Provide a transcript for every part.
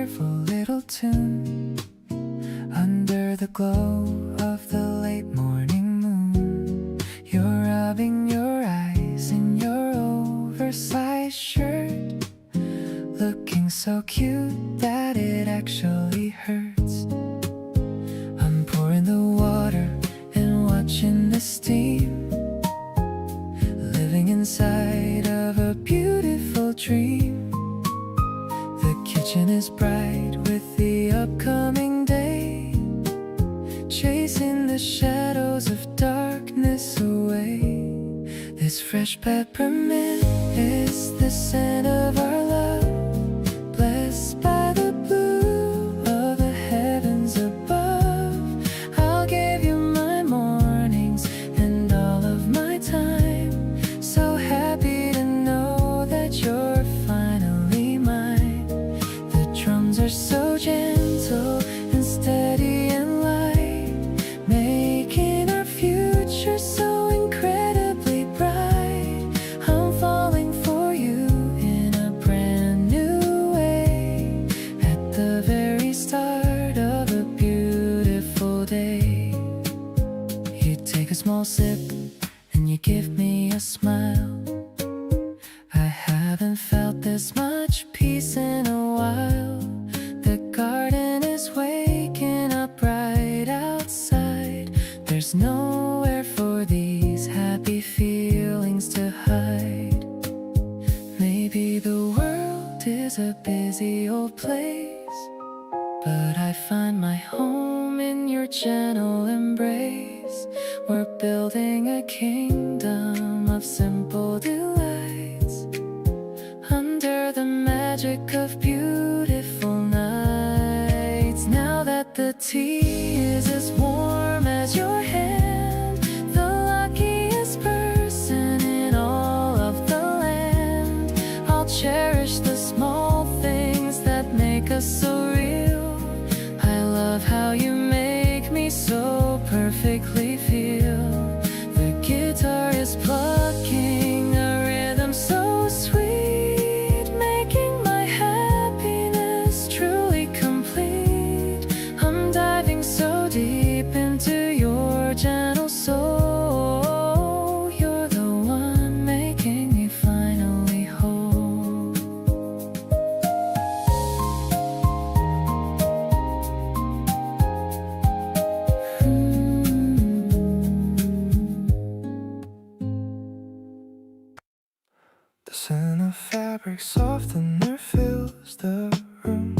cheerful little tune under the glow of the late morning moon. You're rubbing your eyes in your oversized shirt, looking so cute that it actually hurts. I'm pouring the water and watching the steam, living inside of a beautiful dream. The kitchen is bright with the upcoming day, chasing the shadows of darkness away. This fresh peppermint is the scent of our love, blessed by the blue of the heavens above. I'll give you my mornings and all of my time, so happy to know that you're finally mine. The drums are so gentle and steady and light, making our future so incredibly bright. I'm falling for you in a brand new way, at the very start of a beautiful day. You take a small sip and you give me a smile. I haven't felt this much peace in a while. The garden is waking up right outside. There's nowhere for these happy feelings to hide. Maybe the world is a busy old place, but I find my home in your gentle embrace. We're building a kingdom of simple delights, under the magic of beautiful nights. Now that the tea is as warm as your hand, the luckiest person in all of the land, I'll cherish the small things that make us so real. I love how you make me so perfectly feel. The guitar is plucking a rhythm so sweet, making my happiness truly complete. I'm diving so deep into your gentle soul. You're the one making me finally whole. The scent of fabric softener fills the room,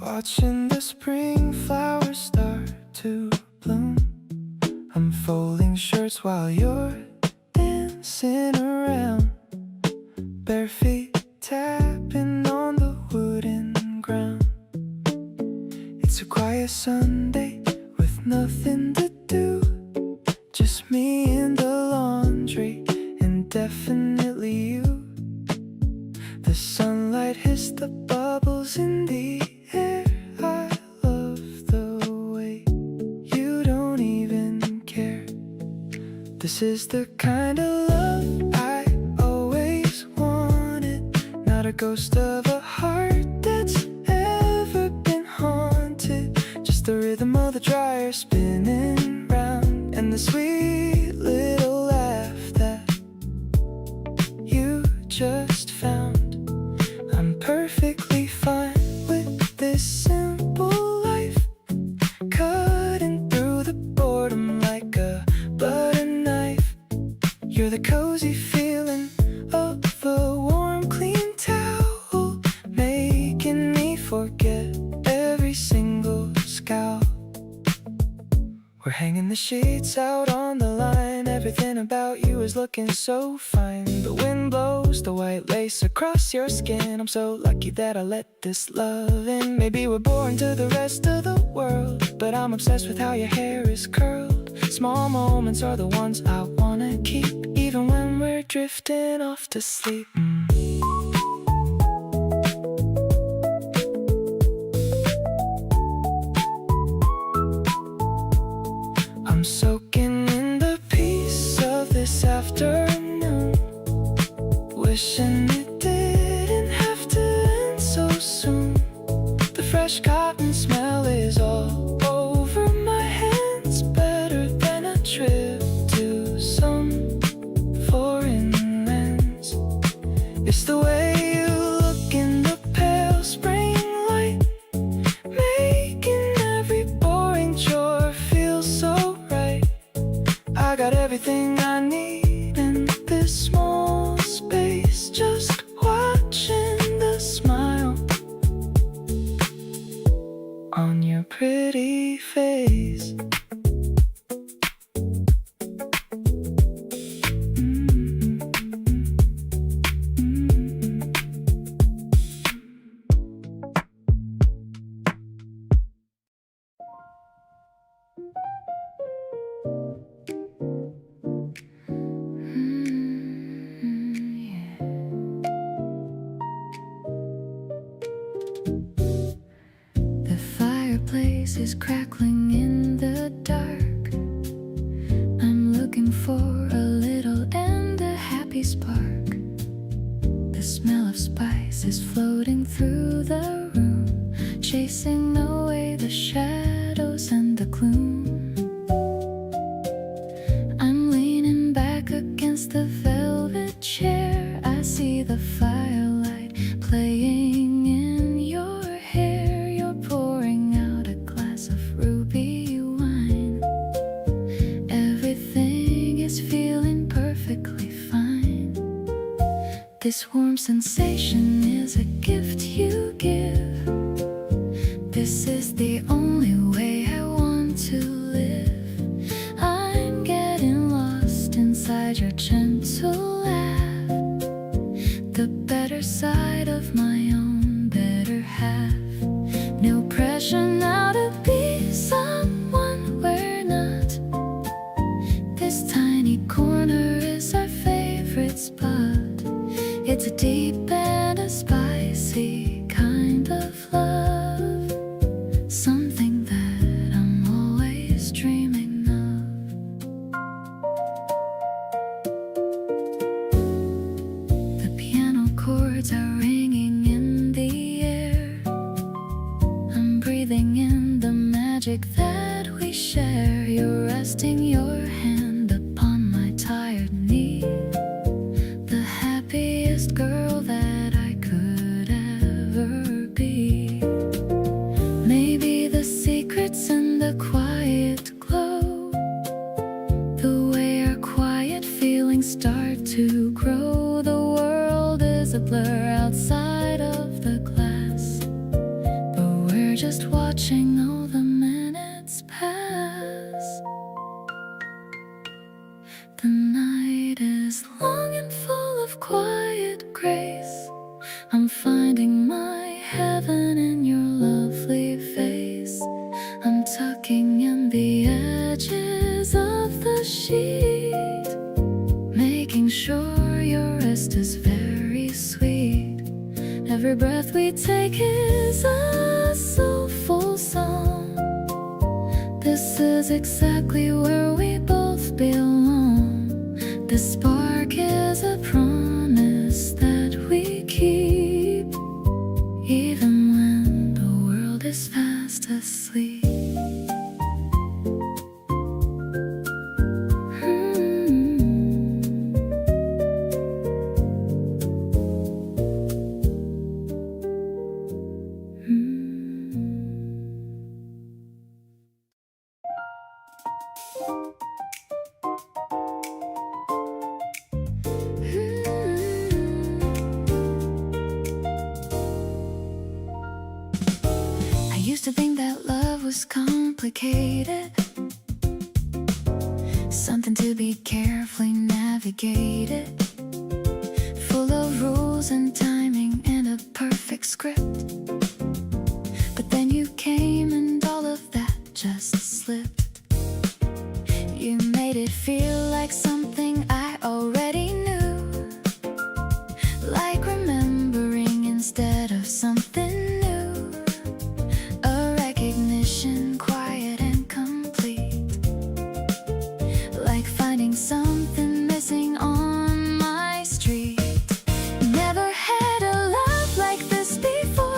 watching the spring flowers start to bloom. I'm folding shirts while you're dancing around, bare feet tapping on the wooden ground. It's a quiet Sunday with nothing to do, just me in the laundry and definitely you. The sunlight hits the bubbles in the air. I love the way you don't even care. This is the kind of love I always wanted, not a ghost of a heart that's ever been haunted. Just the rhythm of the dryer spinning round, and the sweet little laugh that you just found. I'm perfectly fine with this simple life, cutting through the boredom like a butter knife. You're the cozy feeling of a warm, clean towel, making me forget every single scowl. We're hanging the sheets out on the line, everything about you is looking so fine. The wind blows the white lace across your skin. I'm so lucky that I let this love in. Maybe we're boring to the rest of the world, but I'm obsessed with how your hair is curled. Small moments are the ones I wanna keep, even when we're drifting off to sleep. I'm soaking in the peace of this afternoon, wishing it didn't have to end so soon. fresh cotton smell is all over my hands, better than a trip to some foreign lands. It's the way you look in the pale spring light, making every boring chore feel so right. I got everything I need in this small space, just watching the smile on your pretty face. Place is crackling in the dark. I'm looking for a little and a happy spark. The smell of spice is floating through the room, chasing away the shadows and the gloom. I'm leaning back against the velvet chair. I see the firelight playing in your hair. You're pouring out a glass of ruby wine. Everything is feeling perfectly fine. This warm sensation is a gift you give. This is the only way I want to live. I'm getting lost inside your gentle laugh, the better side of my own better half. No pressure now to be someone we're not. This tiny corner is our favorite spot. It's a deep and a spicy kind of love, something that I'm always dreaming of. The piano chords are ringing in the air. I'm breathing in the magic that we share. You're resting your hand upon my tired knee, the happiest girl that I could ever be. Maybe the secret's in the quiet glow, the way our quiet feelings start to grow. The world is a blur outside of the glass, but we're just watching all the minutes pass. The night is long and full of quiet grace. I'm finding my heaven in your lovely face. I'm tucking in the edges of the sheet, making sure your rest is very sweet. Every breath we take is a soulful song. This is exactly where we both belong. This spark is a promise that we keep, even when the world is fast asleep. I used to think that love was complicated, something to be carefully navigated, full of rules and timing and a perfect script. But then you came and all of that just slipped. You made it feel like something I already knew, like remembering instead of something new. A recognition quiet and complete, like finding something missing on my street. Never had a love like this before.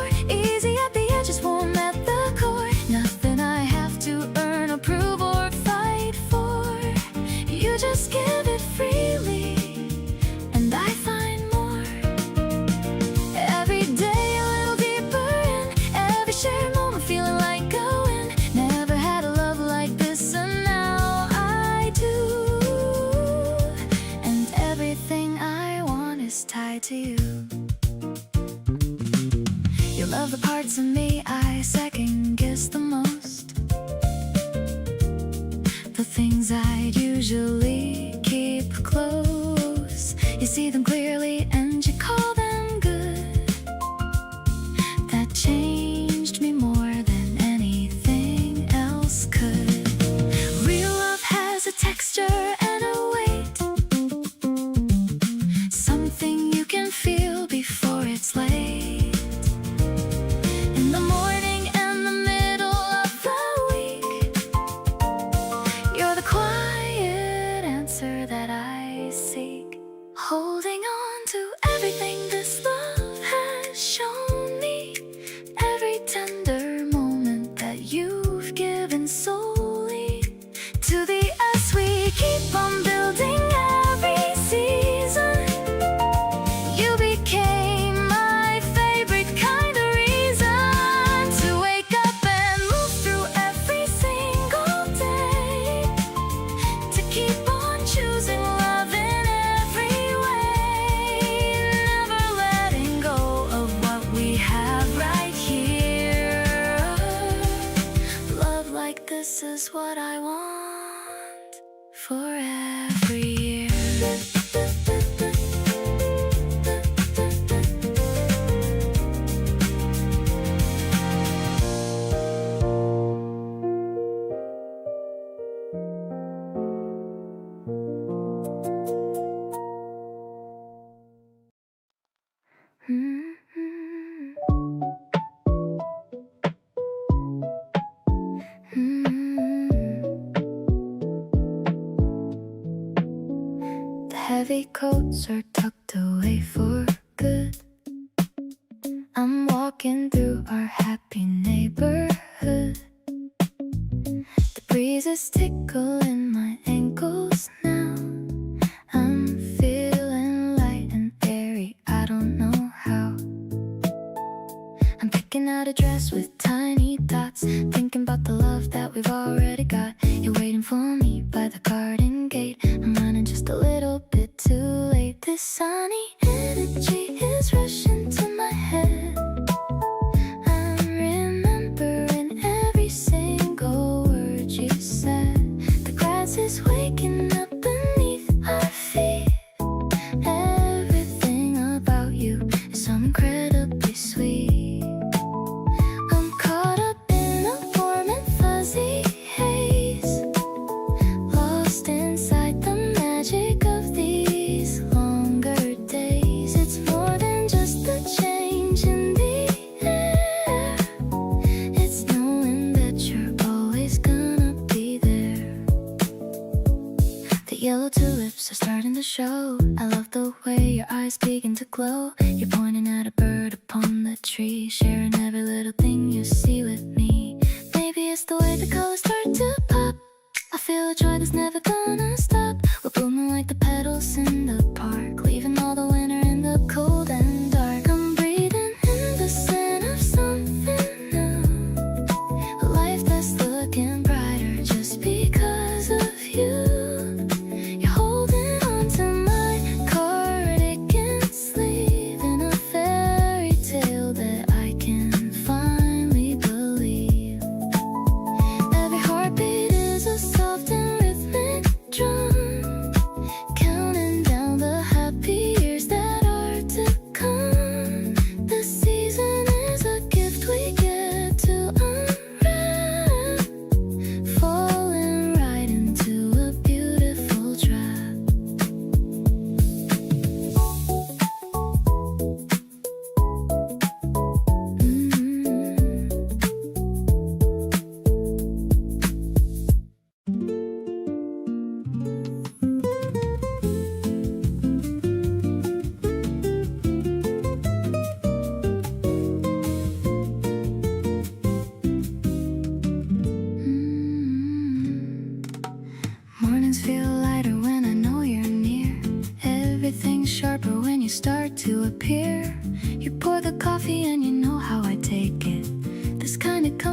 could share a moment feeling like going. Never had a love like this, and now I do. And everything I want is tied to you. You love the parts of me I second guess the most, the things I'd usually keep close. You see them clearly and you call them good. That changed me more than anything else could. Real love has a texture and a weight, something you can feel before it's late. In the morning and the middle of the week, you're the quiet answer that I seek. Holding on to everything this love has shown me, every tender moment that you've given solely to the us. We keep on building every season. You became my favorite kind of reason to wake up and move through every single day, to keep on choosing love in every way, never letting go of what we have right here. Love like this is what I want for every year. The heavy coats are tucked away for good. I'm walking through our happy neighborhood. The breeze is tickling my ankles now. I'm feeling light and airy, I don't know how. I'm picking out a dress with tiny dots, thinking about the love that we've already got. You're waiting for me by the garden gate. I'm running just a little bit too late. This sunny energy is rushing to my head. I'm remembering every single word you said. The grass is waking up beneath our feet. Everything about you is so incredibly sweet. I'm caught up in a warm and fuzzy haze, lost inside the magic of these longer days. It's more than just the change in the air, it's knowing that you're always gonna be there. The yellow tulips are starting to show. I love the way your eyes begin to glow. You're pointing at a bird upon the tree, sharing every little thing you see with me. Maybe it's the way the colors start to pop. I feel a joy that's never gonna stop. We're blooming like the petals in the park, leaving all the winter in the cold and dark. I'm breathing in the scent of something new, a life that's looking brighter just because of you. You're holding on to my cardigan sleeve.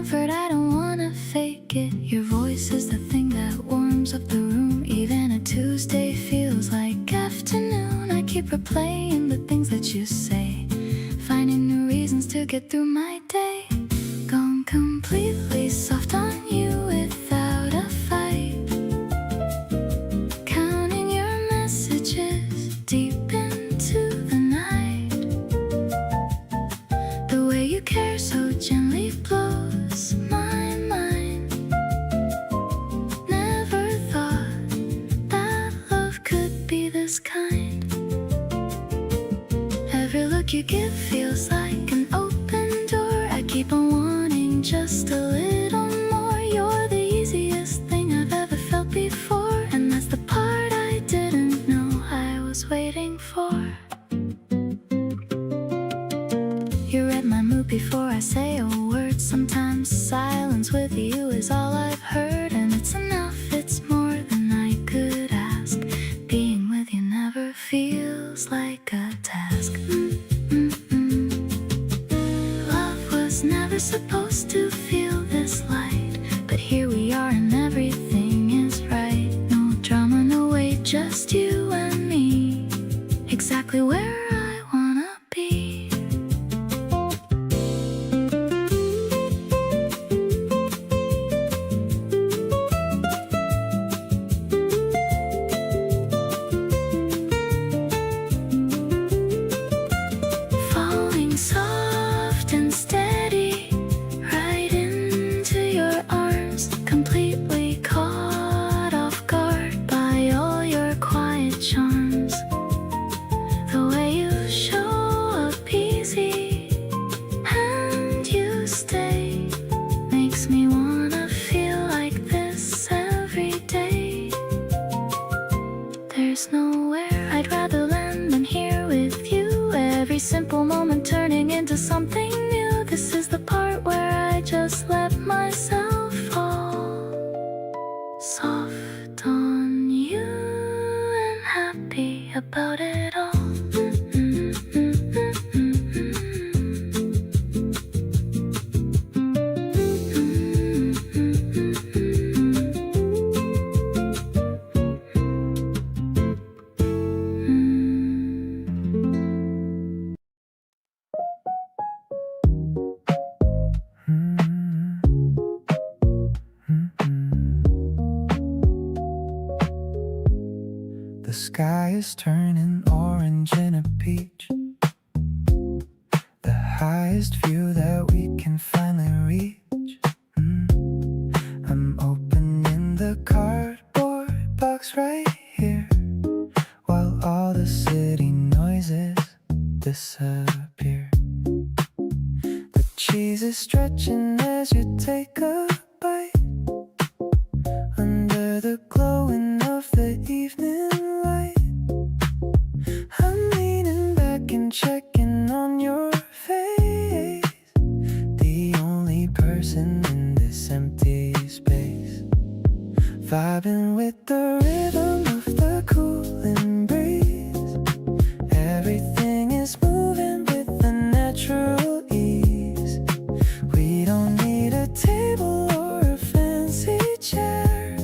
comfort, I don't wanna fake it. Your voice is the thing that warms up the room. Even a Tuesday feels like afternoon. I keep replaying the things that you say, finding new reasons to get through my day. Gone completely soft on you without a fight. Counting your messages deep into the night. The way you care so gently blows my mind. Never thought that love could be this kind. Every look you give feels like an open door. I keep on wanting just a little more. You're the easiest thing I've ever felt before, and that's the part I didn't know I was waiting for. You read my mood before I say a word. Sometimes silence with you is all I've heard, and it's enough, it's more than I could ask. Being with you never feels like a task. Love was never supposed to feel this light, but here we are and everything is right. No drama, no wait, just you and me, exactly where I wanna be. Falling soft and steady right into your arms, completely caught off guard by all your quiet charms. The way you show up easy and you stay makes me wanna feel like this every day. There's nowhere I'd rather land than here with you. Every simple moment turning into something new. This is the part where I just let myself fall soft on you and happy about it all. The sky is turning orange and a peach. The highest view that we can finally reach. I'm opening the cardboard box right here, while all the city noises disappear. The cheese is stretching as you take a bite, under the glowing of the evening light. I'm leaning back and checking on your face, the only person in this empty space, vibing with the rhythm of the cooling breeze. Everything is moving with a natural ease. We don't need a table or a fancy chair,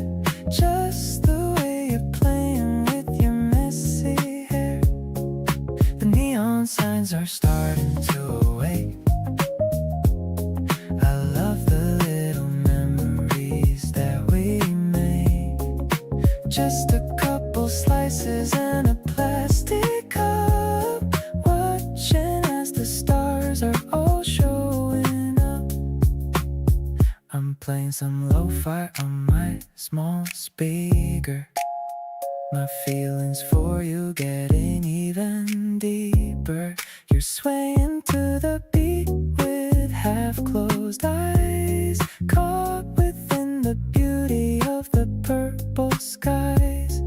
just the way you're playing with your messy hair. The neon signs are starting to awake. I love the little memories that we made. Just a couple slices and a plastic cup, watching as the stars are all showing up. I'm playing some lo-fi on my small speaker. My feelings for you getting even deeper. You're swaying to the beat with half-closed eyes, caught within the beauty of the purple skies.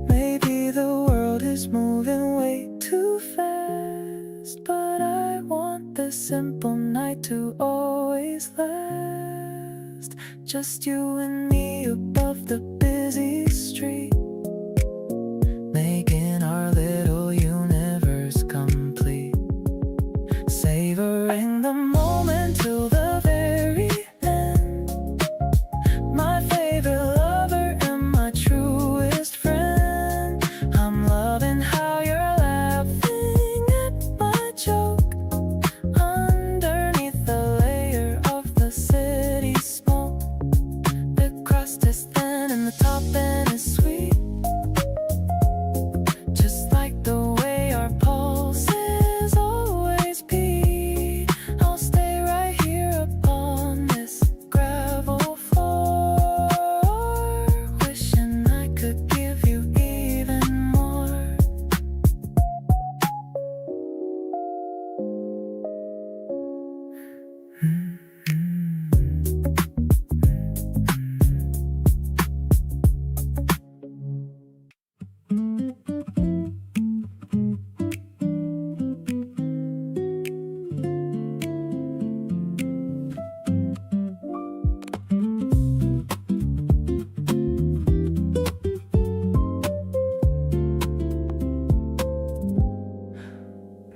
Maybe the world is moving way too fast, but I want the simple night to always last. Just you and me above the busy street, making our little universe complete. Savoring the moment till the very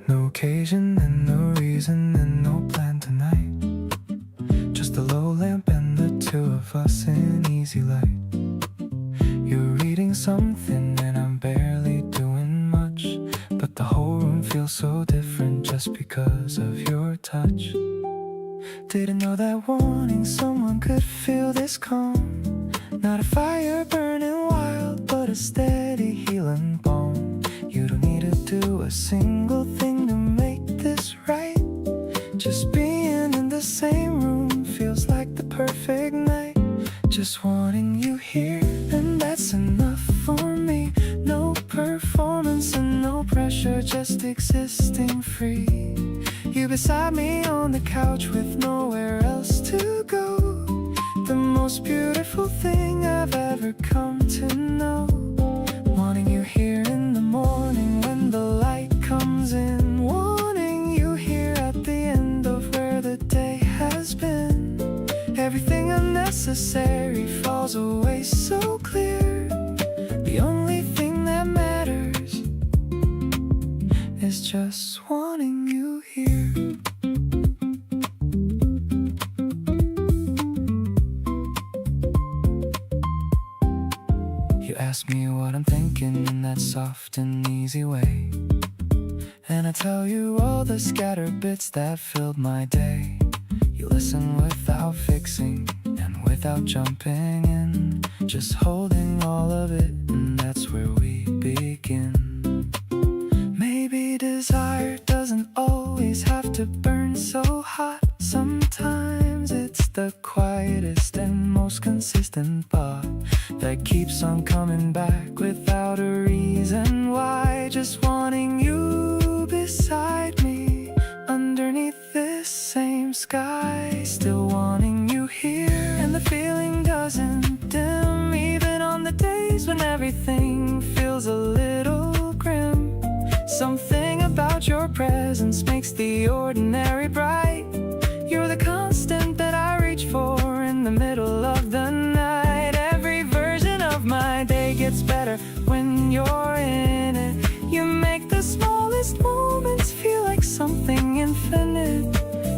No occasion and no reason and no plan tonight. Just a low lamp and the two of us in easy light. You're reading something and I'm barely doing much, but the whole room feels so different just because of your touch. Didn't know that wanting someone could feel this calm. Not a fire burning wild, but a steady healing balm. You don't need to do a single thing to make this right. Just being in the same room feels like the perfect night. Just wanting you here, and that's enough for me. No performance and no pressure, just existing free. You beside me on the couch with nowhere else to go. The most beautiful thing I've ever come to know. Wanting you here in the morning when the light comes in. Wanting you here at the end of where the day has been. Everything unnecessary falls away so clear. The only thing that matters is just wanting you here. You ask me what I'm thinking in that soft and easy way, and I tell you all the scattered bits that filled my day. You listen without fixing and without jumping in, just holding all of it, and that's where we begin. Maybe desire doesn't always have to burn so hot. Sometimes it's the quietest and most consistent thought that keeps on coming back without a reason why. Just wanting you beside me underneath this same sky. Still wanting you here, and the feeling doesn't dim even on the days when everything feels a little grim. Something about your presence makes the ordinary bright. You're the constant that I reach for in the middle of the night. Every version of my day gets better when you're in it. You make the smallest moments feel like something infinite.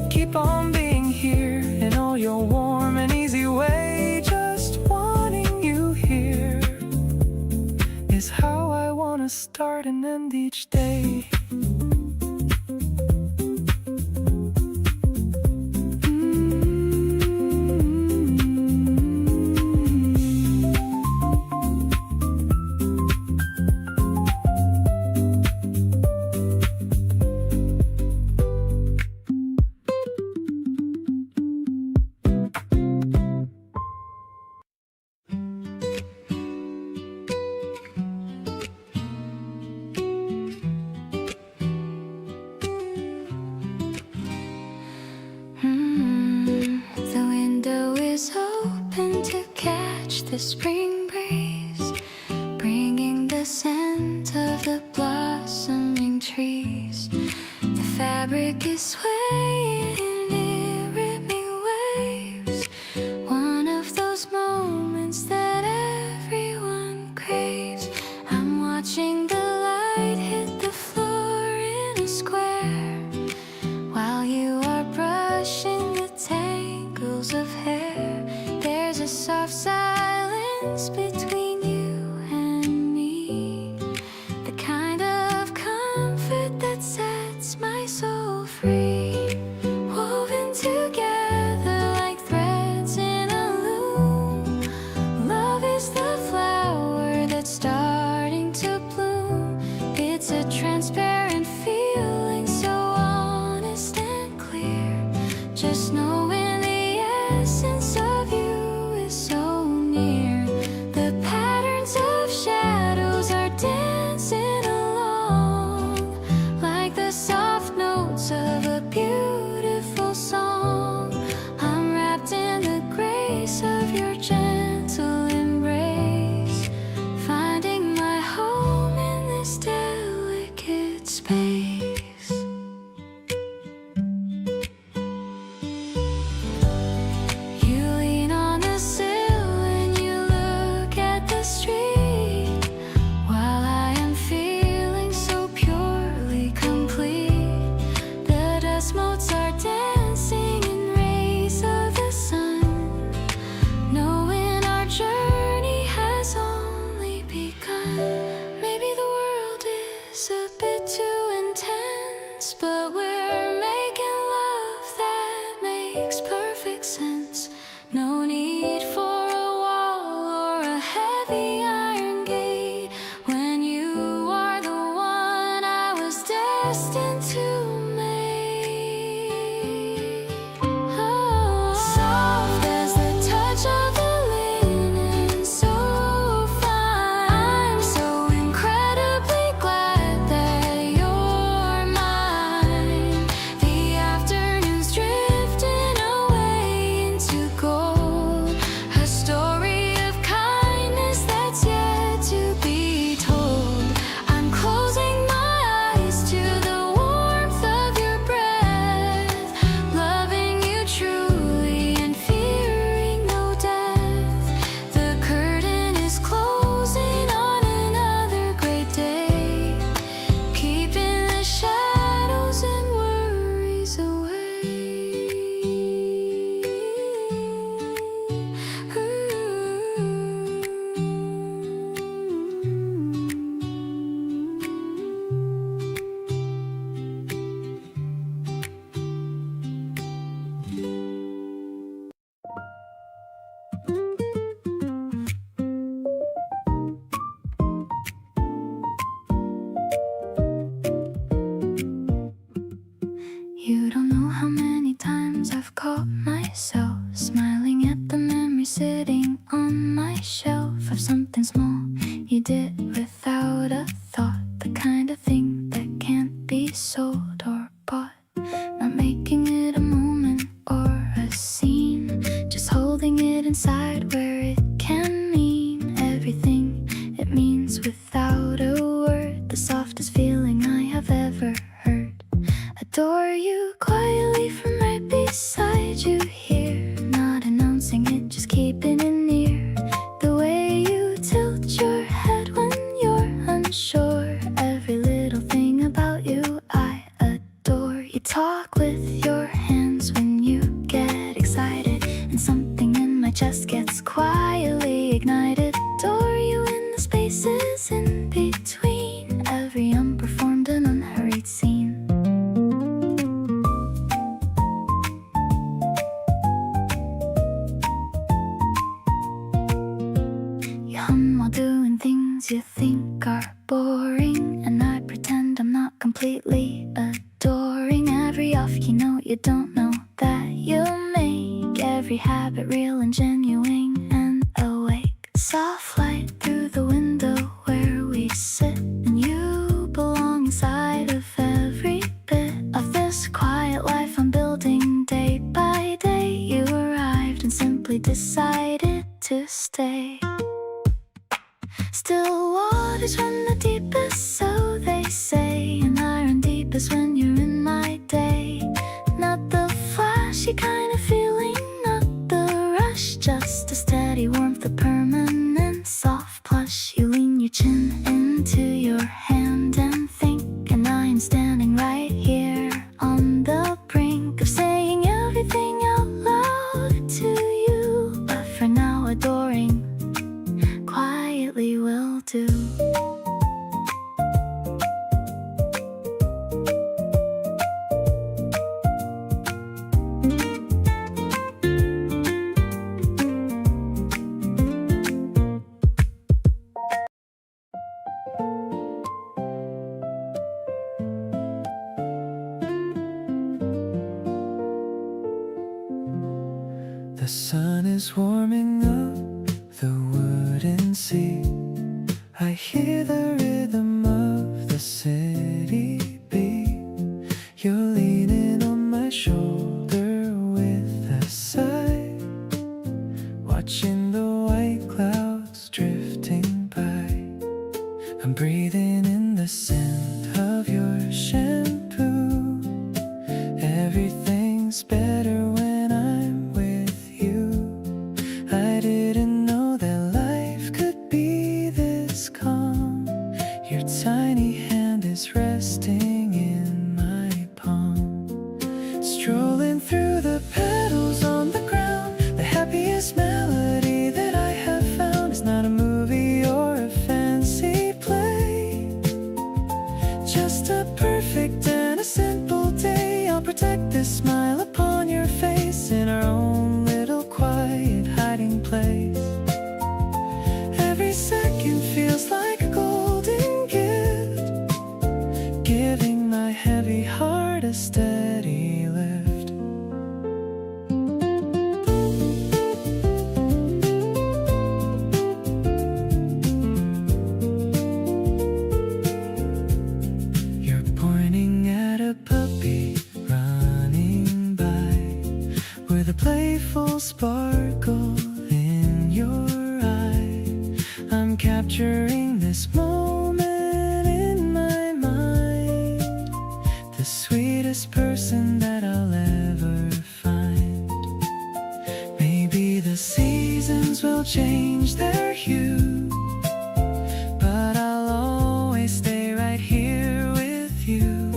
Keep on being here in all your warm and easy way. Just wanting you here is how I wanna start and end each day. The spring breeze, bringing the scent of the blossoming trees. The fabric is swaying in rhythmic waves. One of those moments that everyone craves. I'm watching the light hit the floor in a square, while you are brushing the tangles of hair. There's a soft silence perfect sense. No need for a wall or a heavy iron gate. When you are the one I was destined to make. Oh, soft as the touch of the linen, so fine. I'm so incredibly glad that you're mine. The afternoon's drifting away into gold, a story of kindness that's yet to be told. I'm closing my eyes to the warmth of your breath, loving you truly and fearing no death. The curtain is closing on another great day, keeping the shadows and worries You don't know how many times I've caught myself smiling at the memory sitting on my shelf of something small you did without a thought, the kind of thing that can't be sold or bought. Not making it a moment or a scene, just holding it inside where it can mean everything it means without a word. The softest feeling I have ever heard. Adore you quietly from right beside you here, not announcing it, just keeping it near. The way you tilt your head when you're unsure, every little thing about you I adore. You talk with your hands when you get excited, and something in my chest gets quietly ignited. Adore you in the spaces in between every unperformed and unhurried scene. You hum while doing things you think are boring, and I pretend I'm not completely adoring every off-key note you don't know that you make, every habit real and genuine and awake. Soft light through the window where we sit, and you belong inside of every bit of this quiet life I'm building day by day. You arrived and simply decided to stay. Still waters run the deepest, so they say, and I run deepest when you're in my day. Not the flashy kind of feeling, not the rush, just a steady warmth, a permanent soft plush. You lean your chin into your hand and think, and I am standing right here on the brink of saying everything out loud to you, but for now adoring quietly will do. The sun is warming up the wooden seat. I hear the rhythm of the city beat. You're leaning on my shoulder with a sigh, watching the white clouds drifting by. I'm breathing in the scent of your shampoo. Everything's better when I'm with you. I didn't know that life could be this calm. Your tiny hand is resting the playful sparkle in your eye. I'm capturing this moment in my mind, the sweetest person that I'll ever find. Maybe the seasons will change their hue, but I'll always stay right here with you.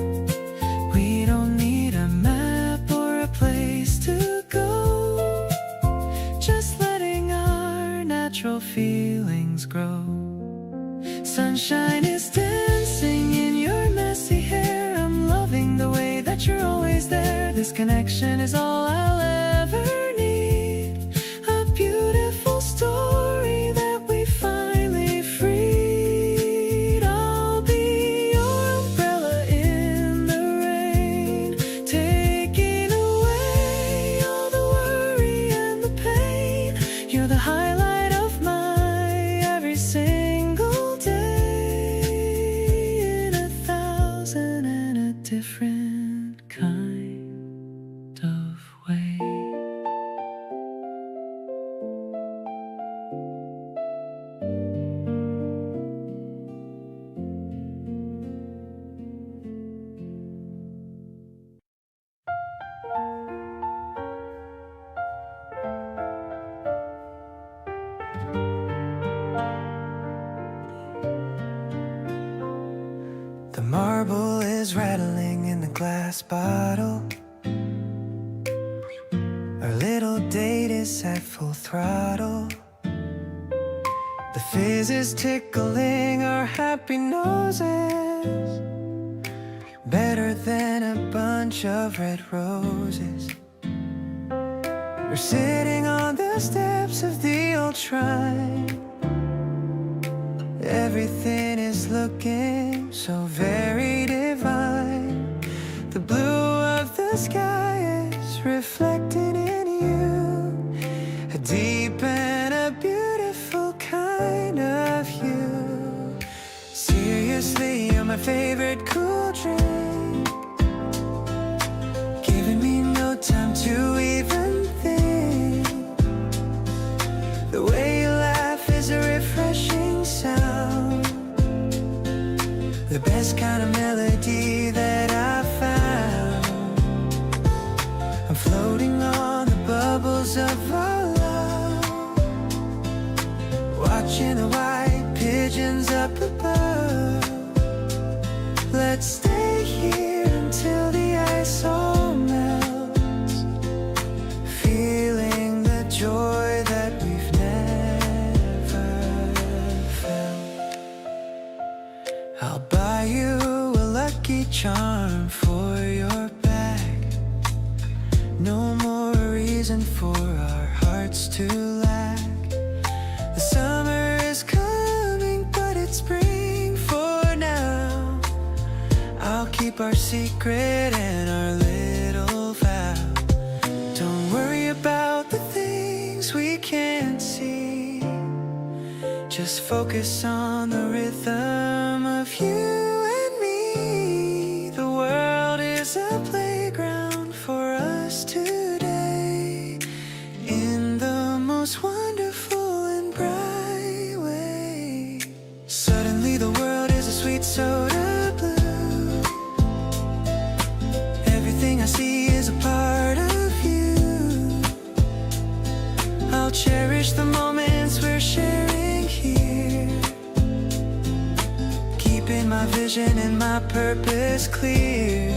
We don't need a map or a place to go, just letting our natural feelings grow. Sunshine is dancing in your messy hair. I'm loving the way that you're always there. This connection is all I'll ever need. A beautiful story that we finally freed. I'll be your umbrella in the rain, taking away all the worry and the pain. You're the highlight of my every single day, in 1,000 different kind of way. The marble is rattling in the glass bottle. Our little date is at full throttle. The fizz is tickling our happy noses, better than a bunch of red roses. We're sitting on the steps of the old shrine. Everything is looking so very divine. The blue of the sky is reflected in you, a deep and a beautiful kind of hue. Seriously, you're my favorite cool drink, giving me no time to even think. The way you laugh is a refreshing sound, the best kind of melody that I've found. I'm floating on the bubbles of our love, watching the white pigeons up above. Let's stay here until the ice all melts, feeling the joy that we've never felt. I'll buy you a lucky charm for your bag. No more reason for our hearts to lack. The summer is coming, but it's spring for now. I'll keep our secret and our little vow. Don't worry about the things we can't see, just focus on the rhythm of you and me. The world is a playground for us today, in the most wonderful and bright way. Suddenly the world is a sweet soda blue. Everything I see is a part of you. I'll cherish the moments we're sharing here, keeping my vision and my purpose clear.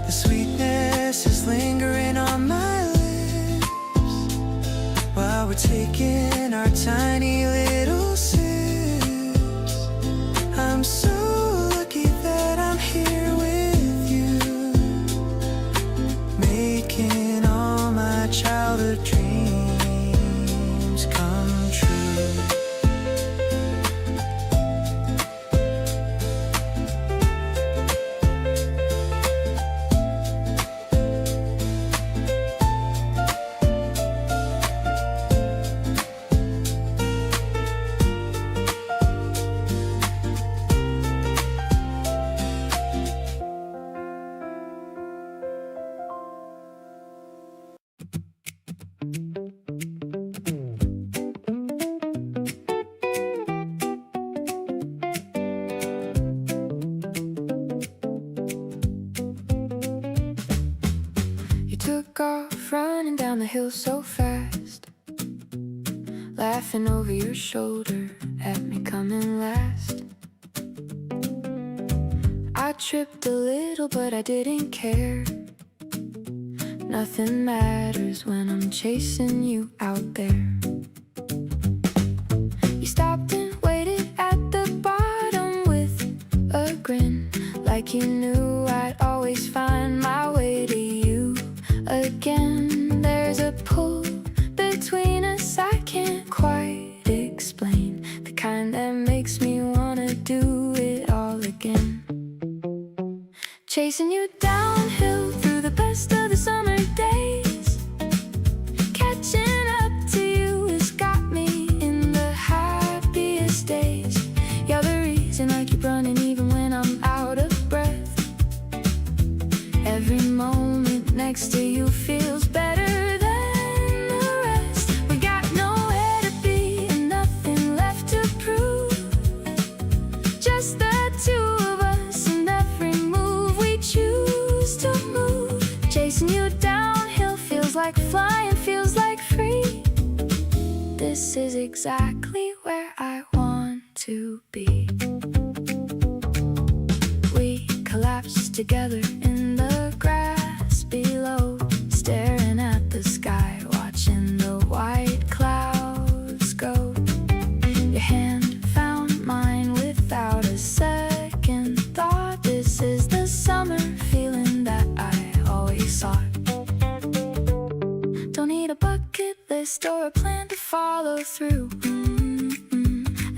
The sweetness is lingering on my lips, while we're taking our tiny little sips. I'm so lucky that I'm here with you, making all my childhood dreams come true. running down the hill so fast, laughing over your shoulder at me coming last. I tripped a little but I didn't care. Nothing matters when I'm chasing you out there. You stopped and waited at the bottom with a grin, like you knew I'd always find my way to you again. There's a pull between us I can't quite explain, the kind that makes me wanna do it all again. Chasing you downhill through the best of the summer days, catching up to you has got me in the happiest days. You're the reason I keep running even when I'm out of breath. Every moment next to you feels better than the rest. We got nowhere to be and nothing left to prove, just the two of us and every move we choose to move. Chasing you downhill feels like flying, feels like free. This is exactly where I want to be. We collapsed together in the grass below, staring at the sky, watching the white clouds go. Your hand found mine without a second thought. This is the summer feeling that I always sought. Don't need a bucket list or a plan to follow through.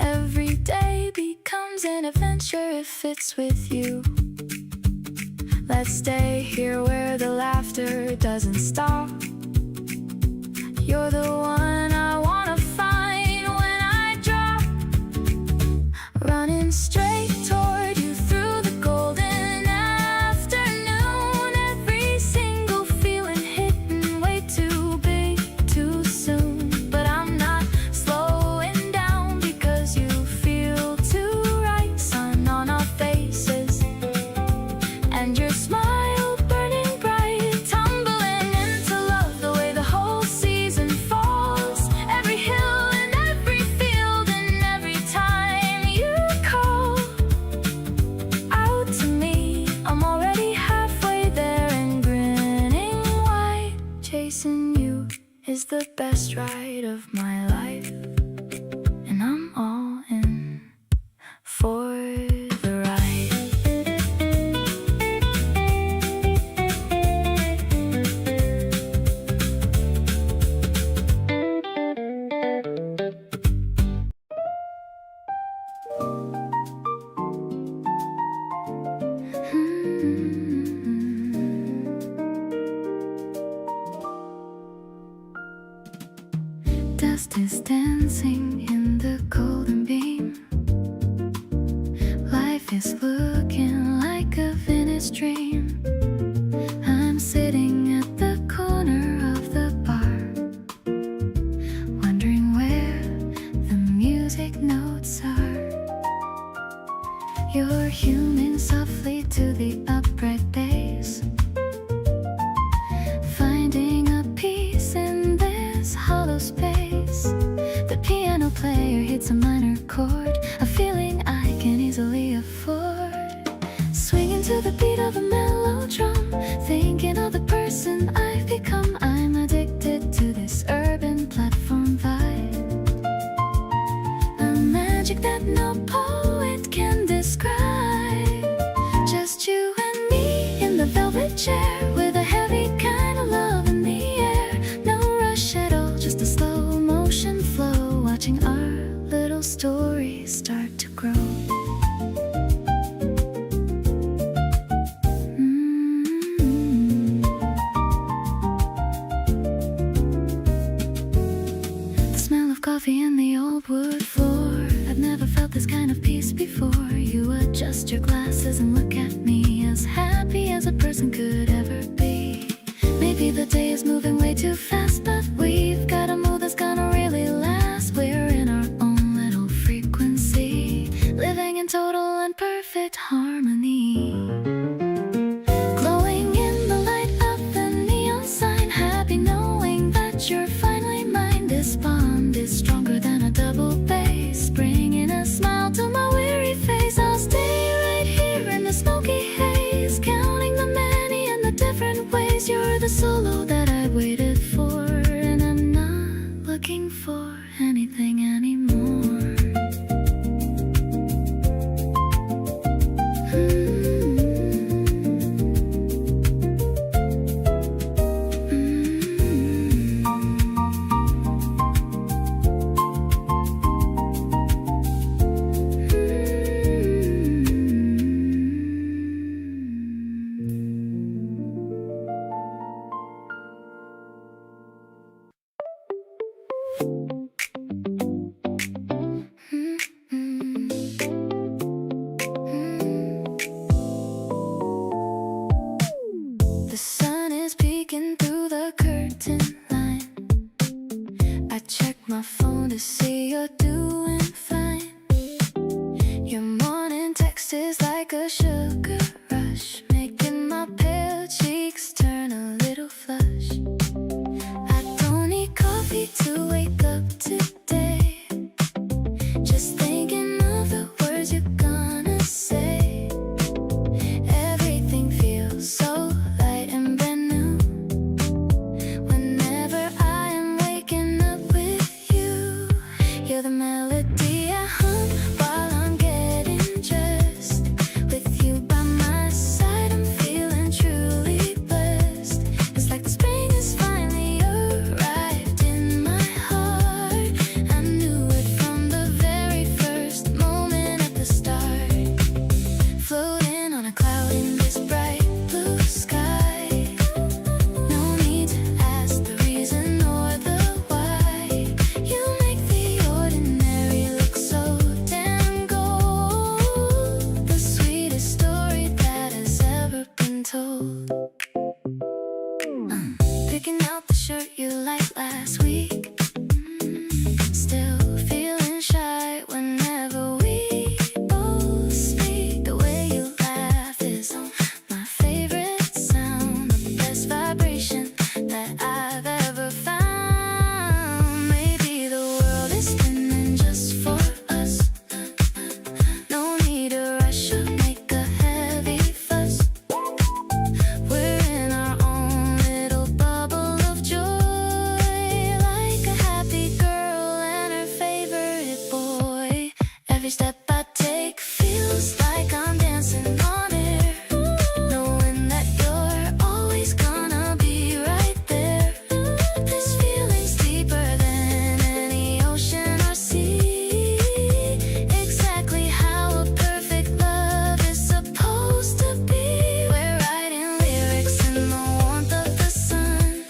Every day becomes an adventure if it's with you. Let's stay here where the laughter doesn't stop. You're the one I wanna find when I drop, running straight toward you through the golden afternoon. Every single feeling hitting way too big too soon, but I'm not slowing down because you feel too right. Sun on our faces and your smile burning bright, tumbling into love the way the whole season falls. Every hill and every field and every time you call out to me, I'm already halfway there and grinning wide. Chasing you is the best ride of my life, and I'm all in for the ride. Dust is dancing in the golden beam. Life is looking like a finished dream. I'm sitting at the corner of the bar, wondering where the music notes are. You're humming softly to the upright bass, finding a peace in this hollow space. The piano player hits a minor chord, a feeling I can easily afford. Swinging to the beat of a mellow drum, thinking of the person I've become. I'm addicted to this urban platform vibe, a magic that no poet can describe. Just you and me in the velvet chair, with a heavy kind of love in the air. No rush at all, just a slow motion flow, watching our little story start to grow. The smell of coffee and the old wood floor, I've never felt this kind of peace before. You adjust your glasses and look at me, as happy as a person could ever be. Maybe the day is moving way too fast, but we've got a mood that's gonna really last. We're in our own little frequency, living in total and perfect harmony. Glowing in the light of the neon sign, happy no check my phone to see you're doing fine. Your morning text is like a sugar rush, making my pale cheeks turn a little flush. I don't need coffee to wake up today, just thinking of the words you're gonna say. Everything feels so light and brand new whenever I am waking up with you. You're the melody I hum while I'm getting dressed. With you by my side, I'm feeling truly blessed. It's like the spring has finally arrived in my heart. I knew it from the very first moment at the start. Floating on a cloud in this bright blue sky. No need to ask the reason or the why. You make the ordinary look so damn gold. The sweetest story that has ever been told. Picking out the shirt you liked last week. Still feeling shy whenever we both speak. The way you laugh is my favorite sound, the best vibration that I've ever found. Maybe the world is spinning just for us. No need to rush or make a heavy fuss. We're in our own little bubble of joy, like a happy girl and her favorite boy. Every step I take feels like I'm dancing on air, knowing that you're always gonna be right there. This feeling's deeper than any ocean or sea, exactly how a perfect love is supposed to be. We're writing lyrics in the warmth of the sun.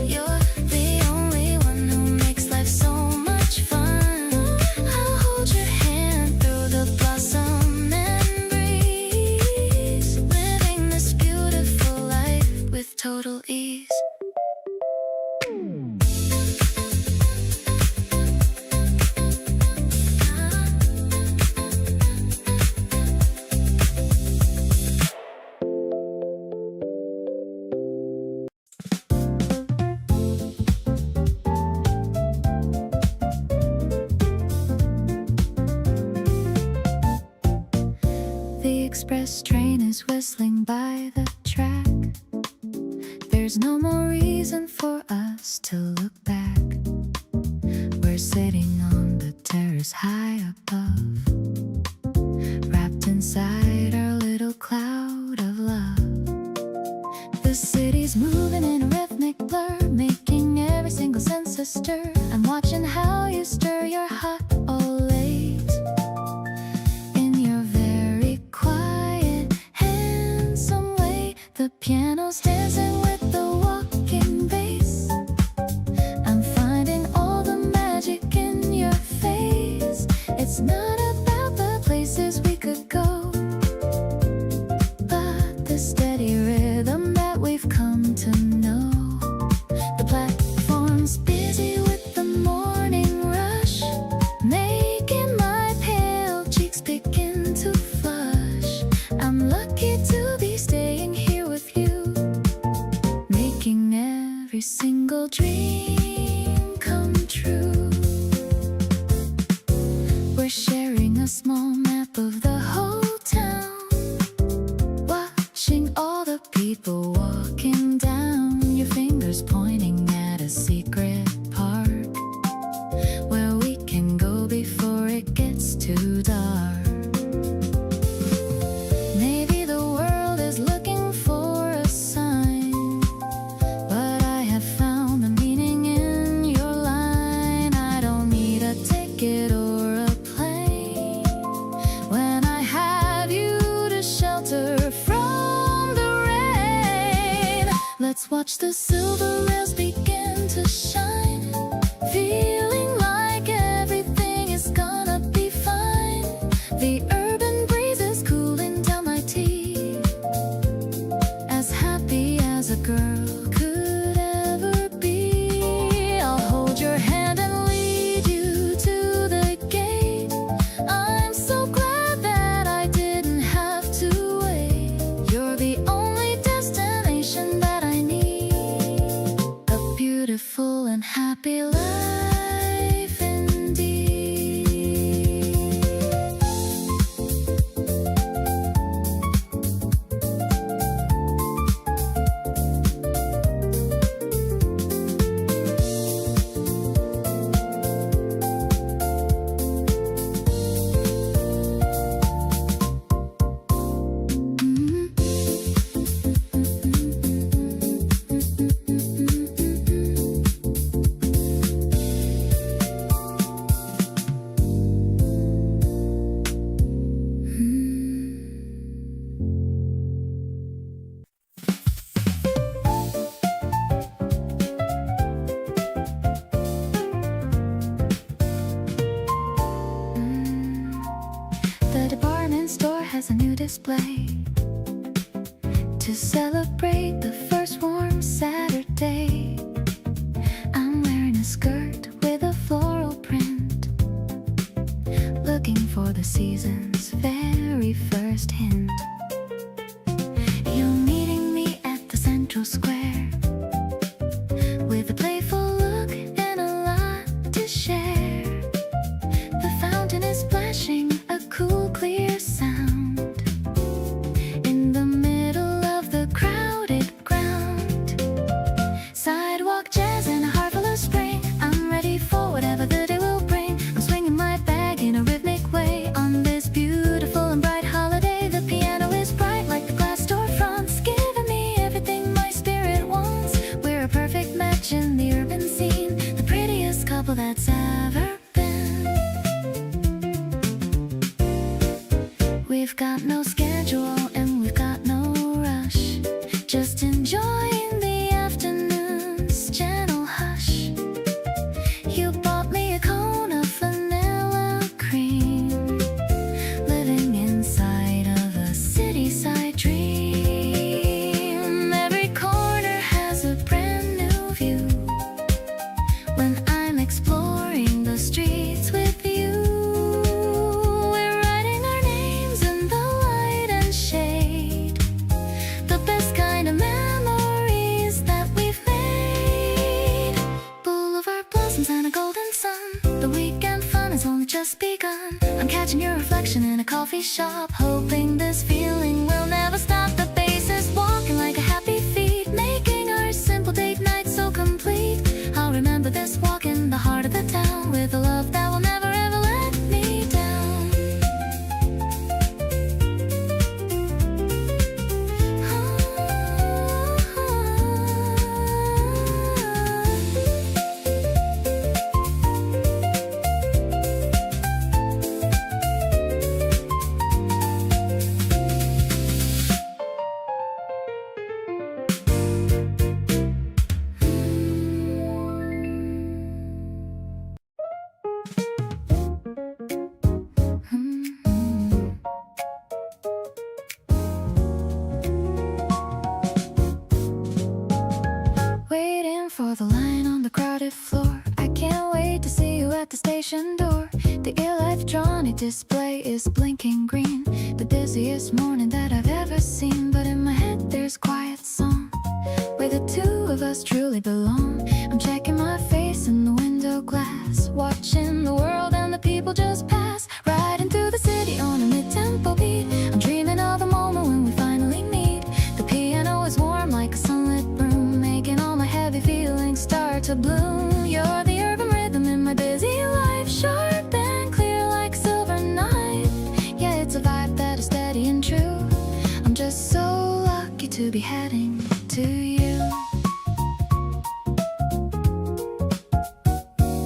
You're the only one who makes life so much fun. I'll hold your hand through the blossom and breeze, living this beautiful life with total ease. The express train is whistling by the track. There's no more reason for us to look back. We're sitting on the terrace high above, wrapped inside our little cloud of love. The city's moving in a rhythmic blur, making every single sense a stir. I'm watching how you stir your hot Olays in your very quiet, handsome way. The piano's dancing with the walking bass. I'm finding all the magic in your face. It's not about the places we could go, but the steady rhythm that we've come to know. The platform's busy with the morning rush, making my pale cheeks begin to flush. I'm lucky to be staying here with you, making every single dream come true. We're sharing a small map of the whole town, watching all the people walking down. Your fingers pointing at a secret park where we can go before it gets too dark. Maybe the world is looking for a sign, but I have found the meaning in your line. I don't need a ticket or a plane when I have you to shelter from the rain. Let's watch the silver rails begin to shine, feeling like everything is gonna be fine. The urban breeze is cooling down my tea, as happy as a girl could ever be. I'll hold your hand and full and happy life indeed. The department store has a new display to celebrate the first warm Saturday. I'm wearing a skirt with a floral print, looking for the season's very first hint. You're meeting me at the central square with a playful look and a lot to share. The fountain is splashing a cool, clear sound in the middle of the crowded ground. Sidewalk jazz and a heart full of spring. I'm ready for whatever the day will bring. I'm swinging my bag in a rhythmic way on this beautiful and bright holiday. The piano is bright like the glass storefronts, giving me everything my spirit wants. We're a perfect match in the urban scene, the prettiest couple that's ever been. We've got no schedule and we've got no rush, just enjoying the afternoon's gentle hush. You bought me a cone of vanilla cream, living inside of a city-side dream. Every corner has a brand new view when I'm exploring the streets with you. We're writing our names in the light and shade, the best kind of memories that we've made. Boulevard blossoms and a golden sun, the weekend fun has only just begun. I'm catching your reflection in a coffee shop, hoping this feeling will never stop. The bass is walking like a happy feet, making our simple date night so complete. I'll remember this walk in the heart of the town with a love that will never ever let me down. Waiting for the line on the crowded floor. I can't wait to see you at the station door. The electronic display is blinking green, the busiest morning that I've ever seen. But in my head there's a quiet song where the two of us truly belong. I'm checking my face in the window glass, watching the world and the people just pass, riding through the city on a mid-tempo beat. I'm dreaming of the moment when we finally meet. The piano is warm like a sunlit room, making all my heavy feelings start to bloom. You're the urban rhythm in my busy life, sharp and clear like a silver knife. Yeah, it's a vibe that is steady and true. I'm just so lucky to be heading to you.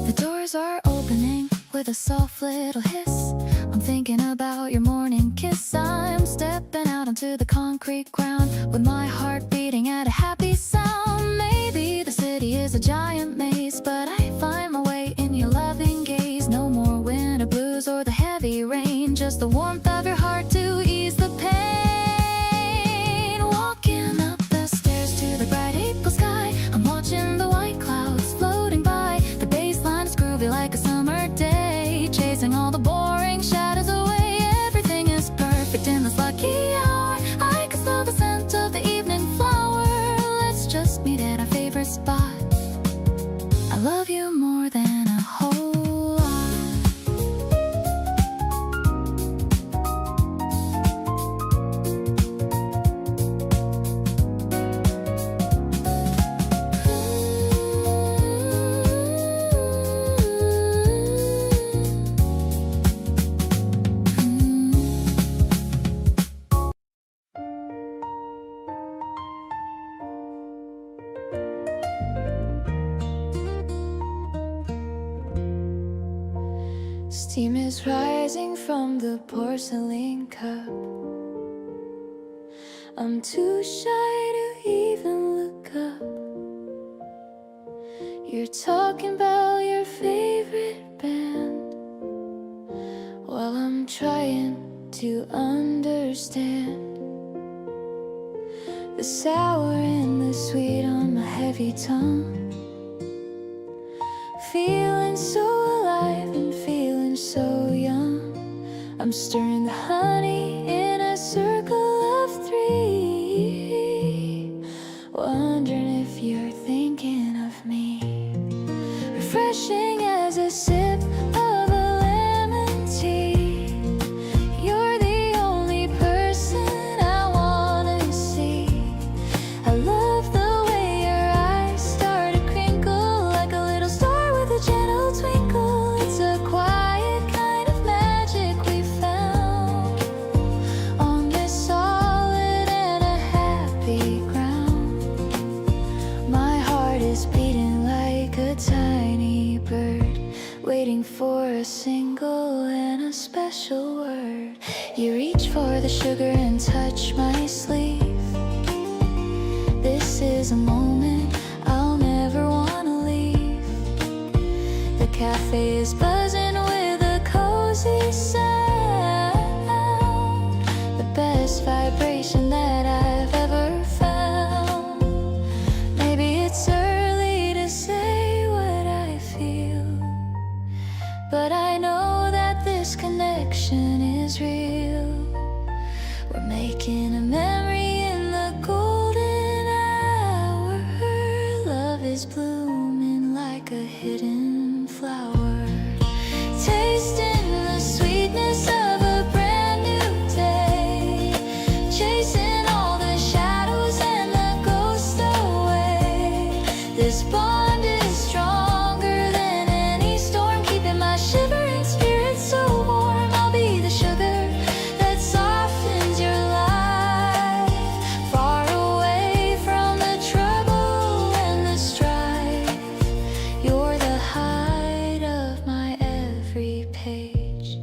The doors are opening with a soft little hiss. I'm thinking about your morning kiss. I'm stepping out onto the concrete ground with my heart beating at a happy sound. Maybe the city is a giant maze, but I find my way in your loving gaze. No more winter blues or the heavy rain, just the warmth of your heart to ease the pain. Walking up the stairs to the bright April sky, I'm watching the white clouds floating by. The baseline is groovy like a summer day, chasing all the boring shadows away. Everything is perfect in this lucky hour. I can smell the scent of the evening flower. Let's just meet at our favorite spot. I love you more than a whole lot. Steam is rising from the porcelain cup. I'm too shy to even look up. You're talking about your favorite band while I'm trying to understand the sour and the sweet on my heavy tongue. Feeling so alive and feeling so young. I'm stirring the honey in a circle of three, wondering if you're thinking of me. Refreshing as a sip of a lemon tea. You're the only person I wanna see. I love the way your eyes start to crinkle like a little star with a gentle twinkle. It's a quiet kind of magic we found on this solid and a happy ground. My heart is beating like a tiny bird, waiting for a single and a special word. You reach for the sugar and touch my sleeve. This is a moment I'll never wanna leave. The cafe is buzzing with a cozy sound, the best vibration that I've ever found. Maybe it's early to say what I feel, but I know that this connection is real. We're making a memory in the golden hour. Love is blooming like a hidden flower, tasting the sweetness of a brand new day, chasing all the shadows and the ghosts away. This bond is stronger than any storm, keeping my shivering spirit so warm. I'll be the sugar that softens your life, far away from the trouble and the strife. You're the height of my every page,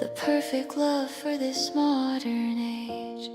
the perfect love for this modern age.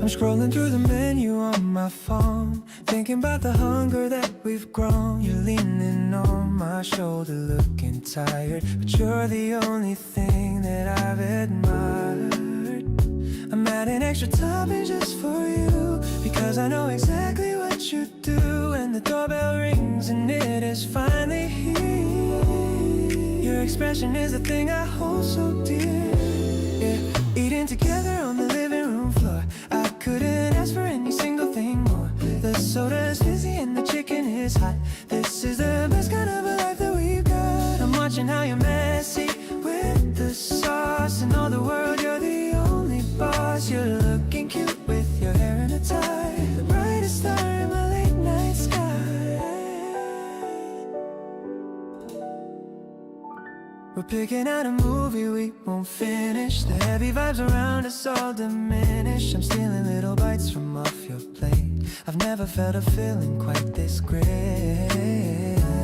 I'm scrolling through the menu on my phone, thinking about the hunger that we've grown. You're leaning on my shoulder, looking tired, but you're the only thing that I've admired. I'm adding extra toppings just for you, because I know exactly what you do. And the doorbell rings and it is finally here. Your expression is the thing I hold so dear. Yeah, eating together on the living room floor, I couldn't ask for any single thing more. The soda is fizzy and the chicken is hot. This is the best kind of a life that we've got. I'm watching how you're messy with the sauce, and all the world you're the only boss. You're looking cute with your hair in a tie, the brightest star in my late night sky. We're picking out a movie we won't finish. The heavy vibes around us all diminish. I'm stealing little bites from off your plate. I've never felt a feeling quite this great.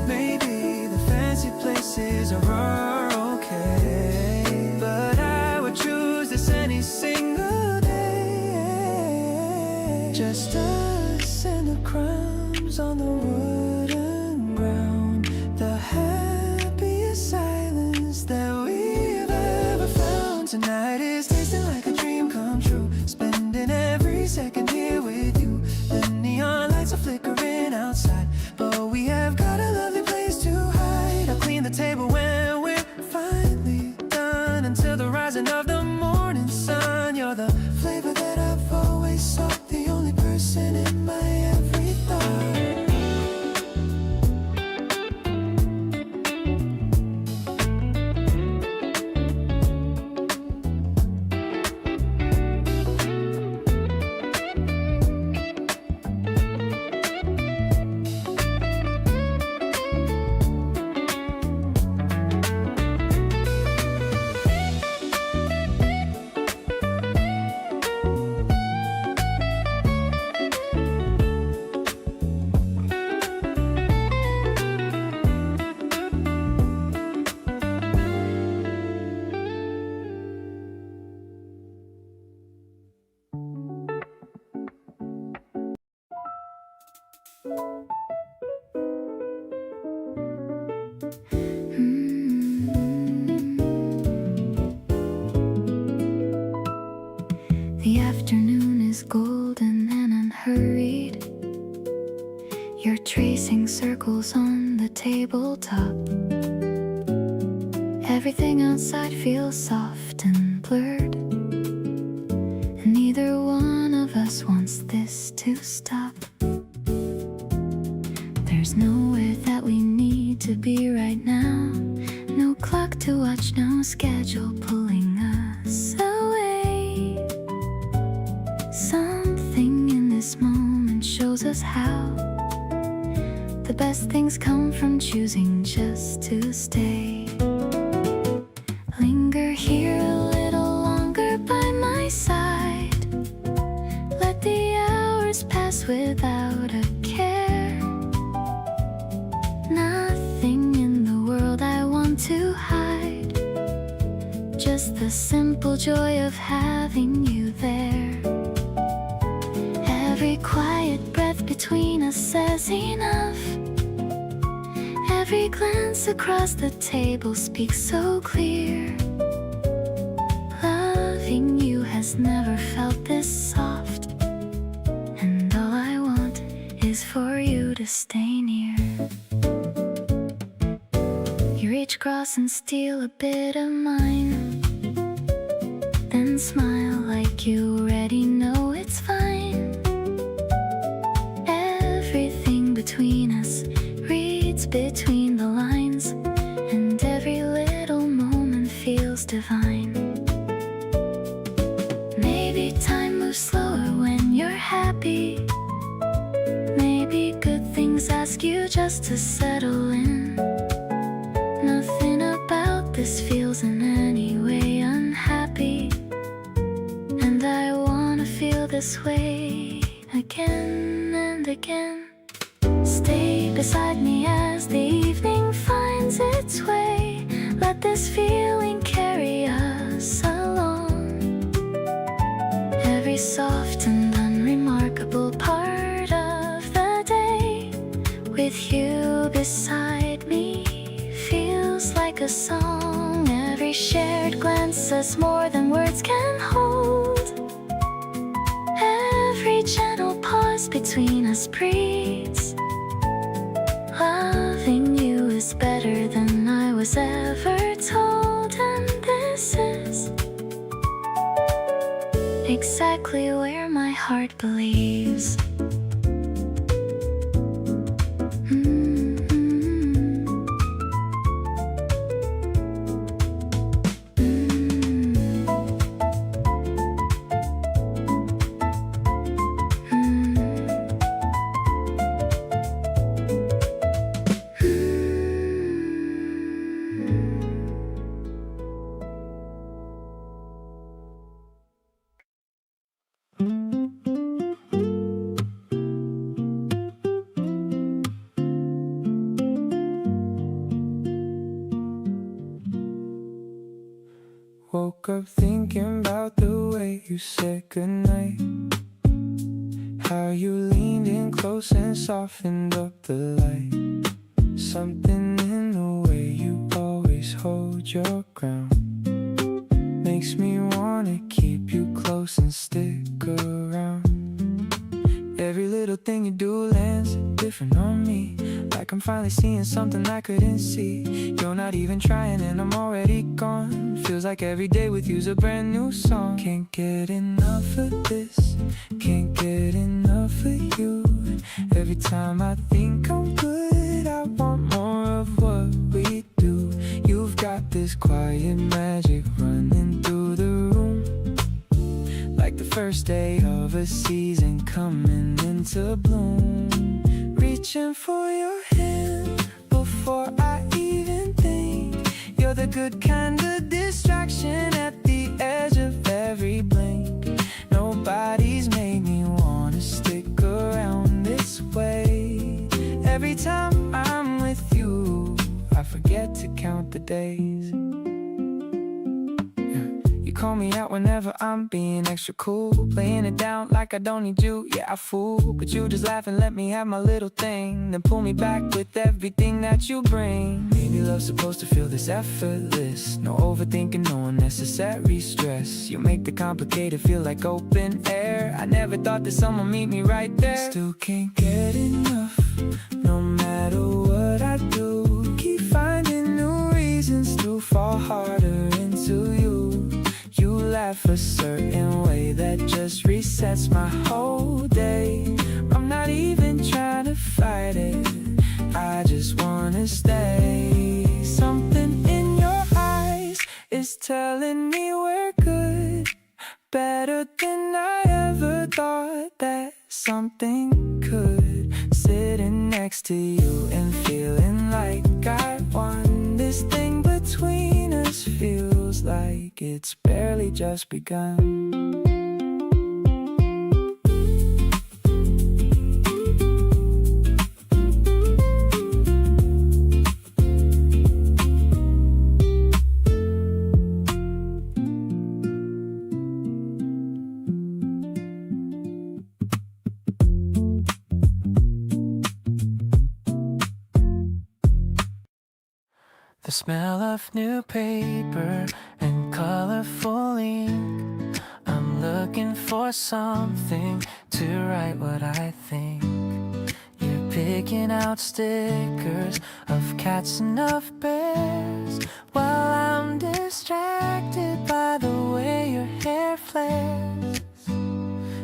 Maybe the fancy places are okay, but I would choose this any single day. Just us and the crumbs on the wooden ground, the happiest silence that we've ever found. Tonight is tasting like a dream come true, spending every second here with you. The neon lights are flickering outside, but we have got a lovely place to hide. I'll clean the table when we're finally done, until the rising of the morning sun. You're the flavor that I've always sought, the only person in my every thought. The afternoon is golden and unhurried. You're tracing circles on the tabletop. Everything outside feels soft and blurred, and neither one of us wants this to stop. There's nowhere that we need to be right now. No clock to watch, no schedule pulling us away. Something in this moment shows us how the best things come from choosing just to stay. Linger here a little longer by my side. Let the hours pass without a care. Nothing in the world I want to hide, just the simple joy of having you there. Every quiet breath between us says enough. Every glance across the table speaks so clear. Loving you has never felt this soft, and all I want is for you to stay near. You reach across and steal a bit of mine, then smile like you already know it's fine. Everything between us reads between the lines, and every little moment feels divine. Maybe time moves slower when you're happy. Maybe good things ask you just to settle in. Nothing about this feels in any way unhappy, and I wanna feel this way again and again. Stay beside me as the evening finds its way. Let this feeling carry us along. Every soft and unremarkable part of the day, with you beside me, feels like a song. Every shared glance says more than words can hold. Every gentle pause between us breathes. Loving you is better than I was ever told, and this is exactly where my heart believes. woke up thinking about the way you said goodnight. How you leaned in close and softened up the light. Something in the way you always hold your ground makes me wanna keep you close and stick around. Every little thing you do lands different on me, like I'm finally seeing something I couldn't see. You're not even trying and I'm already gone. Feels like every day with you's a brand new song. Can't get enough of this, can't get enough of you. Every time I think I'm good, I want more of what we do. You've got this quiet magic running through the room, like the first day of a season coming into bloom. Reaching for your hand before I even think. You're the good kind of distraction at the edge of every blink. Nobody's made me wanna stick around this way. Every time I'm with you, I forget to count the days. Call me out whenever I'm being extra cool, playing it down like I don't need you. Yeah, I fool, but you just laugh and let me have my little thing, then pull me back with everything that you bring. Maybe love's supposed to feel this effortless, no overthinking, no unnecessary stress. You make the complicated feel like open air. I never thought that someone meet me right there. Still can't get enough, no matter what I do. Keep finding new reasons to fall harder into you. You laugh a certain way that just resets my whole day. I'm not even trying to fight it, I just wanna stay. Something in your eyes is telling me we're good, better than I ever thought that something could. Sitting next to you and feeling like I won. This thing between us feels like it's barely just begun. The smell of new paper and colorful ink. I'm looking for something to write what I think. You're picking out stickers of cats and of bears, while I'm distracted by the way your hair flares.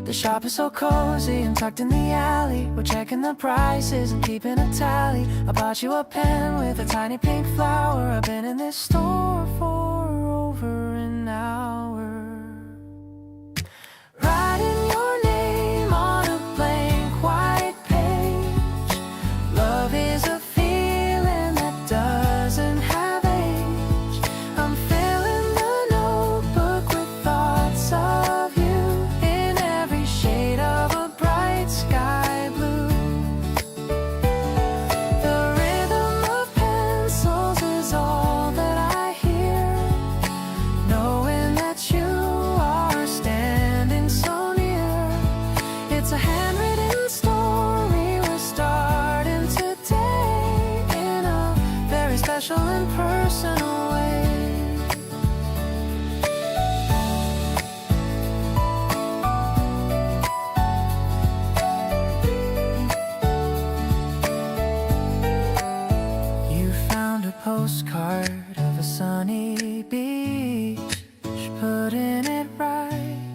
The shop is so cozy and tucked in the alley. We're checking the prices and keeping a tally. I bought you a pen with a tiny pink flower. I've been in this store for over an hour, writing your name on a blank white page. Love is a feeling that doesn't have age. I'm filling the notebook with thoughts of you, shade of a bright sky blue. The rhythm of pencils is all that I hear, knowing that you are standing so near. It's a handwritten story we're starting today in a very special and personal way. Postcard of a sunny beach, putting it right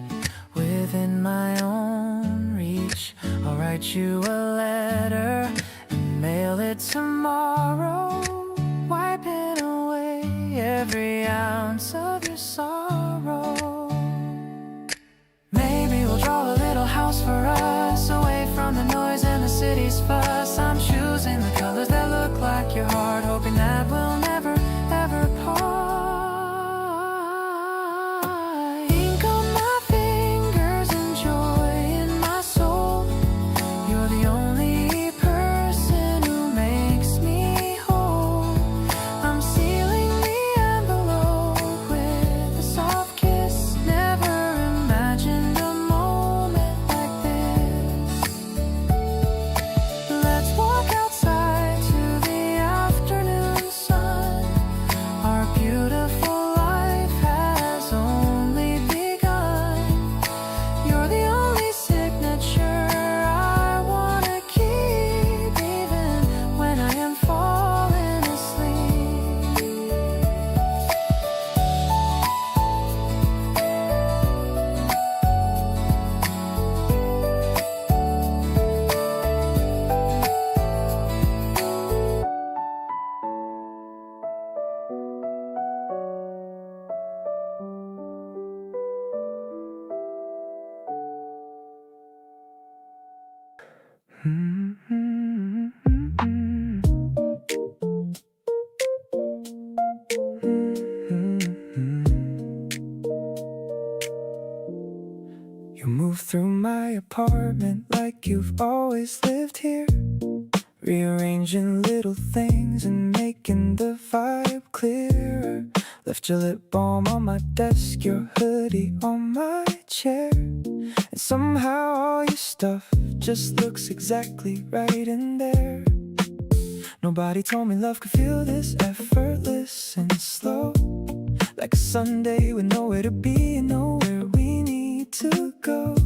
within my own reach. I'll write you a letter and mail it tomorrow, wiping away every ounce of your sorrow. Maybe we'll draw a little house for us, away from the noise and the city's fuss. I'm choosing the colors that look like your heart, hoping that we'll never, ever apartment like you've always lived here. Rearranging little things and making the vibe clearer. Left your lip balm on my desk, your hoodie on my chair. And somehow all your stuff just looks exactly right in there. Nobody told me love could feel this effortless and slow. Like a Sunday with nowhere to be and nowhere we need to go.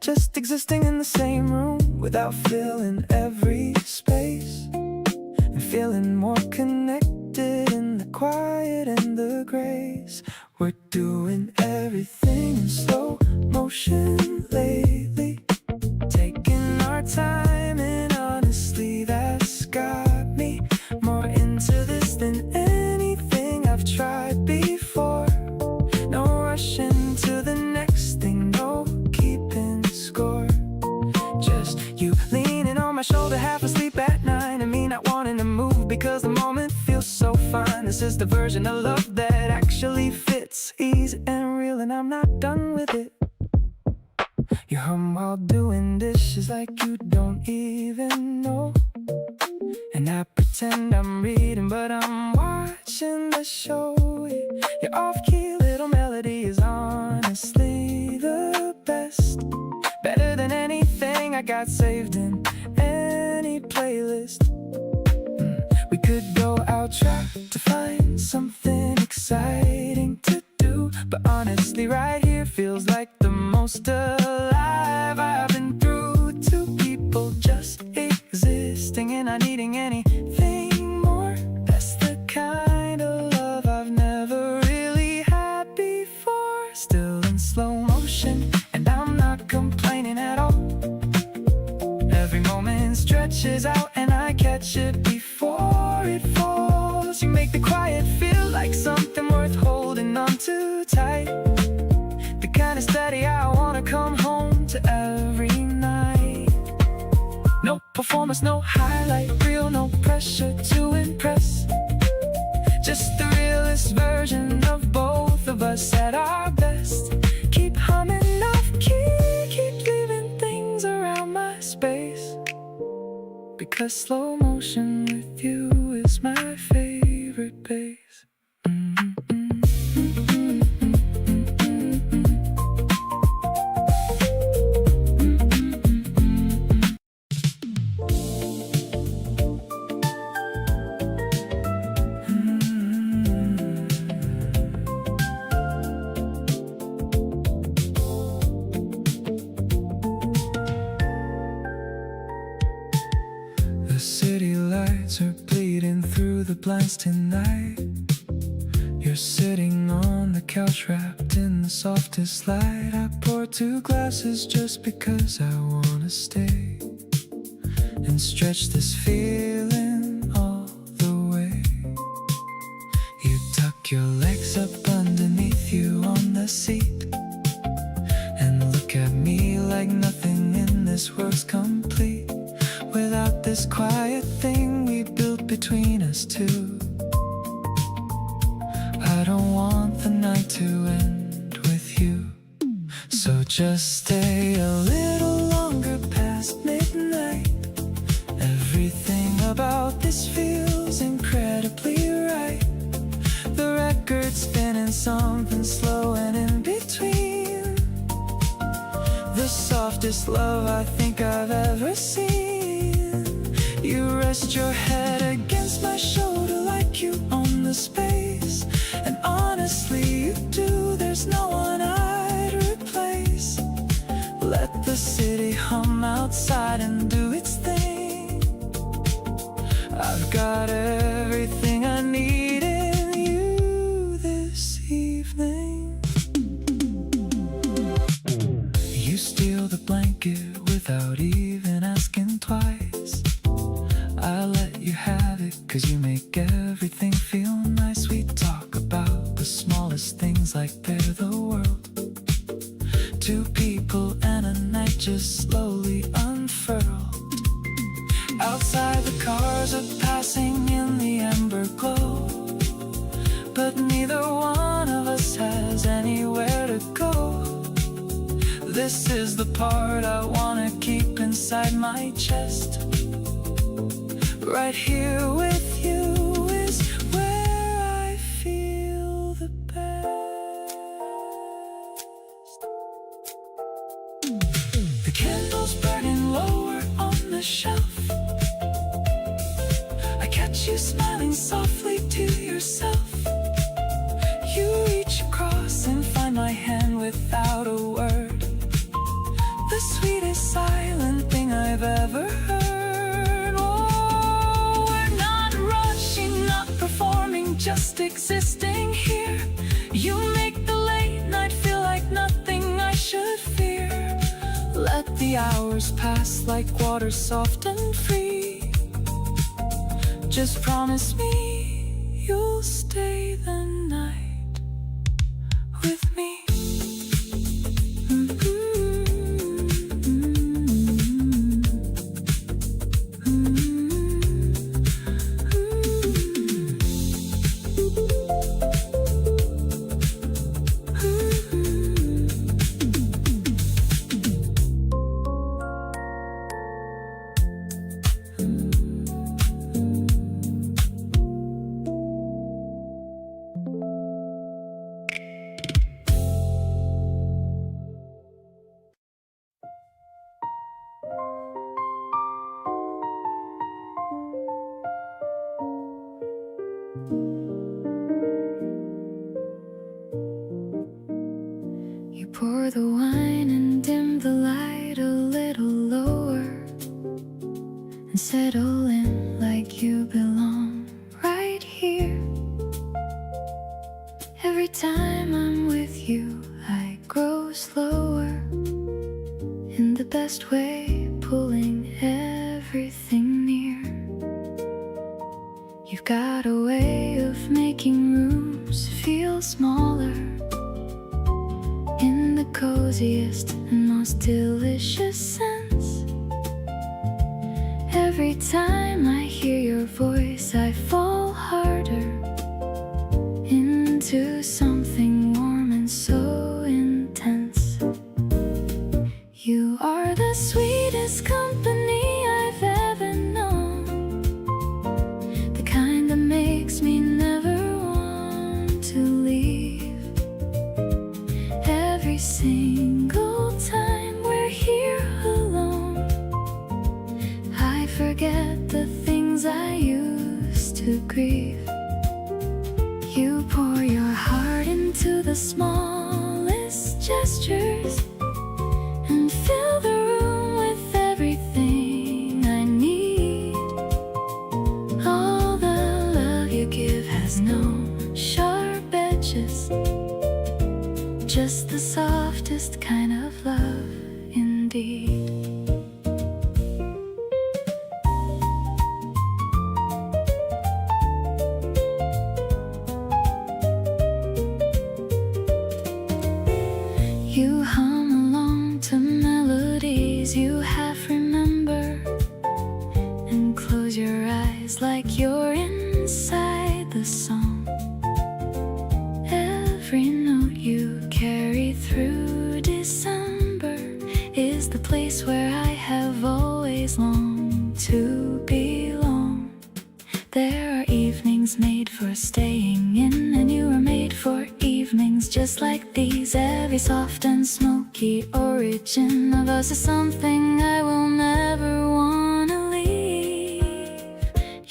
Just existing in the same room without filling every space. And feeling more connected in the quiet and the grace. We're doing everything in slow motion lately. Taking our time and honestly that's got me more into this than anything I've tried before. No rushing to the next thing, no keeping score. Just you leaning on my shoulder, half asleep at night, and me not wanting to move because the moment feels so fine. This is the version of love that actually fits, easy and real, and I'm not done with it. You hum while doing dishes like you don't even know. And I pretend I'm reading, but I'm watching the show. Your off-key little melody is honestly the best. Better than anything I got saved in any playlist. We could go out, try to find something exciting to do, but honestly right here feels like the most alive I've been through. Two people just existing and not needing anything more. That's the kind of love I've never really had before. Still in slow motion and I'm not complaining at all. Every moment stretches out and I catch it before it falls. You make the quiet feel like something worth holding on to tight. The kind of steady I wanna come home to every night. No performance, no highlight reel, no pressure to impress. Just the realest version of both of us at our best. Keep humming off key, keep leaving things around my space. Because slow motion with you is my favorite pace. The city lights are bleeding through the blinds tonight. You're sitting on the couch wrapped in the softest light. I poured 2 glasses just because I wanna stay and stretch this feeling all the way. You tuck your legs up underneath you on the seat and look at me like nothing in this world's complete without this quiet thing we built between us two. I don't want the night to end with you, so just stay a little longer past midnight. Everything about this feels incredibly right. The record's spinning something slow and in between. The softest love I think I've ever seen. You rest your head against my shoulder like you own the space. And honestly you do, there's no one I'd replace. Let the city hum outside and do its thing. I've got everything I need in you this evening. You steal the blanket without even asking twice. I let you have it cause you make everything feel nice. We talk about the smallest things like they're the world. 2 people and a night just slowly unfurled. Outside the cars are passing in the amber glow, but neither one of us has anywhere to go. This is the part I wanna keep inside my chest. Right here with you is where I feel the best. The candles burning lower on the shelf. I catch you smiling softly to yourself. You reach across and find my hand without a word. The sweetest silent thing I've ever heard. Oh, we're not rushing, not performing, just existing here. You make the late night feel like nothing I should fear. Let the hours pass like water, soft and free. Just promise me you'll stay the night with me. Pour the wine and dim the light a little lower and settle in like you belong right here. Every time I'm with you, I grow slower in the best way, pulling everything near. You've got a way of making rooms feel smaller in the coziest and most delicious sense. Every time I hear your voice, I fall harder into something warm and so intense. You are the sweetest company I've ever known, the kind that makes me never want to leave. Every single time we're here alone, I forget the things I used to grieve. You pour your heart into the smallest gestures and fill the room with everything I need. All the love you give has no sharp edges, just the softest kind of love indeed. You hum along to melodies you half remember and close your eyes like you're inside the song. Every note you carry through December is the place where I have always longed to belong. There are evenings made for staying in, and you are made for evenings just like these. Every soft and smoky origin of us is something I will never wanna leave.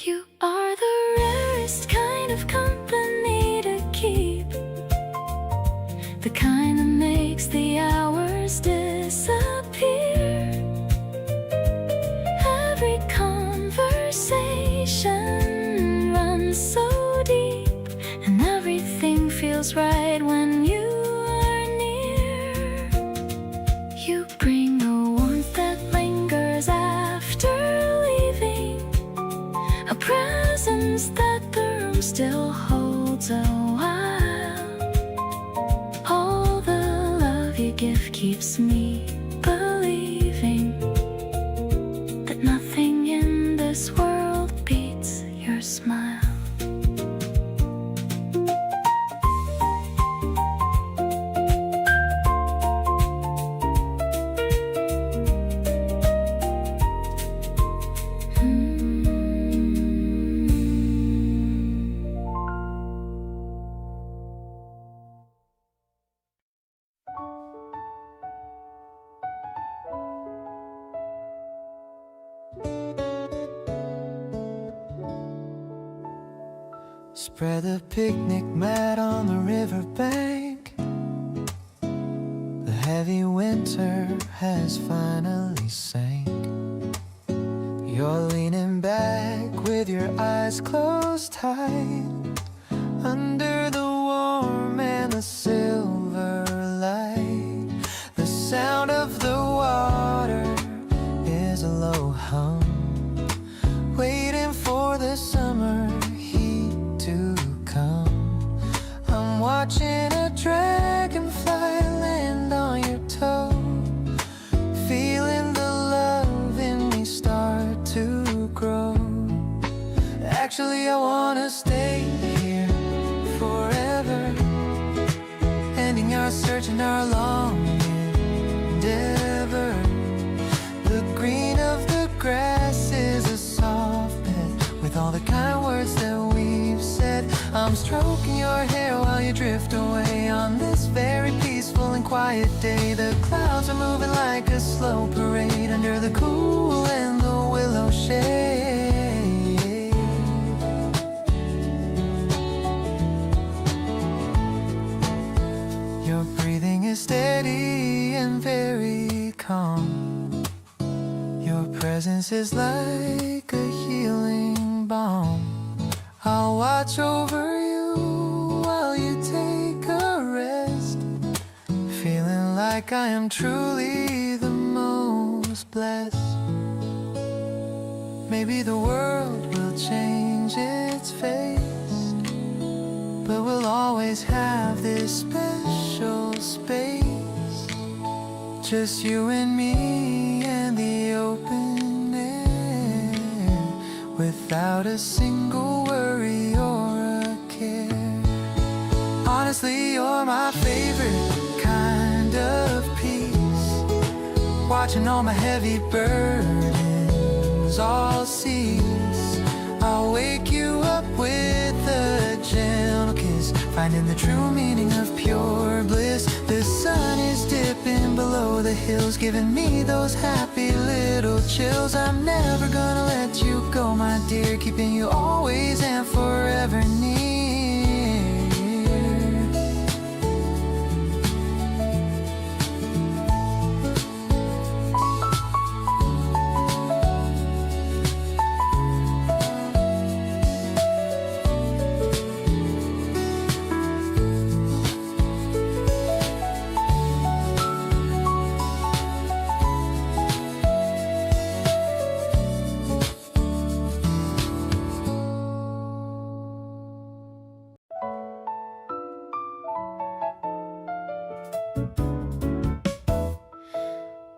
You are the rarest kind of company to keep, the kind that makes the hours disappear. Every conversation runs so deep, and everything feels right when you are near. You bring a warmth that lingers after leaving, a presence that the room still holds a while. All the love you give keeps me believing that nothing in this world beats your smile. Spread a picnic mat on the riverbank. The heavy winter has finally sank. You're leaning back with your eyes closed tight, under the warm and the silver light. The sound of the water is a low hum, waiting for the summer heat to come. I'm watching a dragonfly land on your toe, feeling the love in me start to grow. Actually, I wanna stay here forever, ending our search and our long endeavor. The green of the grass is a soft bed with all the kind words that we've said. I'm stroking your hair while you drift away on this very peaceful and quiet day. The clouds are moving like a slow parade under the cool and the willow shade. Your breathing is steady and very calm. Your presence is like a healing balm. I'll watch over you while you take a rest, feeling like I am truly the most blessed. Maybe the world will change its face, but we'll always have this special space, just you and me and the open air, without a single worry or a care. Honestly, you're my favorite kind of peace, watching all my heavy burdens all cease. I'll wake you up with a gentle kiss, finding the true meaning of pure bliss. The sun is dipping below the hills, giving me those happy little chills. I'm never gonna let you go, my dear, keeping you always and forever near.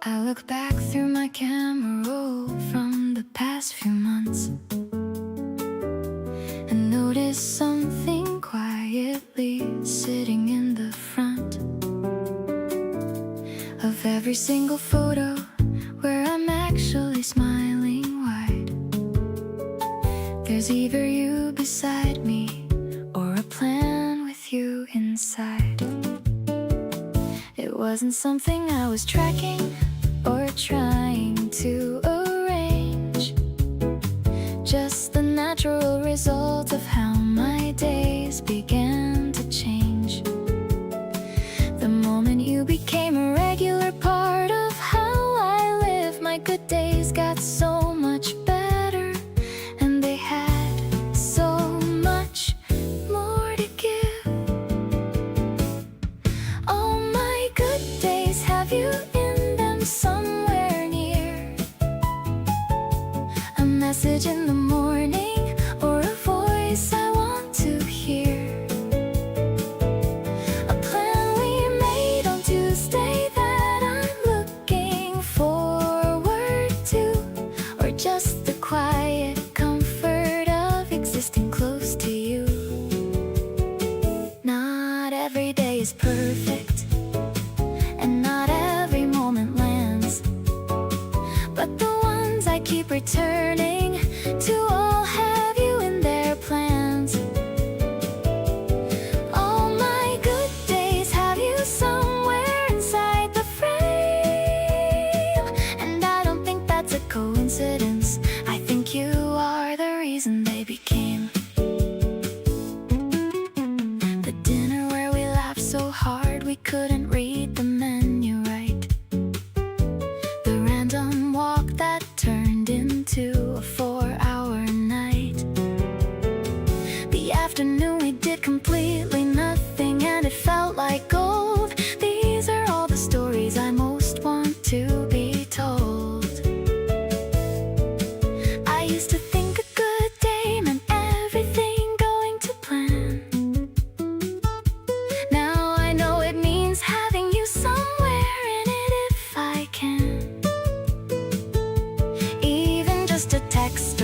I look back through my camera roll from the past few months and notice something quietly sitting in the front of every single photo where I'm actually smiling wide. There's either you beside me or a plan with you inside. It wasn't something I was tracking or trying to arrange, just the natural result of how my days began to change. The moment you became a regular part of how I live, my good days got so much better, and they had so much more to give. All my good days have you in them somewhere near, a message in the morning or a voice I want to hear, a plan we made on Tuesday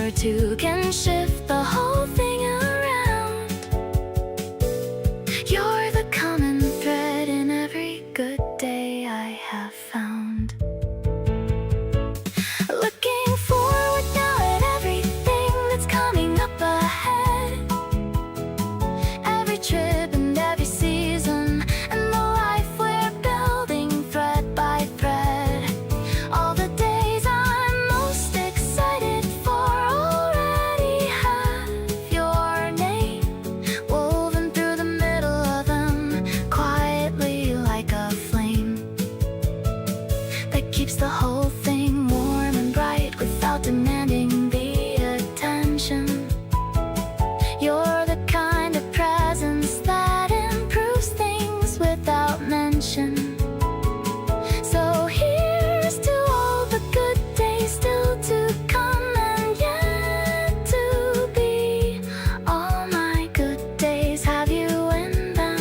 or two can shift the whole thing around. You're the common thread in every good day I have found. Looking forward now at everything that's coming up ahead. Every trip and every season, and the life we're building thread by thread. All the days I'm most excited for already have your name woven through the middle of them, quietly like a flame that keeps the whole thing warm and bright without demanding the attention. You're the kind of presence that improves things without mention. So here's to all the good days still to come and yet to be. All my good days have you in them,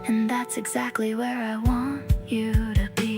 and that's exactly where I want you to be.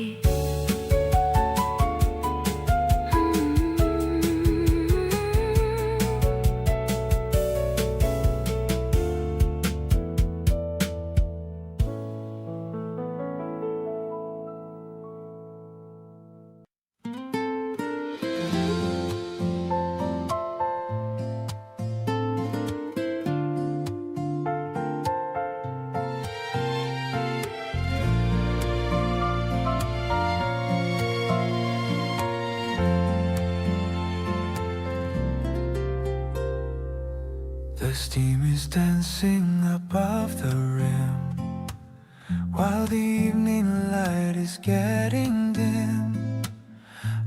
The steam is dancing above the rim, while the evening light is getting dim.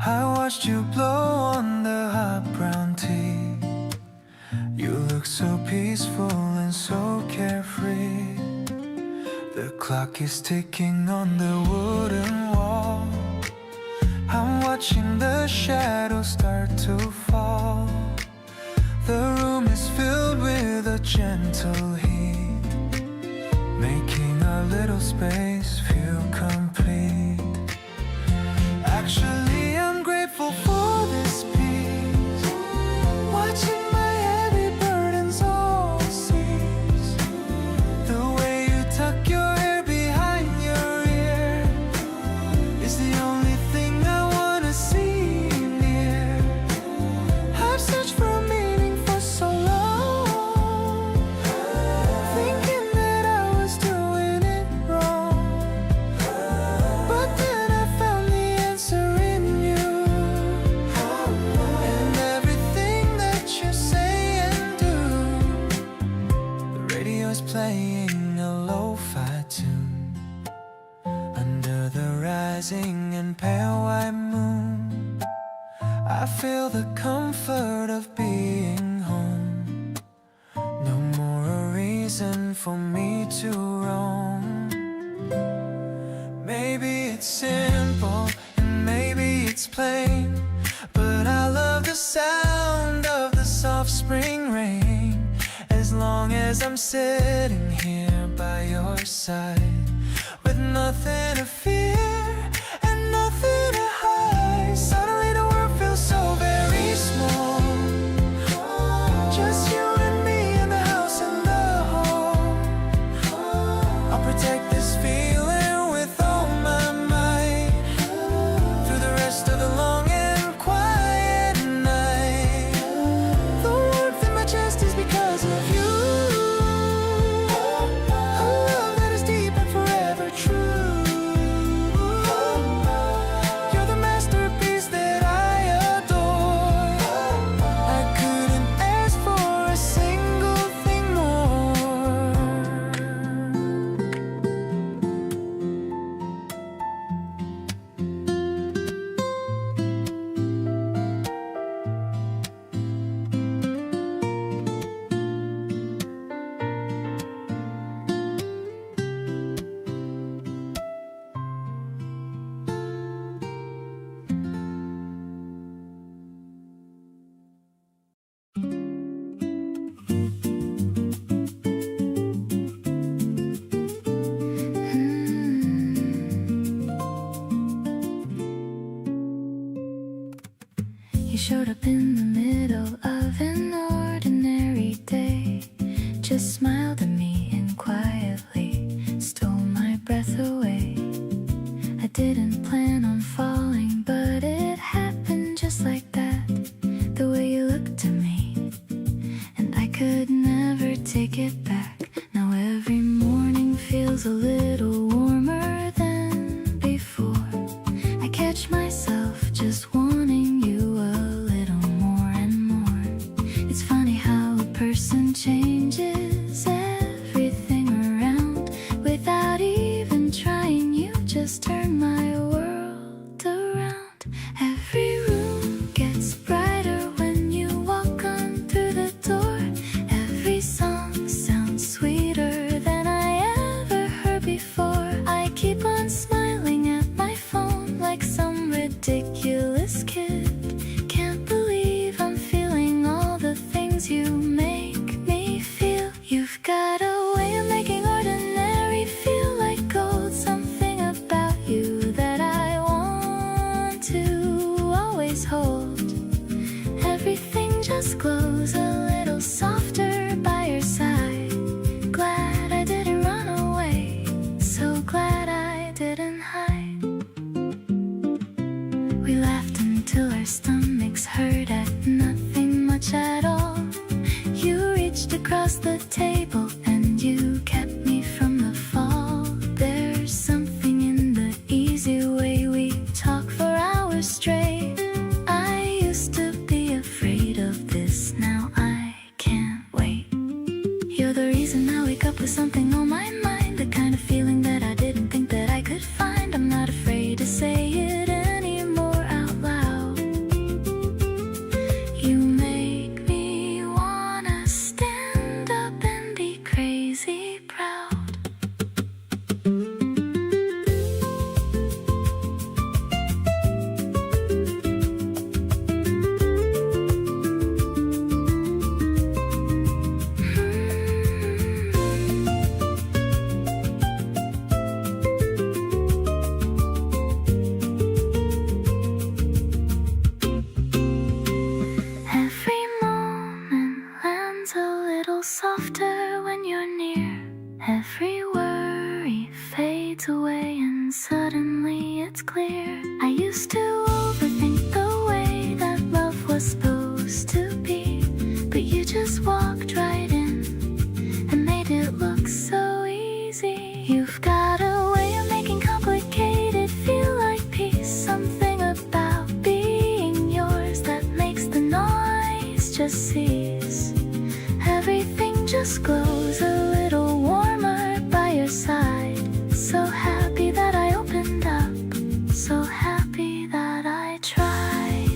I watched you blow on the hot brown tea. You look so peaceful and so carefree. The clock is ticking on the wooden wall. I'm watching the shadows start to fall. The room is filled with a gentle heat, making our little space feel complete. Actually, I'm grateful for this peace, watching my heavy burdens all cease. The way you tuck your hair behind your ear is the only thing I wanna see near. I've searched for a meaning for so long, thinking that I was doing it wrong. But then I found the answer in you, and everything that you say and do. The radio's playing a lo-fi tune under the rising and pale white moon. I feel the comfort of being home. No more a reason for me to roam. Maybe it's simple and maybe it's plain, but I love the sound of the soft spring rain. As long as I'm sitting here by your side, with nothing to fear and nothing to hide. Suddenly the world feels so very small, just you and me in the house and the home. I'll protect this feeling with all my might, through the rest of the long and quiet night. The warmth in my chest is because of you, a love that is deep and forever true. You're the masterpiece that I adore. I couldn't ask for a single thing more. You showed up in the it back. Now every morning feels a little warmer than before. I catch myself just wanting you a little more and more. It's funny how a person changes everything around without even trying. You just turn my world around. Every room gets brighter when you walk on through the door. Every song sounds sweeter than I ever heard before. I keep on smiling at my phone like some ridiculous kid. Can't believe I'm feeling all the things you make me feel. You've got a way of making ordinary feel like gold. Something about you that I want to always hold. Everything just glows a little softer by your side. Glad I didn't run away, so glad I didn't hide. We laughed until our stomachs hurt at nothing much at all. You reached across the table and you kept me from the fall. There's something in the easy way we talk for hours straight. I used to be afraid of this, now I can't wait. You're the reason I wake up with something on my mind, the kind of feeling that I didn't think that I could find. I'm not afraid to say it anymore out loud. You make me wanna stand up and be crazy proud. Every moment lands a little softer when you're near. Every worry fades away and suddenly it's clear. I used to overthink the way that love was supposed to be, but you just walked right in and made it look so easy. You've got a way of making complicated feel like peace. Something about being yours that makes the noise just cease. Everything just glows a little warmer by your side. So happy that I opened up, so happy that I tried.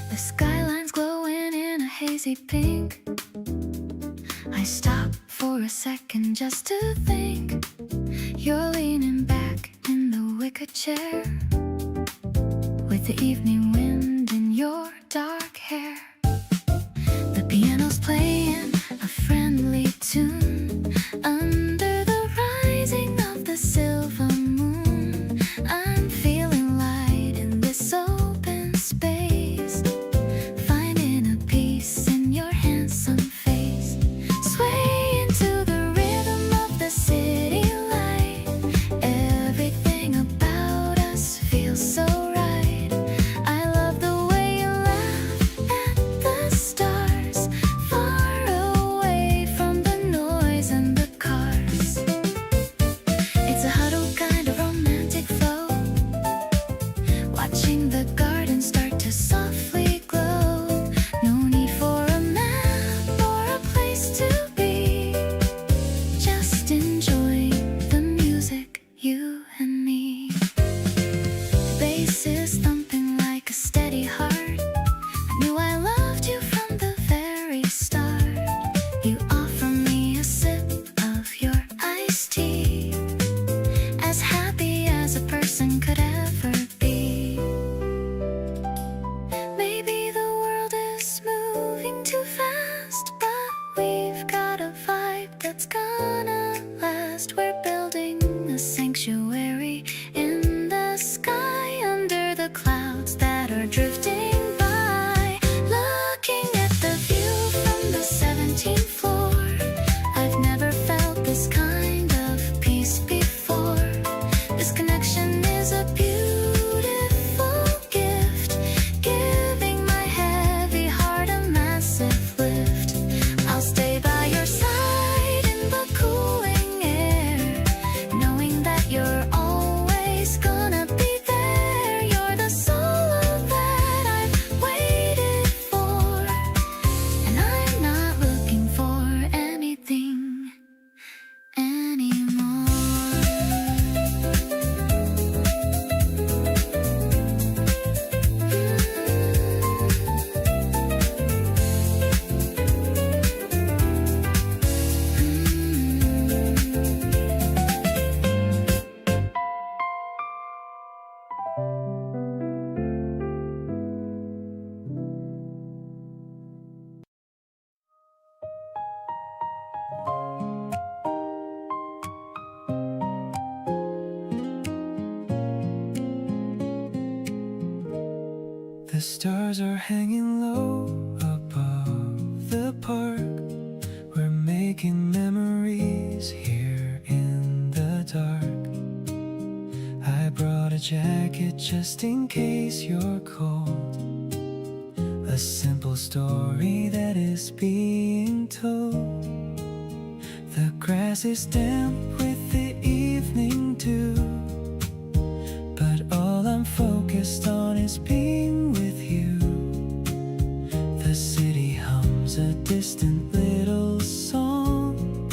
The skyline's glowing in a hazy pink. I stop for a second just to think. You're leaning back in the wicker chair with the evening wind in your dark hair. The piano's playing a friendly tune under the rising of the silver moon. I'm feeling light in this open space, finding a peace in your handsome face. Swaying to the rhythm of the city light. Everything about us feels so right. I love the way you laugh at the stars, far away from the noise. stars are hanging low above the park. We're making memories here in the dark. I brought a jacket just in case you're cold. A simple story that is being told. The grass is damp with the evening dew, but all I'm focused on is being with you. The city hums a distant little song.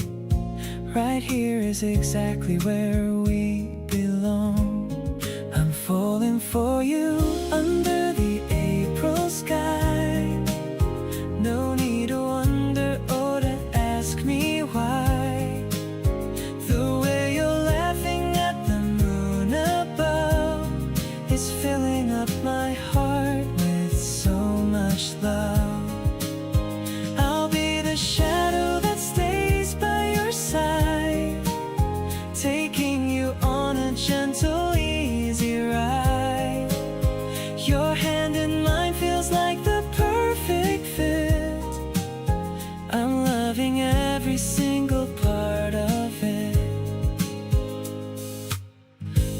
Right here is exactly where we belong. I'm falling for you under the April sky. No need to wonder or to ask me why. The way you're laughing at the moon above is filling up my heart with so much love. I'll be the shadow that stays by your side, taking you on a gentle, easy ride. Your hand in mine feels like the perfect fit. I'm loving every single part of it.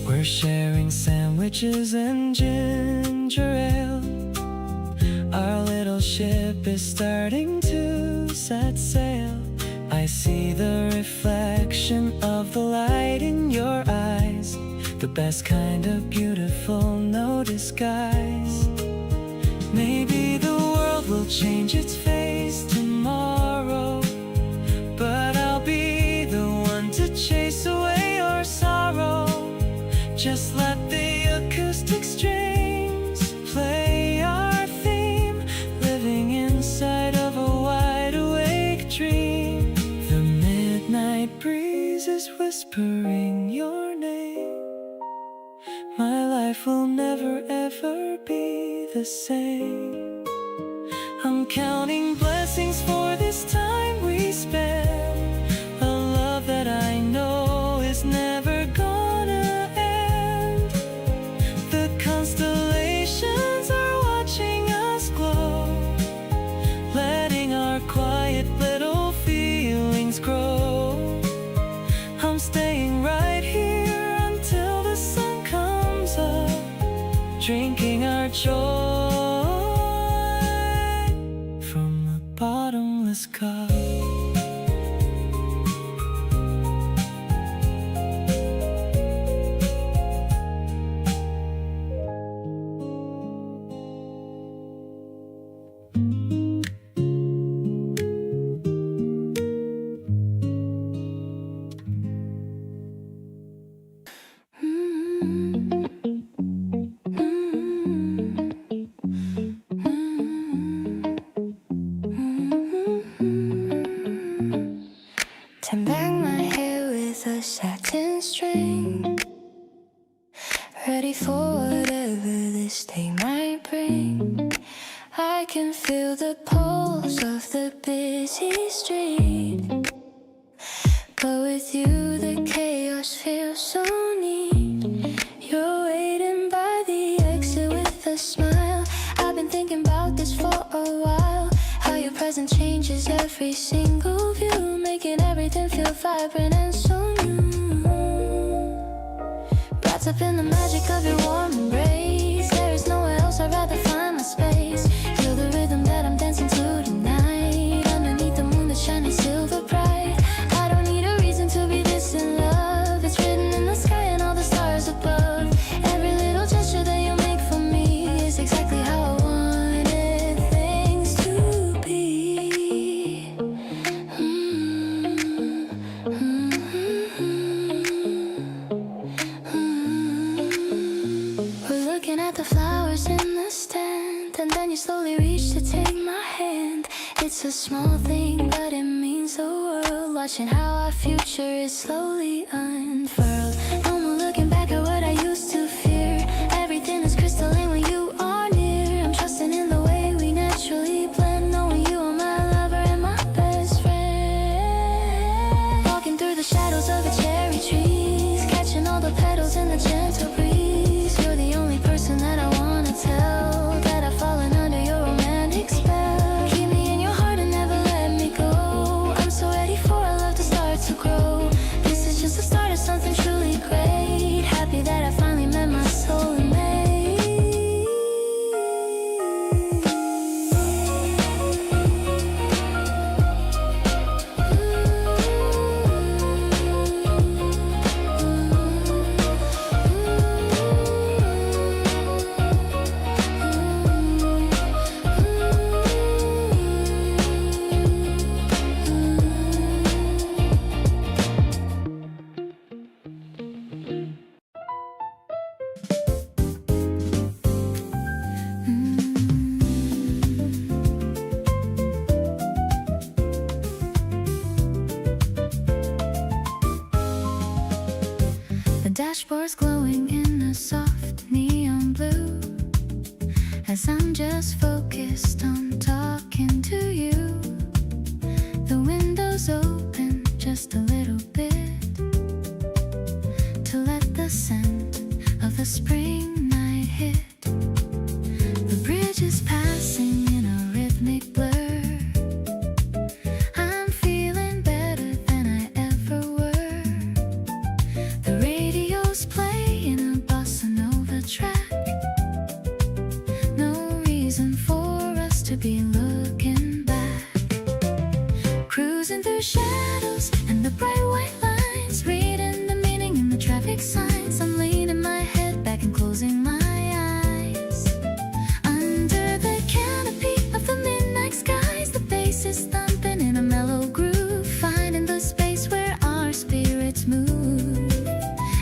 We're sharing sandwiches and ginger ale. Our little ship is starting to set sail. I see the reflection of the light in your eyes, the best kind of beautiful, no disguise. Maybe the world will change its face tomorrow, but I'll be the one to chase away your sorrow. Just let the acoustic strings play our theme, living inside of a wide awake dream. The midnight breeze is whispering your name. My life will never ever be the same. I'm counting blessings for this time we spend, a love that I know is never gonna end. The constellations are watching us glow, letting our quiet little feelings grow. I'm staying right here until the sun comes up, drinking our joy from the bottomless cup. Turn back my hair with a satin string, ready for whatever this day might bring. I can feel the pulse of the busy street, but with you the chaos feels so neat. You're waiting by the exit with a smile. I've been thinking about this for a while, how your presence changes every single view, making everything feel vibrant and so new. Wrapped up in the magic of your warm embrace, there is nowhere else I'd rather find my space. Feel the rhythm that I'm dancing to tonight, underneath the moon that's shining silver bright. I don't need a reason to be this in love, it's written in the sky and all the stars above. Every little gesture that you make for me is exactly how I wanted things to be. We're looking at the flowers in the stand, and then you slowly reach to take my hand. It's a small thing, but it means the world, watching how our future is slowly unfurled. No more looking back at what I used to fear. Everything is crystalline when you are near. I'm trusting in the way we naturally blend, knowing you are my lover and my best friend. Walking through the shadows of the cherry trees, catching all the petals in the gentle breeze. You're the only person that I wanna tell that I fall dashboard's glowing in a soft neon blue as I'm just focused on talking to you. The window's open just a little bit to let the scent of the spring night hit. The bridge is passing in a rhythmic blur. I'm feeling better than I ever were. The radio's playing a bossa nova track. No reason for us to be looking back. Cruising through shadows and the bright white lines, reading the meaning in the traffic signs. I'm leaning my head back and closing my eyes. Under the canopy of the midnight skies, the bass is thumping in a mellow groove, finding the space where our spirits move.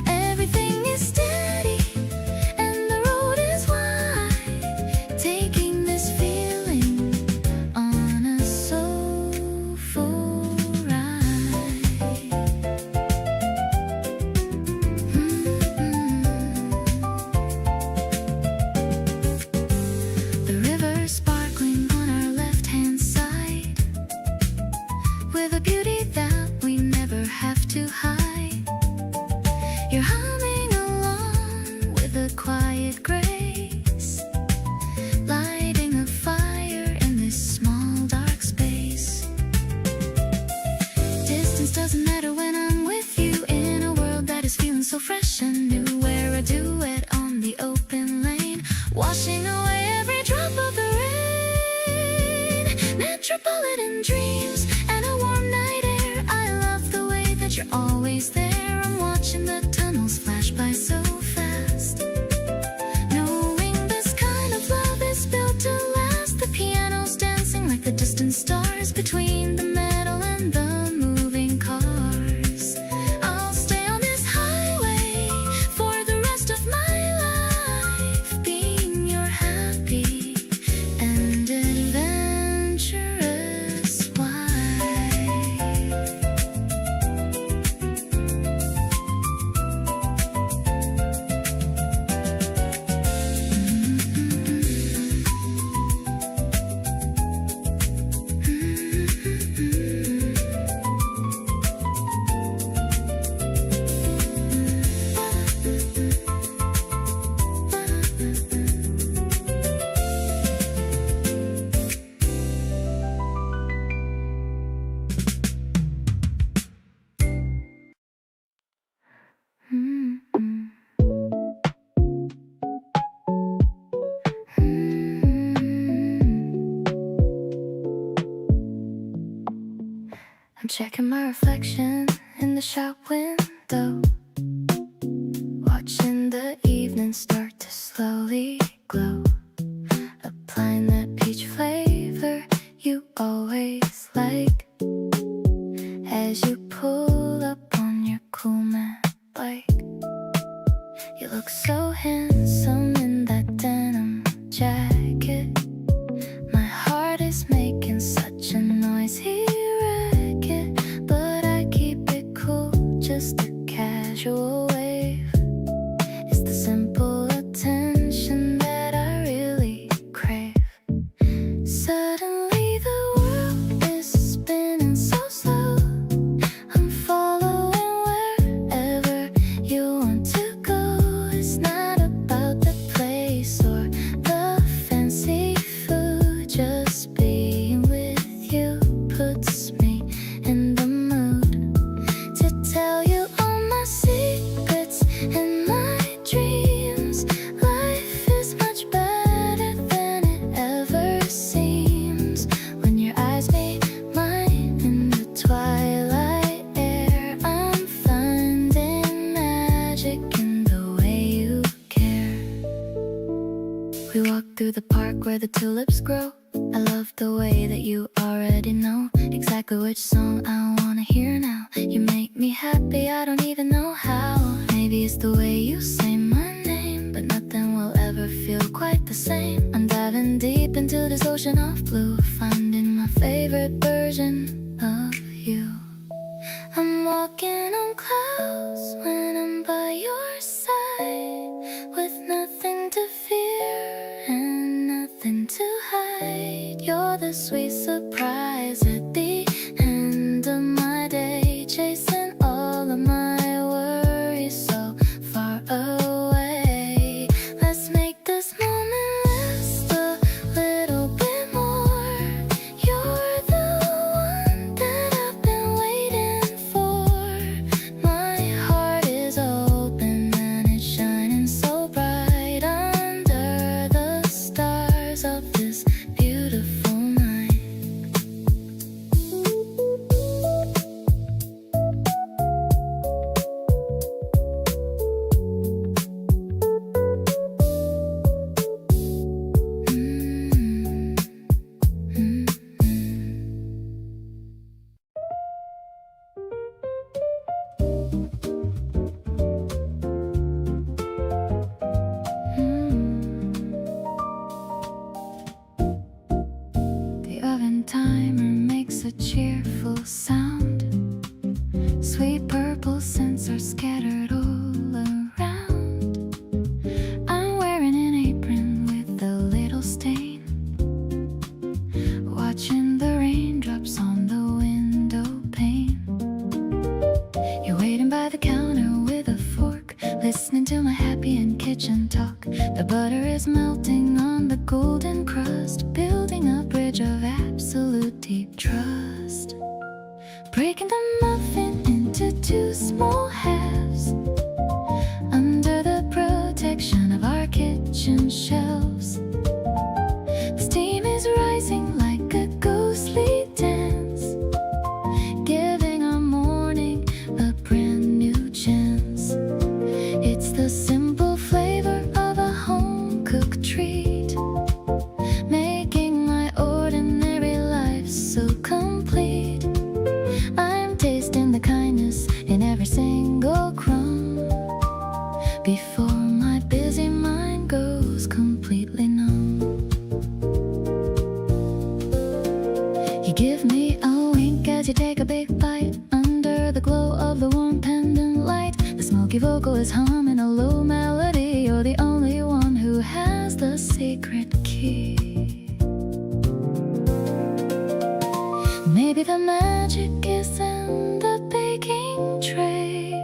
Everything is steady and the road is wide, taking this feeling on a soulful ride. The river sparkling on our left-hand side, with a beauty that we never have to hide. You're humming along with a quiet grace, lighting a fire in this small dark space. Distance doesn't matter when I'm with you, in a world that is feeling so fresh and new. We're a duet on the open lane, washing away every drop of the rain. Metropolitan dreams and a warm night air. I love the way that you're always there. I'm watching the tunnels flash by so fast, knowing this kind of love is built to last. The piano's dancing like the distant stars between the metal and the moving cars. I'll stay on this highway for the rest of my life, being your happy and adventurous wife. I'm checking my reflection in the shop window, watching the evening start to slowly glow, applying that peach flavor you always like as you pull up on your cool man bike. You look so handsome in that denim jacket. My heart is making such a noisy racket, but I keep it cool, just a casual wave. It's the simple attention that I really crave. Suddenly the world is spinning so slow. I'm following wherever you want to go. It's not about the place or the fancy food, just being with you puts me in the mood to tell you all my secrets and my dreams. Life is much better than it ever seems when your eyes meet mine in the twilight air. I'm finding magic in the way you care. We walk through the park where the tulips grow. I love the way that you already know exactly which song I wanna hear now. You make me happy, I don't even know how. Maybe it's the way you say my name, but nothing will ever feel quite the same. I'm diving deep into this ocean of blue, finding my favorite version of you. I'm walking on clouds when I'm by your sweet surprise at the end of my day, chasing all of my worries so far away. Let's make this moment last a little bit more. You're the one that I've been waiting for. My heart is open and it's shining so bright under the stars of this beautiful night. The oven timer makes a cheerful sound. Sweet purple scents are scattered all around. I'm wearing an apron with a little stain, watching the raindrops on the window pane. You're waiting by the counter with a fork, listening to my happy and kitchen talk. The butter is melting on the golden crust, building a bridge of absolute deep trust. Breaking the muffin into two small halves under the protection of our kitchen shelves. The steam is rising like a ghostly dance, giving our morning a brand new chance. It's the simple flavor of a home-cooked treat, making my ordinary life so complete. I'm tasting the kindness in every single crumb before my busy mind goes completely numb. You give me a wink as you take a big bite under the glow of the warm pendant light. The smoky vocal is humming a low melody. You're the only one who has the secret key. Maybe the magic is in the baking tray,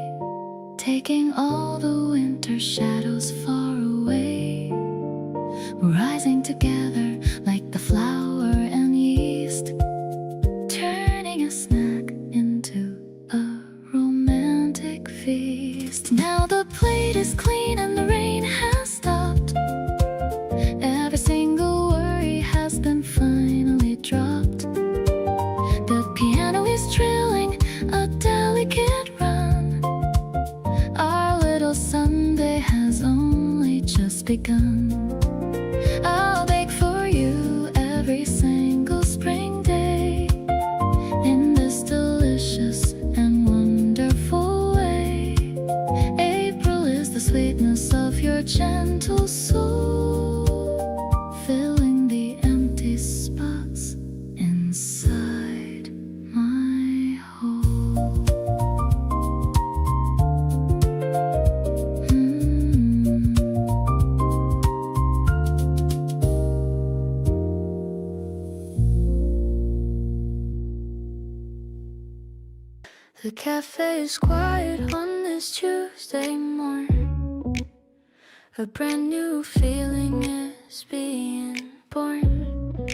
taking all the winter shadows far away. We're rising together like the flour and yeast, turning a snack into a romantic feast. Now the plate is clean and the rain has stopped. Every single worry has been finally dropped. The piano is trilling a delicate run. Our little Sunday has only just begun. I'll bake for you every single spring day in this delicious and wonderful way. April is the sweetness of your gentle soul, filling the empty spots inside my hole. The cafe is quiet on this Tuesday morn. A brand new feeling is being born.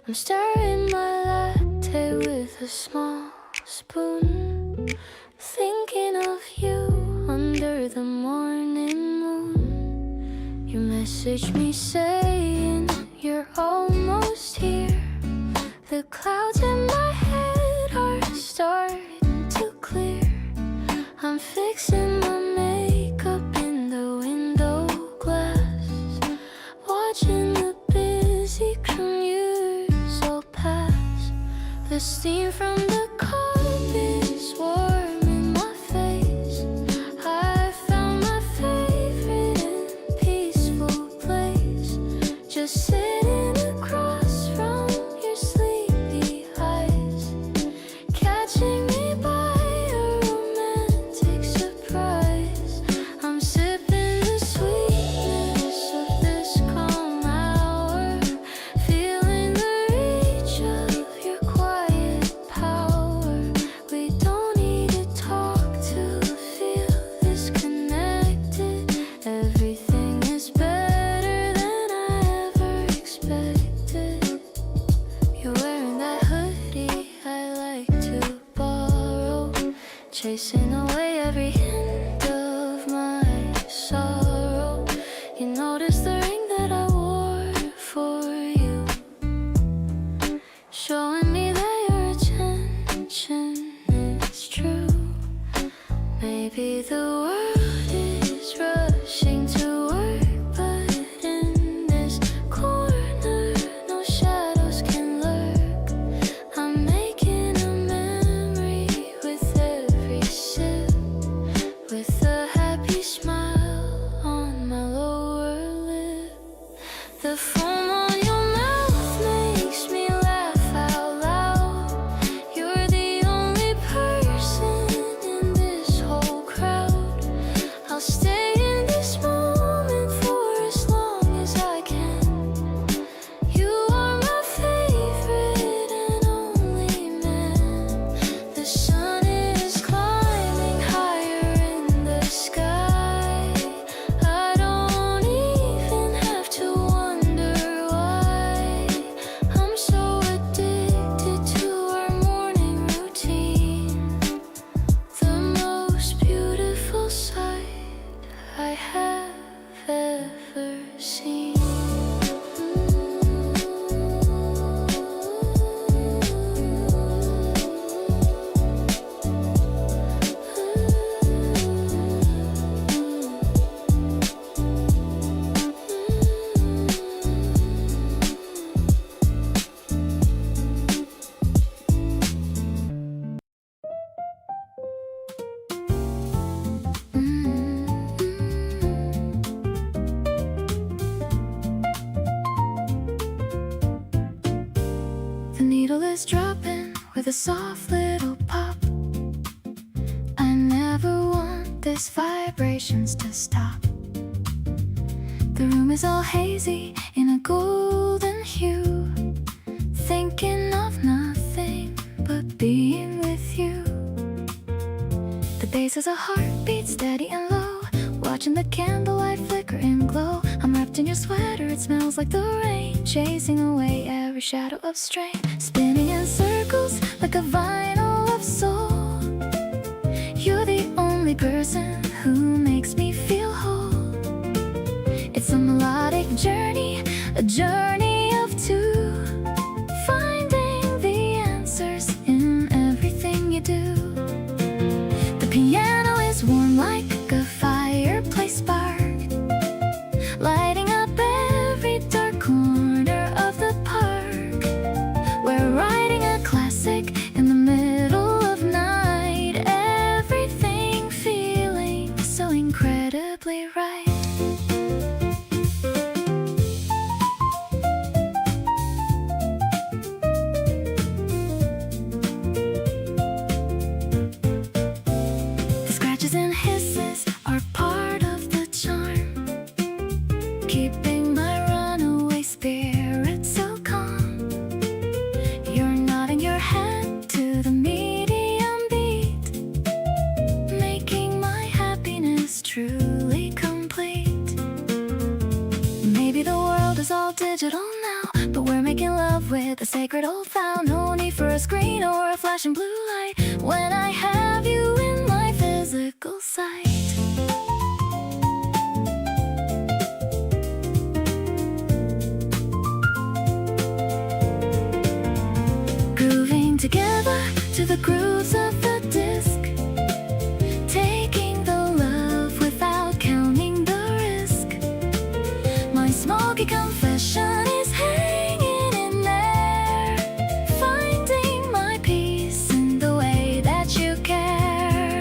I'm stirring my latte with a small spoon, thinking of you under the morning moon. You message me saying you're almost here. The clouds in my head are starting to clear. I'm fixing my makeup in the window glass, watching the busy commuters all pass. The steam from the coffee is warming my face. I found my favorite and peaceful place, just sitting across from your sleepy eyes, catching me by a romantic surprise. Maybe the world is rushing to work, but in this corner no shadows can lurk. I'm making a memory with every sip, with a happy smile on my lower lip. The foam on your mouth makes me laugh out loud. You're the only person in this whole crowd. I'll stay in this moment for as long as I can. You are my favorite and only man. The sun is climbing higher in the sky. I don't even have to wonder why. I'm so addicted to our morning routine. The most beautiful sight I have ever seen. The needle is dropping with a soft little pop. I never want these vibrations to stop. The room is all hazy in a golden hue, thinking of nothing but being with you. The bass is a heartbeat, steady and low, watching the candlelight flicker and glow. I'm wrapped in your sweater, it smells like the rain, chasing away every shadow of strain. Spinning in circles like a vinyl of soul. You're the only person who makes me feel whole. It's a melodic journey, a journey of two, finding the answers in everything you do. The piano is warm like a fireplace spark, lighting up every dark corner of the park. We're writing a classic in the middle of night, everything feeling so incredibly right. The scratches and hisses are part of the charm, keeping my runaway spirit so calm. You're nodding your head to the medium beat, making my happiness truly complete. Maybe the world is all digital now, but we're making love with a sacred old vow. No need for a screen or a flashing blue light when I have you in my physical sight. Grooving together to the grooves of the disc, taking the love without counting the risk. My smoky confession is hanging in there, finding my peace in the way that you care.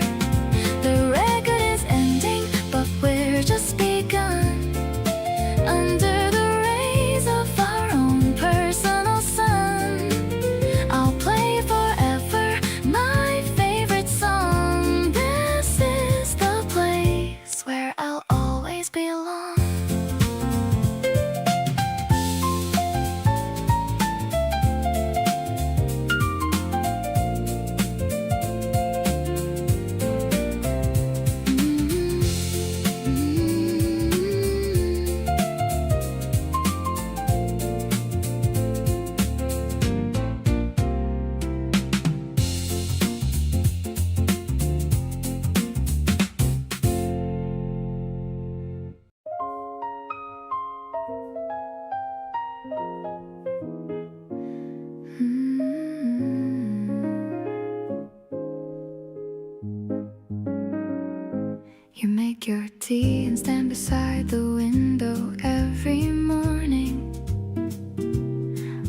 The record is ending, but we're just begun, under the rays of our own personal sun. I'll play forever my favorite song. This is the place where I'll always belong. You make your tea and stand beside the window every morning,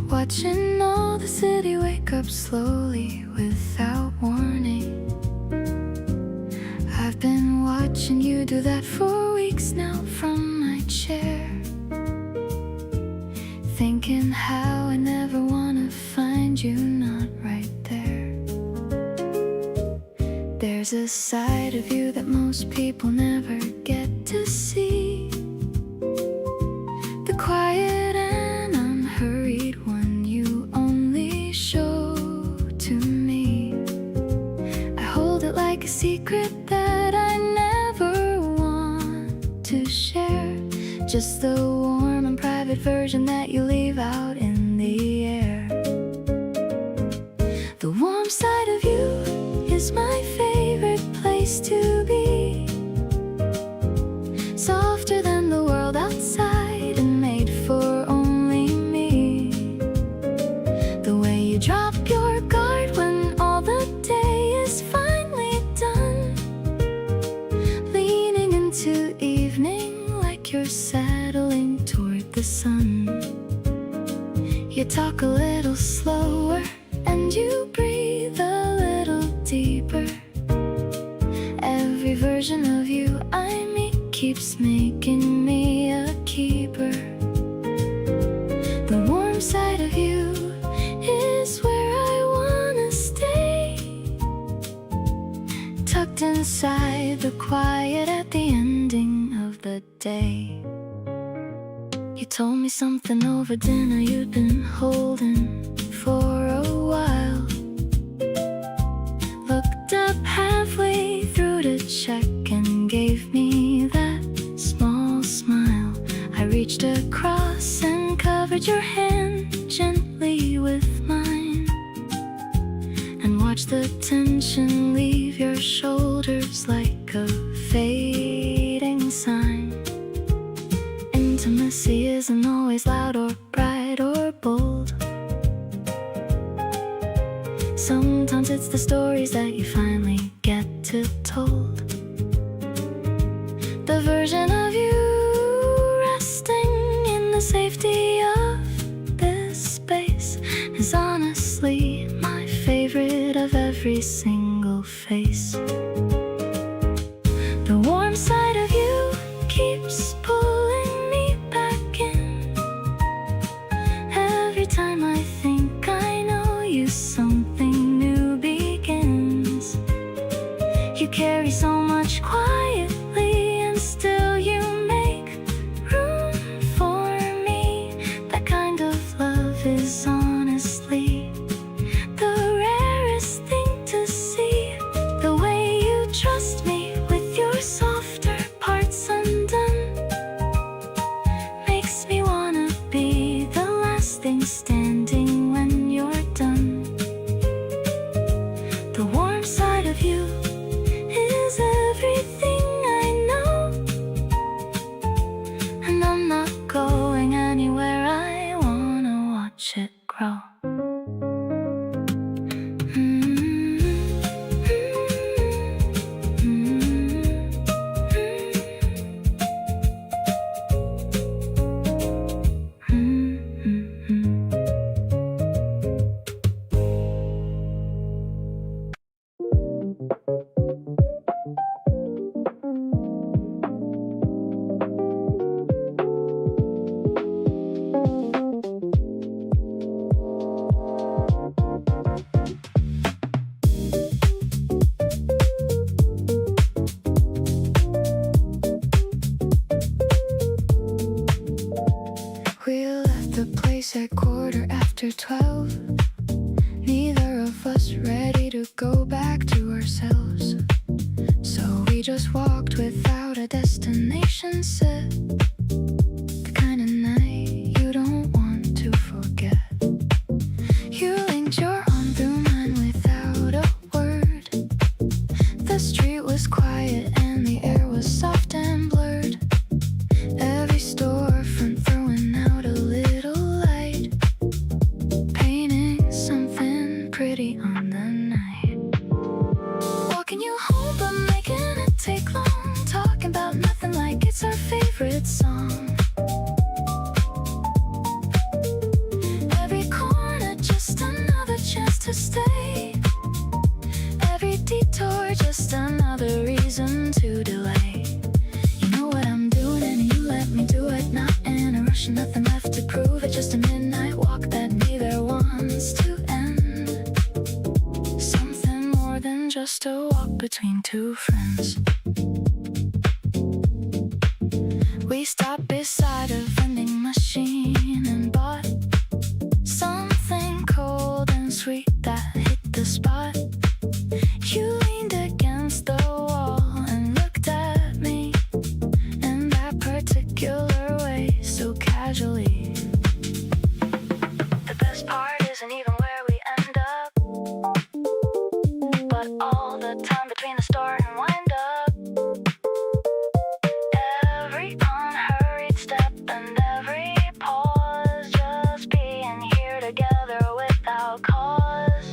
watching all the city wake up slowly without warning. I've been watching you do that for weeks now from my chair, thinking how I never wanna find you not right there. There's a side of you that most people never get to see, the quiet and unhurried one you only show to me. I hold it like a secret that I never want to share, just the warm and private version that you leave out in the air. The warm side of you is my favorite place to be, softer than the world outside and made for only me. The way you drop your guard when all the day is finally done, leaning into evening like you're settling toward the sun. You talk a little slower and you breathe a little deeper. Every version of you I meet keeps making me a keeper. The warm side of you is where I wanna stay, tucked inside the quiet at the ending of the day. You told me something over dinner you'd been holding for a while, looked up halfway through to check and gave me that small smile. I reached across and covered your hand gently with mine, and watched the tension leave your shoulders like a fading sign. Intimacy isn't always loud or bright or bold. Sometimes it's the stories that you finally get to told. The version of you resting in the safety of this space is honestly my favorite of every single face. The warm side of you keeps pulling me back in. Every time I think I know you, something new begins. You carry so much quietly and still you make room for me. That kind of love is honestly the rarest thing to see. The way you trust me with your softer parts undone makes me wanna be the last thing standing when you're done. The warm side of you is everything I know, and I'm not going anywhere. I wanna watch it grow. We left the place at 12:15. Neither of us ready to go back to ourselves, so we just walked without a destination set. The kind of night you don't want to forget. You linked your arm through mine without a word. The street was quiet and the air was soft and blurred. Every storefront throwing out a little light, painting something pretty on the night. Walking you home but making it take long. Talk favorite song. Every corner just another chance to stay. Every detour just another reason to delay. You know what I'm doing and you let me do it. Not in a rush, nothing left to prove it. Just a midnight walk that neither wants to end. Something more than just a walk between two friends. We stopped beside a vending machine and bought something cold and sweet that hit the spot. You leaned against the wall and looked at me in that particular way, so casually. The best part isn't even where we end up, but all the time between the start and wind up. Every unhurried step and every pause, just being here together without cause.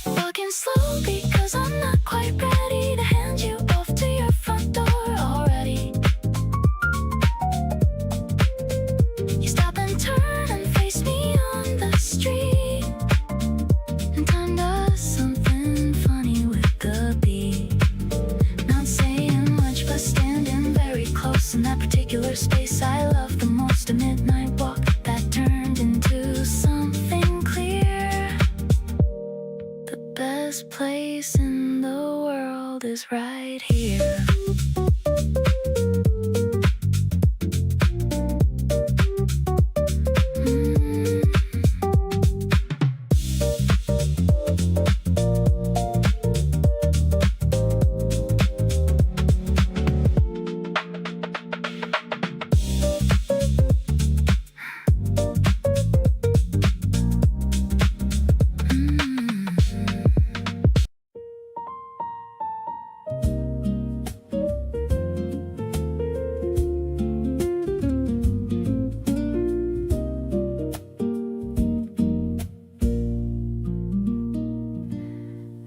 Walking slow because I'm not quite ready to hand you off to your front door already. You stop and turn and face me on the street, and time does something funny with the beat. Not saying much but standing very close in that particular space I love the most. A midnight walk that turned into something clear. The best place in the world is right here.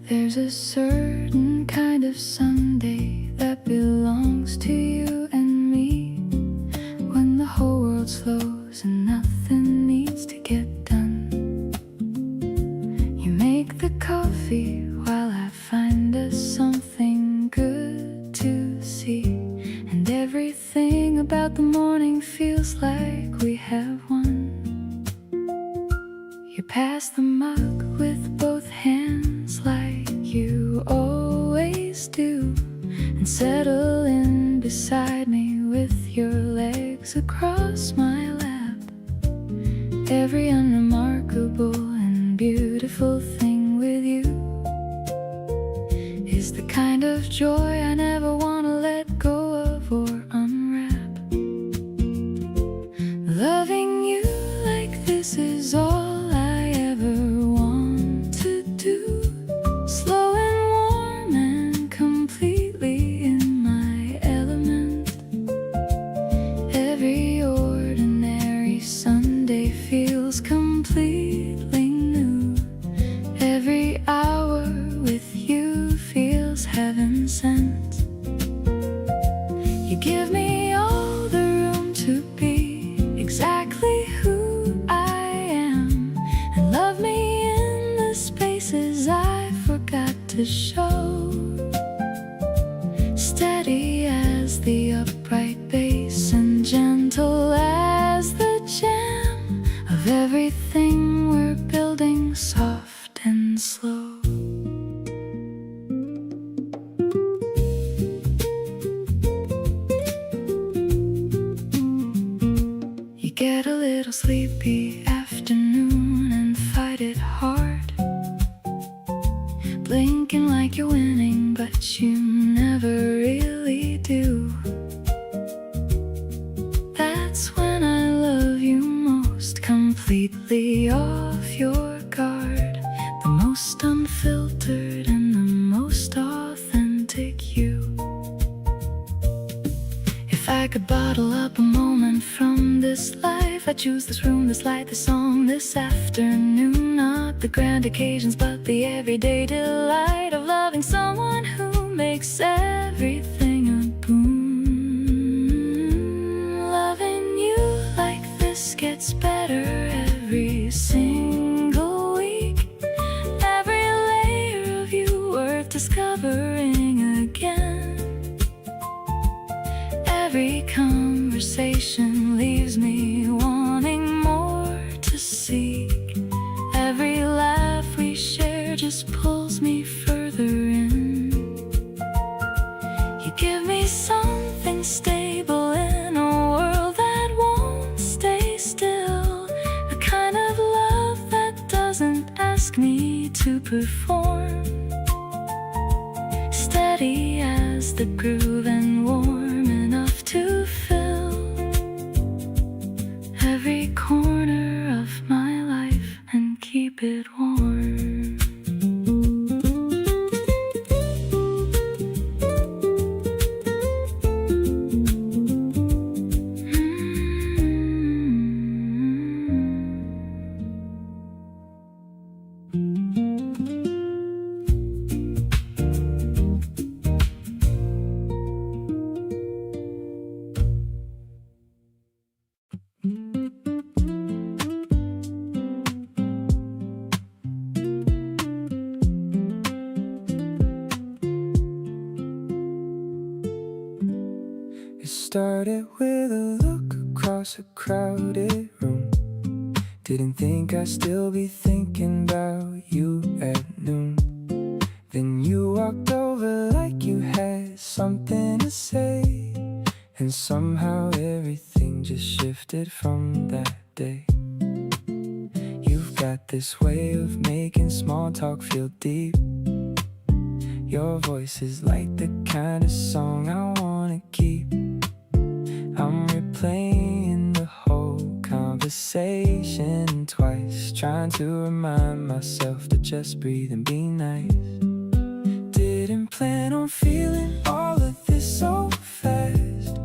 There's a certain kind of Sunday that belongs to you and me, when the whole world slows and nothing needs to get done. You make the coffee while I find us something good to see, and everything about the morning feels like we have won. You pass the mug with both hands like you always do, and settle in beside me with your legs across my lap. Every unremarkable and beautiful thing with you is the kind of joy I never want to let go of or unwrap. Loving you like this is all I ever want to do. Slow and warm and completely in my element. Every ordinary Sunday feels completely new. Every hour with you feels heaven sent. You give me all the room to be exactly who I am, and love me in the spaces I forgot to show. Steady as the upright bass and gentle as the jam of everything we're building, soft and slow. You get a little sleepy afternoon and fight it hard, blinking like you're winning, but you never really do. That's when I love you most, completely off your guard, the most unfiltered and the most authentic you. If I could bottle up a moment from this life, I'd choose this room, this light, this song, this afternoon. Not the grand occasions, but the everyday delight of loving someone who makes everything a boon. Every conversation leaves me wanting more to seek. Every laugh we share just pulls me further in. You give me something stable in a world that won't stay still. A kind of love that doesn't ask me to perform. Steady as the groove and warm enough to fill every corner of my life and keep it warm. It started with a look across a crowded room. Didn't think I'd still be thinking about you at noon. Then you walked over like you had something to say, and somehow everything just shifted from that day. You've got this way of making small talk feel deep. Your voice is like the kind of song I wanna keep. I'm replaying the whole conversation twice, trying to remind myself to just breathe and be nice. Didn't plan on feeling all of this so fast.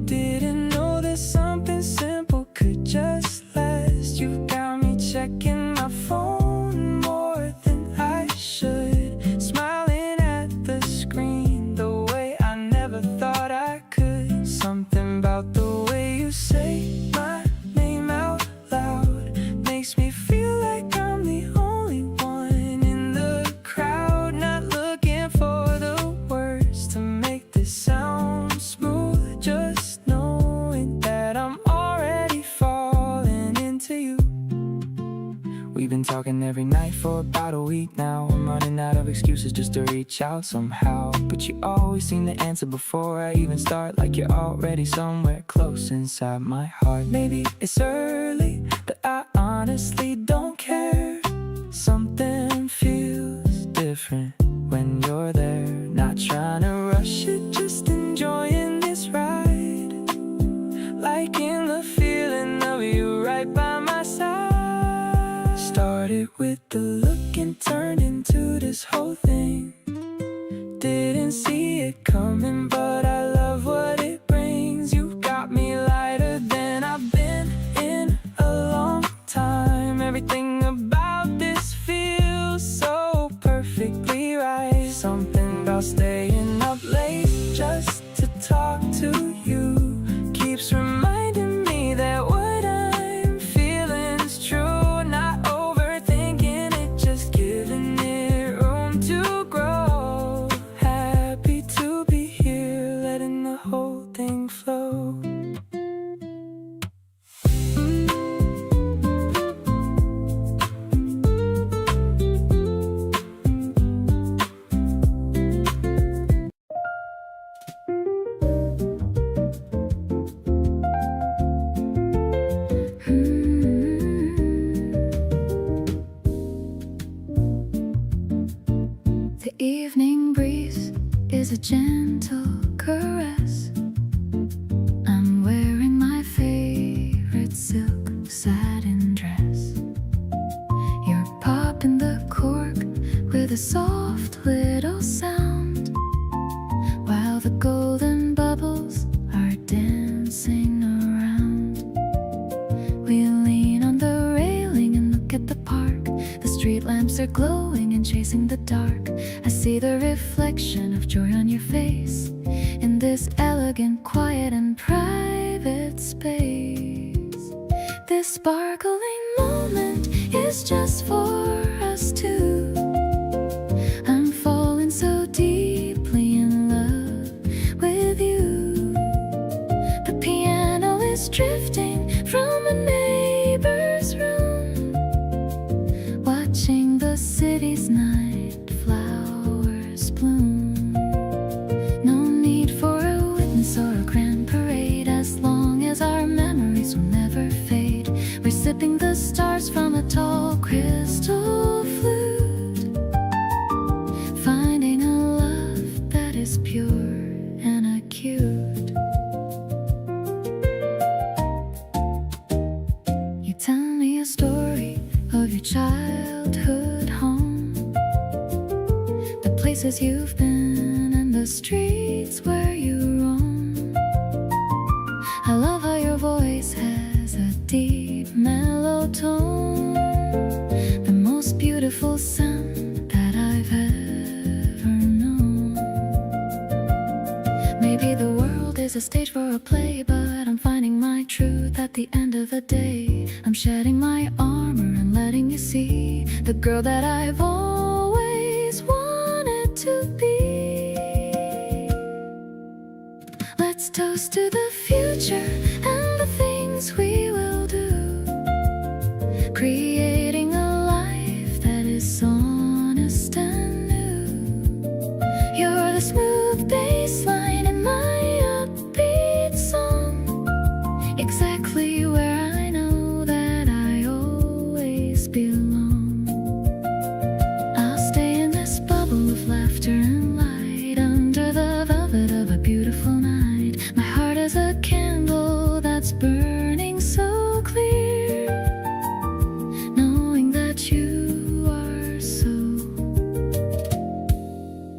Didn't know that something simple could just last. You got me checking my phone more than I should, smiling at the screen the way I never thought I could. Something about the way you say my name out loud makes me feel like I'm the only one in the crowd, not looking for the words to make this sound smooth, just knowing that I'm already falling into you. We've been talking every night for about a week now. I'm running out of excuses just to reach out somehow, but you always seem to answer before I even start, like you're already somewhere close inside my heart. Maybe it's early, but I honestly don't care. Something feels different when you're there. Not trying to rush it, just enjoying this ride, liking the feeling of you right by my side. Started with the look and turned into this whole thing. Didn't see it coming, but I love what it brings. You got me lighter than I've been in a long time. Everything about this feels so perfectly right. Something about staying up late just to talk to you keeps reminding me that what I'm feeling's true. Not overthinking it, just giving it room to grow. Happy to be here, letting the whole thing flow. The evening breeze is a gentle caress. I'm wearing my favorite silk satin dress. You're popping the cork with a soft little sound, while the golden bubbles are dancing around. We lean on the railing and look at the park. The street lamps are glowing and chasing the dark. I see the reflection of joy on your face in this elegant, quiet and private space. This sparkling moment is just for us two. I'm falling so deeply in love with you. drifting from a neighbor's room, watching the city's night flowers bloom. No need for a witness or a grand parade, as long as our memories will never fade. We're sipping the stars from a tall crystal flute, finding a love that is pure and acute. You tell me a story of your childhood home, the places you've been and the streets where you roam. I love how your voice has a deep mellow tone, the most beautiful sound that I've ever known. Maybe the world is a stage for a play, but I'm finding my truth at the end of the day. I'm shedding my armor and letting you see the girl that I've always wanted to be. Let's toast to the future and the things we will do, creating a life that is honest and new. You're the smooth bass line in my upbeat song, exactly where I know that I always belong. I'll stay in this bubble of laughter and light, under the velvet of a beautiful night. My heart is a candle that's burning so clear, knowing that you are so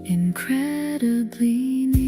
incredibly near.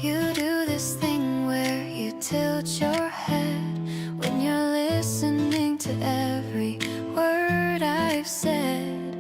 You do this thing where you tilt your head when you're listening to every word I've said,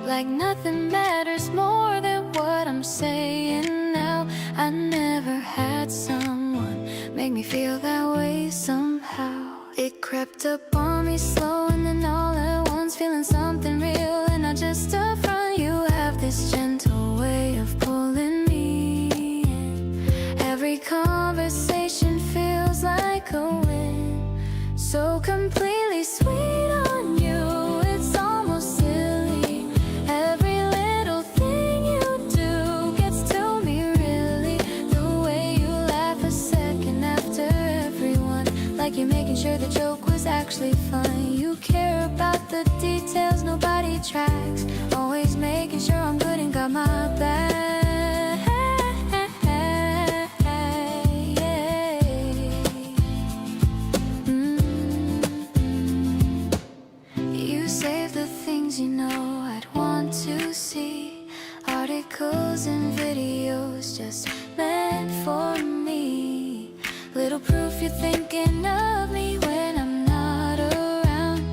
like nothing matters more than what I'm saying now. I never had someone make me feel that way somehow. It crept up on me slow and then all at once, feeling something real and not just a front. You have this gentle way of pulling me in. Every conversation feels like a win, so completely sweet on you, it's almost silly. Every little thing you do gets to me really. The way you laugh a second after everyone, like you're making sure the joke was actually fun. You care about the details nobody tracks, always making sure I'm good and got my back. You save the things you know I'd want to see, articles and videos just meant for me. Little proof you're thinking of me when I'm not around.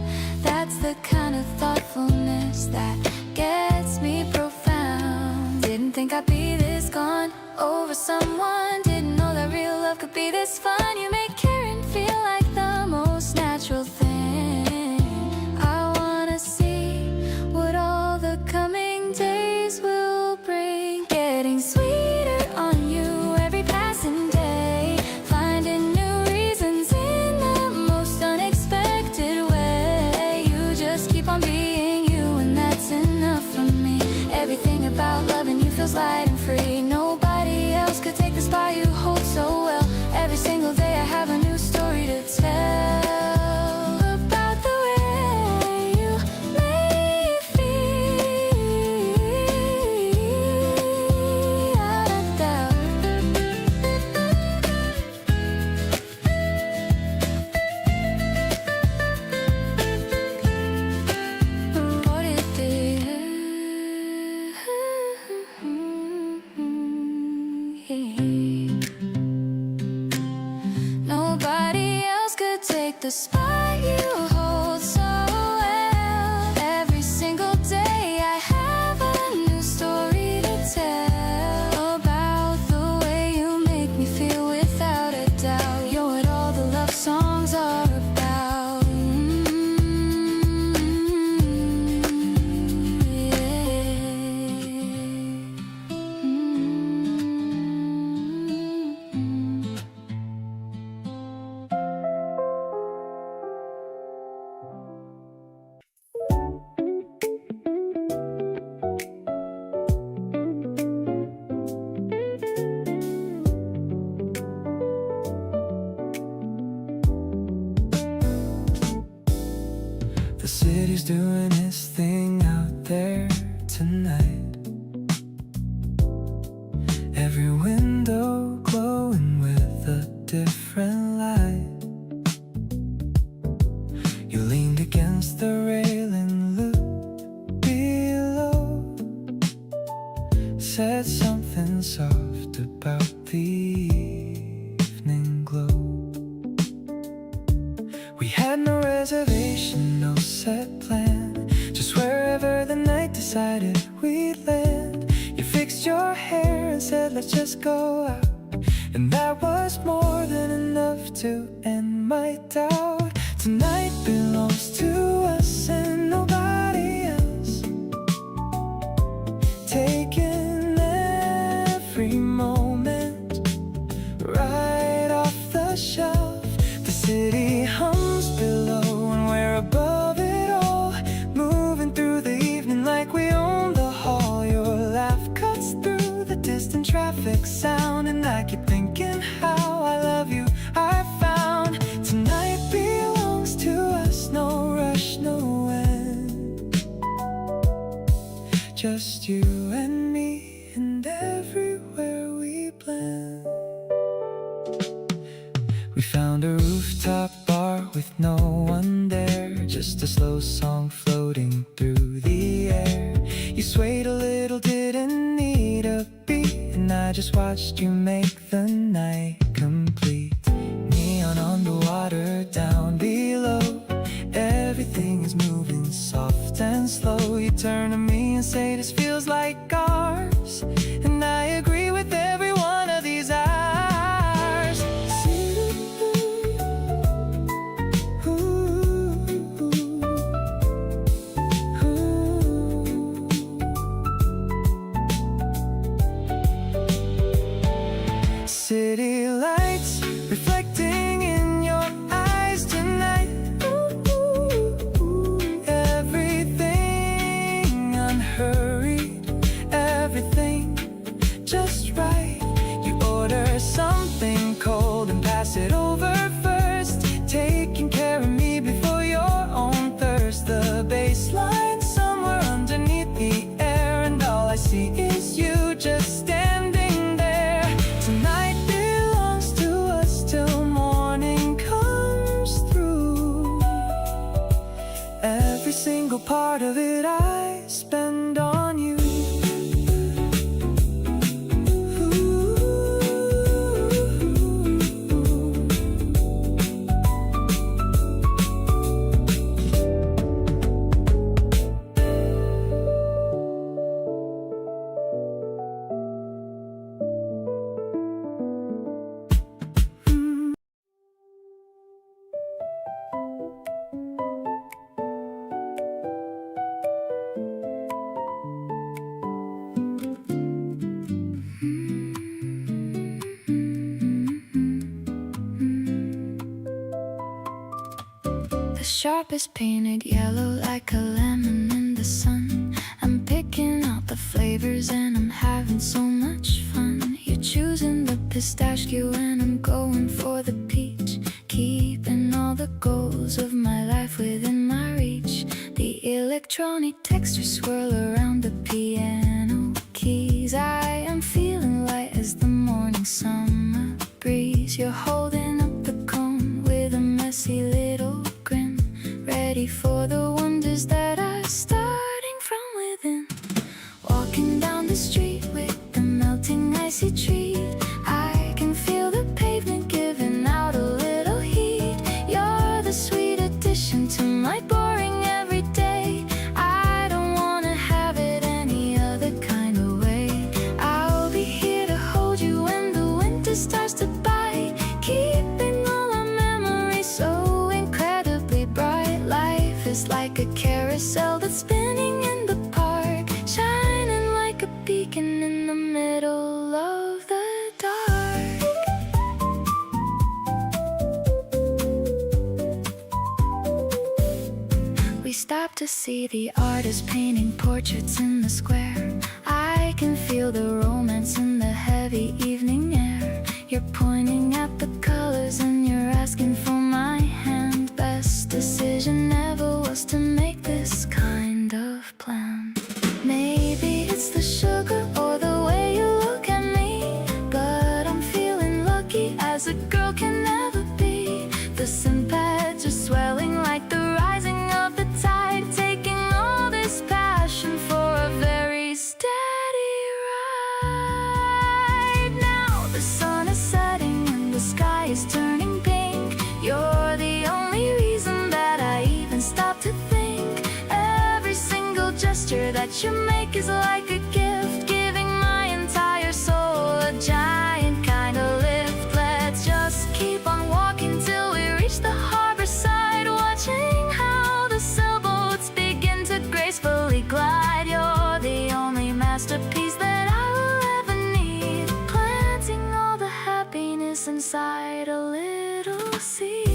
That's the kind of thoughtfulness that gets me profound. Didn't think I'd be this gone over someone, didn't know that real love could be this fun. You make caring feel like the most natural thing. I wanna see what all the coming days will bring, getting sweeter on you every passing day, finding new reasons in the most unexpected way. You just keep on being you and that's enough for me. Everything about loving you feels light and free. Nobody else could take the spot you hold so well. Every single day I have at the spot you hold so well. Every single day I have a new story to tell about the way you make me feel without a doubt. You're what all the love songs are about. The city's doing its thing out there tonight. Every window glowing with a different light. You leaned against the railing, looked below, said something soft about the evening glow. We had no reservation, no set plan, just wherever the night decided we'd land. You fixed your hair and said let's just go out, and that was more than enough to end my doubt. Tonight belongs to us and nobody else, taking every moment right off the shelf. The city hums below and we're above it all, moving through the evening like we own the hall. Your laugh cuts through the distant traffic sound, and I keep thinking how I love you. I found tonight belongs to us, no rush, no end, just you and me, and everywhere we blend. We found a rooftop bar with no one there, just a slow song floating through the air. You swayed a little, didn't need a beat, and I just watched you make the night complete. Neon underwater down below, everything is moving soft and slow. You turn to me and say this feels like ours, and I agree with every one of these hours. City lights reflecting in your eyes tonight. Everything unhurried, everything just right. You order something cold and pass it over first, taking care of me before your own thirst. The bass line somewhere underneath the air, and all I see is you just standing there. Tonight belongs to us till morning comes through. Every single part of it I spend on you. The sharpest painted yellow like a lemon in the sun. I'm picking out the flavors and I'm having so much fun. You're choosing the pistachio and I'm going for the peach, keeping all the goals of my life within my reach. The electronic textures swirl around the piano keys. I am feeling light as the morning summer breeze. You're holding up the cone with a messy little grin, ready for the wonders that are starting from within. Walking down the street with the melting icy treat, I can feel the pavement giving out a little heat. You're the is like a carousel that's spinning in the park, shining like a beacon in the middle of the dark. We stop to see the artist painting portraits in the square. I can feel the romance in the heavy evening air. You're pointing at the colors and you're asking for my hand. Best decision ever was to make this kind of plan. Maybe it's the sugar or the way you look at me, but I'm feeling lucky as a girl can never be. The sympaths are swelling like the rising of the tide, taking all this passion for a very steady ride. Now the sun is setting and the sky is turning pink. You're the only reason that I even stop to think. Every single gesture that you make is like a gift, giving my entire soul a giant kind of lift. Let's just keep on walking till we reach the harbor side, watching how the sailboats begin to gracefully glide. You're the only masterpiece that I will ever need, planting all the happiness inside a little seed.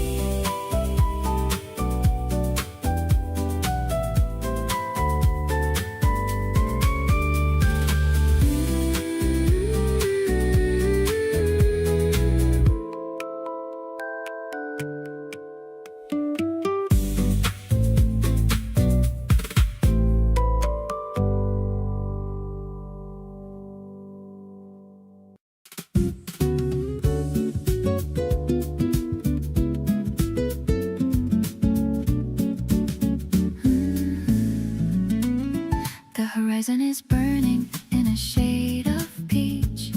The horizon is burning in a shade of peach.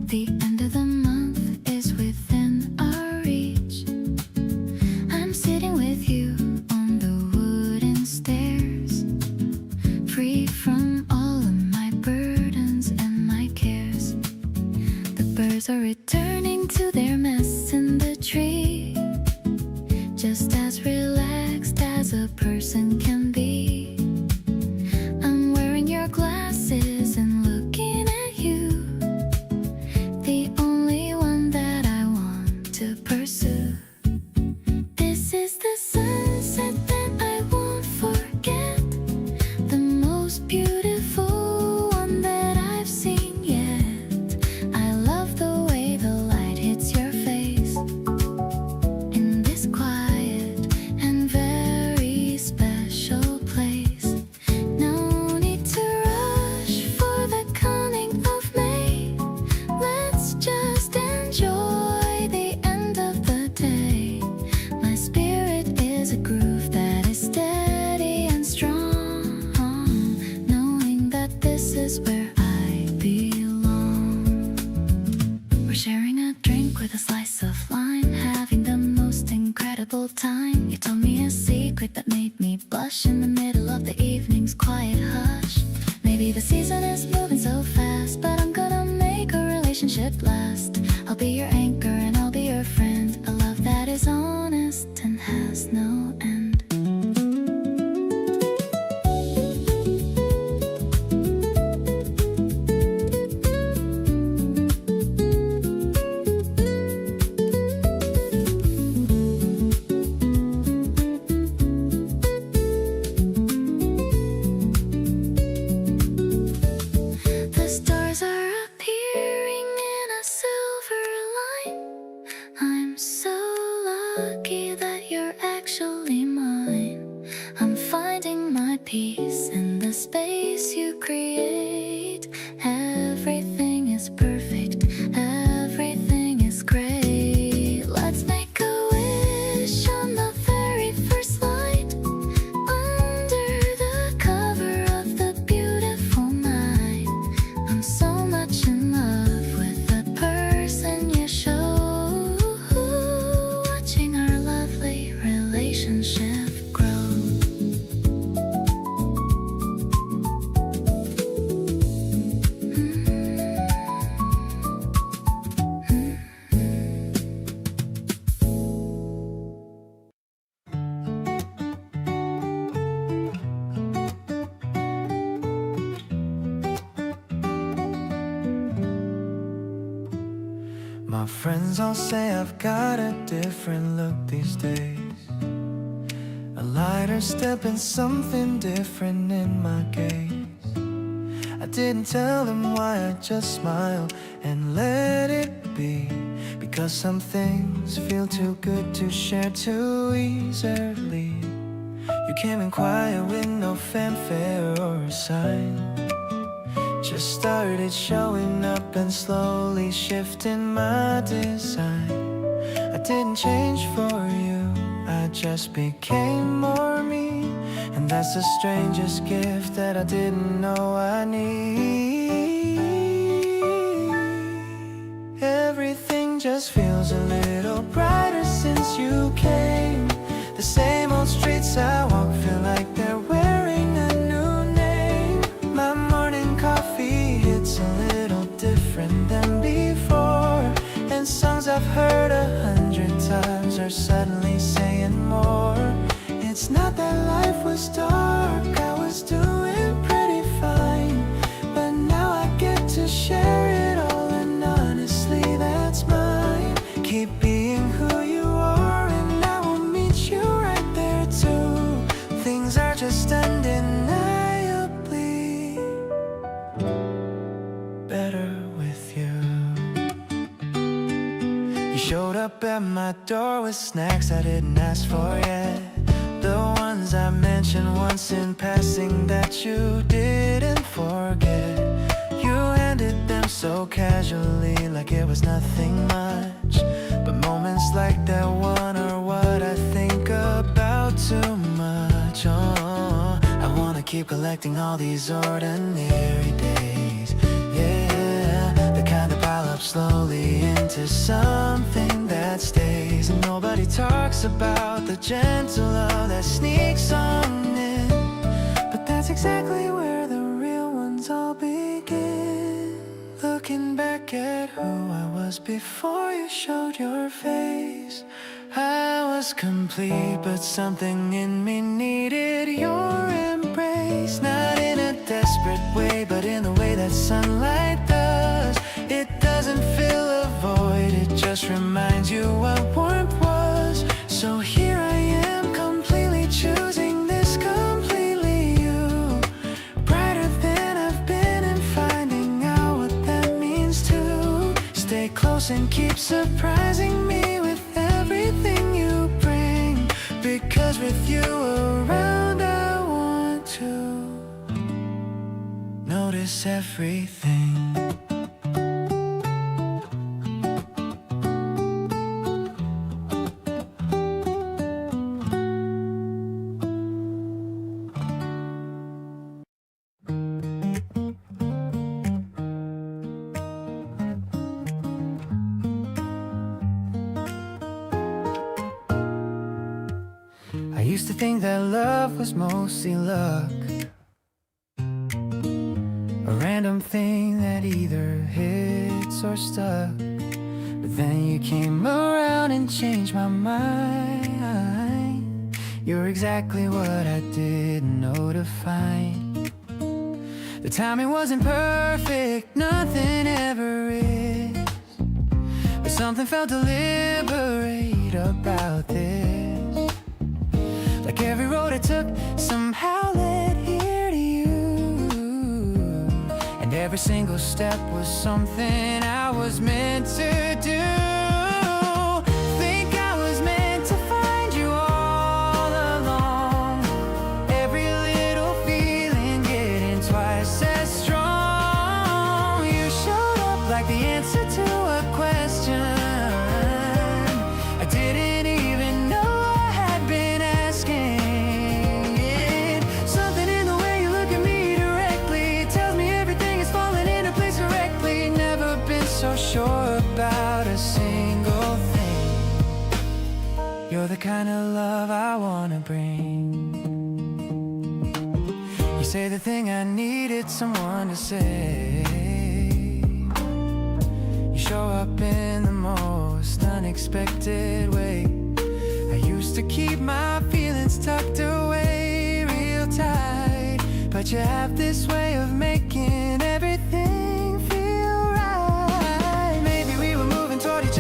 The end of the month is within our reach. I'm sitting with you on the wooden stairs, free from all of my burdens and my cares. The birds are returning to their nests in the tree, just as relaxed as a person can be. I'm wearing your glasses and looking at you, the only one that I want to pursue. This is the sunset that I won't forget, the most beautiful one that I've seen yet. I love the way the light hits your face in this quiet and very special place. No need to rush for the coming of May. Let's just enjoy the end of the day. My spirit is a groove that is steady and strong, knowing that this is where I belong. We're sharing a drink with a slice of lime, having the most incredible time. You told me a secret that made me blush in the middle of the evening's quiet hush. Maybe the season is moving so fast, but I'm gonna make a relationship last. I'll be your anchor and I'll be your friend, a love that is honest and has no end. The stars are appearing in a silver line. I'm so lucky that you're actually mine. I'm finding my peace in the space you create. Everything is perfect, everything is great. Let's make a wish on the very first light, under the cover of the beautiful night. I'm so much in love with the person you show, watching our lovely relationship grow. My friends all say I've got a different look these days. A lighter step and something different in my gaze. I didn't tell them why, I just smiled and let it be. Because some things feel too good to share too easily. You came in quiet with no fanfare or a sign. Just started showing up and slowly shifting my design. I didn't change for you, I just became more me. And that's the strangest gift that I didn't know I need. Everything just feels a little brighter since you came. The same old streets I walk feel like they're wearing a new name. My morning coffee hits a little different than before. And songs I've heard 100 times are suddenly saying more. It's not that life was dark, I was doing pretty fine. But now I get to share it all, and honestly that's mine. Keep being who you are and I will meet you right there too. Things are just undeniably better with you. You showed up at my door with snacks I didn't ask for yet. The ones I mentioned once in passing that you didn't forget. You handed them so casually like it was nothing much. But moments like that one are what I think about too much. Oh, I wanna keep collecting all these ordinary days. Yeah, the kind that pile up slowly into something that stays. And nobody talks about the gentle love that sneaks on in. But that's exactly where the real ones all begin. Looking back at who I was before you showed your face, I was complete, but something in me needed your embrace. Not in a desperate way, but in the way that sunlight does. It doesn't fill a void, it just reminds you what warmth was. So here I am, completely choosing this, completely you. Brighter than I've been and finding out what that means too. Stay close and keep surprising me with everything you bring. Because with you around I want to notice everything. I used to think that love was mostly luck, a random thing that either hits or stuck. But then you came around and changed my mind. You're exactly what I didn't know to find. The timing wasn't perfect, nothing ever is. But something felt deliberate about this. Like every road I took somehow led here to you. And every single step was something I was meant to do. Think I was meant to find you all along. Every little feeling getting twice as strong. You showed up like the answer to a question I didn't even know I had been asking. Something in the way you look at me directly tells me everything is falling into place correctly. Never been so sure about a single thing. You're the kind of love I wanna bring. You say the thing I needed someone to say. You show up in the most unexpected way. I used to keep my feelings tucked away real tight, but you have this way of making everything feel right. Maybe we were moving toward each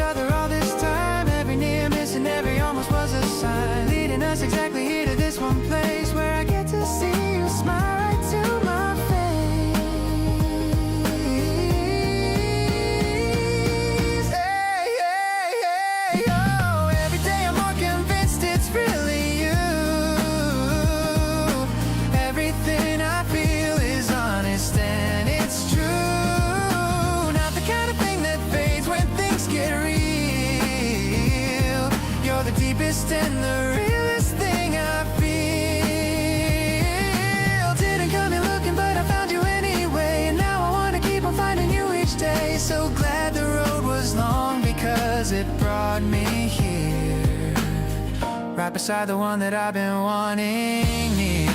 deepest and the realest thing I feel. Didn't come here looking, but I found you anyway, and now I wanna keep on finding you each day. So glad the road was long, because it brought me here, right beside the one that I've been wanting near.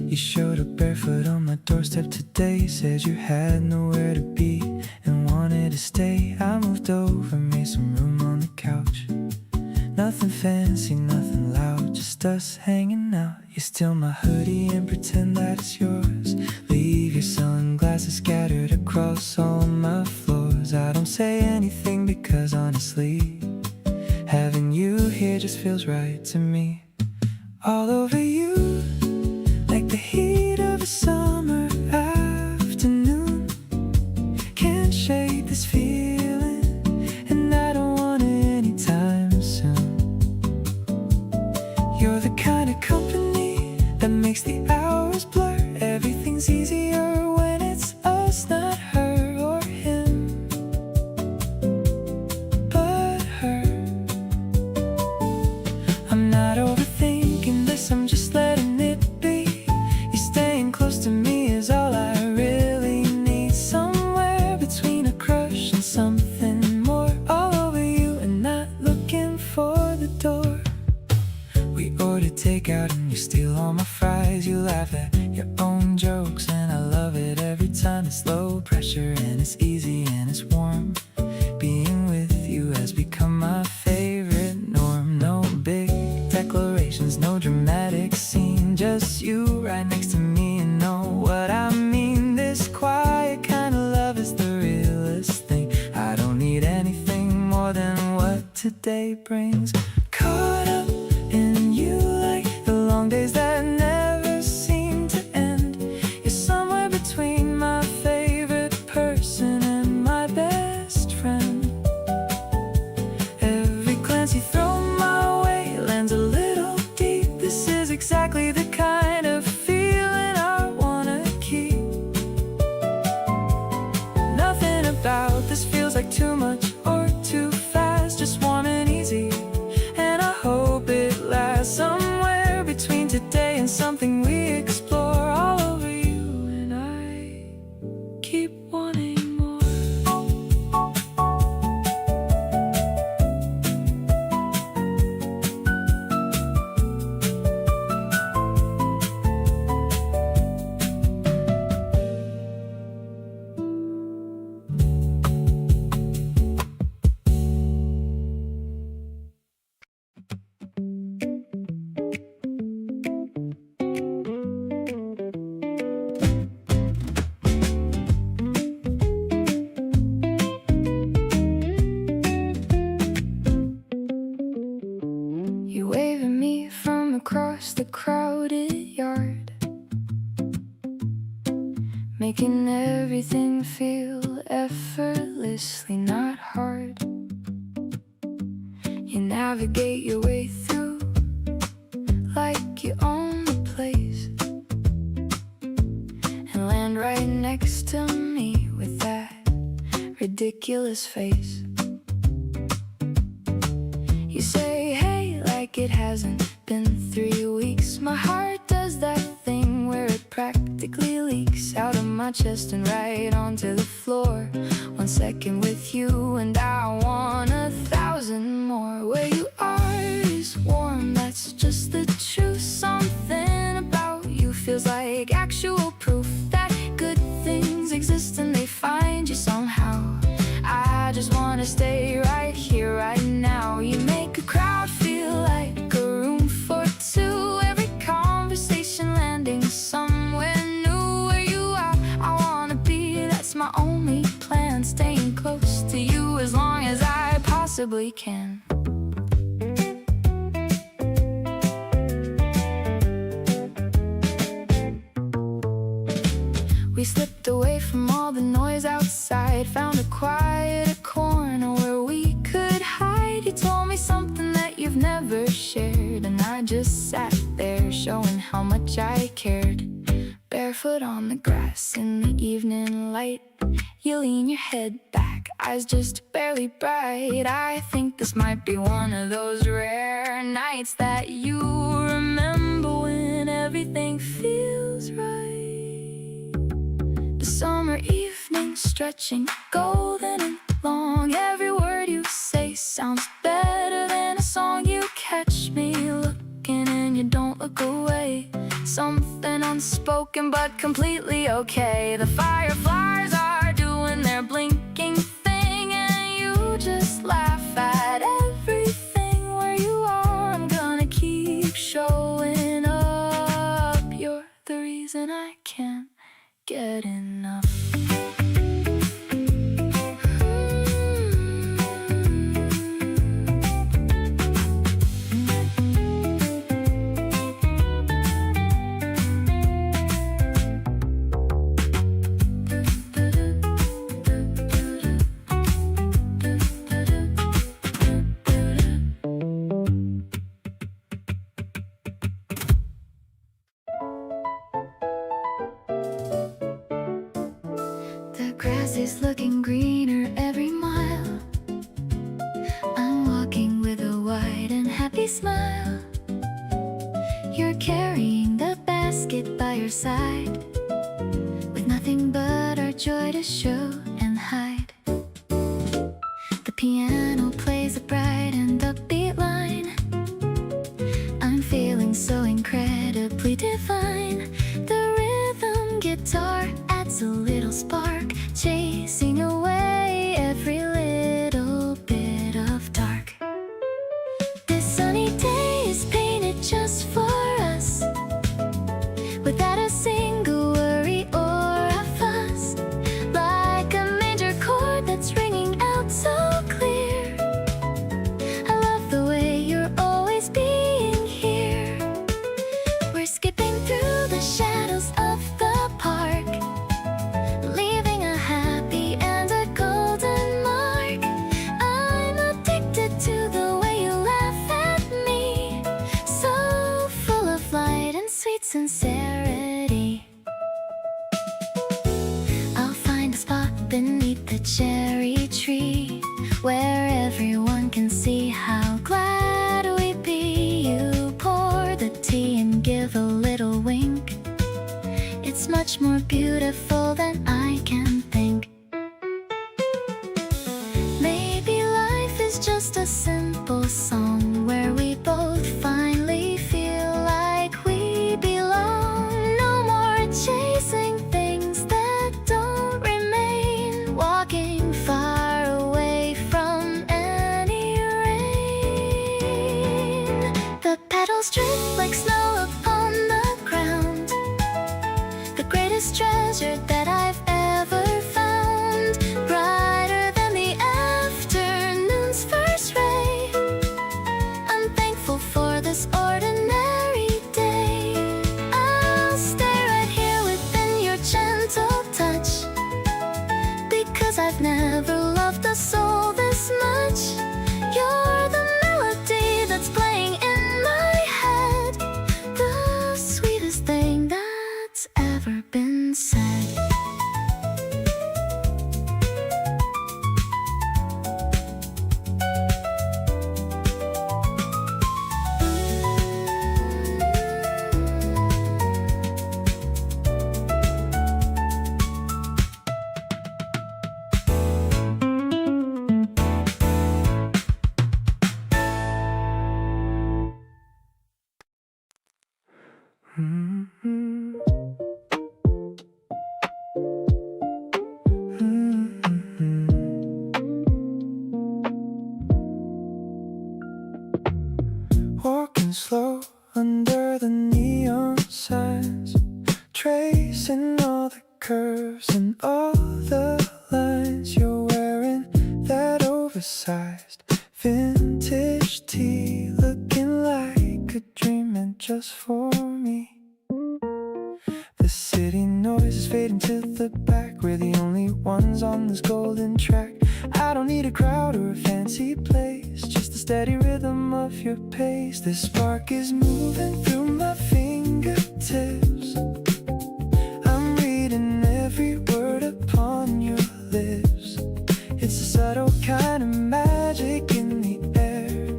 You showed up barefoot on my doorstep today, said you had nowhere to be and wanted to stay. I moved over, made some room on the couch. Nothing fancy, nothing loud, just us hanging out. You steal my hoodie and pretend that it's yours. Leave your sunglasses scattered across all my floors. I don't say anything because honestly, having you here just feels right to me. All over you, like the heat of a summer afternoon. Can't shake this feeling, and I don't want it anytime soon. You're the kind of company that makes the hours blur. Everything's easier when it's us, not her or him, but her. I'm not overthinking this, I'm just letting it be. You staying close to me is all I really need. Somewhere between a crush and something more. All over you and not looking for the door. We order takeout and you steal all my fries. You laugh at your own jokes and I love it every time. It's low pressure and it's easy and it's warm. Being with you has become my favorite norm. No big declarations, no dramatic scene, just you right next to me. And know what I mean. This quiet kind of love is the realest thing. I don't need anything more than what today brings. Caught up in you like the long days that never seem to end. You're somewhere between my favorite person and my best friend. Every glance you throw my way lands a little deep. This is exactly the kind of feeling I wanna keep. Nothing about this feels like too much or too fast. Just warm and easy, and I hope it lasts. Somewhere between today and something we explore. All over you and I keep wanting more. You wave at me from across the crowded yard, making everything feel effortlessly not hard. You navigate your way through like you own the place, and land right next to me with that ridiculous face. You say hey like it hasn't been 3 weeks. My heart does that thing where it practically leaks out of my chest and right onto the floor. 1 second with you and I want 1,000 more. Where you are is warm, that's just the truth. Something about you feels like actual proof that good things exist and they find you somehow. I just wanna stay right here, right now. You make a crowd feel like a room for two. Every conversation landing somewhere new. Where you are, I wanna be, that's my only plan. Staying close to you as long as I possibly can. away from all the noise outside. Found a quieter corner where we could hide. You told me something that you've never shared, and I just sat there showing how much I cared. Barefoot on the grass in the evening light, you lean your head back, eyes just barely bright. I think this might be one of those rare nights that you remember when everything feels right. The summer evening stretching golden and long. Every word you say sounds better than a song. You catch me looking and you don't look away. Something unspoken but completely okay. The fireflies are doing their blinking thing, and you just laugh at everything. Where you are, I'm gonna keep showing up. You're the reason I can't get enough. The grass is looking greener every mile. I'm walking with a wide and happy smile. You're carrying the basket by your side, with nothing but our joy to show and hide. The piano plays a bright and upbeat line. I'm feeling so incredibly divine. The rhythm guitar adds a little spark, chasing away every little bit of dark. This sunny day is painted just for us, without a single worry or a fuss. Like a major chord that's ringing out so clear. I love the way you're always being here. We're skipping through the shadows of the park, leaving a happy and a golden mark. I'm addicted to the way you laugh at me, so full of light and sweet sincerity. I'll find a spot beneath the cherry tree, where everyone can see how glad we'd be. You pour the tea and give a little wink. It's much more beautiful than I can think. Maybe life is just a simple song, where we both finally feel like we belong. No more chasing things that don't remain, walking far away from any rain. The petals drip like snow upon the ground, the greatest treasure that I've ever found. Brighter than the afternoon's first ray. I'm thankful for this ordinary day. I'll stay right here within your gentle touch, because I've never loved a soul this much. You're the melody that's playing in my head, the sweetest thing that's ever been said. Walking slow under the neon signs, tracing all the curves and all the lines. You're wearing that oversized vintage tee, looking like a dream meant just for me. The city noise voices fading to the back. We're the only ones on this golden track. I don't need a crowd or a fancy place, just the steady rhythm of your pace. This spark is moving through my fingertips. I'm reading every word upon your lips. It's a subtle kind of magic in the air.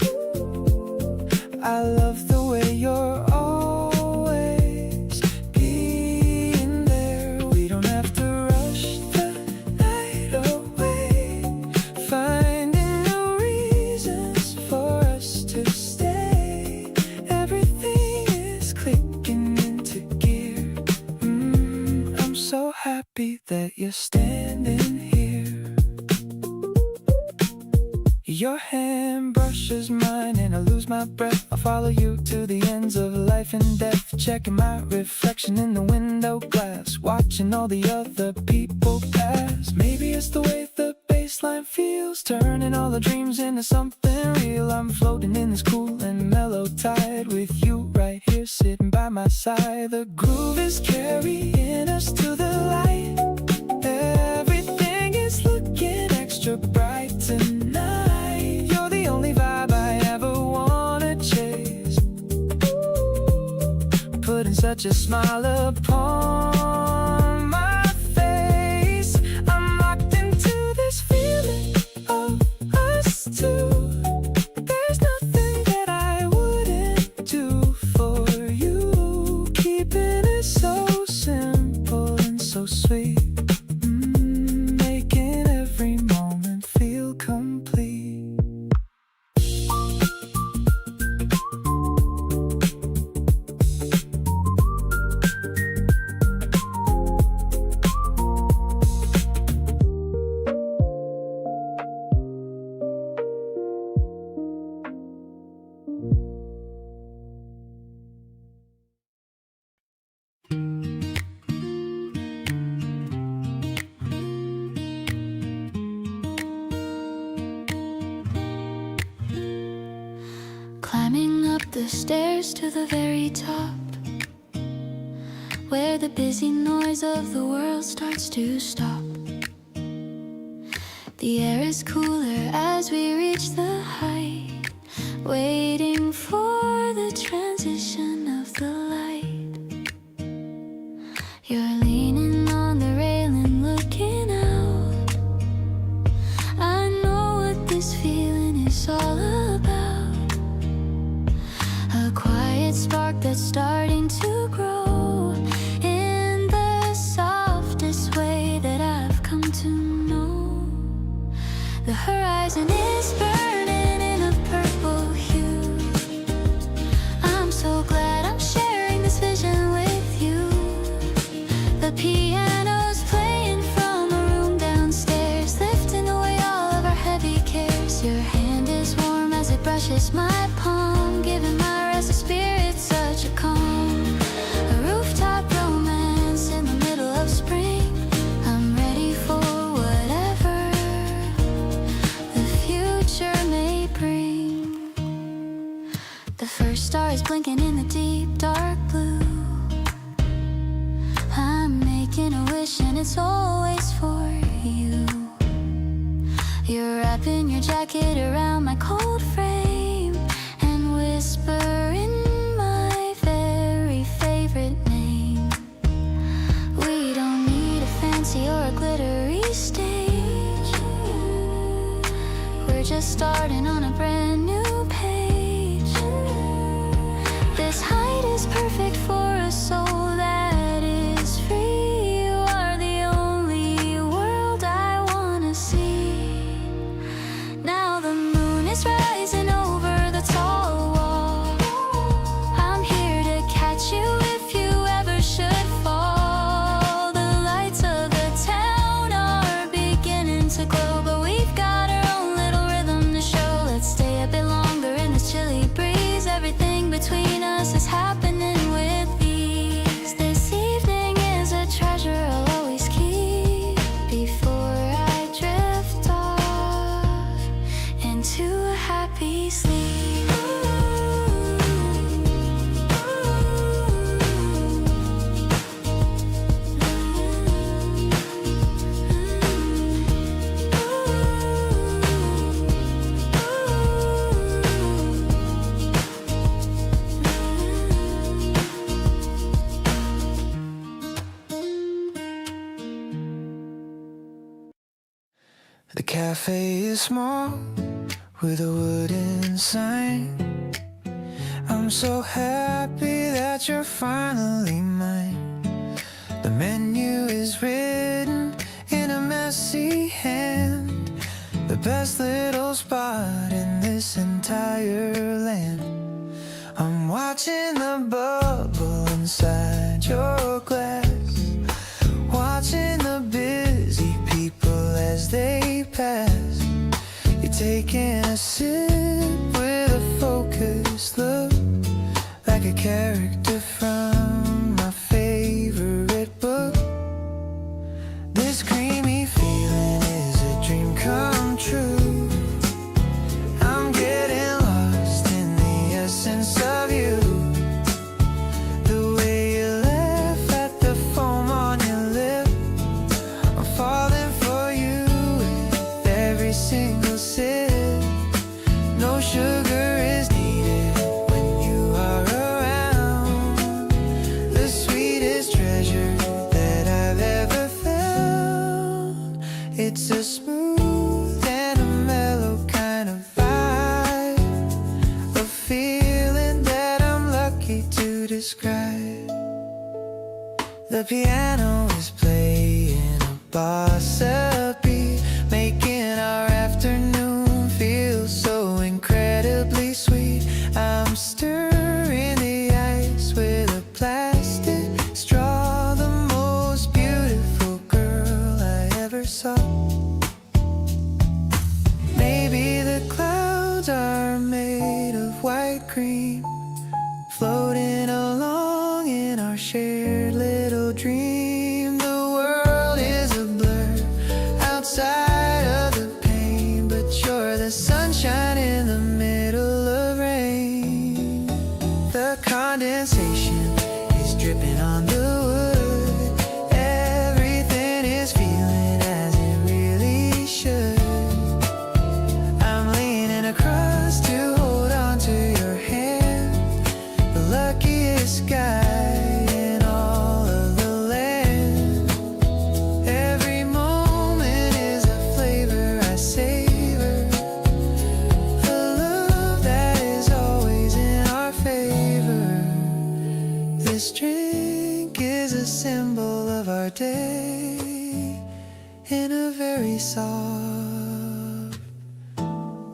I love the way you're always being there. We don't have to rush the night away, finding new reasons for us to stay. Everything is clicking into gear. I'm so happy that you're standing here. Your hand brushes mine and I lose my breath. I'll follow you to the ends of life and death, checking my reflection in the window glass, watching all the other people pass. Maybe it's the way the baseline feels, turning all the dreams into something real. I'm floating in this cool and mellow tide with you right here sitting by my side. The groove is carrying us to the light. Everything is looking extra bright tonight. You're the only vibe I ever wanna chase, putting such a smile upon my face. I'm locked into this feeling of us two. There's nothing that I wouldn't do for you, keeping it so simple and so sweet, making every moment feel complete. Climbing up the stairs to the very top, where the busy noise of the world starts to stop. The air is cooler as we reach the height, waiting for the transition of the light. You're leaning on the railing, looking out. I know what this feeling is all about. A quiet spark that's starting to grow in the softest way that I've come to know. The horizon is burning in a purple hue. I'm so glad I'm sharing this vision with you. The piano's playing from a room downstairs, lifting away all of our heavy cares. Your hand is warm as it brushes my palm, giving my restless spirit such a calm. A rooftop romance in the middle of spring. I'm ready for whatever the future may bring. The first star is blinking in the deep dark blue. I'm making a wish and it's always for you. You're wrapping your jacket around my cold frame and whispering my very favorite name. We don't need a fancy or a glittery stage. We're just starting on a brand new page. This height is perfect for a soul that is free. You are the only world I wanna see. Now the moon is rising over the tall wall. I'm here to catch you if you ever should fall. The lights of the town are beginning to glow, but we've got our own little rhythm to show. Let's stay a bit longer in this chilly breeze. Everything between us is happening with ease. This evening is a treasure I'll always keep before I drift off into a happy sleep. cafe is small with a wooden sign. I'm so happy that you're finally mine. The menu is written in a messy hand. The best little spot in this entire land. I'm watching the bubble inside your glass, watching the busy people as they pass. You're taking a sip with a focused look, like a character from my favorite book. This creamy feeling is a dream come true. I'm getting lost in the essence of you. The way you laugh at the foam on your lip, I'm falling for you with every single sip. No sugar is needed when you are around. The sweetest treasure that I've ever found. It's a smooth and a mellow kind of vibe, a feeling that I'm lucky to describe. The piano is playing a bossa beat, making our afternoon feel so incredibly sweet. I'm stirring the ice with a plastic straw, the most beautiful girl I ever saw. Maybe the clouds are made of white cream, floating along in our shared little dream. The world is a blur outside of the pain, but you're the sunshine in the middle of rain. The condensation is dripping on the wood. Everything is feeling as it really should. I'm leaning across to hold on to your hand, the luckiest guy in all of the land. Every moment is a flavor I savor, a love that is always in our favor. This drink is a symbol of our day, in a very soft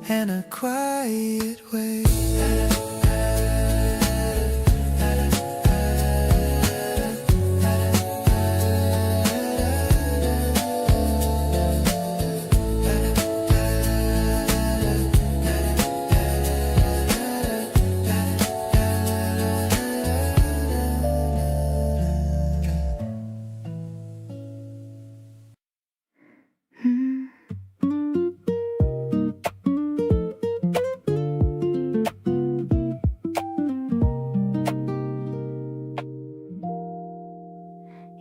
and a quiet way.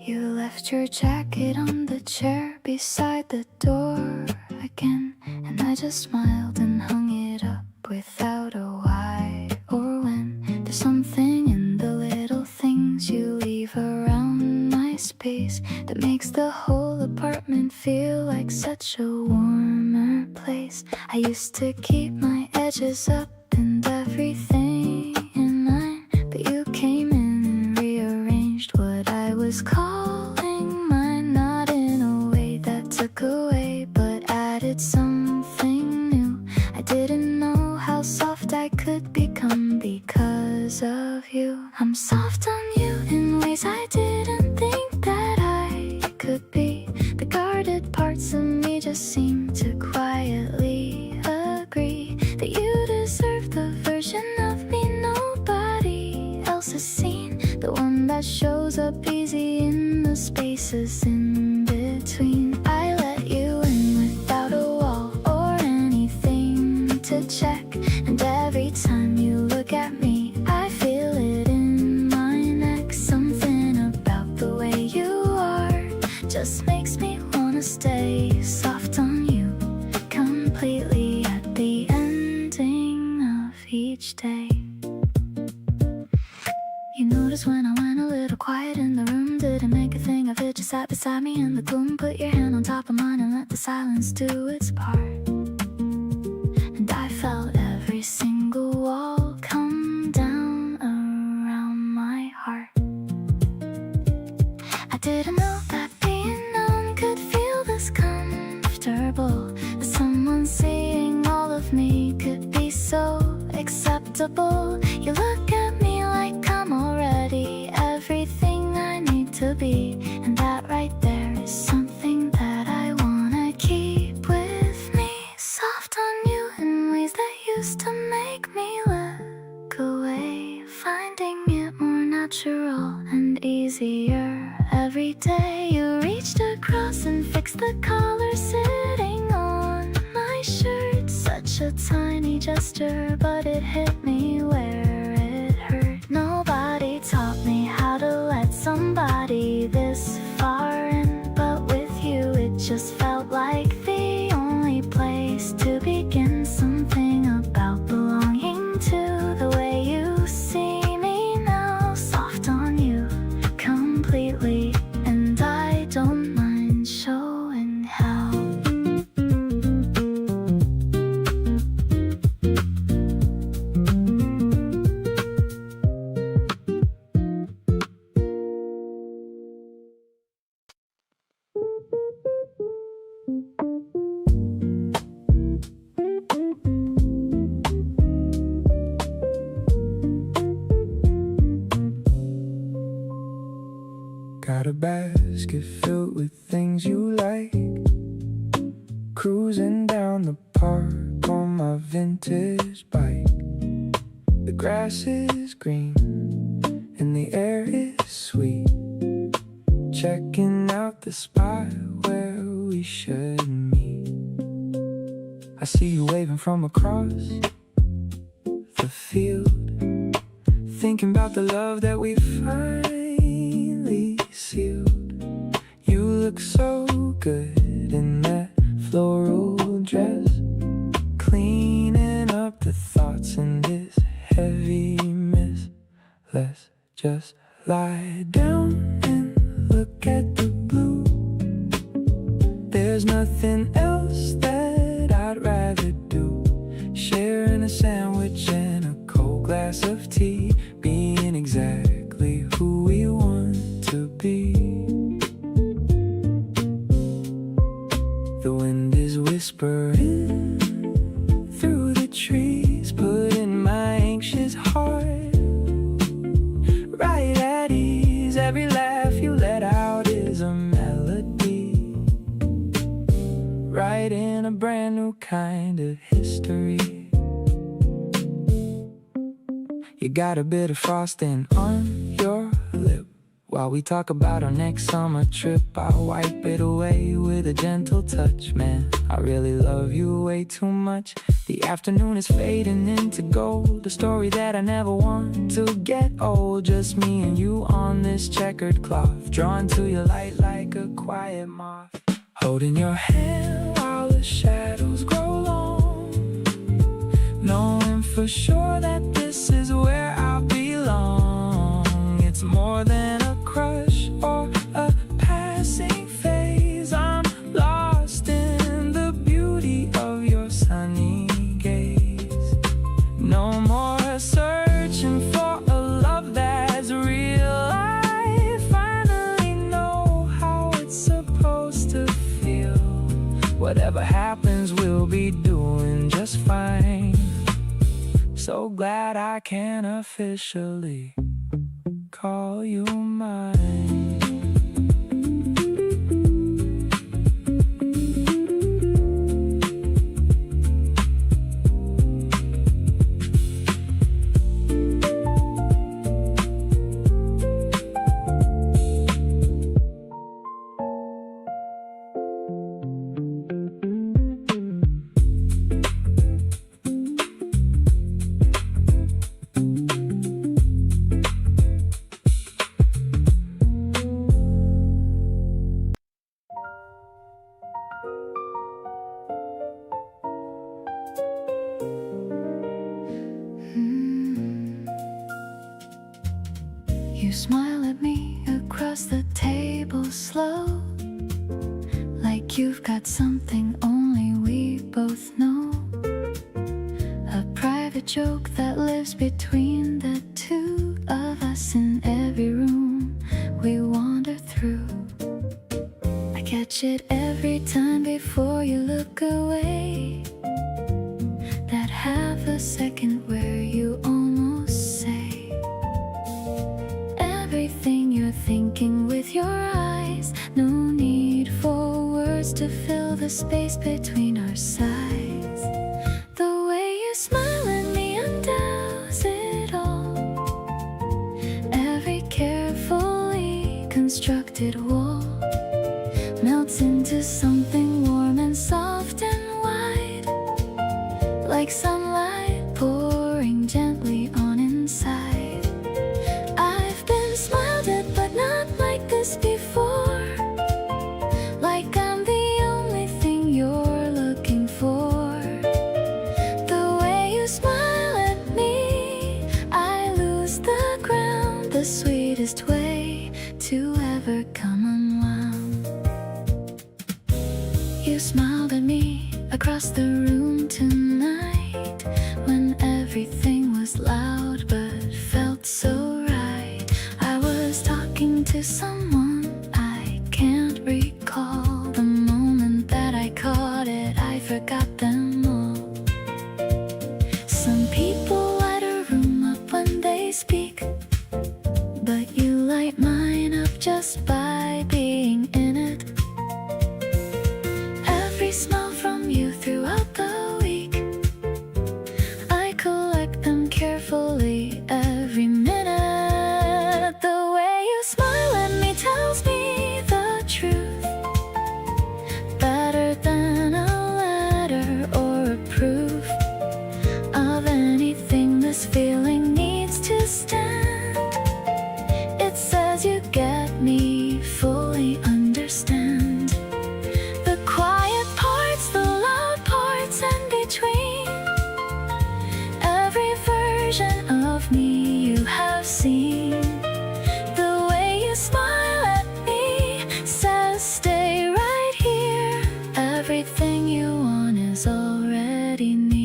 You left your jacket on the chair beside the door again, and I just smiled and hung it up without a why or when. There's something in the little things you leave around my space that makes the whole apartment feel like such a warmer place. I used to keep my edges up and everything in line, but you came in and rearranged what I was calling mine, not in a way that took away but added something new. I didn't know how soft I could become because of you. I'm soft on you in ways I didn't think that I could be. The guarded parts of me just seem to quietly agree that you deserve the version of me nobody else has seen, the one that shows up easy in the spaces in between. I let you in without a wall or anything to check, and every time you look at me I feel it in my neck. Something about the way you are just makes me wanna stay soft on you completely at the ending of each day. You notice when I went a little quiet in the room, didn't make a thing of it, just sat beside me in the gloom. Put your hand on top of mine and let the silence do its part. And I felt every single wall come down around my heart. I didn't know that being known could feel this comfortable, that someone seeing all of me could be so acceptable. You look at me like I'm already everything I need to be, and that right there is something that I wanna keep with me. Soft on you in ways that used to make me look away, finding it more natural and easier every day. You reached across and fixed the collar sitting on my shirt. Such a tiny gesture, but it hit me where it hurt. Nobody taught me how to let somebody this far in, but with you it just felt like the only place to begin. Something about belonging to the way you see me now. Soft on you completely, and I don't mind showing how. Got a basket filled with things you like, cruising down the park on my vintage bike. The grass is green and the air is sweet, checking out the spot where we should meet. I see you waving from across the field, thinking about the love that we finally sealed. You look so good in that floral dress, cleaning up the thoughts in this heavy mess. Let's just lie down and look at the blue. There's nothing else that I'd rather do. Sharing a sandwich and a cold glass of tea, being exactly who we want to be. The wind is whispering through the trees, putting my anxious heart right at ease. Every laugh you let out is a melody, writing a brand new kind of history. You got a bit of frosting on your lip. While we talk about our next summer trip, I'll wipe it away with a gentle touch. Man, I really love you way too much. The afternoon is fading into gold, a story that I never want to get old. Just me and you on this checkered cloth, drawn to your light like a quiet moth. Holding your hand while the shadows grow long, knowing for sure that this is where I belong. It's more than a crush or a passing phase. I'm lost in the beauty of your sunny gaze. No more searching for a love that's real. I finally know how it's supposed to feel. Whatever happens, we'll be doing just fine. So glad I can officially call you mine. You smile at me across across the table slow, like you've got something only we both know, a private joke that lives between the two of us in every room we wander through. I catch it every time before you look away, that half a second where you almost say everything you're thinking with your eyes. No need for words to fill the space between our sides. The way you smile at me undoes it all. Every carefully constructed wall melts into something warm and soft and wide, like sunlight pouring gently on inside. I've been smiled at but not like this before, like I'm the only thing you're looking for. The way you smile at me, I lose the ground, the sweetest way to ever come unwound. You smiled at me across the room tonight, when everything was loud but felt so right. I was talking to someone, I can't recall the moment that I caught it, I forgot them all. Some people light a room up when they speak, but you light mine up just by being in it. Every smile from you throughout the week, I collect them carefully every minute. The way you smile at me tells me the truth, better than a letter or a proof of anything this feeling needs to stand. It says you get me, fully understand the quiet parts, the loud parts, and between every version of me you have seen. The way you smile at me says stay right here, everything you want is already near.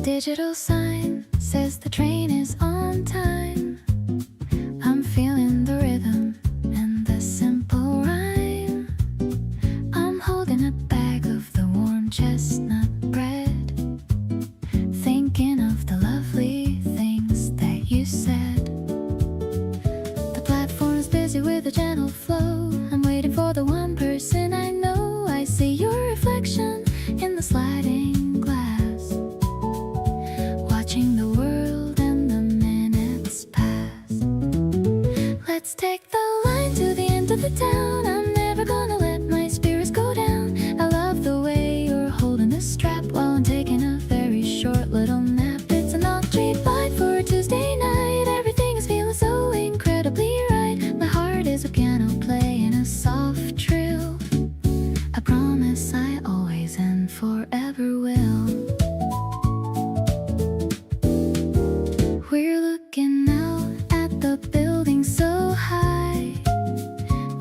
Digital sign says the train is on time. I'm feeling the rhythm and the simple rhyme. I'm holding a bag of the warm chestnut bread, thinking of the lovely things that you said. The platform's busy with a gentle flow. I'm waiting for the one person I know. I see your reflection in the sliding glass, watching the world and the minutes pass. Let's take the line to the end of the town. I'm never gonna let my spirits go down. I love the way you're holding the strap while I'm taking a very short little nap. It's a non-street light for a Tuesday night. Everything is feeling so incredibly right. My heart is a piano playing a soft trill. I promise I always and forever will. We're looking out at the building so high,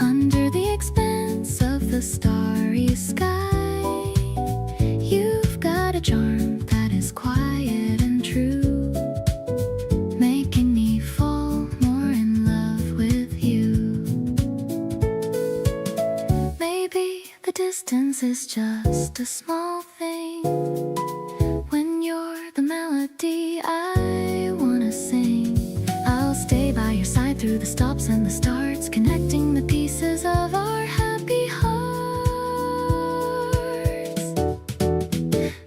under the expanse of the starry sky. You've got a charm that is quiet and true, making me fall more in love with you. Maybe the distance is just a small thing when you're the melody I wanna sing. I'll stay by your side through the stops and the starts, connecting the pieces of our happy hearts.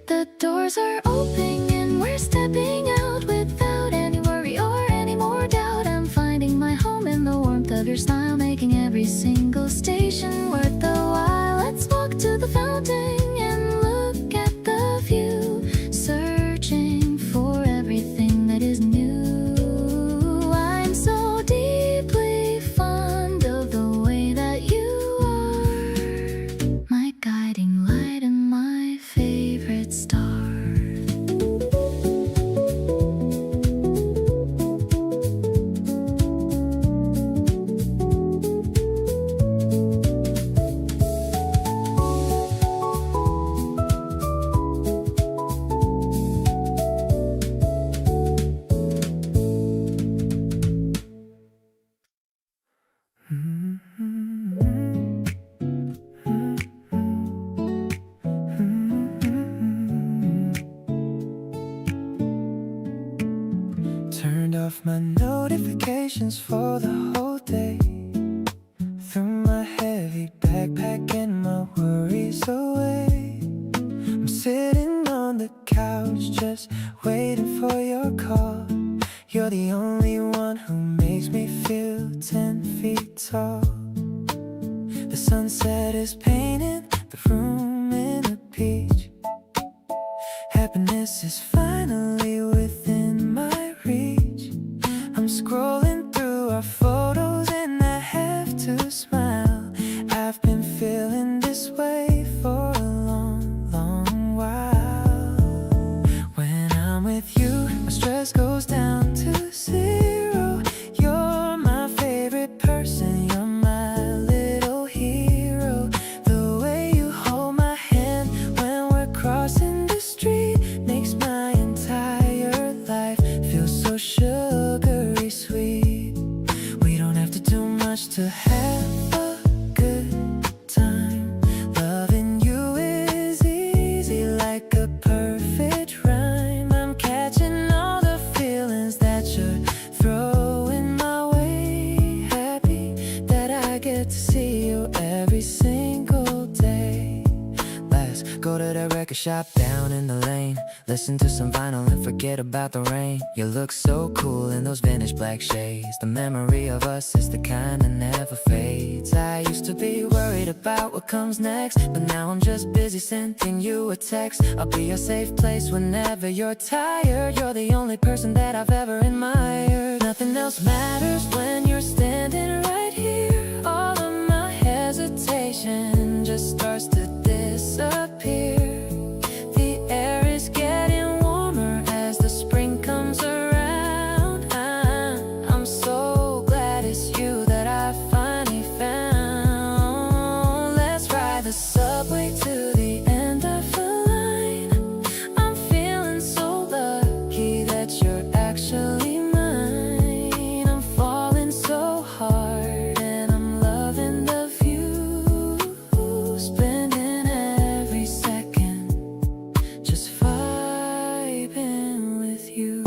The doors are opening and we're stepping out without any worry or any more doubt. I'm finding my home in the warmth of your smile, making every single station worth the while. Let's walk to the fountain and look at the view, searching for everything that is new. I'm so deeply fond of the way that you are, my guiding light and my favorite star. Turned off my notifications for the whole day. Threw my heavy backpack and my worries away. I'm sitting on the couch just waiting for your call. You're the only one who makes me feel 10 feet tall. The sunset is painting the room in a peach. Happiness is finally within my reach. I'm scrolling through our photos and I have to smile. I've been feeling this way for a long, long while. When I'm with you, my stress goes down to zero. You're my favorite person, you're my little hero. The way you hold my hand when we're crossing the street makes my entire life feel so sugary sweet. We don't have to do much to have a good time. Loving you is easy like a perfect rhyme. I'm catching all the feelings that you're throwing my way. Happy that I get to see you every single day. Let's go to the record shop down in the lane. Listen to some vinyl and forget about the rain. You look so cool in those vintage black shades. The memory of us is the kind that never fades. I used to be worried about what comes next, but now I'm just busy sending you a text. I'll be your safe place whenever you're tired. You're the only person that I've ever admired. Nothing else matters when you're standing right here. All of my hesitation just starts to disappear. The air is getting warmer as the spring comes around. I'm so glad it's you that I finally found. Let's ride the subway to the end of the line. I'm feeling so lucky that you're actually mine. I'm falling so hard and I'm loving the view. Spending every second just vibing with you.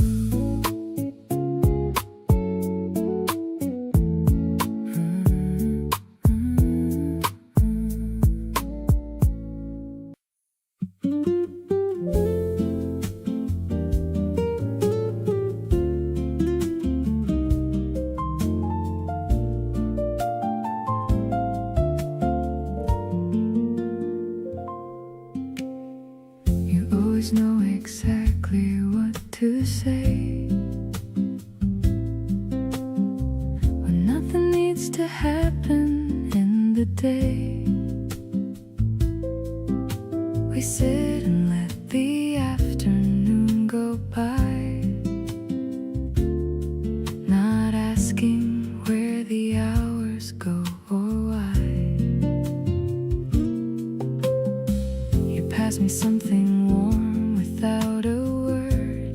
You always know exactly what to say when nothing needs to happen in the day. We sit and let the afternoon go by, not asking where the hours go or why. You pass me something warm without a word,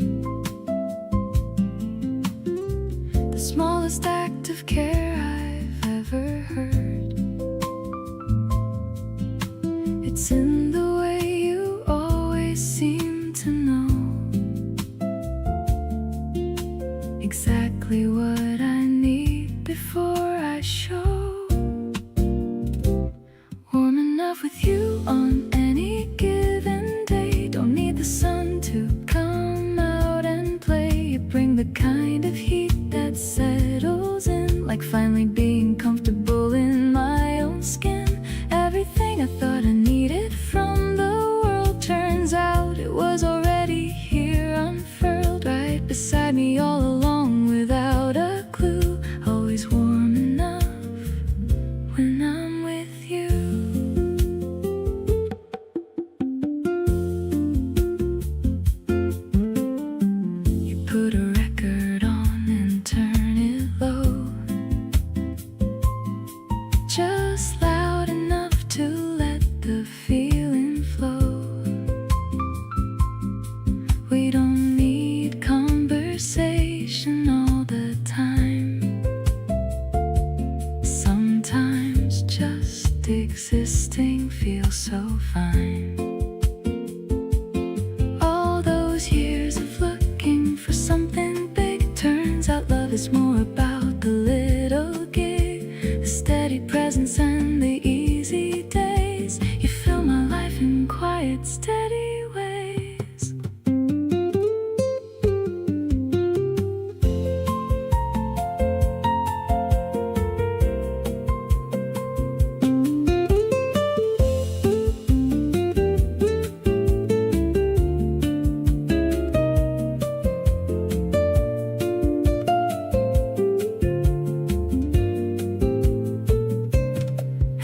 the smallest act of care I've ever heard. It's in the way you always seem to know exactly what I need before We don't need conversation all the time. Sometimes just existing feels so fine. All those years of looking for something big, turns out love is more about the little gig, the steady presence and the easy days. You fill my life in quiet, steady ways.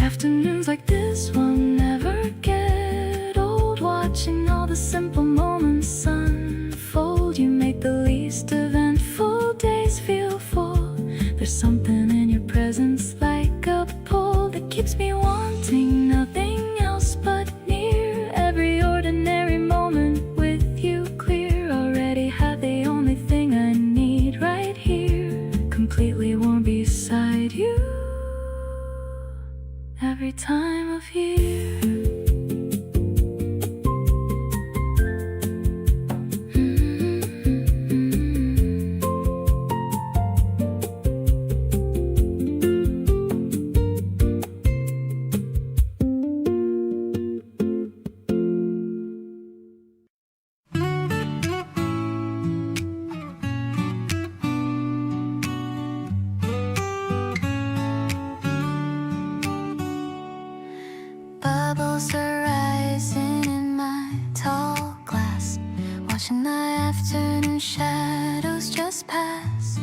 Afternoons like this will never get old, watching all the simple moments unfold. You make the least eventful days feel full. There's something in your presence like a pull that keeps me wanting nothing else but near. Every ordinary moment with you clear. Already have the only thing I need right here, completely warm beside you every time of year. Bubbles are rising in my tall glass, watching the afternoon shadows just pass.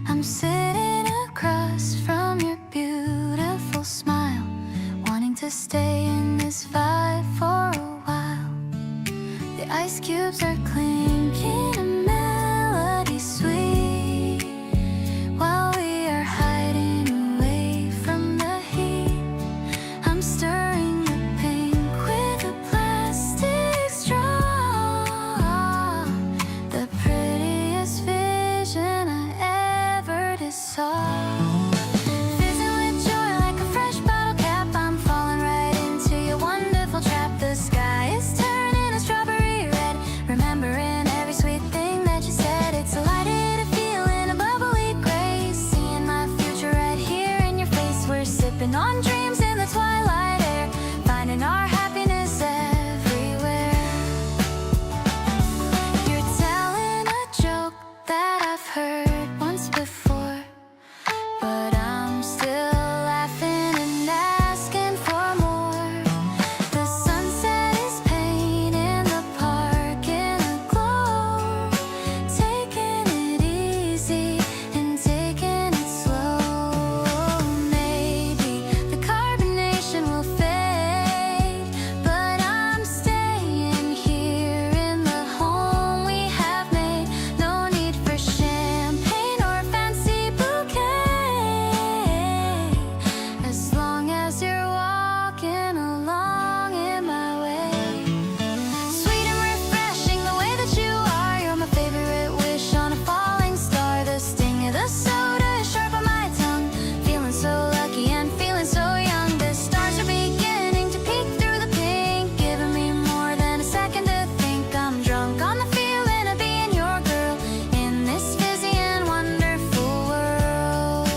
I'm sitting across from your beautiful smile, wanting to stay in this vibe for a while. The ice cubes are clinking a melody sweet, while we are hiding away from the heat. I'm stirring the pink with a plastic straw, the prettiest vision I ever saw. Fizzing with joy like a fresh bottle cap, I'm falling right into your wonderful trap. The sky is turning a strawberry red, remembering every sweet thing that you said. It's a lighted feeling, a bubbly grace, seeing my future right here in your face. We're sipping on dreams in the twilight air, finding our happiness everywhere. You're telling a joke that I've heard once before, but I'm still laughing and asking for more. The sunset is painting the park in a glow, taking it easy and taking it slow. Maybe the carbonation will fade, but I'm staying here in the home we have made. No need for champagne or fancy bouquet, as long as you're walking along in my way. Sweet and refreshing the way that you are, you're my favorite wish on a falling star. The sting of the soda is sharp on my tongue, feeling so lucky and feeling so young. The stars are beginning to peek through the pink, giving me more than a second to think. I'm drunk on the feeling of being your girl in this busy and wonderful world.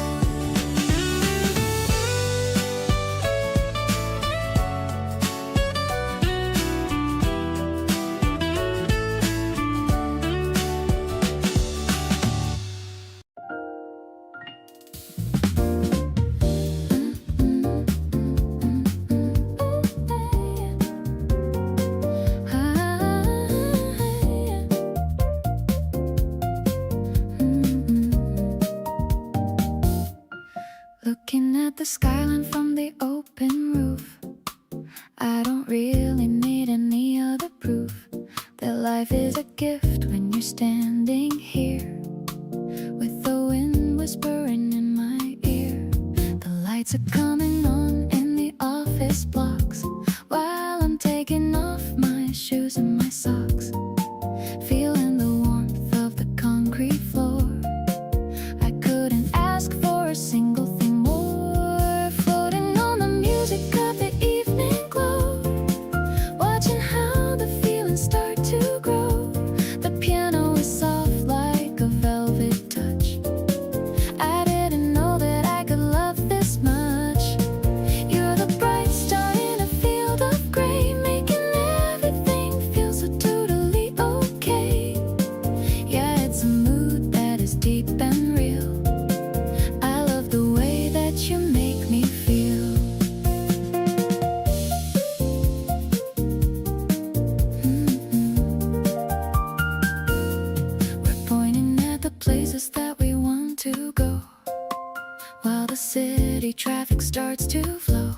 Looking at the skyline from the open roof, I don't really need any other proof that life is a gift when you're standing here, with the wind whispering in my ear. The lights are coming on in the office blocks, while I'm taking off my shoes and my socks. sounds start to grow. The piano is soft like a velvet touch. I didn't know that I could love this much. You're the bright star in a field of gray, making everything feel so totally okay. Yeah, it's a mood that is deep and real. I love the way that you make me feel. We're pointing at the places that we want to go, while the city traffic starts to flow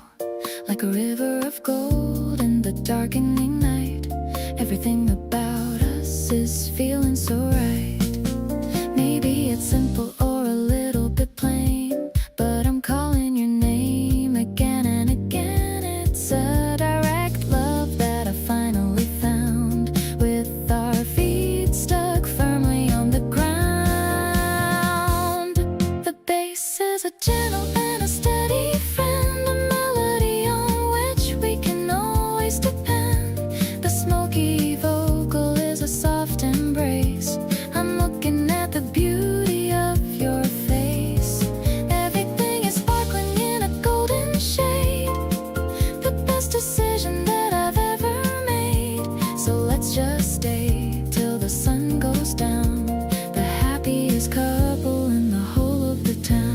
like a river of gold in the darkening night. Everything about us is feeling so right. Maybe it's simple or a little bit plain, but I'm calling your name again and again. It's a direct love that I finally found, with our feet stuck firmly on the ground. The bass is a gentle and a steady friend, a melody on which we can always depend. The smoky vocal is a soft embrace. I'm looking at the beauty of your face. Everything is sparkling in a golden shade, the best decision that I've ever made. So let's just stay till the sun goes down, the happiest couple in the whole of the town.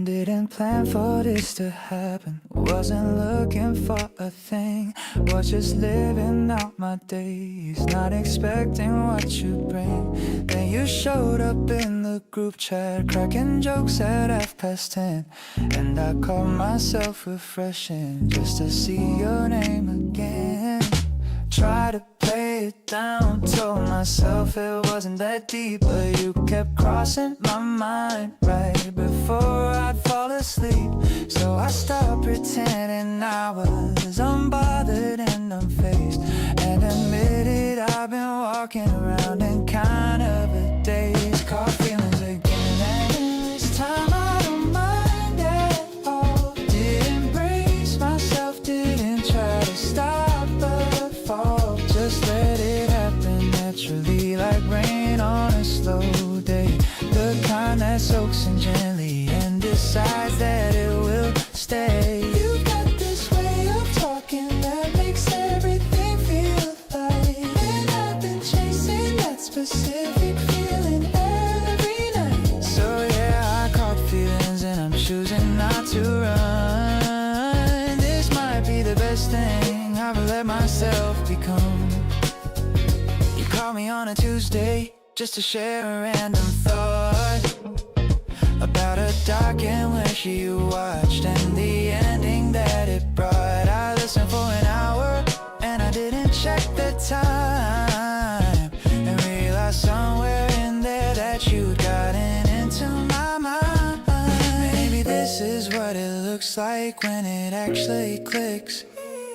Didn't plan for this to happen, wasn't looking for a thing, was just living out my days, not expecting what you bring. Then you showed up in the group chat, cracking jokes at 10:30, and I caught myself refreshing just to see your name again. Try to play it down, told myself it wasn't that deep, but you kept crossing my mind right before I'd fall asleep. So I stopped pretending I was unbothered and unfazed, and admitted I've been walking around in kind of a daze. Caught feelings again, and this time I don't mind at all. Didn't brace myself, didn't try to stop the fall. Just let it happen naturally, like rain on a slow day. The kind that soaks in gently and decides that it will stay. You got this way of talking that makes everything feel light, and I've been chasing that specific feeling every night. So yeah, I caught feelings and I'm choosing not to run. This might be the best thing I've let myself become. You call me on a Tuesday just to share a random thought about a doc and wish you watched, and the ending that it brought. I listened for an hour and I didn't check the time, and realized somewhere in there that you'd gotten into my mind. Maybe this is what it looks like when it actually clicks.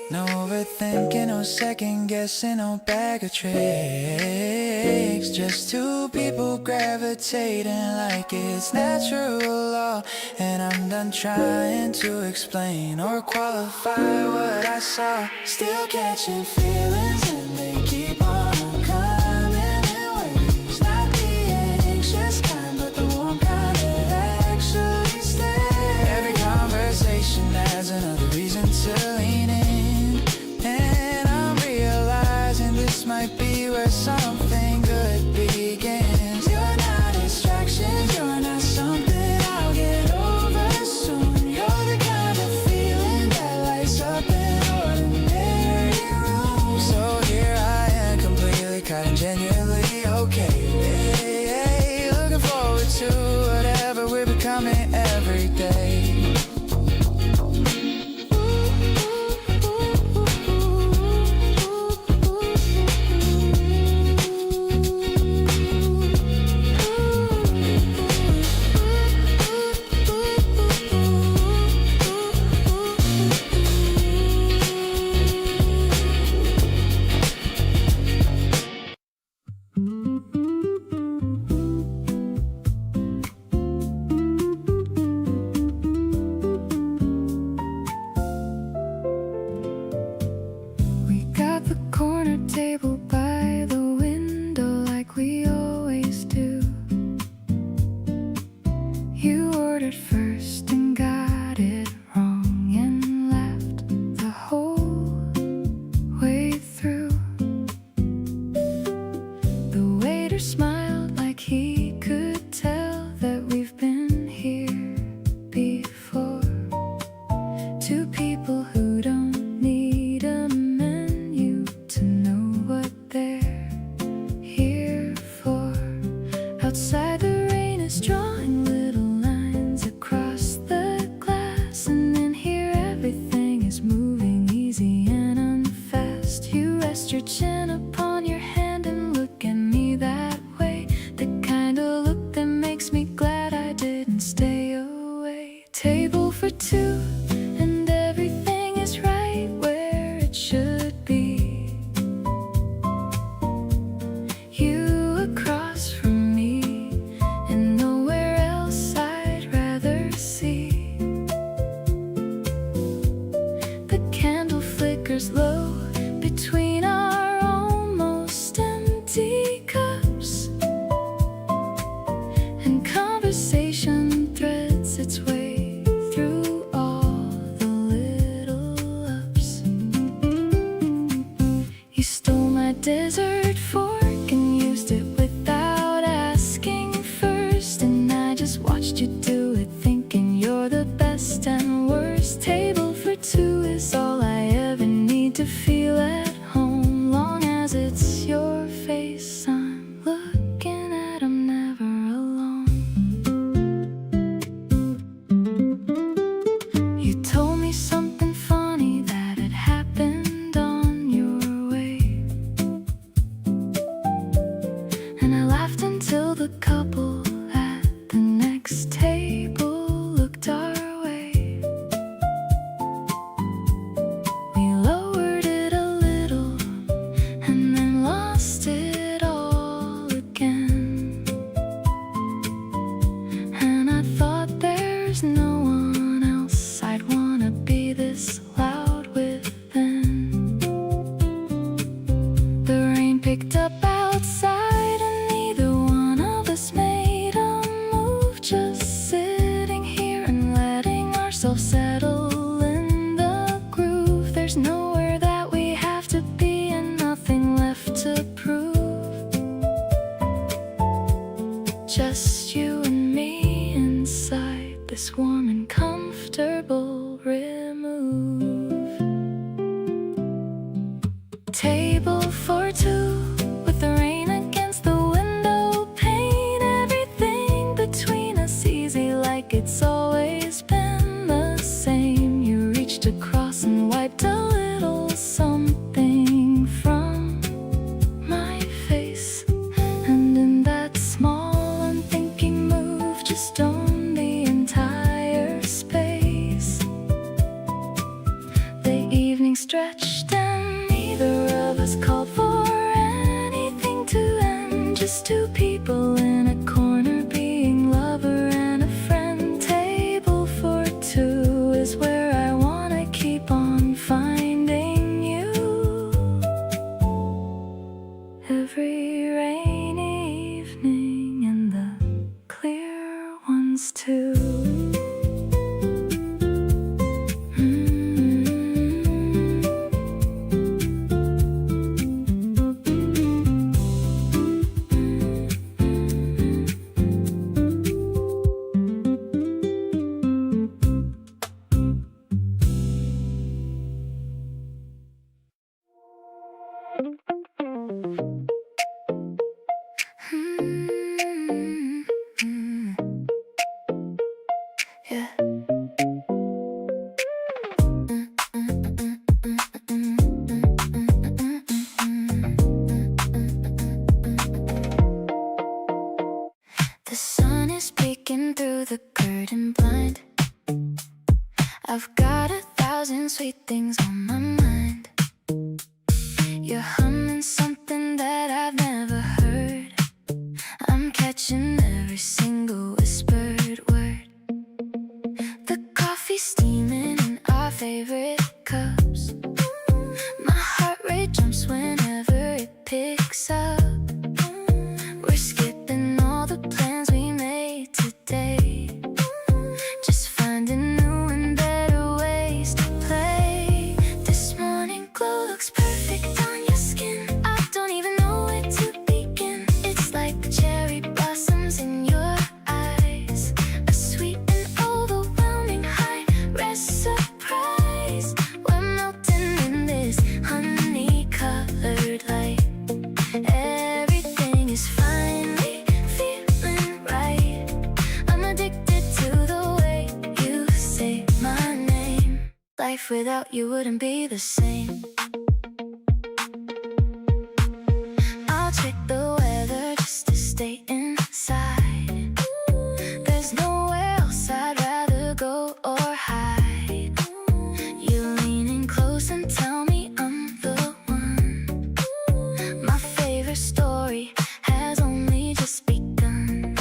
No overthinking, no second guessing, no bag of tricks. Just two people gravitating like it's natural law. And I'm done trying to explain or qualify what I saw. Still catching feelings and they keep on coming in waves. Not the anxious kind, but the warm kind that actually stays. Every conversation adds another reason to lean in. And I'm realizing this might be where something good begins. You're not distractions, you're not something I'll get over soon. You're the kind of feeling that lights up an ordinary room. So here I am, completely caught and genuinely okay. Hey, looking forward to whatever we're becoming every day. Outside the rain is drawing little lines across the glass, and in here everything is moving easy and unfast. You rest your chin upon your hand and look at me that way, the kind of look that makes me glad I didn't stay away. Table for two, and everything is right where it should be. You across from me, and nowhere else I'd rather see. The candle flickers low between our almost empty cups, and conversation threads its way through all the little ups. You stole my dessert fork and used it without asking first, and I just watched you do it, thinking you're the best and worst. Table for two is all I ever need to feel at home. Long as it's your face I'm looking at, I'm never alone. You told me something funny that had happened on your way, and I laughed until the couple at the next table looked our way. We lowered it a little and then lost it all again, and I thought there's no one else I'd wanna be this loud with then. The rain picked up outside and neither one of us made a move, just sitting here and letting ourselves settle in the groove. There's nowhere that we have to be and nothing left to prove. Just you and me inside this warm and comfortable remove. Table for two with the rain against the window pane, everything between us easy like it's always been the same. You reached across and wiped a little something from my face, and in that small unthinking move just owned the entire space. The evening stretched and neither of us called for anything to end, just two people in a corner being lover and a friend. Table for two is where I wanna keep on finding you. Every rainy evening and the clear ones too. Yeah. The sun is peeking through the curtain blind. I've got 1,000 sweet things on my mind. You're humming something that I've never heard. I'm catching every single whispered word. The coffee's steaming in our favorite cups. My heart rate jumps whenever it picks up. We're skipping all the plans we made today, just finding new and better ways to play. This morning glow looks perfect on your skin. I don't even know where to begin. It's like the cherry blossoms in your life without you wouldn't be the same. I'll check the weather just to stay inside. There's nowhere else I'd rather go or hide. You lean in close and tell me I'm the one. My favorite story has only just begun.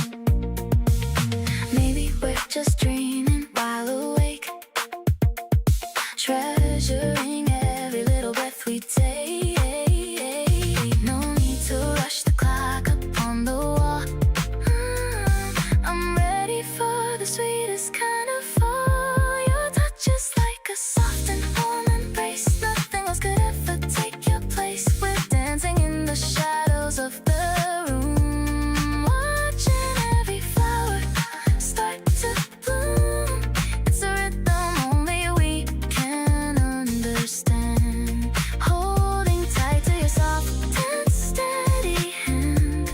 Maybe we're just dreaming while awake, treasuring every little breath we take. No need to rush the clock up on the wall. I'm ready for the sweetest kind of fall. Your touch is like a soft and warm embrace. Nothing else could ever take your place. We're dancing in the shadows of the room, watching every flower start to bloom. It's a rhythm only we can understand. Holding tight to your soft and steady hand.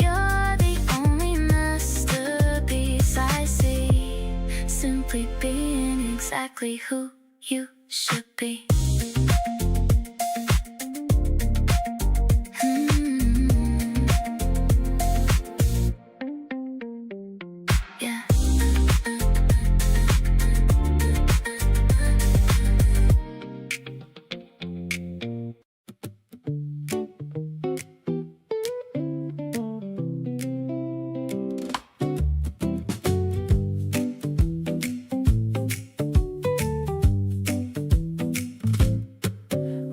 You're the only masterpiece I see. Simply being exactly who you should be. Yeah.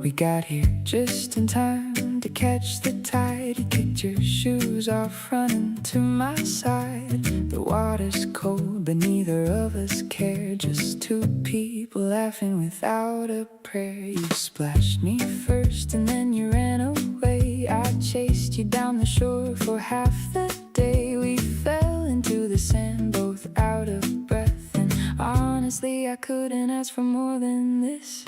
We got here just in time to catch the tide. You kicked your shoes off running to my side. The water's cold but neither of us care. Just two people laughing without a prayer. You splashed me first and then you ran away. I chased you down the shore for half the day. We fell into the sand both out of breath, and honestly I couldn't ask for more than this.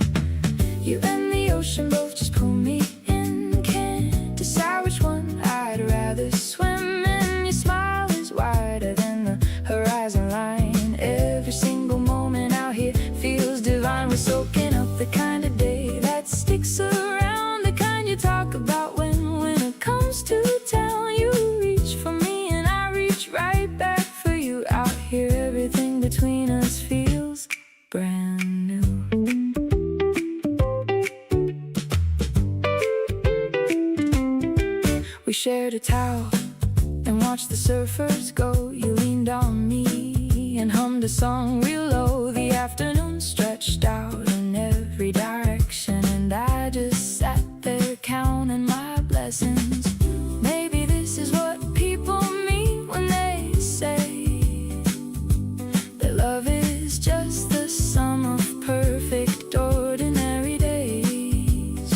You and the ocean both just pull me in. Can't decide which one I'd rather swim in. Your smile is wider than the horizon line. Every single moment out here feels divine. We're soaking up the kind of day that sticks around, the kind you talk about when it comes to town. You reach for me and I reach right back for you. Out here everything between us feels brand new. We shared a towel and watched the surfers go. You leaned on me and hummed a song real low. The afternoon stretched out in every direction, and I just sat there counting my blessings. Maybe this is what people mean when they say that love is just the sum of perfect ordinary days.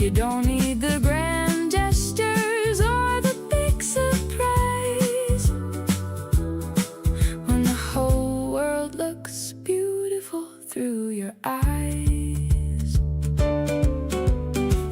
You don't need the grand gestures or the big surprise. When the whole world looks beautiful through your eyes.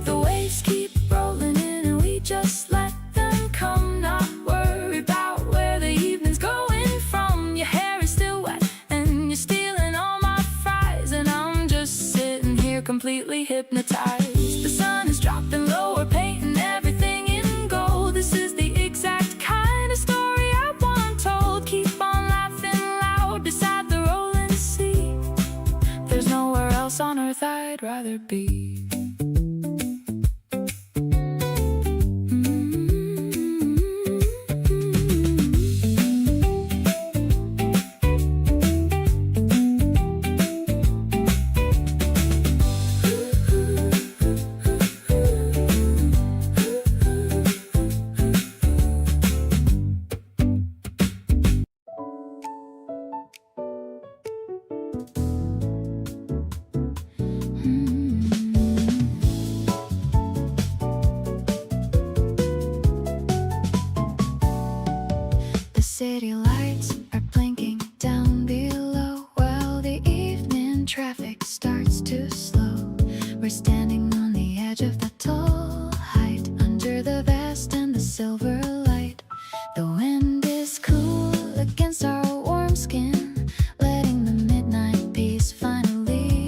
The waves keep rolling in and we just let them come. Not worry about where the evening's going from. Your hair is still wet and you're stealing all my fries, and I'm just sitting here completely hypnotized. The sun is dropping low, we're painting everything in gold. This is the exact kind of story I want told. Keep on laughing loud beside the rolling sea. There's nowhere else on earth I'd rather be. The city lights are blinking down below while the evening traffic starts to slow. We're standing on the edge of the tall height, under the vast and the silver light. The wind is cool against our warm skin, letting the midnight peace finally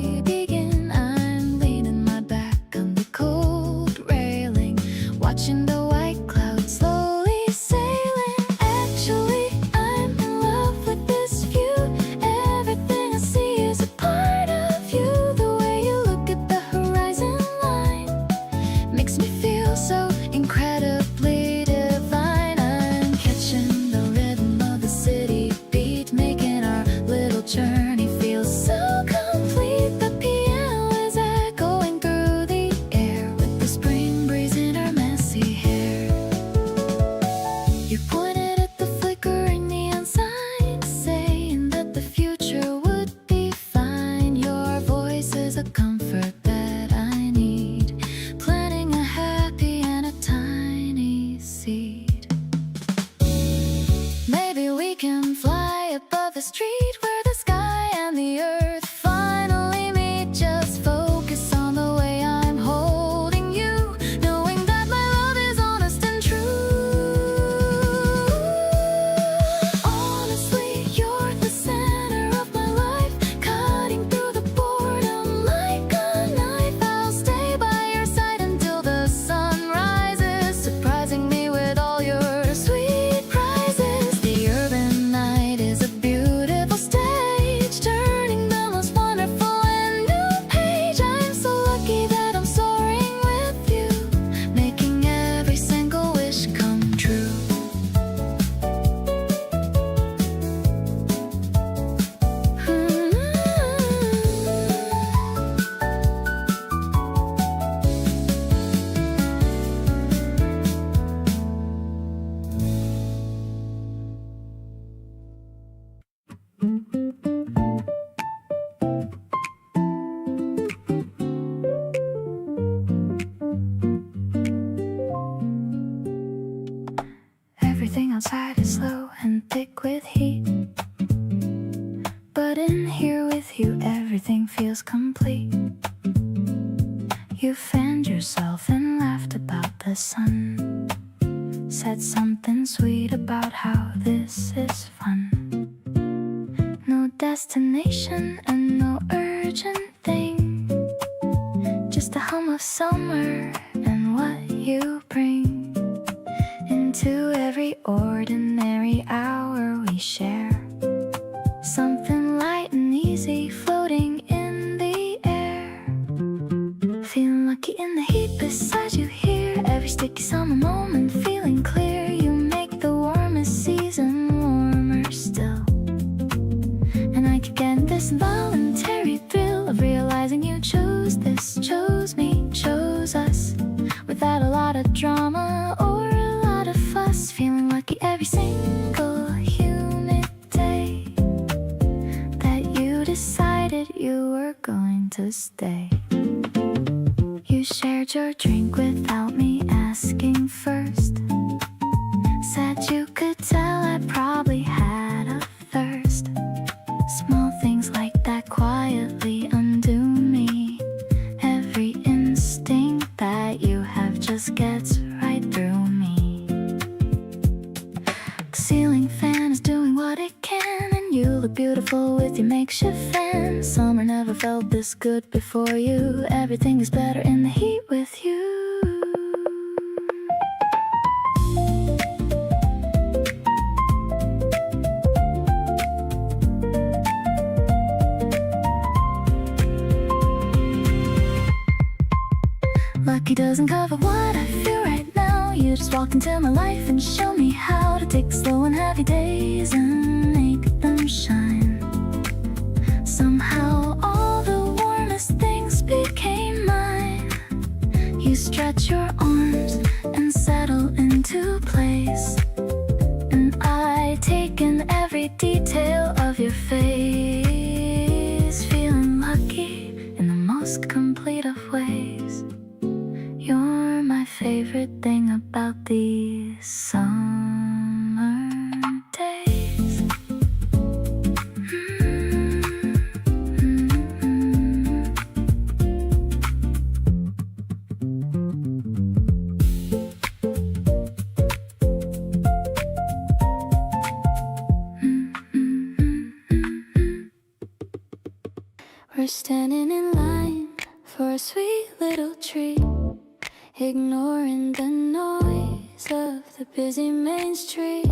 the street where the sky and the earth finally meet. Just focus on the way I'm holding you, knowing that my love is honest and true. Honestly, you're the center of my life, cutting through the boredom like a knife. I'll stay by your side until the sun rises, surprising me with all your sweet prizes. The urban night is a beautiful stage, turning the most wonderful and new page. I'm so lucky that I'm soaring with you, making every single wish come true. Everything outside is slow and thick with heat, but in here with you everything feels complete. You fanned yourself and laughed about the sun, said something sweet about how this is fun. No destination and no urgent thing, just the hum of summer and what you bring into every ordinary hour we share. Something light and easy floating in the air. Feeling lucky in the heat beside you here. Every sticky summer moment feeling clear. You make the warmest season warmer still. And I keep getting this involuntary thrill of realizing you chose this, chose me, chose us, without a lot of drama or a lot of fuss. Feeling lucky every single humid day that you decided you were going to stay. You shared your drink without me asking first, said you could tell I probably had a thirst. Small things like that quietly undo me. Every instinct that you have just gets right through me. The ceiling fan is doing what it can, and you look beautiful with your makeshift fan. Summer never felt this good before you. Everything is better in the heat with you. Lucky doesn't cover what I feel right now. You just walked into my life and showed me how to take slow and heavy days and make them shine. Somehow all the warmest things became mine. You stretch your arms and settle into place, and I take in every detail of your face. Feeling lucky in the most complete of ways. You're my favorite thing about these summer days. We're standing in line for a sweet little treat, ignoring the noise of the busy main street.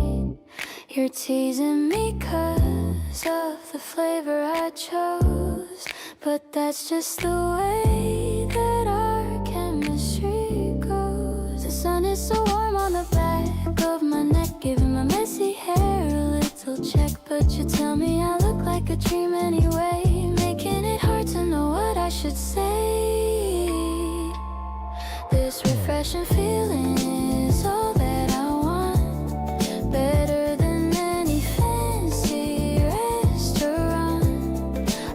You're teasing me 'cause of the flavor I chose, but that's just the way that our chemistry goes. The sun is so warm on the back of my neck, giving my messy hair a little check. But you tell me I look like a dream anyway, making it hard to know what I should say. This refreshing feeling is all that I want, better than any fancy restaurant.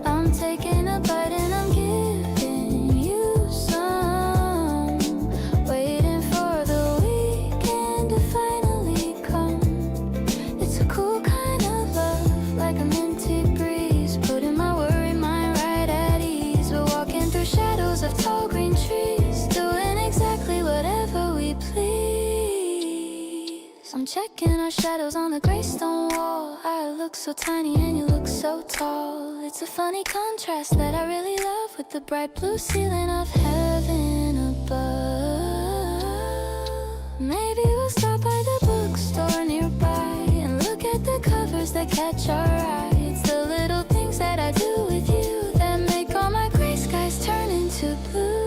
I'm taking a bite and I'm giving you some, waiting for the weekend to finally come. It's a cool kind of love, like a shadows on the gray stone wall. I look so tiny and you look so tall. It's a funny contrast that I really love, with the bright blue ceiling of heaven above. Maybe we'll stop by the bookstore nearby and look at the covers that catch our eye. It's the little things that I do with you that make all my gray skies turn into blue.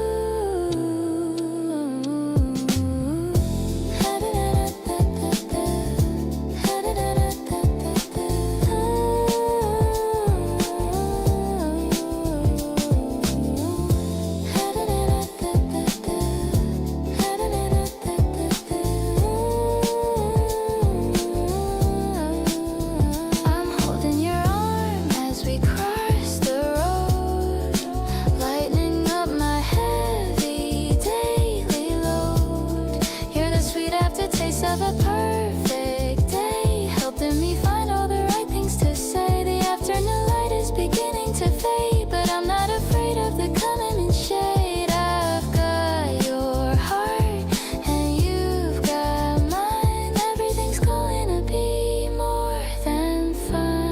Of a perfect day, helping me find all the right things to say. The afternoon light is beginning to fade, but I'm not afraid of the coming in shade. I've got your heart and you've got mine. Everything's going to be more than fine.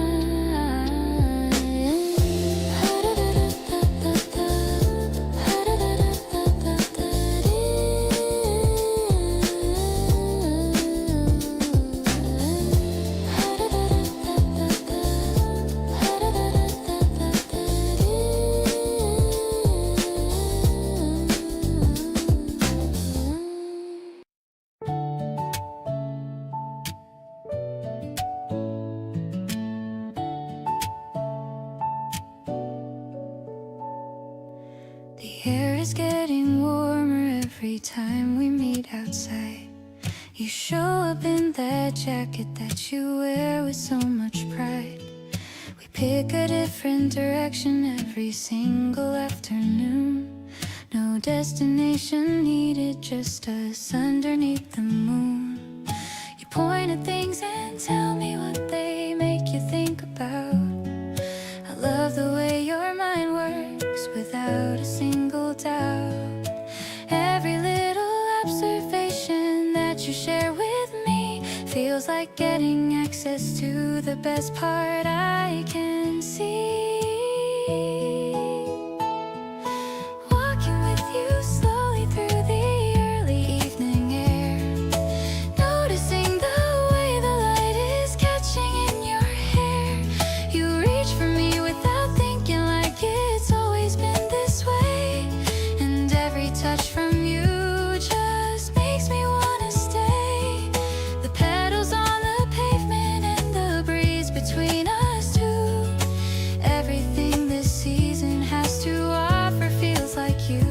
The air is getting warmer every time we meet outside. You show up in that jacket that you wear with so much pride. We pick a different direction every single afternoon. No destination needed, just us underneath the moon. You point at things and tell me what they make you think about. I love the way your mind works without a single doubt. Every little observation that you share with me feels like getting access to the best part I can see. Walking with you slowly through the early evening air, noticing the way the light is catching in your hair. You reach for me without thinking, like it's always been this way. And every touch from you just makes me wanna stay. The petals on the pavement and the breeze between us two. Everything this season has to offer feels like you.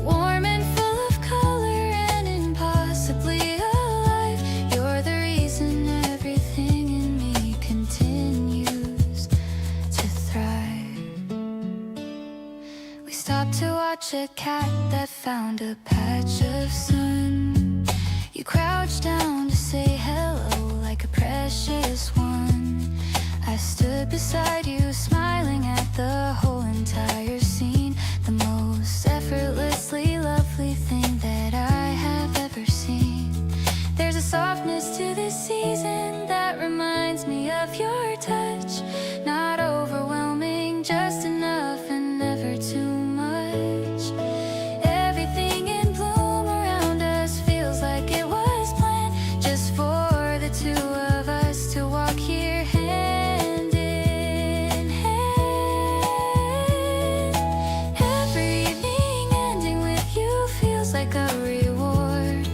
Warm and full of color and impossibly alive. You're the reason everything in me continues to thrive. We stopped to watch a cat that found a patch of sun. You crouched down to say hello like a precious one. I stood beside you, smiling at the whole entire scene. The most effortlessly lovely thing that I have ever seen. There's a softness to this season that reminds me of your touch. Not overwhelming, just enough and never too much. Everything in bloom around us feels like it was planned just for the two of us to walk here hand in hand. Every evening ending with you feels like a reward.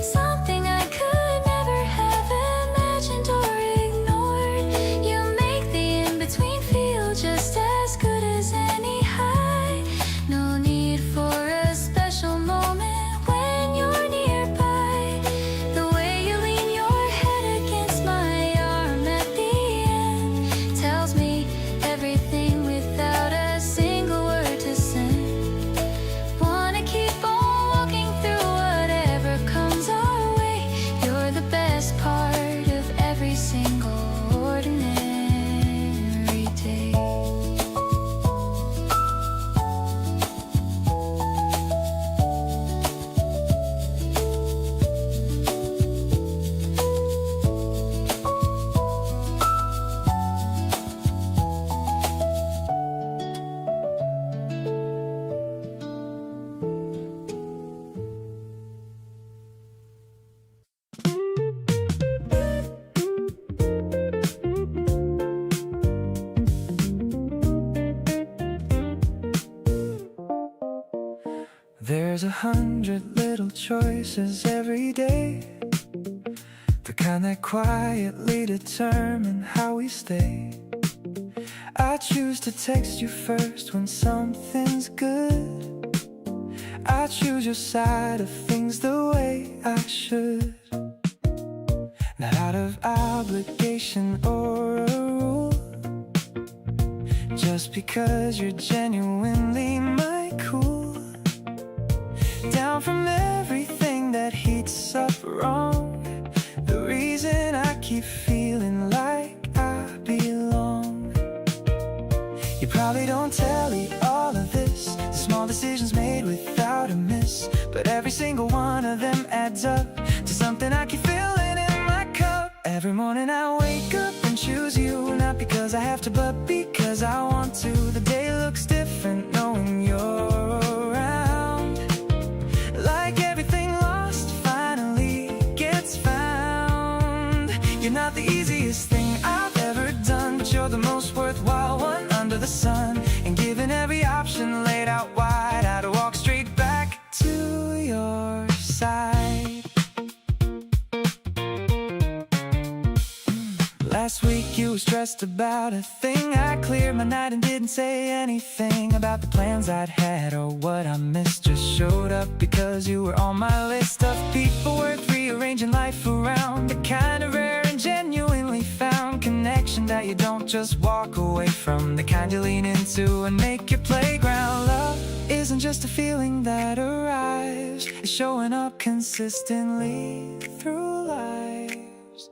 Something I could never have imagined or ignored. You There's 100 little choices every day, the kind that quietly determine how we stay. I choose to text you first when something's good. I choose your side of things the way I should, not out of obligation or a rule, just because you're genuinely my cool. Down from everything that heats up wrong, the reason I keep feeling like I belong. You probably don't tally all of this, the small decisions made without a miss, but every single one of them adds up to something I keep feeling in my cup. Every morning I wake up and choose you, not because I have to, but because I want to. The day looks different knowing you're around, like everything lost finally gets found. You're not the easiest thing I've ever done, but you're the most worthwhile one under the sun. And given every option laid out wide, I'd walk straight back to your side. Last week you were stressed about a thing. I cleared my night and didn't say anything about the plans I'd had or what I missed. Just showed up because you were on my list of people worth rearranging life around. The kind of rare and genuinely found connection that you don't just walk away from, the kind you lean into and make your playground. Love isn't just a feeling that arrives, it's showing up consistently through lives.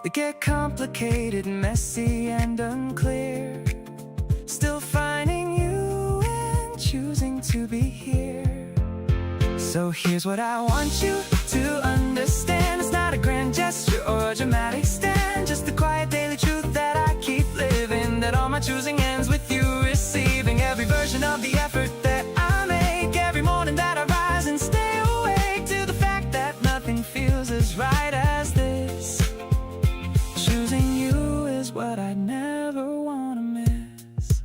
They get complicated, messy and unclear, still finding you and choosing to be here. So here's what I want you to understand. It's not a grand gesture or a dramatic stand, just the quiet daily truth that I keep living, that all my choosing ends with you receiving every version of the effort that I make, every morning that I rise and stay awake to the fact that nothing feels as right as this. Choosing you is what I never wanna miss.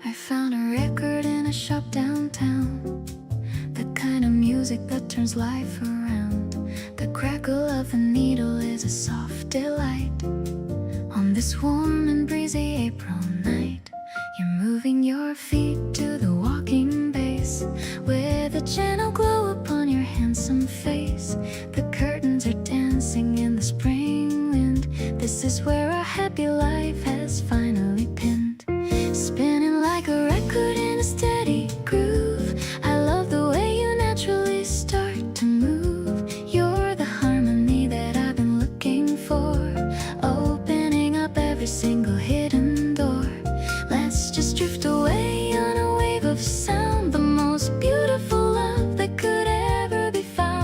I found a record in a shop downtown, the kind of music that turns life around. The crackle of a needle is a soft delight on this warm and breezy April night. You're moving your feet to the walking bass with a gentle glow upon your handsome face. The curtains are dancing in the spring wind. This is where our happy life has finally pinned, spinning like a record in a steady groove. I love the way you naturally start to move. You're the harmony that I've been looking for, opening up every single hidden door. Let's just drift away on a wave of sound, the most beautiful love that could ever be found.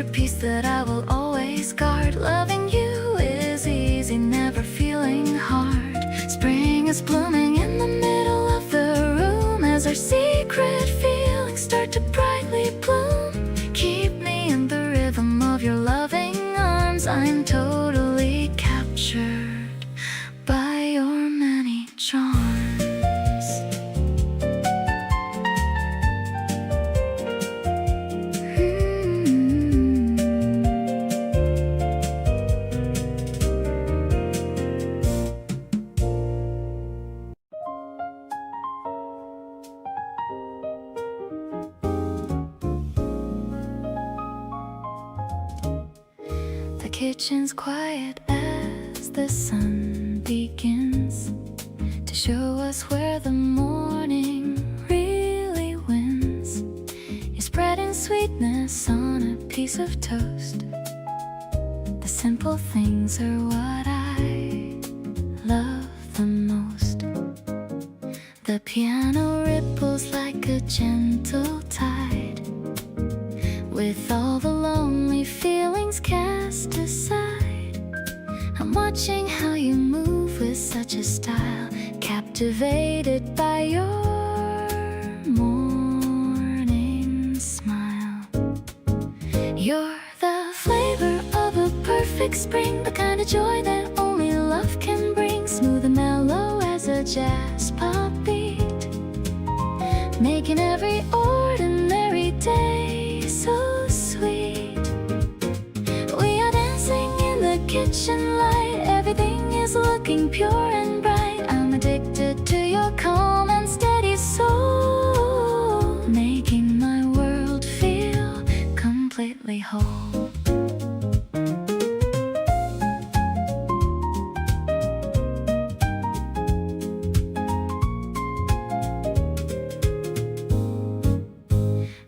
masterpiece that I will always guard. Loving you is easy, never feeling hard. Spring is blooming in the middle of the room as our secret feelings start to brightly bloom. Keep me in the rhythm of your loving arms. I'm totally captured by your many charms. The kitchen's quiet as the sun begins to show us where the morning really wins. You're spreading sweetness on a piece of toast. The simple things are what I love the most. The piano ripples like a gentle tide, with all the lonely feelings cast aside. I'm watching how you move with such a style, captivated by your morning smile. You're the flavor of a perfect spring, the kind of joy that only love can bring. Smooth and mellow as a jazz pop beat, making every ordinary day so sweet. We are dancing in the kitchen light, everything is looking pure and bright. I'm addicted to your calm and steady soul, making my world feel completely whole.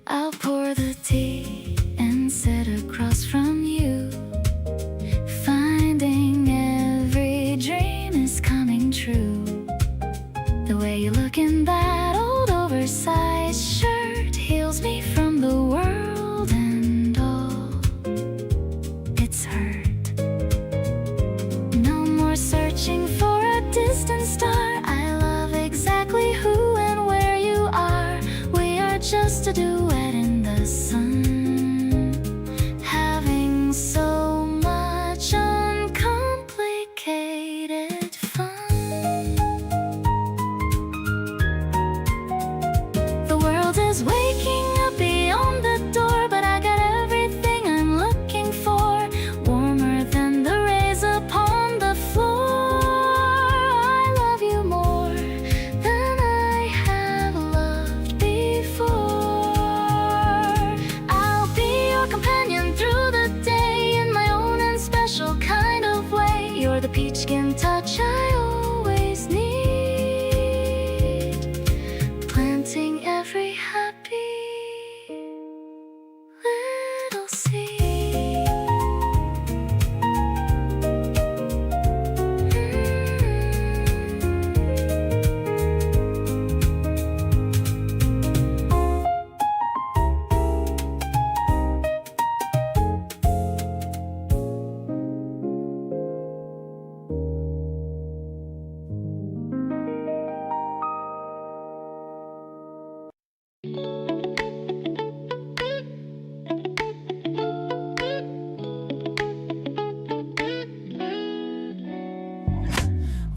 I'll pour the tea and sit across from you, finding every dream is coming true. The way you look in that old oversized shirt heals me from the world and all its hurt. No more searching for a distant star, I love exactly who and where you are. We are just a duet in the sun, having so much uncomplicated fun. The world is waking up beyond the door, but I got everything I'm looking for, warmer than the rays upon the floor. I love you more than I have loved before. I'll be your companion through the day in my own and special kind of way. You're the peach skin touch I always need, planting every happy little seed.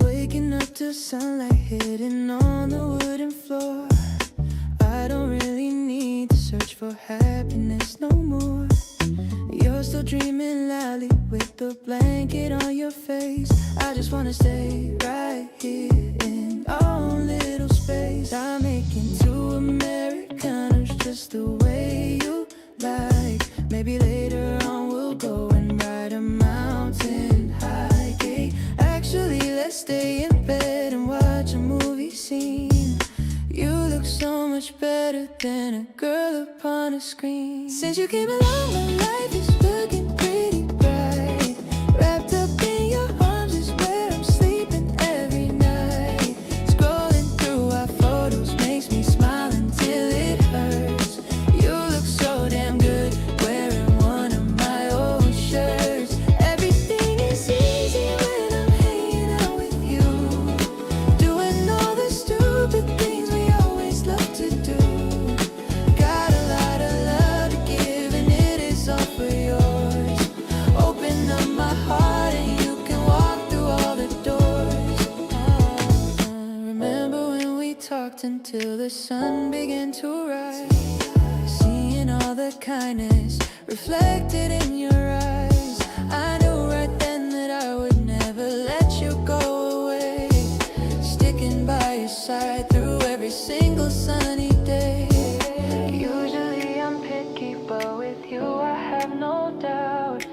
Waking up to sunlight hitting on the wooden floor. I don't really need to search for happiness no more. You're still dreaming loudly with the blanket on your face. I just wanna stay right here in our own little space. I'm making two Americanos just the way you like. Maybe later on we'll go and ride a mountain hike. Actually, let's stay in bed and watch a movie scene. You look so much better than a girl upon a screen. Since you came along, my life is looking pretty bright. Wrapped up in your arms is where I'm sleeping every night. Scrolling through our photos makes me smile until it hurts. You look so damn good wearing one of sun began to rise, seeing all the kindness reflected in your eyes. I knew right then that I would never let you go away, sticking by your side through every single sunny day. Usually I'm picky, but with you I have no doubt.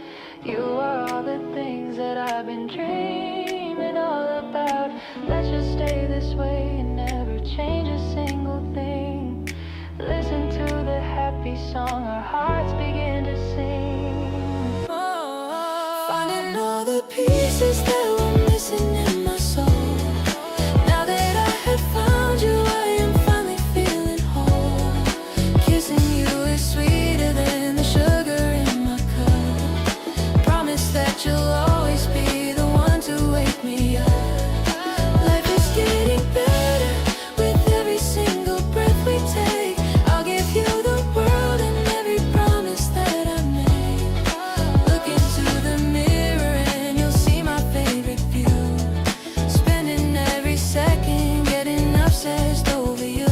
You are all the things that I've been dreaming all about. Let's just stay this way and never change a single thing. Listen to the happy song our hearts begin to sing. Finding all the pieces that were missing in my soul. Now that I have found you, I am finally feeling whole. Kissing you is sweeter than the sugar in my cup. Promise that you'll always be the one to wake me up. Life is getting better with every single breath we take. I'll give you the world and every promise that I made. Look into the mirror and you'll see my favorite view. Spending every second getting obsessed over you.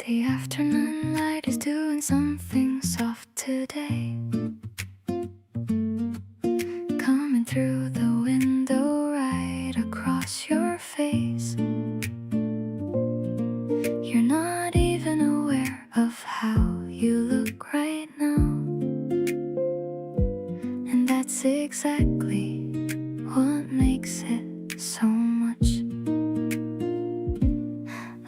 The afternoon light is doing something soft today, coming through the window right across your face. You're not even aware of how you look right now, and that's exactly what makes it so much.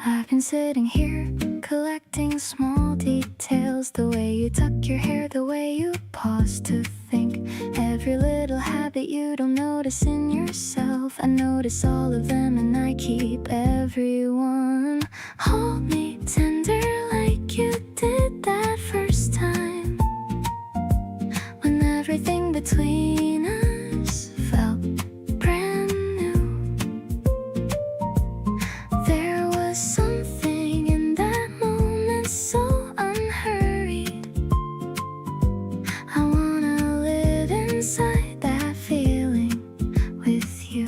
I've been sitting here collecting small details, the way you tuck your hair, the way you pause to think, every little habit you don't notice in yourself. I notice all of them and I keep everyone. Hold me tender like you did that first time, when everything between us felt brand new. There was something in that moment so unhurried. I wanna live inside that feeling with you.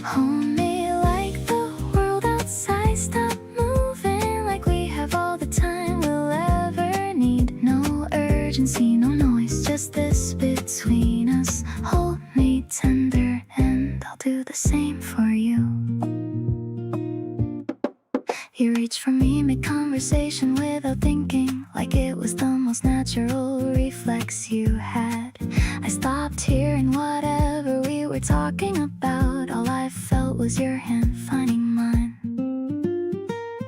Hold me like the world outside stop moving, like we have all the time we'll ever need. No urgency, no noise, just this between us. Hold me tender and I'll do the same for you. You reach for me mid-conversation without thinking, like it was the most natural reflex you had. I stopped hearing whatever we were talking about. All I felt was your hand finding mine.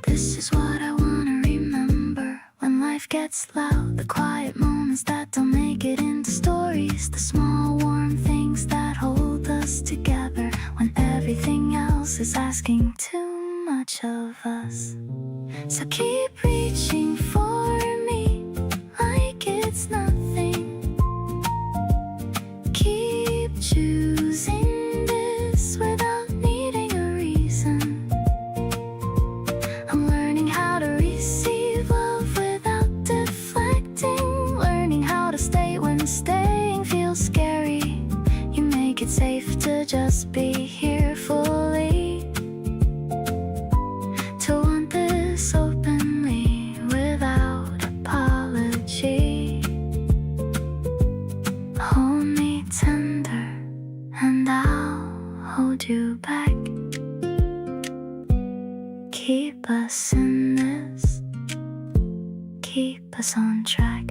This is what I wanna remember when life gets loud. The quiet moments that don't make it into stories, the small warm things that hold us together when everything else is asking too much of us. So keep reaching for me like it's nothing. Keep choosing this without needing a reason. I'm learning how to receive love without deflecting, learning how to stay when staying feels scary. You make it safe to just be here fully, to want this openly without apology. Hold me tender and I'll hold you back. Keep us in this, keep us on track.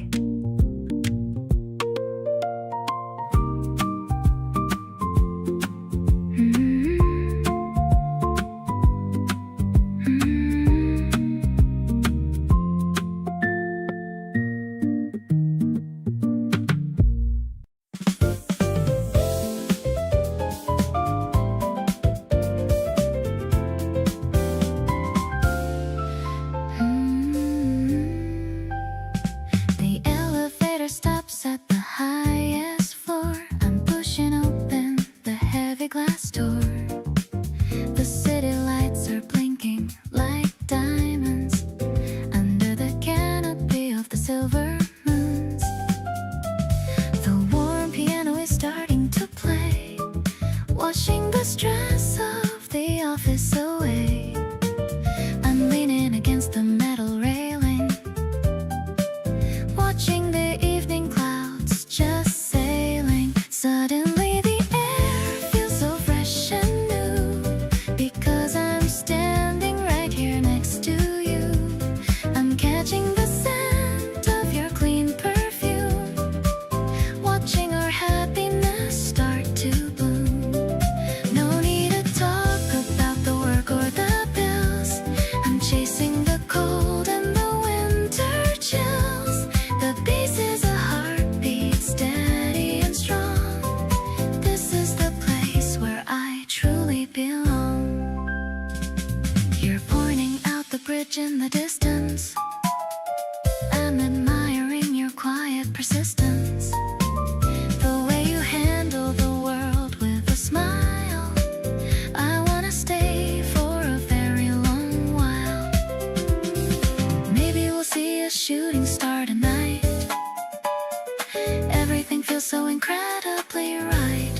The washing the stress of the office away. I'm leaning against the metal railing, watching the evening clouds just sailing. Suddenly the air feels so fresh and new, because I'm standing right here next to you. I'm catching the scent of your clean perfume, watching our happiness start to bloom. No need to talk about the work or the bills. I'm chasing the cold and the winter chills. The peace is a heartbeat, steady and strong. This is the place where I truly belong. You're pointing out the bridge in the distance. I'm admiring your quiet persistence, the way you handle the world with a smile. I wanna stay for a very long while. Maybe we'll see a shooting star tonight. Everything feels so incredibly right.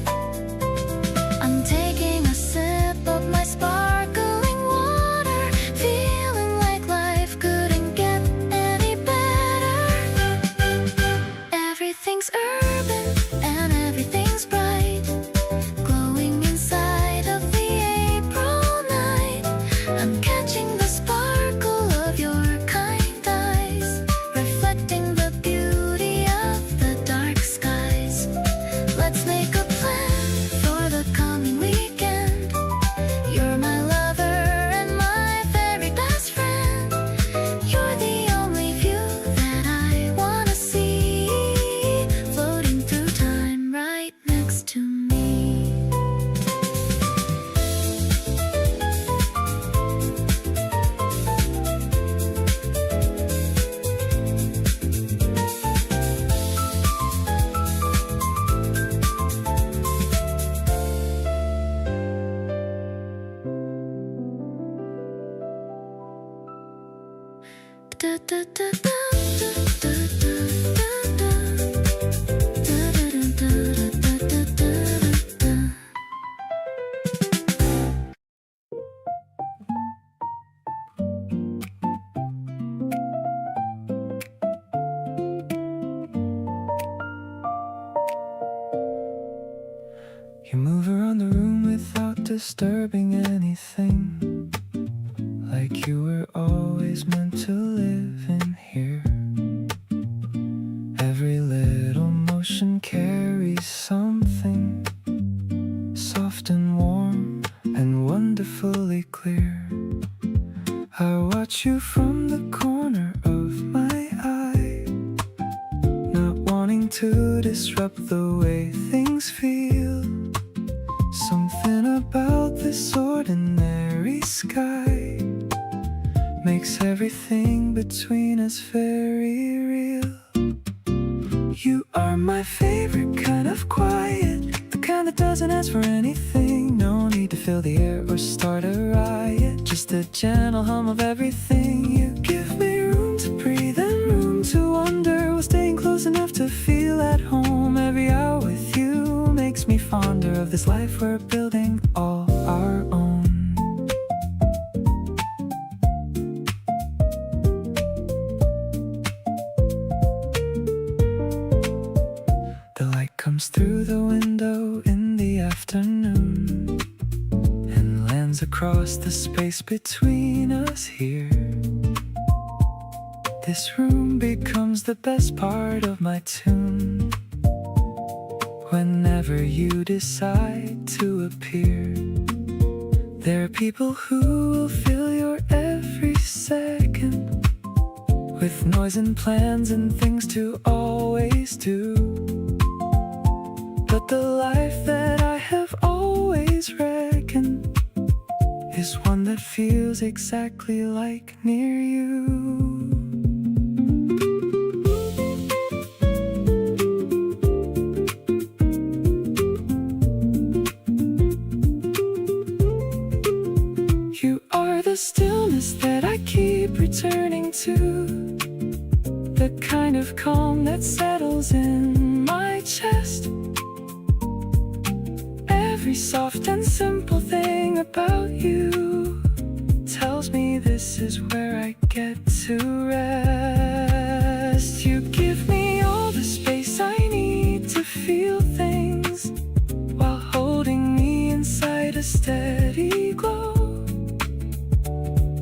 I'm taking a sip of my sparkling water, feeling like life couldn't get any better. Everything's urban and everything's bright, glowing inside of the April night. I'm catching the sparkle of your kind eyes, reflecting the beauty of the dark skies. Let's make a plan for the coming weekend. You're my lover and my very best friend. You're the only view that I wanna see, floating through time right next to me. You move around the room without disturbing anything, like you were always meant to live in here. Every little motion carries something soft and warm and wonderfully clear. I watch you from the corner of my eye, not wanting to disrupt the way things feel. Something about this ordinary sky makes everything between us very real. You are my favorite kind of quiet, the kind that doesn't ask for anything. No need to fill the air or start a riot, just a gentle hum of everything. You give me room to breathe and room to wonder, while staying close enough to feel at home. Every hour with you makes me fonder of this life we're building all our own. The light comes through the window in the afternoon and lands across the space between us here. This room becomes the best part of my tune whenever you decide to appear. There are people who will fill your every second with noise and plans and things to always do. But the life that I have always reckoned is one that feels exactly like near you. You are the stillness that I keep returning to, the kind of calm that settles in my chest Every soft and simple thing about you tells me this is where I get to rest. You give me all the space I need to feel things while holding me inside a steady glow.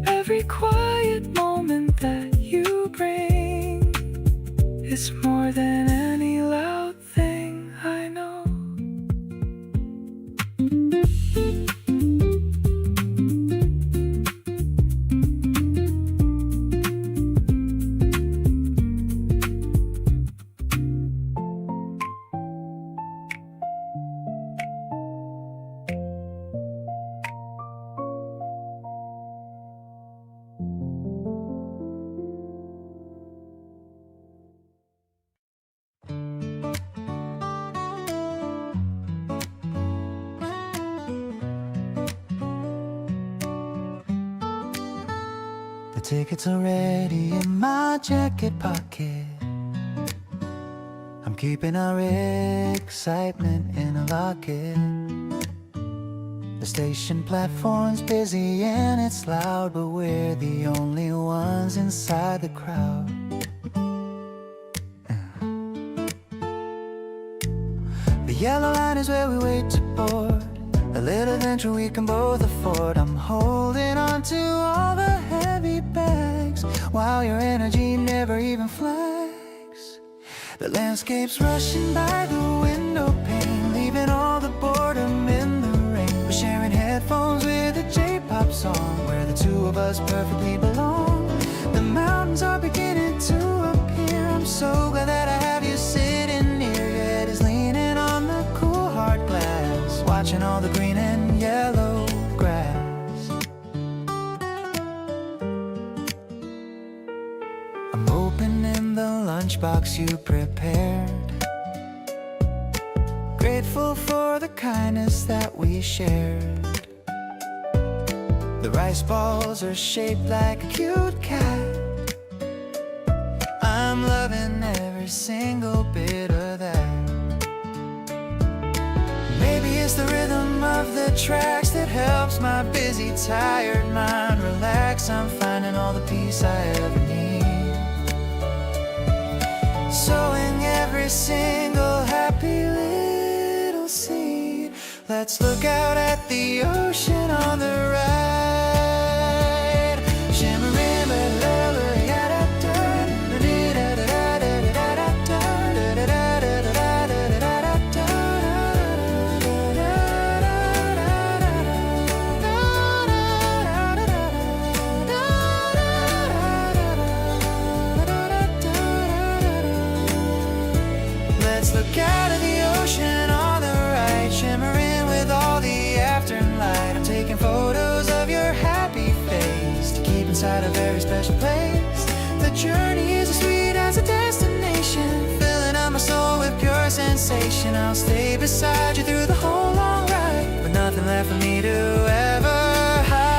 Every quiet moment that you bring is more than any loud thing I know. The tickets are ready in my jacket pocket. I'm keeping our excitement in a locket. The station platform's busy and it's loud, but we're the only ones inside the crowd. The yellow line is where we wait to board, a little adventure we can both afford. I'm holding on to all the heavy bags while your energy never even flags. The landscape's rushing by the window pane, leaving all the boredom in the rain. We're sharing headphones with a J-pop song where the two of us perfectly belong. The mountains are beginning to appear. I'm so glad that I have you sitting near. Your head is leaning on the cool hard glass, watching all the green and yellow grass. I'm opening the lunchbox you prepared, grateful for the kindness that we shared. The rice balls are shaped like a cute cat. I'm loving every single bit of that. Maybe it's the rhythm of the tracks that helps my busy, tired mind relax. I'm finding all the peace I ever need, sowing every single happy little seed. Let's look out at the ocean on the right. Shimmering, let's look out at the ocean on the right, shimmering with all the afterlight. I'm taking photos of your happy face to keep inside a very special place. The journey is as sweet as a destination, filling up my soul with pure sensation. I'll stay beside you through the whole long ride, with nothing left for me to ever hide.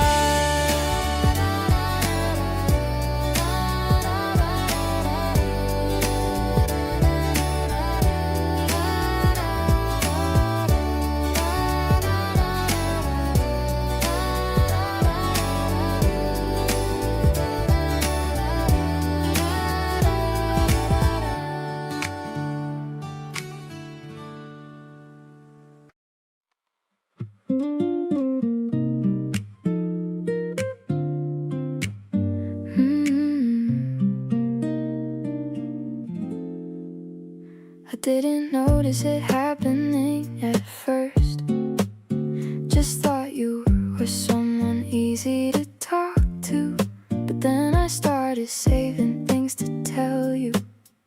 I didn't notice it happening at first. Just thought you were someone easy to talk to, but then I started saving things to tell you,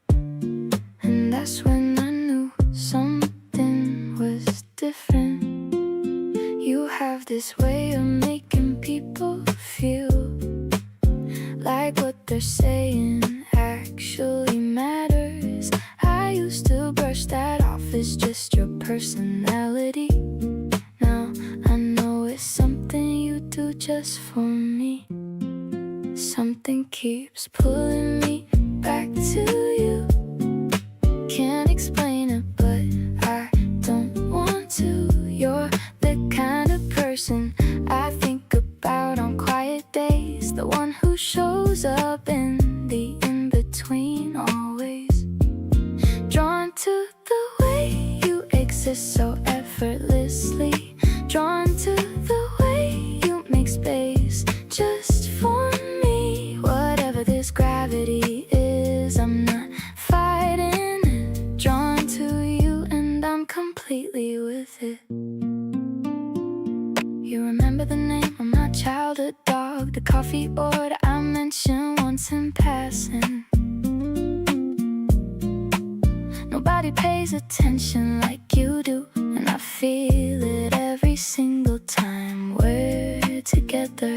and that's when I knew something was different. You have this way of making people feel like what they're saying actually matters. I used to brush that off as just your personality. Now I know it's something you do just for me. Something keeps pulling me back to you. Can't explain it, but I don't want to. You're endlessly drawn to the way you make space just for me. Whatever this gravity is, I'm not fighting it. Drawn to you and I'm completely with it. You remember the name of my childhood dog, the coffee board I mentioned once in passing. Nobody pays attention like you do, and I feel it every single time we're together.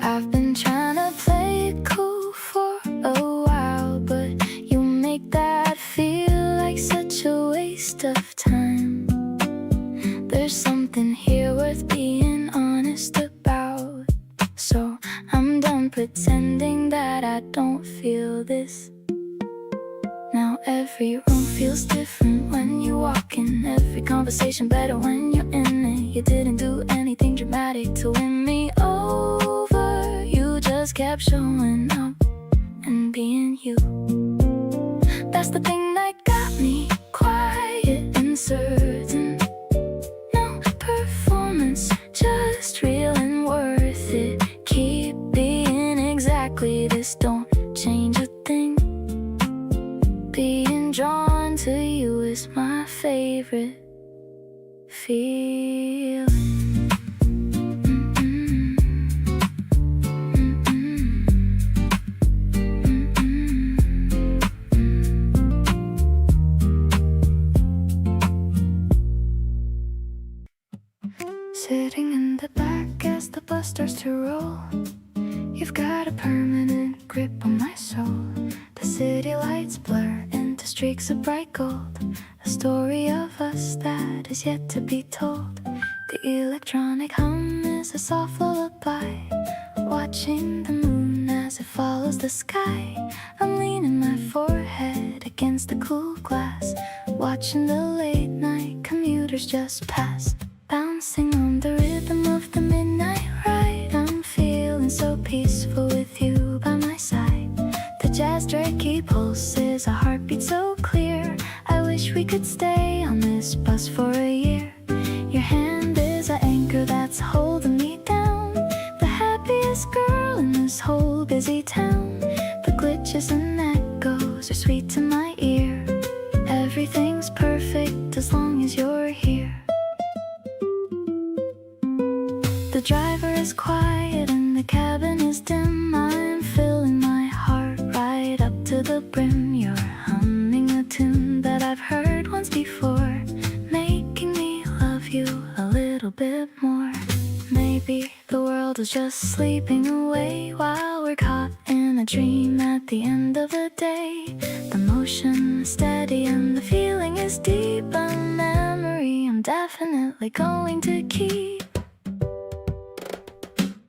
I've been trying to play it cool for a while, but you make that feel like such a waste of time. There's something here worth being honest about, so I'm done pretending that I don't feel this. Now every room feels different when you walk in, every conversation better when you're in it. You didn't do anything dramatic to win me over. You just kept showing up and being you. That's the thing that got me quiet and certain. No performance, just real and worth it. Keep being exactly this, don't change a thing. Being drawn to you is my favorite feeling. Sitting in the back as the bus starts to roll, you've got a permanent grip on my soul. The city lights blur into streaks of bright gold, a story of us that is yet to be told. The electronic hum is a soft lullaby, watching the moon as it follows the sky. I'm leaning my forehead against the cool glass, watching the late night commuters just pass, bouncing on the rhythm of the midnight ride. I'm feeling so peaceful with you by my side. The jazz jerky pulses, a heartbeat so clear. I wish we could stay on this bus for a year. Your hand is an anchor that's holding me down, the happiest girl in this whole busy town. The glitches and echoes are sweet to my ear. Everything's perfect as long as you're here. The driver is quiet and the cabin is dim. I'm filling my heart right up to the brim. You're humming a tune that I've heard once before, making me love you a little bit more. Maybe the world is just sleeping away while we're caught in a dream at the end of the day. The motion is steady and the feeling is deep, a memory I'm definitely going to keep.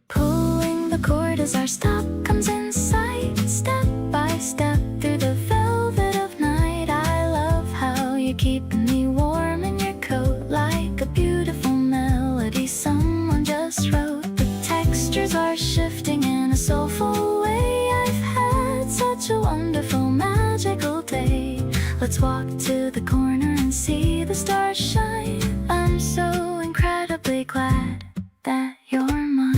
Pulling the cord as our stop comes in sight, step by step through the velvet of night. I love how you're keeping me warm in your coat, like a beautiful melody someone just wrote. The textures are shifting in a soulful way. I've had such a wonderful, magical day. Let's walk to the corner and see the stars shine. I'm so incredibly glad that you're mine.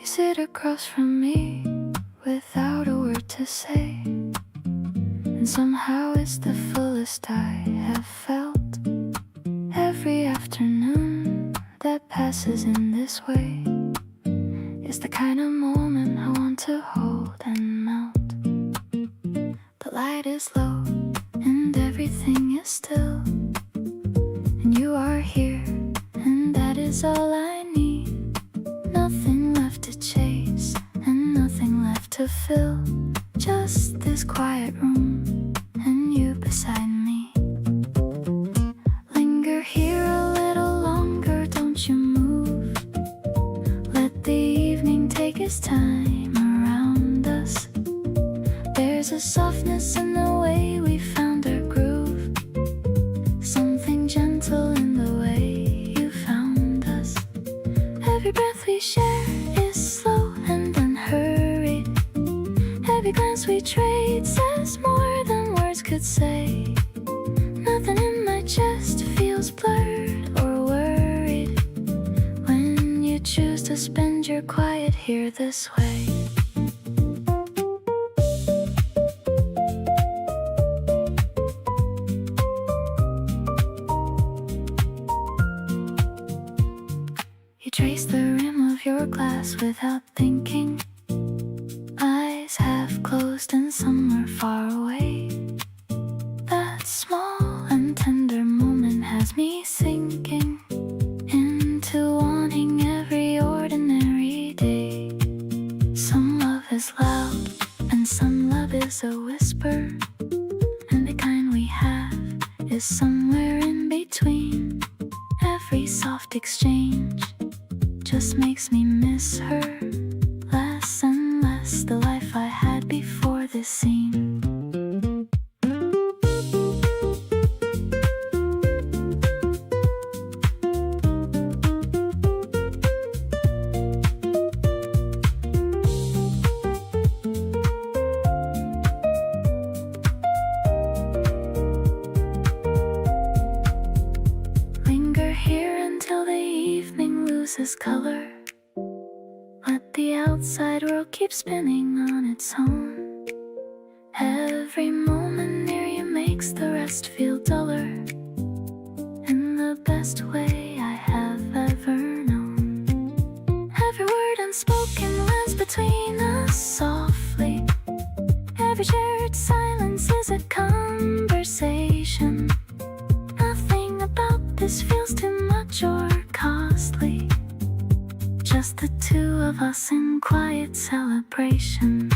Sit across from me without a word to say, and somehow it's the fullest I have felt. Every afternoon that passes in this way is the kind of moment I want to hold and melt. The light is low and everything is still, and you are here, and that is all I need. Nothing left to change. fill just this quiet room and you beside me. Linger here a little longer, don't you move. Let the evening take its time around us. There's a softness in the way we found our groove, something gentle in the way you found us. Every breath we share is slow and unhurried. Every glance we trade says more than words could say. Nothing in my chest feels blurred or worried when you choose to spend your quiet here this way. You trace the rim of your glass without thinking, eyes half closed and somewhere far away. That small and tender moment has me sinking into wanting every ordinary day. Some love is loud and some love is a whisper, and the kind we have is somewhere in between. Every soft exchange just makes me miss her less and less, the life I had before this scene. Linger here until the evening loses color. Let the outside world keep spinning on its own. Every moment near you makes the rest feel duller, in the best way I have ever known. Every word unspoken lands between us softly. Every shared silence is a conversation. Nothing about this feels too much or costly, just the two of us in quiet celebration.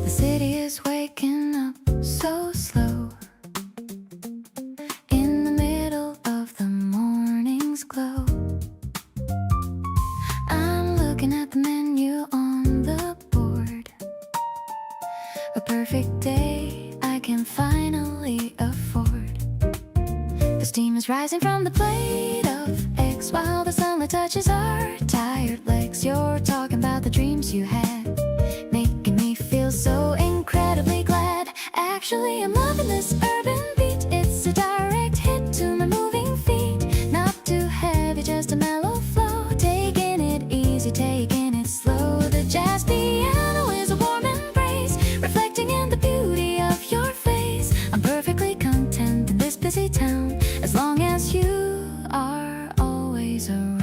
The city is waking up so slow, in the middle of the morning's glow. I'm looking at the menu on the board, a perfect day I can finally afford. The steam is rising from the plate of eggs while the sunlight touches our tired legs. You're talking about the dreams you had, making me feel so incredibly glad. Actually, I'm loving this urban beat. It's a direct hit to my moving feet. Not too heavy, just a mellow flow. Taking it easy, taking it slow. The jazz piano is a warm embrace, reflecting in the beauty of your face. I'm perfectly content in this busy town, as long as you are always around.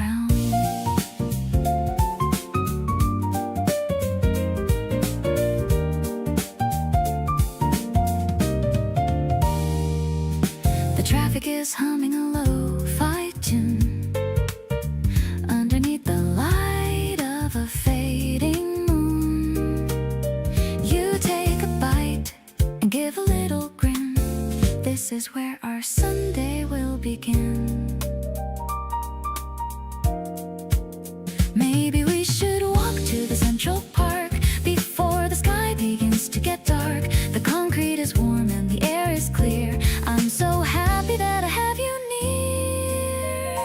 The traffic is humming a lo-fi tune underneath the light of a fading moon. You take a bite and give a little grin. This is where our Sunday will begin. Maybe we should walk to the Central Park before the sky begins to get dark. The concrete is warm and the air is clear. I'm so happy that I have you near.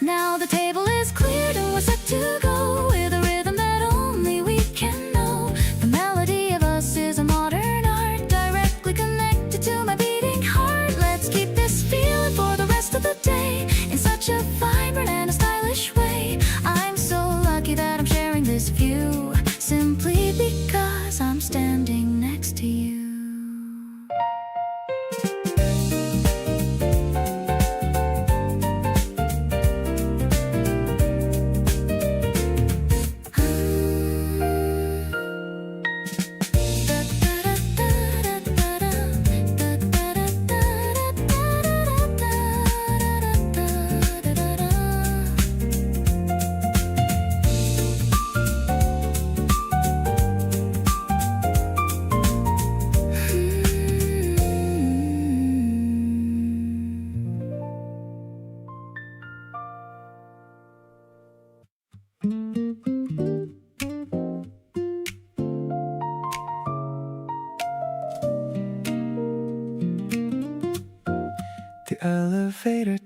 Now the table is cleared and we're set to go, with a rhythm that only we can know. The melody of us is a modern art, directly connected to my beating heart. Let's keep this feeling for the rest of the day, in such a vibrant and a stylish way. I'm so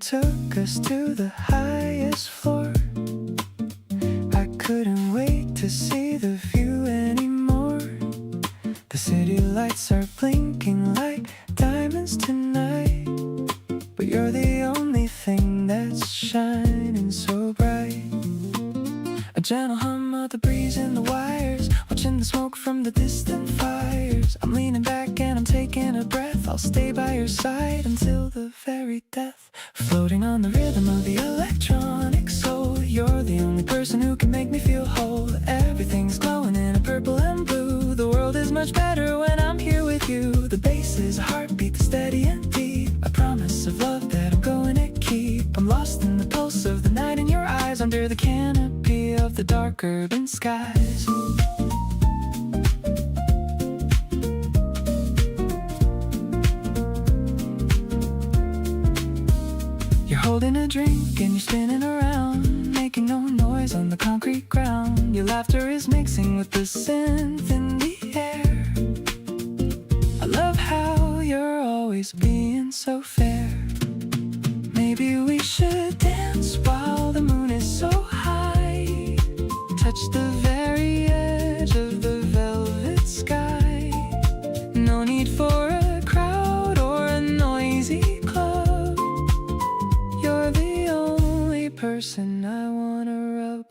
took us to the highest floor. I couldn't wait to see the view anymore. The city lights are blinking like diamonds tonight, but you're the only thing that's shining so bright. A gentle hum of the breeze in the wires, watching the smoke from the distant fires. I'm leaning back and I'm taking a breath. I'll stay by your side until the very death. Floating on the rhythm of the electronic soul. You're the only person who can make me feel whole. Everything's glowing in a purple and blue. The world is much better when I'm here with you. The bass is a heartbeat that's steady and deep, a promise of love that I'm going to keep. I'm lost in the pulse of the night in your eyes, under the canopy of the dark urban skies. You're holding a drink and you're spinning around, making no noise on the concrete ground. Your laughter is mixing with the synth in the air. I love how you're always being so fair. Maybe we should dance while the moon is so high, touch the very edge of the velvet sky. No need for a crowd or a noisy club. You're the only person I wanna rub.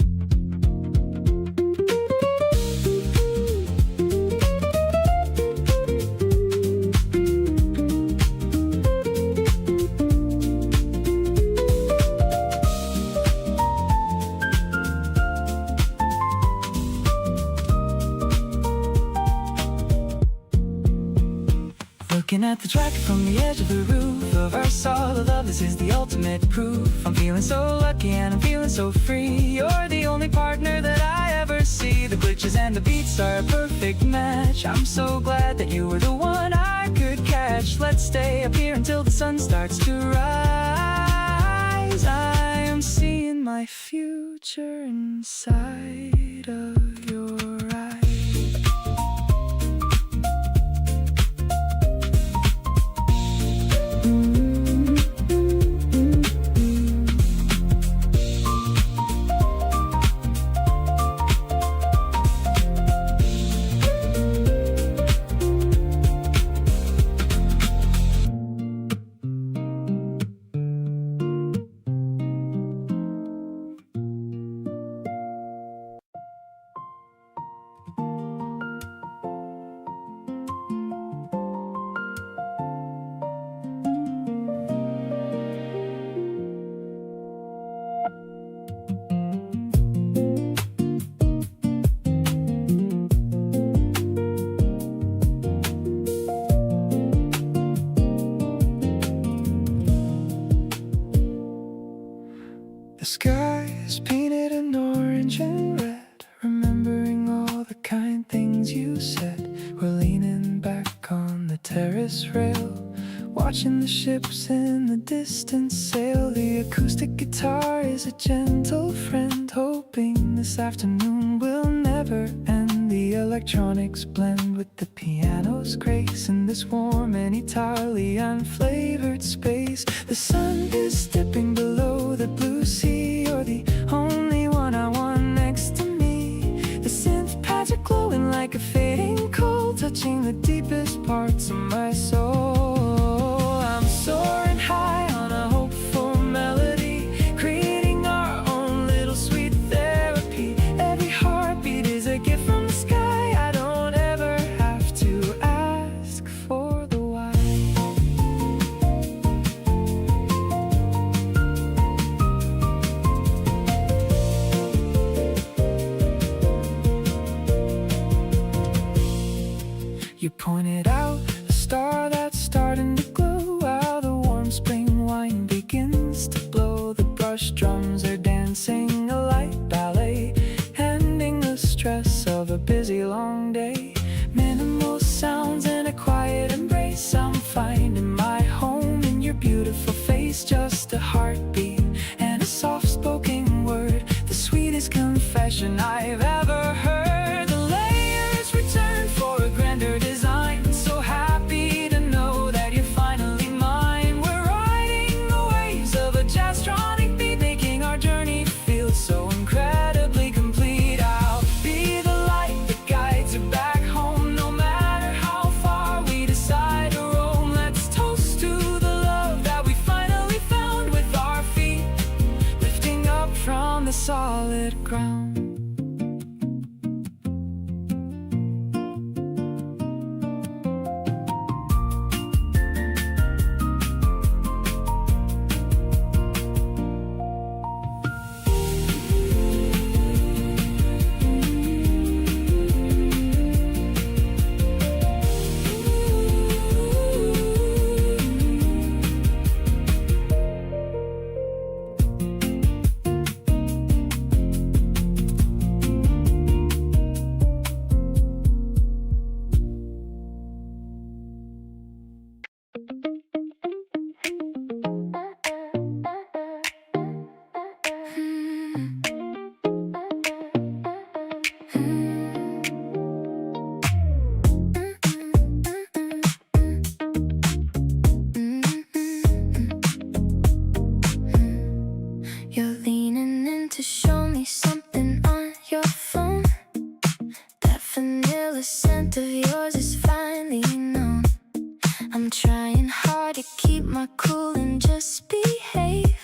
Looking at the track from the edge of the roof of our solid love, this is the ultimate proof. I'm feeling so lucky and I'm feeling so free. You're the only partner that I ever see. The glitches and the beats are a perfect match. I'm so glad that you were the one I could catch. Let's stay up here until the sun starts to rise. I am seeing my future inside of your eyes. The sky is painted in orange and red, remembering all the kind things you said. We're leaning back on the terrace rail, watching the ships in the distance sail. The acoustic guitar is a gentle friend, hoping this afternoon will never end. The electronics blend with the piano's grace in this warm and entirely unflavored space. The sun is dipping below the blue sea. You're the only one I want next to me. The synth pads are glowing like a fading coal, touching the deepest parts of my soul. I'm soaring high on a hopeful melody, creating our own little sweet therapy. Every heartbeat is a gift from the sky. I don't ever have to ask for the why. You pointed out a star that's starting to glow, while the warm spring wine begins to blow. The brush drums are dancing a light ballet, ending the stress of a busy long day. Minimal sounds and a quiet embrace. I'm finding my home in your beautiful face. Just a heartbeat and a soft-spoken word, the sweetest confession I've ever heard. The layers return for a grander design. So happy to know that you're finally mine. We're riding the waves of a the solid ground. You're leaning in to show me something on your phone. That vanilla scent of yours is finally known. I'm trying hard to keep my cool and just behave,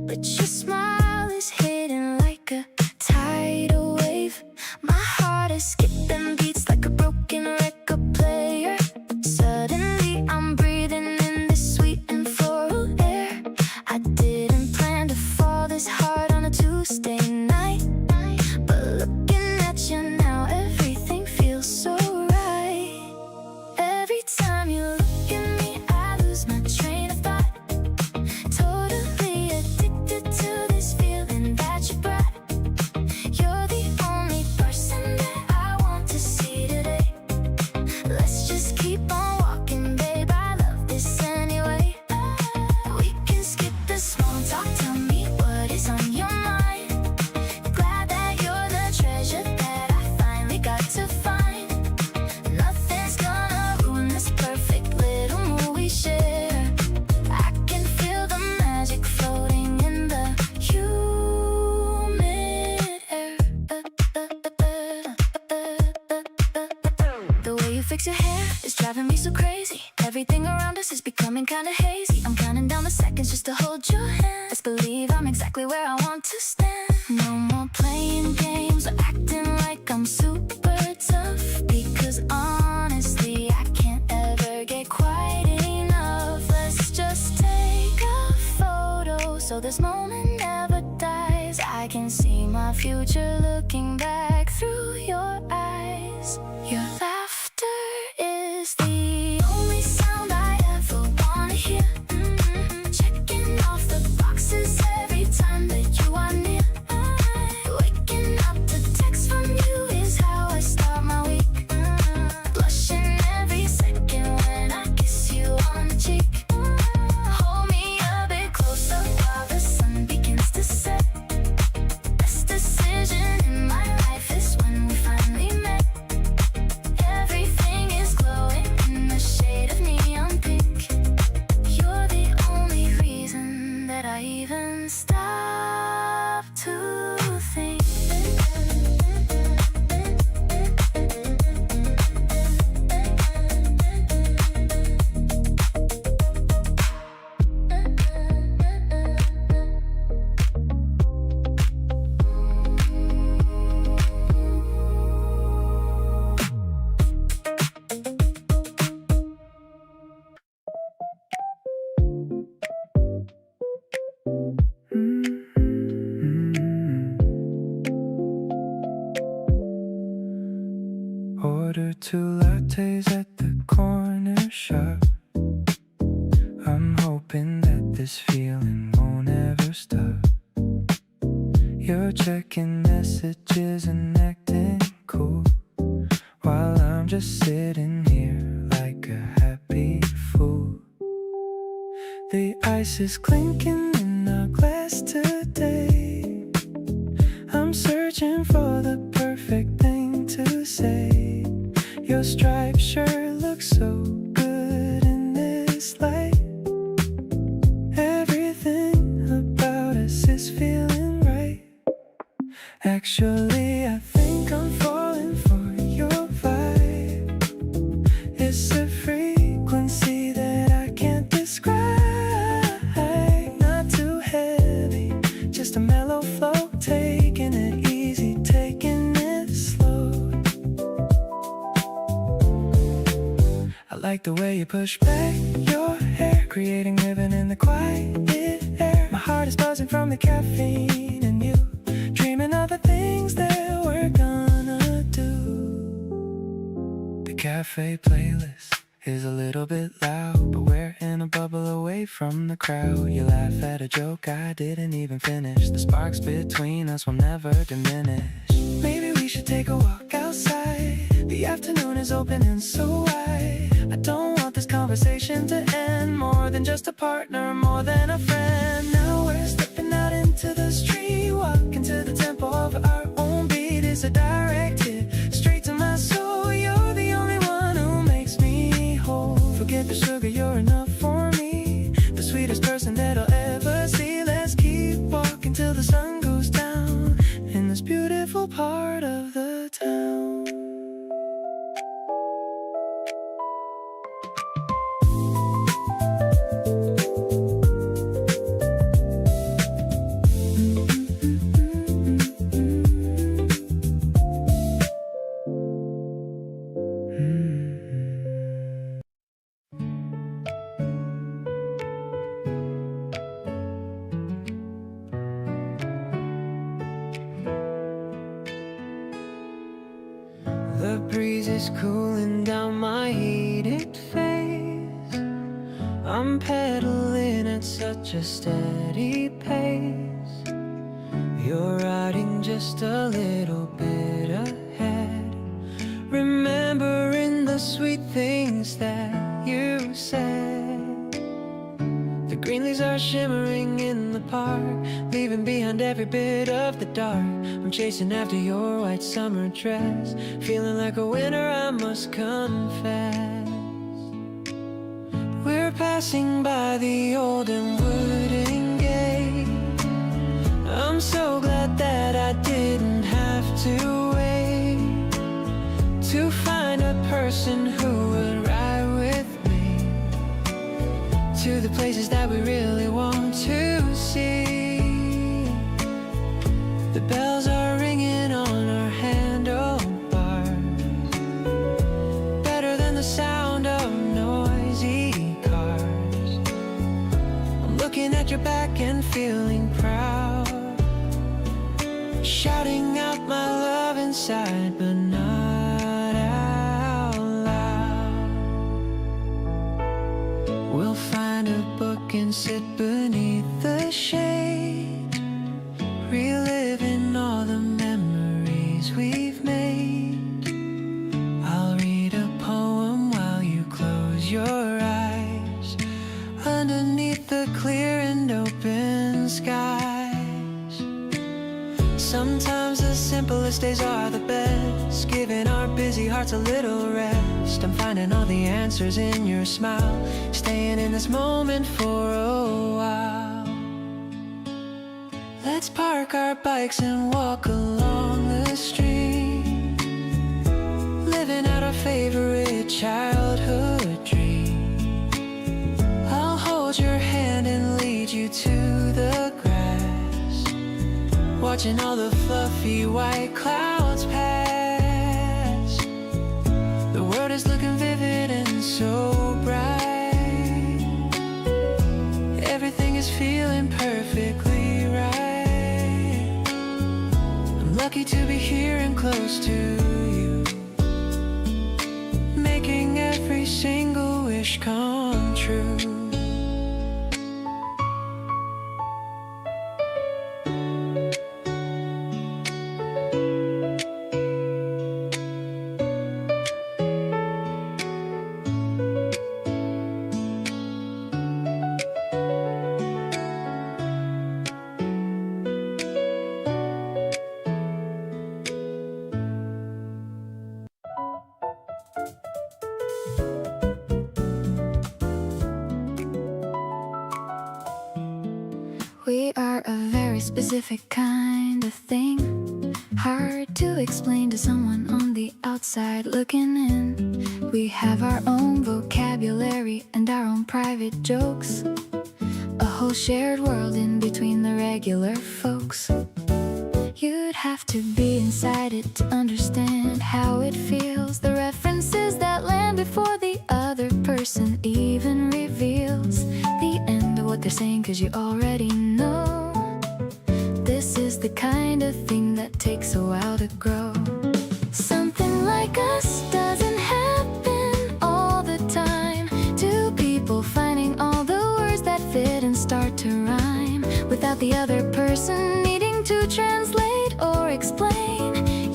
but your smile is hidden like a tidal wave. My heart is skipping beats like a broken record player. Suddenly I'm breathing in this sweet and floral air. I didn't plan to fall this hard on a Tuesday night, but looking at you now, everything feels so right. Every time you look at me, I lose my train of thought. Totally addicted to this feeling that you brought. You're the only person that I want to see today. Let's just keep on walking, babe, I love this anyway. We can skip the small talk, tell me what is on your mind. Glad that you're the treasure that I finally got to find. Nothing's gonna ruin this perfect little mood we share. I can feel the magic floating in the humid air. The way you fix your hair is driving me so crazy. Everything around us is becoming kinda hazy. I'm counting down the seconds just to hold your hand. Let's believe I'm exactly where I want to stand. No more playing games or acting like I'm super tough, because honestly I can't ever get quite enough. Let's just take a photo so this moment never dies. I can see my future looking back through your eyes. Your laughter is the only sound I ever wanna hear. Checking off the boxes every time that you are near. Waking up to text from you is how I start my week. Blushing every second when I kiss you on the cheek. Hold me a bit closer while the sun begins to set. Best decision in my life is when we finally met. Everything is glowing in the shade of neon pink. You're the only reason that I even stop to think. Order 2 lattes at the corner shop. I'm hoping that this feeling won't ever stop. You're checking messages and acting cool, while I'm just sitting here like a happy fool. The ice is clinking in our glass today. I'm searching for the perfect thing to say. Your striped shirt looks so good in this light. Everything about us is feeling right. Actually, I think I'm falling for your vibe. It's a frequency that I can't describe. Not too heavy, just a mellow like the way you push back your hair, creating ribbon in the quiet air. My heart is buzzing from the caffeine and you, dreaming of the things that we're gonna do. The cafe playlist is a little bit loud, but we're in a bubble away from the crowd. You laugh at a joke I didn't even finish. The sparks between us will never diminish. Maybe we should take a walk outside. The afternoon is opening so wide. I don't want this conversation to end. More than just a partner, more than a friend. Now we're stepping out into the street, walking to the tempo of our own beat. Is a direct hit straight to my soul. You're the only one who makes me whole. Forget the sugar, you're enough for me. The sweetest person that I'll ever see. Let's keep walking till the sun goes down in this beautiful part of the town. The breeze is cooling down my heated face. I'm pedaling at such a steady pace. You're riding just a little bit ahead, remembering the sweet things that you said. The green leaves are shimmering in the park, leaving behind every bit of the dark. I'm chasing after your white summer dress, feeling like a winner, I must confess. We're passing by the old and wooden gate. I'm so glad that I didn't have to wait to find a person who would ride with me to the places that we really want to see. The bells are ringing on our handlebars, better than the sound of noisy cars. I'm looking at your back and feeling proud, shouting out my love inside, but not out loud. We'll find a book and sit beneath the shade, reliving all the memories we've made. I'll read a poem while you close your eyes, underneath the clear and open skies. Sometimes the simplest days are the best, giving our busy hearts a little rest. I'm finding all the answers in your smile, staying in this moment for a while. Let's park our bikes and walk along the street, living out our favorite childhood dream. I'll hold your hand and lead you to the grass, watching all the fluffy white clouds pass. The world is looking vivid and so bright, everything is feeling perfectly right. Lucky to be here and close to you, making every single wish come true. We are a very specific kind of thing, hard to explain to someone on the outside looking in. We have our own vocabulary and our own private jokes, a whole shared world in between the regular folks. You'd have to be inside it to understand how it feels, the references that land before the other person. person even reveals the end of what they're saying, 'cause you already know this is the kind of thing that takes a while to grow. Something like us doesn't happen all the time. Two people finding all the words that fit and start to rhyme without the other person needing to translate or explain.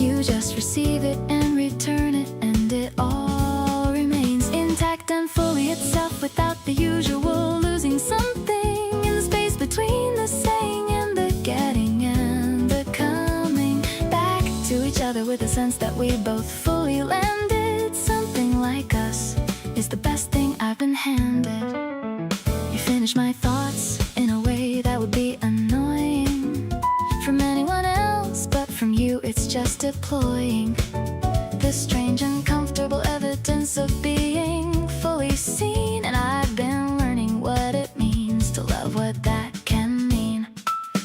You just receive it and return it, and it all remains intact and fully itself without the usual losing something in the space between the saying and the getting and the coming back to each other with a sense that we both fully landed. Something like us is the best thing I've been handed. You finish my thoughts in a way that would be annoying from anyone else, but from you it's just deploying the strange uncomfortable evidence of being fully seen. And I've been learning what it means to love what that can mean.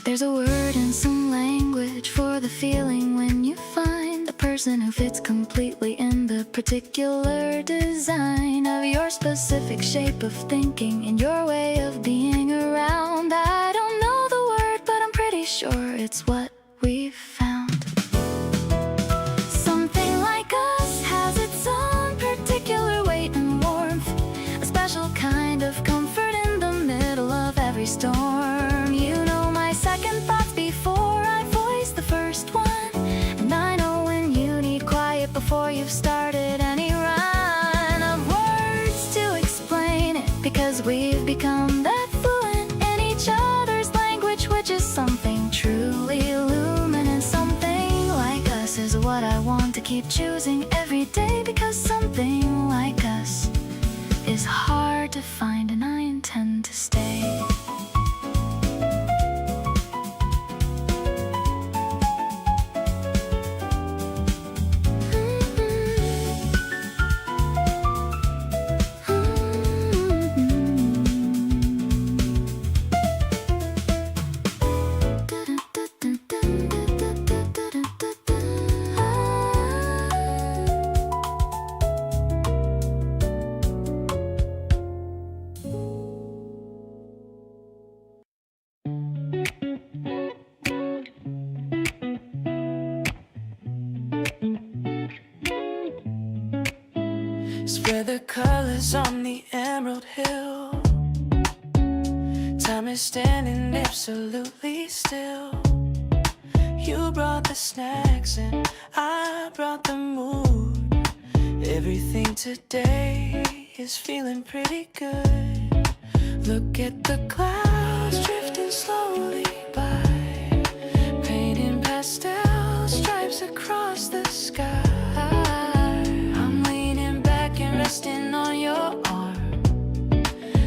There's a word in some language for the feeling when you find the person who fits completely in the particular design of your specific shape of thinking and your way of being around. I don't know the word, but I'm pretty sure it's what we've found. Something like us has its own particular weight and warmth, a special kind of comfort in the middle of every storm. You know my second thoughts before I voice the first one, and I know when you need quiet before you've started any run of words to explain it, because we've become that fluent in each other's language, which is something truly luminous. Something like us is what I want to keep choosing every day, because something like us is hard to find and I intend to stay. Spread the colors on the emerald hill. Time is standing absolutely still. You brought the snacks and I brought the mood. Everything today is feeling pretty good. Look at the clouds drifting slowly by, painting pastel stripes across the sky. Resting on your arm,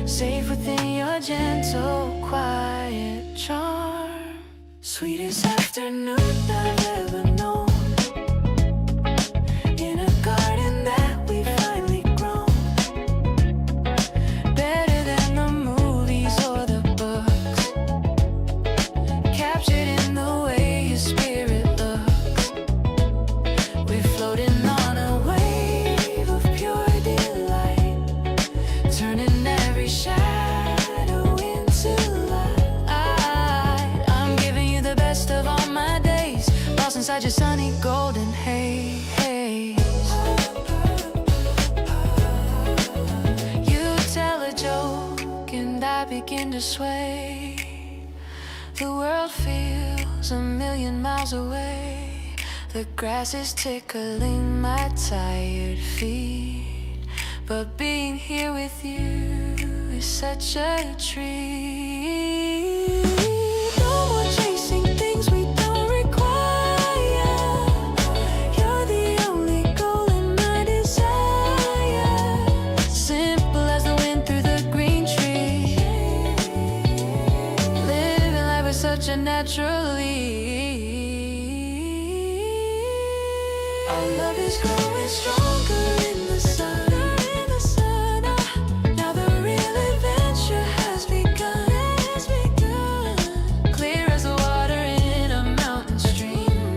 safe within your gentle, quiet charm. Sweetest afternoon I've ever known, in a garden that we finally grown. Better than the movies or the books, captured in the way your spirit looks. We're floating on a wave of pure delight, turning every shadow into light. I'm giving you the best of all my days, lost inside your sunny golden haze. You tell a joke and I begin to sway. The world feels a million miles away. The grass is tickling my tired feet, but being here with you is such a treat. No more chasing things we don't require. You're the only goal in my desire. Simple as the wind through the green tree, living life with such a natural ease. Our love is growing stronger in the sun. Now the real adventure has begun. Clear as the water in a mountain stream,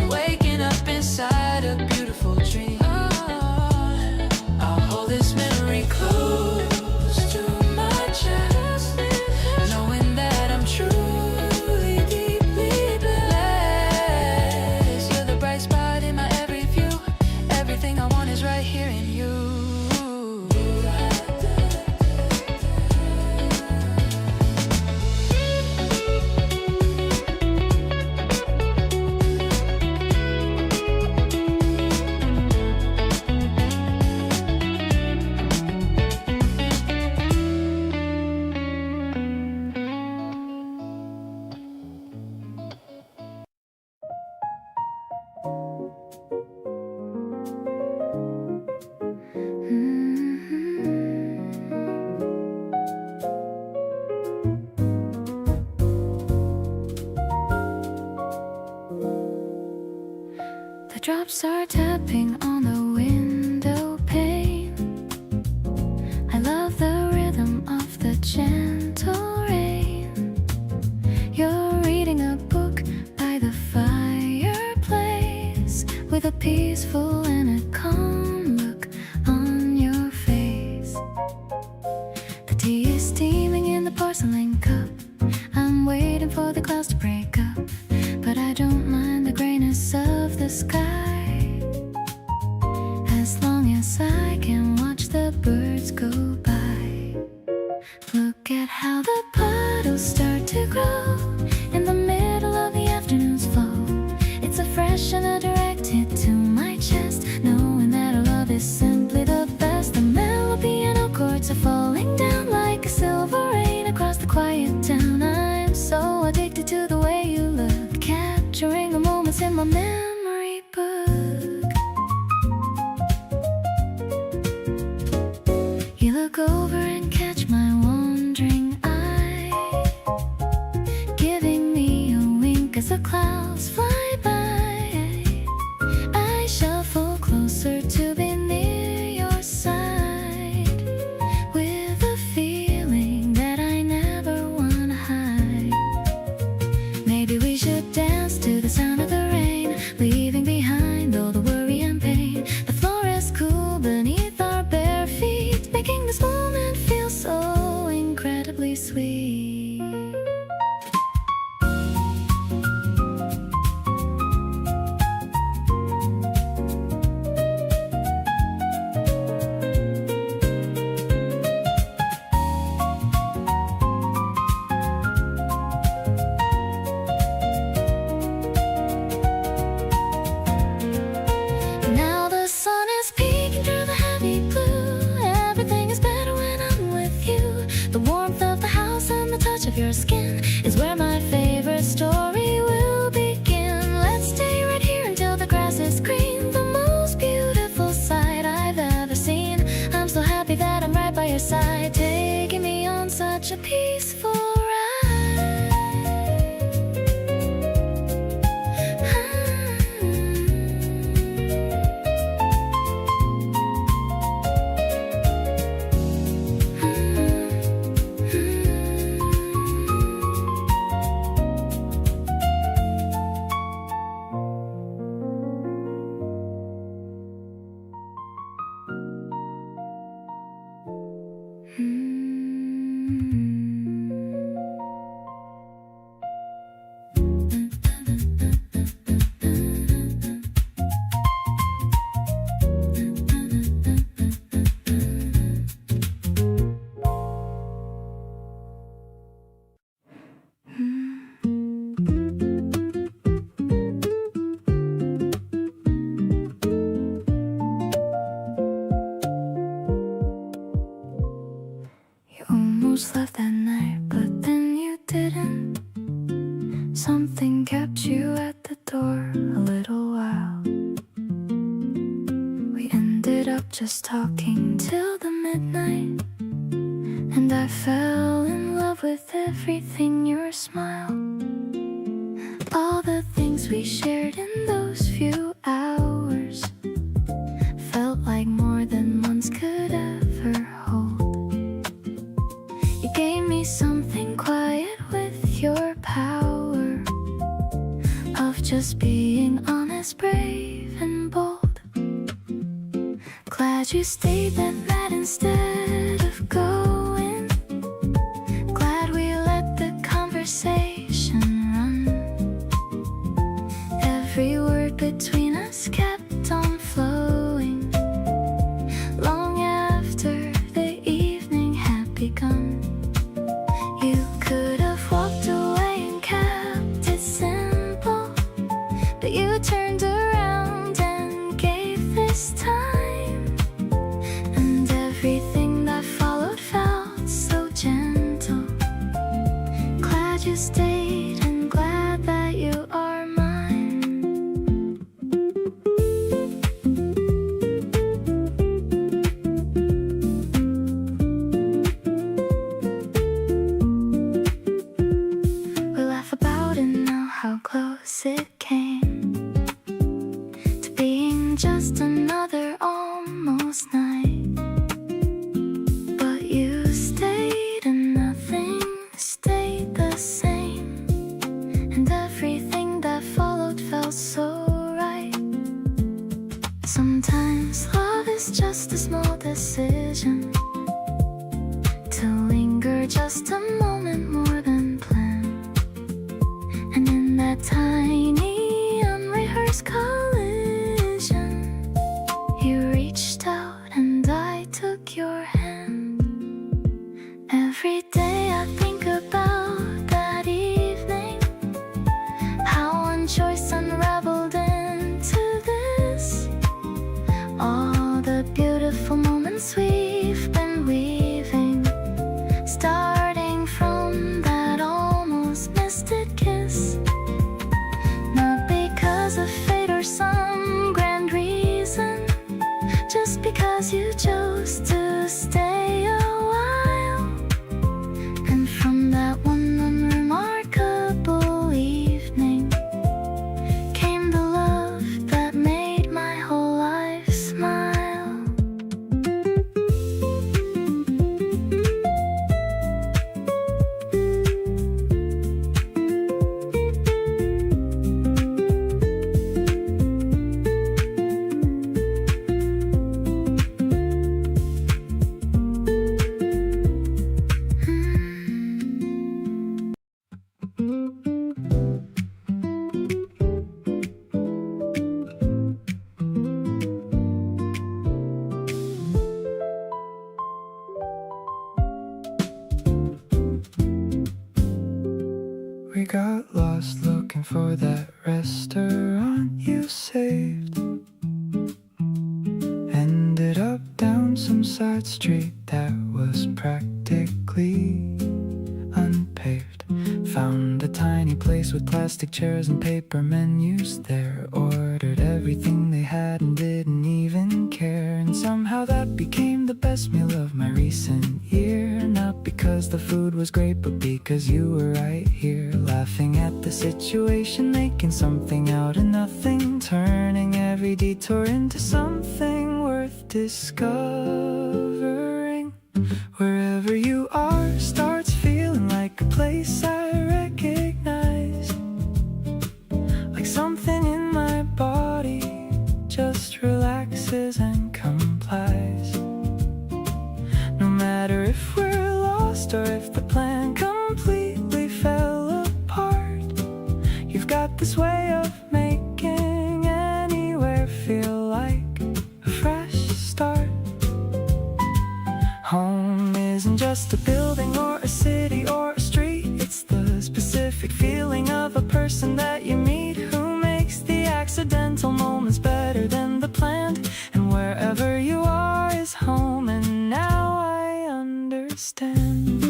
waking up inside a beautiful dream. I'll hold it Raindrops are tapping on the window pane. I love the rhythm of the gentle rain. You're reading a book by the fireplace with a peaceful and a calm look on your face. The tea is steaming in the porcelain cup. I'm waiting for the clouds to break up, but I don't mind the grayness of the sky, as long as I can watch the birds go by. Look at how the puddles start to grow in the middle of the afternoon's flow. It's a fresh and a direct hit to my chest, knowing that our love is simply the best. The mellow piano chords are falling down like a silver rain across the quiet town. I'm so addicted to the way you look, capturing the moments in my memory book. You look over and catch my wandering eye, giving me a wink as the clouds fly by. I shuffle closer to be near your side, with a feeling that I never wanna hide. Maybe we should dance to the sound of the rain, leaving behind all the worry and pain. The floor is cool beneath our bare feet, making this moment feel so incredibly sweet. Now the sun is peeking through the heavy blue. Everything is better when I'm with you. The warmth of the house and the touch of your skin is where my favorite story will begin. Let's stay right here until the grass is green. The most beautiful sight I've ever seen. I'm so happy that I'm right by your side, taking me on such a peaceful ride. You almost left that night, but then you didn't. Something kept you at the door a little while. We ended up just talking till the midnight, and I fell in love with everything, your smile, all the things we shared in those few hours. Felt like more than months could ever hold. You gave me something quiet with your power of just being honest, brave and bold. Glad you stayed that night instead of going. Glad we let the conversation run. Every word between us kept on flowing long after the evening had begun. You could have walked away and kept it simple, but you turned around and gave this time, and everything that followed felt so gentle. Glad you stayed and glad that you are mine. We laugh about it now, how close it came to being that tiny unrehearsed collision. You reached out and I took your hand. Every day I think about that evening, how one choice unraveled into this. All the beautiful moments we've been weaving, starting from that almost missed it kiss. Not because of fate or some grand reason, just because you chose to stay a while. And from that one unremarkable evening came the love that made my whole life smile. We got lost looking for that restaurant you saved. Ended up down some side street that was practically unpaved. Found a tiny place with plastic chairs and paper menus there. Ordered everything they had and didn't even care. And somehow that became the best meal of my recent year. Not because the food was great, but because you were right here, laughing at the situation, making something out of nothing, turning every detour into something worth discovering. Wherever you are starts feeling like a place I recognize, like something in my body just relaxes and complies. No matter if we're lost or if the plan completely fell apart, you've got this way of making anywhere feel like a fresh start. Home isn't just a building or a city or a street. It's the specific feeling of a person that you meet, who makes the accidental moments better than the planned. And wherever you are is home, and now I understand.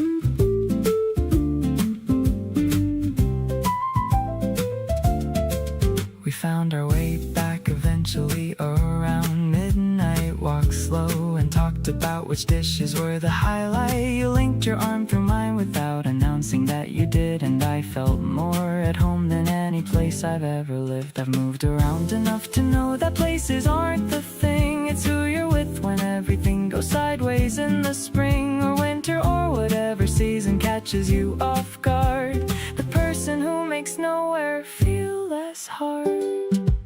We found our way back eventually around midnight. Walked slow and talked about which dishes were the highlight. You linked your arm through mine without announcing that you did, and I felt more at home than any place I've ever lived. I've moved around enough to know that places aren't the thing. It's who you're with when everything goes sideways in the spring or winter or whatever season catches you off guard. The person who makes nowhere feel less hard.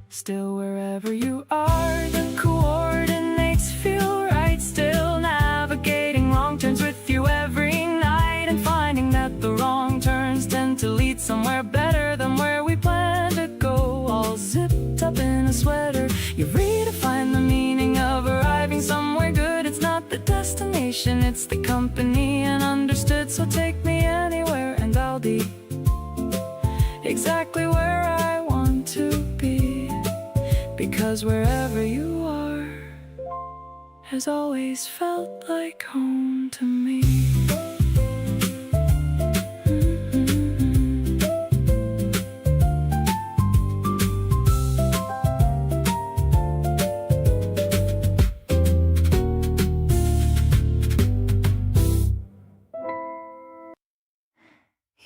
Still, wherever you are, the coordinates feel right. Still navigating wrong turns with you every night, and finding that the wrong turns tend to lead somewhere better than where we plan to go. All zipped up in a sweater, you redefine the meaning of arriving somewhere good. It's not the destination, it's the company, and understood. So take me anywhere and I'll be exactly where I want to be, because wherever you are has always felt like home to me.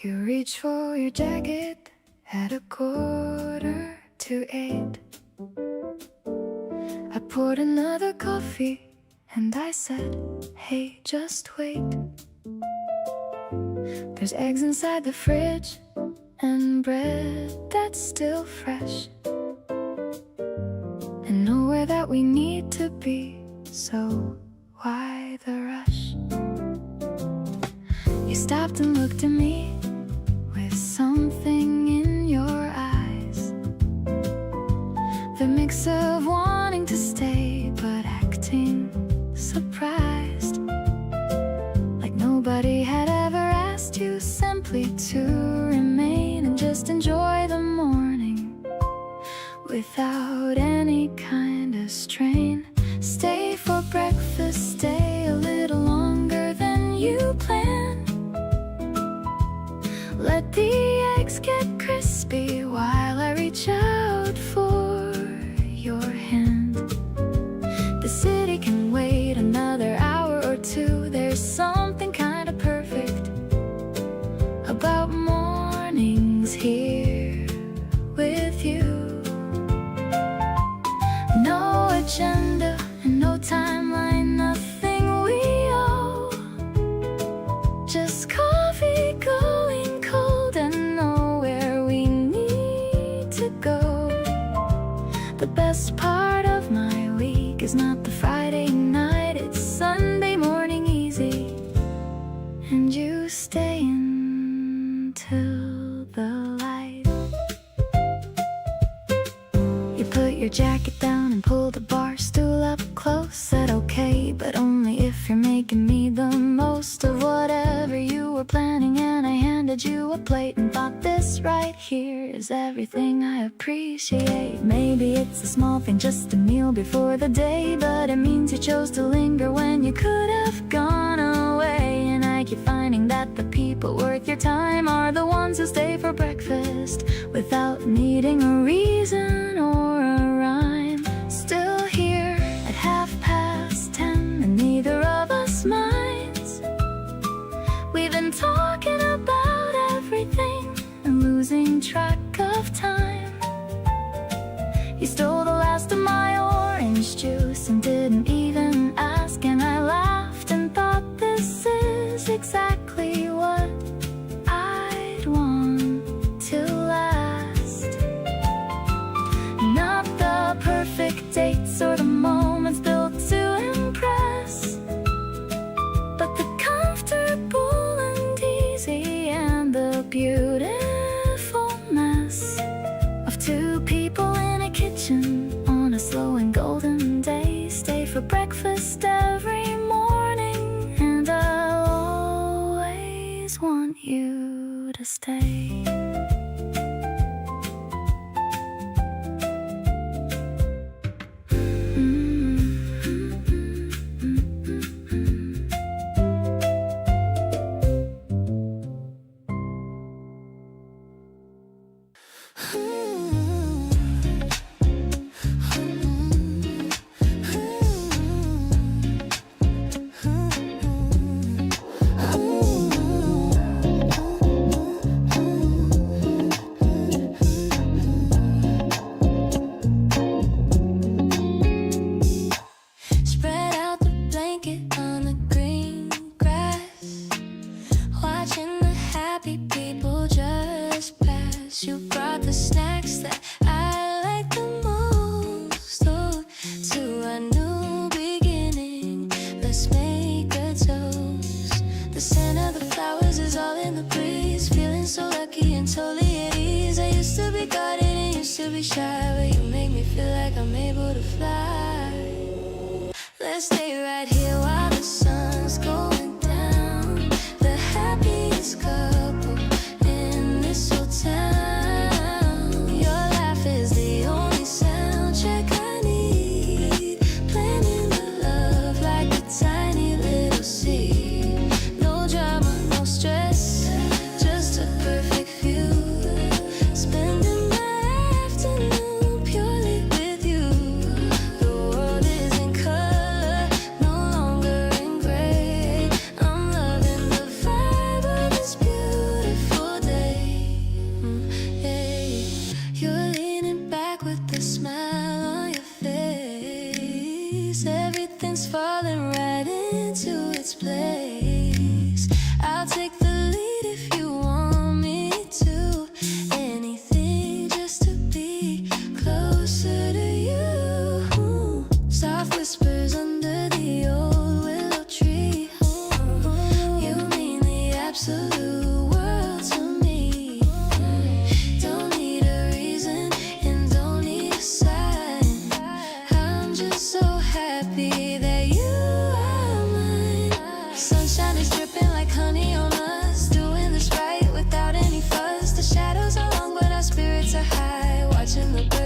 You reach for your jacket at 7:45. I poured another coffee and I said, hey, just wait. There's eggs inside the fridge and bread that's still fresh, and nowhere that we need to be, so why the rush? You stopped and looked at me with something in your eyes. without any kind of strain. Stay for breakfast, stay a little longer than you planned. Let the eggs get crispy while I reach out for your hand. The city can wait another hour or two. There's something kind of perfect about mornings here with you. No agenda and no timeline, nothing we owe. Just coffee going cold and nowhere we need to go. The best part of my week is not the Friday night, it's Sunday morning easy. And you stay until the light. You put your jacket down and pull the bar stool up close. Said okay, but only if you're making me the most of whatever you were planning. And I handed you a plate and thought, this right here is everything I appreciate. Maybe it's a small thing, just a meal before the day, but it means you chose to linger when you could have gone away. And I keep finding that the people worth your time are the ones who stay for breakfast without needing a reason or a rhyme. Still here at 10:30 and neither of us minds. We've been talking about everything and losing track of time. You stole the last of my orange juice and didn't even ask, and I laughed and thought, this is exactly what I'd want to last. Not the perfect dates or the moments built to impress, but the comfortable and easy and the beautiful mess of two people in a kitchen on a slow and golden day. Stay for breakfast every morning, and I'll always want you to stay. Spread out the blanket on the green grass, watching the happy people just pass. You brought the snacks that I like the most. Oh, to a new beginning, let's make a toast. The scent of the flowers is all in the breeze, feeling so lucky and totally at ease. I used to be guarded and used to be shy, but you make me feel like I'm able to fly. Let's stay right here while the sun's going down. The happiest couple in this whole town. Your laugh is the only soundtrack I need. Planning the love like a tiny little seed. No drama, no stress, just a perfect view. Spending my afternoon purely with you. The world is in color, no longer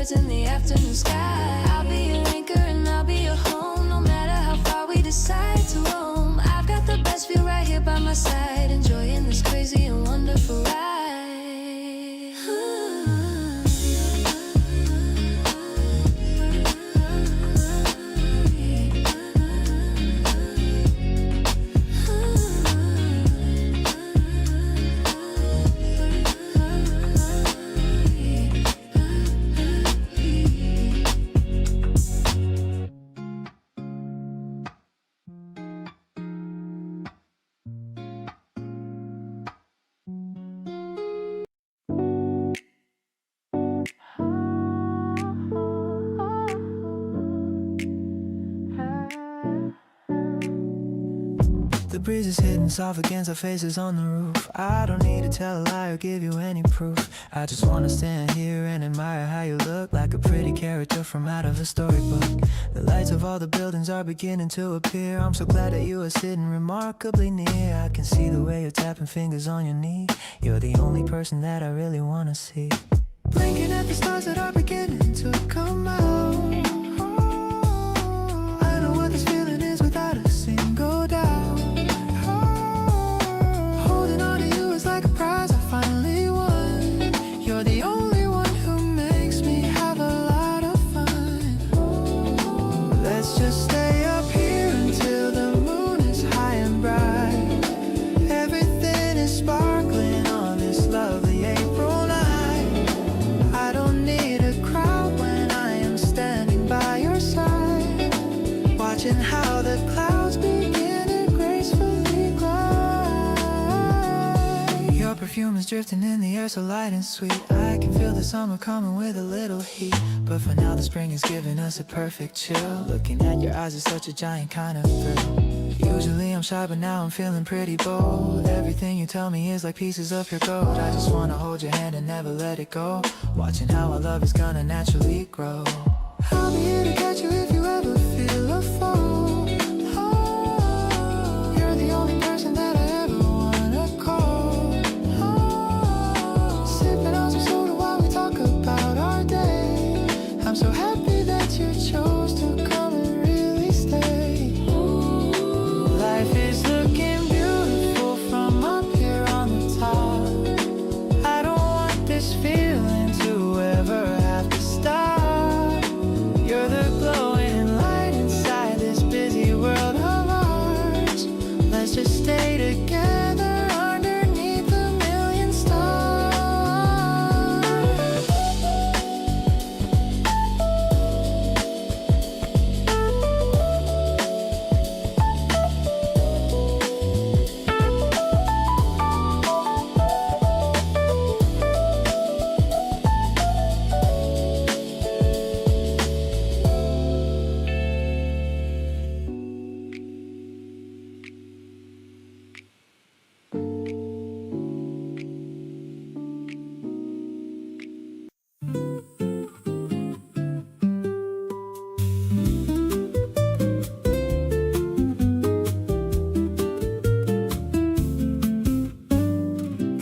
birds in the afternoon sky. I'll be your anchor and I'll be your home, no matter how far we decide to roam. I've got the best view right here by my side, enjoying this crazy and wonderful ride. The breeze is hitting soft against our faces on the roof. I don't need to tell a lie or give you any proof. I just wanna stand here and admire how you look, like a pretty character from out of a storybook. The lights of all the buildings are beginning to appear. I'm so glad that you are sitting remarkably near. I can see the way you're tapping fingers on your knee. You're the only person that I really wanna see. Blinking at the stars that are beginning to come out. I know what this feeling is without a single doubt. Holding on to you is like a prize I finally won. You're the only one who makes me have a lot of fun. Let's just stay up here until the moon is high and bright. Everything is sparkling on this lovely April night. I don't need a crowd when I am standing by your side, watching how the clouds begin to gracefully glide. Your perfume is drifting in the air so light and sweet. I can feel the summer coming with a little heat, but for now the spring is giving us a perfect chill. Looking at your eyes is such a giant kind of thrill. Usually I'm shy but now I'm feeling pretty bold. Everything you tell me is like pieces of pure gold. I just wanna hold your hand and never let it go, watching how our love is gonna naturally grow. I'll be here to catch you if you ever feel a fall. Oh, you're the only person that I ever wanna call. Oh, sipping on some soda while we talk about our day. I'm so happy that you chose to come and really stay. Life is looking beautiful from up here on the top. I don't want this feeling to ever have to stop. You're the glowing light inside this busy world of ours. Let's just stay together underneath a million stars.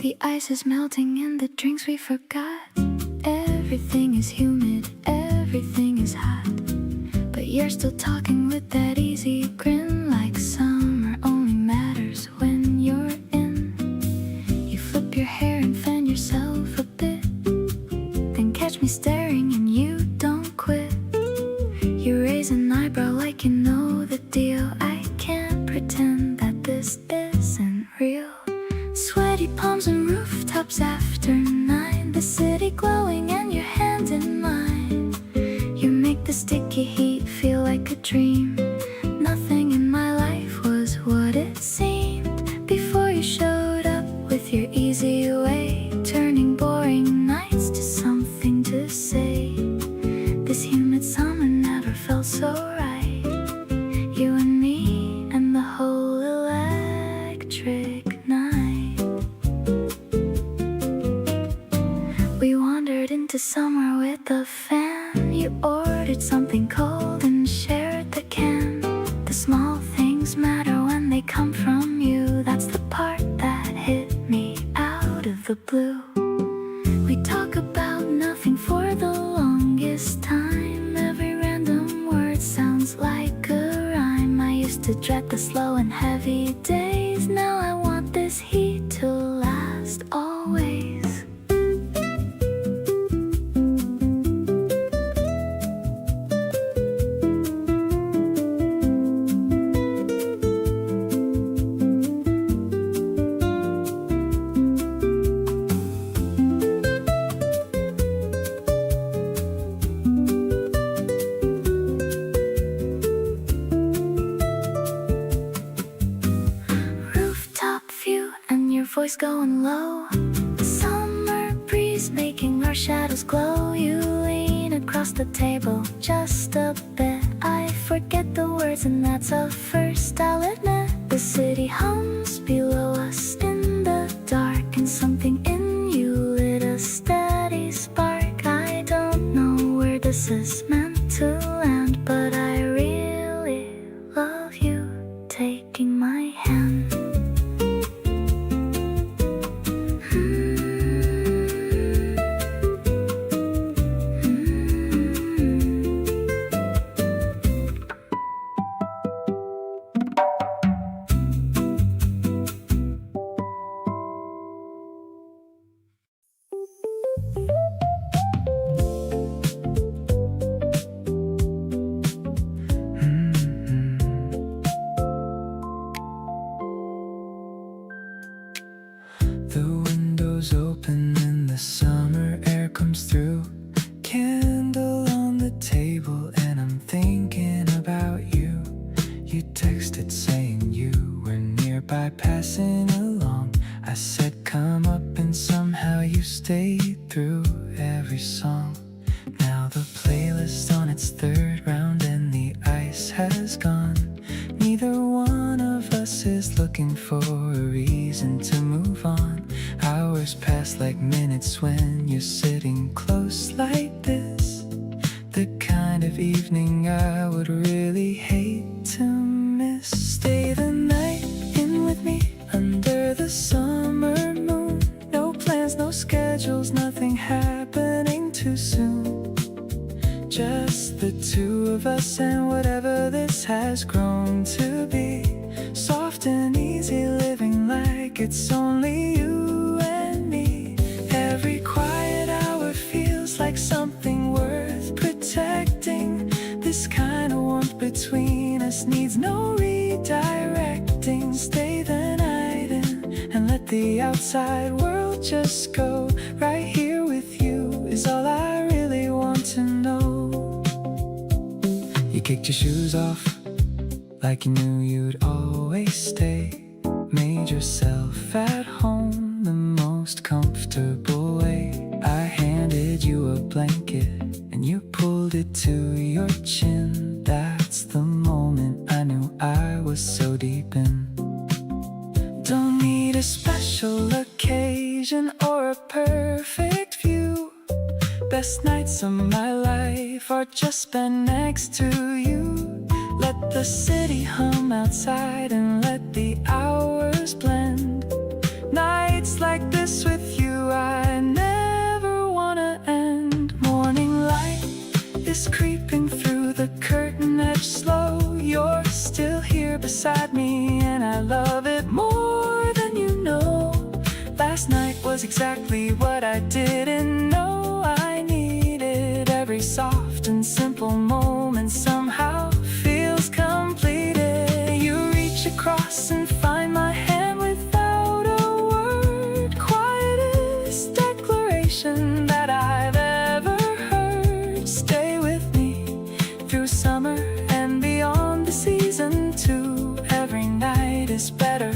The ice is melting in the drinks we forgot. Everything is humid, everything is hot, but you're still talking with that easy grin, like summer only matters when you're in. You flip your hair and fan yourself a bit, then catch me staring and you don't quit. You raise an eyebrow like you know the deal. I can't pretend that this isn't real. Sweaty palms and rooftops after 9, the city glowing and your hand in mine. You make the sticky heat feel like a dream. Nothing in my life was what it seemed before you showed up with your easy way, turning boring nights to something to say. This humid summer never felt so right. You and me and the whole electric night. We wandered into summer with a fan. You ordered something cold and shared the can. The small things matter when they come from you. That's the part that hit me out of the blue. We talk about nothing for the longest dread the slow and heavy days. Now I want this heat to last always. Voice going low, summer breeze making our shadows glow. You lean across the table just a bit. I forget the words and that's a first, I'll admit. The city hums below us in the dark, and something in you lit a steady spark. I don't know where this is meant to land, but I really love you taking my hand. The windows open and the summer air comes through. Candle on the table and I'm thinking about you. You texted saying you were nearby passing along. I said come up and somehow you stayed through every song. Now the playlist on its third round and the ice has gone. Neither one of us is looking for a reason to move on. Hours pass like minutes when you're sitting close like this. The kind of evening I would really hate to miss. Stay the night in with me under the summer moon. No plans, no schedules, nothing happening too soon. Just the two of us and whatever this has grown to be. Soft and easy living like it's only you and me. Every quiet hour feels like something worth protecting. This kind of warmth between us needs no redirecting. Stay the night in and let the outside world just go. Right here with you is all I really want to know. You kicked your shoes off like you knew you'd always stay. Made yourself at home the most comfortable way. I handed you a blanket and you pulled it to your chin. That's the moment I knew I was so deep in. Don't need a special occasion or a perfect view. Best nights of my life are just spent next to you. Let the city hum outside and let the hours blend. Nights like this with you I never wanna end. Morning light is creeping through the curtain edge slow. You're still here beside me and I love it more than you know. Last night was exactly what I didn't know I needed. Every soft and simple moment somehow feels completed. You reach across and find my hand without a word. Quietest declaration that I've ever heard. Stay with me through summer and beyond the season too. Every night is better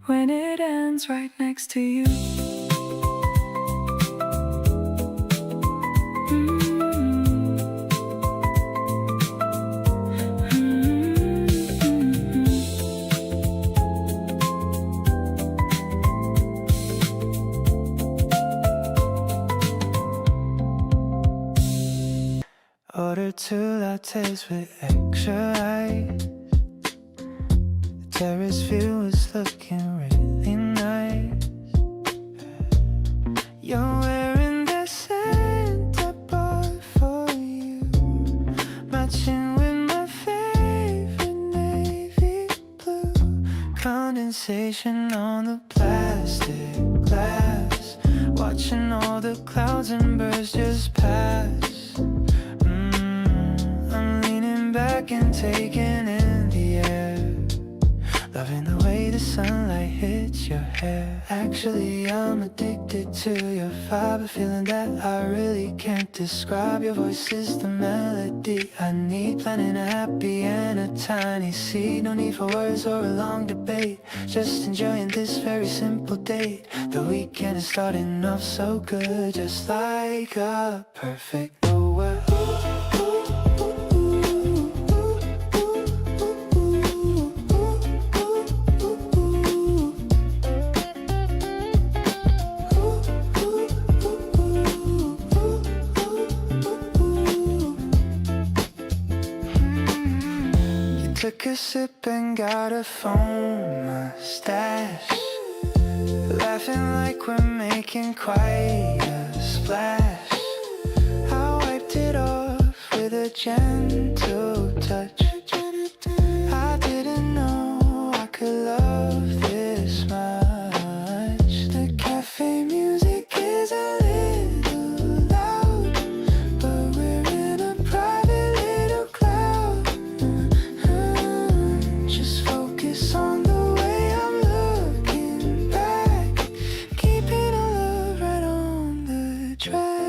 when it ends right next to you. Order 2 lattes with extra ice. The terrace view is looking really nice. You're wearing the scent I bought for you, matching with my favorite conversation on the plastic glass, watching all the clouds and birds just pass. I'm leaning back and taking in the air, loving the way the sunlight hits your hair. Actually, I'm addicted to your vibe, a feeling that I really can't describe. Your voice is the melody I need, planting a happy and a tiny seed. No need for words or a long debate, just enjoying this very simple date. The weekend is starting off so good, just like a perfect nowhere. Took a sip and got a foam mustache, laughing like we're making quite a splash. I wiped it off with a gentle touch. I didn't know I could love this much. The cafe music is a little loud, but we're in a private little cloud. Just focus on the way I'm looking back, keeping our love right on the track.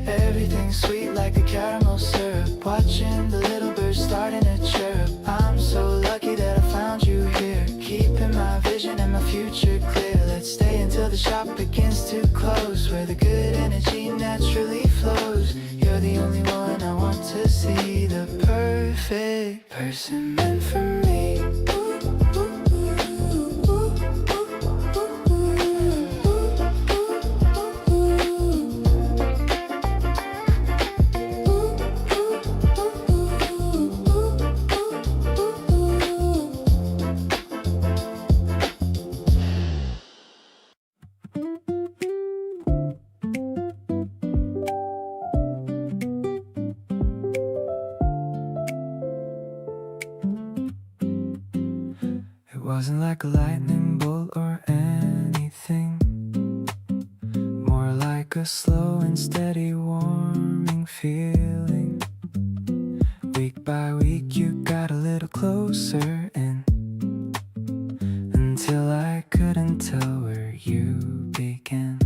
Everything's sweet like the caramel syrup, watching the little birds starting to chirp. I'm so lucky that I found you here, keeping my vision and my future clear. Let's stay until the shop begins to close, where the good energy naturally flows. You're the only one I want to see, the perfect person meant for me. It wasn't like a lightning bolt or anything, more like a slow and steady warming feeling. Week by week you got a little closer in, until I couldn't tell where you began.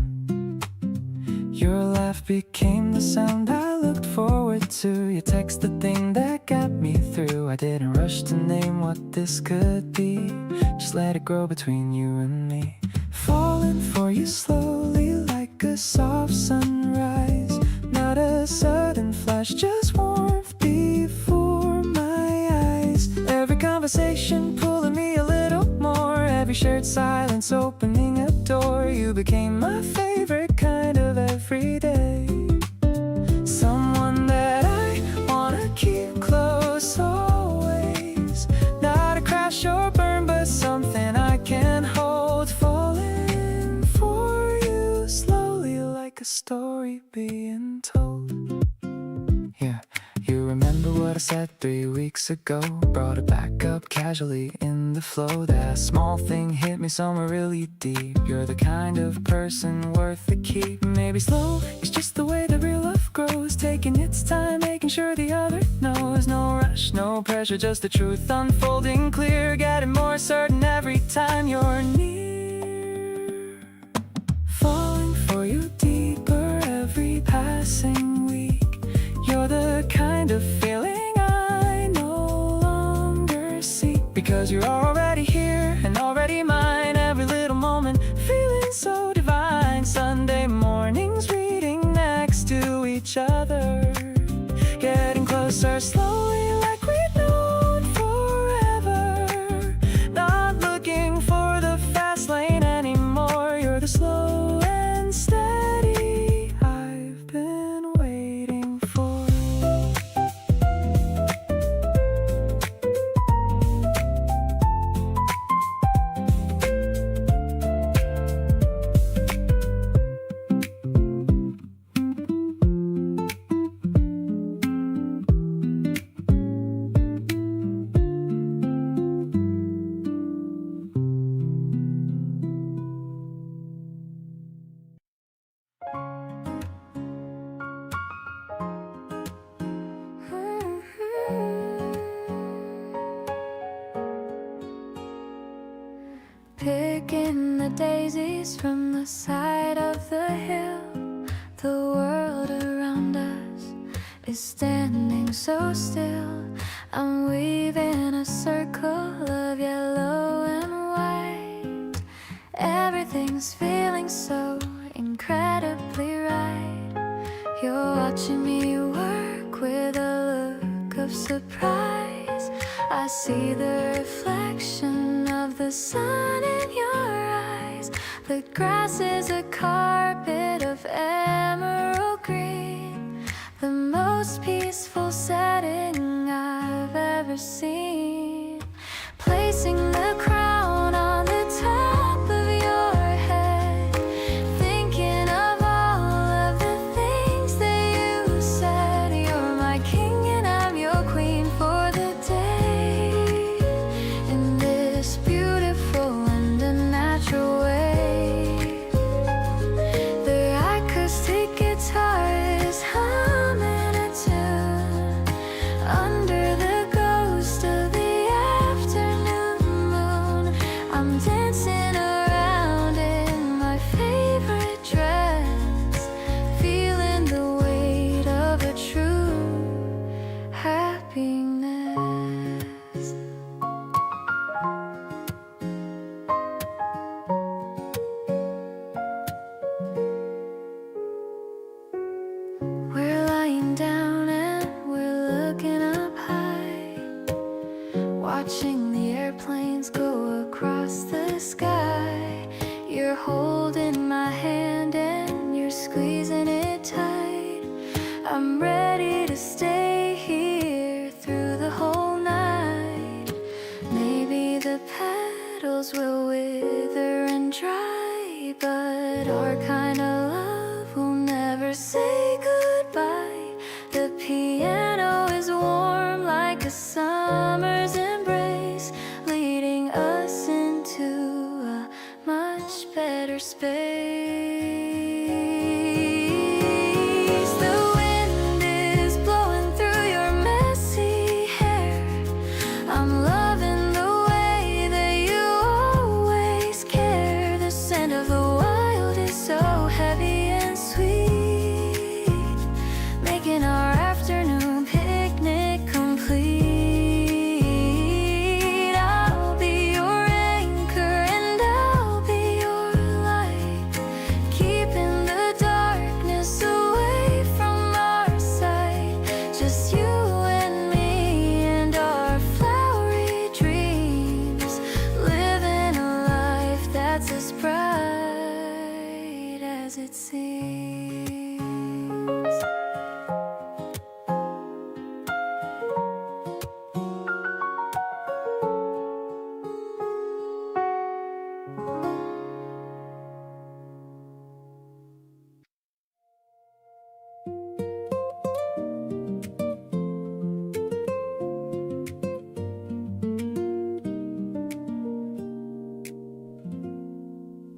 Your laugh became the sound I looked forward to, your text the thing that got me through. I didn't rush to name what this could be, just let it grow between you and me. Falling for you slowly like a soft sunrise, not a sudden flash, just warmth before my eyes. Every conversation pulling me a little more, every shared silence opening a door. You became my favorite kind of every day, someone that I wanna keep close always. Not a crash or burn, but something I can hold. Falling for you slowly like a story being told. Yeah, you remember what I said 3 weeks ago, brought it back up casually in the flow. That small thing hit me somewhere really deep. You're the kind of person worth the keep. Maybe slow is just the way that real love grows, taking its time, making sure the other knows. No rush, no pressure, just the truth unfolding clear, getting more certain every time you're near. Falling for you deeper every passing week. You're the kind of feeling I no longer seek, because you're already here and already mine. Every little moment feeling so divine. Sunday mornings reading next to each other, getting closer slowly like we've known forever. Not looking for the fast lane anymore. You're the slow and steady I've been waiting for. picking the daisies from the side of the hill. The world around us is standing so still. I'm weaving a circle of yellow and white. Everything's feeling so incredibly right. You're watching me work with a look of surprise. I see the reflection of the sun in your eyes. The grass is a carpet of emerald green, the most peaceful setting I've ever seen. Placing the crown on the top of your head, thinking of all of the things that you said. You're my king and I'm your queen for the day, in this beautiful and unnatural way. The acoustic guitar is humming a tune under the ghost of the afternoon moon. I'm dancing around in my favorite dress, feeling the weight of a true happiness. We're lying down and we're looking up high, watching the airplanes go across the sky. You're holding my hand and you're squeezing it tight. I'm ready to stay here through the whole night. Maybe the petals will wither and dry, but our kind of love will never say goodbye. The piano is warm like a summer's embrace, leading us into a much better space. The wind is blowing through your messy hair. I'm loving the way that you always care. The scent of the wild is so heavy and sweet, making our afternoon picnic complete. I'll be your anchor and I'll be your light, keeping the darkness away from our sight. Just you and me and our flowery dreams, living a life that's as bright as it seems.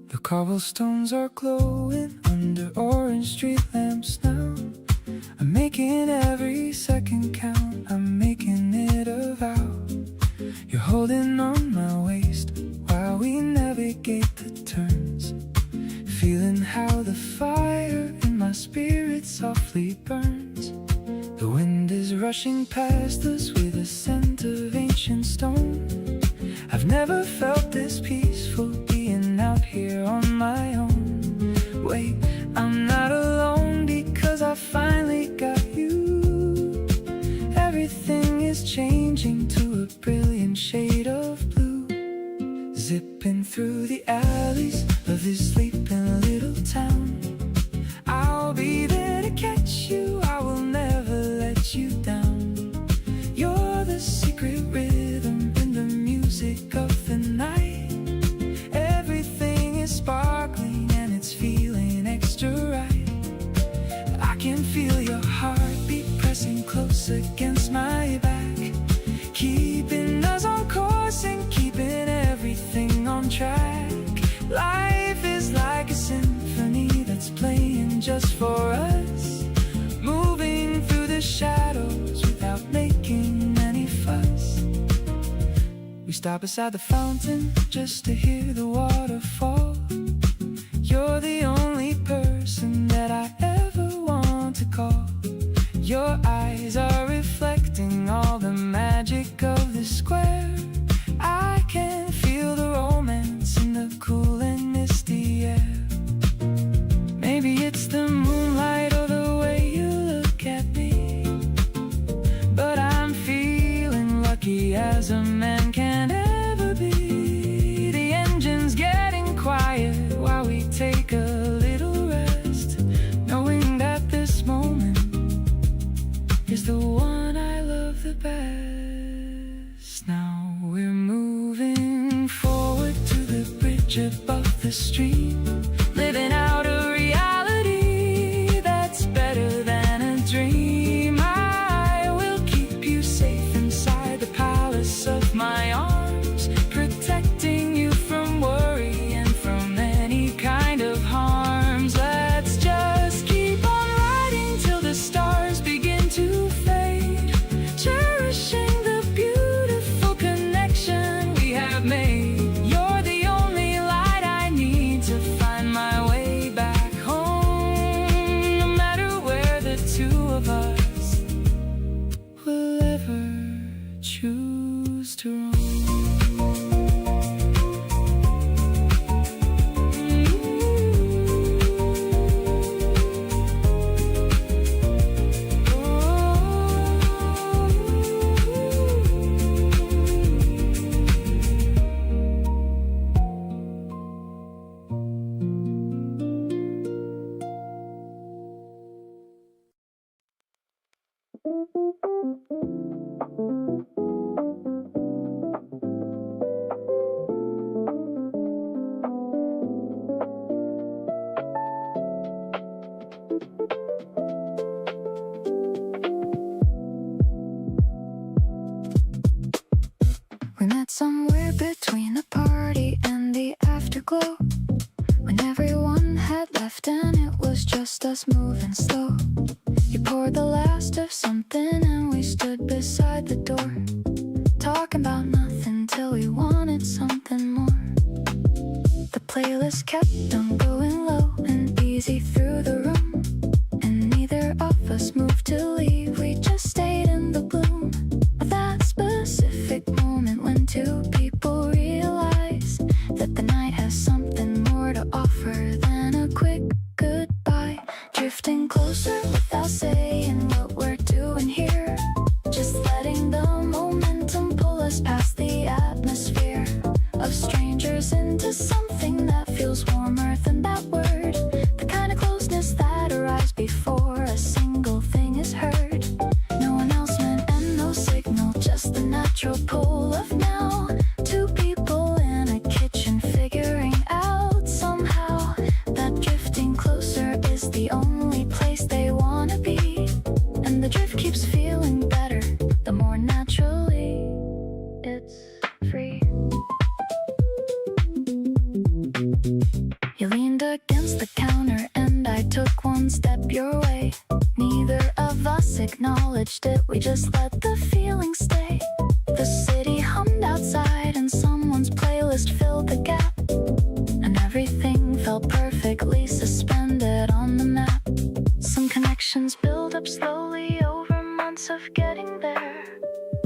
The cobblestones are glowing under orange street lamps now. I'm making every second count, I'm making it a vow. You're holding on my waist while we navigate the turns, feeling how the fire in my spirit softly burns. The wind is rushing past us with a scent of ancient stone. I've never felt this peaceful, being out here on my own. Wait, I'm not alone because I finally got you. Everything is changing to a brilliant shade of blue, zipping through the alleys of this sleeping little town. I'll be there to catch you, I will never let you down. You're the secret rhythm in the music of the night. Everything is sparkling and it's feeling extra right. I can feel your heartbeat pressing close against my back, keeping us on course and keeping everything on track. Life is like a symphony that's playing just for us, moving through the shadows without making any fuss. We stop beside the fountain just to hear the waterfall. You're the only person that I ever want to call. Your eyes are reflecting all the magic of the square. I can feel the romance in the cool and misty air. Maybe it's the moonlight or the way you look at me, but I'm feeling lucky as a man can ever be. The engine's getting quiet while we take a little rest, knowing that this moment is the one I love the best. Now we're moving forward to the bridge above the stream, living out a reality that's better than a dream. I will keep you safe inside the palace of my arms, protecting you from worry and from any kind of harms. Let's just keep on riding till the stars begin to fade, cherishing the beautiful connection we have made. You're the only light I need to find my way back home, no matter where the two of us will ever choose to roam. We met somewhere between the party and the afterglow, when everyone had left and it was just us moving slow. You poured the last of something and we stood beside the door, talking about nothing till we wanted something more. The playlist kept on going low and easy through the room, and neither of us moved to leave, we just stayed in the bloom of that specific moment when two people realize that the night has something more to offer than a quick goodbye. Drifting closer without saying what we're doing here, just letting the momentum pull us past the atmosphere of strangers into something that feels warmer than that word, the kind of closeness that arrives before a single thing is heard. No announcement and no signal, just the natural pull of now. Two people in a kitchen figuring out somehow that drifting closer is the only place they wanna be, and the drift keeps feeling better the more naturally it's free. You leaned against the counter and I took one step your way. Neither of us acknowledged it, we just let the feeling stay. The city hummed outside and someone's playlist filled the gap, and everything felt perfectly suspended on the map. Some connections build up slowly over months of getting there,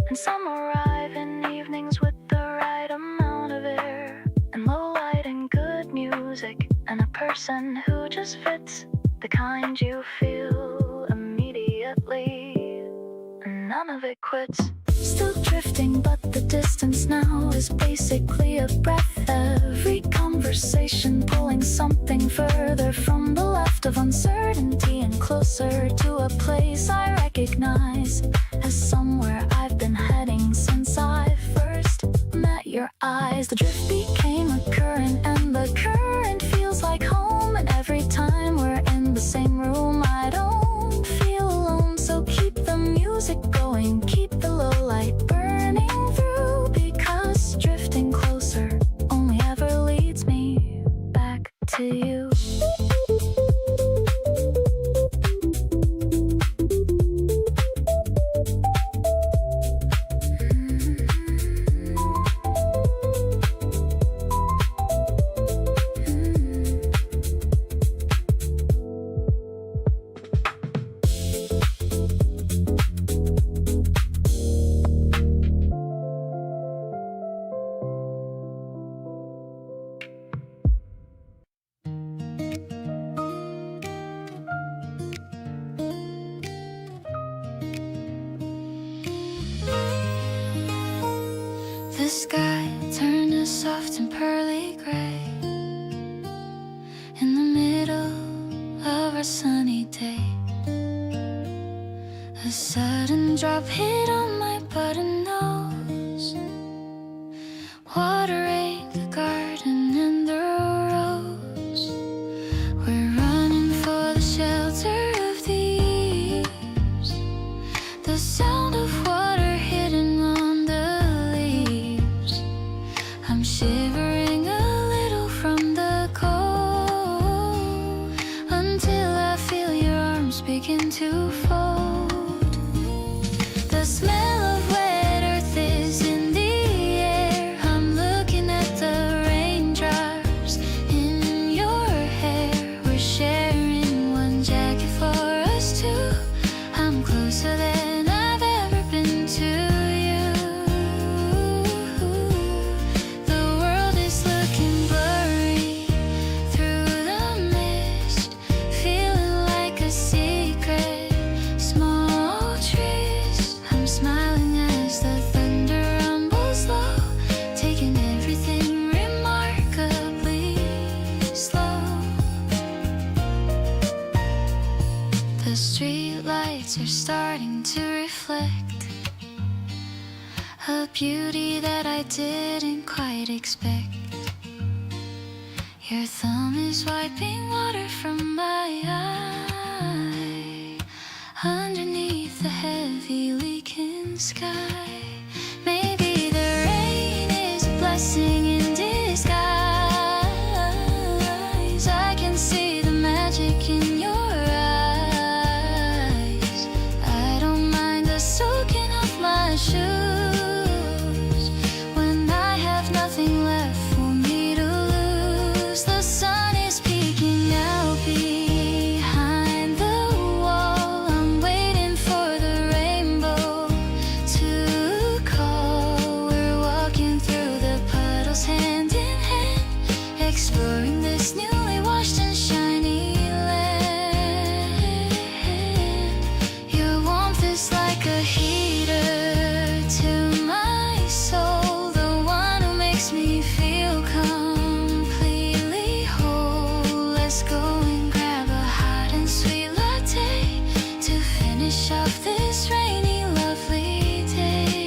and some arrive in evenings with the right amount of air, and low light and good music, and a person who just fits, the kind you feel immediately, and none of it quits. Still drifting, but the distance now is basically a breath. Every conversation pulling something further from the left of uncertainty and closer to a place I recognize as somewhere I've been heading since I first met your eyes. The drift became a current and the current feels like home, and every time we're in the same room I don't feel alone. So keep the music going, keep the low light burning through, because drifting closer only ever leads me back to you. A sudden drop hit on my button nose, watering the garden and the rose. We're running for the shelter of the eaves, the sound of water hitting on the leaves. I'm shivering a little from the cold, until I feel your arms begin to fold. The smell of wet earth is in the air. I'm looking at the raindrops in your hair. We're sharing one jacket for us two. I'm closer than I've ever been to you. The world is looking blurry through the mist, feeling like a secret. Small trees, I'm smiling as the thunder rumbles low, taking everything remarkably slow. The street lights are starting to reflect a beauty that I didn't quite expect. Your thumb is wiping water from my eye underneath the heavy leaking sky. Maybe the rain is a blessing in disguise. I can see the magic in your eyes. I don't mind the soaking of my shoes when I have nothing left for me to lose. The sun is peeking out behind the wall. I'm waiting for the rainbow to call. We're walking through the puddles hand in hand, exploring this newly washed and shiny land. Your warmth is like a heater to my soul, the one who makes me feel completely whole. Let's go and grab a hot and sweet latte to finish off this rainy, lovely day.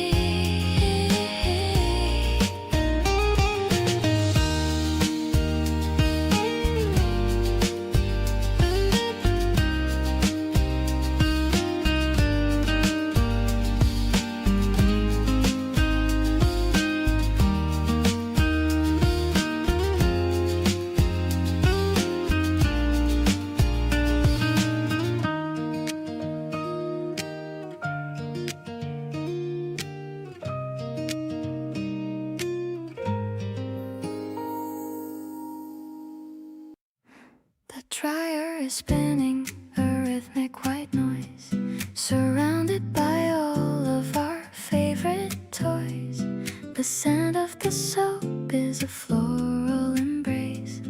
The dryer is spinning a rhythmic white noise, surrounded by all of our favorite toys. The scent of the soap is a floral embrace.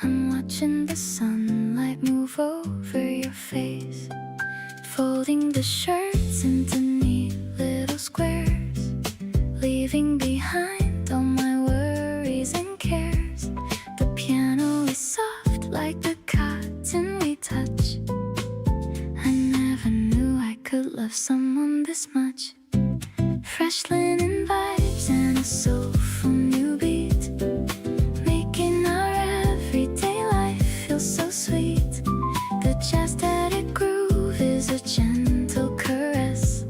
I'm watching the sunlight move over your face, folding the shirts into neat little squares, leaving behind all my worries and cares. The piano is soft like the cotton we touch. I never knew I could love someone this much. Fresh linen vibes and a soulful new beat, making our everyday life feel so sweet. The jazz static groove is a gentle caress,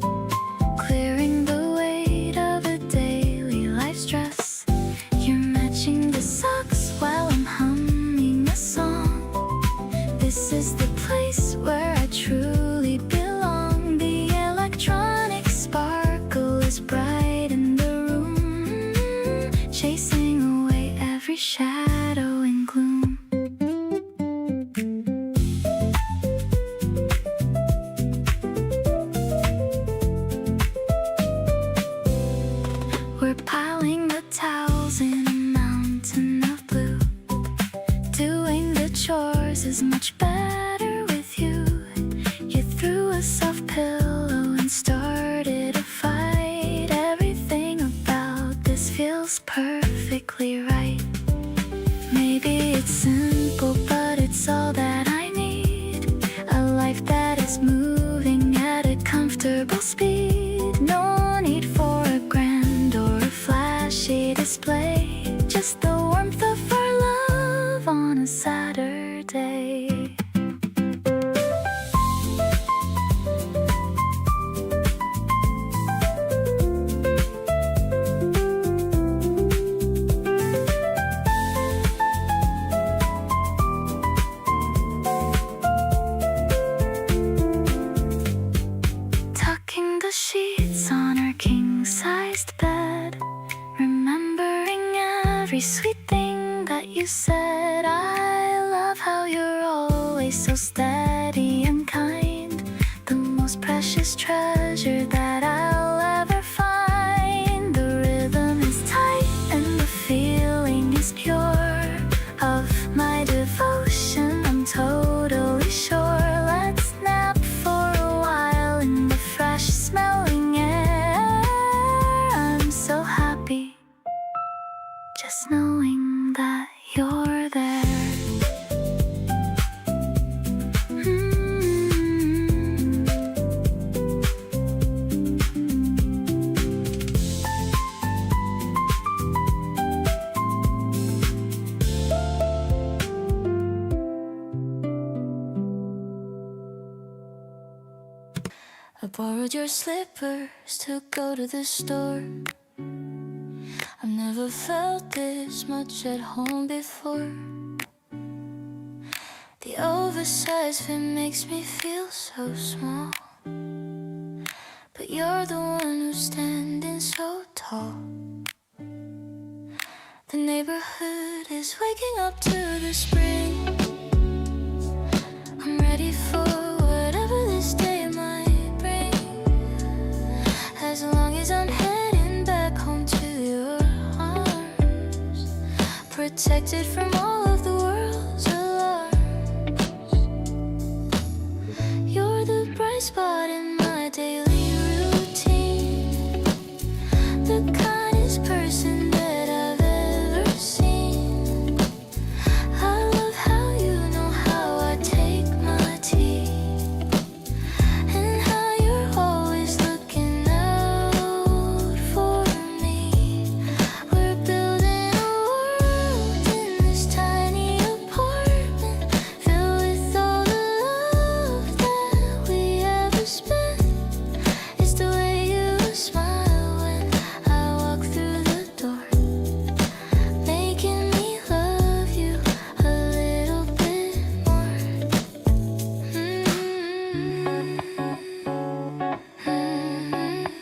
clearing the weight of a daily life stress. You're matching the socks while I'm humming a song. This is the place where I truly belong. The electronic sparkle is bright in the room, chasing away every shadow and gloom. We're piling the towels in a mountain of blue. Doing the chores is much better with you. You threw a soft pillow and started a fight. Everything about this feels perfectly right. Maybe it's simple, but it's all that I need. A life that is moving at a comfortable so steady and kind, the most precious treasure that I'll ever find. The rhythm is tight and the feeling is pure. Of my devotion, I'm totally sure. Let's nap for a while in the fresh smelling air. I'm so happy just knowing that you're there. I borrowed your slippers to go to the store. I've never felt this much at home before. The oversized fit makes me feel so small, but you're the one who's standing so tall. The neighborhood is waking up to the spring. I'm ready for whatever this day might bring, as long as I'm heading back home to your arms, protected from all of the world's alarms. You're the bright spot in my daily routine, the kindest person that I've ever seen. I love how you know how I take my tea, and how you're always looking out for me. We're building a world in this tiny apartment, filled with all the love that we ever spent. It's the way you smile when I walk through the door, making me love you a little bit more.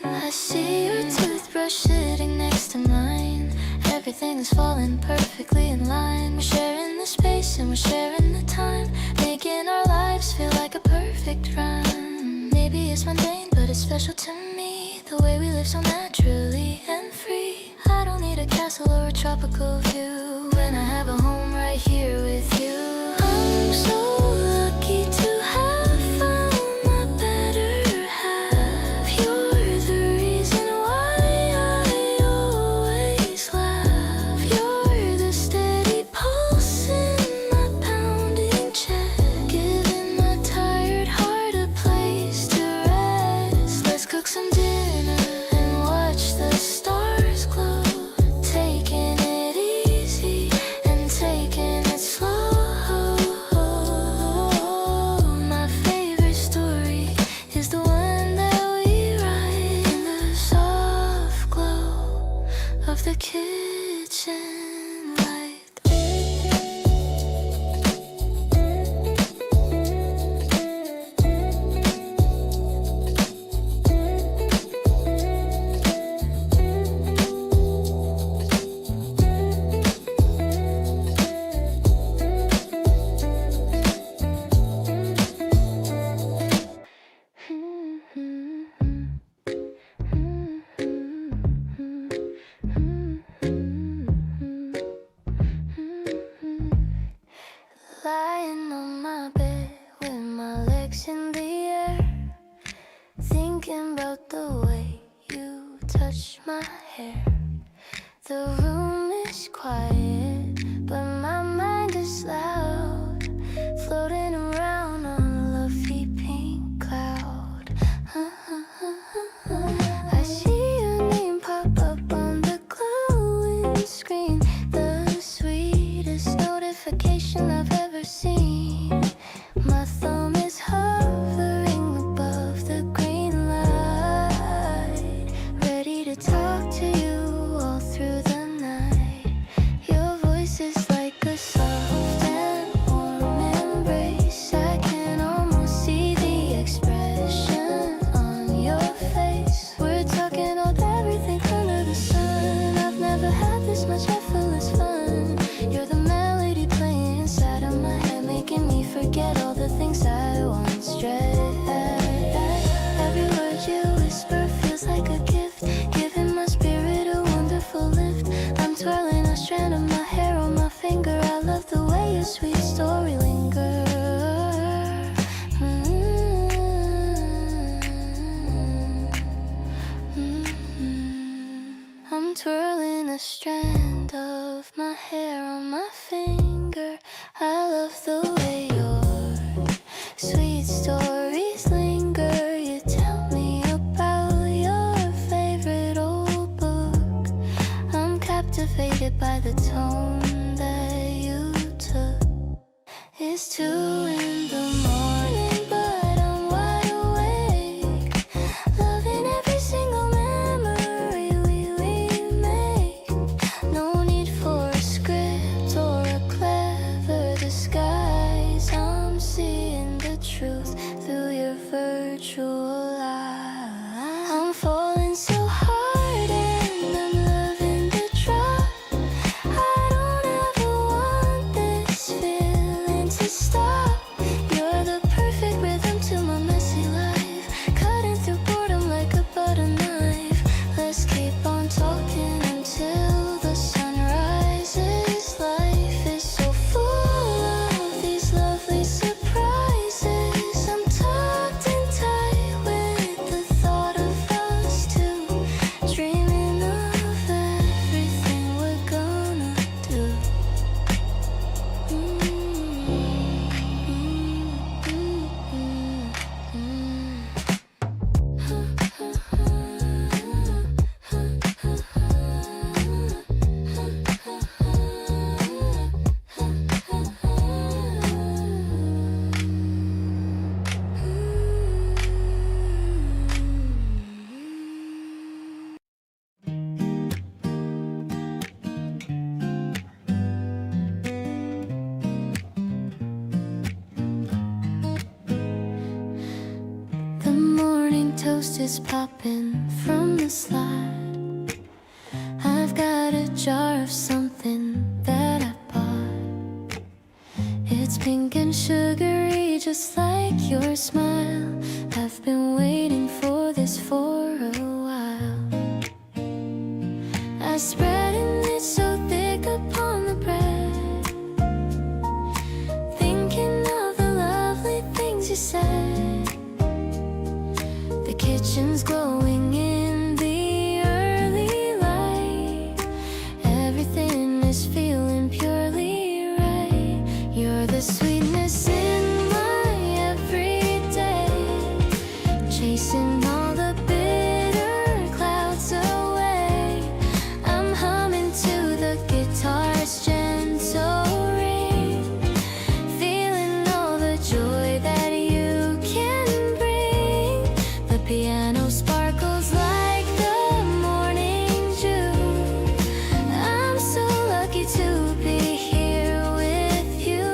I see your toothbrush sitting next to mine. Everything is falling perfectly in line. We're sharing the space and we're sharing the time, making our lives feel like a perfect rhyme. Maybe it's mundane, but it's special to me, the way we live so naturally and free. I don't need a castle or a tropical view when I have a home right here with you. I'm so lucky to have found my better half. You're the reason why I always laugh. You're the steady pulse in my pounding chest, giving my tired heart a place to rest. Let's cook some dinner and watch the stars glow, taking it easy and taking it slow. My favorite story is the one that we write in the soft glow of the kitchen light. Lying on my bed with my legs in the air, thinking about the way you touch my hair. The room is quiet, but my mind is loud, floating around on a lovely pink cloud. I see your name pop up on the glowing screen, the sweetest notification I've ever seen. My thumb is hovering above the green light, ready to talk to you all through the night. Your voice is like a soft and warm embrace. I can almost see the expression on your face. We're talking about everything under the sun. I've never had this much effortless fun. You're the melody playing inside of my head, making me I love the way your sweet stories linger. You tell me about your favorite old book. I'm captivated by the tone that you took. It's 2 in the morning, but I'm wide awake, loving every single memory we make. No need for a script or a clever disguise. I'm seeing the truth through your virtual eyes. I'm falling so hard and I'm loving the drop. I don't ever want this feeling to stop. You're the perfect rhythm to my messy life, cutting through boredom like a butter knife. Let's keep on talking until the sun rises. Life is so full of these lovely surprises. I'm tucked in tight with the thought of us two, dreaming of everything we're gonna do. The morning toast is popping from the slide. I've got a jar of something that I bought. It's pink and sugary, just like your smile. I've been waiting for this for a while. I spread it so thick upon the bread, thinking of the lovely things you said. The kitchen's glowing in the early light. Everything is feeling purely right. You're the sweetness in my everyday, chasing all the bitter clouds away. I'm humming to the guitar's gentle ring, feeling all the joy that you can bring. The piano sparkles like the morning dew. I'm so lucky to be here with you.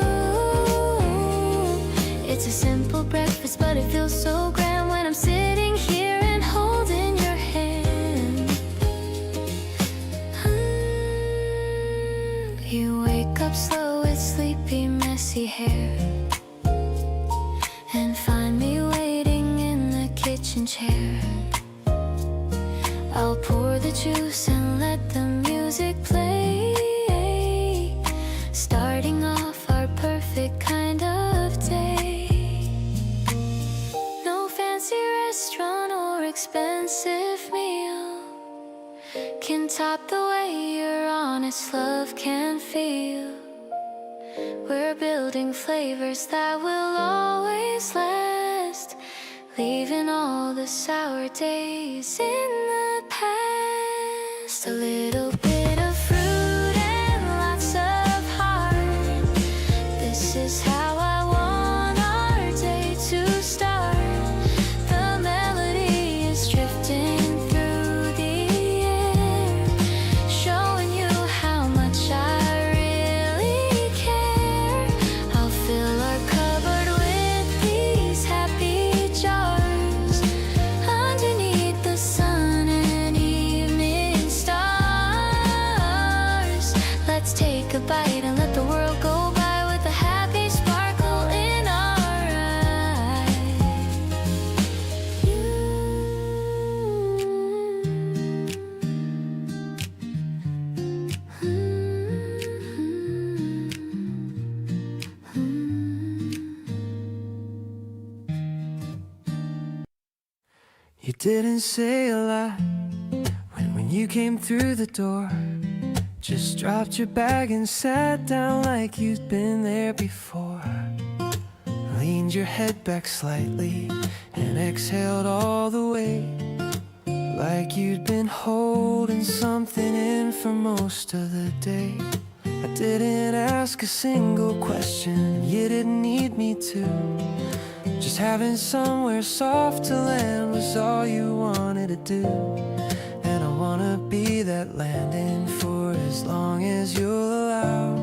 It's a simple breakfast, but it feels so grand when I'm sitting here and holding your hand. You wake up slow with sleepy, messy hair, and find me waiting in the kitchen chair. I'll pour the juice and let the music play, starting off our perfect kind of day. No fancy restaurant or expensive meal can top the way your honest love can feel. We're building flavors that will always last, leaving all the sour days in the past. A little bit of fruit and lots of heart. This is how I want our day to start. The melody is drifting through the air, showing you how much I really care. I'll fill our cupboard with these happy jars, underneath the sun and evening stars. Let's take a bite and let the world go by with a happy sparkle in our eyes. You didn't say a lot when you came through the door. Just dropped your bag and sat down like you'd been there before. Leaned your head back slightly and exhaled all the way, like you'd been holding something in for most of the day. I didn't ask a single question, you didn't need me to. Just having somewhere soft to land was all you wanted to do. And I wanna be that landing for as long as you'll allow.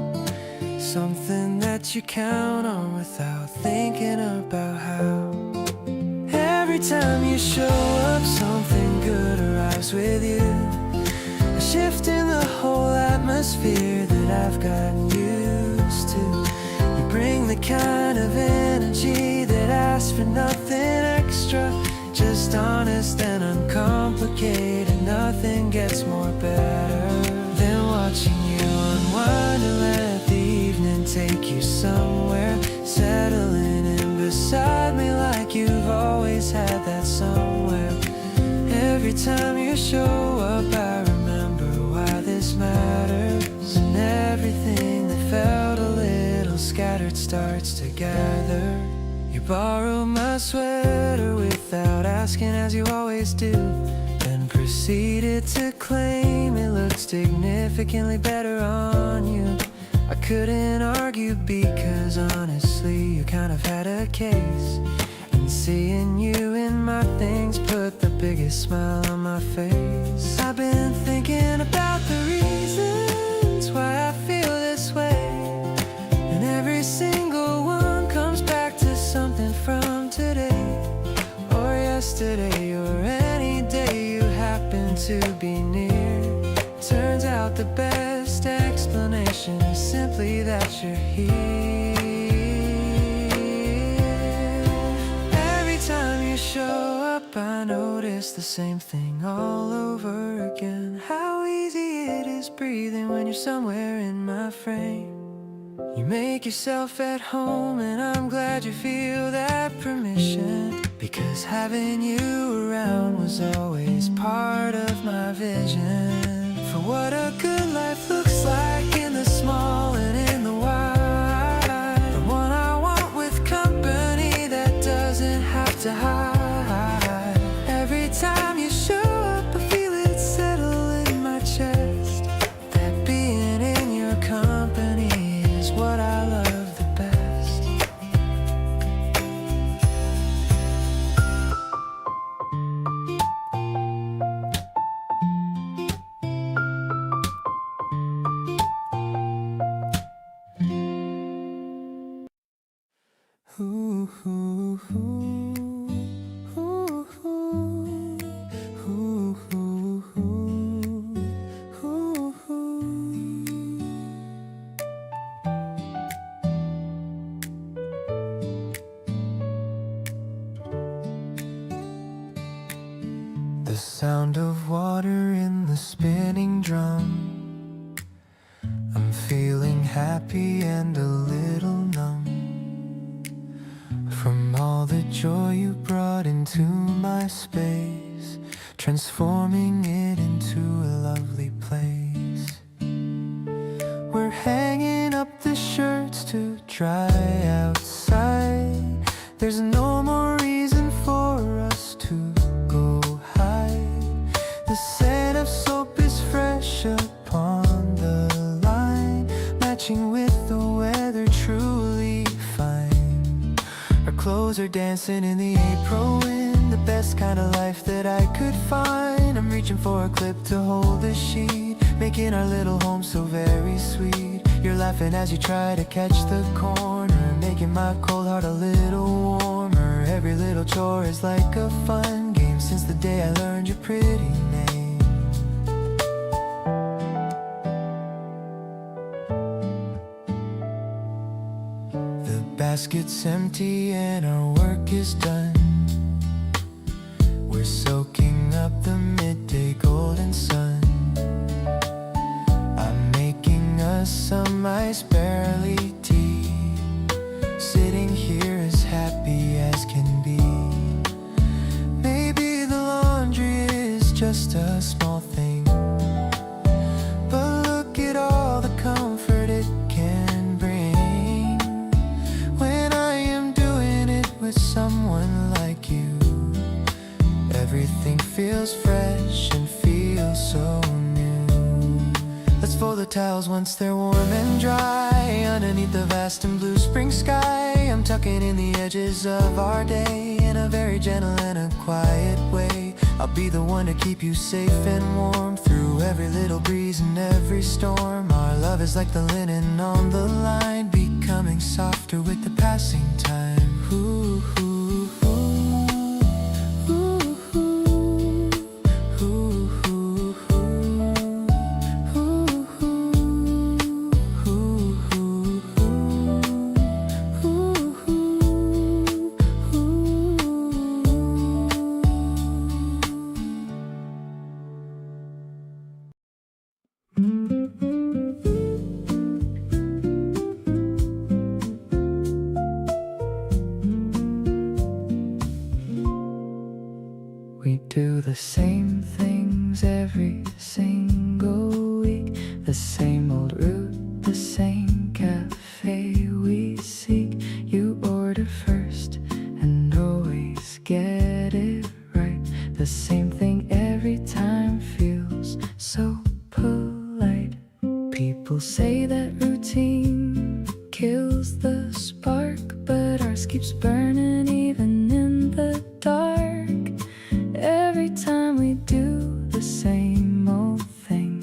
Something that you count on without thinking about how. Every time you show up, something good arrives with you. A shift in the whole atmosphere that I've gotten used to. You bring the kind of energy that asks for nothing extra. Just honest and uncomplicated, nothing gets more better than watching you unwind and let the evening take you somewhere. Settling in beside me like you've always had that somewhere. Every time you show up, I remember why this matters. And everything that felt a little scattered starts to gather. You borrowed my sweater without asking, as you always do, then proceeded to claim it looked significantly better on you. I couldn't argue because honestly you kind of had a case. And seeing you in my things put the biggest smile on my face. I've been thinking about the reasons why I feel this way, and every single one comes back to something from today or yesterday or any day you happen to be near. Turns out the best explanation is simply that you're here. Every time you show up, I notice the same thing all over again. How easy it is breathing when you're somewhere in my frame. You make yourself at home and I'm glad you feel that permission, because having you around was always part of my vision for what a good life looks like in the small and in the wide. The one I want with company that doesn't have to hide. Every time you show up, I feel it settle in my chest, that being in your company is what I love the best. Ooh, ooh, ooh, ooh, ooh, ooh, ooh, ooh. The sound of water in the spinning drum. I'm feeling happy and a little numb from all the joy you brought into my space, transforming it into a lovely place. We're hanging up the shirts to dry outside. There's no more reason for us to go hide. The scent of soap is fresh upon the line, matching with the weather truly fine. Our clothes are dancing in the April wind, the best kind of life that I could find. I'm reaching for a clip to hold the sheet, making our little home so very sweet. You're laughing as you try to catch the corner, making my cold heart a little warmer. Every little chore is like a fun game since the day I learned your pretty name. The basket's empty and our work is done. We're soaking up the midday golden sun. I'm making us some ice barley tea, sitting here as happy as can be. Maybe the laundry is just a small thing, but look at towels once they're warm and dry. Underneath the vast and blue spring sky, I'm tucking in the edges of our day in a very gentle and a quiet way. I'll be the one to keep you safe and warm through every little breeze and every storm. Our love is like the linen on the line, becoming softer with the passing time. Ooh, ooh, ooh. We do the same things every single week, the same old route, the same cafe we seek. You order first and always get it right. The same thing every time feels so polite. People say that routine kills the spark, but ours keeps burning even in the dark. Every time we do the same old thing,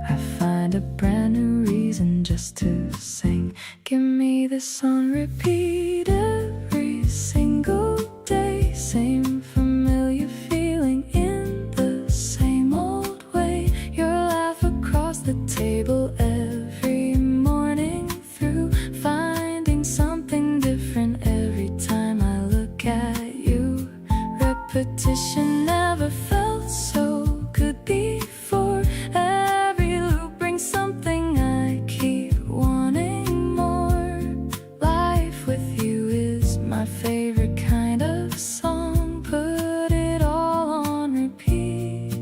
I find a brand new reason just to sing. Give me this on repeat every single day. Same familiar feeling in the same old way. Your laugh across the table every morning through, finding something different every time I look at you. Repetition never felt so good before. Every loop brings something I keep wanting more. Life with you is my favorite kind of song. Put it all on repeat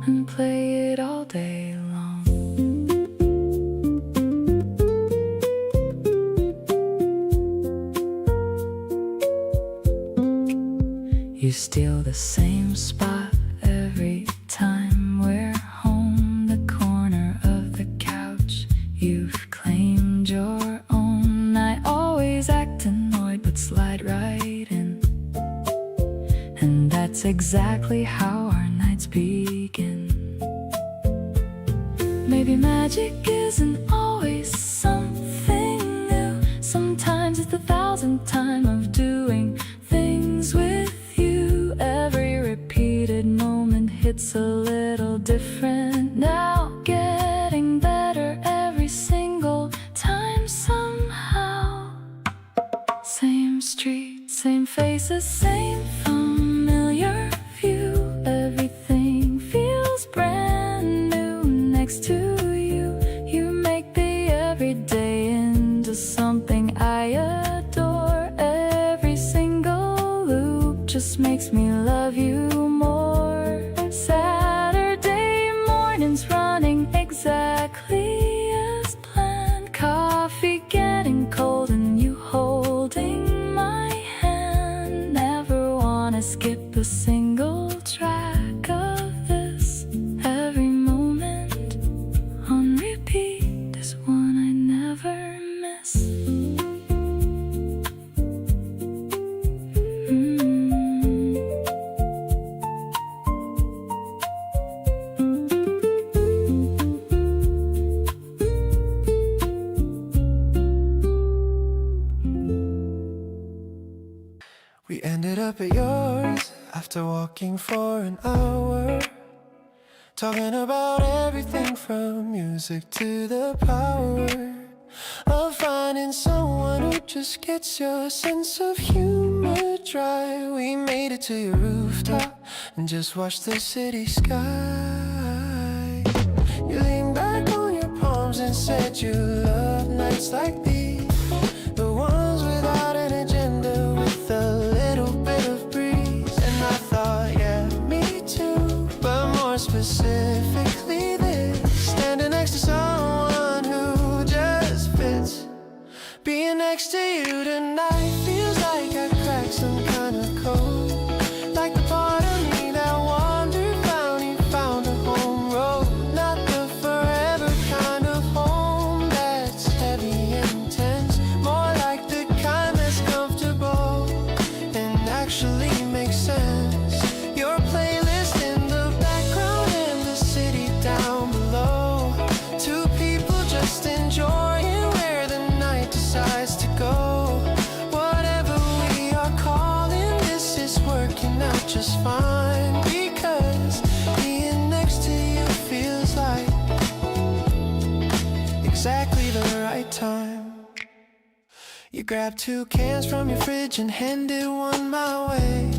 and play it all day long. You steal the same spot every time we're home. The corner of the couch you've claimed your own. I always act annoyed but slide right in, and that's exactly how our nights begin. Maybe magic isn't always something new. Sometimes it's the 1,000th time of doing things with you. Every repeated moment hits a little different now. Getting better every single time somehow. Same street, same faces, same familiar view. Everything feels brand new next to you. You make the everyday into something I adore. Every single loop just makes me love you more. Saturday mornings running exactly as planned. Coffee getting cold and you holding my hand. Never wanna skip a single track of this. Every moment on repeat is one I never miss. We ended up at yours after walking for an hour, talking about everything from music to the power of finding someone who just gets your sense of humor dry. We made it to your rooftop and just watched the city sky. You leaned back on your palms and said you love nights like these, the ones without an agenda, with a little bit of breeze. And I thought, yeah, me too, but more specifically this, standing next to someone who just fits. Being next to you tonight feels like I cracked some kind of code, like the part of me that wandered, found a home road. just fine, because being next to you feels like exactly the right time. You grabbed 2 cans from your fridge and handed one my way.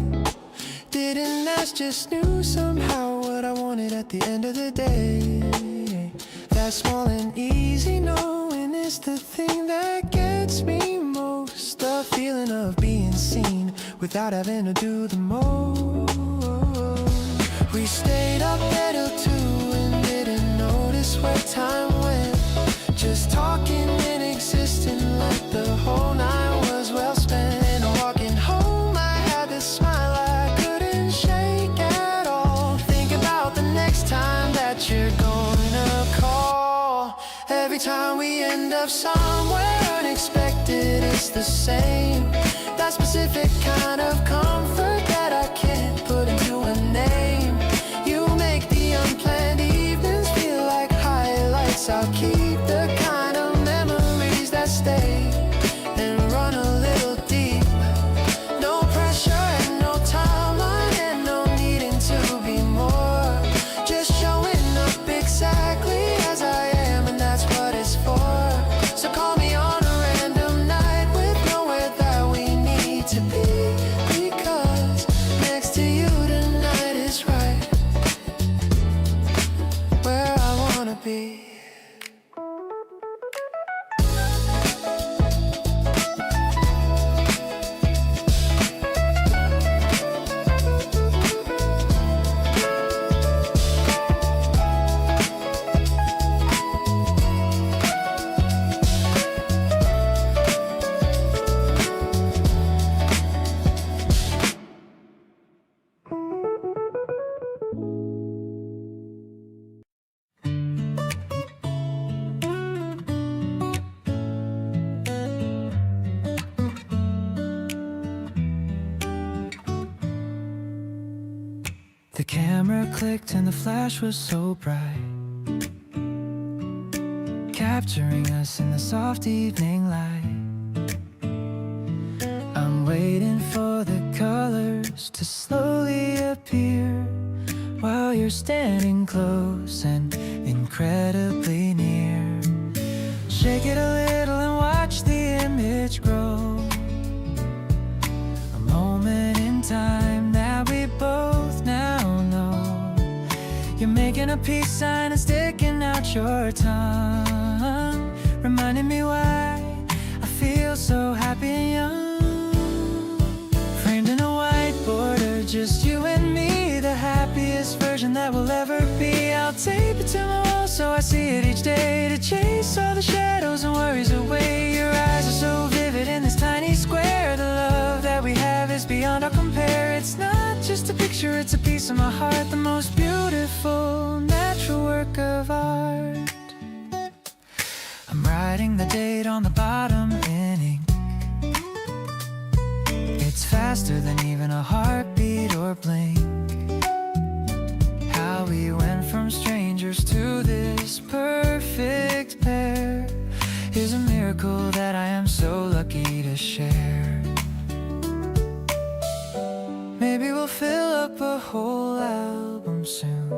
Didn't ask, just knew somehow what I wanted at the end of the day. That small and easy knowing is the thing that gets me most. The feeling of being seen without having to do the most. We stayed up there till 2 and didn't notice where time went. Just talking and existing like the whole night was well spent. And walking home I had this smile I couldn't shake at all. Think about the next time that you're gonna call. Every time we end up somewhere unexpected, it's the same. That specific kind of comfort that I can't put into a name. You make the unplanned evenings feel like highlights. I'll keep the kind of memories that stay and run a little deep. No pressure and no timeline and no needing to be more. Just showing up exactly as I am, and that's what it's for. So call me on a random night with nowhere that we need to be, because next to you tonight is right where I wanna be. The camera clicked and the flash was so bright, capturing us in the soft evening light. I'm waiting for the colors to slowly appear while you're standing close and incredibly near. Shake it a little and watch the image grow. A moment in time that we both now know. You're making a peace sign and sticking out your tongue, reminding me why I feel so happy and young. Framed in a white border, just you and me, the happiest version that we'll ever be. I'll tape it to my wall so I see it each day, to chase all the shadows and worries away. Your eyes are so vivid in this tiny square. The love that we have is beyond our compare. It's not just a picture, it's a piece of my heart, the most beautiful natural work of art. I'm writing the date on the bottom in ink. It's faster than even a heartbeat or blink. How we went from strangers to this perfect pair is a miracle that I am so lucky to share. Maybe we'll fill up a whole album soon,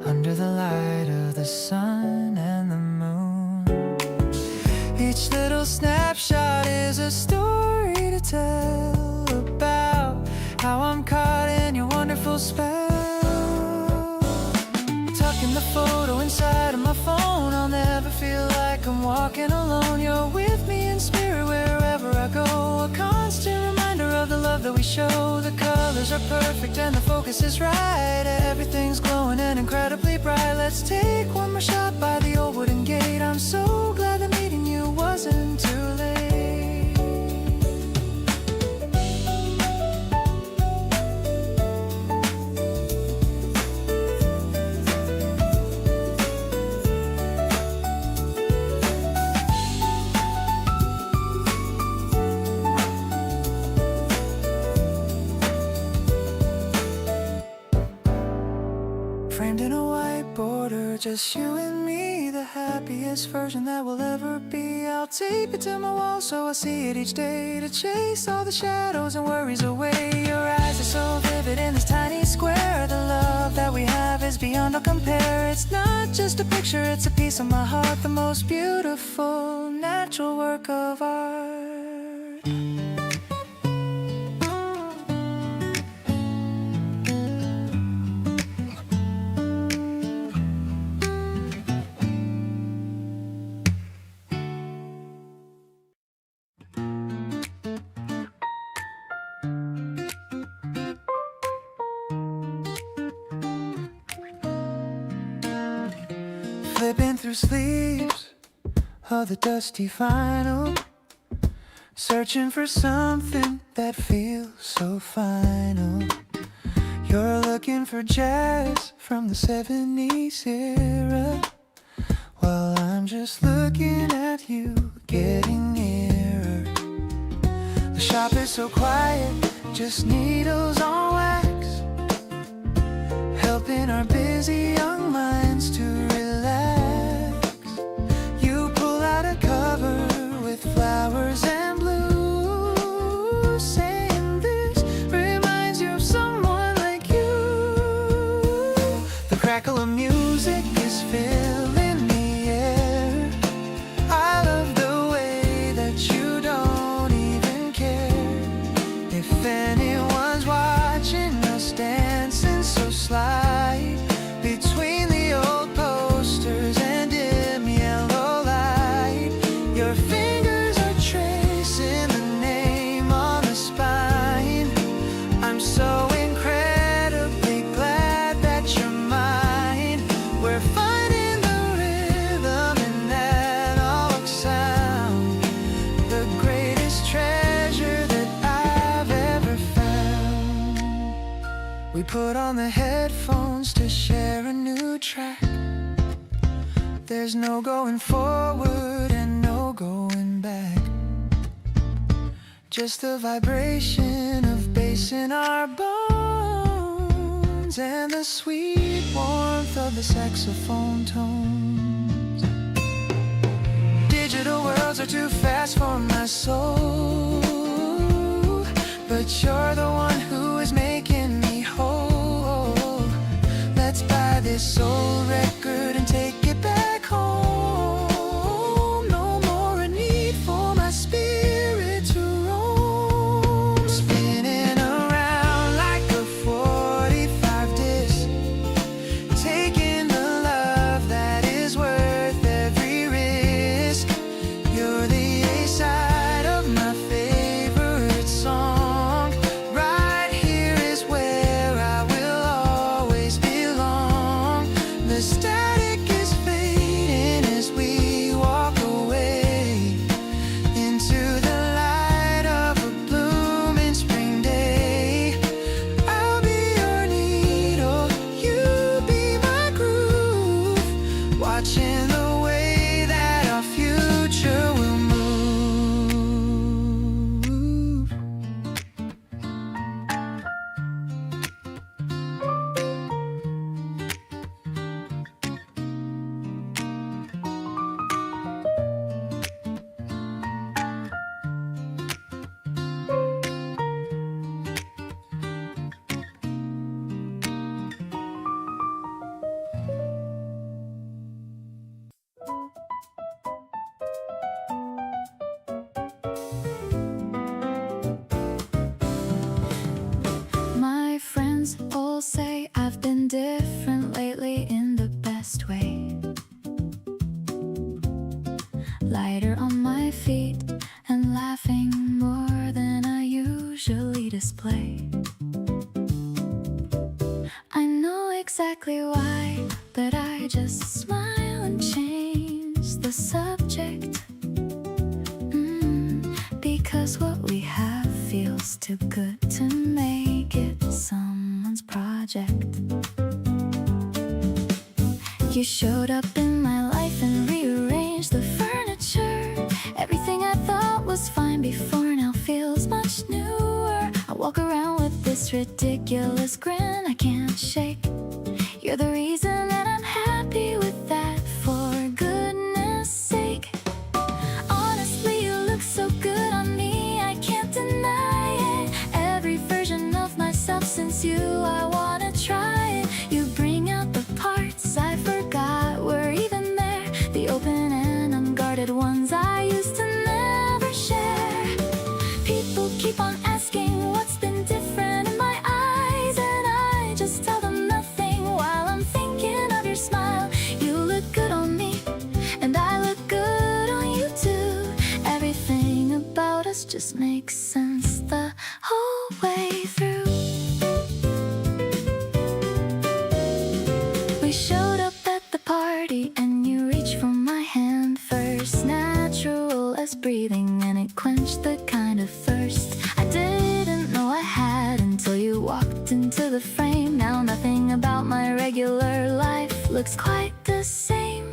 under the light of the sun and the moon. Each little snapshot is a story to tell about how I'm caught in your wonderful spell. Tucking the photo inside of my phone, I'll never feel like I'm walking alone. You're with me in spirit wherever I go, a constant reminder of the love that we show. The colors are perfect and the focus is right. Everything's glowing and incredibly bright. Let's take one more shot by the old wooden gate. I'm so glad that meeting you wasn't too late. Framed in a white border, just you and me, the happiest version that we'll ever be. I'll tape it to my wall so I see it each day, to chase all the shadows and worries away. Your eyes so vivid in this tiny square. The love that we have is beyond all compare. It's not just a picture, it's a piece of my heart, the most beautiful natural work of art. Flipping through sleeves of the dusty vinyl, searching for something that feels so final. You're looking for jazz from the 70s era, while I'm just looking at you getting nearer. The shop is so quiet, just needles on wax, helping our busy young minds to relax. You pull out a cover with flowers and blue, saying this reminds you of someone like you. The crackle of music is filling the air. I love the way that you don't even care if anyone's watching us dancing so sly between the old posters and dim yellow light. Your fingers are tracing the name on the spine. I'm so incredibly glad that you're mine. We're finding the rhythm in that analog sound, the greatest treasure that I've ever found. We put on the headphones to share a new track. There's no going forward and no going back, just the vibration of bass in our bones and the sweet warmth of the saxophone tones. Digital worlds are too fast for my soul, but you're the one who is making me whole. Let's buy this old record and take it back home. No more a need for my spirit to roam, spinning around like a 45 disc, taking the love that is worth every risk. You're the A-side of my favorite song. Right here is where I will always belong. The static is fading as we walk away into the light of a blooming spring day. I'll be your needle, you be my groove, watching the way that our future will move. My friends all say I've been different lately in the best way. Lighter on my feet and laughing more than I usually display. I know exactly why, but I just smile and change the subject. Because what we have feels too good to make it someone's project. You showed up in my life and rearranged the furniture. Everything I thought was fine before now feels much newer. I walk around with this ridiculous grin I can't shake. You're the reason that I'm happy with that, for goodness sake. Honestly, you look so good on me, I can't deny it. Every version of myself ones I used to never share. People keep on asking what's been different in my eyes, and I just tell them nothing while I'm thinking of your smile. You look good on me, and I look good on you too. Everything about us just makes sense the whole way through. We showed up at the party and you reached for my hand first. Natural as breathing, and it quenched the kind of thirst I didn't know I had until you walked into the frame. Now nothing about my regular life looks quite the same.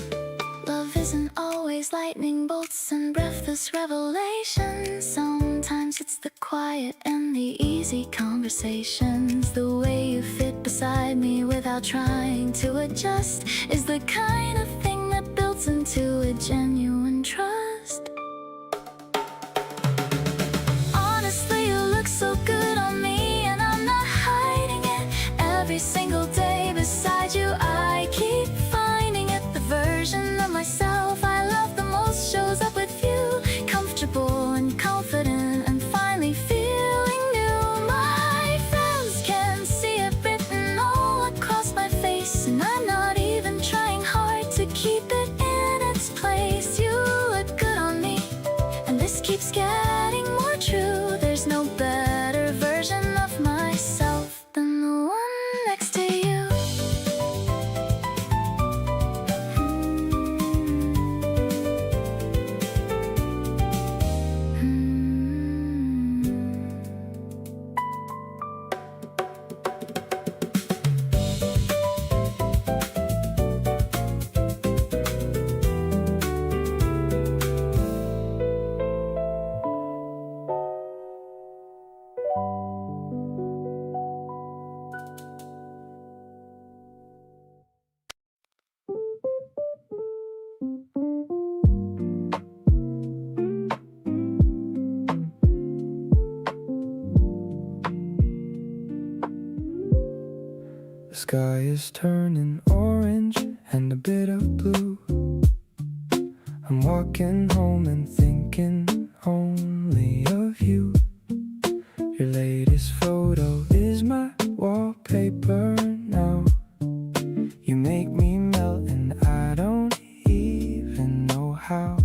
Love isn't always lightning bolts and breathless revelation. Sometimes it's the quiet and the easy conversations. The way you fit beside me without trying to adjust is the kind of thing that builds into a genuine trust. Honestly, you look so good on me, and I'm not hiding it. Every single day beside you, I keep finding it. The version of myself I love the most shows up with you, comfortable and confident and finally feeling new. My friends can see it written all across my face, and I'm not even trying hard to keep it in its place. You look good on me, and this keeps getting more true. There's no better version of myself than the one next to you. The sky is turning orange and a bit of blue. I'm walking home and thinking only of you. Your latest photo is my wallpaper now. You make me melt and I don't even know how.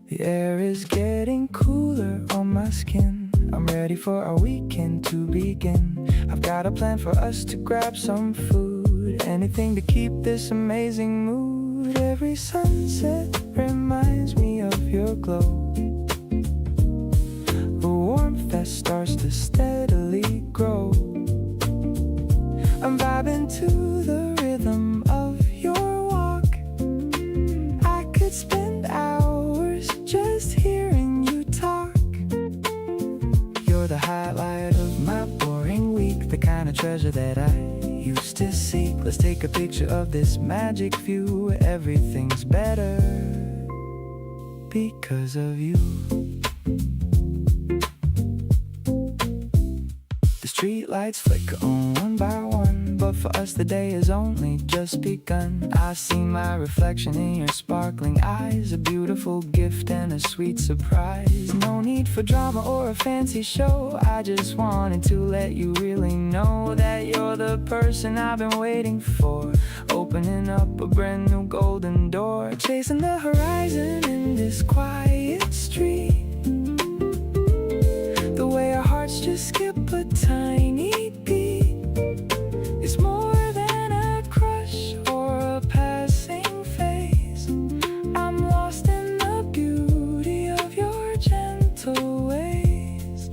The air is getting cooler on my skin. I'm ready for our weekend to begin. I've got a plan for us to grab some food, anything to keep this amazing mood. Every sunset reminds me of your glow, the warmth that starts to steadily grow. I'm vibing to the rhythm of your walk. I could spend hours just hearing you talk. You're the highlight of my boring week, the kind of treasure that I used to seek. Let's take a picture of this magic view. Everything's better because of you. The street lights flicker on one by one, but for us the day has only just begun. I see my reflection in your sparkling eyes, a beautiful gift and a sweet surprise. No need for drama or a fancy show, I just wanted to let you really know that you're the person I've been waiting for, opening up a brand new golden door, chasing the horizon in this quiet street. The way our hearts just skip a tiny beat, it's more than a crush or a passing phase. I'm lost in the beauty of your gentle ways.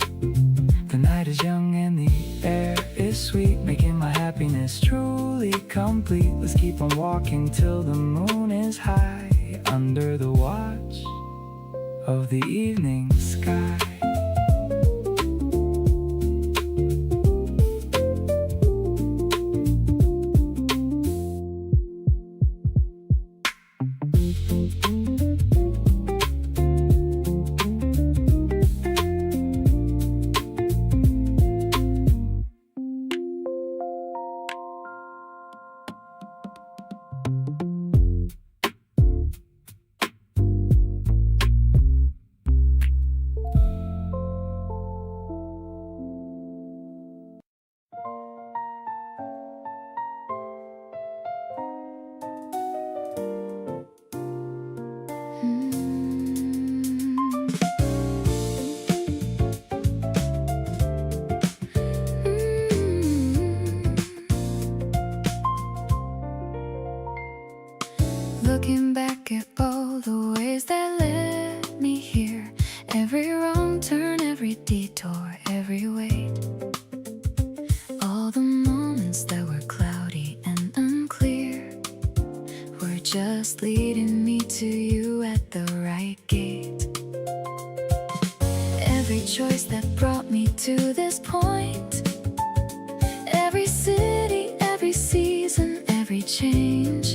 The night is young and the air is sweet, making my happiness truly complete. Let's keep on walking till the moon is high, under the watch of the evening sky. like it. Every choice that brought me to this point, every city, every season, every change,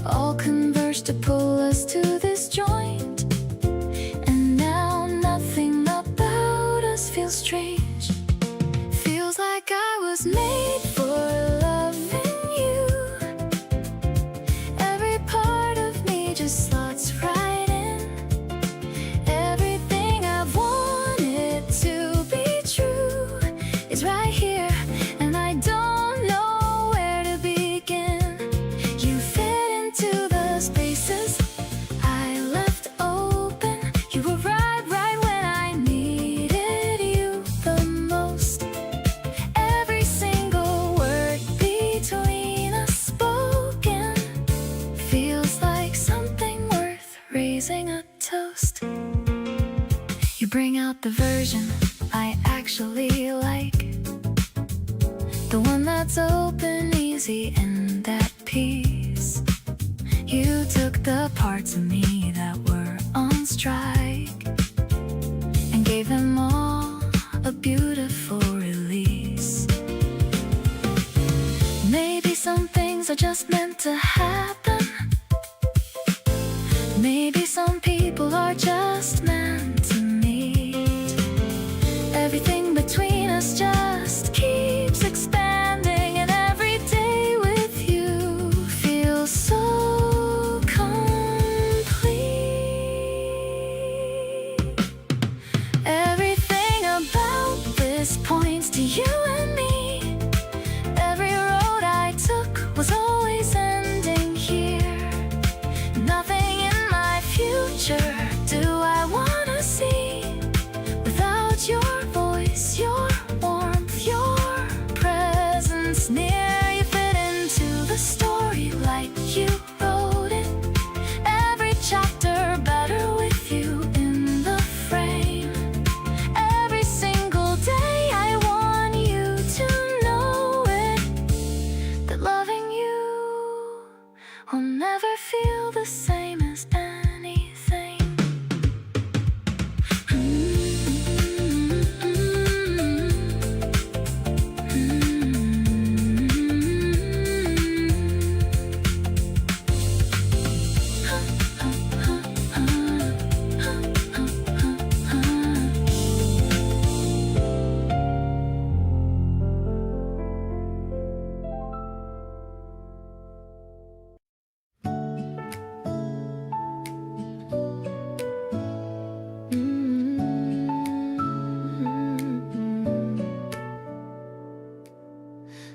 all converged to pull us to this joint. And now nothing about us feels strange. Feels like I was made for loving you. Every part of me just slots right in. Everything I've wanted to be true is right here, and I don't know where to begin. You fit into the spaces I left open. You were right when I needed you the most. Every single word between us spoken feels like something worth raising a toast. You bring out the version I actually like, the one that's open, easy, and at peace. You took the parts of me that were on strike and gave them all a beautiful release. Maybe some things are just meant to happen. Maybe some people are just meant to meet. Everything between us just keeps expanding, and every day with you feels so complete. Everything about this points to you and me. Every road I took was always ending here. Nothing in my future do I wanna see without your voice, your warmth, your presence near. You fit into the story like you wrote it. Every chapter better with you in the frame. Every single day I want you to know it, that loving you will never feel the same as anything.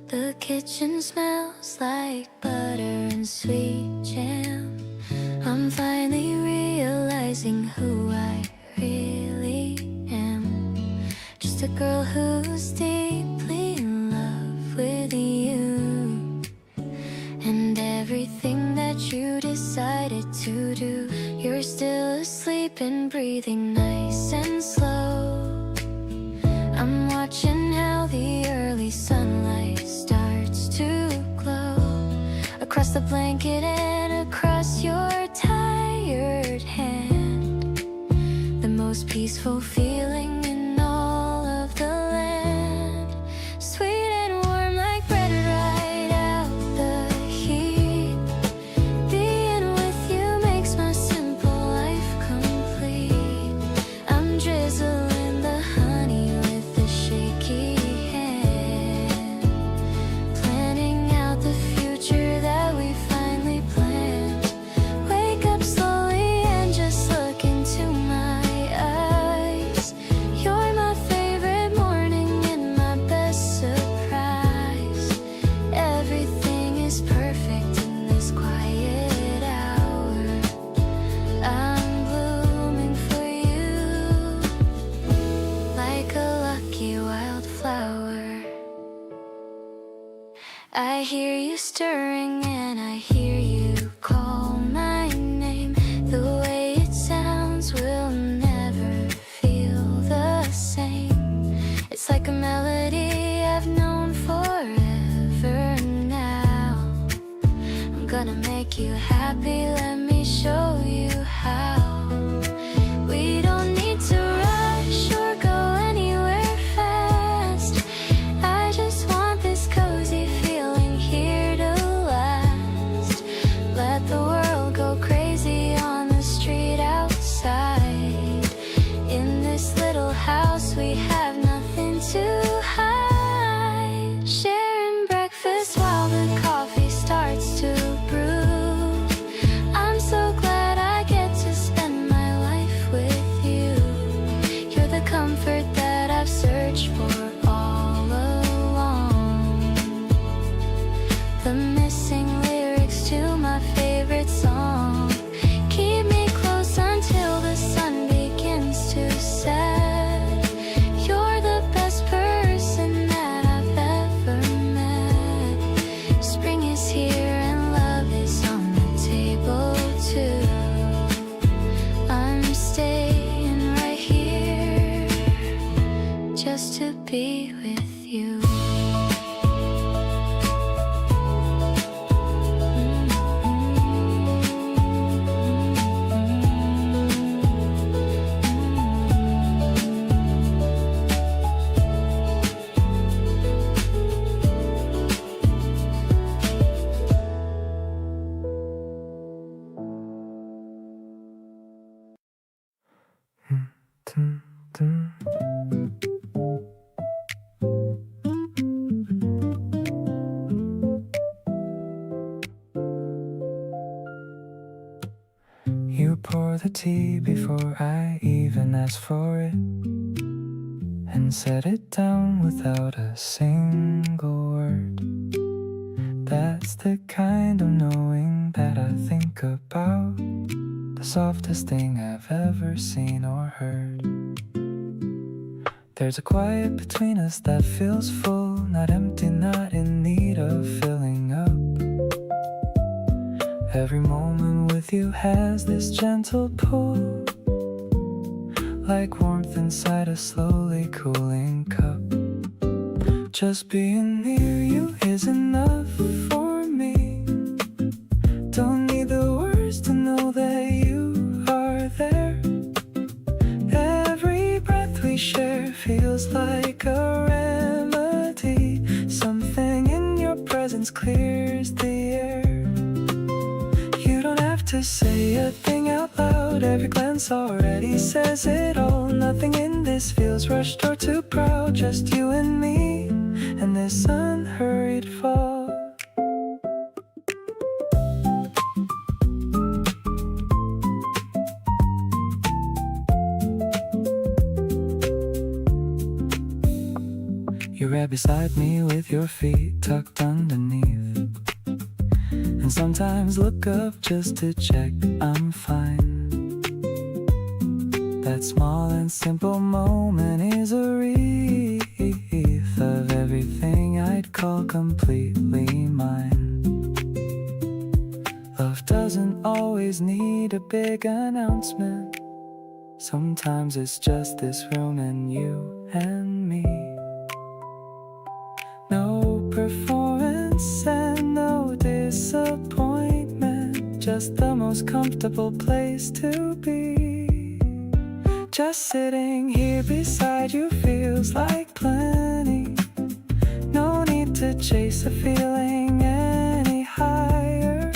The kitchen smells like butter and sweet jam. I'm finally realizing who I really am. Just a girl who's deeply in love with you. And everything that you decided to do, you're still asleep and breathing nice and slow. I'm watching how the early sunlight starts to glow across the blanket and across your tired hand. The most peaceful feeling in all of the land. Sweet and warm like bread right out the heat. Being with you makes my simple life complete. I'm drizzling the honey with a shaky hand, planning out the future that we finally planned. Wake up slowly and just look into my eyes. You're my favorite morning and my best surprise. Everything is perfect in this quiet hour. I'm blooming for you like a lucky wildflower. I hear you stirring and I hear you call my name. The way it sounds will never feel the same. It's like a melody I've known forever now. I'm gonna make you happy, let me show you You pour the tea before I even ask for it, and set it down without a single word. That's the kind of knowing that I think about, the softest thing I've ever seen or heard. There's a quiet between us that feels full, not empty, not in need of filling up. Every moment with you has this gentle pull, like warmth inside a slowly cooling cup. Just being near you is enough for me. Don't need the words to know that you are there. Every breath we share feels like a remedy. Something in your presence clears the air. You don't have to say a thing out loud, every glance already says it all. Nothing in this feels rushed or too proud, just you and me and this unhurried fall. You're right beside me with your feet tucked underneath, and sometimes look up just to check I'm fine. That small and simple moment is a wreath of everything I'd call completely mine. Love doesn't always need a big announcement. Sometimes it's just this room and you and me. No performance and no disappointment, just the most comfortable place to be. Just sitting here beside you feels like plenty. No need to chase a feeling any higher.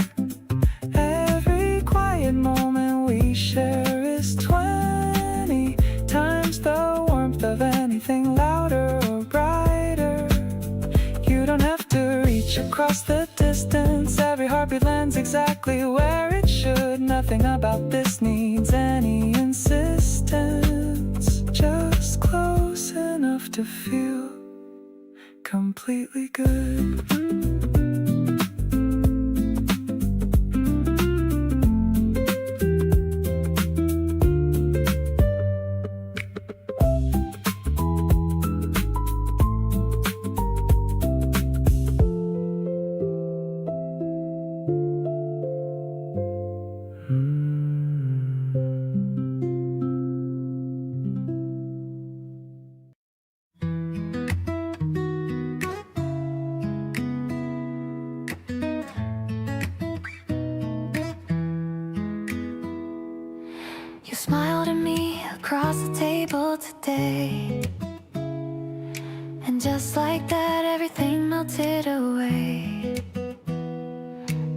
Every quiet moment we share is 20 times the warmth of anything louder or brighter. You don't have to reach across the distance. Every heartbeat lands exactly where it should. Nothing about this needs any insistence. Just close enough to feel completely good. You smiled at me across the table today, and just like that everything melted away.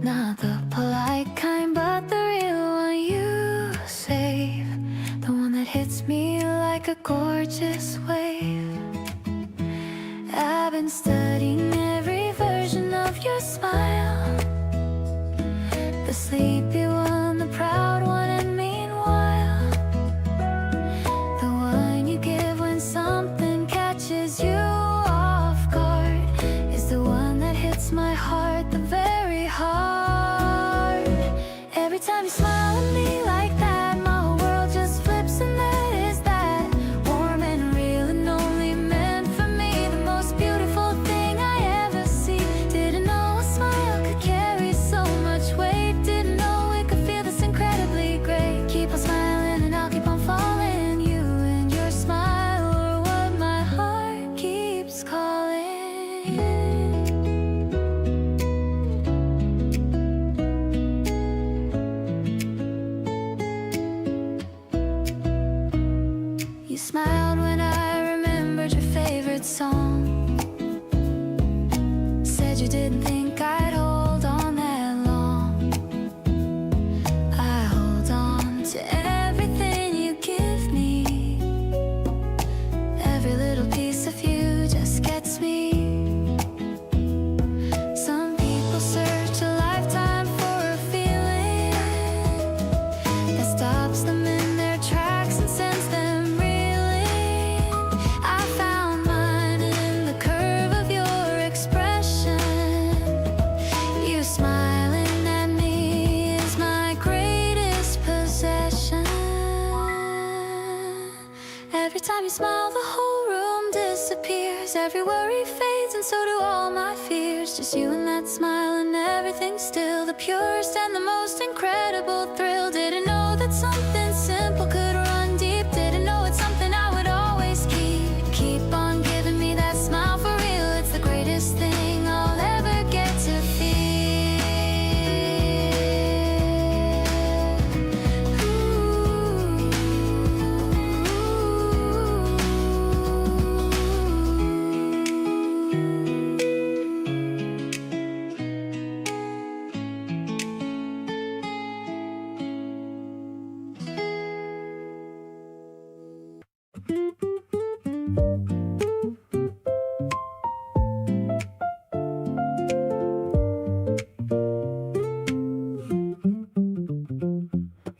Not the polite kind, but the real one you save, the one that hits me like a gorgeous wave. I've been studying every version of your smile, the sleepy one, the proud one, and meanwhile the one you give when something catches you off guard is the one that hits my heart, the very heart. Every time you smile at me like that, my whole world just flips, and that is that. Warm and real and only meant for me, the most beautiful thing I ever see. Didn't know a smile could carry so much weight. Didn't know it could feel this incredibly great. Keep on smiling and I'll keep on falling. You and your smile are what my heart keeps calling. You smiled when I remembered your favorite song. Said you didn't think I'd hold on that long. I hold on to everything you give me. time you smile, the whole room disappears. Every worry fades and so do all my fears. Just you and that smile and everything's still the purest and the most incredible thrill. Didn't know that something simple could run deep. Didn't know it's something I would always keep. Keep on giving me that smile for real. It's the greatest thing I'll ever get to feel.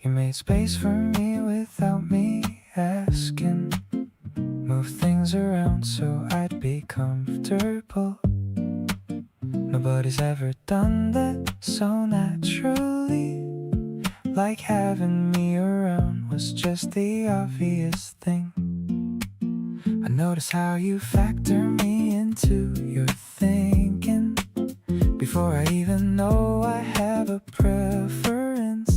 You made space for me without me asking. Move things around so I'd be comfortable. Nobody's ever done that so naturally. Like having me around was just the obvious thing. I notice how you factor me into your thinking. Before I even know I have a preference.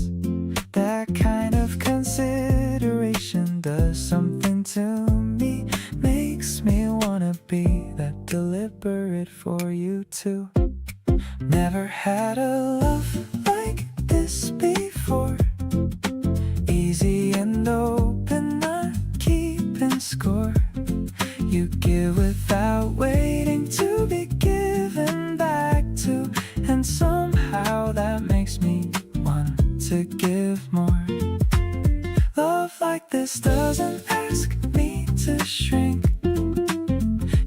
That kind of consideration does something to me. Makes me wanna be that deliberate for you too. Never had a love like this before. Easy and open, not keeping score. You give without waiting to be given back to. And somehow that makes me want to give more. Love like this doesn't ask me to shrink.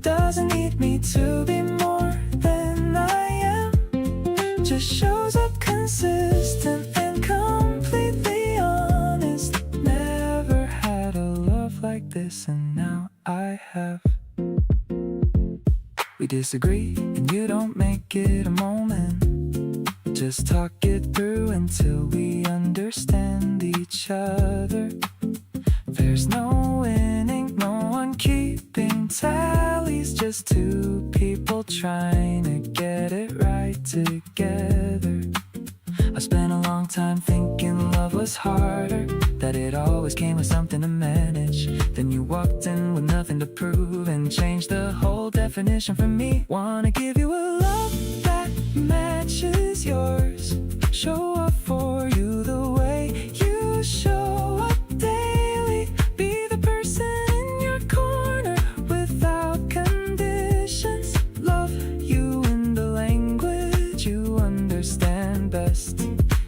Doesn't need me to be more than I am. Just shows up consistent and completely honest. Never had a love like this and now I have. We disagree and you don't make it a moment. Just talk it through until we understand each other. There's no winning, no one keeping tallies. Just two people trying to get it right together. I spent a long time thinking love was harder, that it always came with something to manage. Then you walked in with nothing to prove and changed the whole definition for me. Wanna give you a love that matches yours. Show up for you the way you show up daily. Be the person in your corner without conditions. Love you in the language you understand best.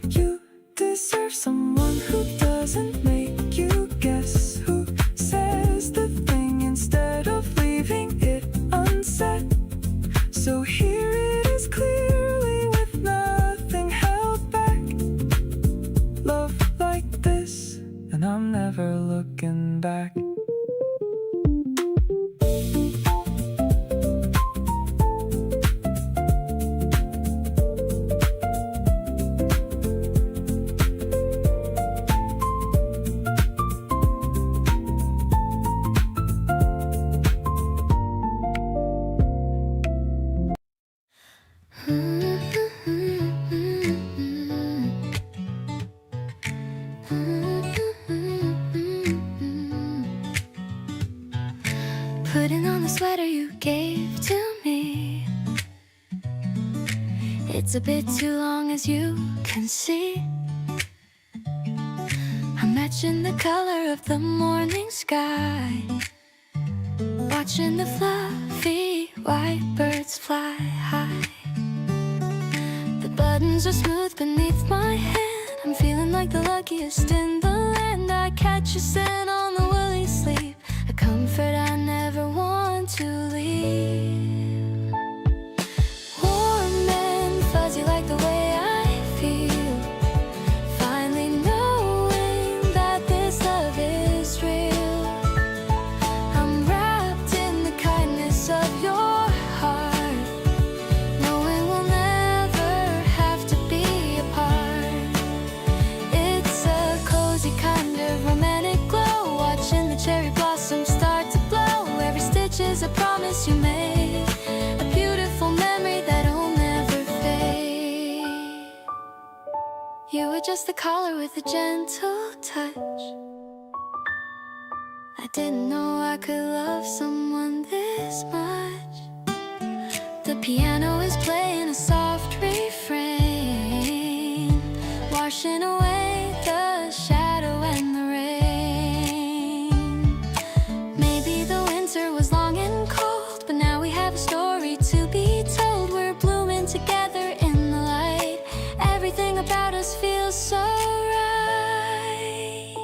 You deserve someone who doesn't make you guess. Who says the thing instead of leaving it unsaid. So here it is clearly with nothing held back. Love like this, and I'm never looking back. Putting on the sweater you gave to me. It's a bit too long as you can see. I'm matching the color of the morning sky, watching the fluffy white birds fly high. The buttons are smooth beneath my hand. I'm feeling like the luckiest in the land. I catch a scent on the woolly sleeve, a comfort I never want to leave. Warm and fuzzy like the way I feel, finally knowing that this love is real. I'm wrapped in the kindness of your heart, knowing we'll never have to be apart. It's a cozy kind of romantic glow, watching the cherry blossoms start is a promise you made, a beautiful memory that'll never fade. You were just the caller with a gentle touch. I didn't know I could love someone this much. The piano is playing a soft refrain, washing away the shadow and the rain. Maybe the winter was long and cold, but now we have a story to be told. We're blooming together in the light. Everything about us feels so right.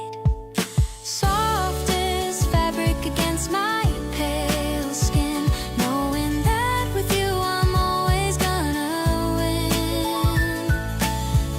Soft as fabric against my pale skin, knowing that with you I'm always gonna win.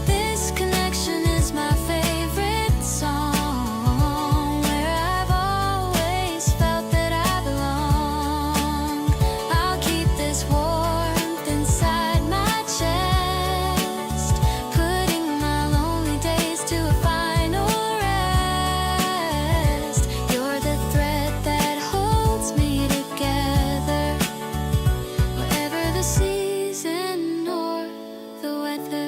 This connection is my favorite song, where I've always felt that I belong. I'll keep this warmth inside my chest, putting my lonely days to a final rest. You're the thread that holds me together, whatever the season or the weather.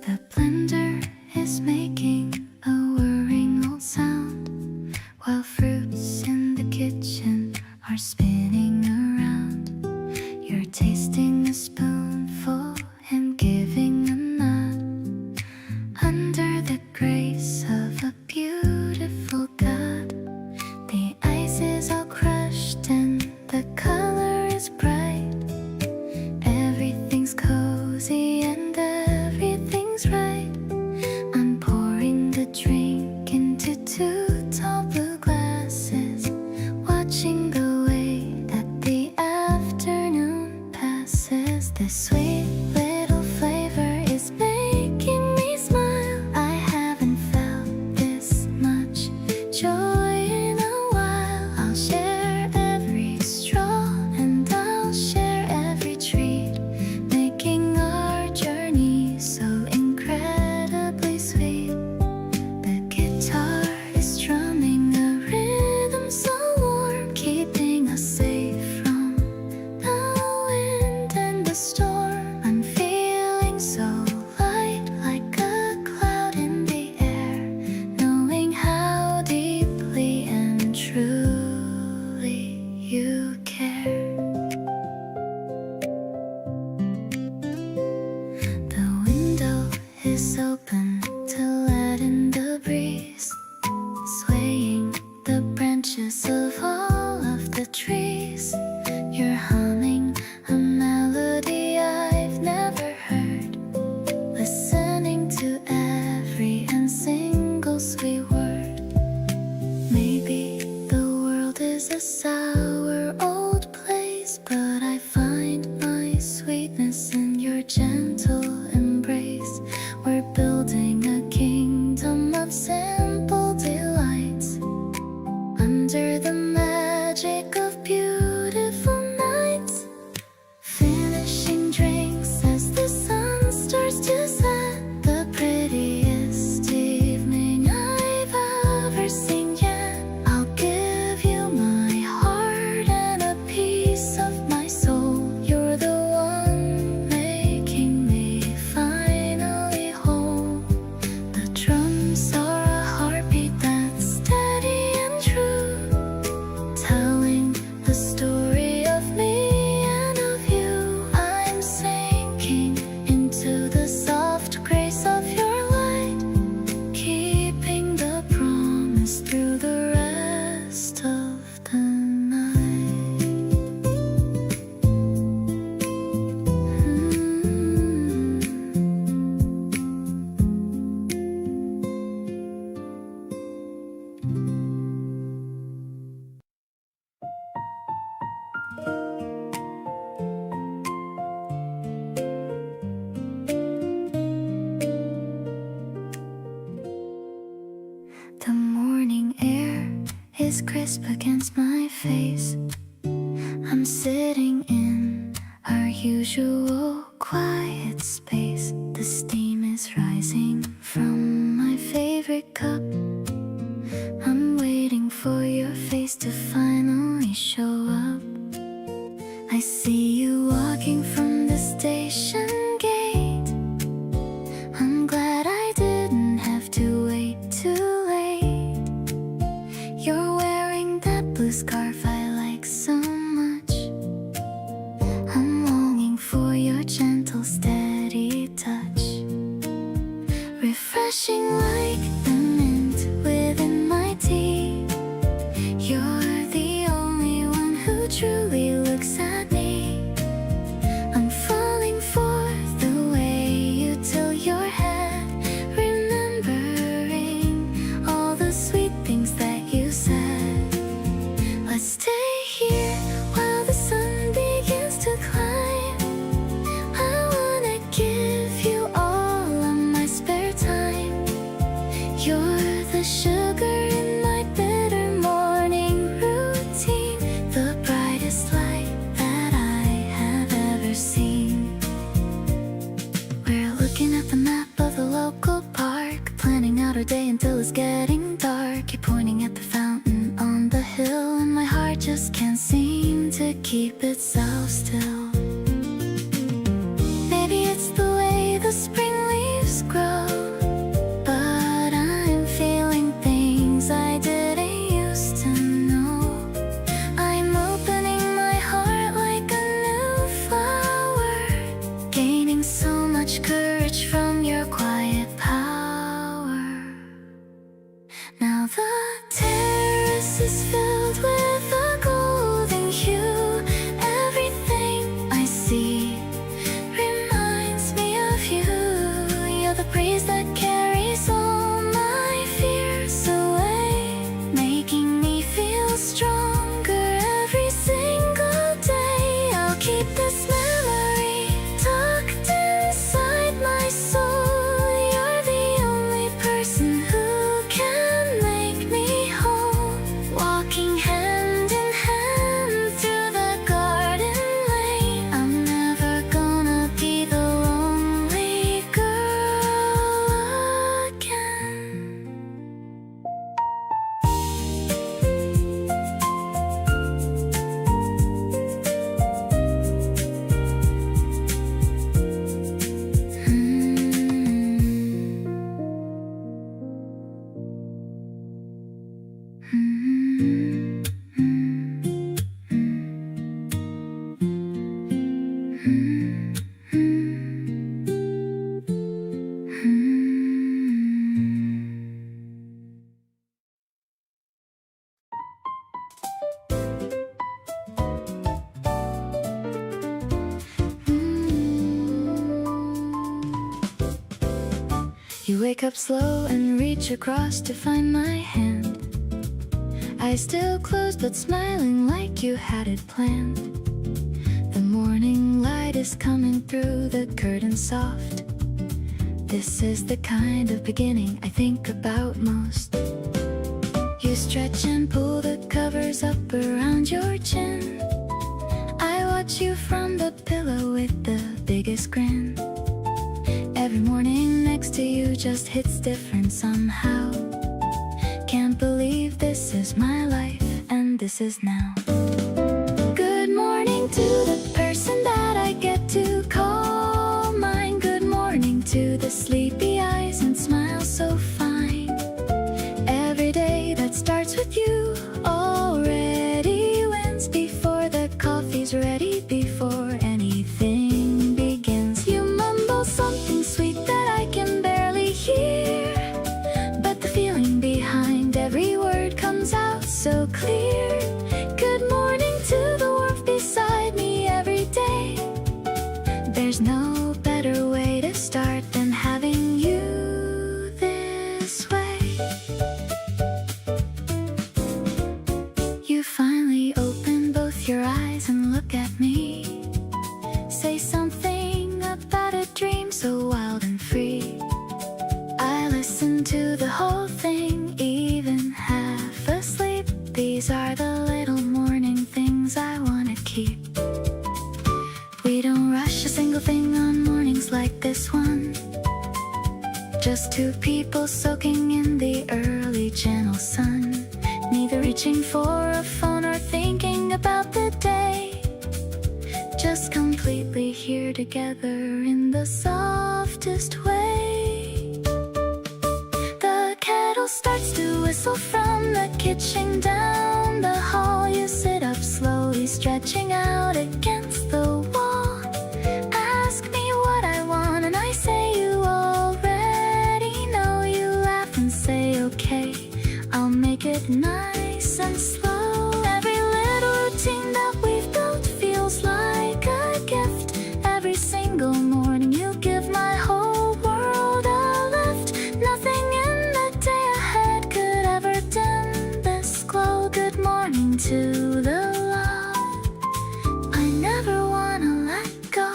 The blender is making a whirring old sound, while fruits in the kitchen are spinning around. You're tasting a spoonful and giving a nod, under the grace of a beautiful God. The ice is all crushed and the color is bright. Everything's cozy and everything's right. I'm pouring the drink into two tall blue glasses, watching the way that the afternoon passes. This sweet little flavor is making me smile. I haven't felt this much joy in a while. I'll share every straw and I'll share every treat, making our journey so incredibly sweet. The guitar is strumming a rhythm so warm, keeping us safe from the wind and the storm. I'm feeling so light, like a cloud in the air, knowing how deeply and truly you care. The window is open to let in the breeze, swaying the branches of all of the trees. You're humming a melody I've never heard, listening to every and single sweet word. Maybe the world is a sour old place, but I find my sweetness in your gentle embrace. We're building a is crisp against my face. I'm sitting in our usual quiet space. The steam is rising from my favorite cup. I'm waiting for your face to finally show up. I see you walking from the station gate. I'm glad I didn't have to wait too late. You're wearing that blue scarf I like so much. I'm longing for your gentle, steady touch. Refreshing like the mint within my tea. You're the only one who truly looks at me. I'm falling for the way you tilt your head, remembering all the sweet things that you said. Let's stay here while the sun begins to climb. I wanna give you all of my spare time. You're the sugar in my bitter morning routine, the brightest light that I have ever seen. We're looking at the map of the local park, planning out our day until it's getting dark. You're pointing at the fountain on the hill, and my heart just can't seem to keep itself still. Maybe it's the way the spring leaves grow, but I'm feeling things I didn't used to know. I'm opening my heart like a new flower, gaining so much courage from your quiet power. Now the terrace is filled with a golden hue. Everything I see reminds me of you. You're the breeze that carries all my fears away, making me feel stronger every single day. I'll keep this memory tucked inside my soul. You're the only person who can make me whole. Walking hand in hand through the garden lane, I'm never gonna be the lonely girl again. You wake up slow and reach across to find my hand. Eyes still closed but smiling like you had it planned. The morning light is coming through the curtain soft. This is the kind of beginning I think about most. You stretch and pull the covers up around your chin. I watch you from the pillow with the biggest grin. Every morning next to you just hits different somehow. Can't believe this is my life and this is now. Good morning to the person that I get to call mine. Good morning to the sleepy eyes and smile so fine. Every day that starts with you already wins before the coffee's ready, before anything begins. You mumble something sweet that I can barely hear, but the feeling behind every word comes out so clear. Good morning to the warmth beside me every day. There's no better way to start than having you this way. You finally open both your eyes and look at me. Say something about a dream so wild and free. I listen to the whole thing, even half asleep. The Just two people soaking in the early gentle sun, neither reaching for a phone or thinking about the day. Just completely here together in the softest way. The kettle starts to whistle from the kitchen down the hall. You sit up slowly, stretching out against the wall. Ask me what I want and I say you already know. You laugh and say okay, I'll make it nice and slow. Every little routine that we've built feels like a gift. Every single morning you give my whole world a lift. Nothing in the day ahead could ever dim this glow. Good morning to the love I never wanna let go.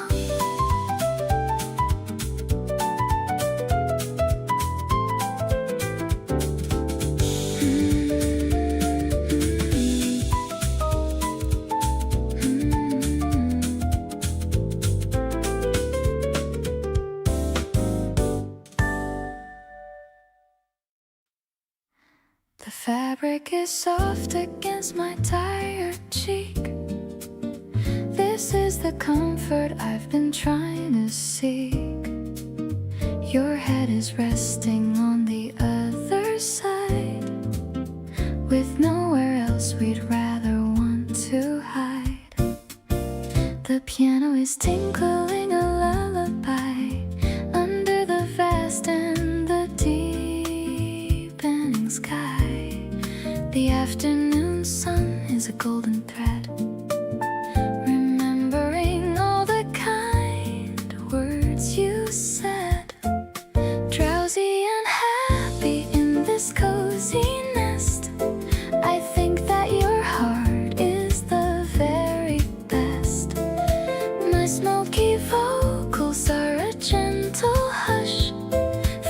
The fabric is soft against my tired cheek. This is the comfort I've been trying to seek. Your head is resting on the other side, with nowhere else we'd rather want to hide. The piano is tinkling a lullaby under the vast and the deepening sky. The afternoon sun is a golden thread, remembering all the kind words you said. Drowsy and happy in this cozy nest, I think that your heart is the very best. My smoky vocals are a gentle hush,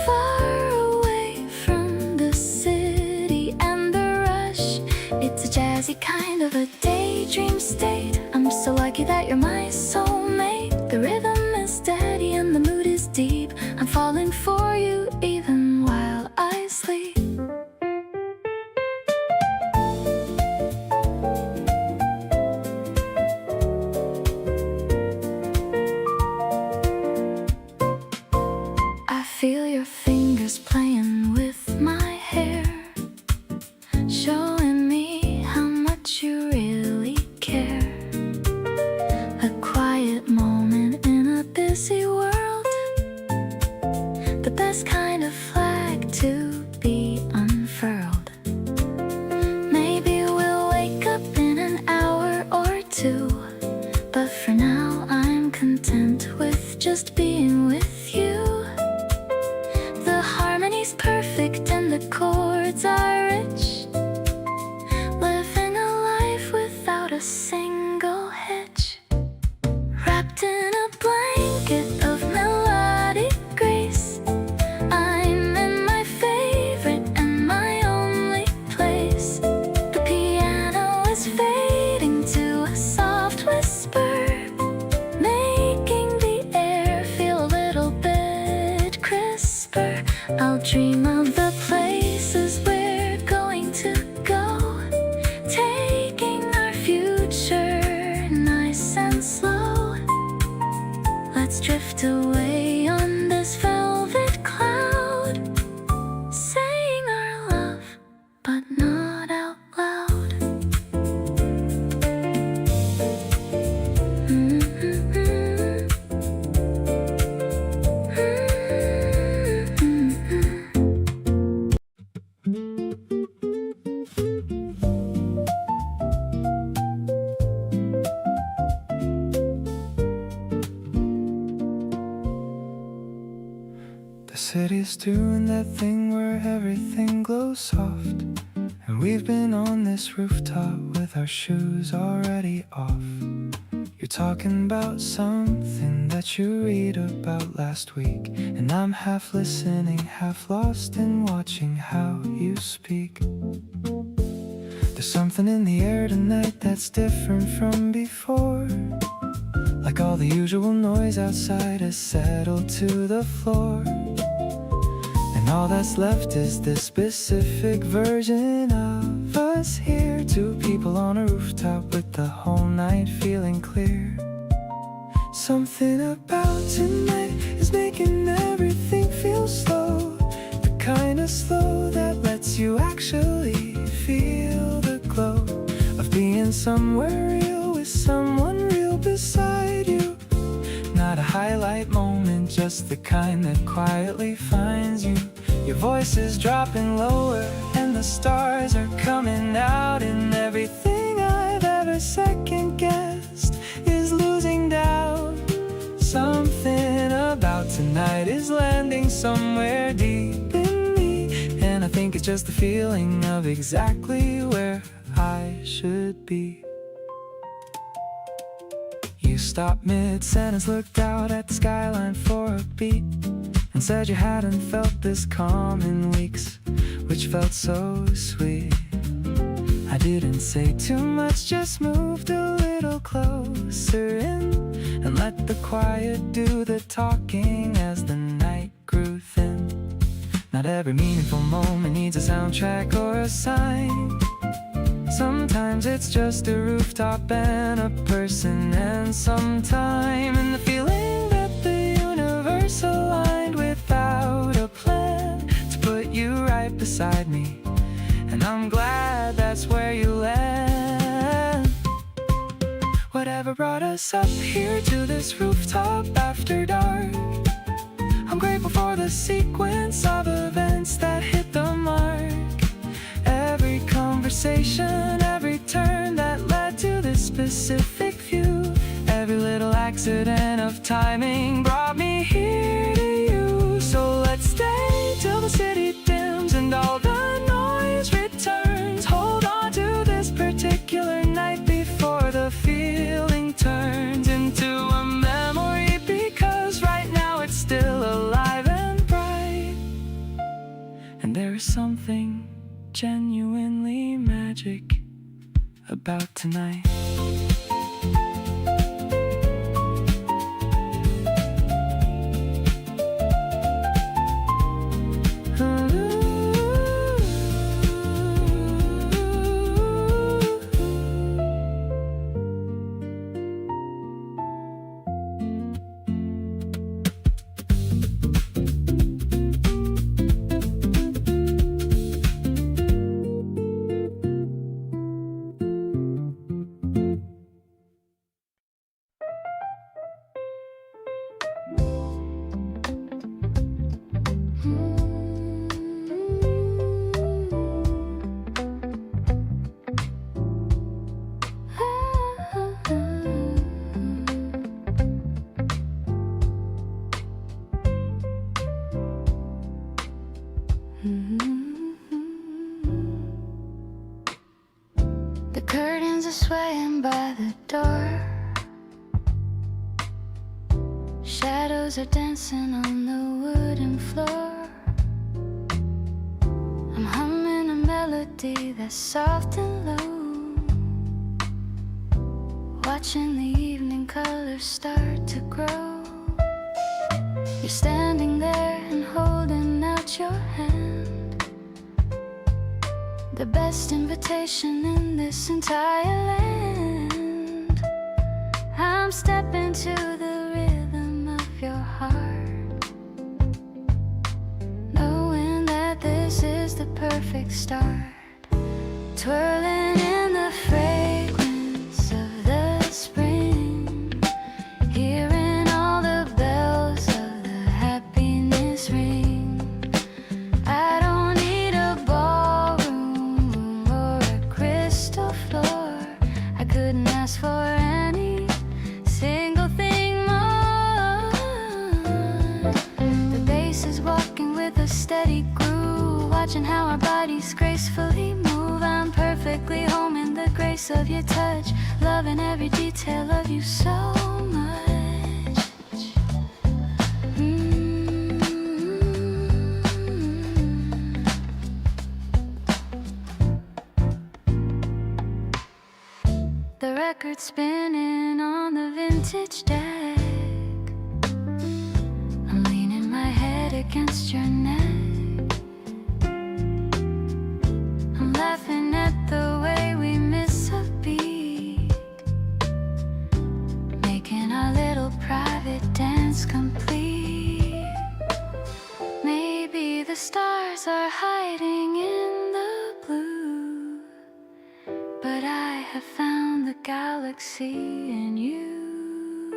far away from the city and the rush. It's a jazzy kind of a daydream state. I'm so lucky that you're my soulmate. The rhythm is steady and the mood is deep. I'm falling for you even while I sleep. I feel your fingers playing with my hair, showing me how much you really care. A quiet moment in a busy world, the best kind of flag to be unfurled. Maybe we'll wake up in an hour or two, but for now I'm content with just being with you. The harmony's perfect and the chords are rich, living a life without a single hitch. Wrapped in a blanket of melodic grace, I'm in my favorite and my only place. The piano is fading to a soft whisper, making the air feel a little bit crisper. I'll dream of the places we're going to go, taking our future nice and slow. Let's drift away on this velvet cloud, saying our love, but not out loud. The city's doing that thing where everything glows soft, and we've been on this rooftop with our shoes already off. You're talking about something that you read about last week, and I'm half listening, half lost in watching how you speak. There's something in the air tonight that's different from before, like all the usual noise outside has settled to the floor. all that's left is this specific version of us here. Two people on a rooftop with the whole night feeling clear. Something about tonight is making everything feel slow. The kind of slow that lets you actually feel the glow of being somewhere real with someone real beside you. Not a highlight moment, just the kind that quietly finds you. Your voice is dropping lower and the stars are coming out, and everything I've ever second guessed is losing doubt. Something about tonight is landing somewhere deep in me, and I think it's just the feeling of exactly where I should be. You stopped mid-sentence, looked out at the skyline for a beat, and said you hadn't felt this calm in weeks, which felt so sweet. I didn't say too much, just moved a little closer in, and let the quiet do the talking as the night grew thin. Not every meaningful moment needs a soundtrack or a sign. Sometimes it's just a rooftop and a person and some time, and the feeling that the universe aligned without a plan to put you right beside me. And I'm glad that's where you land. Whatever brought us up here to this rooftop after dark, I'm grateful for the sequence of events that hit the mark. Every conversation, every turn that led to this specific view, every little accident of timing brought me here to you. So let's stay till the city dims and all the noise returns. Hold on to this particular night before the feeling turns into a memory, because right now it's still alive and bright. And there is something genuinely magic about tonight. The curtains are swaying by the door. Shadows are dancing on the wooden floor. I'm humming a melody that's soft and low, watching the evening colors start to grow. You're standing there and holding out your hand, the best invitation in this entire land. I'm stepping to the rhythm of your heart, knowing that this is the perfect start. Twirling in the fragrance of the spring, hearing all the bells of the happiness ring. I don't need a ballroom or a crystal floor. I couldn't ask for any single thing more. The bass is walking with a steady groove, watching how our bodies gracefully move. I'm perfectly home in the grace of your touch, loving every detail of you so much. The record spinning on the vintage deck, I'm leaning my head against your neck. stars are hiding in the blue, but I have found the galaxy in you,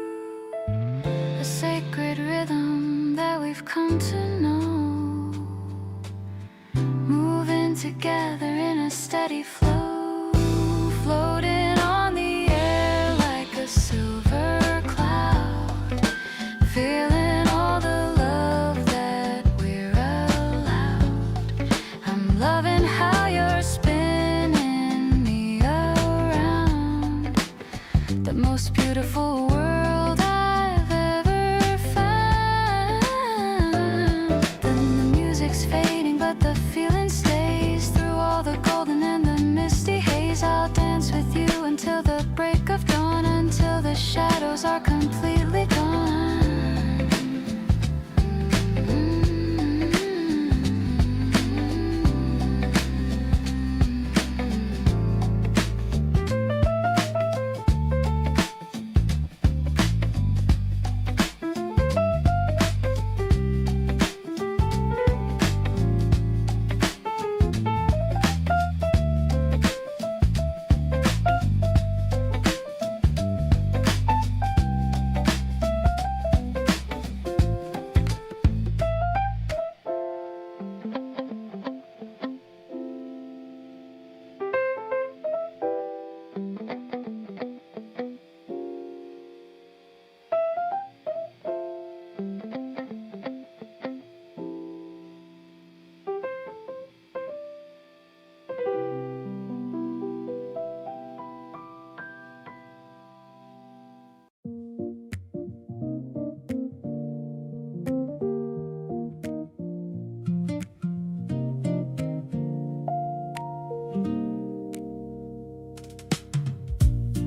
a sacred rhythm that we've come to know, moving together in a steady flow, floating on the air like a silver cloud, feeling all the love that we're allowed. I'm loving how you're spinning me around, the most beautiful world I've ever found. Then the music's fading but the feeling stays, through all the golden and the misty haze. I'll dance with you until the break of dawn, until the shadows are completely gone.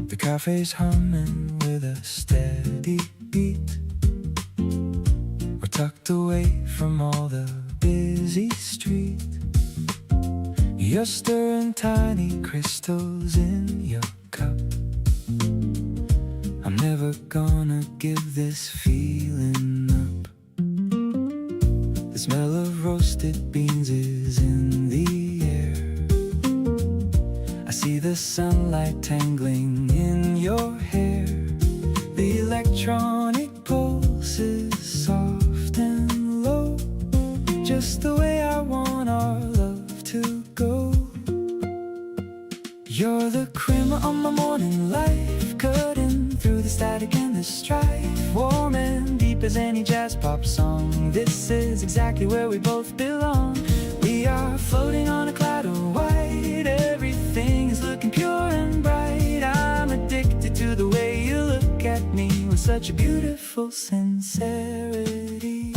The cafe's humming with a steady beat. We're tucked away from all the busy street. You're stirring tiny crystals in your cup. I'm never gonna give this feeling up. The smell of roasted beans is in the air. I see the sunlight tangling in your hair. The electronic pulse is soft and low, just the way I want our love to go. You're the cream on my morning life, cutting through the static and the strife. Warm and deep as any jazz pop song, this is exactly where we both belong. We are floating on a cloud of white, everything is looking pure and bright. I'm addicted to the way you look at me with such a beautiful sincerity.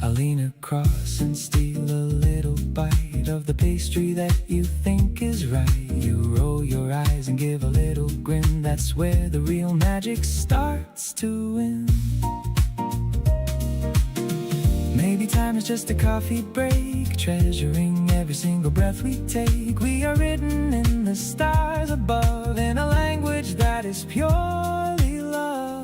I lean across and steal a little bite of the pastry that you think is right. You roll your eyes and give a little grin, that's where the real magic starts to win. Maybe time is just a coffee break, treasuring every single breath we take. We are written in the stars above, in a language that is purely love.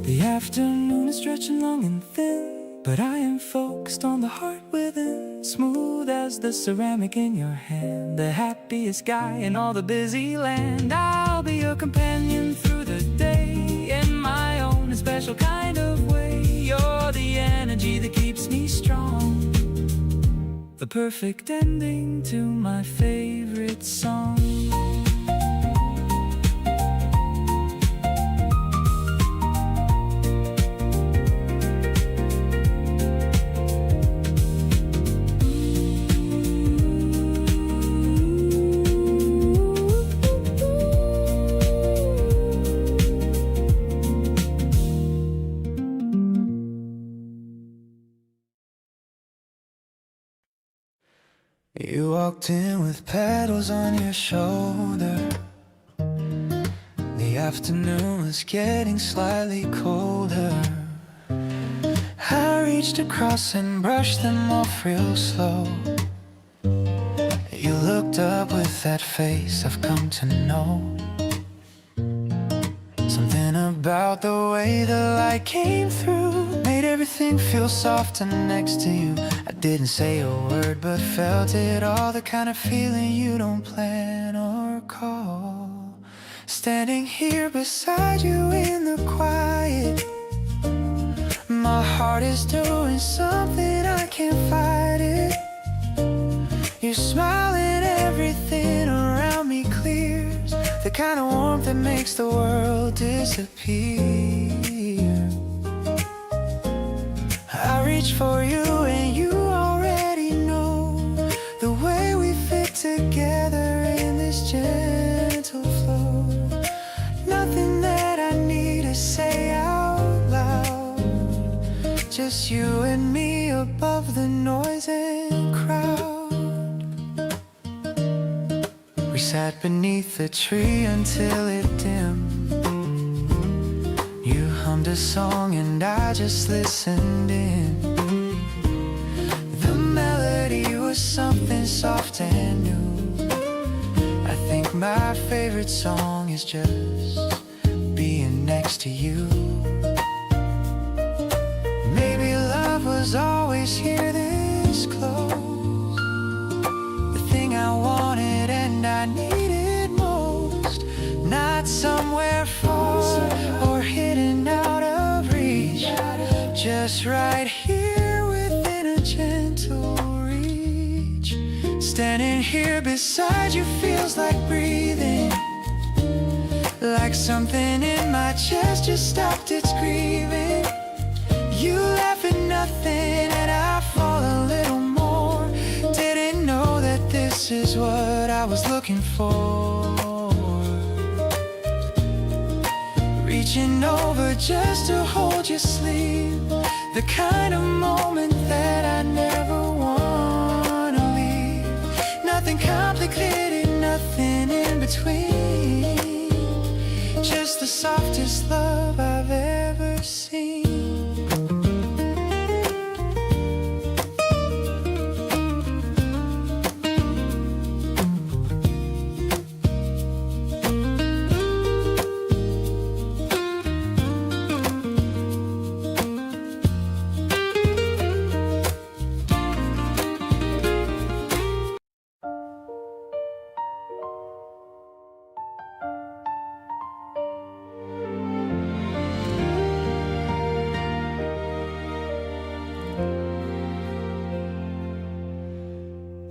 The afternoon is stretching long and thin, but I am focused on the heart within. Smooth as the ceramic in your hand, the happiest guy in all the busy land. I'll be your companion through the day, in my own special kind of way. You're the energy that keeps me strong, the perfect ending to my favorite song. You walked in with petals on your shoulder. The afternoon was getting slightly colder. I reached across and brushed them off real slow. You looked up with that face I've come to know. Something about the way the light came through made everything feel softer next to you. I didn't say a word but felt it all, the kind of feeling you don't plan or call. Standing here beside you in the quiet, my heart is doing something, I can't fight it. Your smile and everything around me clears, the kind of warmth that makes the world disappear. I reach for you and you already know the way we fit together in this gentle flow. Nothing that I need to say out loud, just you and me above the noise and crowd. We sat beneath the tree until it dimmed. You hummed a song and I just listened in. The melody was something soft and new. I think my favorite song is just being next to you. Maybe love was always here this close, the thing I wanted and I needed most. Not somewhere far or hidden out of reach, just right here within a gentle reach. Standing here beside you feels like breathing, like something in my chest just stopped its grieving. You laugh at nothing and I fall a little more. Didn't know that this is what I was looking for. Reaching over just to hold your sleeve, the kind of moment that I never wanna leave. Nothing complicated, nothing in between, just the softest love I've ever seen.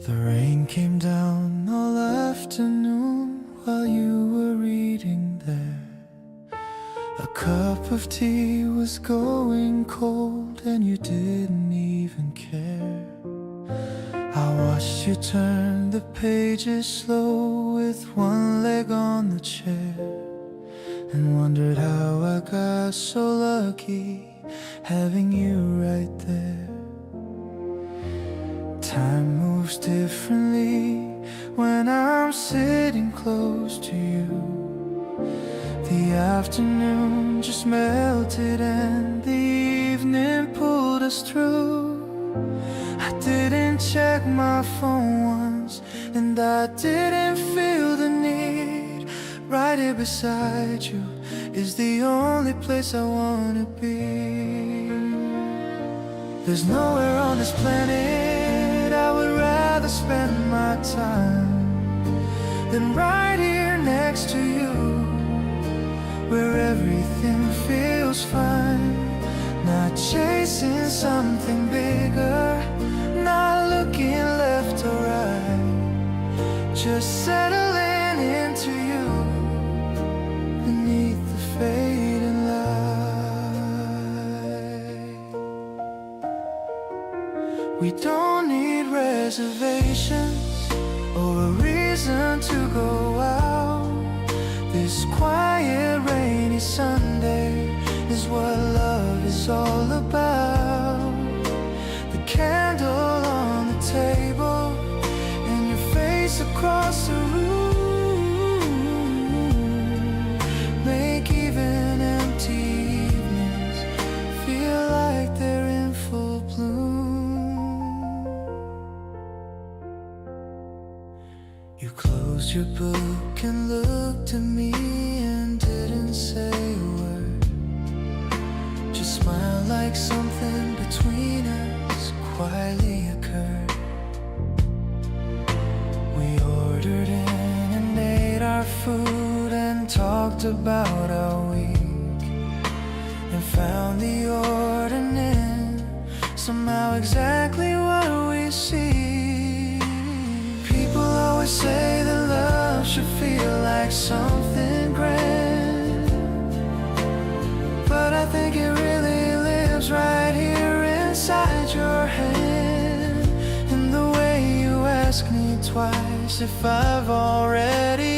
The rain came down all afternoon while you were reading there. A cup of tea was going cold and you didn't even care. I watched you turn the pages slow with one leg on the chair, and wondered how I got so lucky having you right there. Time moves differently when I'm sitting close to you. The afternoon just melted and the evening pulled us through. I didn't check my phone once and I didn't feel the need. Right here beside you is the only place I wanna be. There's nowhere on this planet I would rather spend my time than right here next to you, where everything feels fine. Not chasing something bigger, not looking left or right, just settling into you beneath the fading light. We don't need reservations or a reason to go out. This quiet rainy Sunday is what love is all about. The candle on the table closed your book and looked at me and didn't say a word. Just smiled like something between us quietly occurred. We ordered in and ate our food and talked about our week, and found the ordinary somehow exactly what we see. People always say that love should feel like something grand, but I think it really lives right here inside your hand. In the way you ask me twice if I've already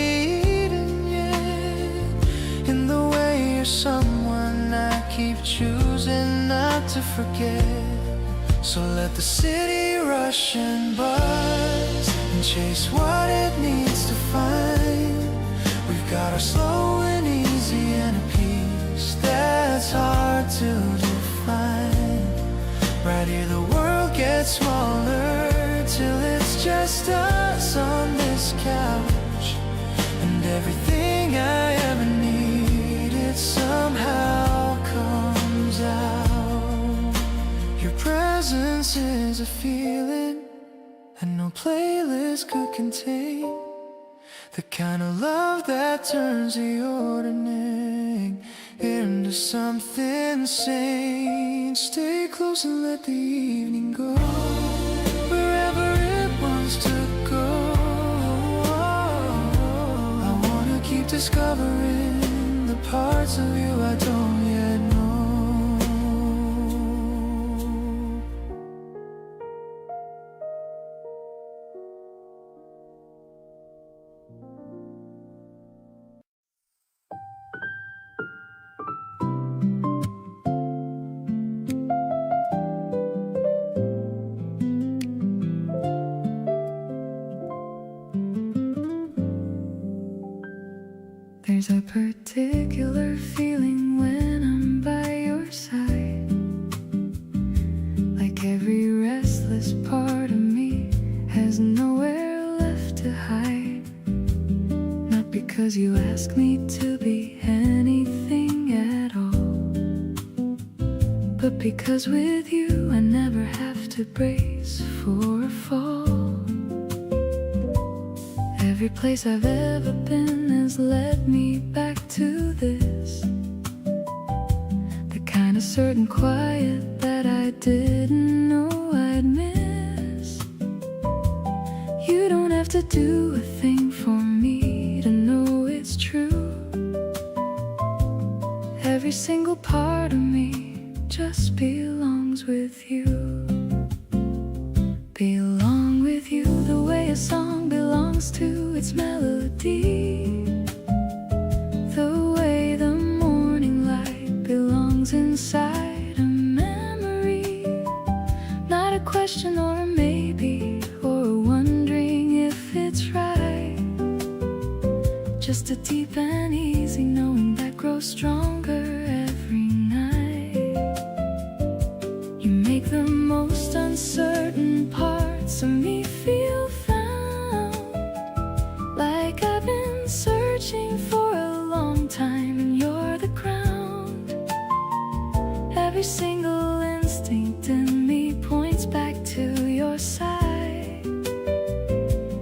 eaten yet, in the way you're someone I keep choosing not to forget. So let the city rush and buzz and chase what it needs to find. We've got our slow and easy and a peace that's hard to define. Right here the world gets smaller till it's just us on this couch, and everything I ever needed somehow comes out. Your presence is a feeling and no playlist could contain, the kind of love that turns the ordinary into something sane. Stay close and let the evening go wherever it wants to go. I wanna keep discovering the parts of you I don't yet know. There's a particular feeling when I'm by your side, like every restless part of me has nowhere left to hide. Not because you ask me to be anything at all, but because with you I never have to brace for a fall. Every place I've ever been has led me back to this, the kind of certain quiet that I didn't know I'd miss. You don't have to do a thing for me to know it's true. Every single part of me just belongs with you. Belong with you the way a song belongs to its melody, the way the morning light belongs inside a memory. Not a question or a maybe or a wondering if it's right, just a deep and easy knowing that grows stronger every night. You make the most uncertain parts of me feel found, like I've been searching for a long time and you're the ground. Every single instinct in me points back to your side.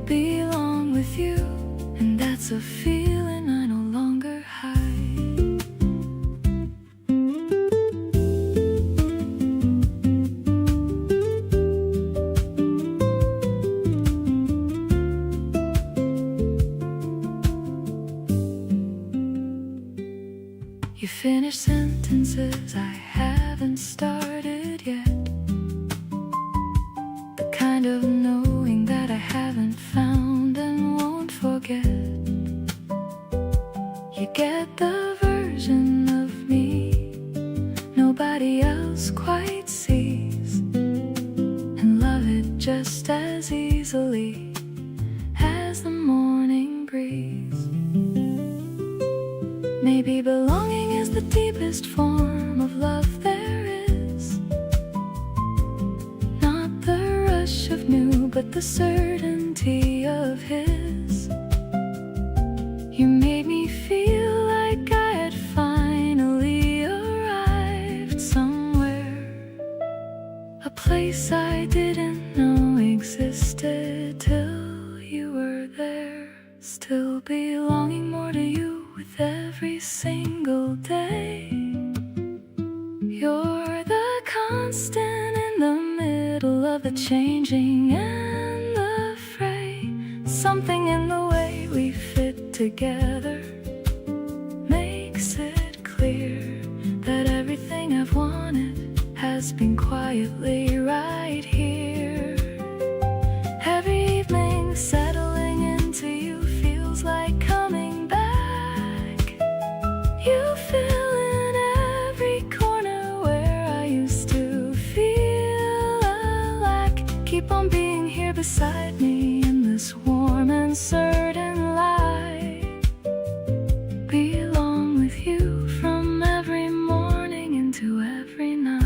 Belong with you, and that's a feeling I no longer hide. You finish sentences I haven't started yet, the kind of knowing that I haven't found and won't forget. You get the version of me nobody else quite sees, and love it just as easily as the morning breeze. Maybe belonging is the deepest form of love there is, not the rush of new, but the certainty of his. I didn't know existed till you were there. Still belonging more to you with every single day. You're the constant in the middle of the changing and the fray. Something in the way we fit together makes it clear that everything I've wanted has been quietly right here. Every evening settling into you feels like coming back. You fill in every corner where I used to feel a lack. Keep on being here beside me in this warm and certain light. Belong with you from every morning into every night.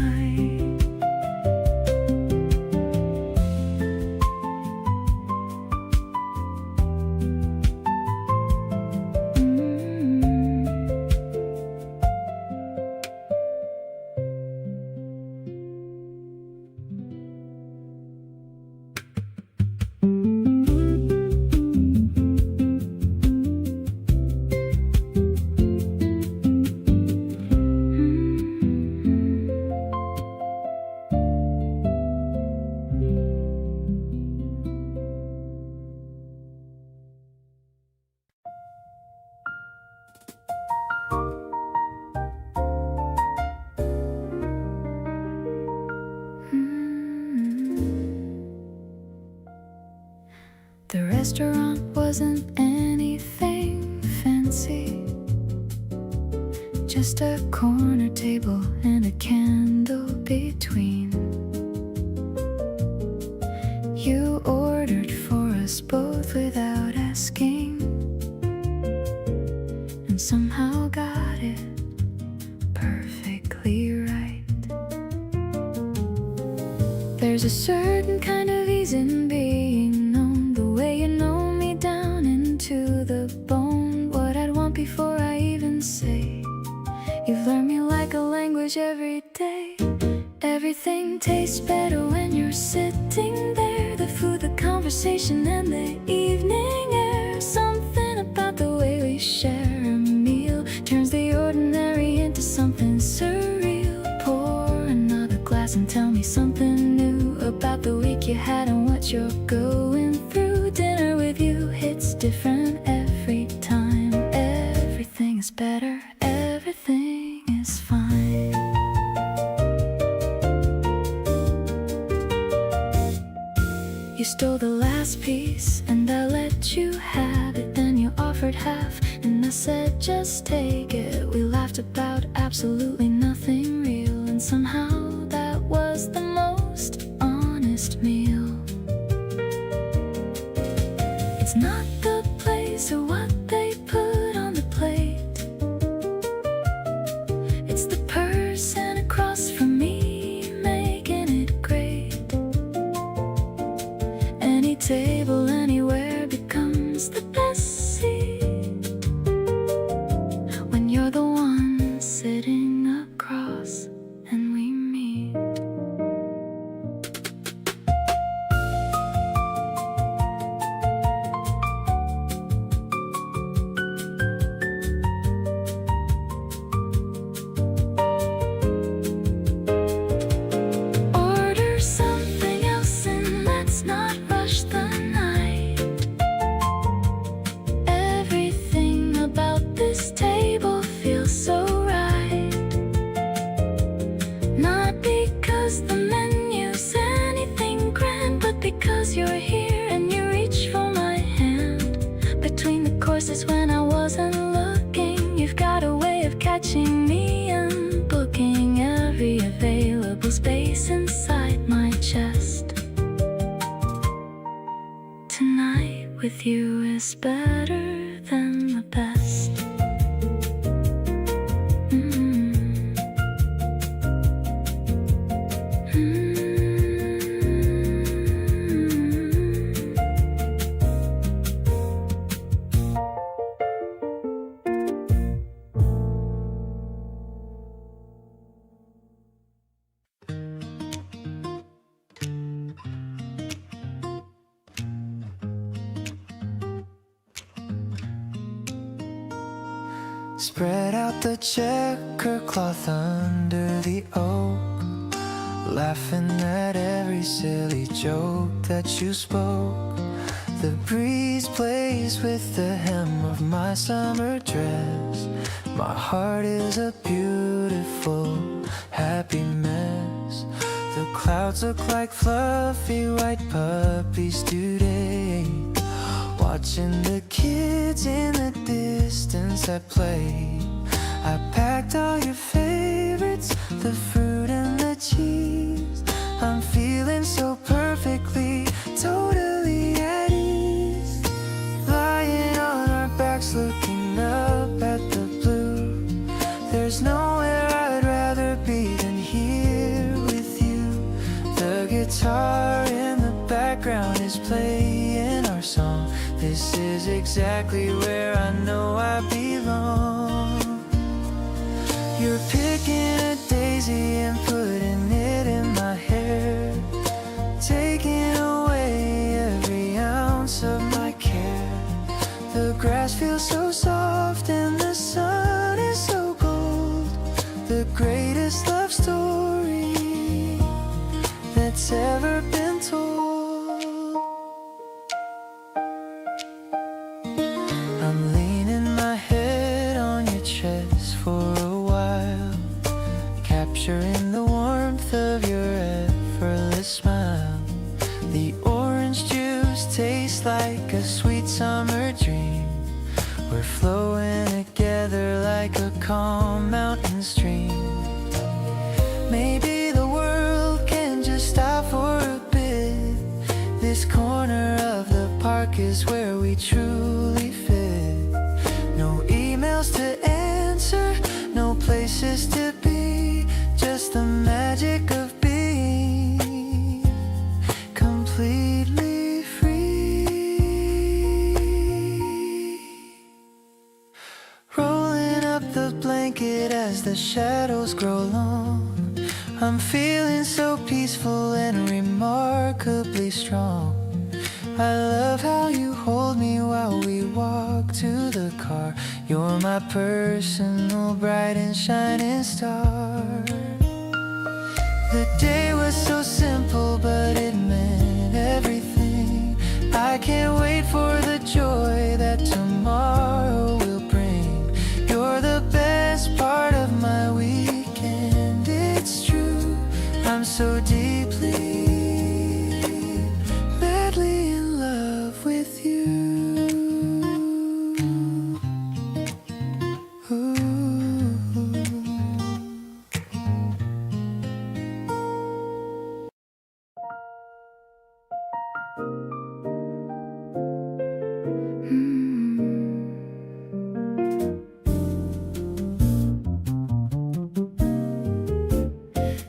The restaurant wasn't anything fancy, just a corner table and a candle between. You ordered for us both without asking, and somehow got it perfectly right. There's a certain kind of ease in being known, the way you know me down into the bone, what I'd want before I even say. You've learned me like a language every day. Everything tastes better when you're sitting there. The food, the conversation, and the evening air. Something about the way we share a meal turns the ordinary into something surreal. Pour another glass and tell me something new about the week you had and what you're going through. Dinner with you hits different every time. Everything is better, everything is fine. You stole the last piece and I let you have it. Then you offered half and I said just take it. We laughed about absolutely nothing real, and somehow that was the most honest meal. It's not the place or what they put on the plate, it's the person across from me making it great. Any table anywhere becomes the best seat when you're the one sitting across and we meet. Order something else and let's not rush the night. Everything about this table feels so right. Not because the menu's anything grand, but because you're here and you reach for my hand. Between the courses when I wasn't looking, you've got a way of catching me and booking every available space inside my chest. Tonight with you is better than the best. Spread out the checker cloth under the oak, laughing at every silly joke that you spoke. The breeze plays with the hem of my summer dress. My heart is a beautiful, happy mess. The clouds look like fluffy white puppies today, watching the kids in the distance at play. I packed all your favorites, the fruit and the cheese. I'm feeling so perfectly, totally at ease. Lying on our backs looking up at the blue. There's nowhere I'd rather be than here with you. The guitar in the background is playing our song. This is exactly where I know I belong. You're picking a daisy and putting it in my hair, taking away every ounce of my care. The grass feels so soft and the sun is so gold. The greatest love story that's ever been told. I'm leaning my head on your chest for a while, capturing the warmth of your effortless smile. The orange juice tastes like a sweet summer dream. We're flowing together like a calm mountain stream. Maybe the world can just stop for a bit. This corner of the park is where we truly fit. No emails to answer, no places to be, just the magic of being completely free. Rolling up the blanket as the shadows grow long, I'm feeling so peaceful and remarkably strong. I love how you hold me while we walk to the car. You're my personal bright and shining star. The day was so simple, but it meant everything. I can't wait for the joy that tomorrow will bring. You're the best part of my weekend, it's true. I'm so deeply, madly in love with you. Ooh.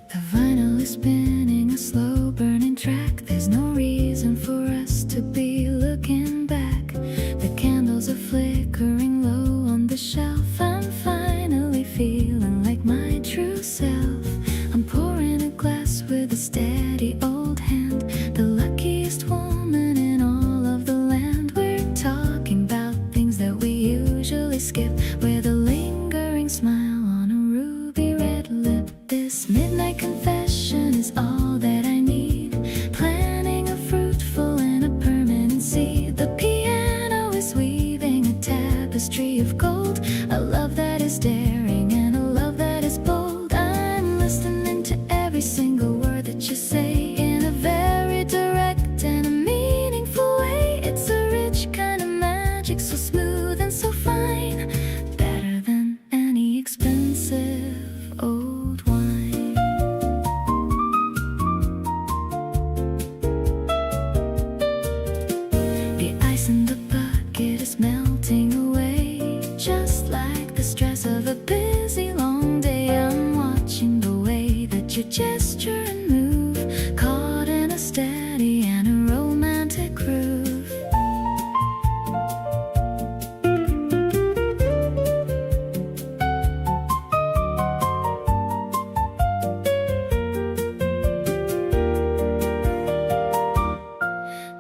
The vinyl is spinning a slow burning track. There's no reason for us to be looking back. The candles are flickering low on the shelf. I'm finally feeling like my true self. I'm pouring a glass with a steady old hand. The luckiest woman in all of the land. We're talking about things that we usually skip, with a lingering smile on a ruby red lip. This midnight confession is all that I need, planning a fruitful and a permanent seed. The piano is weaving a tapestry of gold, a love that is daring and a love that is bold. I'm listening to every single word that you say in a very direct and a meaningful way. It's a rich kind of magic, so smooth and so fine, better than any expensive old wine. The ice in the bucket is melting away, just like the stress of a busy long day. I'm watching the way that you gesture and move, caught in a steady and a romantic groove.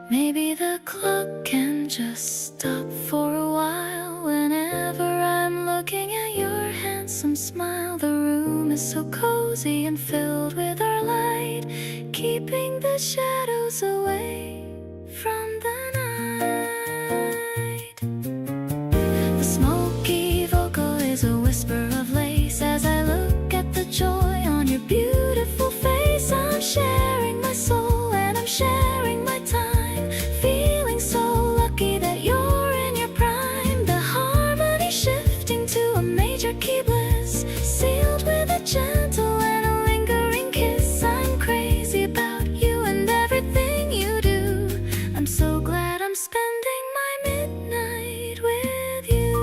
Maybe the clock can just driving the shadows away from the night. The smoky vocal is a whisper of lace as I look at the joy on your beautiful face. I'm sharing my soul and I'm sharing my time, feeling so lucky that you're in your prime. The harmony shifting to a major key bliss, sealed with a gentle and a lingering kiss. I'm crazy about you and everything you do. I'm so glad I'm spending my midnight with you.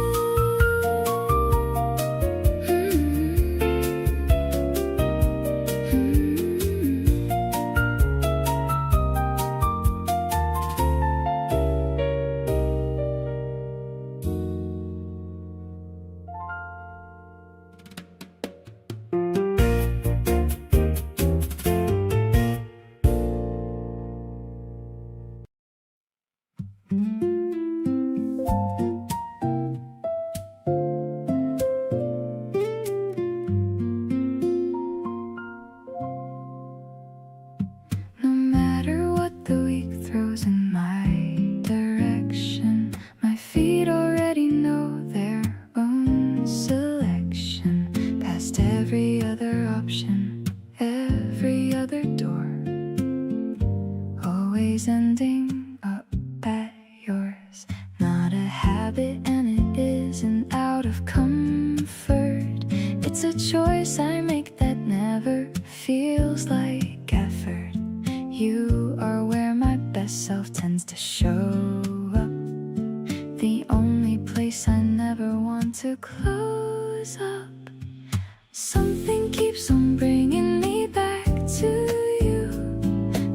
No matter what the week throws in my direction, my feet already know their own selection. Past every other option, every other door, always ending up at yours. Not a habit and it isn't out of comfort. It's a choice I make that never feels like effort. You are where my best self tends to show up, the only place I never want to close up. Something keeps on bringing me back to you,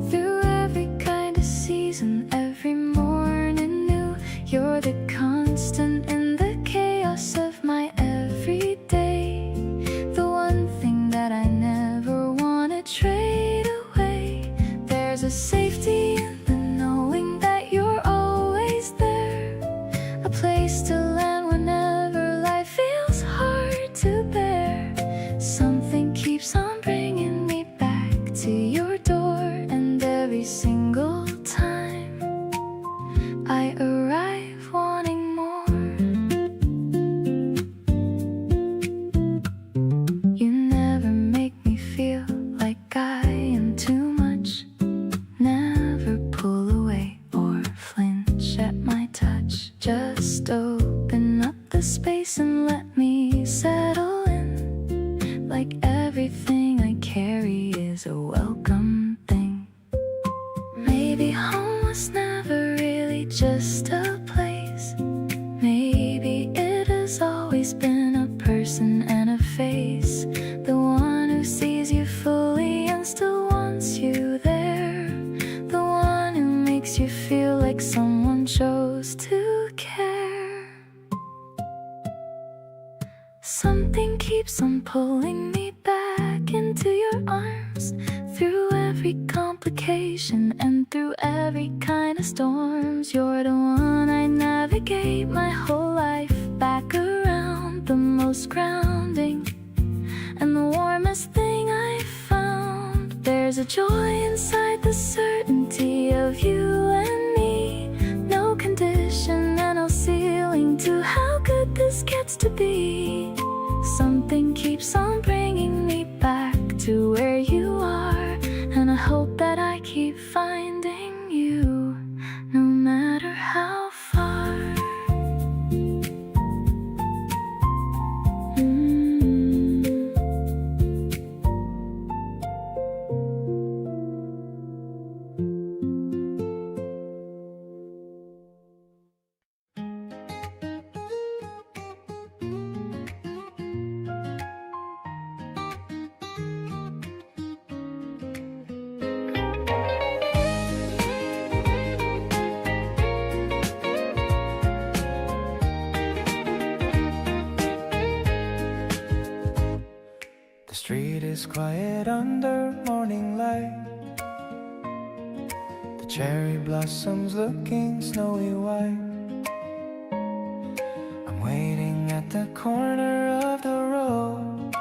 through every kind of season, every morning new. You're the constant in the chaos of my everyday, the one thing that I never want to trade away. There's a safety in the knowing that you're always there, a place to land whenever life feels hard to bear. Something keeps on bringing me back to your door, and every single time I arrive wanting more. You never make me feel like I am too much, never pull away or flinch at my touch. Just open up the space and let me settle in, like everything I carry is a welcome thing. Maybe home was never really just a place. Maybe it has always been a person and a face, the one who sees you fully and still wants you there, the one who makes you feel like someone chose to care. Something keeps on pulling me back into your arms, through every complication and through every kind of storms. You're the one I navigate my whole life back around, the most grounding and the warmest thing I've found. There's a joy inside the certainty of you and me, no condition and no ceiling to how good this gets to be. Something keeps on bringing me back to where you are, and I hope that I keep finding you, no matter how far. street is quiet under morning light. The cherry blossoms looking snowy white. I'm waiting at the corner of the road,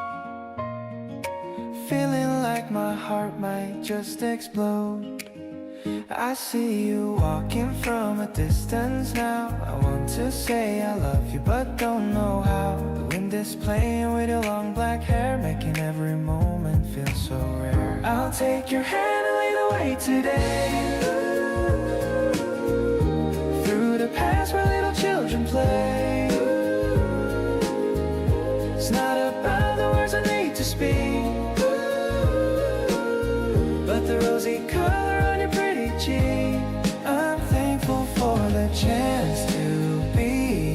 feeling like my heart might just explode. I see you walking from a distance now. I want to say I love you but don't know how. The wind is playing with your long black hair, making every moment feel so rare. I'll take your hand and lead the way today, through the past where little children play. It's not about the words I need to speak, but the rosy color on your pretty cheek. I'm thankful for the chance to be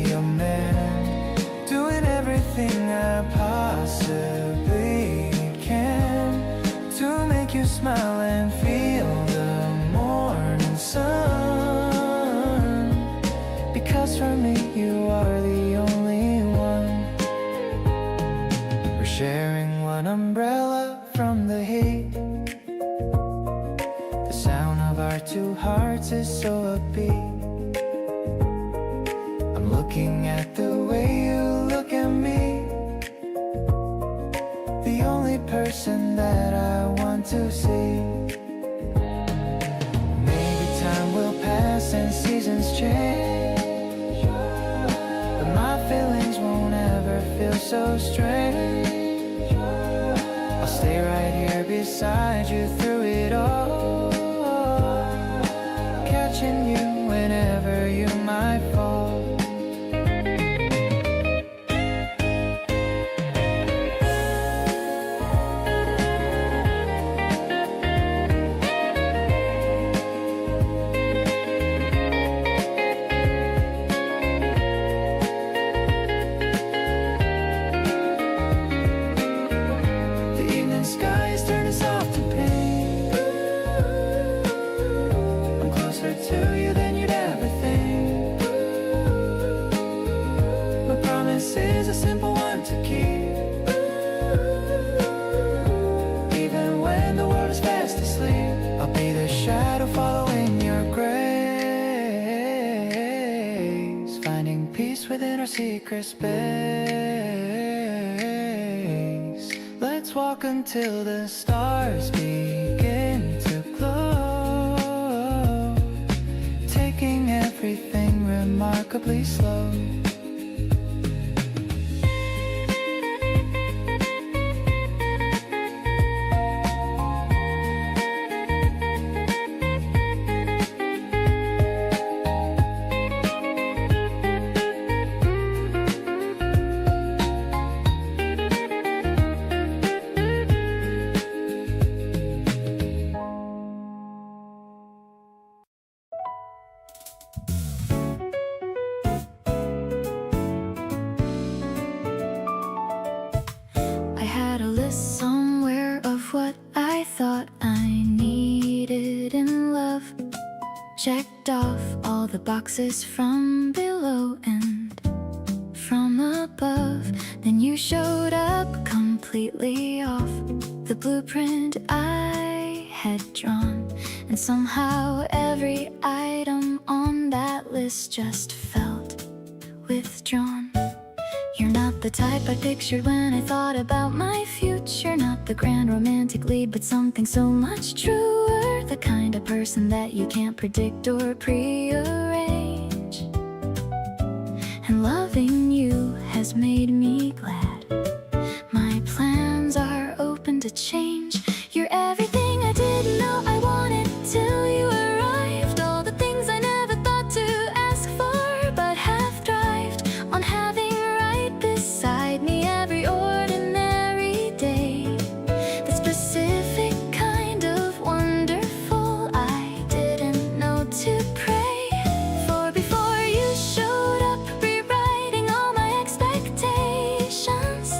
your man, doing everything I possibly can to make you smile and feel the morning sun. Because for me you are the only one. We're sharing one umbrella from the heat. The sound of our two hearts is so upbeat. I'm looking at the way you look at me, the only person that I want to see. Maybe time will pass and seasons change, but my feelings won't ever feel so strange. I'll stay right here beside you through it all, catching you whenever you might fall. The evening sky is turning soft and pink. I'm closer to you than you'd ever think. My promise is a simple one to keep. Even when the world is fast asleep, I'll be the shadow following your grace, finding peace within our secret space. Let's walk until the stars begin to glow, taking everything remarkably slow. I had a list somewhere of what I thought I needed in love. Checked off all the boxes from below and from above. Then you showed up completely off the blueprint I had drawn. And somehow every item on that list just felt withdrawn. You're not the type I pictured when I thought about my future. Not the grand romantic lead, but something so much truer. The kind of person that you can't predict or prearrange. And loving you has made me glad. My plans are open to change. You're everything I didn't know I wanted till you arrived. All the things I never thought to ask for, but have thrived on having beside me every ordinary day. The specific kind of wonderful I didn't know to pray for before you showed up, rewriting all my expectations,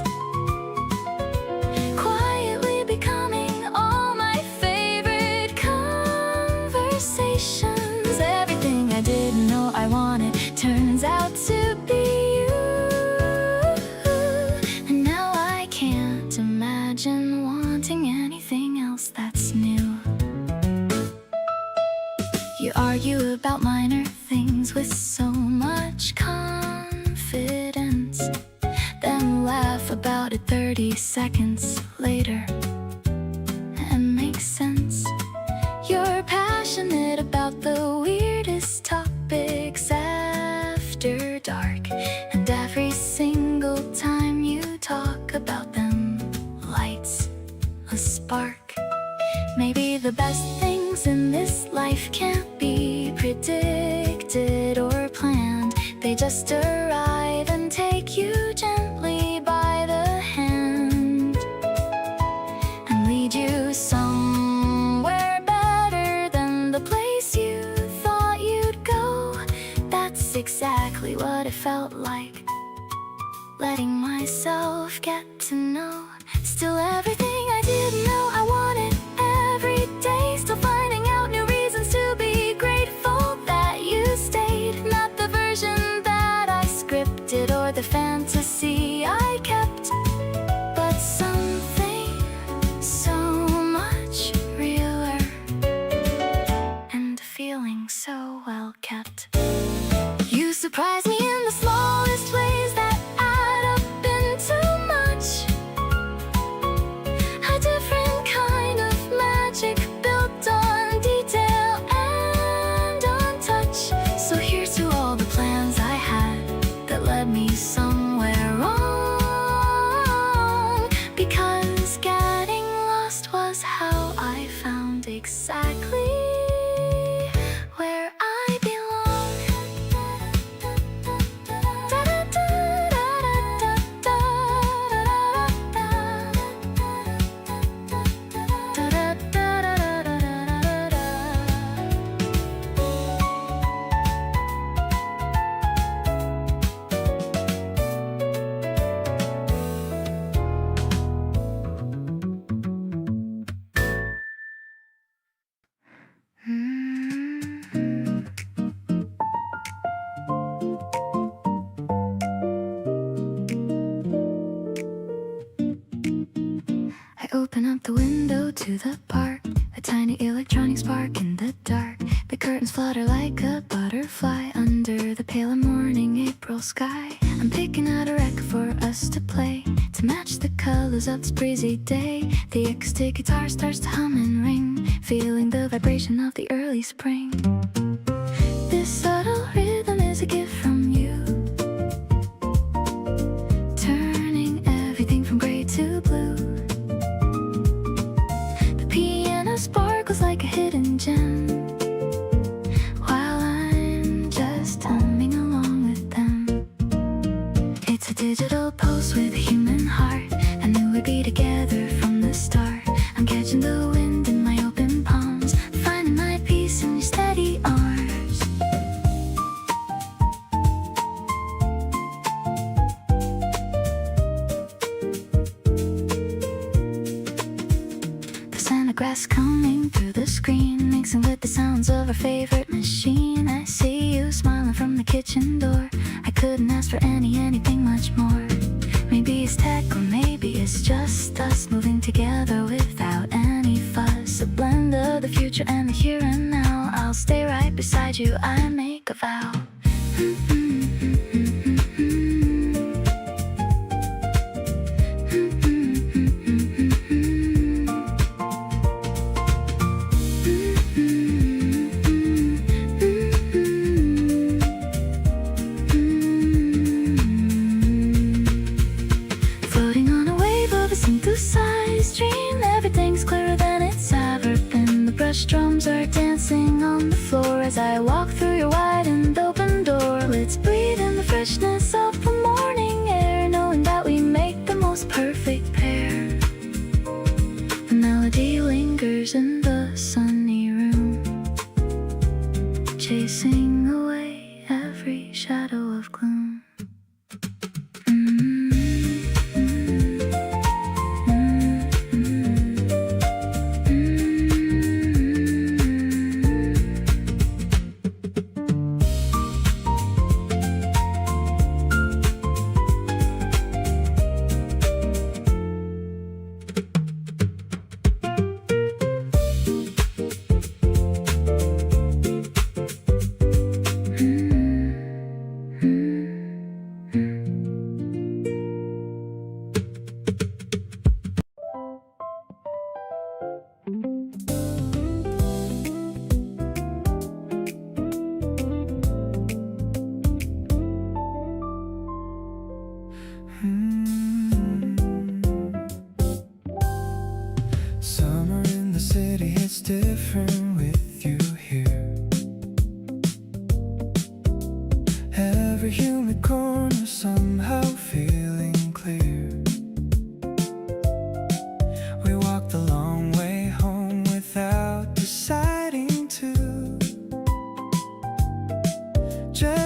quietly becoming all my favorite conversations. Everything I didn't know I wanted turns out to be wanting anything else that's new. You argue about minor things with so much confidence, then laugh about it 30 seconds later and make passionate about the weirdest topics after dark. And every single time you talk about them lights a spark. Maybe the best things in this life can't be predicted or planned. They just arrive and take you gently by the hand and lead you somewhere better than the place you thought you'd go. That's exactly what it felt like, letting myself get to know. Still everything I didn't know I wanted every day. Still finding out new reasons to be grateful that you stayed. Not the version that I scripted or the fantasy I kept, but something so much realer and a feeling so well kept. You surprise me in the smallest ways that add up into much. A different kind of magic built on detail and on touch. So here's to all the plans I had that led me somewhere wrong. Because getting lost was how I found exactly where I belong. I open up the window to the park, a tiny electronic spark in the dark. The curtains flutter like a butterfly under the pale morning April sky. I'm picking out a record for us to play to match the colors of this breezy day. The acoustic guitar starts to hum and ring, feeling the vibration of the early spring. This subtle rhythm is a gift from you, turning everything from gray to blue. The piano sparkles like a hidden gem, while I'm just humming along with them. It's a digital pulse with a human heart. I knew we'd be together from the start. I'm catching the wind in my open palms, finding my peace in your steady arms. The scent of grass coming through the screen, mixing with the sounds of our favorite machine. I see you smiling from the kitchen door. I couldn't ask for anything much more. Maybe it's tech or maybe it's just us moving together without any fuss. A blend of the future and the here and now. I'll stay right beside you, I make a vow. Floating on a wave of a synthesized dream, everything's clearer than it's ever been. The brush drums are dancing on the floor as I walk through your wide and open door. Let's breathe in the freshness of the morning air, knowing that we make the most perfect pair. The melody lingers in the sunny room, chasing away every shadow of gloom.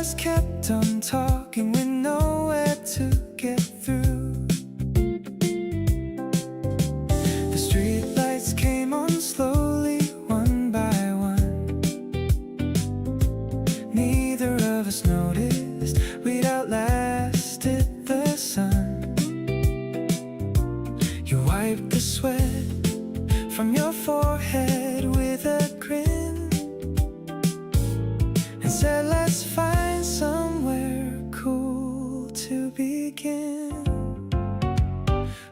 just kept on talking with nowhere to get through. The street lights came on slowly, one by one. Neither of us noticed we'd outlasted the sun. You wiped the sweat from your forehead with a grin and said, let's find somewhere cool to begin.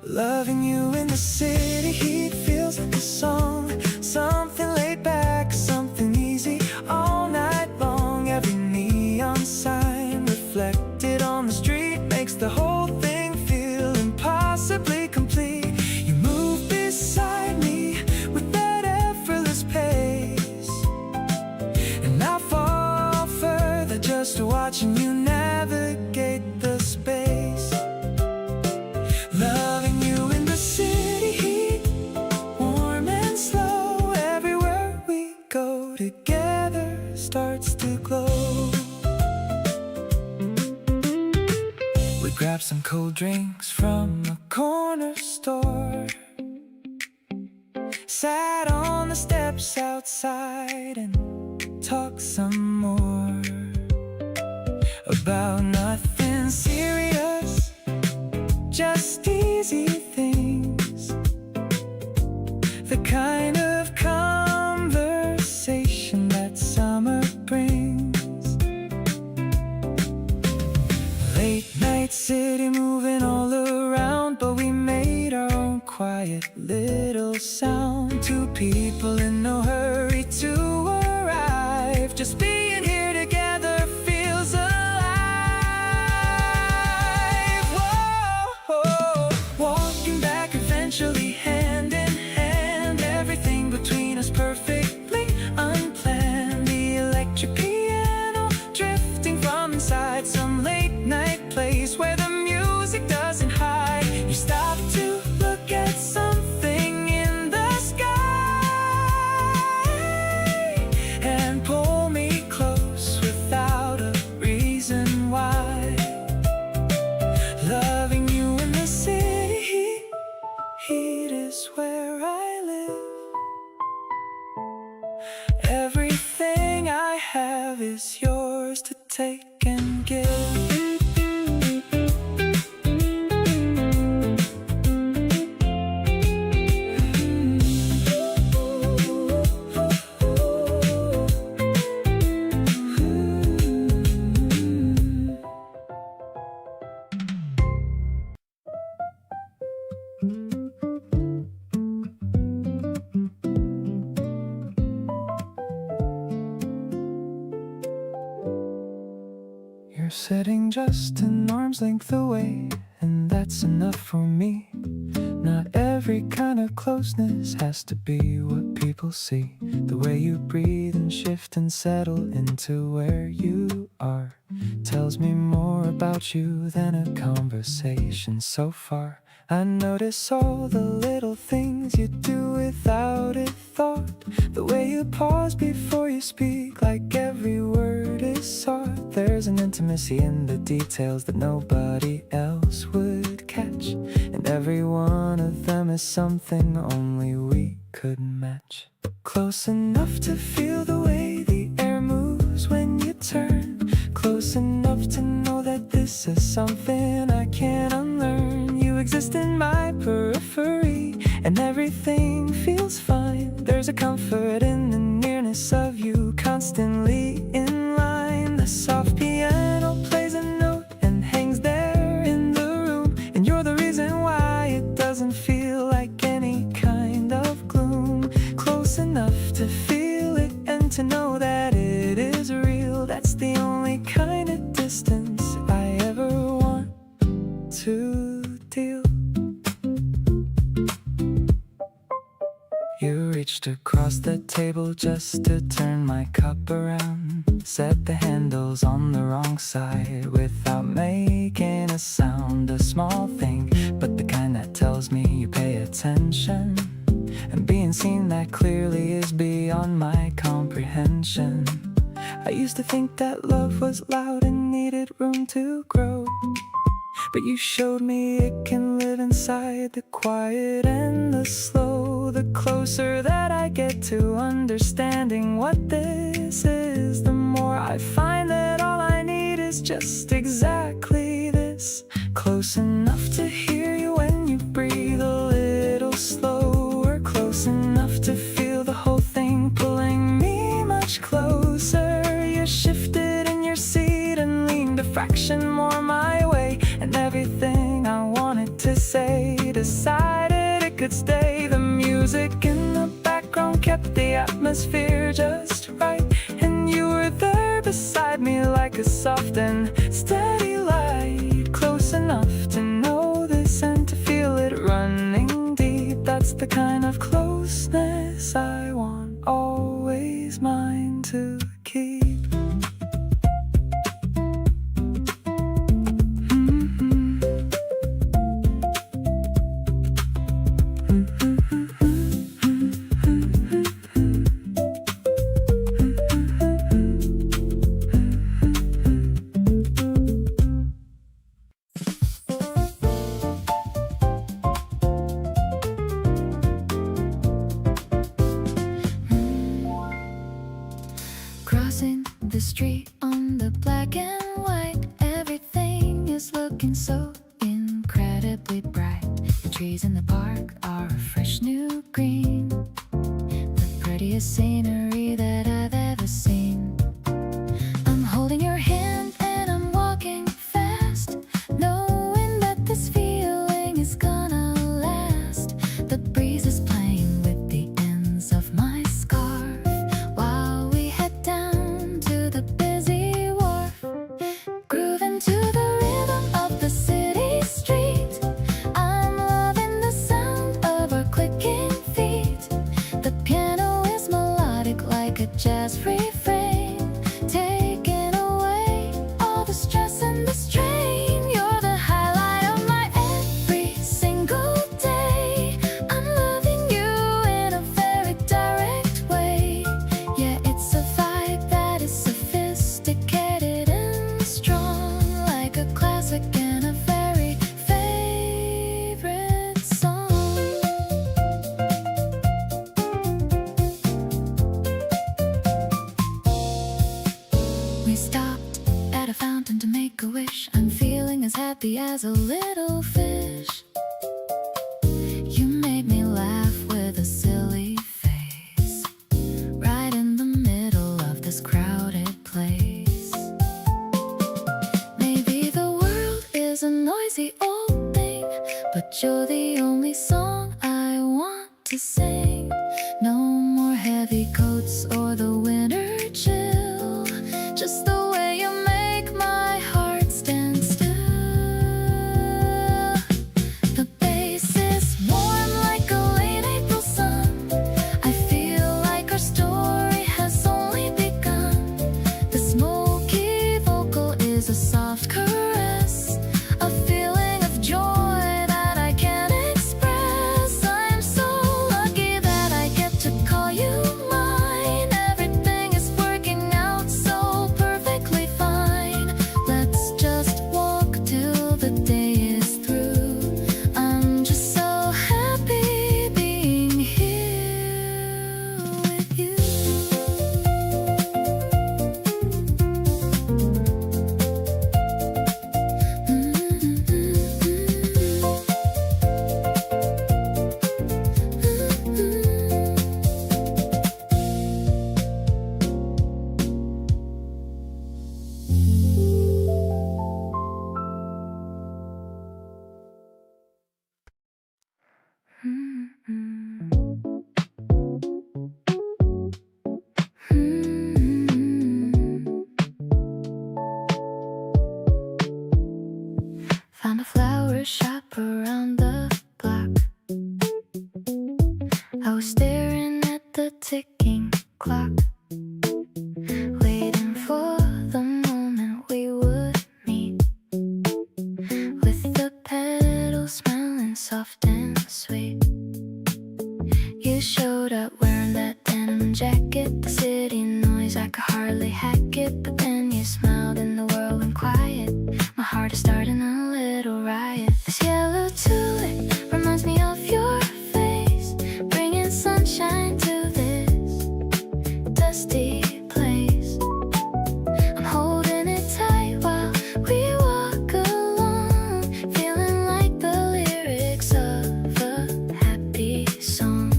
Loving you in the city heat feels like a song, something laid back, something easy all night long. Every neon sign reflected on the street makes the whole thing feel impossibly complete. You move beside me with that effortless pace, and I fall further just watching you navigate the space. Loving you in the city heat, warm and slow. Everywhere we go together starts to glow. We grab some cold drinks from a corner store, sat on the steps outside and talked some more about nothing serious, just easy things, the kind of conversation that summer brings. Late night city moving all around, but we made our own quiet little sound. Two people in no hurry to arrive, just being here together feels alive. Whoa, walking back eventually hand in hand, everything between us perfectly unplanned. The electric piano drifting from inside some late night place where the music doesn't hide. You stop to look at something in the sky and pull me close without a reason why. Loving you in the city heat is where I live. Everything I have is yours to take and give. You're sitting just an arm's length away, and that's enough for me. Not every kind of closeness has to be what people see. The way you breathe and shift and settle into where you are tells me more about you than a conversation so far. I notice all the little things you do without a thought. The way you pause before you speak, like every word is sought. There's an intimacy in the details that nobody else would catch, and every one of them is something only we could match. Close enough to feel the way the air moves when you turn, close enough to know that this is something I can't unlearn. You exist in my periphery, and everything feels fine. There's a comfort in the nearness of you, constantly in line. The soft piano plays a note and hangs there in the room, and you're the reason why it doesn't feel like any kind of gloom. Close enough to feel it and to know that it is real. That's the only kind of distance I ever want to deal. You reached across the table just to turn my cup around, set the handles on the wrong side without making a sound. A small thing, but the kind that tells me you pay attention, and being seen that clearly is beyond my comprehension. I used to think that love was loud and needed room to grow, but you showed me it can live inside the quiet and the slow. The closer that I get to understanding what this is, the more I find that all I need is just exactly this. Close enough to hear you when you breathe a little slower, close enough to feel the whole thing pulling me much closer. You shifted in your seat and leaned a fraction more my way, and everything I wanted to say decided it could stay. The music in the background kept the atmosphere just right, and you were there beside me like a soft and steady light. Close enough to know this and to feel it running deep. That's the kind of closeness I want, always mine to keep. Crossing the street on the black and white, everything is looking so incredibly bright. The trees in the park are a fresh new green, the prettiest scenery that I've ever seen. I'm holding your hand and I'm walking fast, knowing that this feeling is gonna last. The breeze is playing with the ends of my scarf while we head down to the busy wharf, grooving to the rhythm of the city street. I'm loving the sound of our clicking feet. The piano is melodic like a jazz refrain, taking away all the stress and the strain. You're the highlight of my every single day. I'm loving you in a very direct way. Yeah, it's a vibe that is sophisticated and strong, like a classic and a very favorite song. We stopped at a fountain to make a wish. I'm feeling as happy as a little fish. You made me laugh with a silly face, right in the middle of this crowded place. Maybe the world is a noisy old thing, but you're the only song I want to sing. No more heavy coats or the winter chill, just the way you make my heart stand still. The bass is warm like a late April sun. I feel like our story has only begun. The smoky vocal is a soft caress, a feeling of joy that I can't express. I'm so lucky that I get to call you mine. Everything is working out so perfectly fine. Let's just walk till the day is through. I'm just so happy being here with you. Found a flower shop around the block. I was staring at the ticking clock, waiting for the moment we would meet, with the petals smelling soft and sweet. You showed up wearing that denim jacket, the city noise, I could hardly hack it. it, but then you smiled and the world went quiet. My heart is starting a little riot. This yellow tulip reminds me of your face, bringing sunshine to this dusty place. I'm holding it tight while we walk along, feeling like the lyrics of a happy song.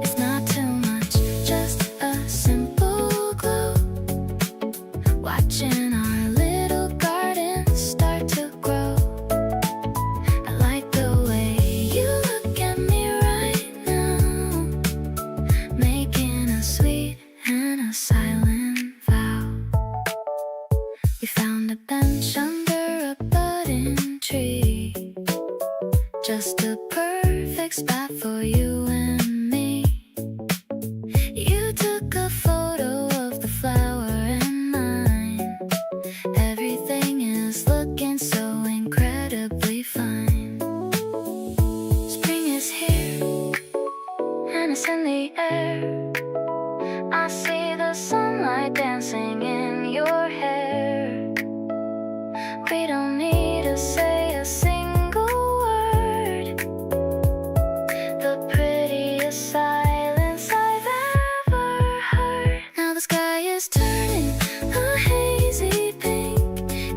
It's not too much, just a simple glow, watching our little garden start to grow. I like the way you look at me right now, making a sweet and a silent vow. We found a bench under a budding tree, just the perfect spot for you and me. You took a photo of the flower and mine. Everything is looking so incredibly fine. Spring is here, and it's in the air. I see the sunlight dancing in your hair. We don't need to say a single word. The prettiest silence I've ever heard. Now the sky is turning a hazy pink.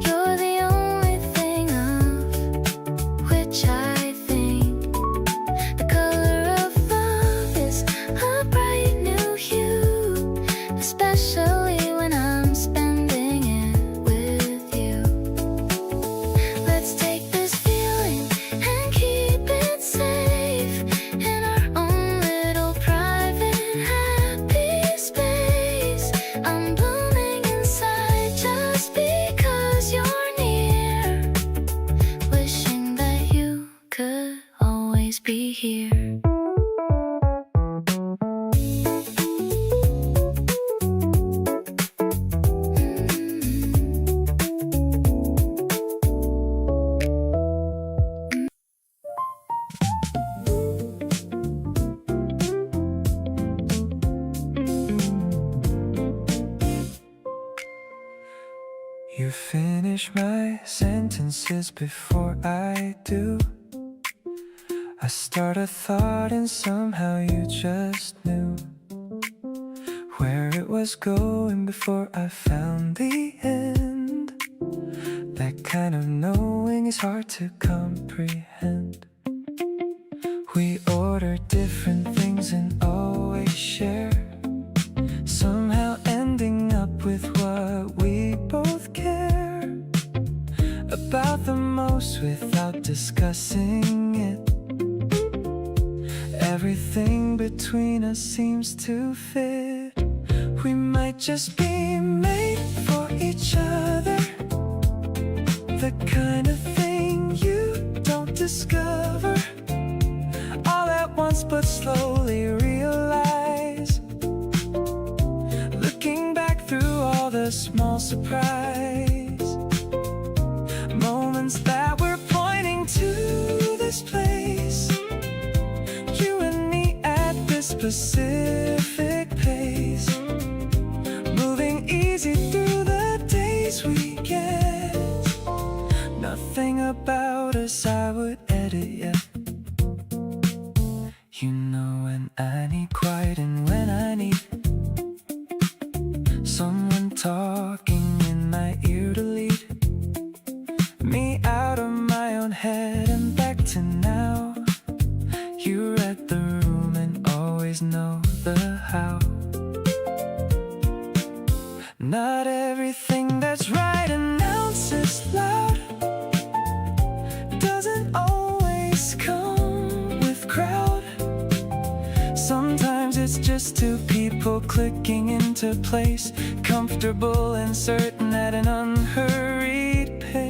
You're the only thing of which I think. The color of love is a bright new hue, especially when I'm spending it with you. Let's take this feeling and keep it safe in our own little private happy space. I'm blooming inside just because you're near, wishing that you could always be here. You finish my sentences before I do. I start a thought and somehow you just knew where it was going before I found the end. That kind of knowing is hard to comprehend. We order different things and always share, somehow ending up with what we both care about the most without discussing it. Everything between us seems to fit. We might just be made for each other, the kind of thing you don't discover all at once but slowly realize. Looking back through all the small surprise moments that we're pointing to this place, you and me at this specific pace, moving easy through the days we get. Nothing about us I would edit yet. You know when I need quiet and when I need someone talking in my ear to lead me out of my own head and back to now. You read the room and always know the how. Not everything that's right announces loud, doesn't always come with crowd. Sometimes it's just two people clicking into place, comfortable and certain at an unhurried pace.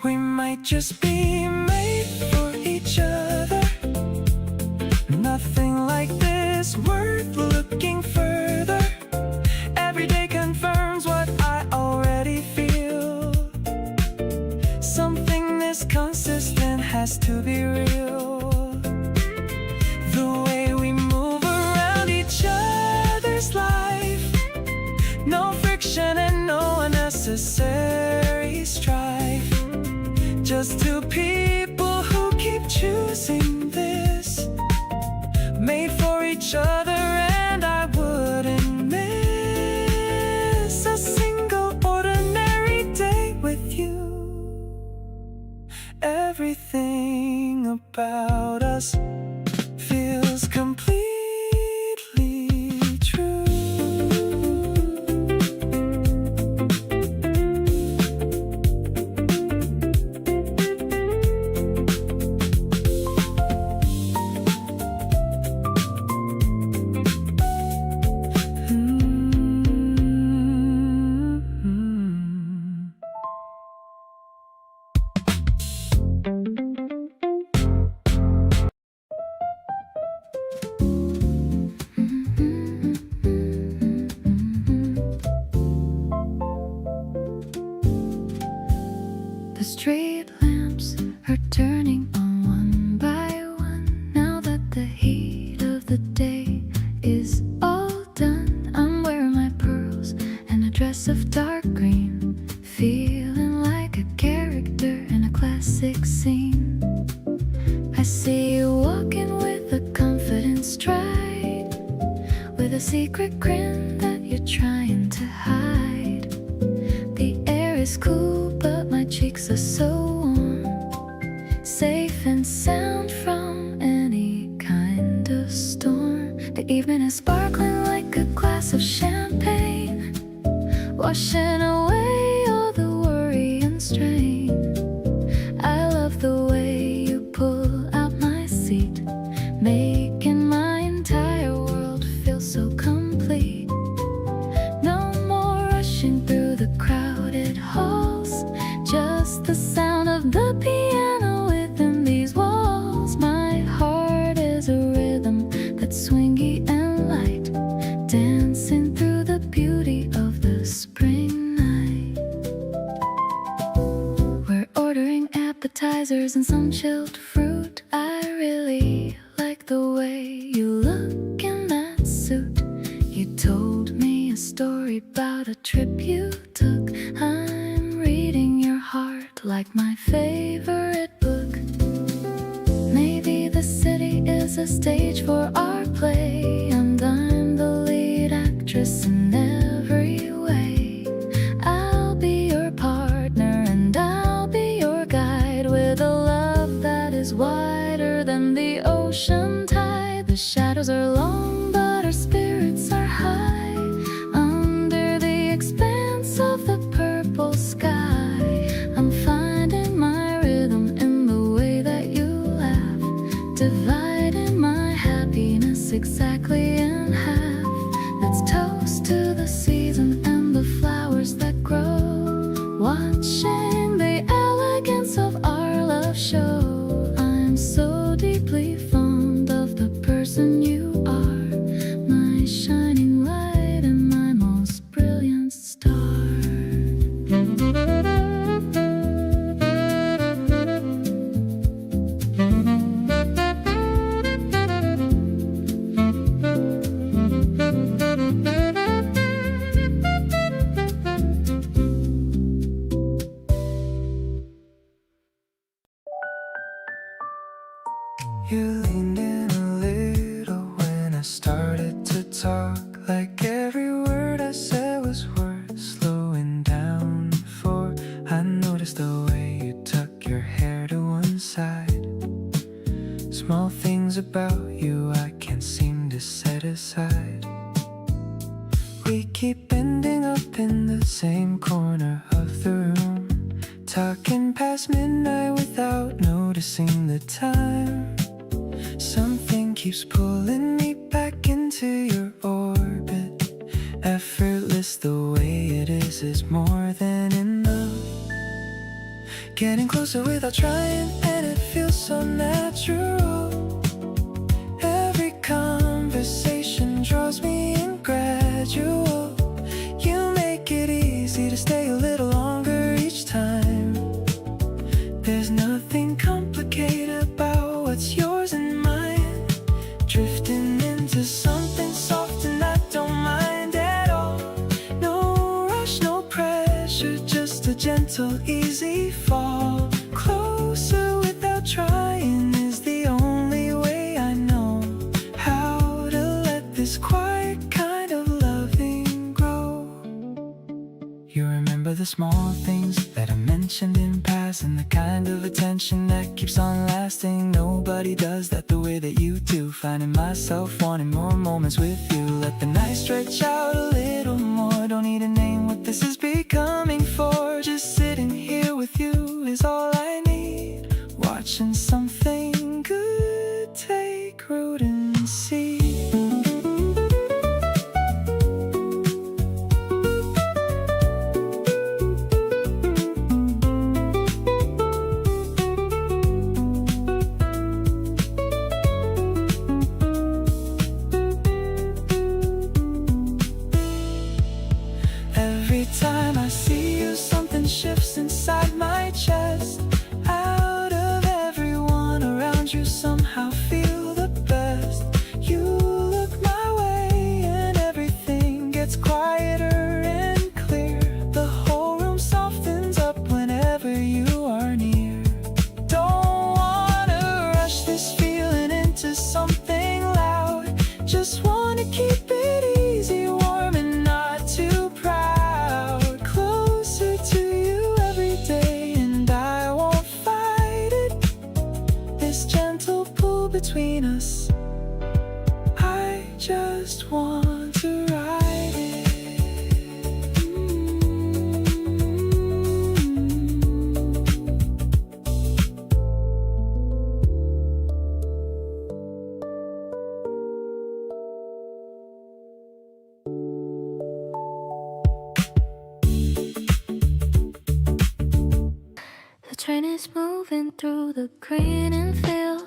We might just be made for each other. Nothing like this worth looking further. Every day confirms what I already feel. Something this consistent has to be real. The way we move around each other's lives unnecessary strife. Just two people who keep choosing this, made for each other, and I wouldn't miss a single ordinary day with you. Everything about us feels completely true. The street lamps are turning on one by one. Now that the heat of the day is all done, I'm wearing my pearls and a dress of dark green, feeling like a character in a classic scene. I see you walking with a confident stride, with a secret grin that you're trying to hide. The air is cool, but my cheeks are so warm, safe and sound from any kind of storm. The evening is sparkling like a glass of champagne, washing away all the worry and strain. I love the way you pull out my seat, making my entire world feel so complete. No more rushing through the crowded halls, just the sound of the piano within these walls. My heart is a rhythm that's swingy and light, dancing through the beauty of the spring night. We're ordering appetizers and some chilled fruit. I really like the way you look in that suit. You told me a story about a trip you took. I'm reading your heart like my favorite book. Maybe the city is a stage for our play, and I'm the lead actress in every way. I'll be your partner and I'll be your guide, with a love that is wider than the ocean tide. The shadows are long, but our spirits are high, under the expanse of the purple sky. I'm finding my rhythm in the way that you laugh, dividing my happiness exactly in half. Let's toast to the season and the flowers that grow, watching the elegance of our love show. I'm so deeply fond of the person you are, my shining light and my most brilliant star. You leaned in a little when I started to talk, like every word I said was worth slowing down for. I noticed the way you tuck your hair to one side, small things about you I can't seem to set aside. We keep ending up in the same corner of the room, talking past midnight without noticing the time. Something keeps pulling me back into your orbit. Effortless, the way it is more than enough. Getting closer without trying, and it feels so natural. Every conversation draws me in gradual. You make it easy to stay a little longer each time. There's nothing complicated about what's yours and mine, drifting into something soft and I don't mind at all. No rush, no pressure, the small things that I mentioned in passing, the kind of attention that keeps on lasting. Nobody does that the way that you do. Finding myself wanting more moments with you. Let the night stretch out a little more. Don't need a name what this is becoming for. Just sitting here with you is all I need. Watching something good take root and seed. Every time I see you, something shifts inside my chest. Out of everyone around you, somehow feel the best. You look my way and everything gets quieter and clear. The whole room softens up whenever you are near. Don't wanna rush this feeling into something loud. Just wanna keep it easy, warm and not too proud. Closer to you every day and I won't fight it. This gentle pull between us, I just want to ride it. The train is moving through the green and field.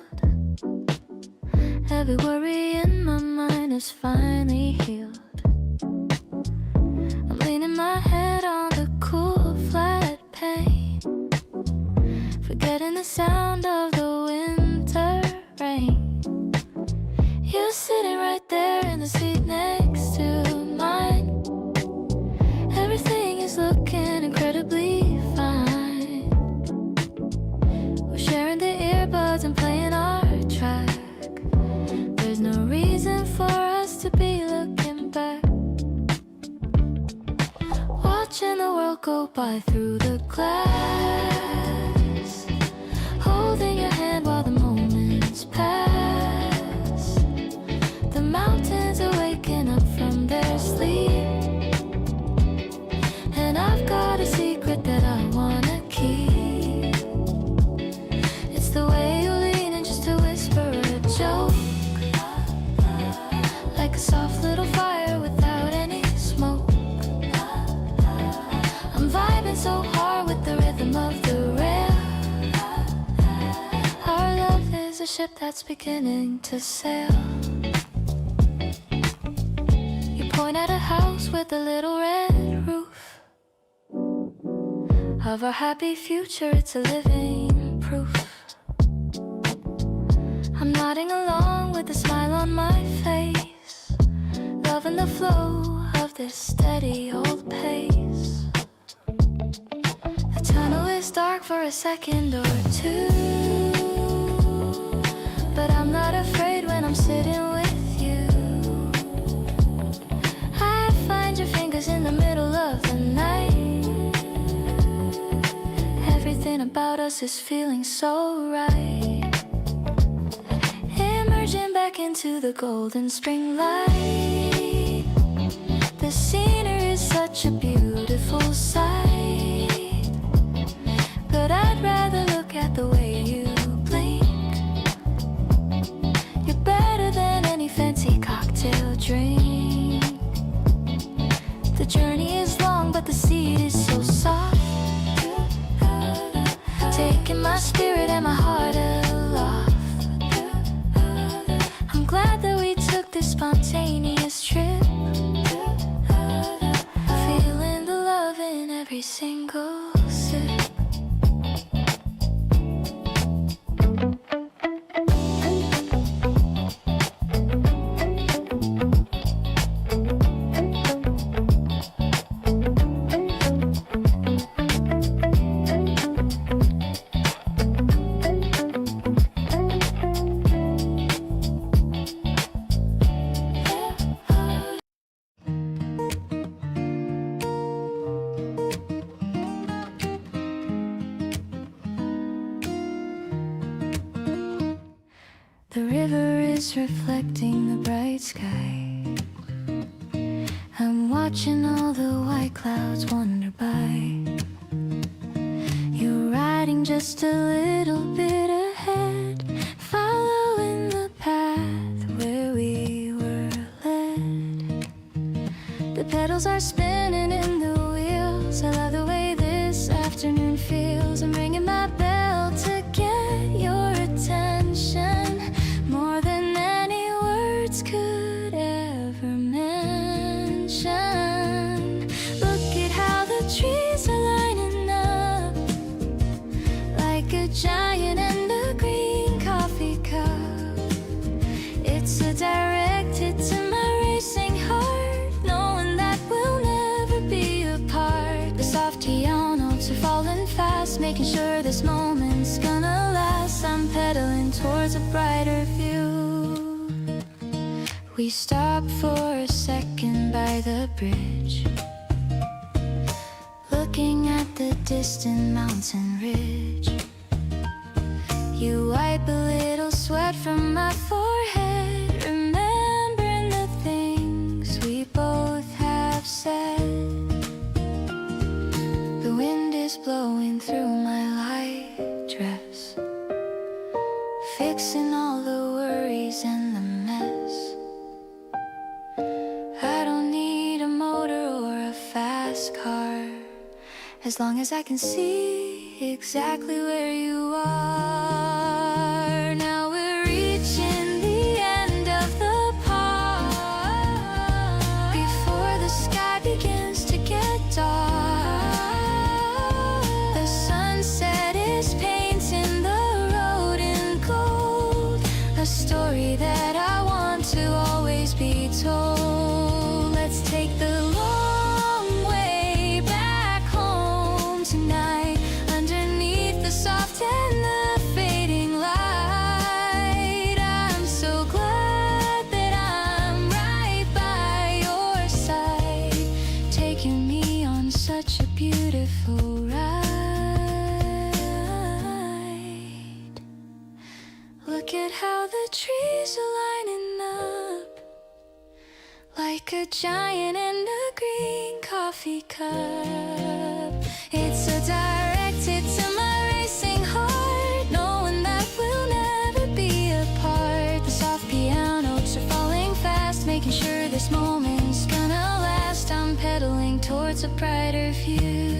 Every worry in my mind is finally healed. I'm leaning my head on the cool flat pane, forgetting the sound of the winter rain. You're sitting right there in the seat next to mine. Everything is looking incredibly fine. We're sharing the earbuds and playing our track. There's no reason for us to be looking back. Watching the world go by through the glass, holding your hand while the moments pass. The mountains are waking up from their sleep, and I've got a secret that I wanna keep. It's the way you lean and just to whisper a joke, like a soft little fire without any smoke. I'm vibing so hard with the rhythm of the rail. Our love is a ship that's beginning to sail. You point at a house with a little red roof of our happy future, it's a living proof. I'm nodding along with a smile on my face, loving the flow of this steady old pace. The tunnel is dark for a second or two, but I'm not afraid when I'm sitting with you. I find your fingers in the middle of the night. Everything about us is feeling so right. Emerging back into the golden spring light. The scenery is such a beautiful sight, but I'd rather look at the way you blink. You're better than any fancy cocktail drink. The journey is long, but the seed is so soft, taking my spirit and my heart aloft. I'm glad that we took this spontaneous trip, feeling the love in every single sip. the river is reflecting the bright sky. I'm watching all the white clouds wander by. You're riding just a little bit ahead, following the path where we were led. The pedals are spinning in the wheels. I love the way this afternoon feels. I'm ringing my bell to get your attention, more than any words could ever mention. Look at how the trees are lining up, like a giant and a green coffee cup. It's so directed to my racing heart, knowing that we'll never be apart. The soft piano notes are falling fast, making sure this moment's gonna last. I'm pedaling towards a brighter view. We stop for a second by the bridge, looking at the distant mountain ridge. You wipe a little sweat from my forehead, remembering the things we both have said. The wind is blowing through my light dress, fixing all the worries and the mess. I don't need a motor or a fast car, as long as I can see exactly where you are. Now we're reaching the end of the park, before the sky begins to get dark. The sunset is painting the road in gold, a story that I want to always be told. Let's take the long way back home tonight, underneath the soft and the fading light. I'm so glad that I'm right by your side, taking me on such a beautiful ride. Look at how the trees are lining up, like a giant and a green coffee cup. It's so directed to my racing heart, knowing that we'll never be apart. The soft piano notes are falling fast, making sure this moment's gonna last. I'm pedaling towards a brighter view.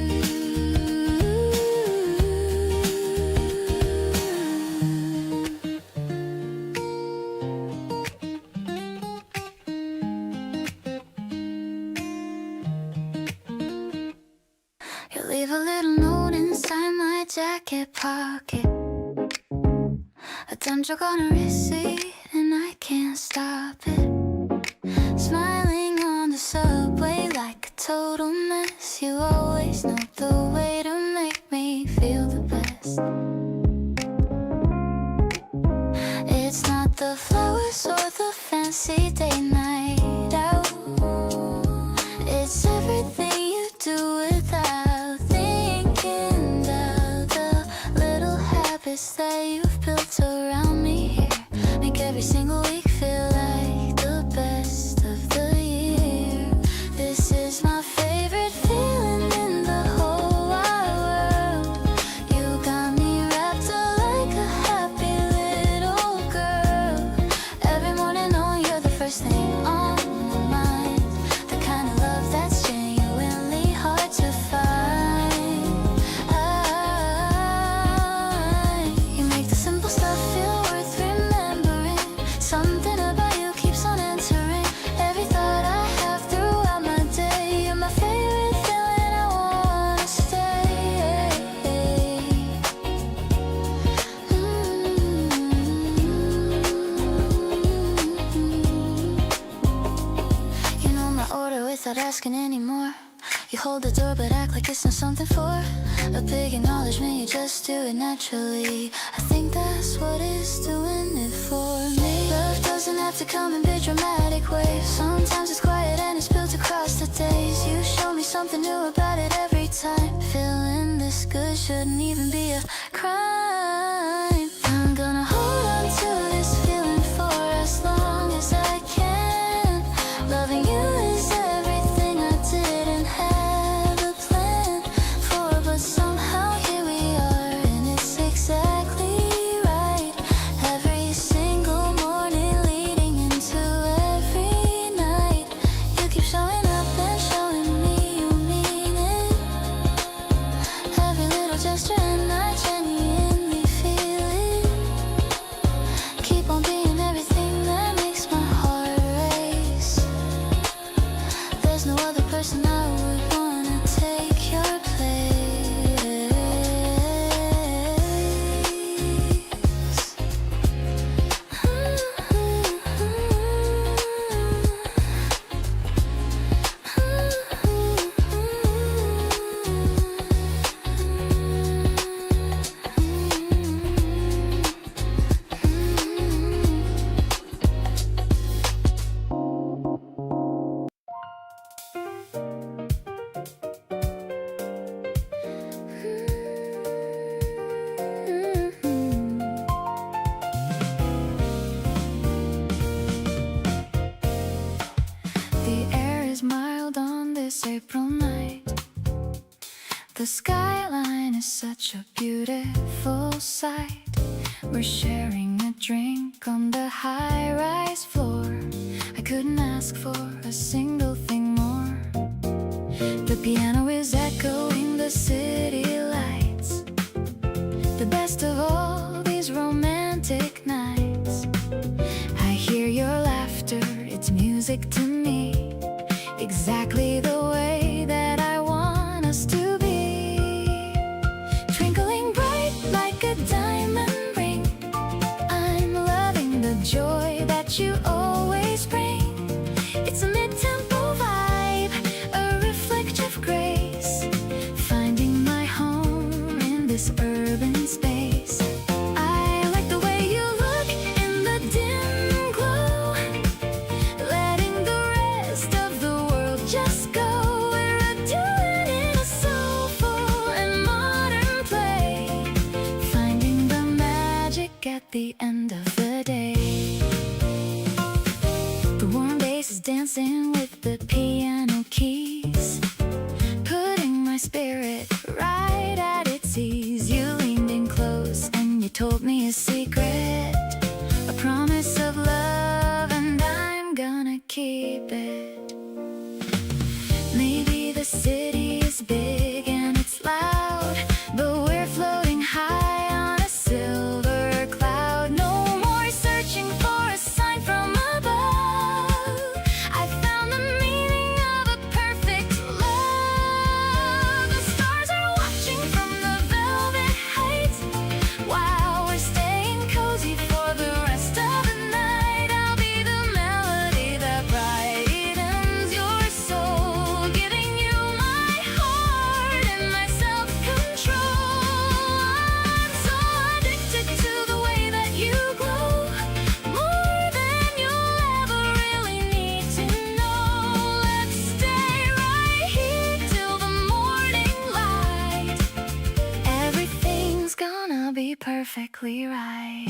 You leave a little note inside my jacket pocket, a 던져건 a receipt, and I can't stop it. Smiling on the subway like a total mess. You always know the way to make me feel the best. It's not the flowers or the fancy date night out, it's everything you do without thinking out. The little habits that you've built around me here make every single week feel like the best of the year. This is my favorite feeling in the whole wide world. You got me wrapped up like a happy little girl. Every morning knowing you're the first thing on my mind, the kind of love that's genuinely hard to find. You make the simple stuff feel worth remembering. Something about you keeps on entering every thought I have throughout my day. You're my favorite feeling, I wanna stay. You know my order without asking anymore. You hold the door but act like it's not something for a big acknowledgement. You just do it naturally. I think that's what it's doing it for me. Love doesn't have to come in big dramatic ways. Sometimes it's quiet and it's built across the days. You show me something new about it every time. Feeling this good shouldn't even be a crime. I'm gonna hold on to this feeling this April night. The skyline is such a beautiful sight. We're sharing a drink on the high-rise floor. I couldn't ask for a single thing more. The piano is echoing the city lights. The best of all these romantic nights. I hear your laughter, it's music to me. Exactly the way that I want us to be. Twinkling bright like a diamond ring. I'm loving the joy that you always bring. It's a mid-tempo vibe, a reflective grace. Finding my home in this urban space. I like the way you look in the dim glow. Letting the rest of the world just go. We're a duet in a soulful and modern play. Finding the magic at the end of the day. The warm bass is dancing with the piano keys, putting my spirit right at its ease. You leaned in close and you told me a secret, a promise of love, and I'm gonna keep it. Maybe the city is big and it's loud, but we're floating high on a silver cloud. No more searching for a sign from above. I found the meaning of a perfect love. The stars are watching from the velvet heights. While we're staying cozy for the rest of the night, I'll be the melody that brightens your soul, giving you my heart and my self-control. I'm so addicted to the way that you glow, more than you'll ever really need to know. Let's stay right here till the morning light. Everything's gonna be perfectly right.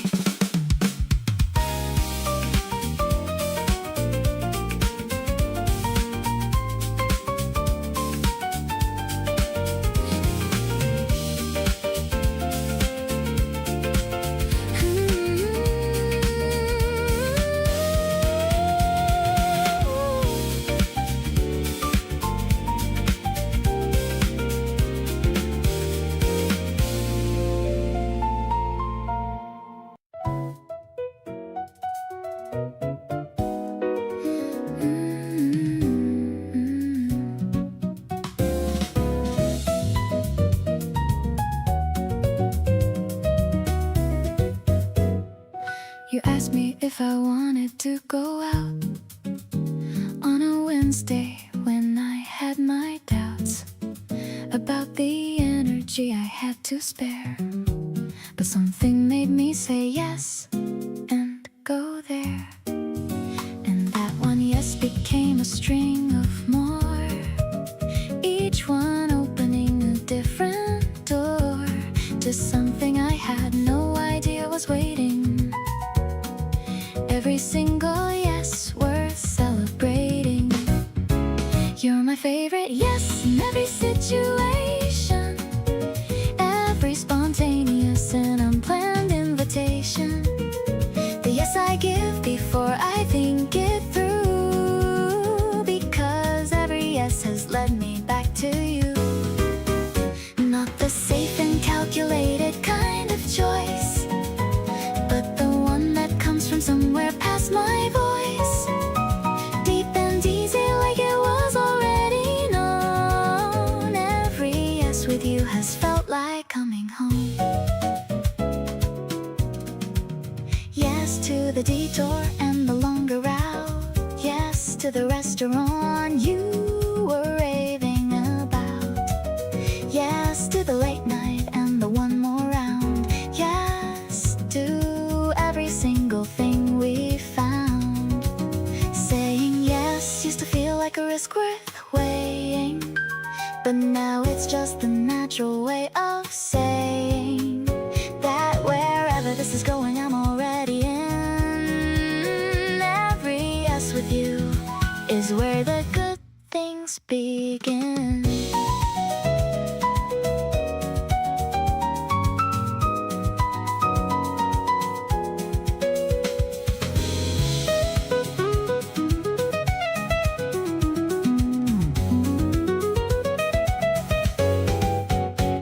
You asked me if I wanted to go out on a Wednesday when I had my doubts about the energy I had to spare. But something made me say yes and go there. And that one yes became a string of more, each one opening a different door to something I had no idea was waiting. Every single yes worth celebrating. You're my favorite yes in every situation, every spontaneous and unplanned invitation. The yes I give before I think it through, because every yes has led me back to you. Not the safe and calculated kind of choice, but the one that comes from somewhere past my voice. Deep and easy like it was already known. Every yes with you has felt like coming home. Yes to the detour and the longer route. Yes to the restaurant you were raving about. Yes to the late night and the one more round. Yes to every single thing we found. Saying yes used to feel like a risk worth weighing, but now it's just the natural way of saying that wherever this is going I'm already in. Every yes with you is where the good things things begin.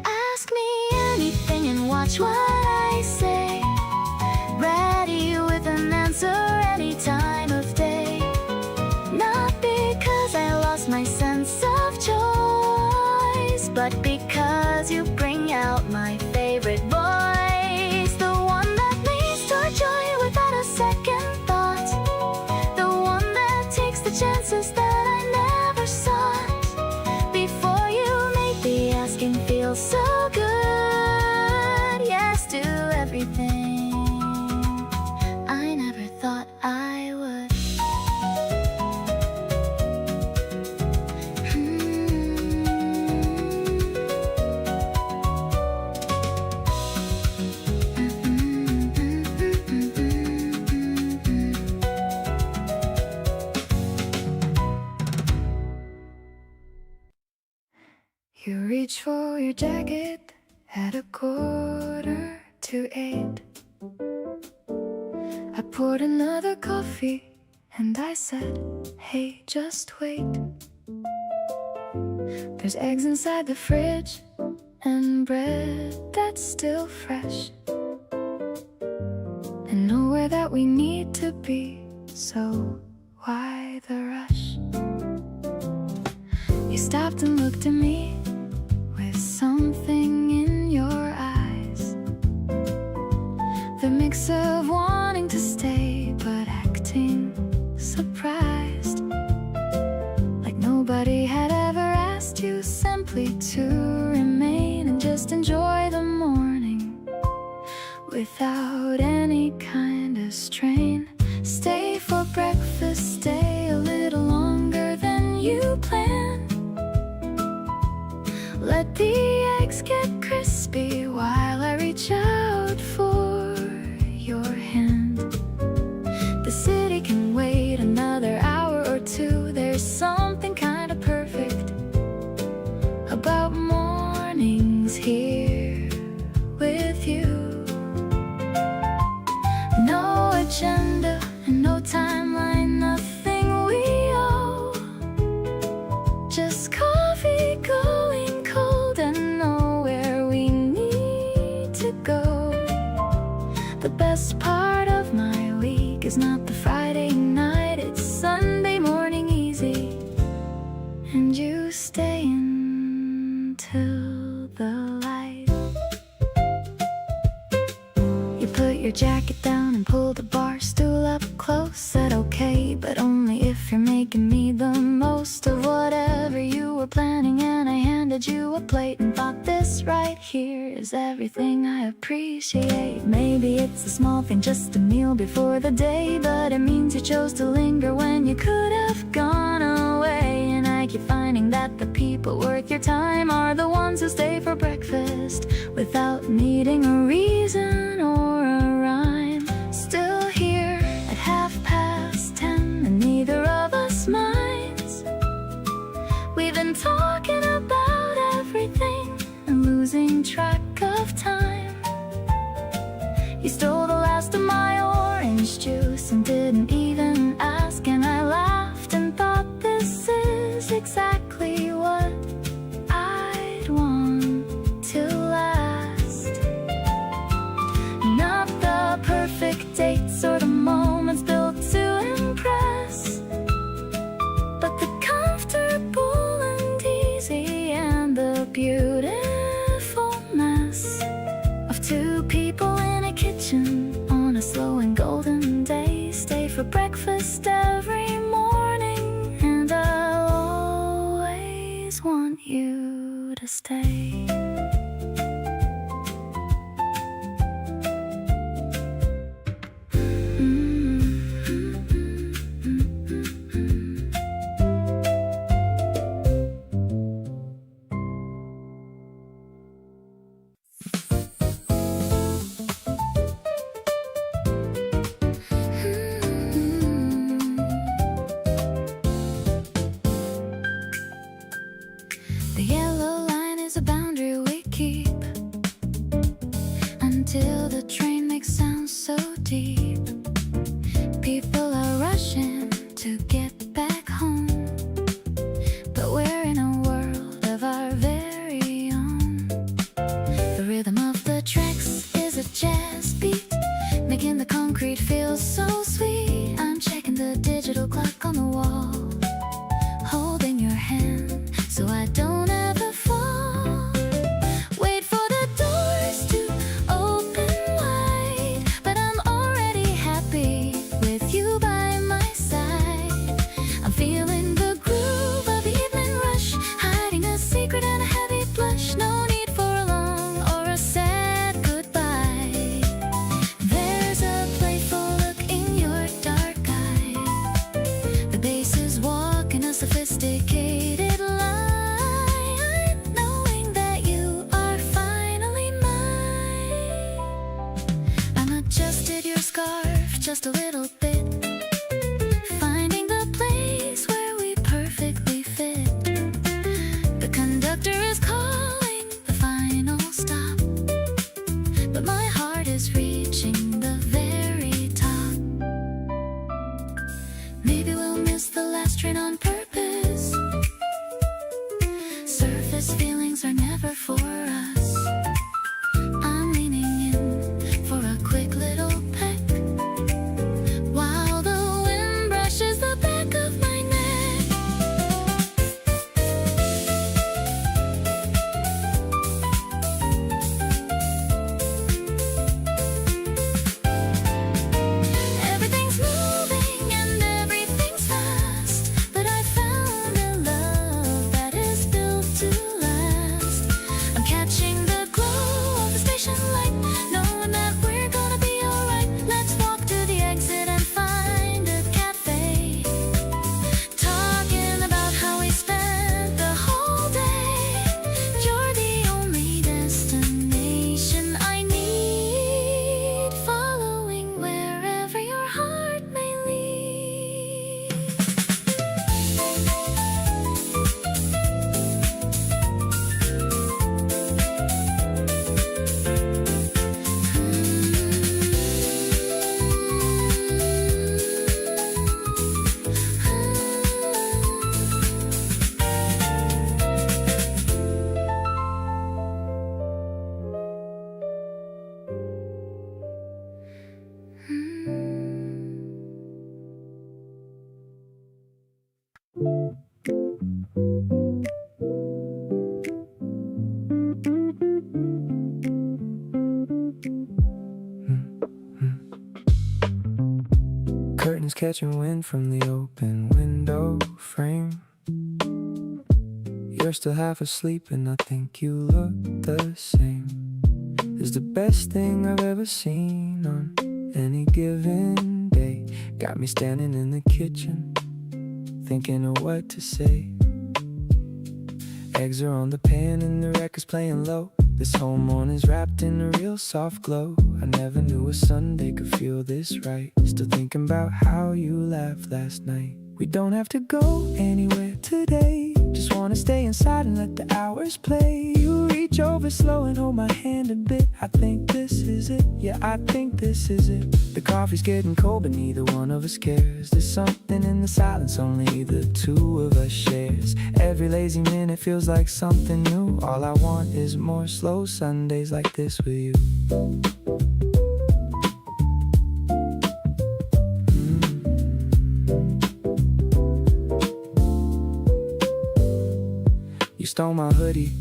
Ask me anything and watch what I say. Ready with an answer any time of day. Not because I lost my sense of choice, but because you bring out my favorite voice. The one that leads toward joy without a second thought. The one that takes the chances that I never sought. Before you made the asking feel so good. Yes to everything I never thought I would. You reach for your jacket at 7:45. I poured another coffee and I said, hey, just wait. There's eggs inside the fridge and bread that's still fresh, and nowhere that we need to be, so why the rush? You stopped and looked at me with something in your eyes, the mix of wanting to stay but acting surprised, like nobody had ever asked you simply to remain and just enjoy the morning without any kind of strain. Stay for breakfast, stay a little longer than you planned. Let the eggs get crispy while I reach out for your hand. The city can wait another hour or two. There's something kind of perfect about mornings here with you. No agenda and no timeline, nothing we owe. Just coffee going cold and nowhere we need to go. The best part of my week is not the Friday night, it's Sunday morning easy, and you stay until the light. You put your jacket down and pull the bar stool up close. Said okay, but only if you're making me the most of whatever you were planning. And I handed you a plate and thought, this right here is everything I appreciate. Maybe it's a small thing, just a meal before the day, but it means you chose to linger when you could have gone away. And I keep finding that the people worth your time are the ones who stay for breakfast without needing a reason or a rhyme. Still here at 10:30 and neither of us minds. We've been talking about everything and losing track of time. You stole the last of my orange juice and didn't even ask, and I laughed and thought, this is exactly what I'd want to last. Not the perfect dates or the moments built to impress, but the comfortable and easy and the beautiful mess of two people in a kitchen on a slow and golden day. Stay for breakfast every morning, and I'll always want you to stay. The yellow line is a boundary we keep until the train makes sounds so deep. People are rushing to get back home, but we're in a world of our very own. The rhythm of the tracks is a jazz beat, making the concrete feel so sweet. I'm checking the digital clock on the wall, holding your hand so I don't ever fall. Wait for the doors to open wide, but I'm already happy with you by my side. I'm feeling the groove of the evening rush, hiding a secret and a heavy blush. No need for a long or a sad goodbye. There's a playful look in your dark eye. The bass is walking a sophisticated line, knowing that you are finally mine. I'm adjusted your scarf just a little bit, finding the place where we perfectly fit. The conductor is calling the final stop, but my heart is reaching the very top. Maybe we'll miss the last train on purpose. Surface feelings are never for us. I'm leaning in for a quick little peck, while the wind brushes the back of my neck. Everything's moving and everything's fast, but I found a love that is built to last. I'm catching the glow of the station light, knowing that we're gonna be alright. Let's walk to the exit and find a cafe, talking about how we spent the whole day. You're the only destination I need, following wherever your heart may lead. Curtains catching wind from the open window frame. You're still half asleep and I think you look the same. It's the best thing I've ever seen on any given day. Got me standing in the kitchen, thinking of what to say. Eggs are on the pan and the record's playing low. This whole morning's wrapped in a real soft glow. I never knew a Sunday could feel this right. Still thinking about how you laughed last night. We don't have to go anywhere today, just wanna stay inside and let the hours play. You reach over slow and hold my hand a bit. I think this is it, yeah, I think this is it. The coffee's getting cold but neither one of us cares. There's something in the silence only the two of us shares. Every lazy minute feels like something new. All I want is more slow Sundays like this with you. You stole my hoodie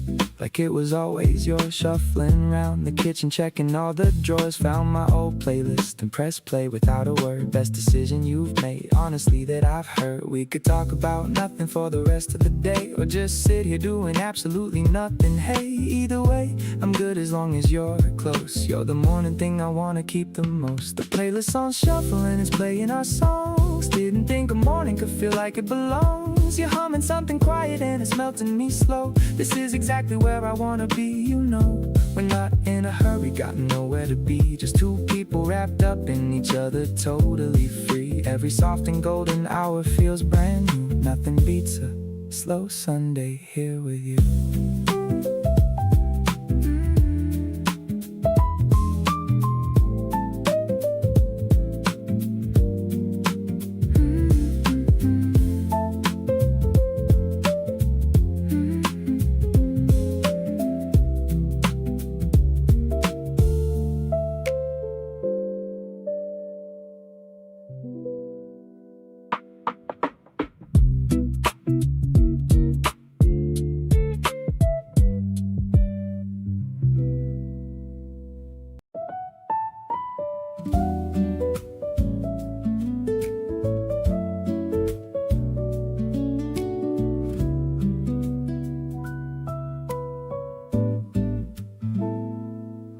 like it was always yours. Shuffling around the kitchen, checking all the drawers. Found my old playlist and pressed play without a word. Best decision you've made, honestly, that I've heard. We could talk about nothing for the rest of the day, or just sit here doing absolutely nothing. Hey, either way, I'm good as long as you're close. You're the morning thing I wanna keep the most. The playlist's on shuffle and it's playing our songs. Didn't think a morning could feel like it belongs. You're humming something quiet and it's melting me slow. This is exactly where I wanna be, you know. We're not in a hurry, got nowhere to be. Just two people wrapped up in each other, totally free. Every soft and golden hour feels brand new. Nothing beats a slow Sunday here with you.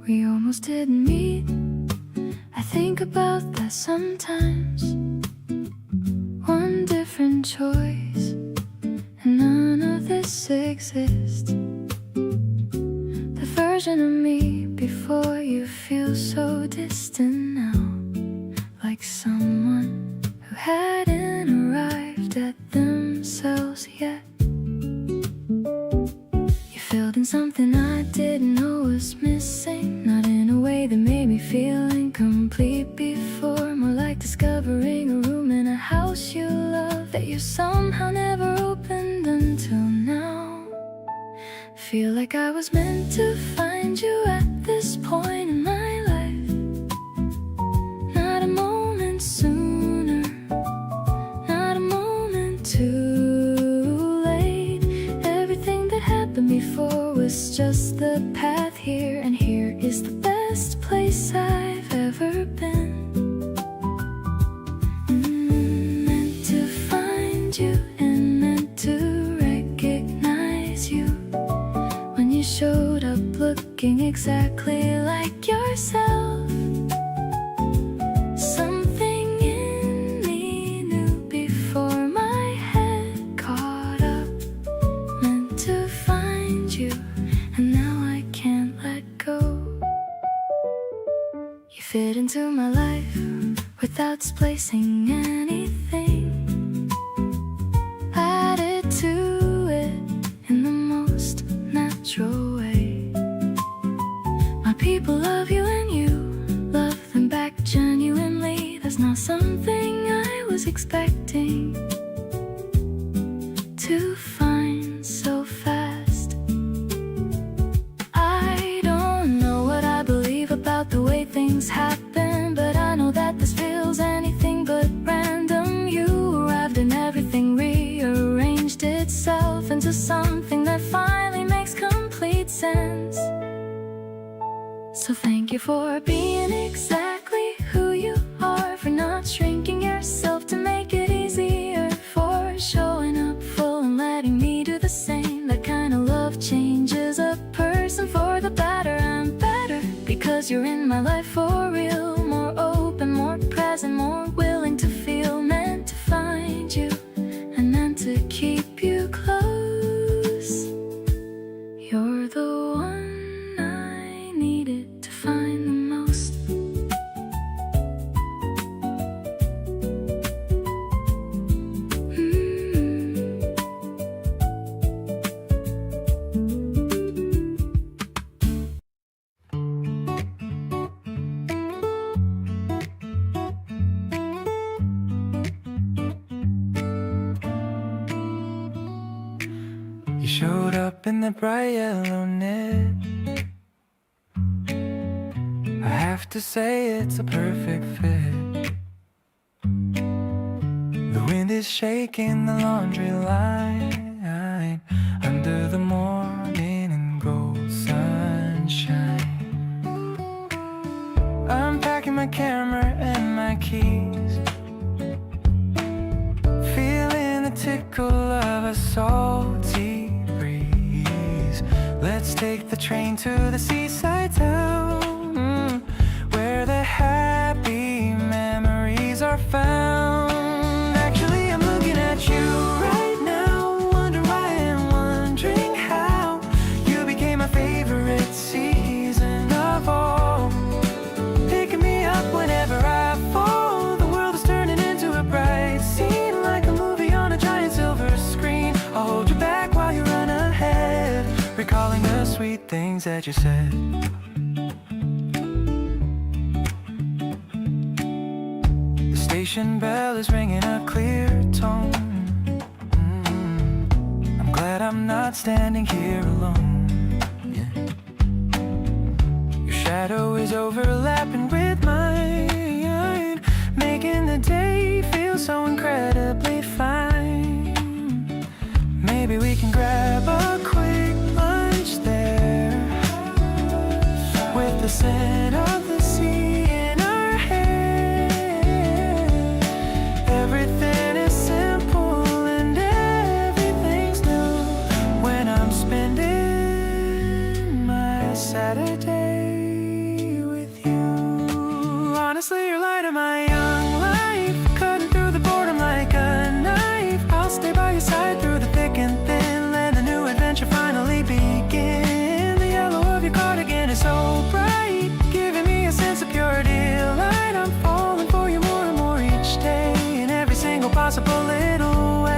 We almost didn't meet. I think about that sometimes. One different choice, and none of this exists. The version of me before you feels so distant now, like someone who hadn't arrived at themselves yet. You filled in something I didn't know was missing, not in a way that made me feel incomplete before, more like discovering a room in a house you love that you somehow never opened until now. Feel like I was meant to find you at this point in my life. Not a moment sooner, not a moment too late. Everything that happened before was just the path here, and here is the best place I've ever been. Meant to find you and meant to recognize you when you showed up looking exactly like yourself. Something in me knew before my head caught up. Meant to find you, and now I can't let go. You fit into my life without displacing anything. Added to it in the most natural way. My people love you and you love them back genuinely. That's not something I was expecting to find so fast. I don't know what I believe about the way things happen, but I know that this feels anything but random. You arrived and everything rearranged itself into something that finally makes complete sense. So thank you for being exactly who you are, for not shrinking yourself to make it easier, for showing up full and letting me do the same. That kind of love changes a person for the better. I'm better because you're in my life for real. More open, more present, more willing to feel. Meant to find you and meant to keep you close. You're the one I needed to find the most. You showed up in the bright yellow knit. I have to say it's a perfect fit. The wind is shaking the laundry line under the morning and gold sunshine. I'm packing my camera and my keys, feeling the tickle of a salty breeze. Let's take the train to the seaside town, where the happy memories are found. Actually, I'm looking at you right now, wondering why and wondering how you became my favorite season of all. Picking me up whenever I fall. The world is turning into a bright scene, like a movie on a giant silver screen. I'll hold you sweet things that you said. The station bell is ringing a clear tone. I'm glad I'm not standing here alone. Yeah. Your shadow is overlapping with mine, making the day feel so incredibly fine. Maybe we can grab a quick lunch there, with the scent of the sea in our hair. Everything is simple and everything's new when I'm spending my Saturday with you. Honestly, you're light of my young life, cutting through the boredom like a knife. I'll stay by your side through the thick and thin, let the new adventure finally begin. The yellow of your cardigan is so bright, giving me a sense of pure delight. I'm falling for you more and more each day, in every single possible little way.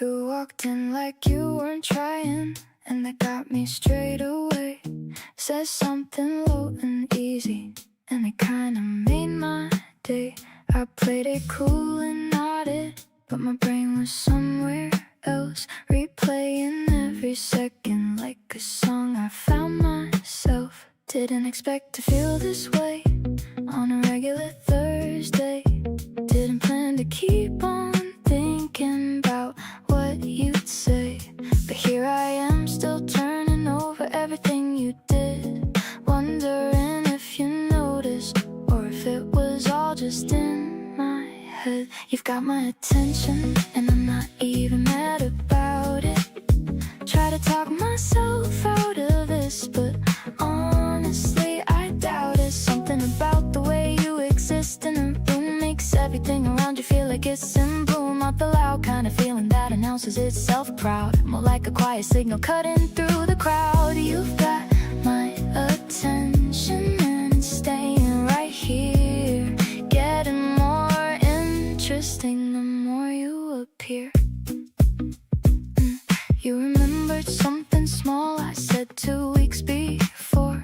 You walked in like you weren't trying, and that got me straight away. Said something low and easy, and it kinda made my day. I played it cool and nodded, but my brain was somewhere else, replaying every second like a song I found myself. Didn't expect to feel this way on a regular Thursday. Didn't plan to keep on thinking about what you'd say, but here I am still turning over everything you did, wondering if you noticed or if it was all just in my head. You've got my attention and I'm not even mad about it. Try to talk myself out of this, but honestly I doubt it. Something about the way you exist in a room makes everything around you feel like it's in bloom. Not the loud kind of feeling that announces itself proud, more like a quiet signal cutting through the crowd. You've got my attention and it's staying right here, getting more interesting the more you appear. You remembered something small I said 2 weeks before,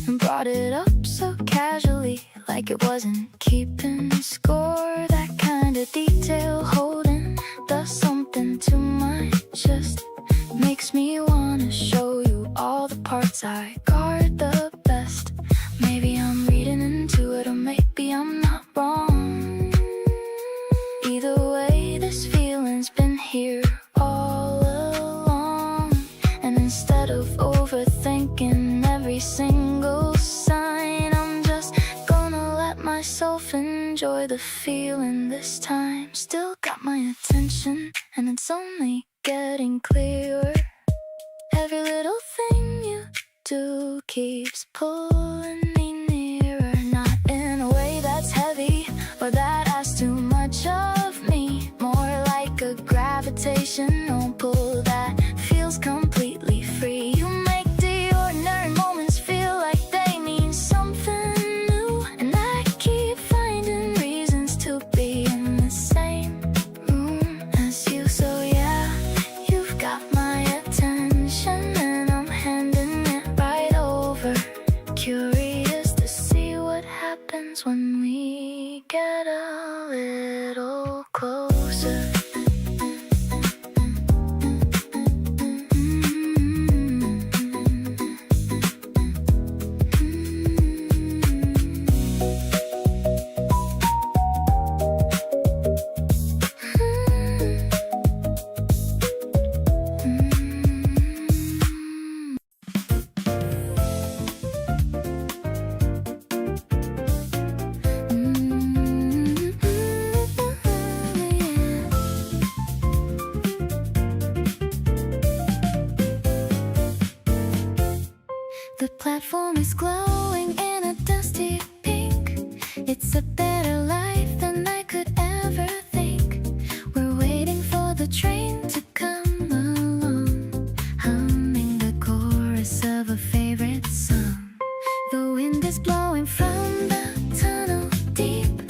and brought it up so casually, like it wasn't keeping score. That kind of detail holding the something to my chest makes me wanna show you all the parts I guard the best. Maybe I'm reading into it, or maybe I'm not wrong. Either way, this feeling's been here all along, and instead of overthinking every single sign, I'm just gonna let myself enjoy the feeling this time. Still got my attention and it's only getting clearer. Every little thing you do keeps pulling me nearer, not in a way that's heavy or that asks too much of me, more like a gravitational pull that feels completely free. You make the ordinary moments feel like they mean something new, and I keep finding reasons to be in the same room as you. So yeah, you've got my attention and I'm handing it right over, curious to see what happens when we get a little closer. The platform is glowing in a dusty pink, It's a better life than I could ever think. We're waiting for the train to come along, humming the chorus of a favorite song. The wind is blowing from the tunnel deep,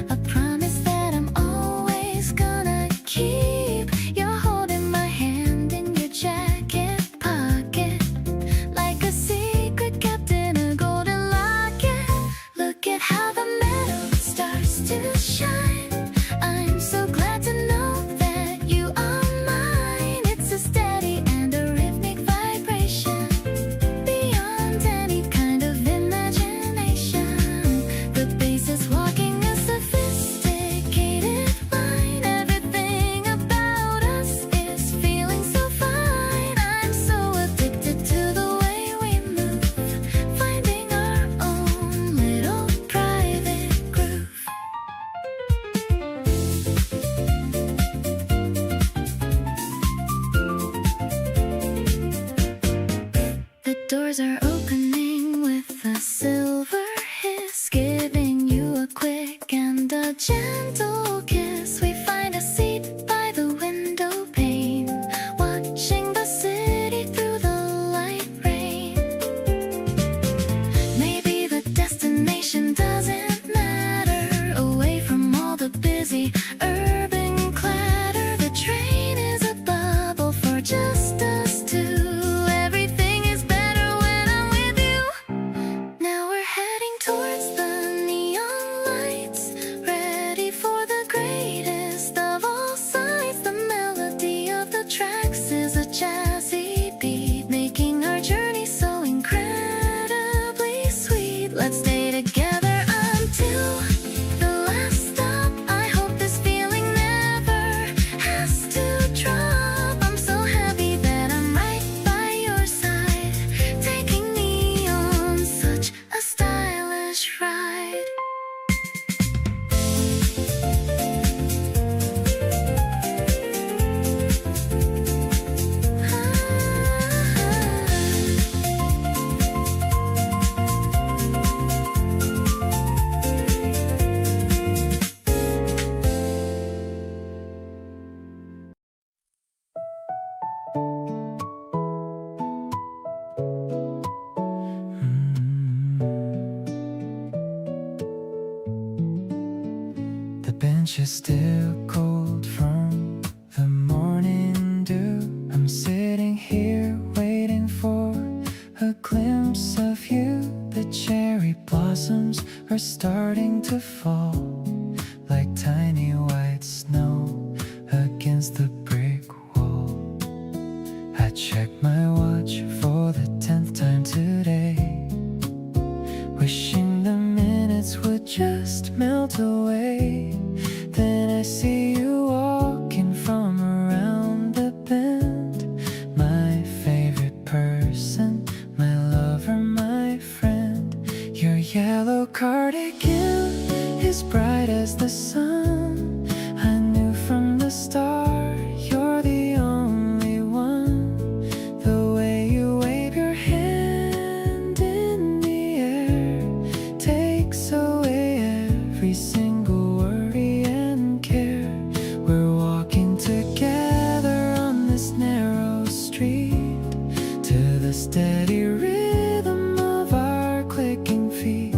a promise that I'm always gonna keep. You're holding my hand in your jacket pocket, like a secret kept in a golden locket. Look at how the metal starts to shine. I'm so glad to know that you are mine. It's a steady and a rhythmic vibration, beyond any kind of imagination. The bass is walking a sophisticated line. Everything about us is feeling so fine. I'm so addicted to the way we move, finding our own little private groove. The doors are opening with a silver hiss, giving you a quick and a gentle kiss. We find a seat by the window pane, watching the city through the light rain. Maybe the destination doesn't matter, away from all the busy urban clatter. The train is a bubble for just us two. Everything is better when I'm with you. Now we're heading towards the neon lights, ready for the greatest of all sights. The melody of the tracks is a jazzy beat, making our journey so incredibly sweet. Let's stay together until the last stop. I hope this feeling never has to drop. I'm so happy that I'm right by your side, taking me on such a stylish ride. The bench is still cold from the morning dew. I'm sitting here waiting for a glimpse of you. The cherry blossoms are starting to fall like tiny white snow against the brick wall. I check my watch for the 10th time today, wishing the minutes would just melt away. Then I see you walking from around the bend, my favorite person, my lover, my friend. Your yellow cardigan is bright as the sun. I knew from the start you're the only one. The way you wave your hand in the air takes away every single worry and care. We're walking together on this narrow street to the steady rhythm of our clicking feet.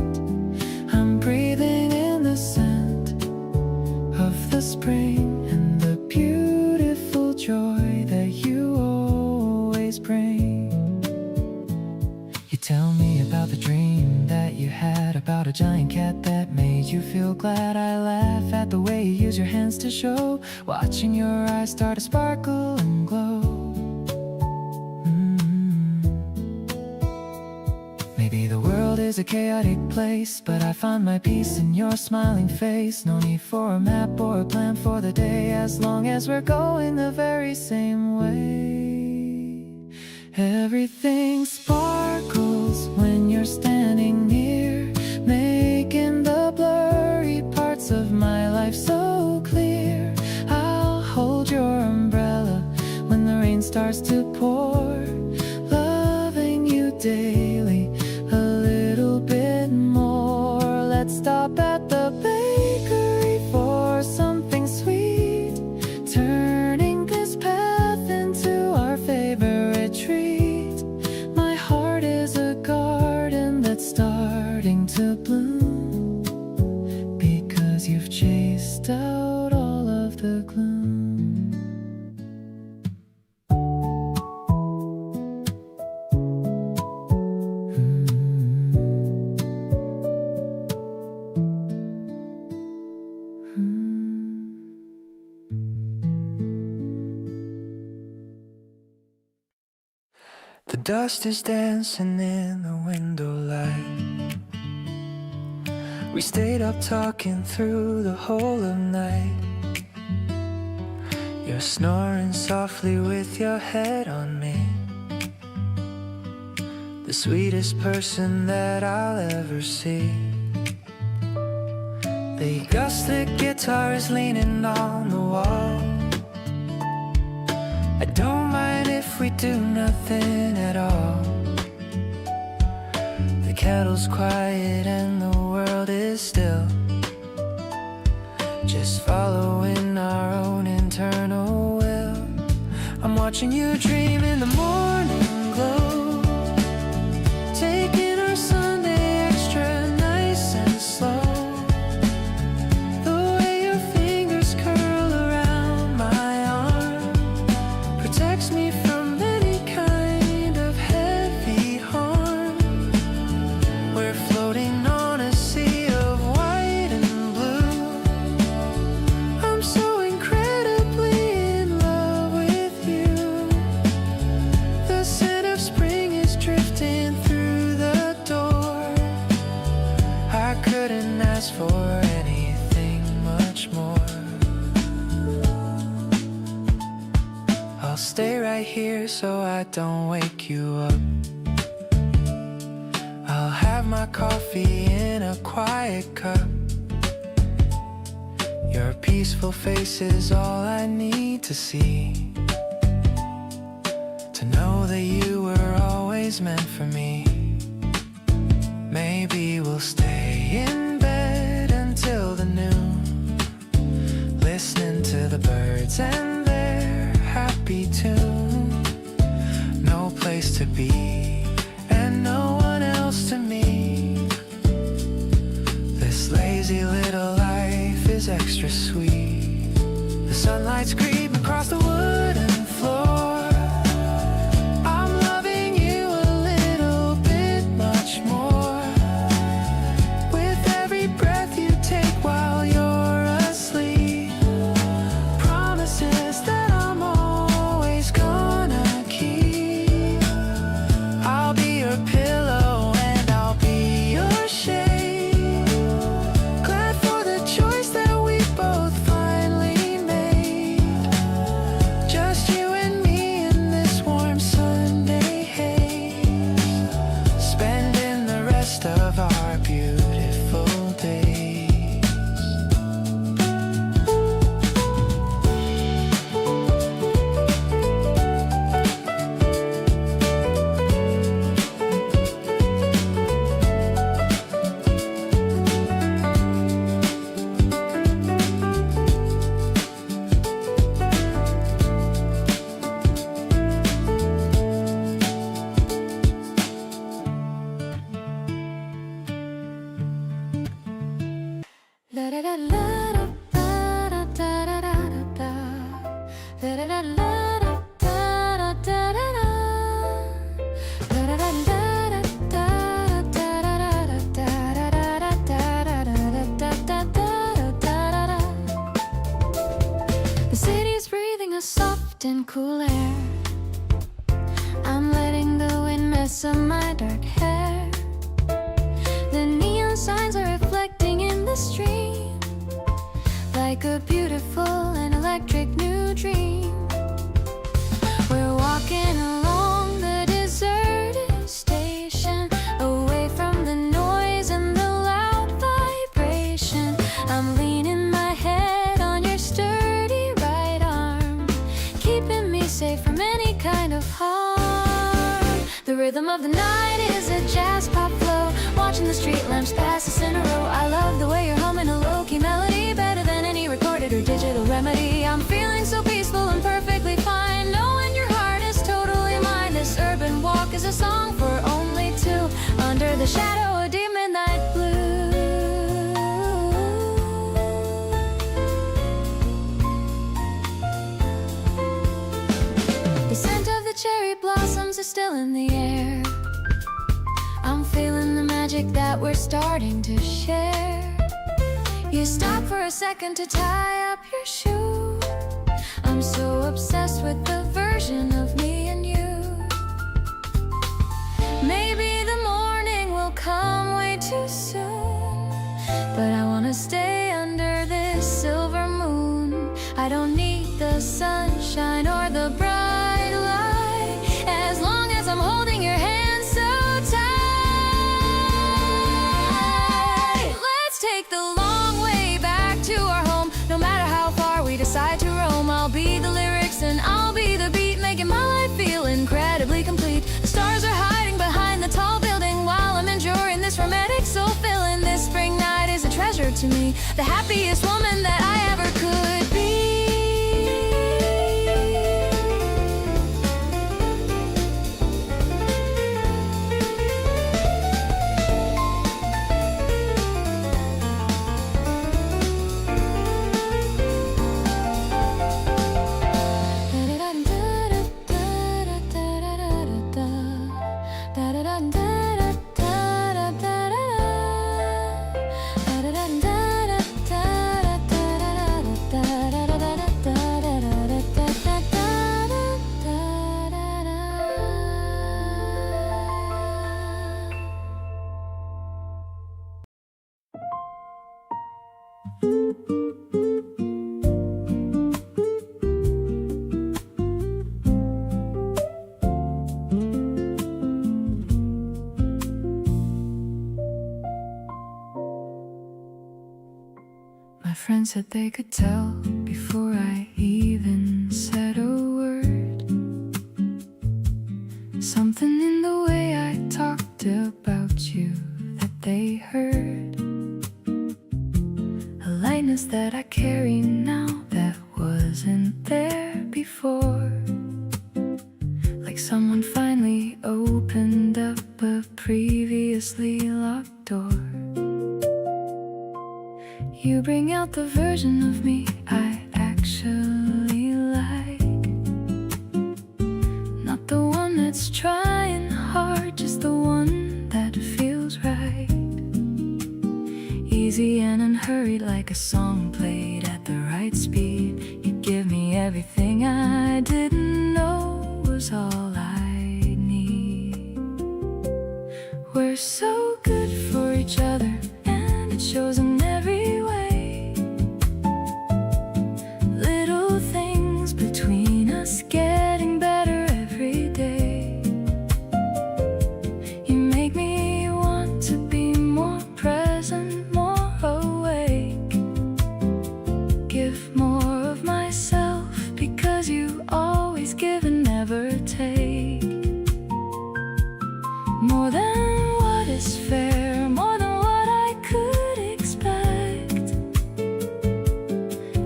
I'm breathing in the scent of the spring and the beautiful joy that you always bring. You tell me about the dream that you had about a giant cat that made you feel glad. I laugh at the way you use your hands to show, watching your eyes start to sparkle and glow. Maybe the world is a chaotic place, but I find my peace in your smiling face. No need for a map or a plan for the day, as long as we're going the very same way. Everything sparkles when you're standing near, making the blurry parts of my life so clear. I'll hold your umbrella when the rain starts to pour, loving you daily a little bit more. Let's stop at the dust is dancing in the window light. We stayed up talking through the whole of night. You're snoring softly with your head on me. The sweetest person that I'll ever see. The acoustic guitar is leaning on the wall. I don't mind if we do nothing at all. The kettle's quiet and the world is still, just following our own internal will. I'm watching you dream in the morning glow, taking our Sunday extra nice and slow. The way your fingers curl around my arm protects me from any kind of heavy harm. We're floating on a sea of white and blue. I'm so incredibly in love with you. The scent of spring is drifting through the door. I couldn't ask for anything much more. I'll stay right here so I don't wake you up. I'll have my coffee in a quiet cup. Your peaceful face is all I need to see, to know that you were always meant for me. Maybe we'll stay in bed until the noon, listening to the birds and their happy tune. No place to be and no one else to meet. This lazy little life is extra sweet. The sunlight's creeping across the wooden floor. I'm loving you a little bit much more with every breath you take while you're asleep. Promises that I'm always gonna keep. I'll be your pillow and I'll be your shade. Glad for the choice that we both finally made. Just you and me in this warm Sunday haze, spending the rest of our beautiful days. The city's breathing a soft and cool air. I'm letting the wind mess up my dark hair. The neon signs are reflecting in the stream, like a beautiful and electric new dream. We're walking along the deserted station, away from the noise and the loud vibration. I'm leaning my head on your sturdy right arm, keeping me safe from any kind of harm. The rhythm of the night is a jazz pop flow, watching the street lamps pass us in a row. I love the way you're humming a low-key melody, better than any recorded or digital remedy. I'm feeling so peaceful and perfectly fine, knowing your heart is totally mine. This urban walk is a song for only two, under the shadow of deep midnight blue. The scent of the cherry blossoms is still in the air. I'm feeling the magic that we're starting to share. You stop for a second to tie up your shoe. I'm so obsessed with the version of me and you. Maybe the morning will come way too soon, but I wanna stay under this silver moon. I don't need the sunshine or the bright light, as long as I'm holding your hand so tight. Let's take the long way back to our home. No matter how far we decide to roam, I'll be the lyrics and I'll be the beat, making my life feel incredibly complete. The stars are hiding behind the tall building while I'm enduring this romantic soul filling. This spring night is a treasure to me, the happiest woman that I ever could be. My friends said they could tell before I even said a word. Something in the way I talked about you that they heard. A lightness that I carry now that wasn't there before. Like someone finally opened up a previously locked door. You bring out the version of me I actually like. Not the one that's trying hard, just the one that feels right. Easy and unhurried, like a song played at the right speed. You give me everything I didn't know was all I need. We're so good for each other, and it shows in every way. Little things between us getting better every day. You make me want to be more present, more awake. Give more of myself, because you always give and never take. More than what is fair, more than what I could expect.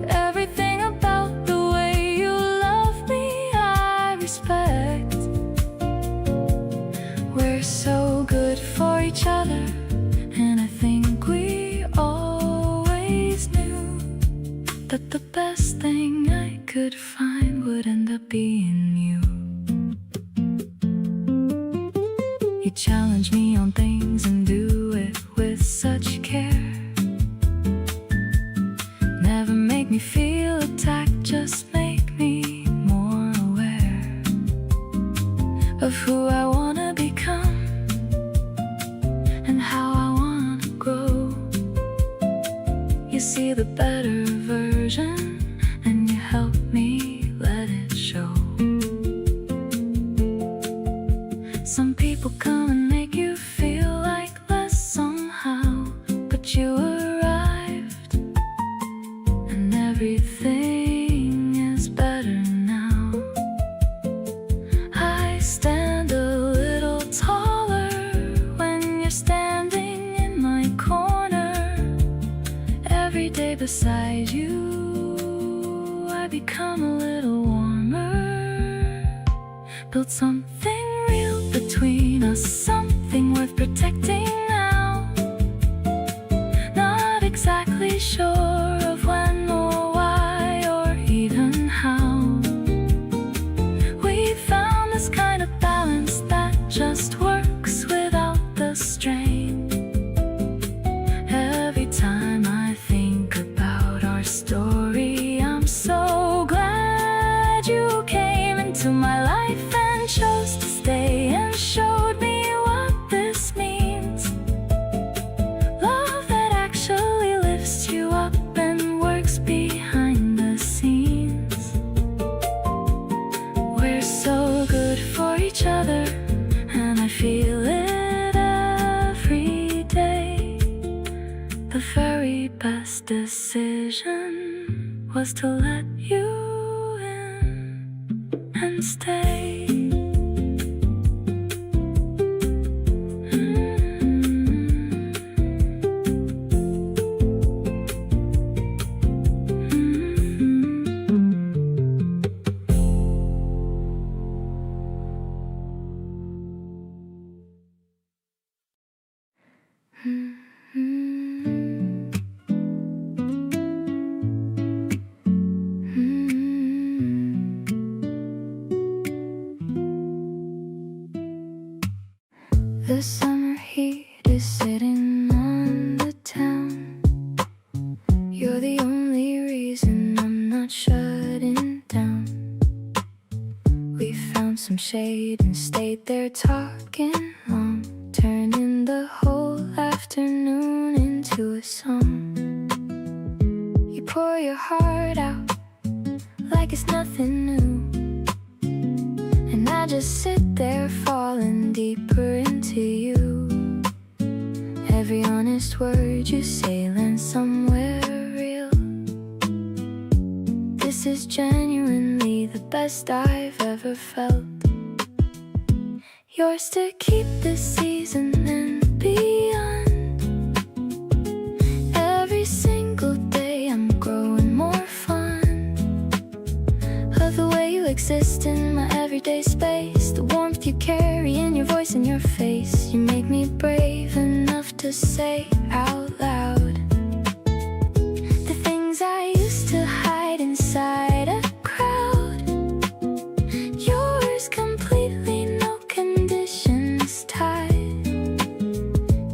Everything about the way you love me I respect. We're so good for each other, and I think we always knew that the best thing I could find would end up being you. You challenge me on things and do it with such care. Never make me feel attacked, just make me more aware of who I wanna become and how I wanna grow. You see the better version, and you help me let it show. Some people come and make you feel like less somehow, but you arrived, and everything is better now. I stand a little taller when you're standing in my corner. Every day beside you I become a little warmer. Build something real between us, something worth protecting now. Not exactly sure of when or why or even how. We found this kind of balance that just works without the strain. Every time I think about our story, I'm so glad you came into my life and chose to stay and showed me why best decision was to let you in and stay. The summer heat is sitting on the town. You're the only reason I'm not shutting down. We found some shade and stayed there talking long, turning the whole afternoon into a song. You pour your heart out like it's nothing new, and I just sit there falling deeper into you. Every honest word you say lands somewhere real. This is genuinely the best I've ever felt. Yours to keep this season and beyond. Every single day I'm growing more fond of the way you exist in my everyday space. The warmth you carry in your voice and your face. You make me brave enough to say out loud the things I used to hide inside a crowd. Yours completely, no conditions tied.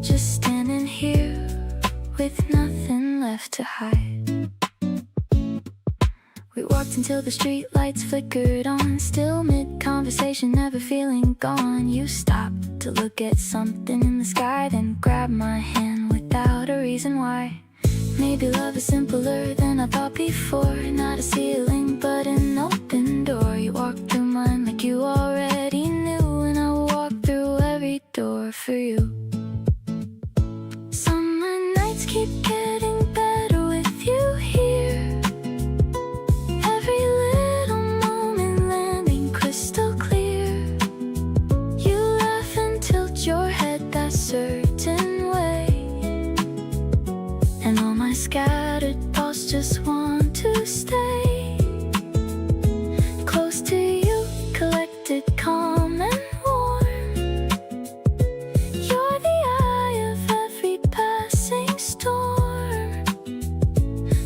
Just standing here with nothing left to hide. We walked until the street lights flickered on, still mid-conversation, never feeling gone. You stopped to look at something in the sky, then grabbed my hand without a reason why. Maybe love is simpler than I thought before. Not a ceiling, but an open door. You walked through mine like you already knew, and I will walk through every door for you. Summer nights keep getting better with you here. Every little moment landing crystal clear. You laugh and tilt your head that certain way, and all my scattered thoughts just want to stay close to you, collected, calm and warm. You're the eye of every passing storm.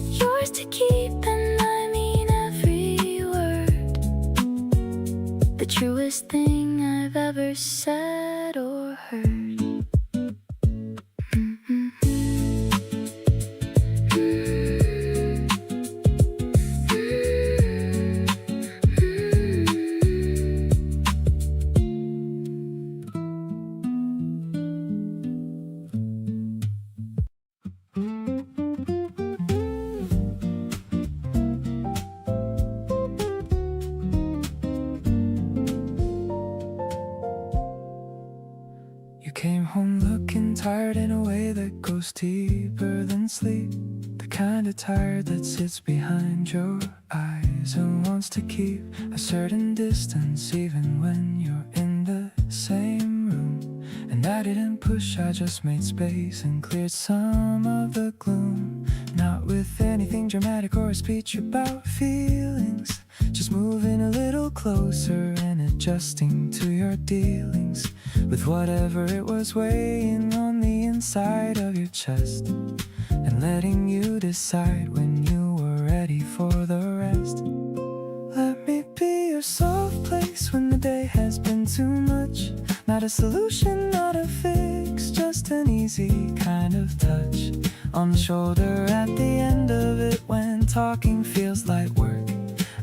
Yours to keep, and I mean every word. The truest thing I've ever said or heard. You came home looking tired in a way that goes deeper than sleep. The kind of tired that sits behind your eyes and wants to keep a certain distance even when you're in the same room. And I didn't push, I just made space and cleared some of the gloom. Not with anything dramatic or a speech about feelings, just moving a little closer and adjusting to your dealings with whatever it was weighing on the inside of your chest, and letting you decide when you were ready for the rest. Let me be your soft place when the day has been too much. Not a solution, not a fix, just an easy kind of touch on the shoulder at the end of it when talking feels like work.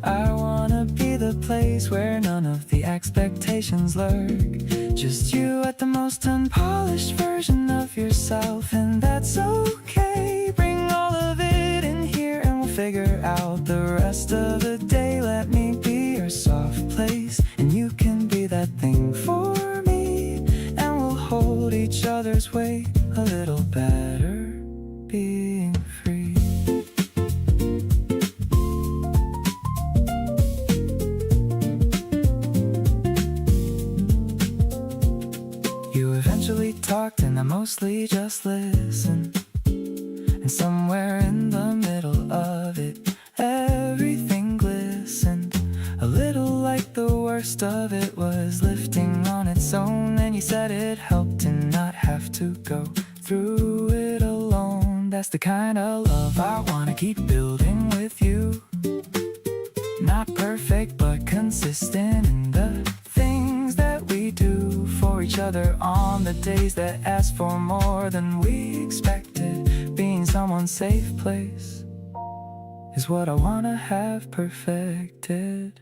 I wanna be the place where none of the expectations lurk. Just you at the most unpolished version of yourself, and that's okay. Bring all of it in here and we'll figure out the rest of the day. Let me be your soft place and you can be that thing for me, and we'll hold each other's weight a little better, being free. and I mostly just listen. And somewhere in the middle of it, everything glistened. A little like the worst of it was lifting on its own. And you said it helped to not have to go through it alone. That's the kind of love I wanna keep building with you. Not perfect but consistent in the things that we do for each other on the days that ask for more than we expected. Being someone's safe place is what I wanna have perfected.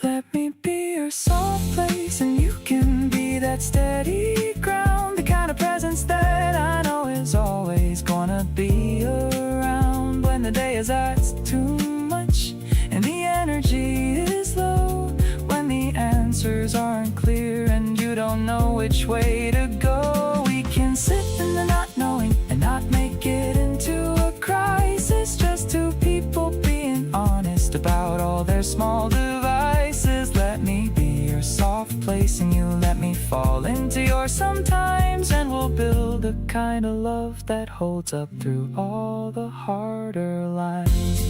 Let me be your soft place and you can be that steady ground. The kind of presence that I know is always gonna be around. When the day is asked too much and the energy is low, when the answers aren't clear and you don't know which way to go, we can sit in the not knowing and not make it into a crisis. Just two people being honest about all their small devices. Let me be your soft place and you let me fall into yours sometimes. And we'll build a kind of love that holds up through all the harder lines.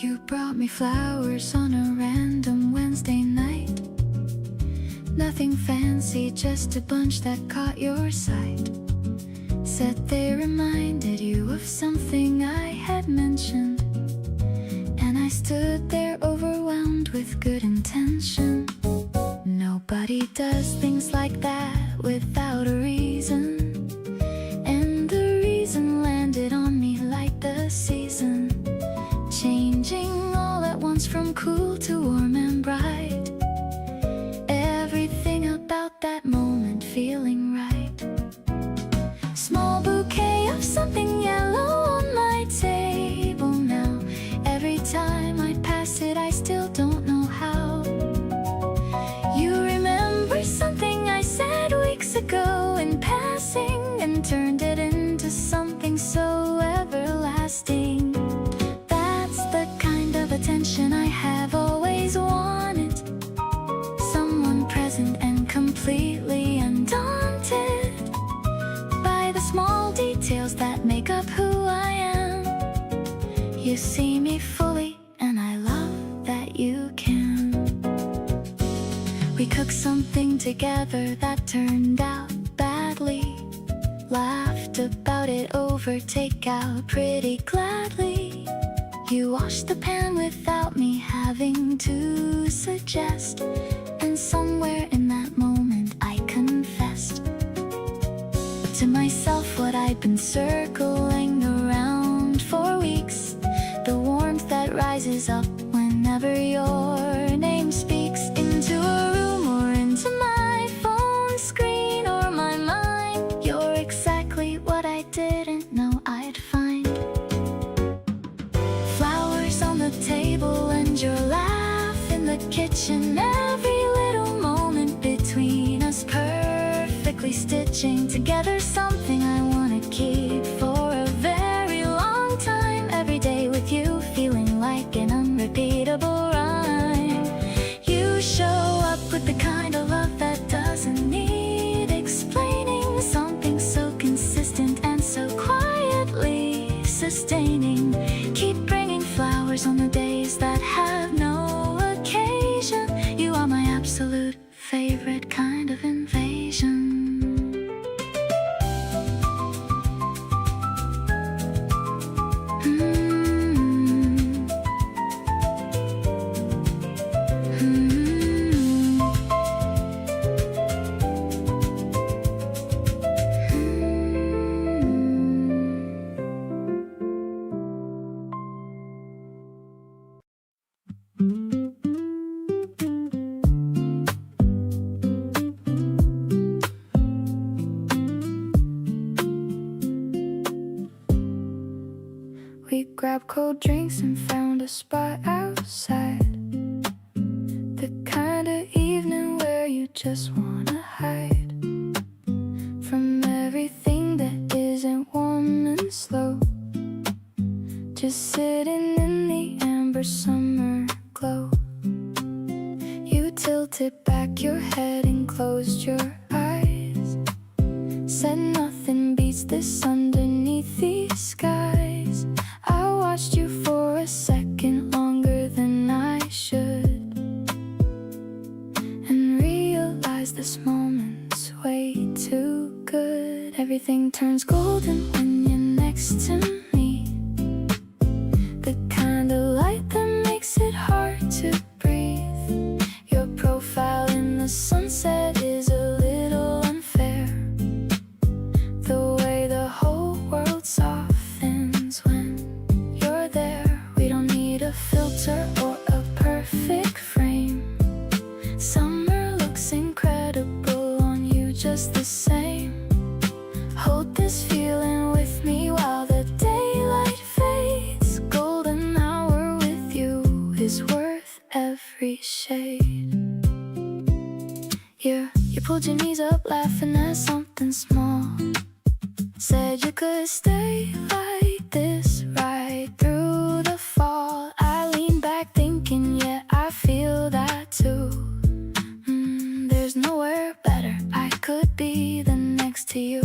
You brought me flowers on a random Wednesday night. Nothing fancy, just a bunch that caught your sight. Said they reminded you of something I had mentioned. And I stood there overwhelmed with good intention. Nobody does things like that without a reason. And the reason landed on me like the season, changing all at once from cool to warm and bright. Everything about that moment feeling right. Small bouquet of something yellow on my table now. Every time I pass it I still don't know how. You remember something I said weeks ago in passing and turned it into something so everlasting. Attention I have always wanted. Someone present and completely undaunted by the small details that make up who I am. You see me fully and I love that you can. We cooked something together that turned out badly. Laughed about it over takeout pretty gladly. You washed the pan without me having to suggest. And somewhere in that moment I confessed to myself what I'd been circling around for weeks. The warmth that rises up whenever your name speaks into a room or into my phone screen or my mind. You're exactly what I didn't know I'd find. On the table and your laugh in the kitchen. Every little moment between us perfectly stitching together something I want to keep for a very long time. Every day with you feeling like an unrepeatable rhyme. You show up with the kind of love that doesn't need explaining. Something so consistent and so quietly sustaining. Keep bringing flowers on the days that have no occasion. You are my absolute favorite kind of invasion. grabbed cold drinks and found a spot outside. The kind of evening where you just wanna hide from everything that isn't warm and slow. Just sitting in the amber summer glow. You tilted back your head and closed your eyes. Said nothing beats this underneath these skies. I watched you for a second longer than I should, and realized this moment's way too good. Everything turns golden when you're next to me. The kind of light that makes it hard to breathe. Your profile in the sunset is a little unfair. The way the whole world softens when you're there. We don't need a filter or a perfect frame. Summer looks incredible on you just the same. Hold this feeling with me while the daylight fades. Golden hour with you is worth every shade. You pulled your knees up laughing at something small. Said you could stay like this right through the fall. I lean back thinking, yeah, I feel that too. There's nowhere better I could be than next to you.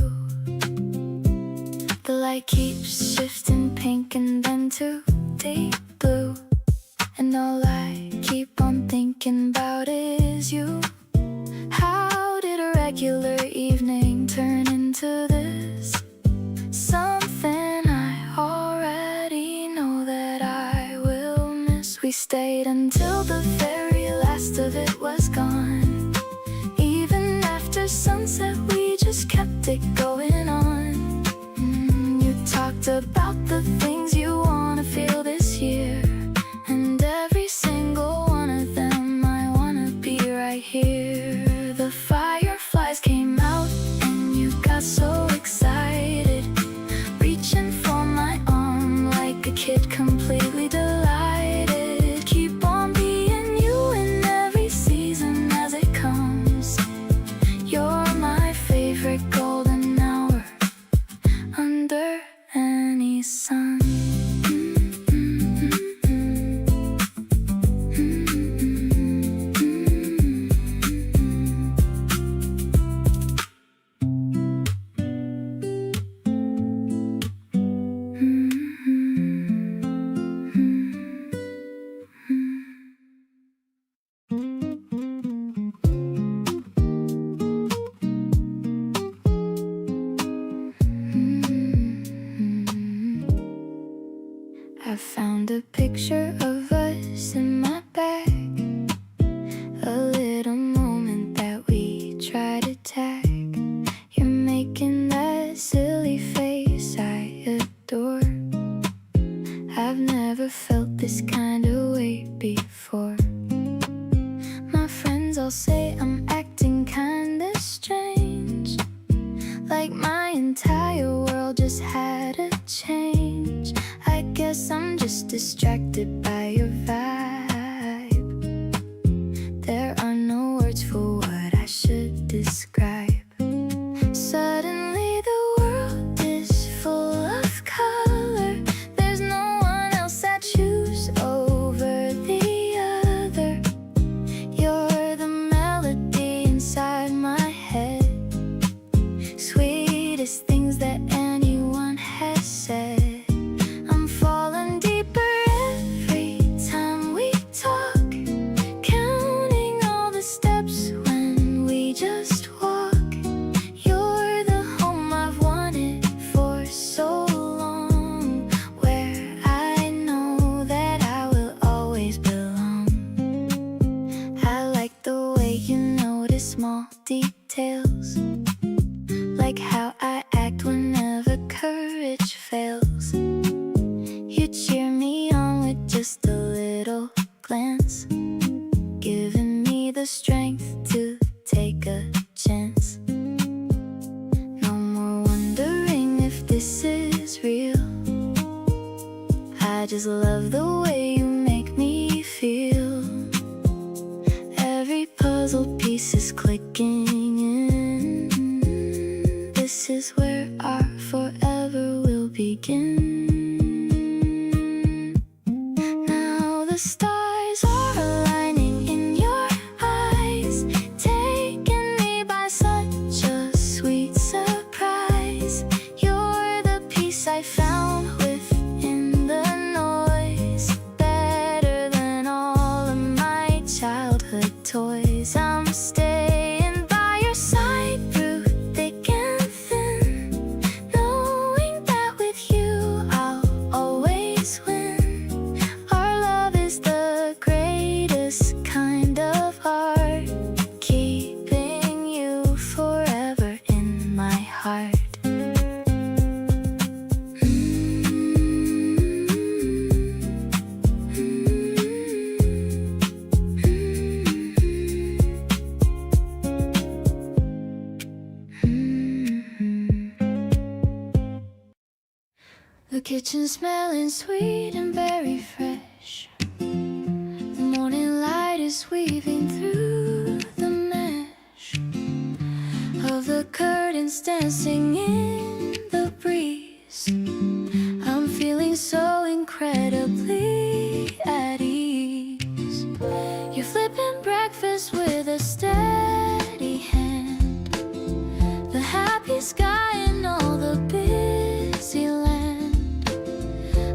The light keeps shifting pink and then to deep blue, and all I keep on thinking about is you. How did a regular evening turn into this? Something I already know that I will miss. We stayed until the very last of it was gone. Even after sunset we just kept it going on. You talked about the things you wanna feel this year, and every single one of them I wanna be right here. The fireflies came out and you got so excited, reaching for my arm like a kid completely delighted. Keep on being you in every season as it comes. You're my favorite golden hour under any sun. I found a picture of us in my bag, a little moment that we try to tag. You're making that silly face I adore. I've never felt this kind of way before. My friends all say I'm acting kinda strange, like my entire world just had a change. I guess I'm just distracted by your vibe. There are no words for what I should describe. Suddenly the world is full of color. There's no one else I choose over the other. You're the melody inside my head, sweetest things that anyone has said. I'm falling deeper every time we talk, counting all the steps when we just walk. You're the home I've wanted for so long, where I know that I will always belong. I like the way you notice small details, like how I act whenever courage fails. You cheer me on with just a little glance, giving me the strength to take a chance. No more wondering if this is real. just love the way you make me feel. Every puzzle piece is clicking in. This is where our forever will begin. Now the stars are aligning in your eyes, taking me by such a sweet surprise. You're the peace I found within the noise, better than all of my childhood toys. I'm staying by your side through thick and thin, knowing that with you I'll always win. Our love is the greatest kind of art, keeping you forever in my heart. The kitchen smelling sweet and very fresh. The morning light is weaving through the mesh of the curtains dancing in the breeze. I'm feeling so incredibly at ease. You're flipping breakfast with a steady hand, the happiest guy in all the busy land.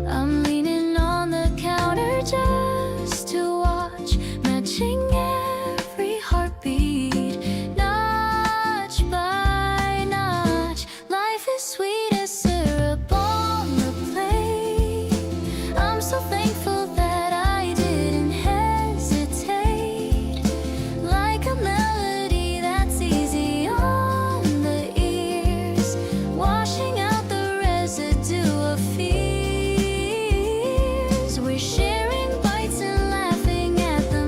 I'm leaning on the counter just to watch, matching every heartbeat, notch by notch. Life is sweet as syrup on the plate. I'm so thankful that I didn't hesitate. Like a melody that's easy on the ears, washing out the residue of fear. We're sharing bites and laughing at the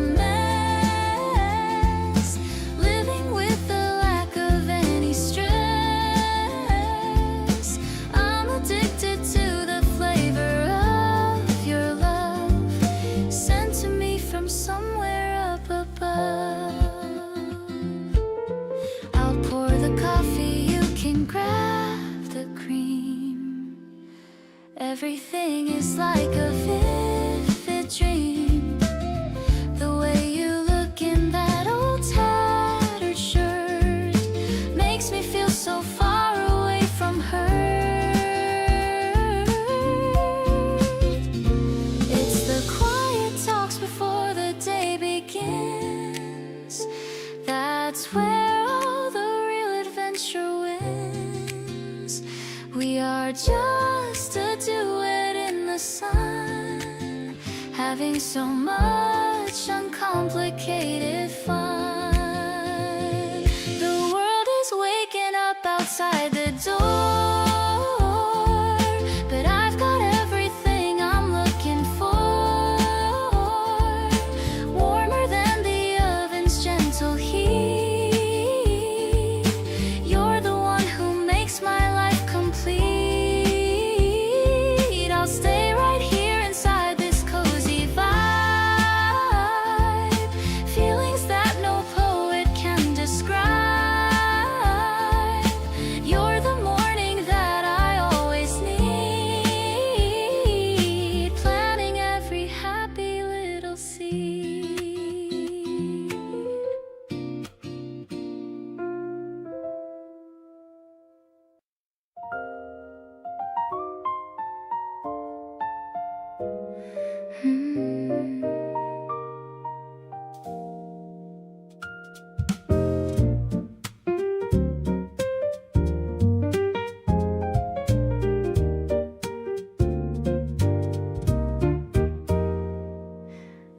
mess, living with the lack of any stress. I'm addicted to the flavor of your love, sent to me from somewhere up above. I'll pour the coffee, you can grab the cream. Everything is like a vivid dream. The way you look in that old tattered shirt makes me feel so far away from hurt. It's the quiet talks before the day begins. That's where all the real adventure wins. We are just a duet in the sun, having so much uncomplicated fun. The world is waking up outside the door, but I've got everything I'm looking for. Warmer than the oven's gentle heat. You're the one who makes my life complete. I'll stay right here inside this cozy vibe, feelings that no poet can describe. You're the morning that I always need, planting every happy little seed.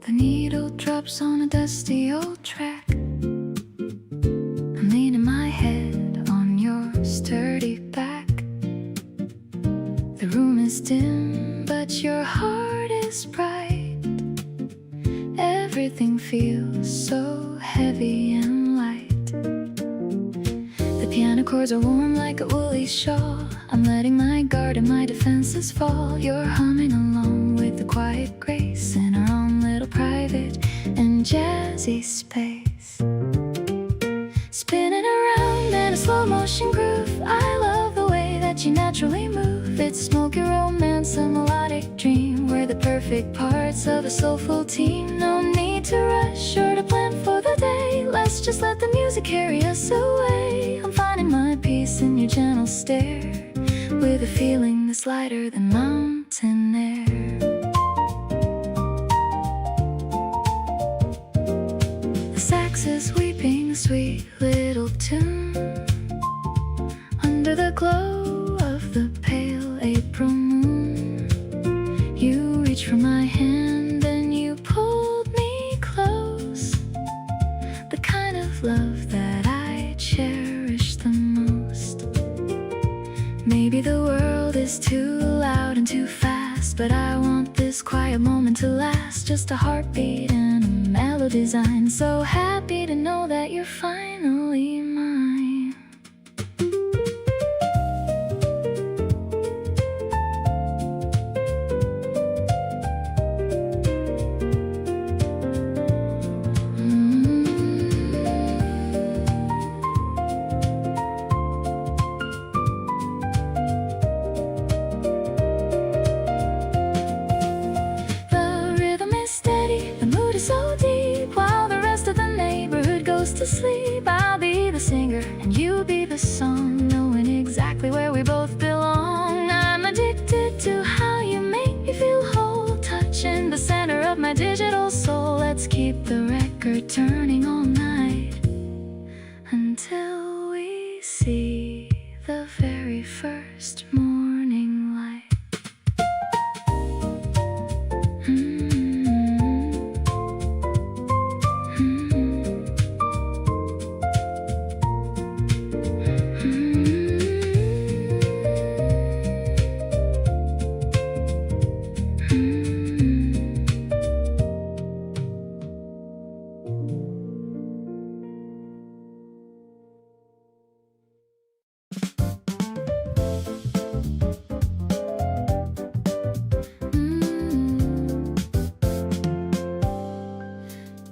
The needle drops on a dusty old track. I'm leaning my head on your sturdy back. The room is dim, but your heart is bright. Everything feels so heavy and light. The piano chords are warm like a woolly shawl. I'm letting my guard and my defenses fall. You're humming along with with a quiet grace in our own little private and jazzy space. Spinning around in a slow motion groove, I love the way that you naturally move. It's smoky romance, a melodic dream. We're the perfect parts of a soulful team. No need to rush or to plan for the day. Let's just let the music carry us away. I'm finding my peace in your gentle stare, with a feeling that's lighter than mountain air. The sax is weeping a sweet little tune under the glow of the pale April moon. You reached for my hand and you pulled me close, the kind of love that I cherish the most. Maybe the world is too loud and too fast, but I want this quiet moment to last. Just a heartbeat and a melody design. So happy to know that you're finally mine. To sleep, I'll be the singer and you be the song, knowing exactly where we both belong. I'm addicted to how you make me feel whole, touching the center of my digital soul. Let's keep the record turning all night until we see the very first morning light.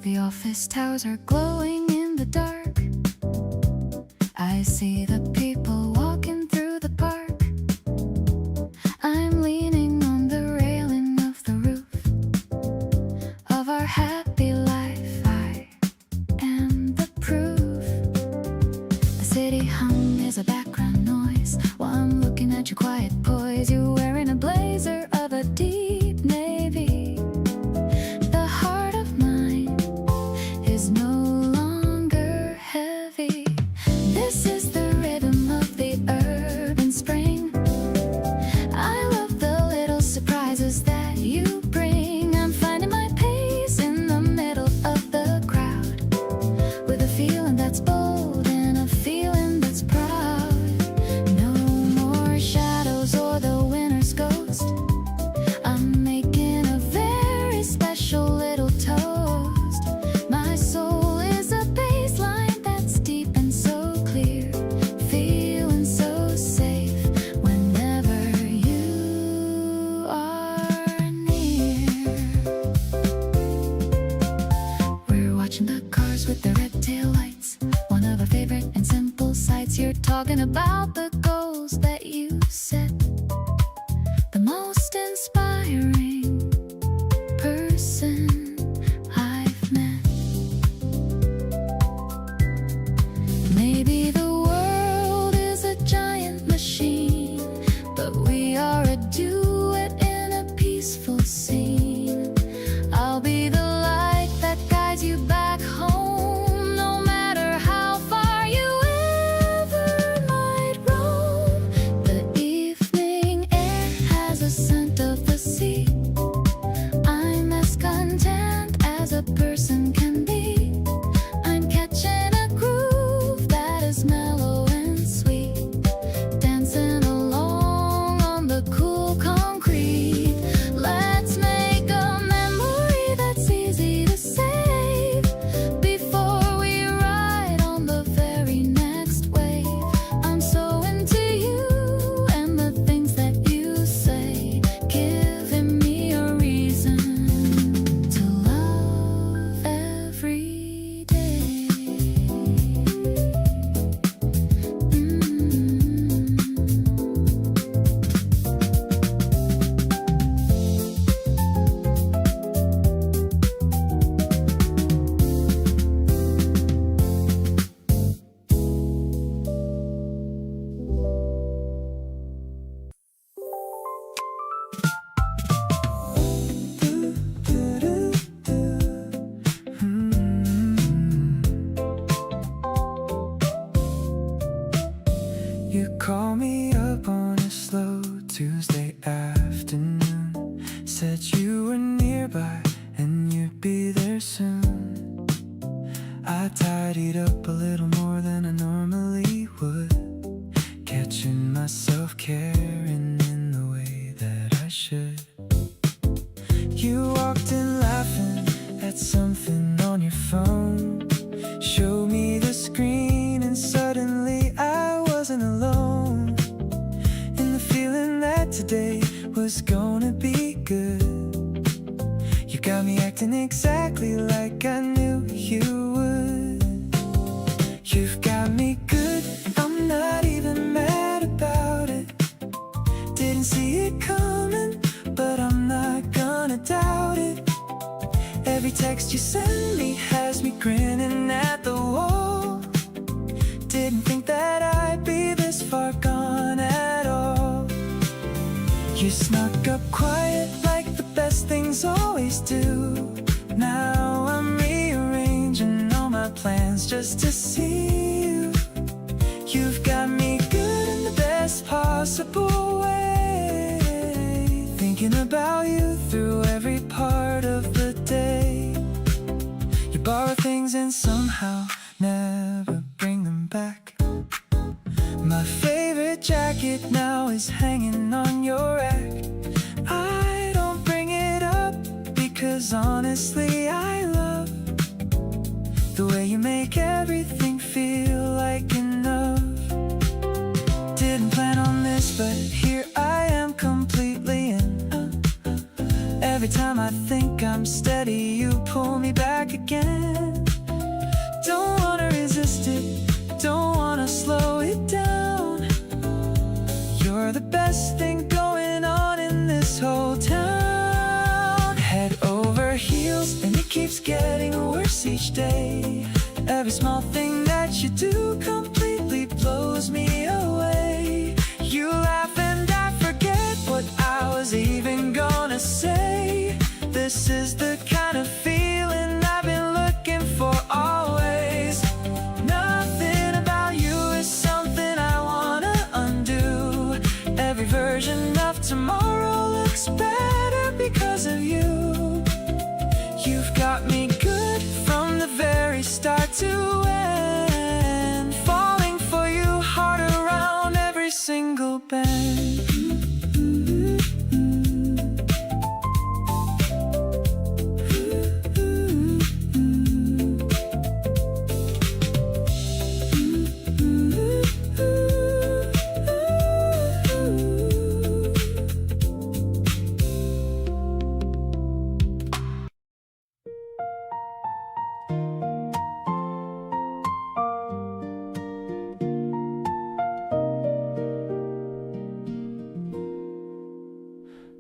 The office towers are glowing in the dark. I see the people walking through the park. I'm leaning on the railing of the roof of our happy life. I am the proof. The city hum is a background noise while I'm looking at your quiet poise. You're wearing a blazer of a deep navy. The heart of mine is no longer heavy. This is the rhythm of the urban spring. I love the little surprises that you bring. I'm finding my pace in the middle of the crowd, with a feeling that's bold and a feeling that's proud. No more shadows or the winter's ghost. I'm making a very special little toast. My soul is a baseline that's deep and so clear, feeling so safe whenever you are near. We're watching the cars with their red tail lights, one of our favorite and simple sights. You're talking about the goals that you set, the most inspiring person I've met. Maybe the world is a giant machine, but we are a duet in a peaceful scene. I'll be the light that guides you back home, no matter how far you ever might roam. caring in the way that I should. You walked in laughing at something on your phone. Showed me the screen and suddenly I wasn't alone in the feeling that today was gonna be good. You got me acting exactly like I knew you would. You've got me good, I'm not even mad about it. Didn't see it coming, but I'm not gonna doubt it. Every text you send me has me grinning at the wall. Didn't think that I'd be this far gone at all. You snuck up quiet like the best things always do. Now I'm rearranging all my plans just to see you. You've got me good in the best possible way, thinking about you through every part of the day. You borrow things and somehow never bring them back. My favorite jacket now is hanging on your rack. I don't bring it up because honestly I love the way you make everything feel like enough. Didn't plan on this, but here I am completely in. Every time I think I'm steady, you pull me back again. Don't wanna resist it, don't wanna slow it down. You're the best thing going on in this whole town. Head over heels and it keeps getting worse each day. Every small thing that you do completely blows me away. You laugh and I forget what I was even gonna say. This is the kind of feeling I've been looking for always. Nothing about you is something I wanna undo. Every version of tomorrow looks better because of you. You've got me good from the very start to end, falling for you hard around every single bend.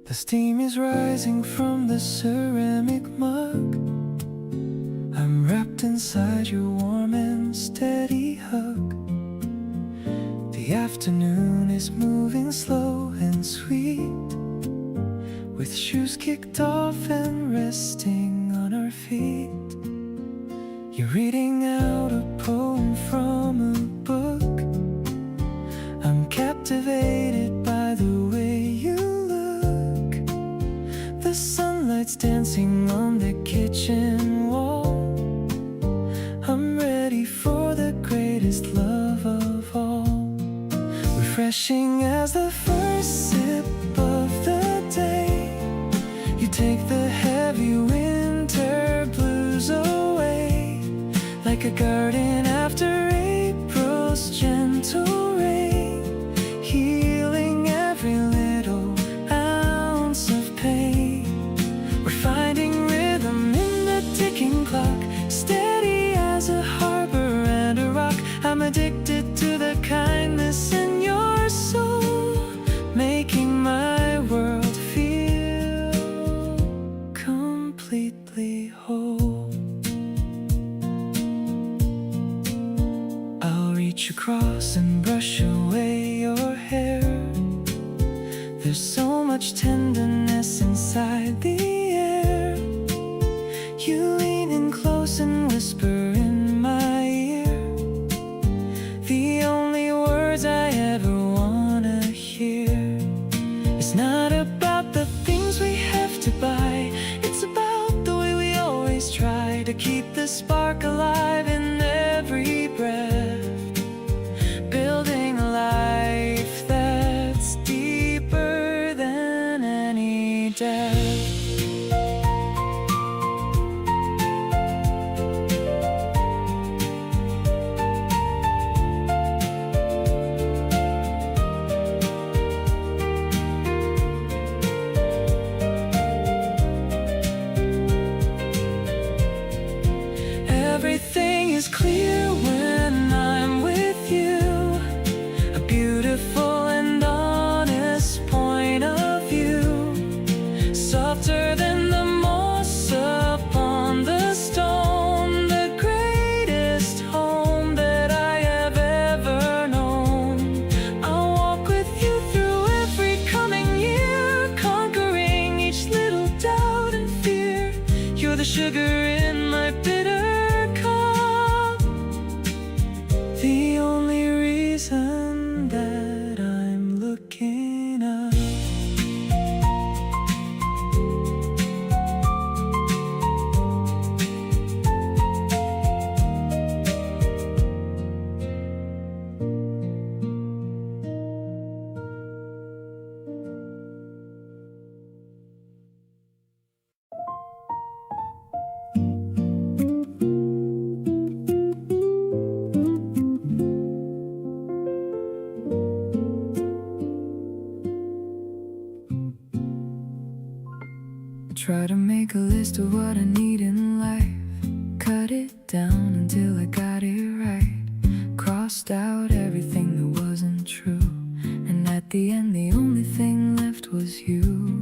The steam is rising from the ceramic mug. I'm wrapped inside your warm and steady hug. The afternoon is moving slow and sweet, with shoes kicked off and resting on our feet. You're reading out a poem from a book. I'm captivated by the way you look. The sunlight's dancing on the kitchen wall. I'm ready for the greatest love of all. Refreshing as the first sip of the day. You take the heavy winter blues away, like a garden after April's gentle rain, healing every little ounce of pain. We're finding rhythm in the ticking clock, steady as a harbor and a rock. I'm addicted to the kindness in your soul, making my world feel completely whole. I'll reach across and brush away your hair. There's so much tenderness inside the air. You lean in close and whisper in my ear the only words I ever wanna hear. It's not about the things we have to buy, it's about the way we always try to keep the spark alive in every breath, building a life that's Try to make a list of what I need in life, cut it down until I got it right, crossed out everything that wasn't true, and at the end the only thing left was you.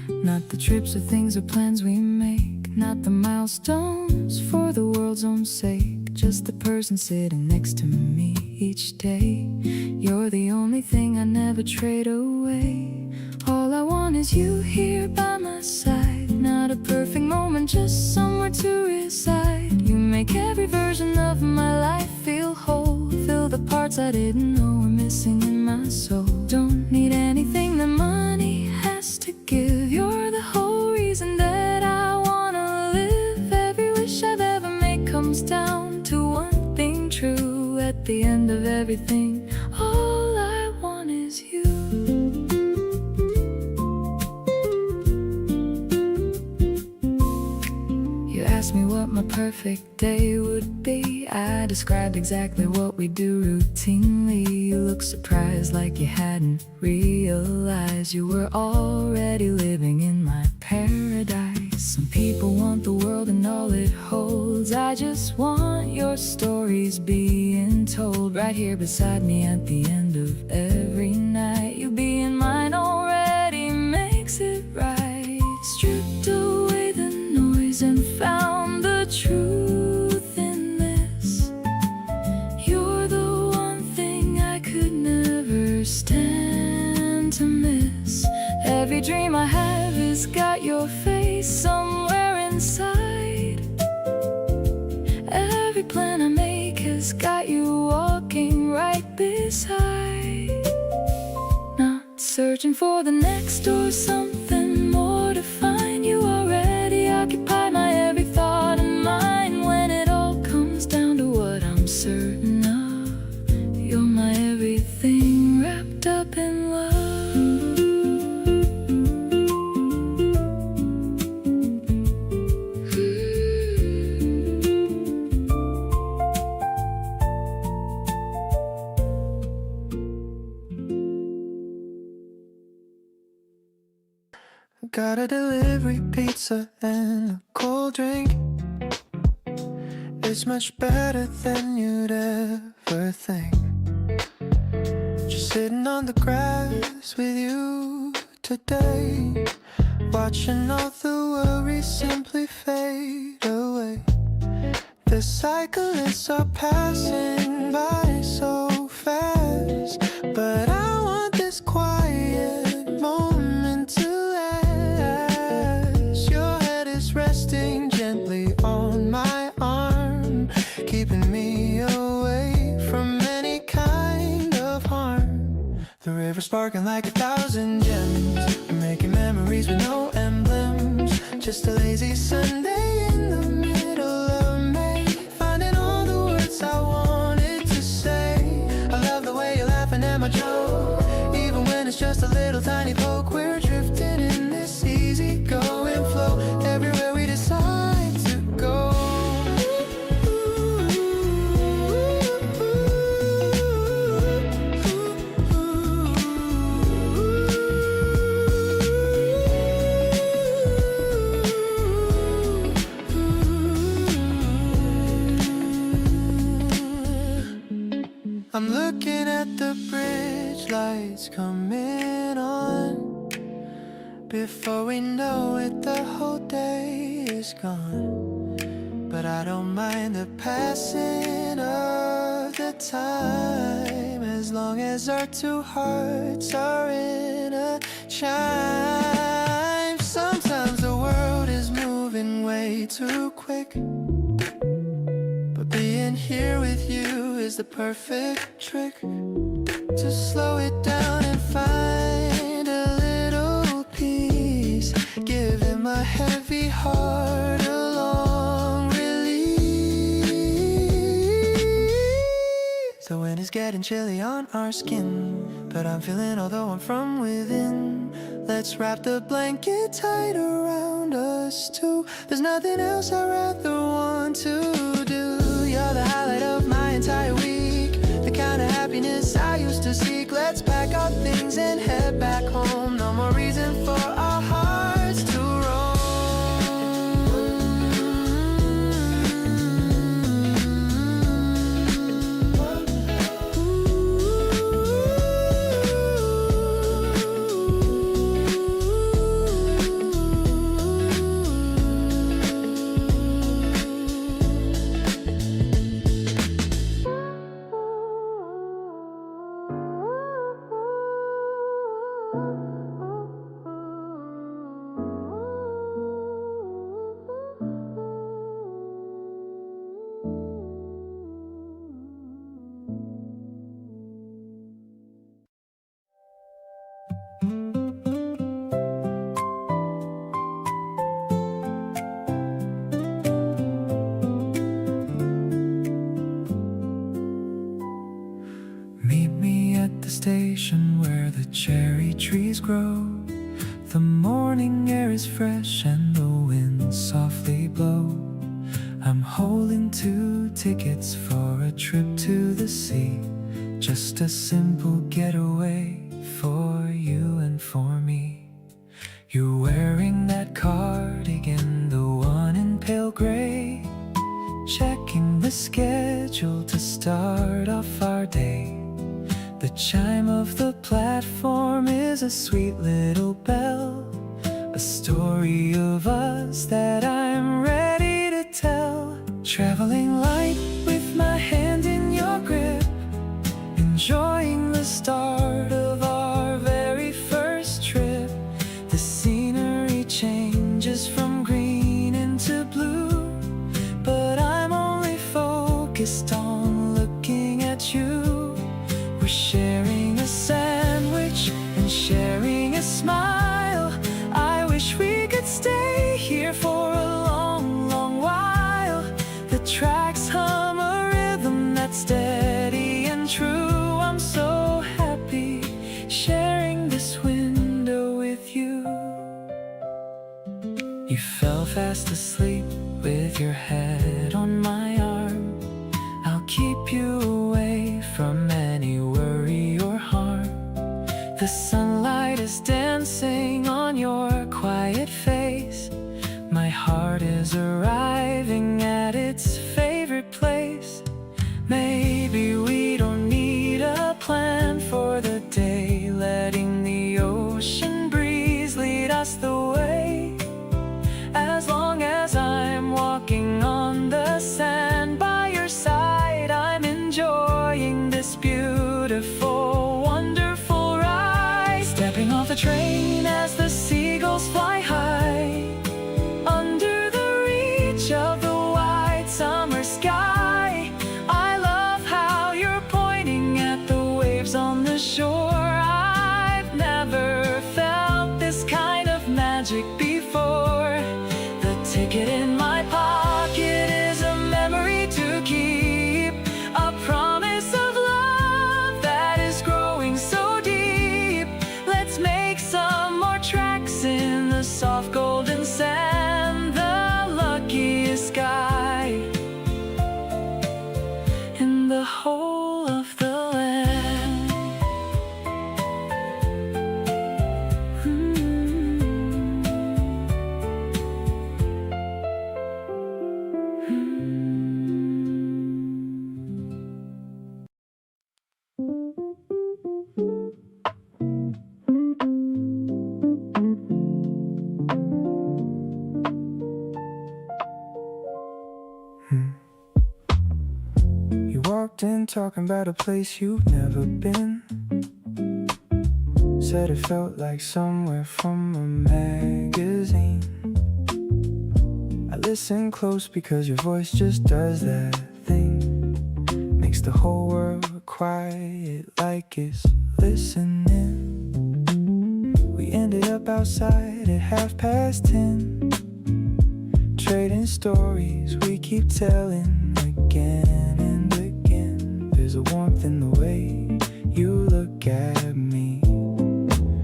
Not the trips or things or plans we make, not the milestones for the world's own sake, just the person sitting next to me each day. You're the only thing I never trade away. All I want is you here by my side. Not a perfect moment, just somewhere to reside. You make every version of my life feel whole, fill the parts I didn't know were missing in my soul. Don't need anything that money has to give. You're the whole reason that I wanna live. Every wish I've ever made comes down to one thing true. At the end of everything, all I want is you. You asked me what my perfect day would be. I described exactly what we do routinely. You looked surprised like you hadn't realized you were already living in my paradise. Some people want the world and all it holds. I just want your stories being told right here beside me at the end of every night. You being mine already makes it right. Stripped away the noise and found the truth in this. You're the one thing I could never stand to miss. Every dream I have has got your face somewhere inside. Every plan I make has got you walking right beside. Not searching for the next or something more to find. You already occupy my every thought and mind. When it all comes down to what I'm certain of, you're my everything wrapped up in love. Got a delivery pizza and a cold drink. It's much better than you'd ever think. Just sitting on the grass with you today, watching all the worries simply fade away. The cyclists are passing by so fast, but I want this quiet moment to last. Your head is resting gently on my arm, keeping me away from any kind of harm. The river sparkling like 1,000 gems, we're making memories with no emblems. Just a lazy Sunday in the middle of May, finding all the words I wanted to say. I love the way you're laughing at my joke, even when it's just a little tiny poke. We're drifting in this easy going flow, everywhere we decide to go. I'm looking at the bridge lights coming on. Before we know it, the whole day is gone. But I don't mind the passing of the time, as long as our two hearts are in a chime. Sometimes the world is moving way too quick, but being here with you is the perfect trick to slow it down and find a little peace. Give him a heavy heart, a long release. So when it's getting chilly on our skin, but I'm feeling although I'm from within, let's wrap the blanket tight around us too. There's nothing else I'd rather want to do. You're the highlight of my entire week, the kind of happiness I used to seek. Let's pack our things and head back home. No more reason for our hearts to roam. the cherry trees grow. The morning air is fresh and the winds softly blow. I'm holding 2 tickets for a trip to the sea. Just a simple getaway for you and for me. You're wearing that cardigan, the one in pale gray. Checking the schedule to start off our day. The chime of the platform is a sweet little bell, a story of us that I'm ready to tell. Traveling light with my hand in your grip, enjoying the start of our very first trip. The scenery changes from green into blue, but I'm only focused on looking at you. We're sharing a sandwich and sharing a smile. I wish we could stay here for a long, long while. The tracks hum a rhythm that's steady and true. I'm so happy sharing this window with you. You fell fast asleep with your head on my arm. I'll keep you away from any worry or harm. The sunlight is dancing on your quiet face. My heart is arriving at its favorite place. Maybe we don't need a plan for the day, letting the ocean breeze lead us the way. As long as I'm walking on the sand by your side, I'm enjoying this beautiful, wonderful ride. Stepping off the train as the seagulls fly high, under the reach of the wide summer sky. I love how you're pointing at the waves on the shore. I've never felt this kind of magic before. The ticket in my pocket is a memory to keep, a promise of love that is growing so deep. Let's make some more tracks in the soft golden sand, the luckiest guy in the whole of the land. You walked in talking about a place you've never been. Said it felt like somewhere from a magazine. I listen close because your voice just does that thing. Makes the whole world quiet like it's listening. We ended up outside at 10:30, trading stories we keep telling again and again. There's a warmth in the way you look at me,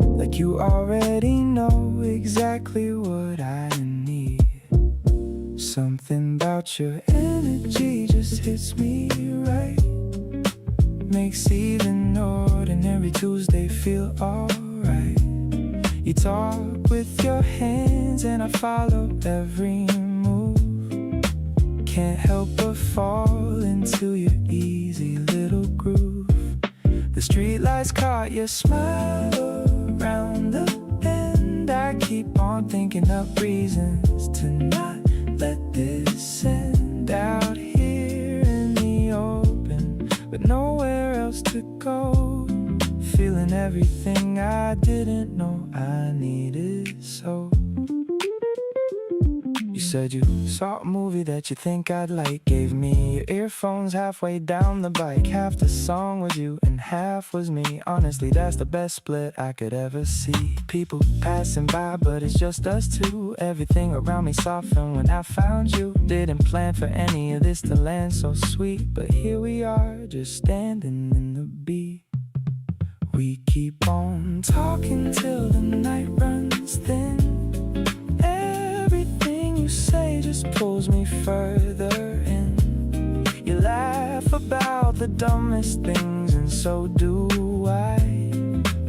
like you already know exactly what I need. Something about your energy just hits me right, makes even ordinary Tuesday feel alright. You talk with your hands and I follow every move. Can't help but fall into your easy little groove. The streetlights caught your smile around the bend. I keep on thinking up reasons to not let this end out here in the open, but nowhere else to go. Feeling everything I didn't know I needed so. You said you saw a movie that you think I'd like. Gave me your earphones halfway down the bike. Half the song was you and half was me. Honestly, that's the best split I could ever see. People passing by, but it's just us two. Everything around me softened when I found you. Didn't plan for any of this to land so sweet, but here we are, just standing in the beat. We keep keep on talking till the night runs thin. Everything you say just pulls me further in. You laugh about the dumbest things, and so do I.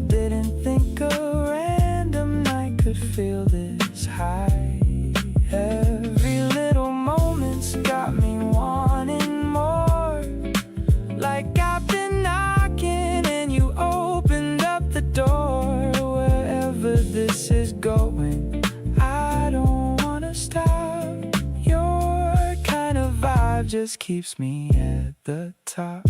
Didn't think a random night could feel this high. Every little moment's got me wanting more. Like I've been knocking and you opened up the door. Wherever this is going, I don't wanna stop. Your kind of vibe just keeps me at the top.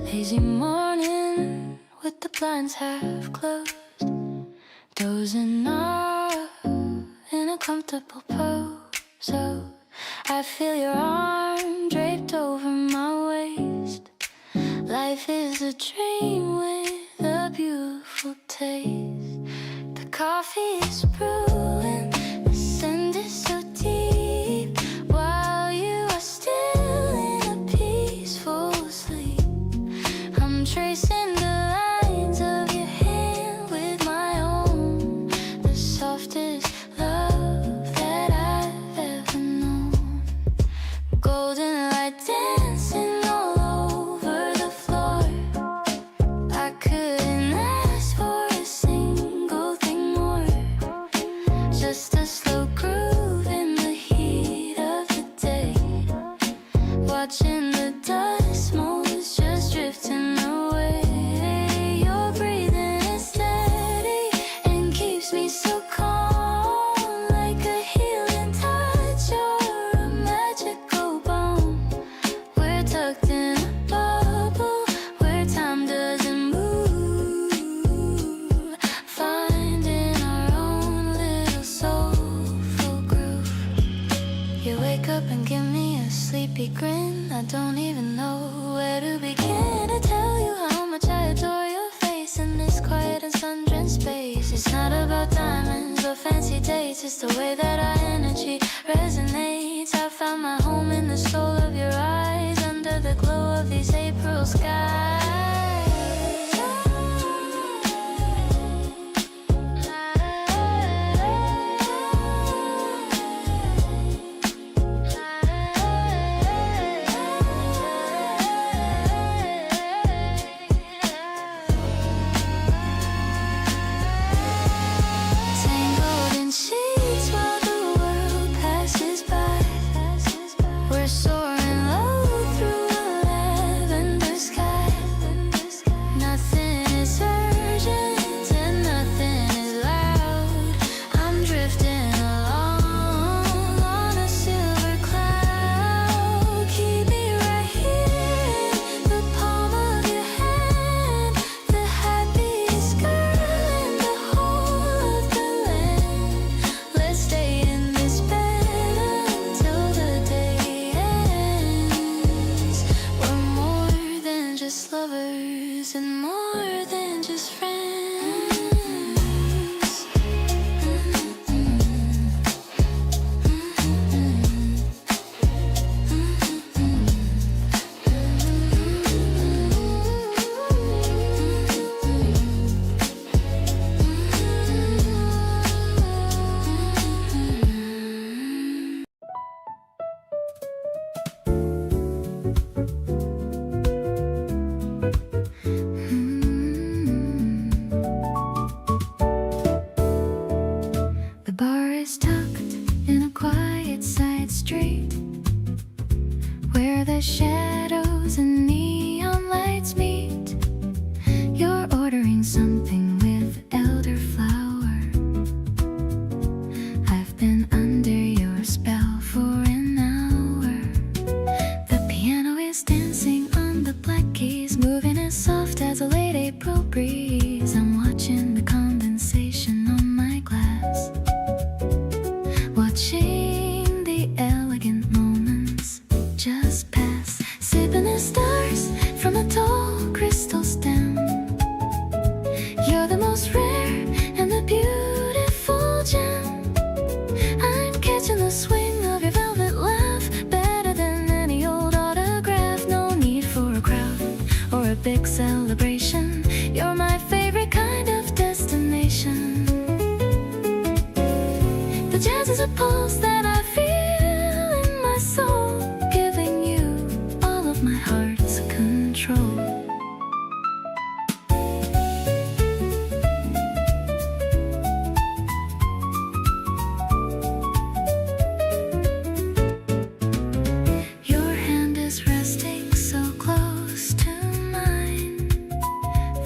Lazy morning with the blinds half closed, dozing off in a comfortable pose. So I feel your arm draped over my waist. Life is a dream with a beautiful taste. The coffee is brewing, the scent is so deep, while you are still in a peaceful sleep. I'm tracing the lines of your hand with my own, the softest love that I've ever known. Golden light dancing all over the floor. I couldn't ask for a single thing more. Just a slow groove in the heat of the day. Watching the dust motes just drifting away. Your breathing is steady and keeps me so calm. Like a healing touch or a magical balm. We're tucked in a bubble where time doesn't move. Finding our own little soulful groove. You wake up and give me a sleepy grin. I don't even know where to begin to tell you how much I adore your face in this quiet and sun-drenched space. It's not about diamonds or fancy dates, it's the way that our energy resonates. I found my home in the soul of your eyes, under the glow of these April skies. Tangled in sheets while the world passes by. We're soaring low through a lavender sky. Nothing is urgent and nothing is loud. I'm drifting along on a silver cloud. Keep me right here in the palm of your hand. The happiest girl in the whole of the land. Let's stay in this bed until the day ends. We're more than just lovers and more than just friends. The bar is tucked in a quiet side street where the shadows and neon lights meet. You're ordering something with elderflower. been under your spell for an hour. The piano is dancing on the black keys, moving as soft as a late April breeze. I'm watching the condensation on my glass, watching the elegant moments just pass, sipping the stars from a tall crystal stem. You're the most rare and the beautiful gem. I'm catching the swing of your velvet laugh, better than any old autograph. No need for a crowd or a big celebration. You're my favorite kind of destination. The jazz is a pulse that I feel in my soul, giving you all of my heart's control. Your hand is resting so close to mine.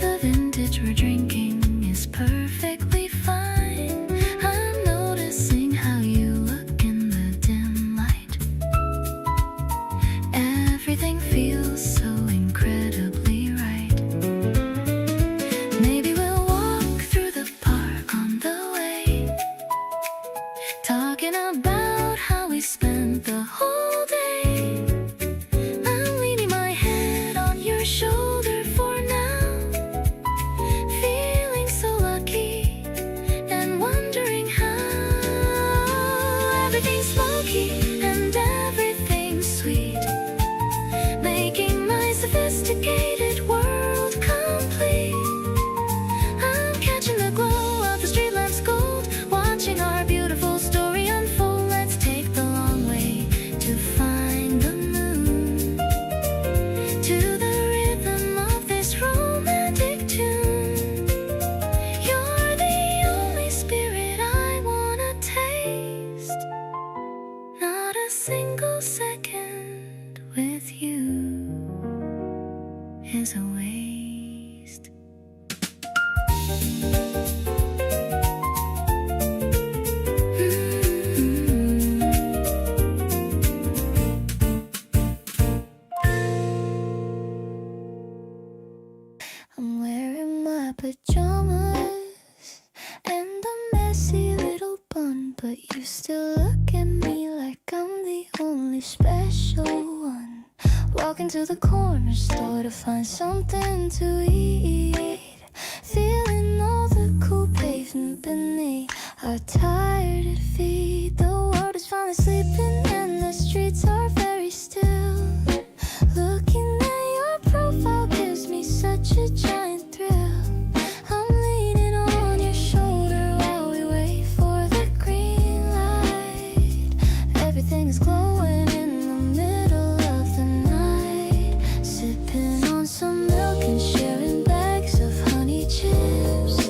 The vintage we're drinking is perfectly fine. I'm noticing how you look in the dim light. Everything feels so incredibly right. Maybe we'll walk through the park on the way, talking about how we spent the whole day. I'm leaning my head on your shoulder for now, feeling so lucky and wondering how everything's smoky and everything's sweet, making my sophisticated world complete. I'm catching the glow of the street lamps gold, watching our beautiful story unfold. Let's take the long way to find the moon, to the rhythm of this romantic tune. You're the only spirit I wanna taste. Not a single second with you is a waste. I'm wearing my pajamas and a messy little bun, but you still look at me like I'm the only special one. Walking to the corner store to find something to eat, feeling all the cool pavement beneath our tired feet. The world is finally sleeping and the streets are very still. Looking at your profile gives me such a giant thrill. I'm leaning on your shoulder while we wait for the green light. Everything is glowing in the middle of the night, sipping on some milk and sharing bags of honey chips.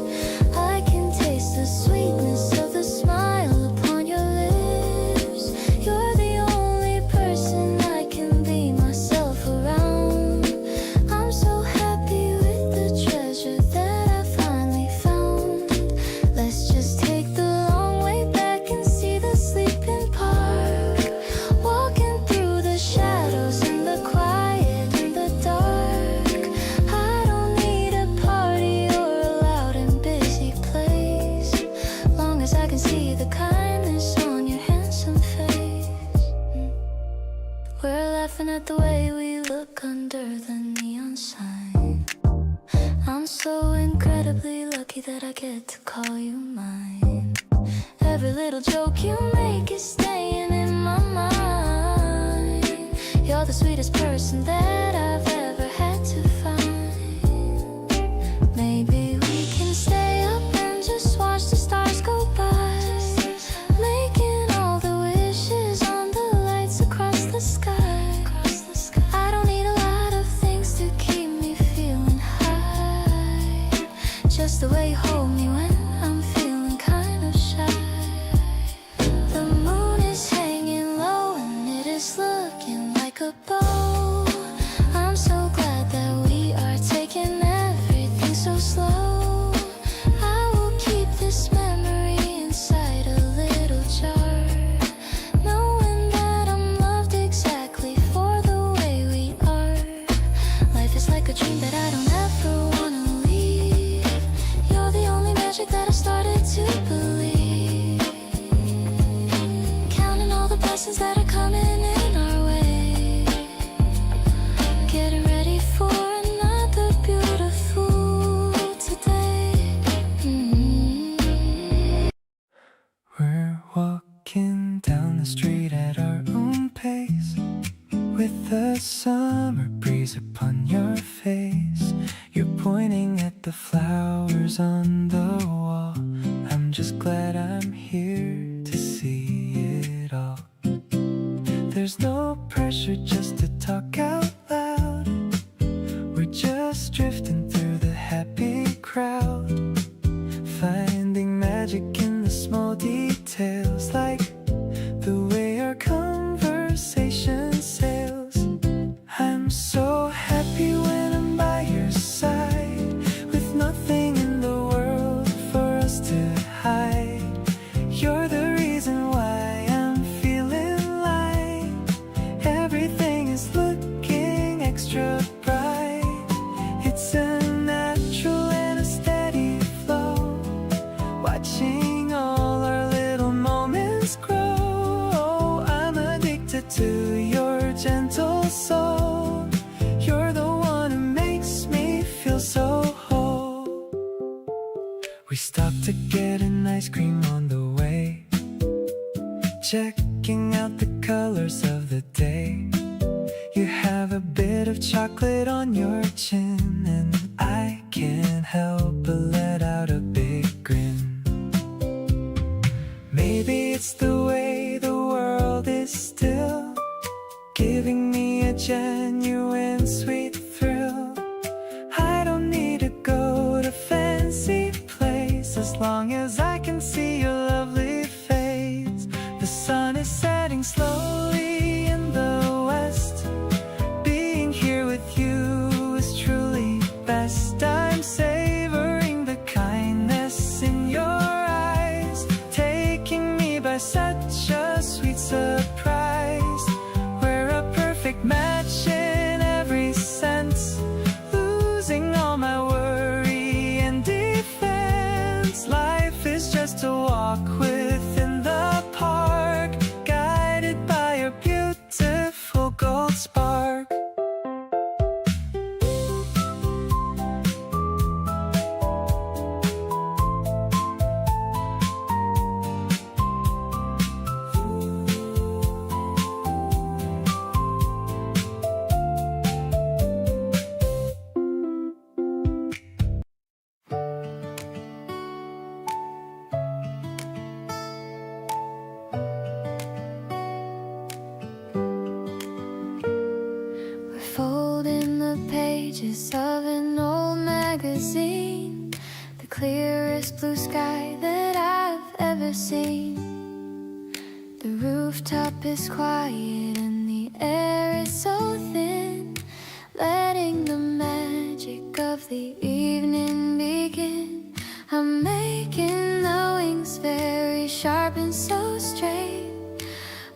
I can taste the sweetness of the smile upon your lips. You're the only person I can be myself around. I'm so happy with the treasure that I finally found. Let's just take the long way back and see the sleeping park, walking through the shadows in the quiet and the dark. I don't need a party or a loud and busy place, long as I can see the kindness on your handsome face. We're laughing at the way we look under the neon sign. I'm so incredibly lucky that I get to call you mine. Every little joke you make is staying in my mind. You're the sweetest person that I've ever had to find. Maybe we can stay up and just watch the stars go by, making all the wishes on the lights across the sky. I don't need a lot of things to keep me feeling high, just the way you hold me when I'm feeling kind of shy. The moon is hanging low and it is looking like a bow. I'm so blessings that are coming in our way. Getting ready for another beautiful today. We're walking down the street at our own pace, with the summer breeze upon your face. You're pointing at the flowers on the wall. I'm just glad I'm here to see it all. There's no pressure just to talk out loud. We're just drifting through the happy crowd, finding magic in the small details, like the way our conversation sails. I'm so happy when I'm by your side, with nothing in the world for us to hide. You're the reason why I'm feeling like everything is looking extra bright. It's a natural and a steady flow, watching all our little moments grow. I'm addicted to your gentle soul. You're the one who makes me feel so whole. We stopped to get an ice cream on the way, checking out the colors of the day. You have a bit of chocolate on your chin, and I can't help but let out a big grin. Maybe it's the way the world is still, giving me a genuine sweet thrill. I don't need to go to fancy place, as long as I can see your lovely face. The sun is setting slowly in the west. Being here with you is truly best. I'm savoring the kindness in your eyes, taking me by such a sweet surprise. We're a perfect match in every sense, losing all my worry and defense. Life is just a walk within the park, guided by your beautiful gold spark. We're folding the pages of an old magazine, the clearest blue sky that I've ever seen. The rooftop is quiet and the air is so thin, letting the magic of the evening begin. I'm making the wings very sharp and so straight,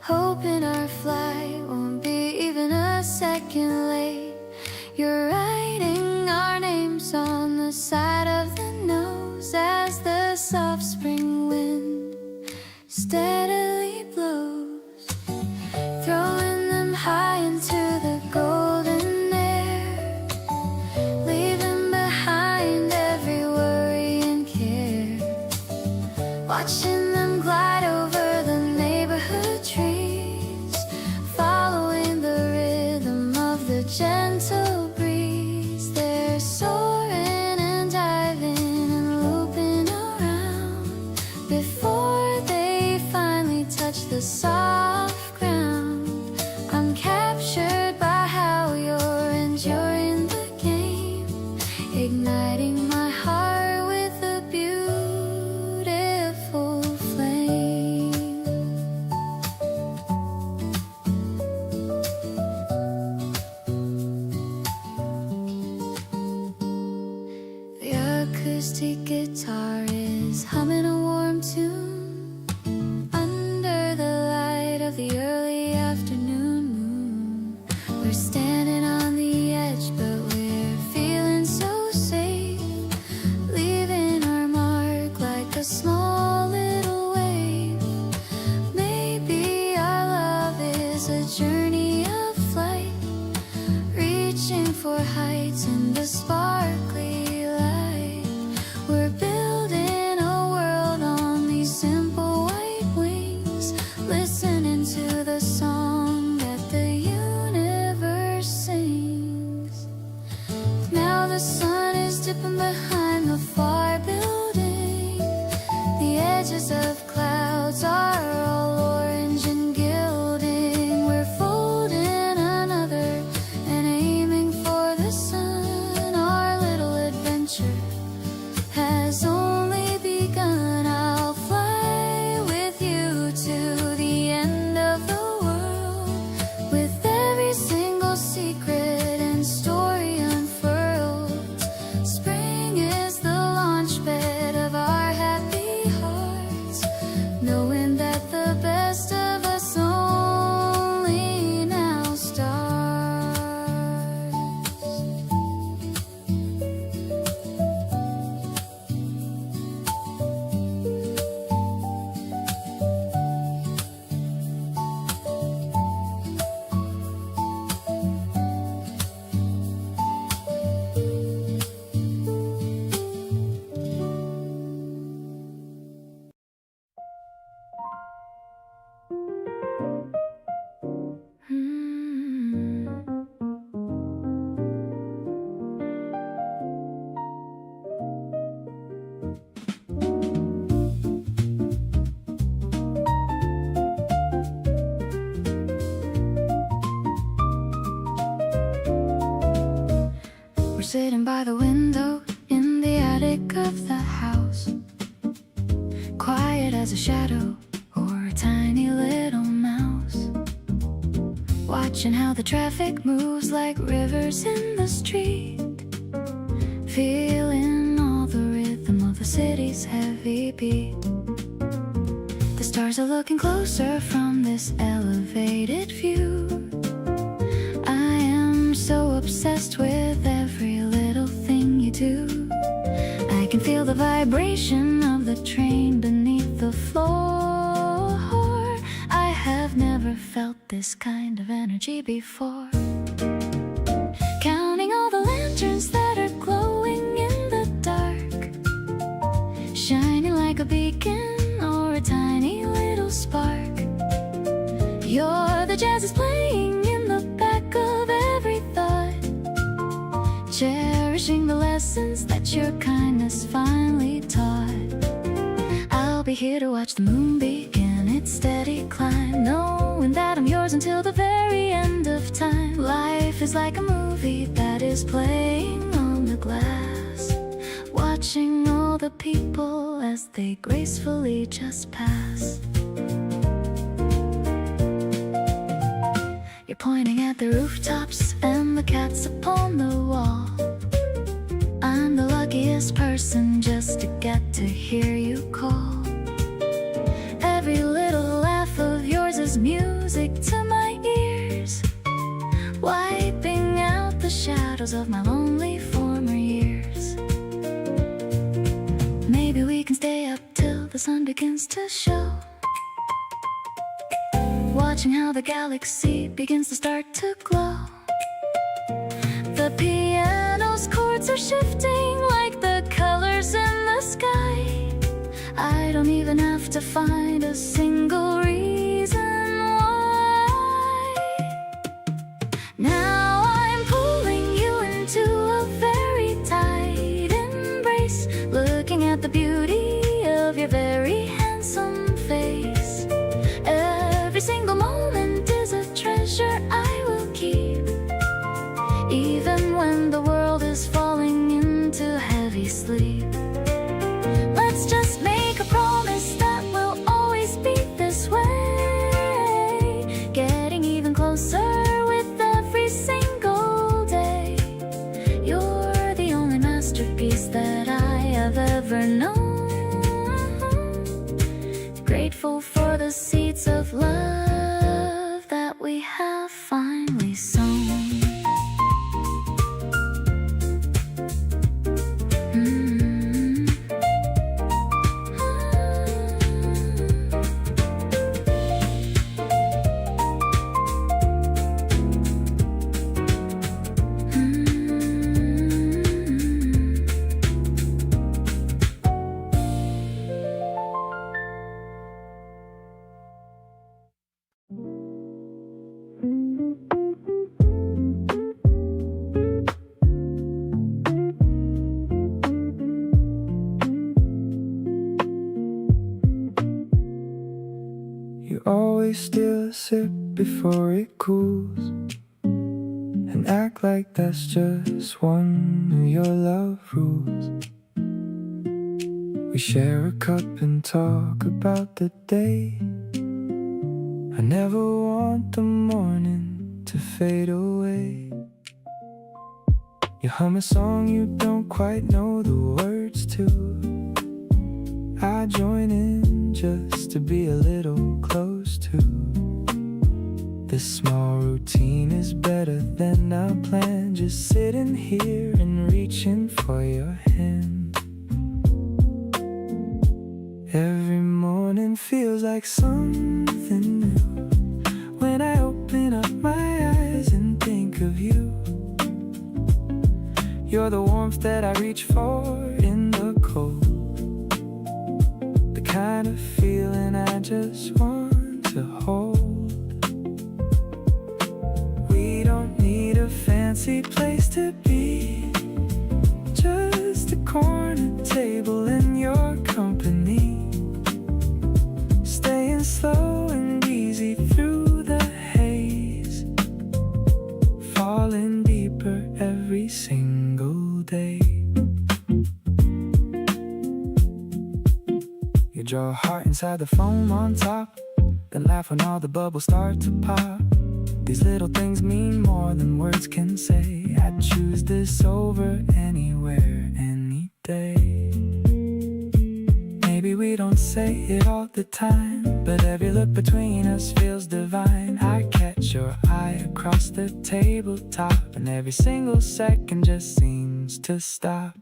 hoping our flight won't be even a second late. You're writing our names on the side of the nose as the soft spring wind steadily blows, throwing them high into the golden air, leaving behind every worry and care. Watching them glide over the neighborhood trees, following the rhythm of the gentle breeze. They're soaring and diving and looping around before they finally touch the soft ground. I'm captured by how you're enjoying the game, igniting my heart with a beautiful flame. The acoustic guitar is humming a warm tune under the light sitting by the window in the attic of the house, quiet as a shadow or a tiny little mouse, watching how the traffic moves like rivers in the street, feeling all the rhythm of the city's heavy beat. The stars are looking closer from this elevated view. I am so obsessed with every little thing you do. I can feel the vibration of the train beneath the floor. I have never felt this kind of energy before. Counting all the lanterns that are glowing in the dark, shining like a beacon or a tiny little spark. You're the jazz is playing in the back of every thought, cherishing the lessons that your kindness finally taught. I'll be here to watch the moon begin its steady climb, knowing that I'm yours until the very end of time. Life is like a movie that is playing on the glass, watching all the people as they gracefully just pass. You're pointing at the rooftops and the cats upon the wall. I'm the luckiest person just to get to hear you call. Every little laugh of yours is music to my ears, wiping out the shadows of my lonely former years. Maybe we can stay up till the sun begins to show, watching how the galaxy begins to start to glow. The piano's chords are shifting like the colors in the sky. I don't even have to find a single reason why. Now I'm pulling you into a very tight embrace, looking at the beauty of your very handsome face. Every single moment is a treasure I will keep, even when the world is falling into heavy sleep. Let's just make a promise that we'll always be this way, getting even closer with every single day. You're the only masterpiece that I have ever known, grateful for the seeds of love that we have finally sown. You always steal a sip before it cools, and act like that's just one of your love rules. We share a cup and talk about the day. I never want the morning to fade away. You hum a song you don't quite know the words to. I join in just to be a little close to. This small routine is better than our plan, just sitting here and reaching for your hand. Every morning feels like something new when I open up my eyes and think of you. You're the warmth that I reach for in the cold, the kind of feeling I just want to hold. We don't need a fancy place to be, just a corner table in your company, staying slow and easy through the haze, falling deeper every single inside the foam on top, then laugh when all the bubbles start to pop. These little things mean more than words can say. I'd choose this over anywhere, any day. Maybe we don't say it all the time, but every look between us feels divine. I catch your eye across the tabletop, and every single second just seems to stop.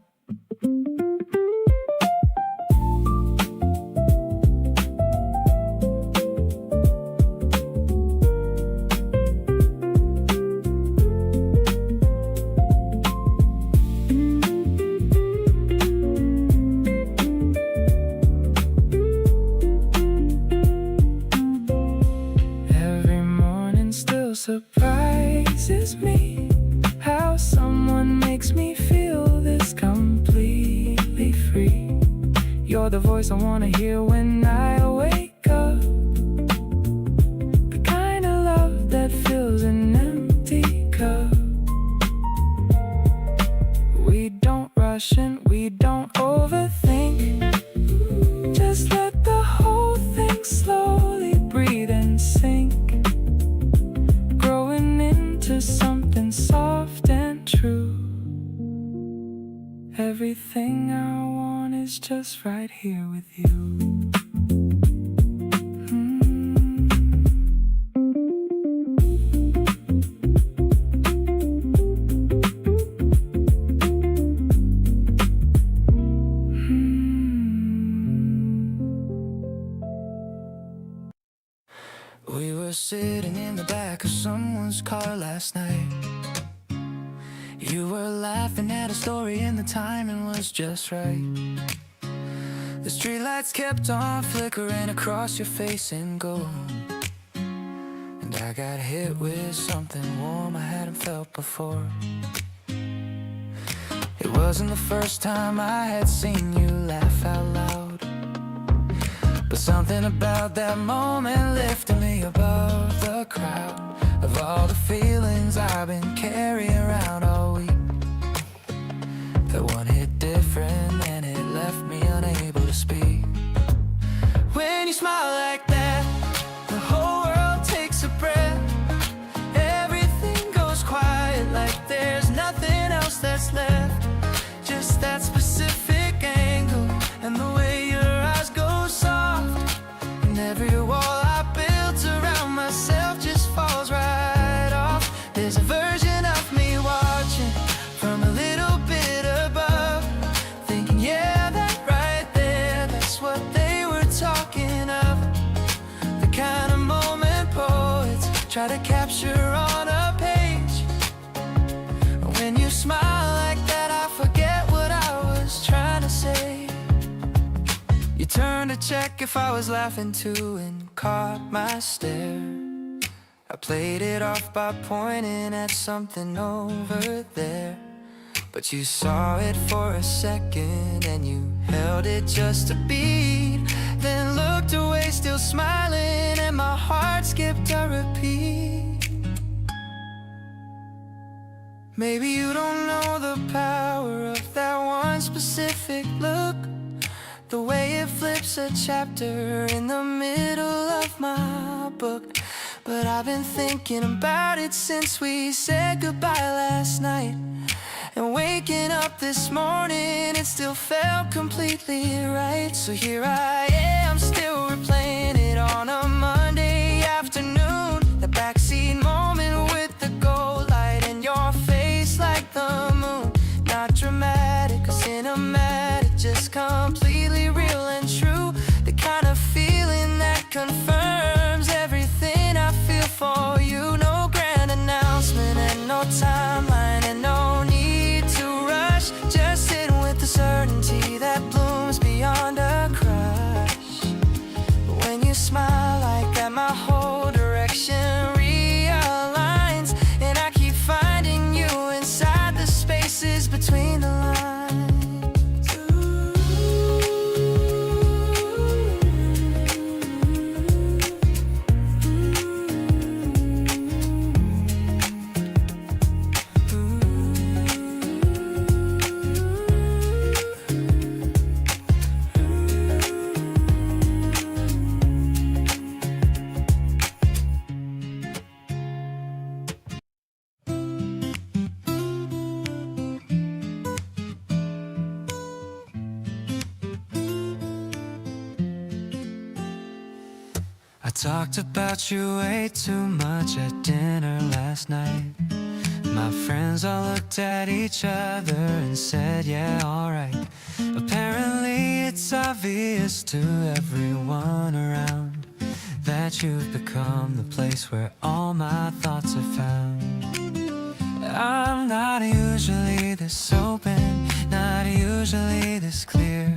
Surprises me how someone makes me feel this completely free. You're the voice I wanna hear when I wake up, the kind of love that fills an empty cup. We don't rush and we don't overthink, just let the whole thing slowly breathe and sink, to something soft and true. Everything I want is just right here with you. We were sitting in the back of someone's car last night. You were laughing at a story and the timing was just right. The streetlights kept on flickering across your face in gold, and I got hit with something warm I hadn't felt before. It wasn't the first time I had seen you laugh out loud, but something about that moment lifted me above the crowd of all the feelings I've been carrying around all week. That one hit different and it left me unable to speak. When you smile like that, the whole world takes a breath. Everything goes quiet like there's nothing else that's left. Just that specific angle and the way your eyes go soft, and every wall I built around myself just falls right off. There's a version of me watching from a little bit above, thinking, yeah, that right there, that's what they were talking of. The kind of moment poets try to capture on a page. When you smile like that, I forget what I was trying to say. You turned to check if I was laughing too and caught my stare. I played it off by pointing at something over there, but you saw it for a second and you held it just a beat, then looked away still smiling, and my heart skipped a repeat. Maybe you don't know the power of that one specific look, the way it flips a chapter in the middle of my book. But I've been thinking about it since we said goodbye last night, and waking up this morning it still felt completely right. So here I am still replaying it on a Monday afternoon, the backseat moment with the gold light in your face like the moon. Not dramatic or cinematic, just completely real and true. The kind of feeling that confirms everything I feel for you. No grand announcement and no timeline and no need to rush, just sitting with the certainty that blooms beyond a crush. talked about you way too much at dinner last night. My friends all looked at each other and said, yeah, alright. Apparently it's obvious to everyone around that you've become the place where all my thoughts are found. I'm not usually this open, not usually this clear,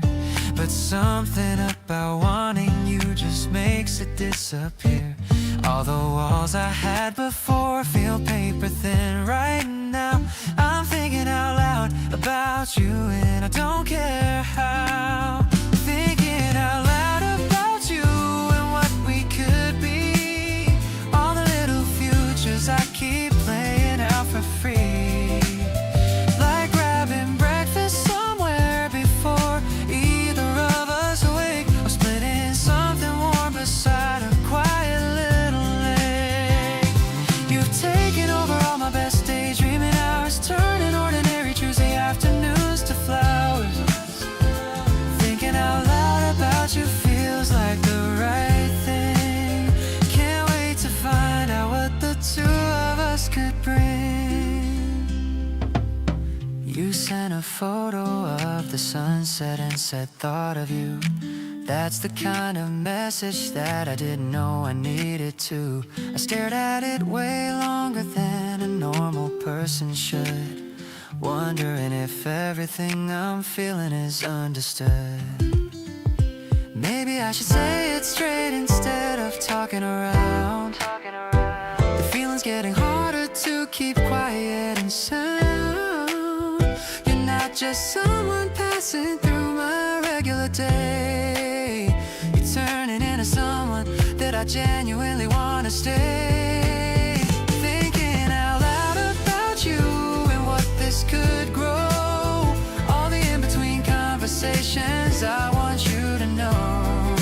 but something about wanting you just makes it disappear. All the walls I had before feel paper thin right now. I'm thinking out loud about you and I don't care how. Thinking out loud about you and what we could be. All the little futures I keep playing out for free. Like grabbing breakfast somewhere before either of us awake, or splitting something warm beside a quiet little lake. You've taken over all my best daydreaming hours, turning ordinary Tuesday afternoons to flowers. Thinking out loud about you feels like the right thing. Can't wait to find out what the two of us could bring. You sent a photo of the sunset and said, thought of you. That's the kind of message that I didn't know I needed to. I stared at it way longer than a normal person should, wondering if everything I'm feeling is understood. Maybe I should say it straight instead of talking around. The feeling's getting harder to keep quiet and sound. You're not just someone passing through my regular day. You're turning into someone that I genuinely want to stay. Thinking out loud about you and what this could grow. All the in-between conversations I want you to know.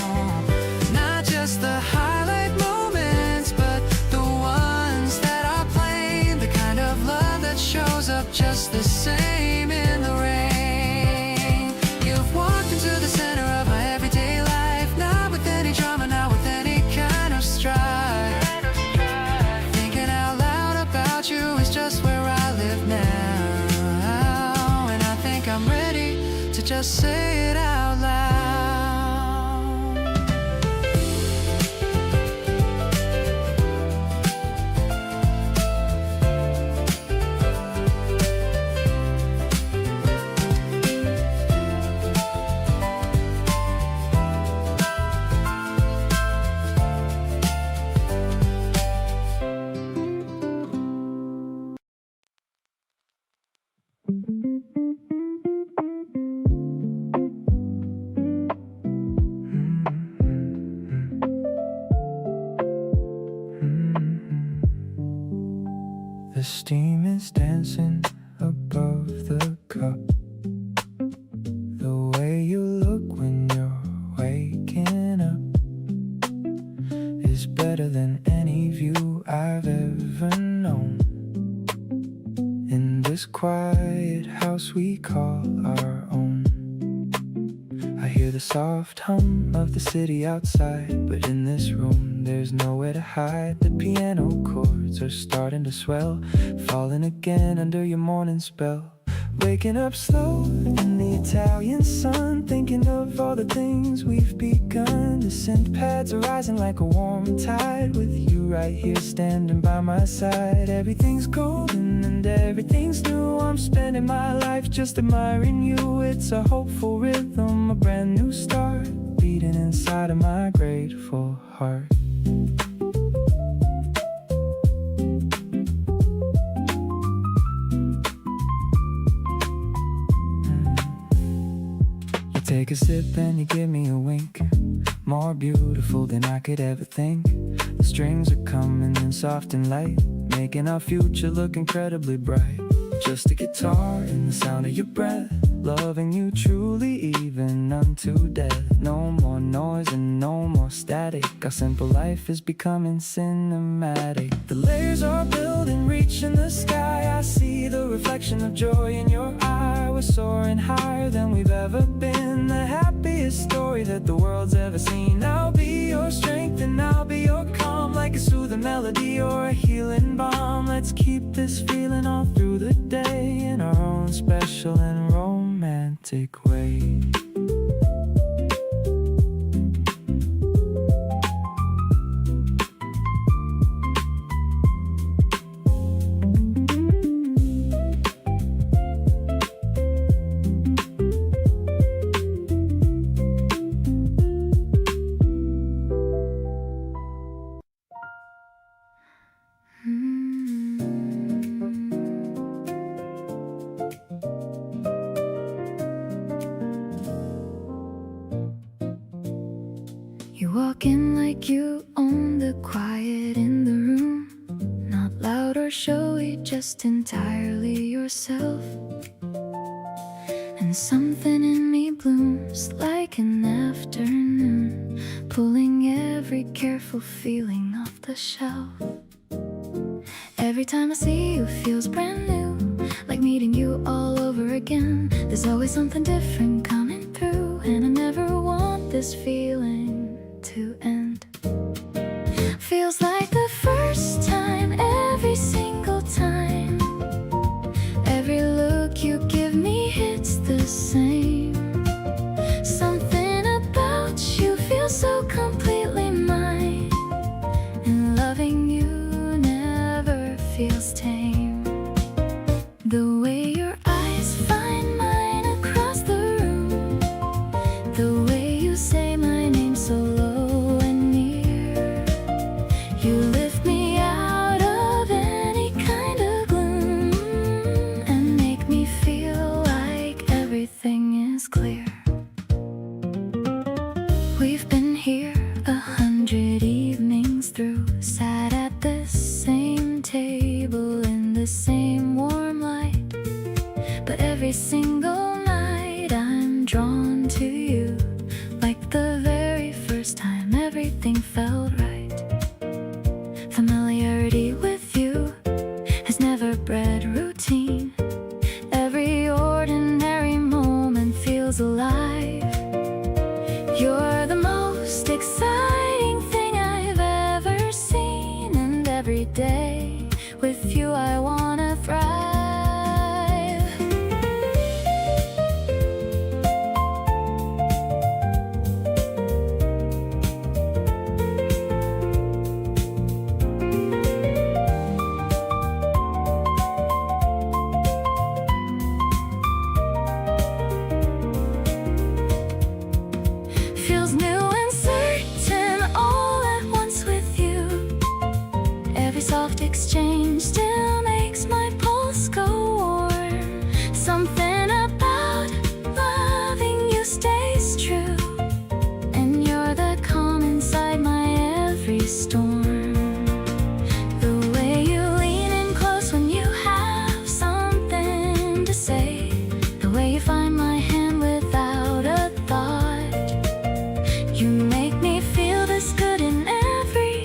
Not just the highlight moments, but the ones that are plain. The kind of love that shows up just the same in the rain. You've walked into the center of my everyday life, not with any drama, not with any kind of strife. Thinking out loud about you is just where I live now. And I think I'm ready to just say it out loud. The steam is dancing above the cup. The way you look when you're waking up is better than any view I've ever known. In this quiet house we call our own, I hear the soft hum of the city outside, but in this room there's nowhere to hide. The piano chords are starting to swell, falling again under your morning spell. Waking up slow in the Italian sun, thinking of all the things we've begun. The scent pads are rising like a warm tide, with you right here standing by my side. Everything's golden and everything's new. I'm spending my life just admiring you. It's a hopeful rhythm, a brand new start, beating inside of my grateful heart. Take a sip and you give me a wink, more beautiful than I could ever think. The strings are coming in soft and light, making our future look incredibly bright. Just a guitar and the sound of your breath, loving you truly even unto death. No more noise and no more static. Our simple life is becoming cinematic. The layers are building, reaching the sky. I see the reflection of joy in your eye. We're soaring higher than we've ever been. The happiest story that the world's ever seen. I'll be your strength and I'll be your calm, like a soothing melody or a healing balm. Let's keep this feeling all through the day in our own special and romantic way. You walk in like you own the quiet in the room. Not loud or showy, just entirely yourself. And something in me blooms like an afternoon, pulling every careful feeling off the shelf. Every time I see you feels brand new, like meeting you all over again. There's always something different coming through, and I never want this feeling to end. Feels like the first time, every single time. Every look you give me hits the same. Something about you feels so completely mine, and loving you never feels tame. The way your eyes find mine across the room, the way you say my name so low and near. You lift me out of any kind of gloom and make me feel like everything is clear. We've been here 100 evenings through, sat at the same table in the same warm light. But every single night I'm drawn to you, like the very first time everything felt right. Familiarity with you has never bred routine. Every ordinary moment feels alive. You're the most exciting thing I've ever seen, and every day with you I wanna thrive. Feels new and certain all at once with you. Every soft exchange still makes my pulse go warm. Something about loving you stays true, and you're the calm inside my every storm. The way you lean in close when you have something to say, the way you find my hand without a thought. You make me feel this good in every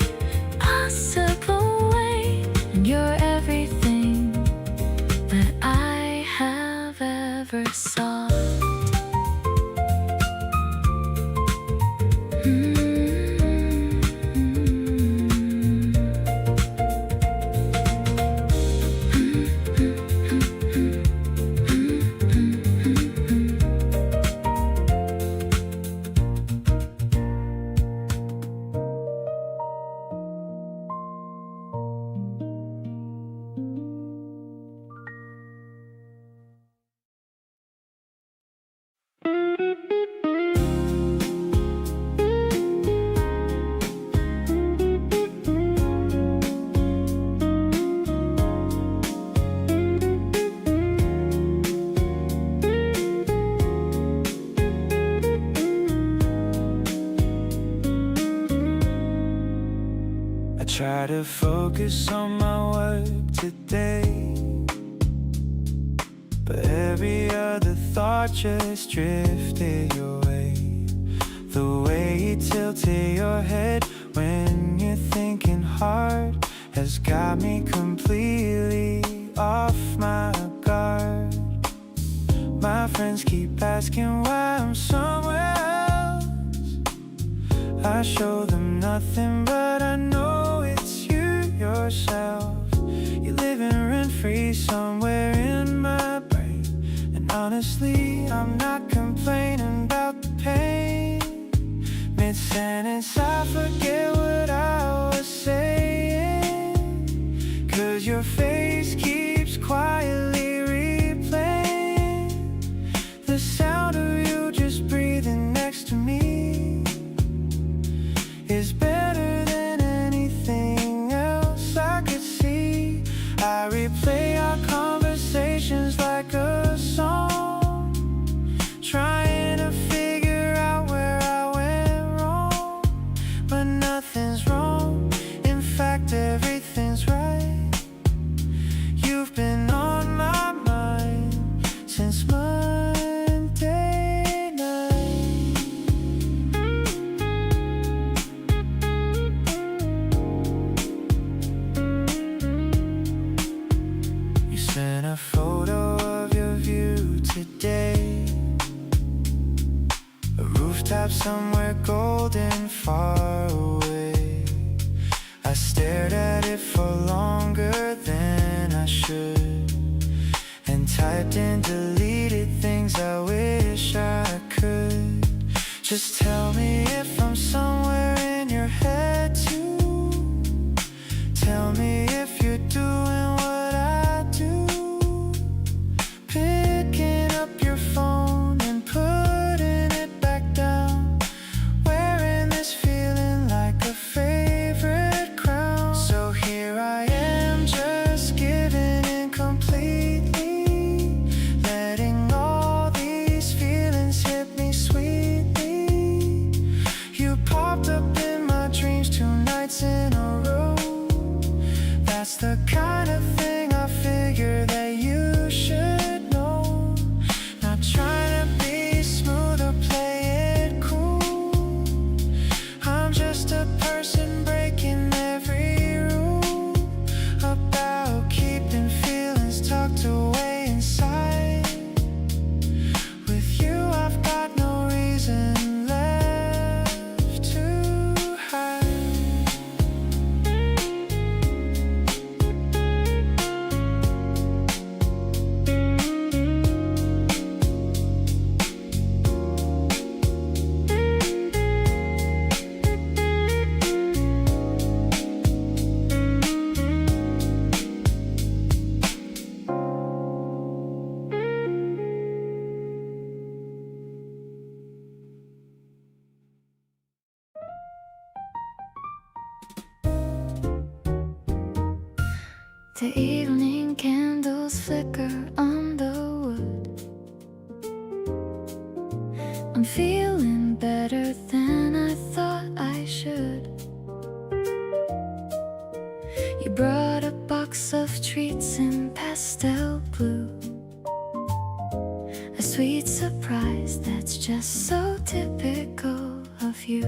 possible way, and you're everything that I have ever sought. I try to focus on my work today, but every other thought just drifted your way. The way you tilted your head when you're thinking hard has got me completely off my guard. My friends keep asking why I'm somewhere else. I show them nothing, but I know it's you yourself. You're living rent-free somewhere in my brain. And honestly, I'm not complaining about the pain. Mid-sentence, I forget what I was saying, 'cause your face keeps quietly replaying the sound of you just breathing next to me is better than anything else I could see. I replay our conversations like a song, trying to figure out where I went wrong. But nothing's wrong, in fact everything's right. You've been on my mind since Monday night. You sent a photo of your view today, a rooftop somewhere golden far away. I stared at it for longer than I should, and typed and deleted things I wish I could. Just tell me if I'm somewhere in your head too. Tell me if you're doing what I do, picking up your phone and putting it back down, wearing this feeling like a favorite crown. So here I am, just giving in completely, letting all these feelings hit me sweetly. You popped up in my dreams 2 nights in a row. That's the kind of thing I figure that you should know. Not trying to be smooth or play it cool, I'm just a person breaking every rule about keeping feelings tucked away inside. With you I've got no reason left to hide. The evening candles flicker on the wood. I'm feeling better than I thought I should. You brought a box of treats in pastel blue, a sweet surprise that's just so typical of you.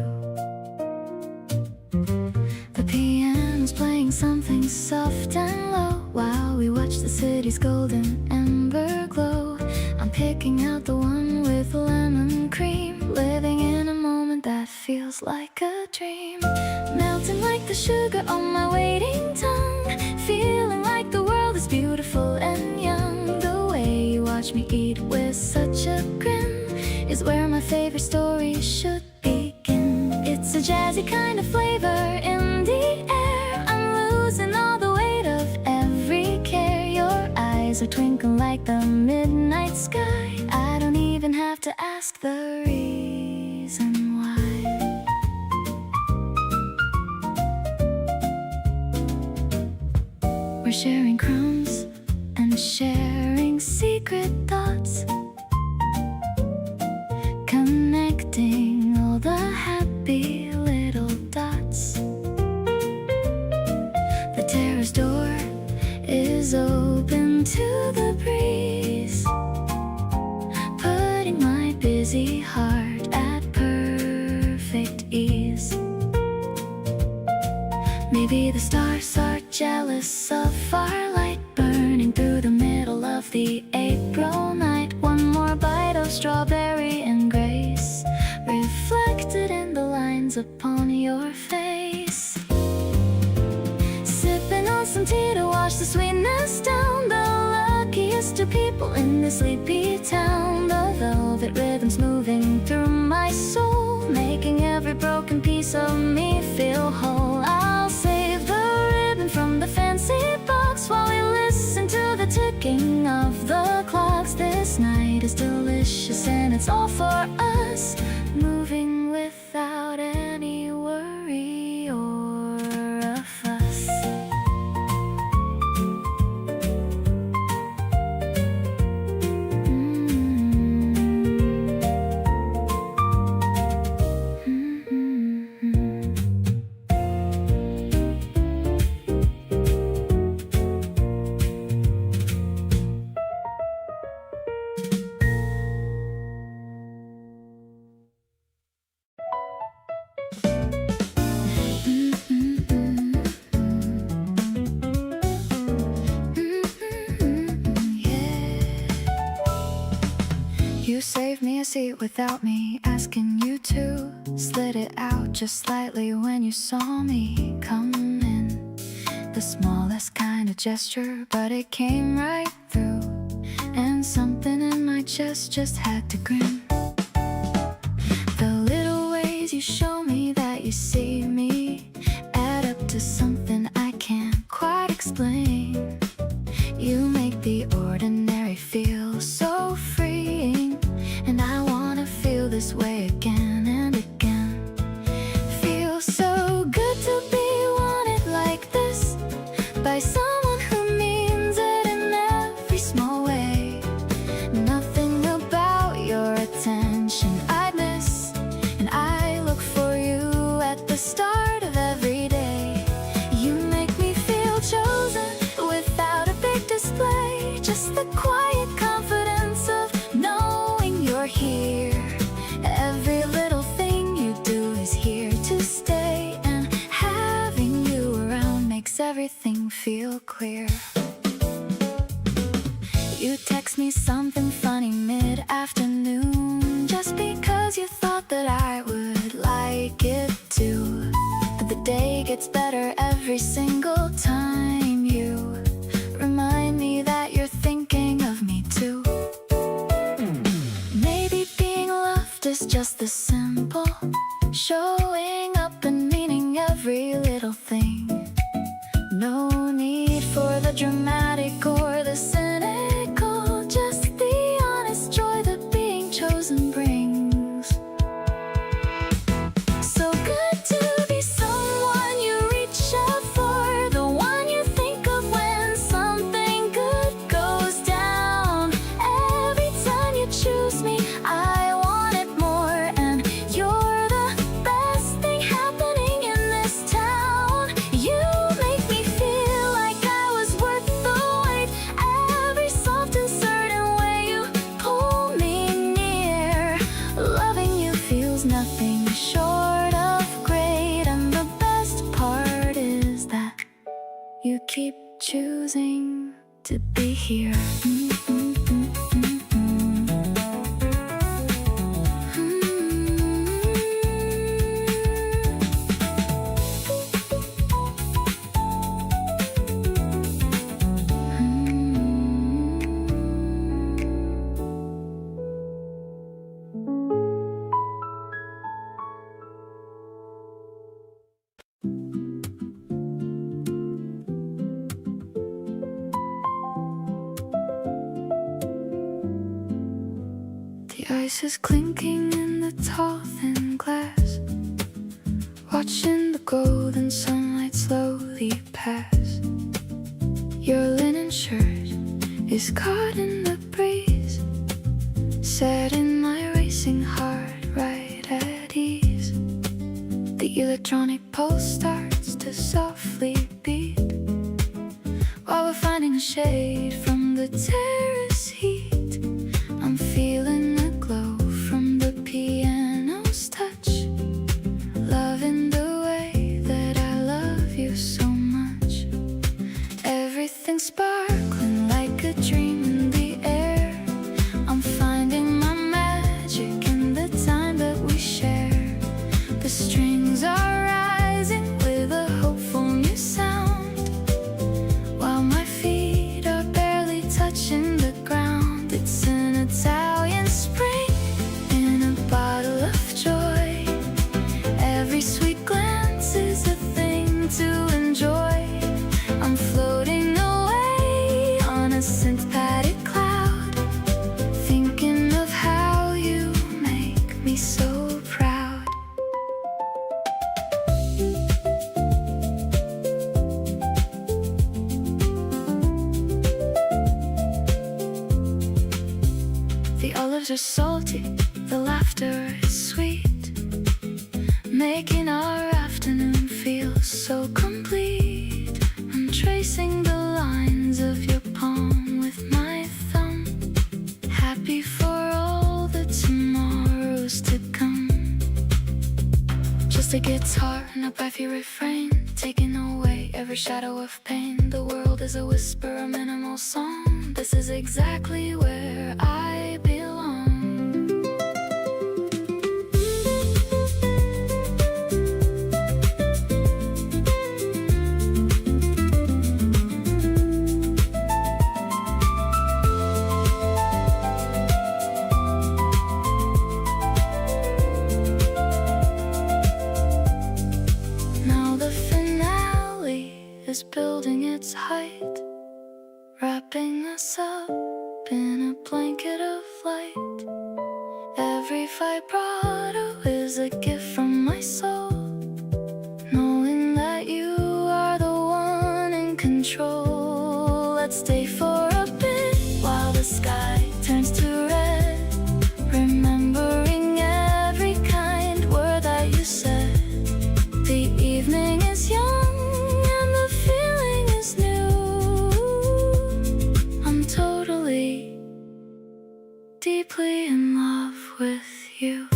The piano's playing something soft and low while we watch the city's golden ember glow. I'm picking out the one with lemon cream, living in a moment that feels like a dream. Melting like the sugar on my waiting tongue, feeling like the world is beautiful and young. The way you watch me eat with such a grin is where my favorite story should begin. It's a jazzy kind of flavor in the air. I'm losing all the weight of every care. Your eyes are twinkling like the midnight sky. I don't even have to ask the reason why. We're sharing crumbs and sharing secret thoughts, connecting all the happy little dots. The terrace door is open to the breeze, busy heart at perfect ease. Maybe the stars are jealous of our light burning through the middle of the April night. One more bite of strawberry and grace reflected in the lines upon your face. Sipping on some tea to wash the sweetness down. The luckiest of people in this sleepy town. The velvet rhythms moving through my soul, making every broken piece of me feel whole. I'll save the ribbon from the fancy box while we listen to the ticking of the clocks. This night is delicious and it's all for us, moving without any worry or a fuss. You saved me a seat without me asking you to. Slid it out just slightly when you saw me come in. The smallest kind of gesture, but it came right through. And something in my chest just had to grin. The little ways you show me that you see me add up to something I can't quite explain. You make the ordinary feel so freeing, and I wanna feel this way again and again. Feels so good to be wanted like this by someone who means it in every small way. Nothing about your attention I'd miss, and I look for you at the start of every day. You make me feel chosen without a big display, just the quiet confidence of knowing you're here. Every little thing you do is here to stay, and having you around makes everything feel clear. You text me something funny mid-afternoon just because you thought that I would like it too. But the day gets better every single time you remind me that you're thinking of me too. Maybe being loved is just the simple, showing up and meaning every little thing. No need for the dramatic or the cynical, just the honest joy that being chosen brings. So good to be someone you reach out for, the one you think of when something good goes down. Every time you choose me, I want it more, and you're the best thing happening in this town. You make me feel like I was worth the wait. Every soft and certain way you pull me near, loving you feels nothing short of great. And the best part is that you keep choosing to be here. The ice is clinking in the tall thin glass, watching the golden sunlight slowly pass. Your linen shirt is caught in the breeze, setting my racing heart right at ease. The electronic pulse starts to softly beat, while we're finding a shade from the terrace heat. I'm feeling the glow from tears are salty, the laughter is sweet, making our afternoon feel so complete. I'm tracing the lines of your palm with my thumb, happy for all the tomorrows to come. Just a guitar and a breathy refrain, taking away every shadow of pain. The world is a whisper, a minimal song. This is exactly where I belong. Now the finale is building its height, wrapping us up in a blanket of light. Every vibrato is a gift from my soul, knowing that you are the one in control. Let's stay for a bit while the sky turns to red, remembering every kind word that you said. The evening is young and the feeling is new. I'm totally, deeply in love with you.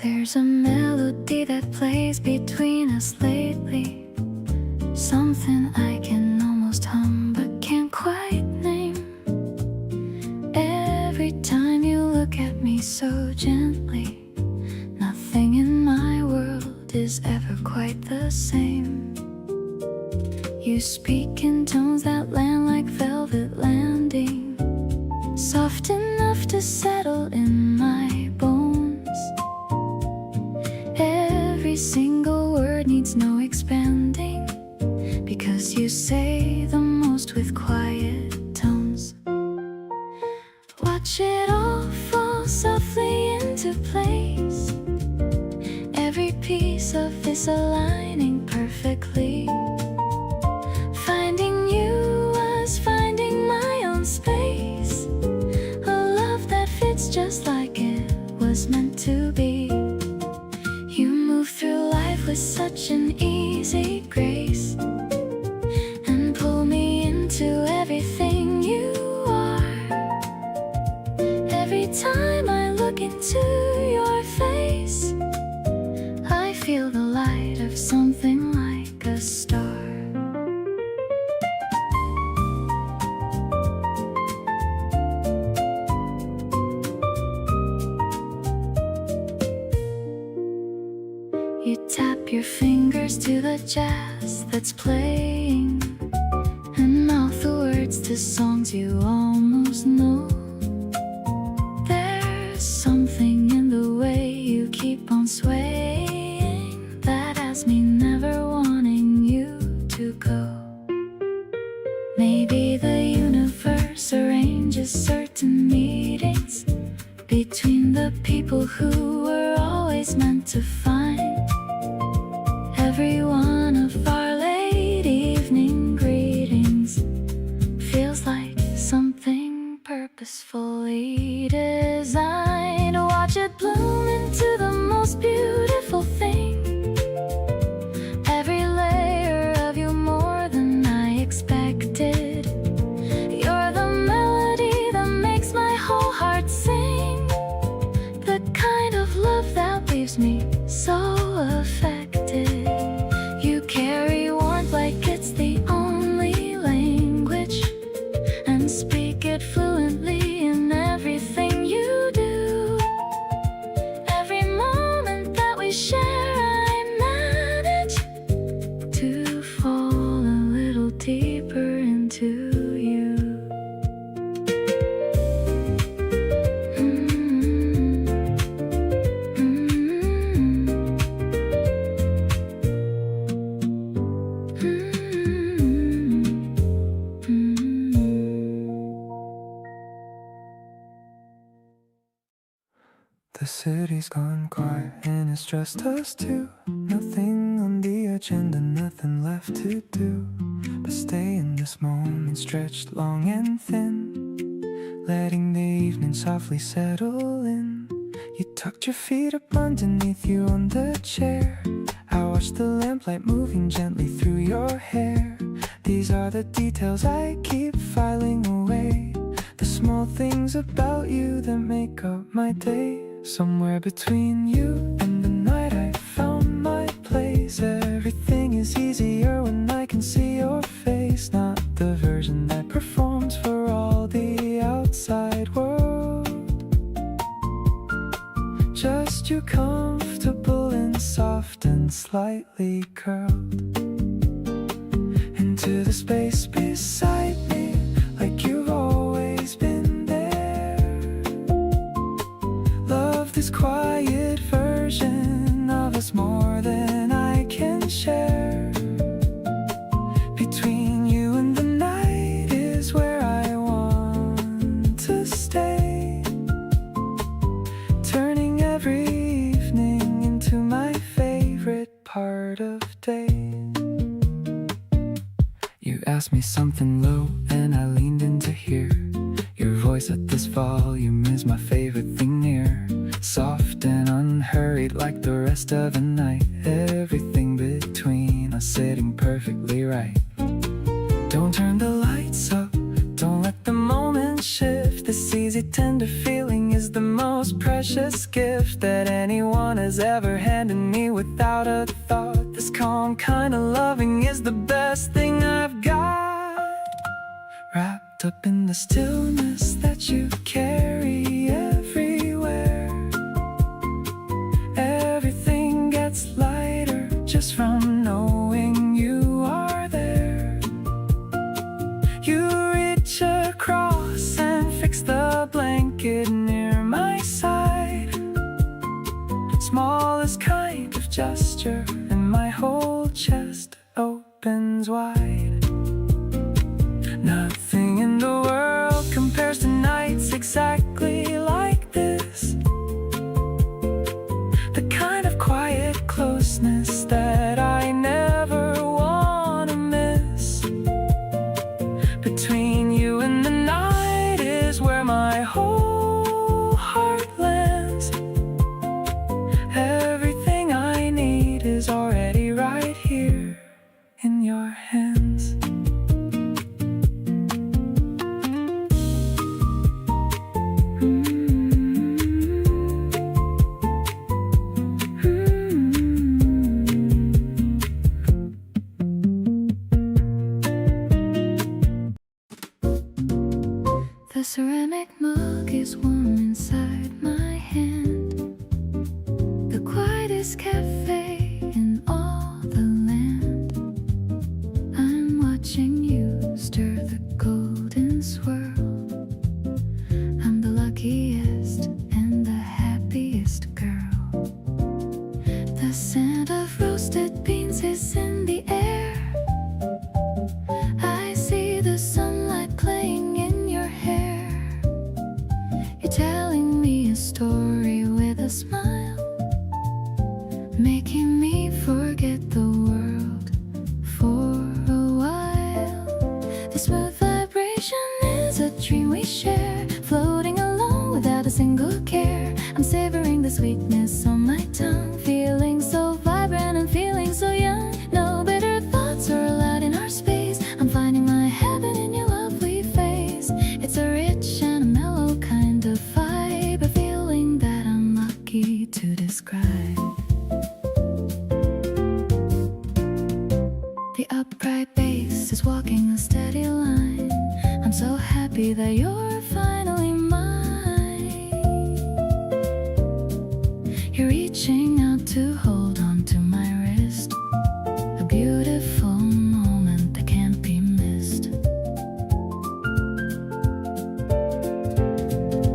There's a melody that plays between us lately, something I can almost hum but can't quite name. Every time you look at me so gently, nothing in my world is ever quite the same. You speak in tones that land like velvet landing, soft enough to settle in my bones. Every single word needs no expanding, because you say the most with quiet tones. Watch it all fall softly into place, every piece of this aligning perfectly. Finding you was finding my own space, a love that fits just like it was meant to be. You move through life with such an easy grace, and pull me into everything you are. Every time I look into your face, I feel the light of something like a star. You tap your fingers to the jazz that's playing, and mouth the words to songs you almost know. There's something in the way you keep on swaying that has me never wanting you to go. Maybe the universe arranges certain meetings between the people who were always meant to find. Every one of our late evening greetings feels like something purposefully designed. Watch it bloom into the most beautiful thing. Every layer of you more than I expected. You're the melody that makes my whole heart sing, the kind of love that leaves me so The city's gone quiet and it's just us two. Nothing on the agenda, nothing left to do but stay in this moment, stretched long and thin, letting the evening softly settle in. You tucked your feet up underneath you on the chair. I watched the lamplight moving gently through your hair. These are the details I keep filing away, the small things about you that make up my day. Somewhere between you and the night I found my place. Everything is easier when I can see your face, not the version that performs for all the outside world. Just you comfortable and soft and slightly curled into the space beside me, like you've always been there. Love this quiet version of us more than I can share. Between you and the night is where I want to stay, turning every evening into my favorite part of day. You asked me something low and I leaned in to hear. Your voice at this volume is my favorite thing near. Soft and unhurried like the rest of the night. Everything between us sitting perfectly right. Don't turn the lights up, don't let the moment shift. This easy tender feeling is the most precious gift that anyone has ever handed me without a thought. This calm kind of loving is the best thing I've got. Wrapped up in the stillness that you carry everywhere. Everything gets lighter just from knowing you are there. You reach across and fix the blanket near my side. Smallest kind of gesture and my whole chest opens wide. Nothing in the world compares to nights exactly like this. The kind of quiet closeness that I never wanna miss. Between you and the night is where my whole heart lands. Everything I need is already right here in your hands. The ceramic mug is warm inside my hand. The quietest cafe in all the land. I'm watching you stir the golden swirl. I'm the luckiest and the happiest girl. The scent of roasted beans is in the air. I see the sunlight playing in your hair. You're telling me a story with a smile, making me forget the world for a while. The smooth vibration is a dream we share, floating along without a single care. I'm savoring the sweetness on my tongue, feeling so vibrant and feeling so young. No better thoughts are allowed in our space. I'm finding my heaven in your lovely face. It's a rich and a mellow kind of vibe, a feeling that I'm lucky to describe. The upright bass is walking a steady line. I'm so happy that you're finally mine. You're reaching out to hold on to my wrist, a beautiful moment that can't be missed.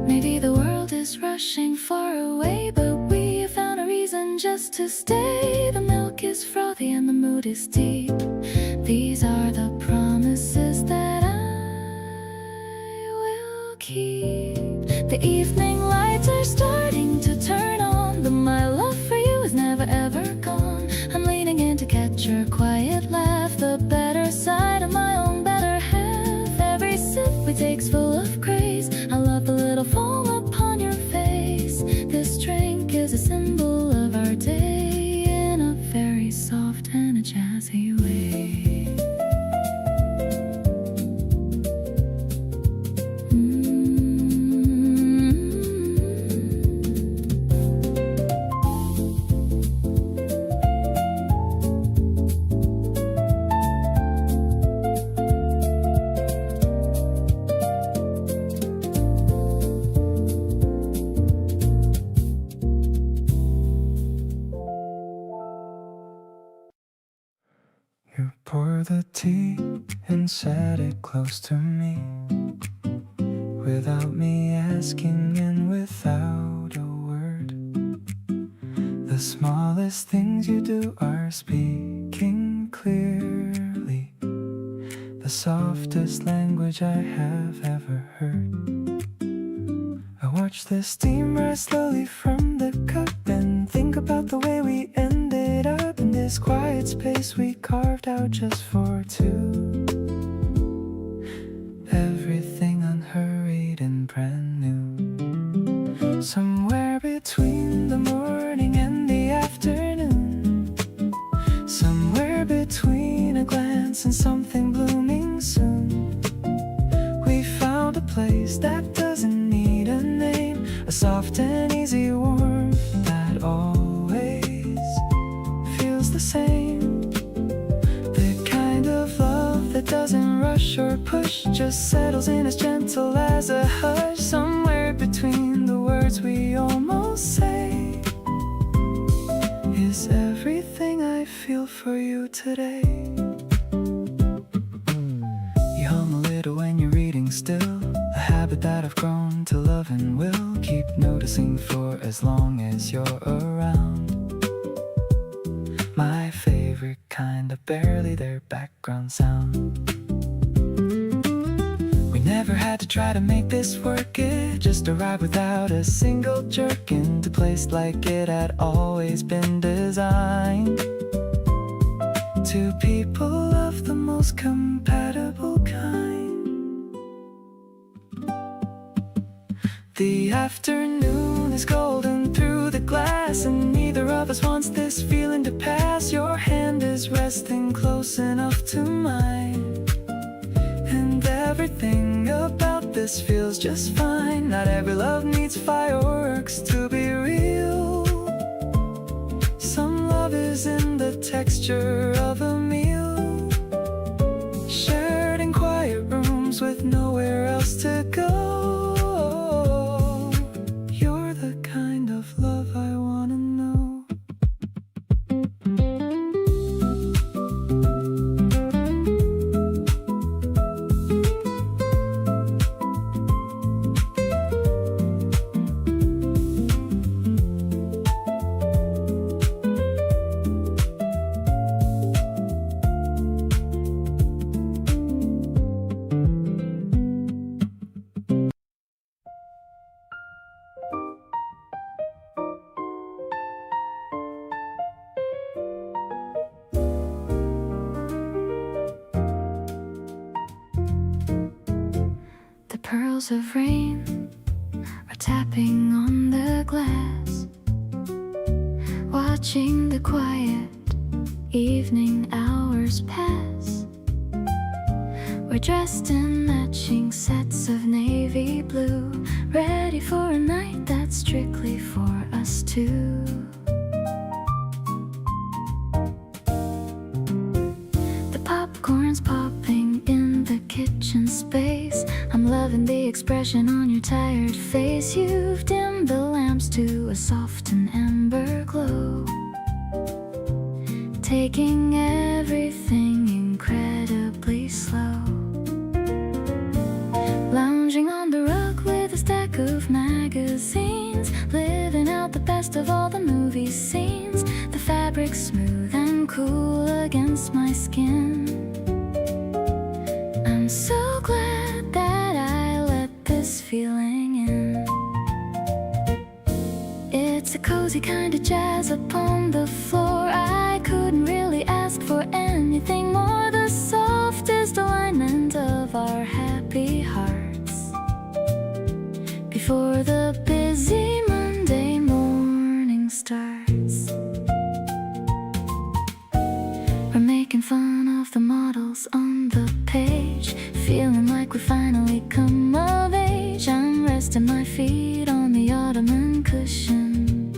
Maybe the world is rushing far away, but we have found a reason just to stay. The milk is frothy and the mood is deep. These are the promises that I will keep. The evening lights are starting to turn is a symbol of our day in a very soft and a jazzy way. You pour the tea and set it close to me, without me asking and without a word. The smallest things you do are speaking clearly, the softest language I have ever heard. I watch the steam rise slowly from the cup and think about the way we ended up in this quiet space we carved out just for two. Everything unhurried and brand new. Somewhere between the morning and the afternoon, somewhere between a glance and something blooming soon, we found a place that doesn't need a name, a soft and easy warmth that always feels the same. The kind of love that doesn't rush or push, just settles in as gentle as a hush. Somewhere between the words we almost say is everything I feel for you today. You hum a little when you're reading still, a habit that I've grown to love and will keep noticing for as long as you're around. My favorite kind of barely their background sound. We never had to try to make this work, it just arrived without a single jerk into place, like it had always been designed. Two people of the most compatible kind. The afternoon is golden through the glass, and neither of us wants this feeling to pass. Your hand is resting close enough to mine, and everything about this feels just fine. Not every love needs fireworks to be real. Some love is in the texture of a meal, shared in quiet rooms with nowhere else to go. You're the kind of love I wanna know. The pearls of rain are tapping on the glass, watching the quiet evening hours pass. We're dressed in matching sets of navy blue, ready for a night that's strictly for us two. The popcorn's popping in the kitchen space. I'm loving the expression on your tired face. You've dimmed the lamps to a soft and amber glow, taking everything incredibly slow. Lounging on the rug with a stack of magazines, living out the best of all the movie scenes. The fabric smooth and cool against my skin. I'm so glad that I let this feeling in. It's a cozy kind of jazz upon the floor. I couldn't really ask for anything more. The softest alignment of our happy hearts before the busy Monday morning starts. We're making fun of the models on the page, feeling like we finally come of age. I'm resting my feet on the ottoman cushion,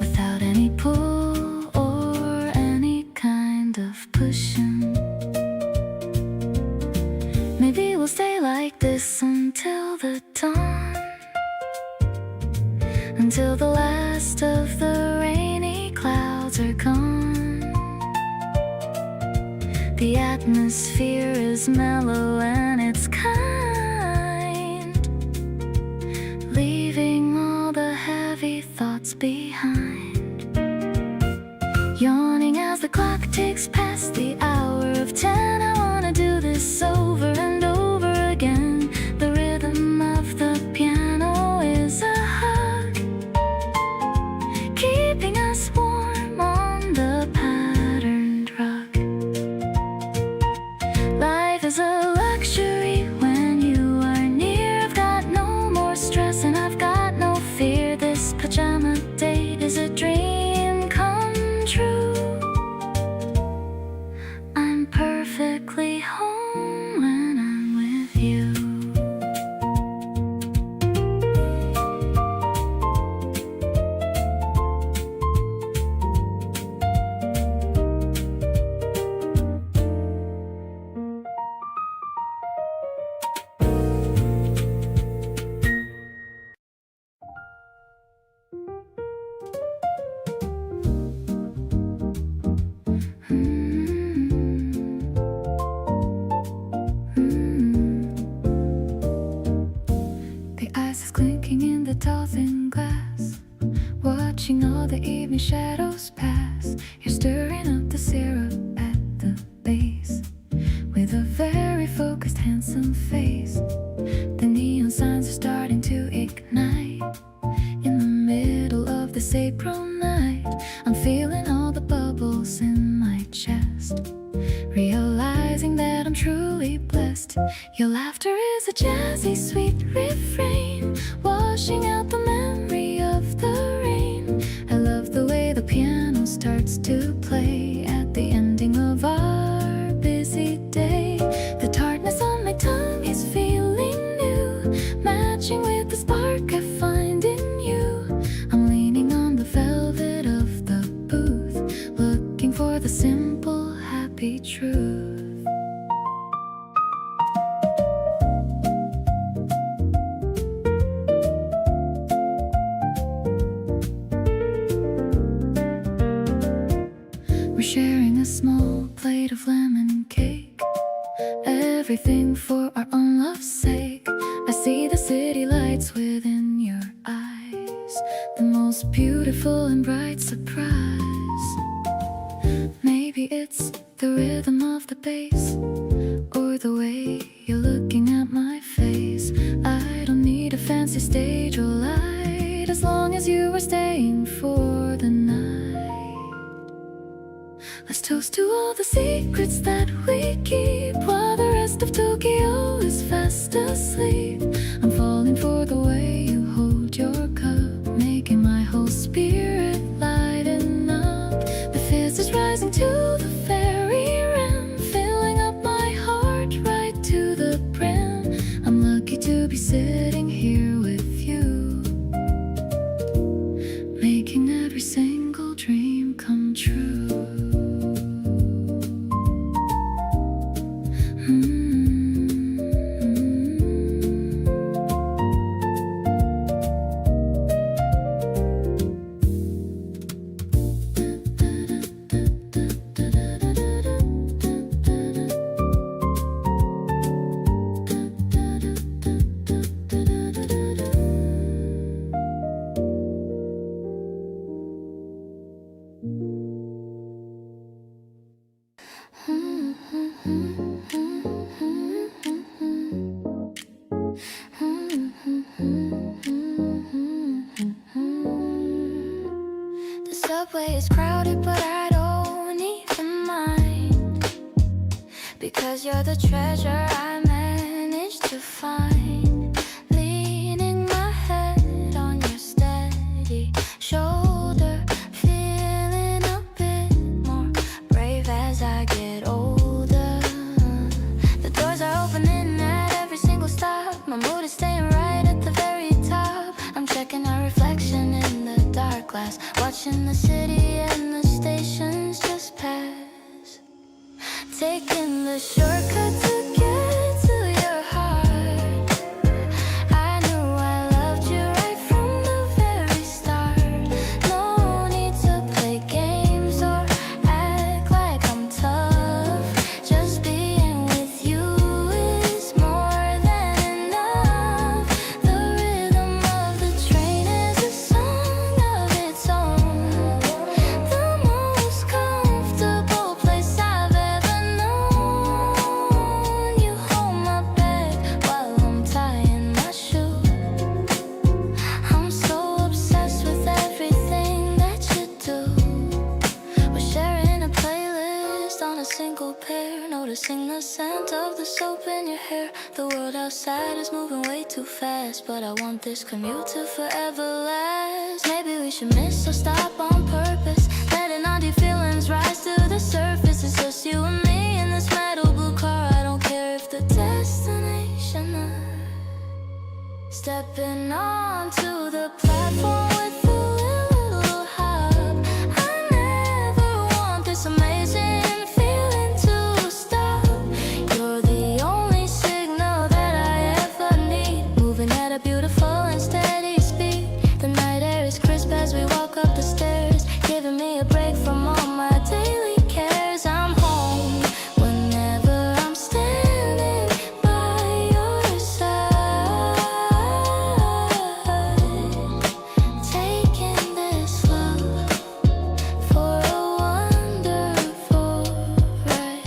without any pull or any kind of pushing. Maybe we'll stay like this until the dawn, until the last of the rainy clouds are gone. The atmosphere is mellow and it's kind, leaving all the heavy thoughts behind. Yawning as the clock ticks past the hour of 10, I wanna do this over and over again. The rhythm of the piano is a hug, keeping us warm on the patterned rug. Life is a luxury when you are near. I've got no more stress and I've got no fear. This pajama date is a dream come true. I'm perfectly home when I'm with you. The ice is clinking in the tall thin glass, watching all the evening shadows pass. You're stirring up the syrup at the base, with a very focused handsome face. The neon signs are starting to ignite in the middle of this April night. I'm feeling all the bubbles in my chest, realizing that I'm truly blessed. Your laughter is a jazzy sweet refrain, washing out the memory of the rain. I love the way the piano starts to play at the ending of our busy day. The tartness on my tongue is feeling new, matching with the spark I find in you. I'm leaning on the velvet of the booth, looking for the simple, happy truth. We're sharing a small plate of lemon cake, everything for our own love's sake. I see the city lights within your eyes, the most beautiful and bright surprise. Maybe it's the rhythm of the bass, or the way you're looking at my face. I don't need a fancy stage or light, as long as you are staying for the night. Let's toast to all the secrets that we keep, while the rest of Tokyo is fast asleep. I'm falling for the way you hold your cup, making my whole spirit lighten up. The fizz is rising to the fairy rim, filling up my heart right to the brim. I'm lucky to be sitting here with you, making every single dream come true. subway is crowded, but I don't even mind, because you're the treasure I managed to find. Leaning my head on your steady shoulder, glass, watching the city and the stations just pass, taking the shortcut to get to your heart. I knew I loved you right from the very start. No need to play games or act like I'm tough. Just being with you is more than enough. The rhythm of the train is a song of its own. The most comfortable place I've ever known. You hold my bag while I'm tying my shoe. I'm so obsessed with everything that you do. We're sharing a playlist on a single pair, noticing the scent of the soap in your hair. The world outside is moving way too fast, but I want this commute to forever last. Maybe we should miss or stop on purpose, letting all the feelings rise to the surface. It's just you and me in this metal blue car. I don't care if the destination is stepping onto the platform with a little hop. I never want this amazing feeling to stop. You're the only signal that I ever need, moving at a beautiful and steady speed. The night air is crisp as we walk up the stairs, giving me a break from all my daily cares. I'm home whenever I'm standing by your side, taking this love for a wonderful ride.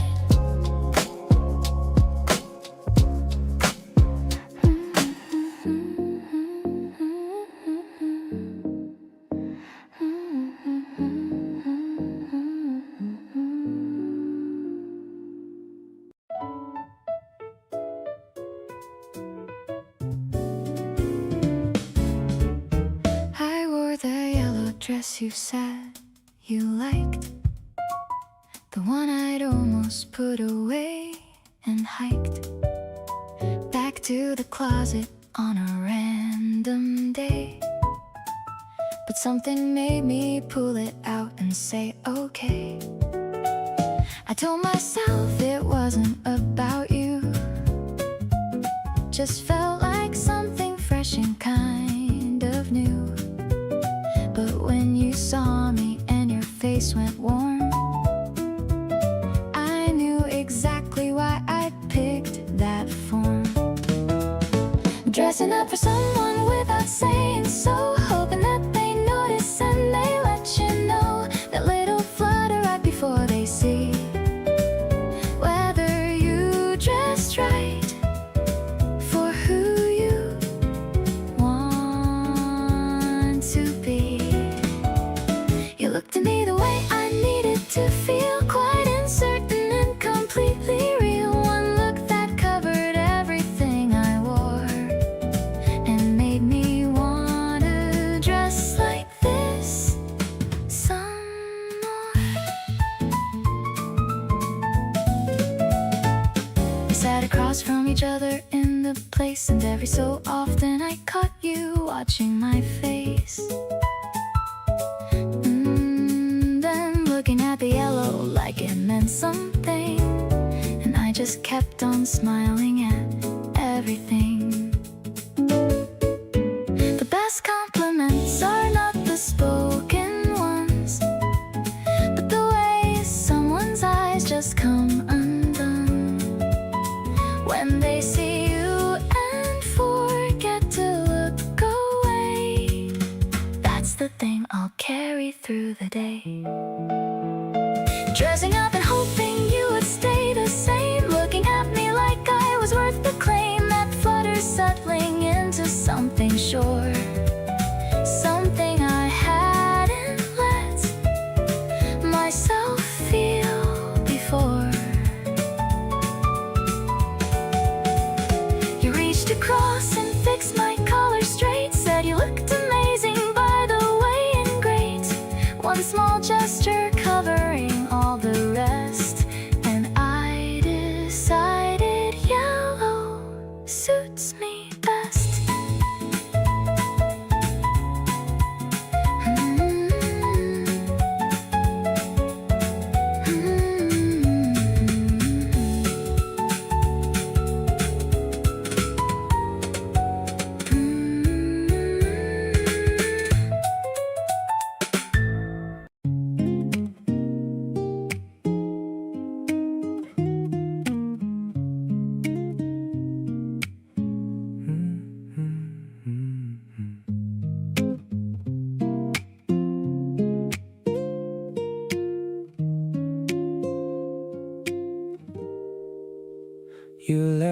I wore the yellow dress you said you liked, the one I'd almost put away, and hiked back to the closet on a random day. But something made me pull it out and say okay. I told myself it wasn't about you, just felt like something fresh and kind of new. But when you saw me and your face went warm, I knew exactly why I picked that form. Dressing up for someone without saying so, hoping that they notice and they let you know. That little flutter right before they see whether you dressed right for who you want to be. You looked at me the way I needed to feel, quite uncertain and completely real. One look that covered everything I wore and made me wanna dress like this some more. We sat across from each other in the place, and every so often I caught you watching my face. Then looking at the yellow like it meant something, and I just kept on smiling at everything. The best compliments are not the spoken ones, but the way someone's eyes just come undone when they see you and forget to look away. That's the thing I'll carry through the day. Dressing up and hoping you would stay the same, looking at me like I was worth the claim. That flutter settling into something sure, something I hadn't let myself feel before. You reached across and fixed my collar straight, said you looked amazing by the way and great. One small gesture covering all the rest, and I decided yellow suits me best.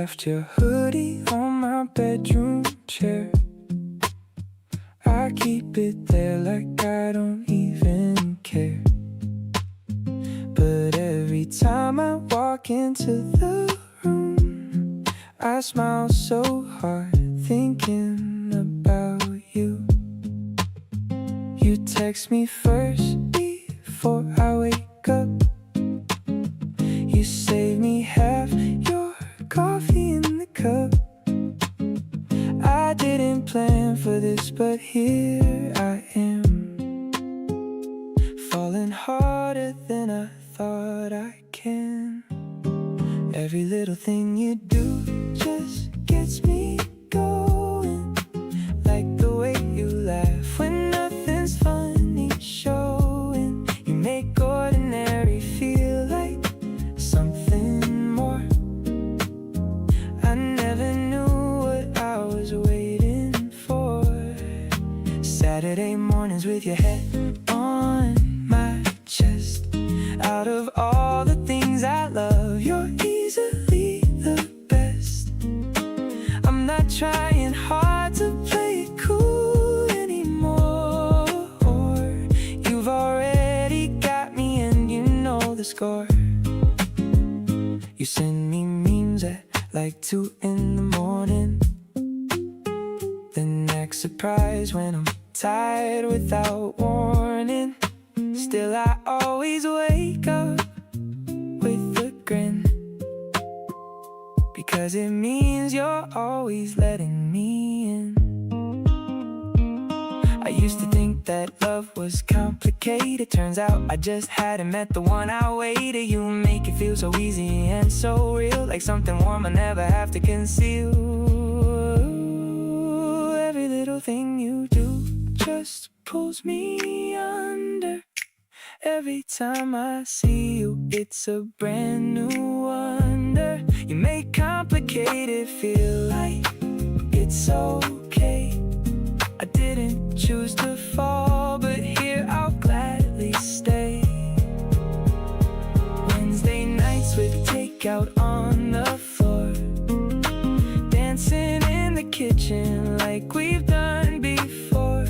left your hoodie on my bedroom chair. I keep it there like I don't even care. But every time I walk into the room, I smile so hard thinking about you. You text me first before I wake up. You save me half your coffee in the cup. I didn't plan for this, but here I am, falling harder than I thought I can. Every little thing you do just gets me going, like the way you laugh when nothing's funny showing. You make ordinary feel like something more. I never knew what I was waiting for. Saturday mornings with your head on my chest. Out of all the things I love, you're easily the best. I'm not trying hard to play it cool anymore. You've already got me and you know the score. You send me memes at like 2 in the morning, then act surprised when I'm tired without warning. Still I always wake up with a grin, because it means you're always letting me in. I used to think that love was complicated. Turns out I just hadn't met the one I waited. You make it feel so easy and so real, like something warm I never have to conceal. Every little thing you do just pulls me under. Every time I see you, it's a brand new wonder. You make complicated feel like it's okay. I didn't choose to fall, but here I'll gladly stay. Wednesday nights with takeout on the floor, dancing in the kitchen like we've done before.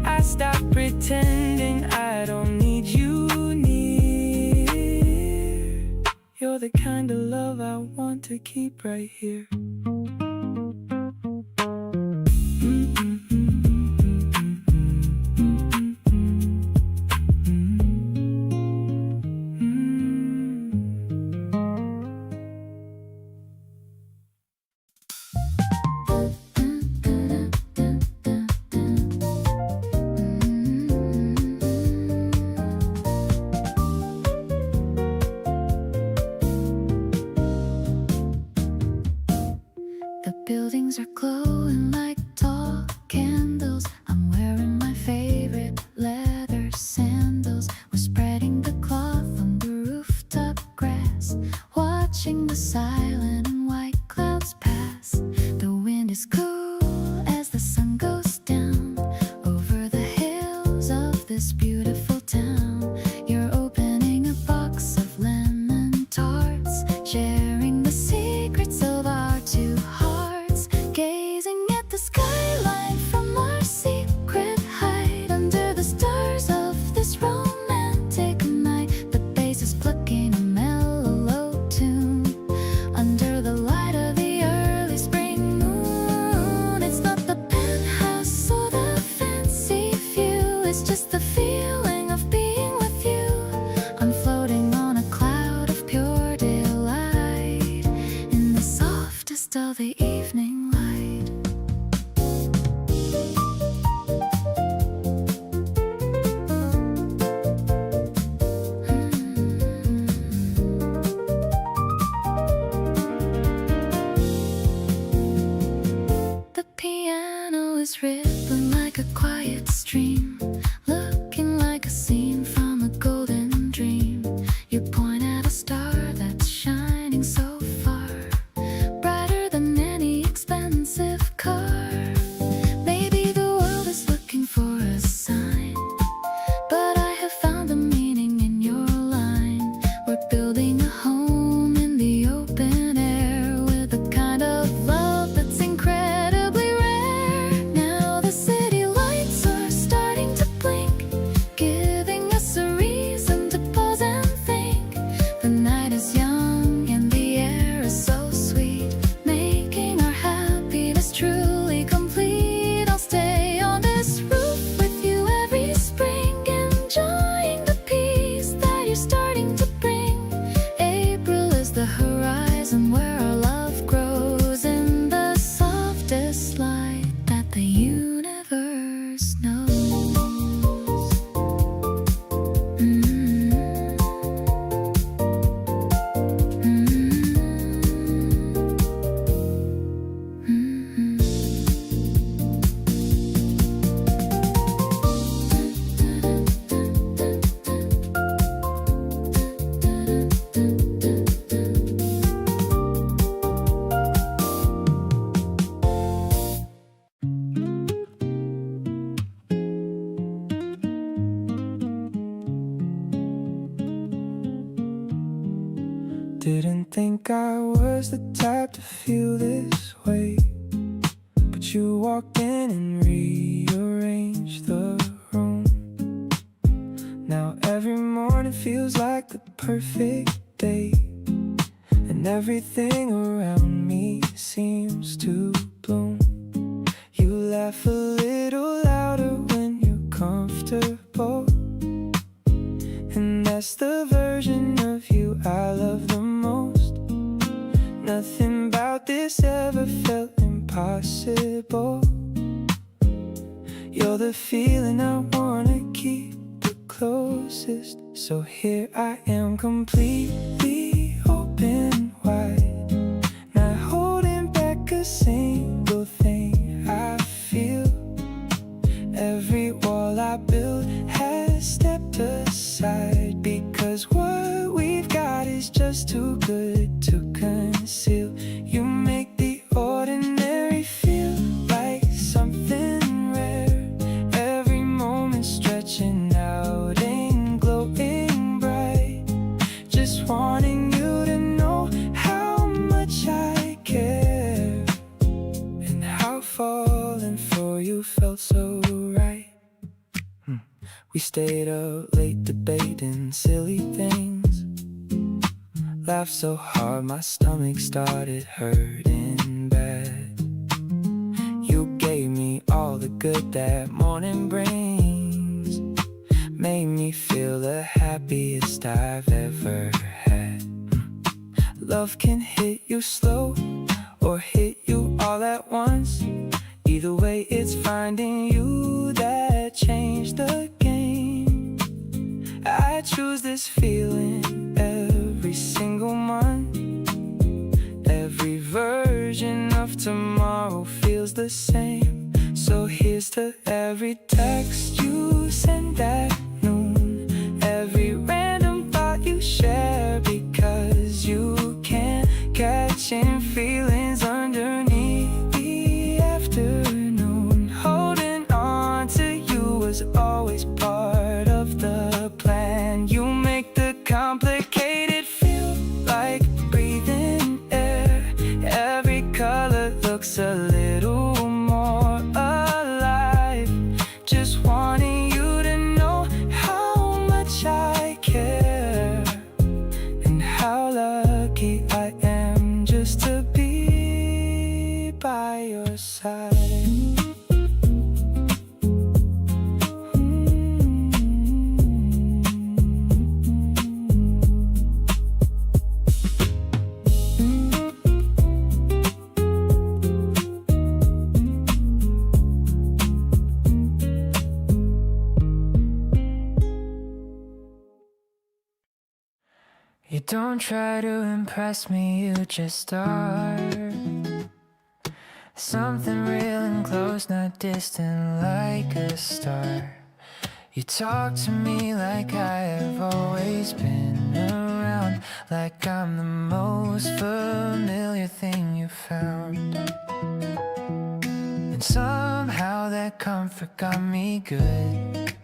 I stopped pretending I don't need you near. You're the kind of love I want to keep right here. Buildings are glowing like tall candles. I'm wearing my favorite leather sandals. We're spreading the cloth on the rooftop grass, watching the silent and white clouds pass. The wind is cool as the sun goes down over the hills of this beautiful town. You're opening a box of lemon tarts, sharing the secrets of our two hearts, gazing at the skyline from our secret height under the stars of this romantic night. The bass is plucking a mellow tune under the light of the early spring moon. It's not the penthouse or the fancy view, it's just the feeling of being with you. I'm floating on a cloud of pure delight in the softest of the evening light. The piano is rippling like a quiet stream. Look Didn't think I was the type to feel this way, but you walked in and rearranged the room. Now every morning feels like the perfect day, and everything around me seems to bloom. You laugh a little louder when you're comfortable, and that's the version of you I love the most. Nothing about this ever felt impossible. You're the feeling I wanna keep the closest. So here I am, completely open wide, not holding back a single thing I feel. Every wall I built has stepped aside, because what we've got is just too good to conceal. You make the ordinary feel like something rare, every moment stretching out and glowing bright. Just wanting you to know how much I care, and how falling for you felt so right. We stayed up late debating silly things, laughed so hard my stomach started hurting bad. You gave me all the good that morning brings, made me feel the happiest I've ever had. Love can hit you slow or hit you all at once. Either way, it's finding you that changed the game. I choose this feeling every single month. Every version of tomorrow feels the same. So here's to every text you send at noon, every random thought you share, because you can't catch in feelings underneath the afternoon. Holding on to you was always part of the plan. You make the complicated feel like breathing air. Every color looks a little more alive. Just wanting you to know how much I care, and how lucky I am just to be by your side. You don't try to impress me, you just are. Something real and close, not distant like a star. You talk to me like I have always been around, like I'm the most familiar thing you found. And somehow that comfort got me good,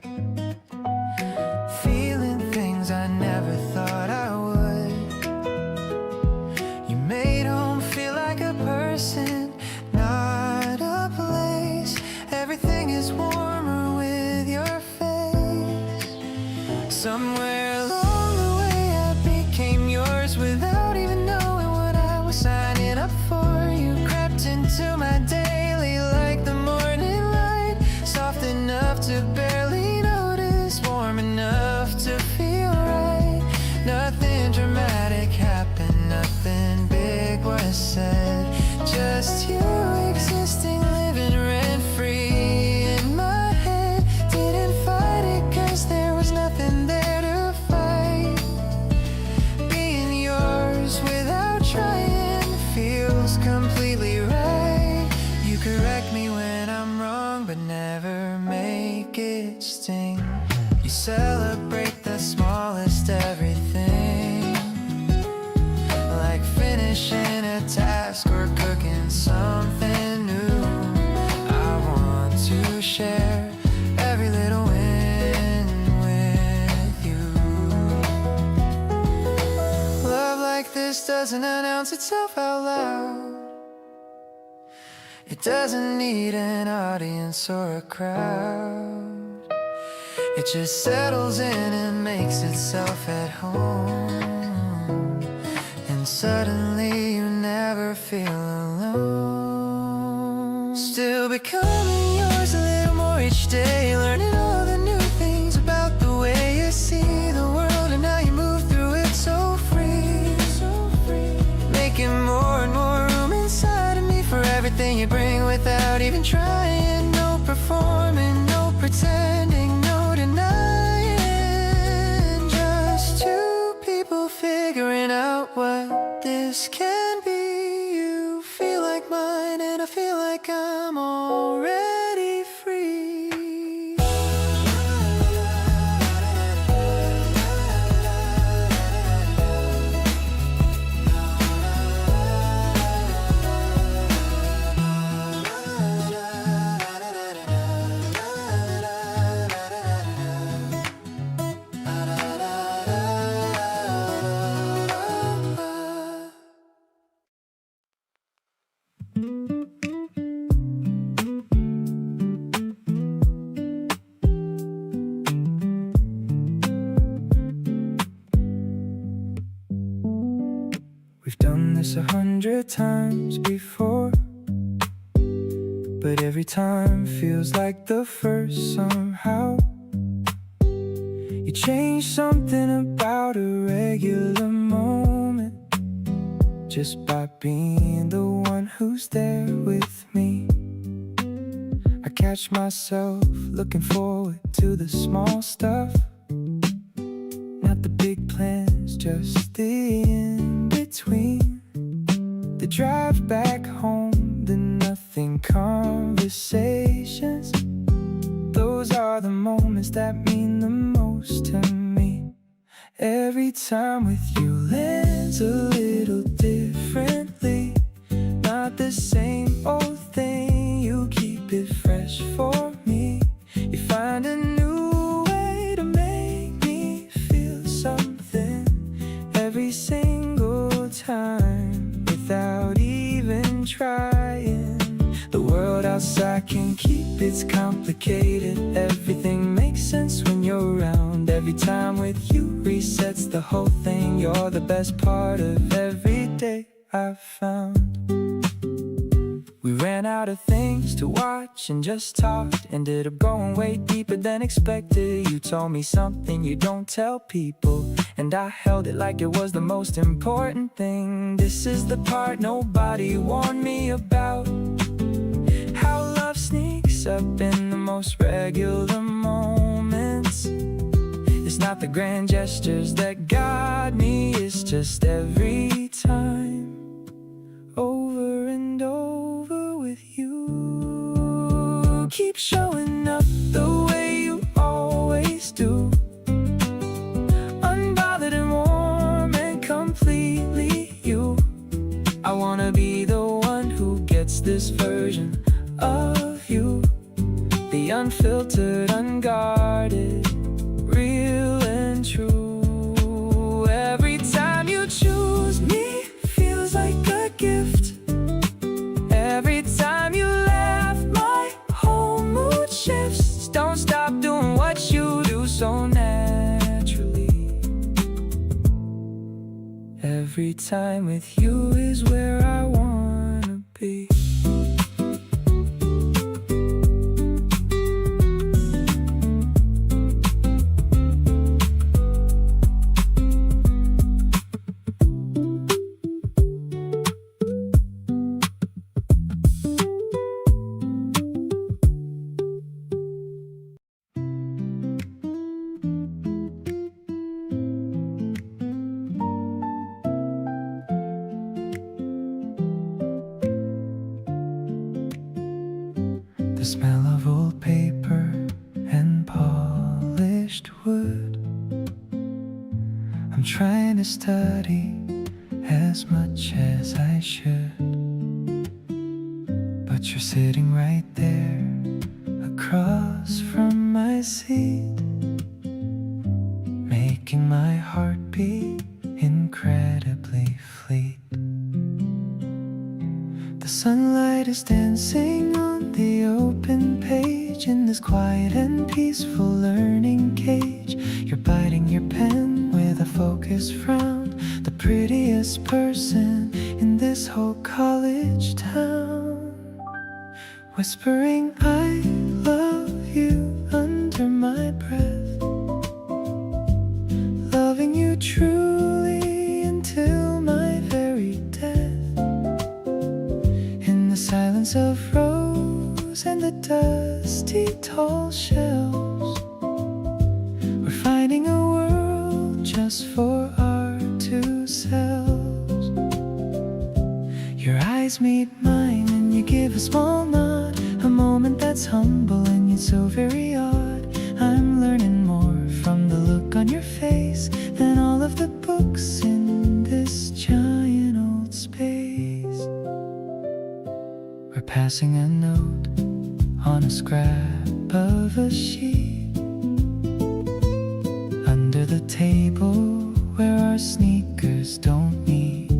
feeling things I never thought I would. You made home feel like a person, not a place. Everything is warmer with your face. Somewhere along the way I became yours without even knowing what I was signing up for. You crept into my daily like the morning light, soft enough to barely notice, warm enough to feel right. Nothing dramatic happened, nothing big was said, just you existing, living rent-free in my head. Didn't fight it cause there was nothing there to fight. Being yours without trying feels completely right. You correct me when I'm wrong, but never make it sting. You celebrate the smallest everything, like finishing a task or cooking something new. I want to share every little win with you. Love like this doesn't announce itself out loud. It doesn't need an audience or a crowd. It just settles in and makes itself at home. And suddenly you never feel alone. Still becoming yours a little more each day, learning all the new things about the way you see the world and how you move through it so free, making more and more room inside of me for everything you bring without even trying. No performing, no pretending, no denying. Just two people figuring out what this can be. You feel like mine and I feel like I'm already free. We've done this 100 times before, but every time feels like the first somehow. You change something about a regular moment just by being the one who's there with me. I catch myself looking forward to the small stuff, not the big plans, just the in-between. The drive back home, the nothing conversations. Those are the moments that mean the most to me. Every time with you lands a little differently. Not the same old thing, you keep it fresh for me. You find a new way to make me feel something every single time without even trying. The world outside can keep its complicated. Everything makes sense when you're around. Every time with you resets the whole thing. You're the best part of every day I've found. We ran out of things to watch and just talked. Ended up going way deeper than expected. You told me something you don't tell people, and I held it like it was the most important thing. This is the part nobody warned me about. How love sneaks up in the most regular moments. It's not the grand gestures that guide me, it's just every time, over and over with you. Keep showing up the way you always do, unbothered and warm and completely you. I wanna be the one who gets this version of you, the unfiltered, unguarded, real and true. Every time you choose me feels like a gift. Every time you laugh, my whole mood shifts. Don't stop doing what you do so naturally. Every time with you is where I wanna be. The smell of old paper and polished wood. I'm trying to study as much as I should, but you're sitting right there across from my seat, making my heart beat incredibly fleet. and peaceful learning cage. You're biting your pen with a focused frown, the prettiest person in this whole college town, whispering I love you under my breath, loving you truly until my very death. In the silence of rows and the dusty tall shelves, we're finding a world just for our two selves. Your eyes meet mine and you give a small nod, a moment that's humble and yet so very odd. I'm learning more from the look on your face than all of the books in this giant old space. We're passing a note on a scrap of a sheet under the table where our sneakers don't meet.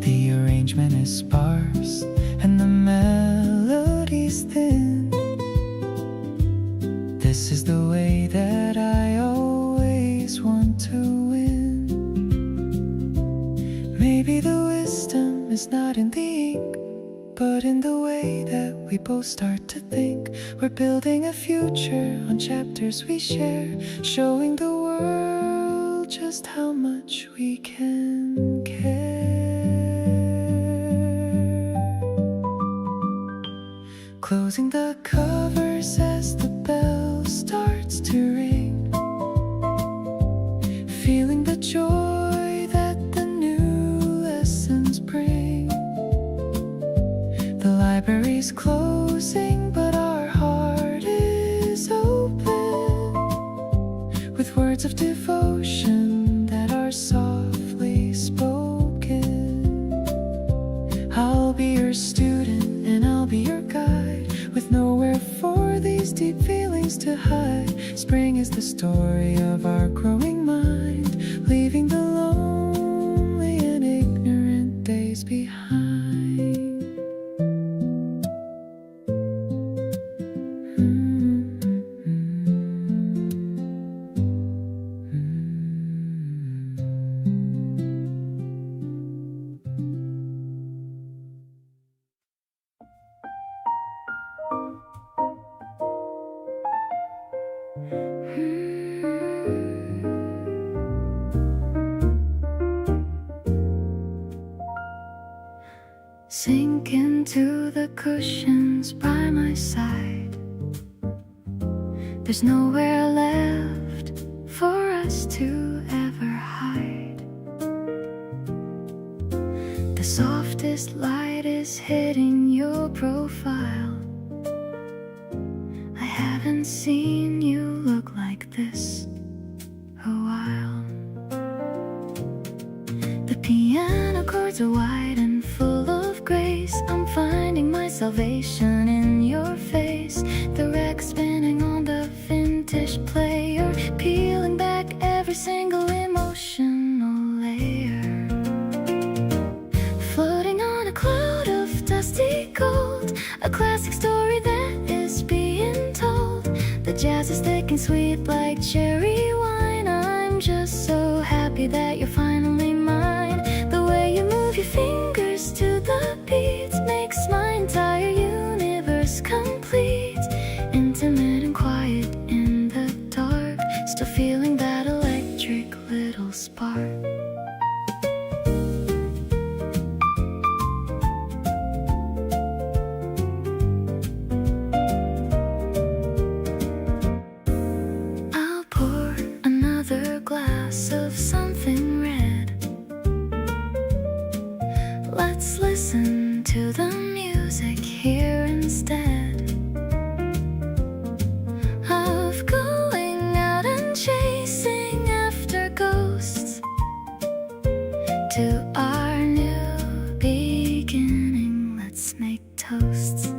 The arrangement is sparse and the melody's thin. This is the way that I always want to win. Maybe the wisdom is not in the ink, but in the way that we both start to think. We're building a future on chapters we share, showing the world just how much we can care. Closing the covers as the bell starts to ring, feeling the joy that the new lessons bring. The library's closing, but our heart is open, with words of devotion that are softly spoken. I'll be your student and I'll be your guide, with nowhere for these deep feelings to hide. Spring is the story of our growing mind, leaving the lonely and ignorant days behind. Sink into the cushions by my side. There's nowhere left for us to ever hide. The softest light is hitting your profile. I haven't seen you look like this a while. The piano chords are wide and full of grace. I'm finding my salvation in your face. The rack spinning on the vintage player, peeling back every single emotional layer. Floating on a cloud of dusty gold, a classic story that is being told. The jazz is thick and sweet like cherry wine. I'm just so happy that you're finally mine. The way you move your fingers to the beats makes my entire universe complete. Intimate and quiet in the dark, still feeling that electric little spark. I'll pour another glass of something red. Let's listen to the music here instead of going out and chasing after ghosts. To our new beginning, let's make toasts.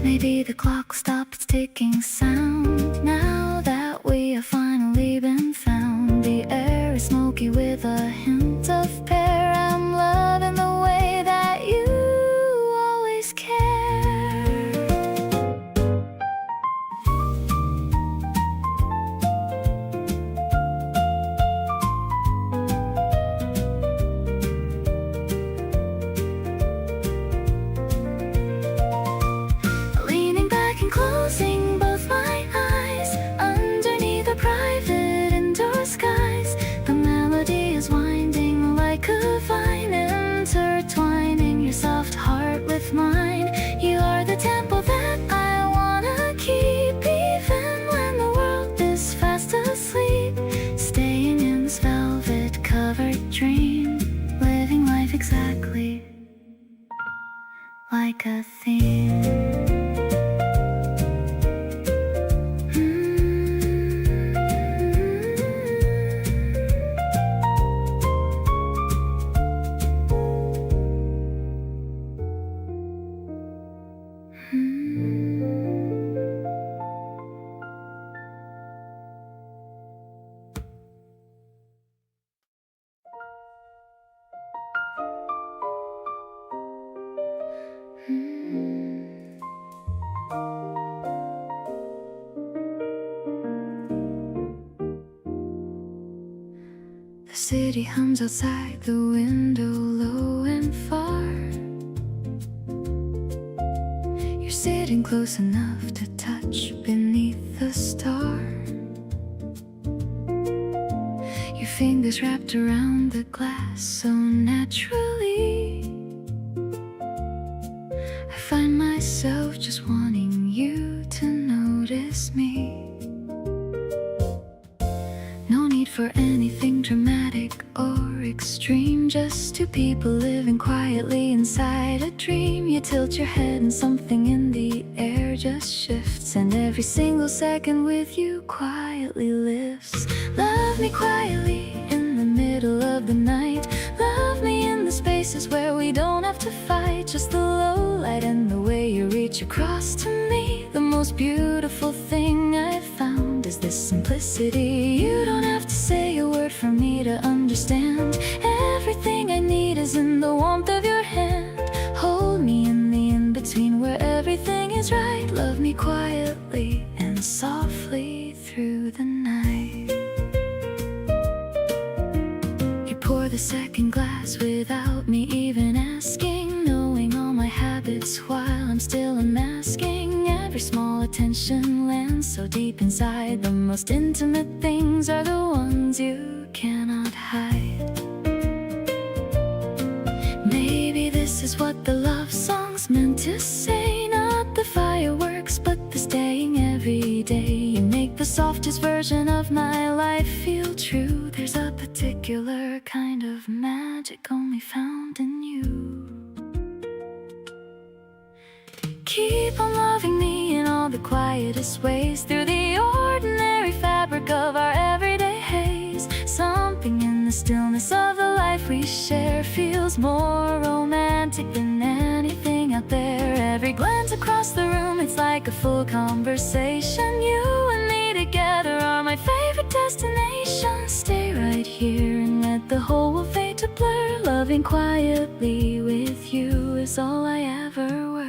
Maybe the clock will stop its ticking sound now that we have finally been found. The air is smoky with a hint of pear. I'm loving the way that you always care. a theme. The city hums outside the window, low and far. You're sitting close enough to touch beneath the star. Your fingers wrapped around the glass so naturally. I find myself just wanting you to notice me. No need for anything dramatic or extreme, just two people living quietly inside a dream. You tilt your head and something in the air just shifts, and every single second with you quietly lifts. Love me quietly in the middle of the night. Love me in the spaces where we don't have to fight. Just the low light and the way you reach across to me. The most beautiful thing I've found is this simplicity. You don't have to say a word for me to understand. Everything I need is in the warmth of your hand. Hold me in the in-between where everything is right. Love me quietly and softly through the night. You pour the second glass without me even asking, knowing all my habits while I'm still unmasking. Every small attention lands so deep inside. The most intimate things are the ones you cannot hide. Maybe this is what the love song's meant to say. Not the fireworks, but the staying every day. You make the softest version of my life feel true. There's a particular kind of magic only found in you. Keep on loving me in all the quietest ways, through the ordinary fabric of our everyday haze. Something in the stillness of the life we share feels more romantic than anything out there. Every glance across the room, it's like a full conversation. You and me together are my favorite destination. Stay right here and let the whole world fade to blur. Loving quietly with you is all I ever were.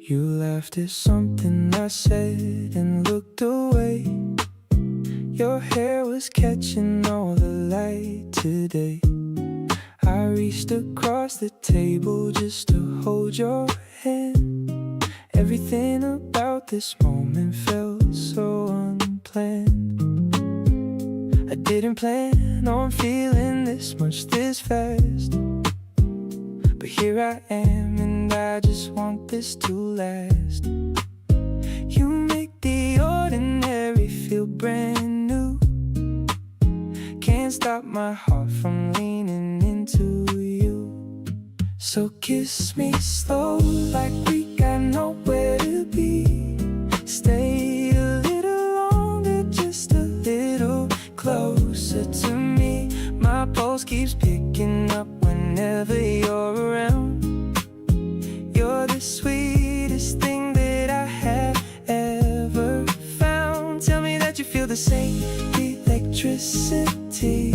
You laughed at something I said and looked away. Your hair was catching all the light today. I reached across the table just to hold your hand. Everything about this moment felt so unplanned. I didn't plan on feeling this much this fast, but here I am and I just want this to last. You make the ordinary feel brand new. Can't stop my heart from leaning into you. So kiss me slow like we got nowhere to be. Stay a little longer, just a little closer to me. My pulse keeps picking up whenever you're around. You're the sweetest thing that I have ever found. Tell me that you feel the same electricity,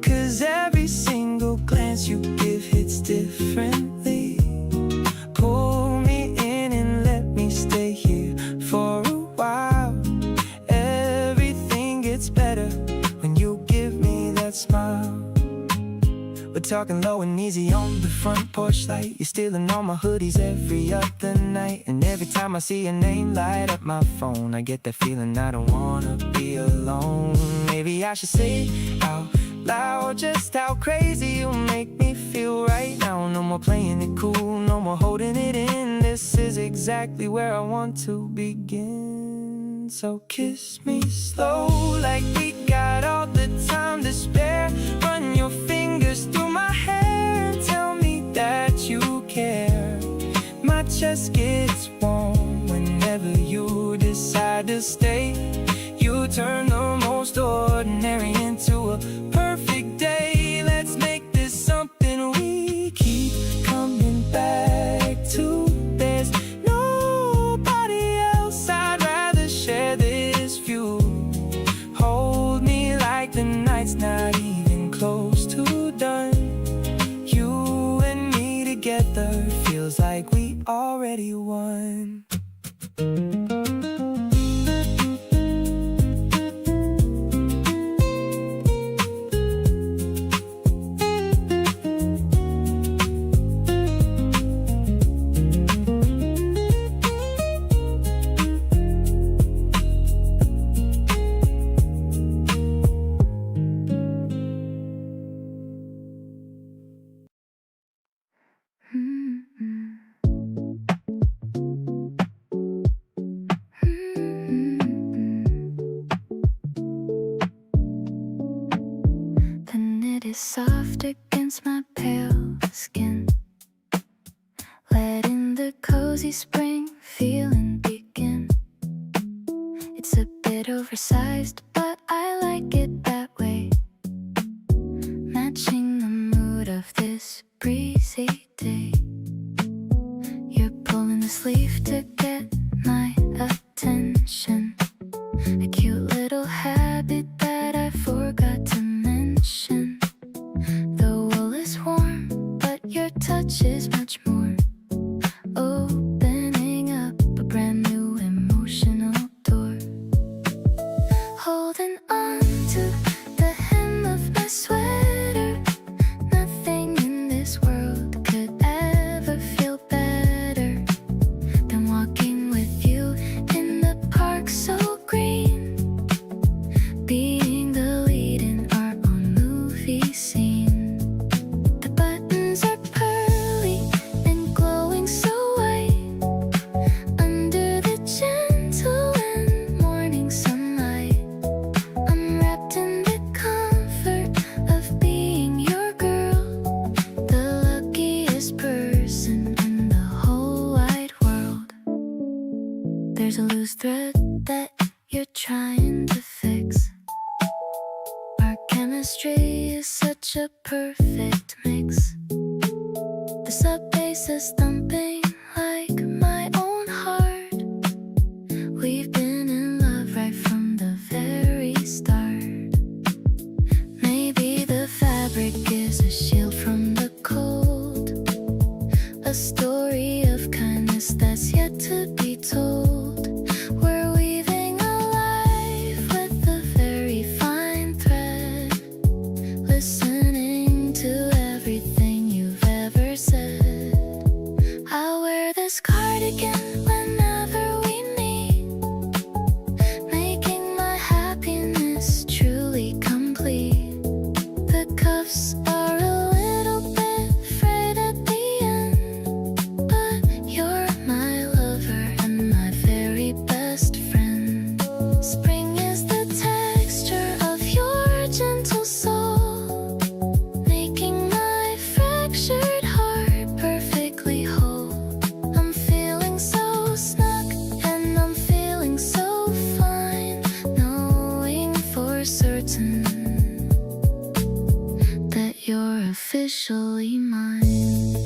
'cause every single glance you give hits differently. Pull me in and let me talking low and easy on the front porch light. You're stealing all my hoodies every other night. And every time I see your name light up my phone, I get that feeling I don't wanna be alone. Maybe I should say out loud just how crazy you make me feel right now. No more playing it cool, no more holding it in. This is exactly where I want to begin. So kiss me slow like we got all the time to spare. Run your fingers through my hair, tell me that you care. My chest gets warm whenever you decide to stay. You turn the most ordinary into a perfect day. Let's make this something we keep coming back to. There's nobody else I'd rather share this view. Hold me like the night's not even close to done. You and me together feels like we already won. Soft against my pale skin, letting the cozy spring feeling begin. It's a bit oversized, but I like it that way, matching the mood of this breezy day. You're pulling the sleeve to get my attention, a cute little habit that I forgot to mention. Your touch is much more, opening up a brand new emotional door. Holding on to the hem of my sweater, nothing in this world could ever feel better than walking with you in the park so green, being the lead in our own movie scene. There's a loose thread that you're trying to fix. Our chemistry is such a perfect mix. The sub bass is thumping like my own heart. We've been in love right from the very start. Maybe the fabric is a shield from the cold, a story of kindness that's yet to be told. Officially mine.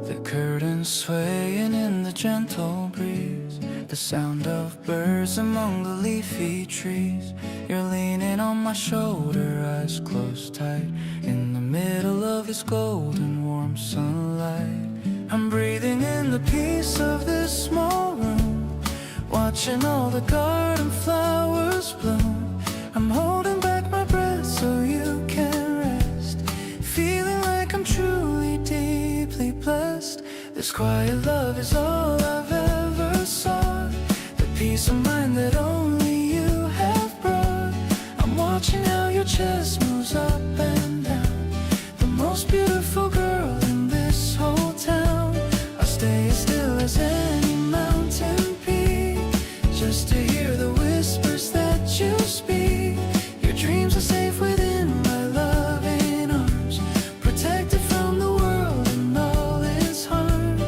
The curtains swaying in the gentle breeze. the sound of birds among the leafy trees. You're leaning on my shoulder, eyes closed tight, in the middle of this golden warm sunlight. I'm breathing in the peace of this small room, watching all the garden flowers bloom. I'm holding back my breath so you can rest, feeling like I'm truly deeply blessed. This quiet love is all I've ever sought, the peace of mind that only you have brought. I'm watching how your chest moves up and down, the most beautiful girl in this whole town. I'll stay as still as any mountain peak, just to hear the whispers that you speak. Your dreams are safe within my loving arms, protected from the world and all its harms.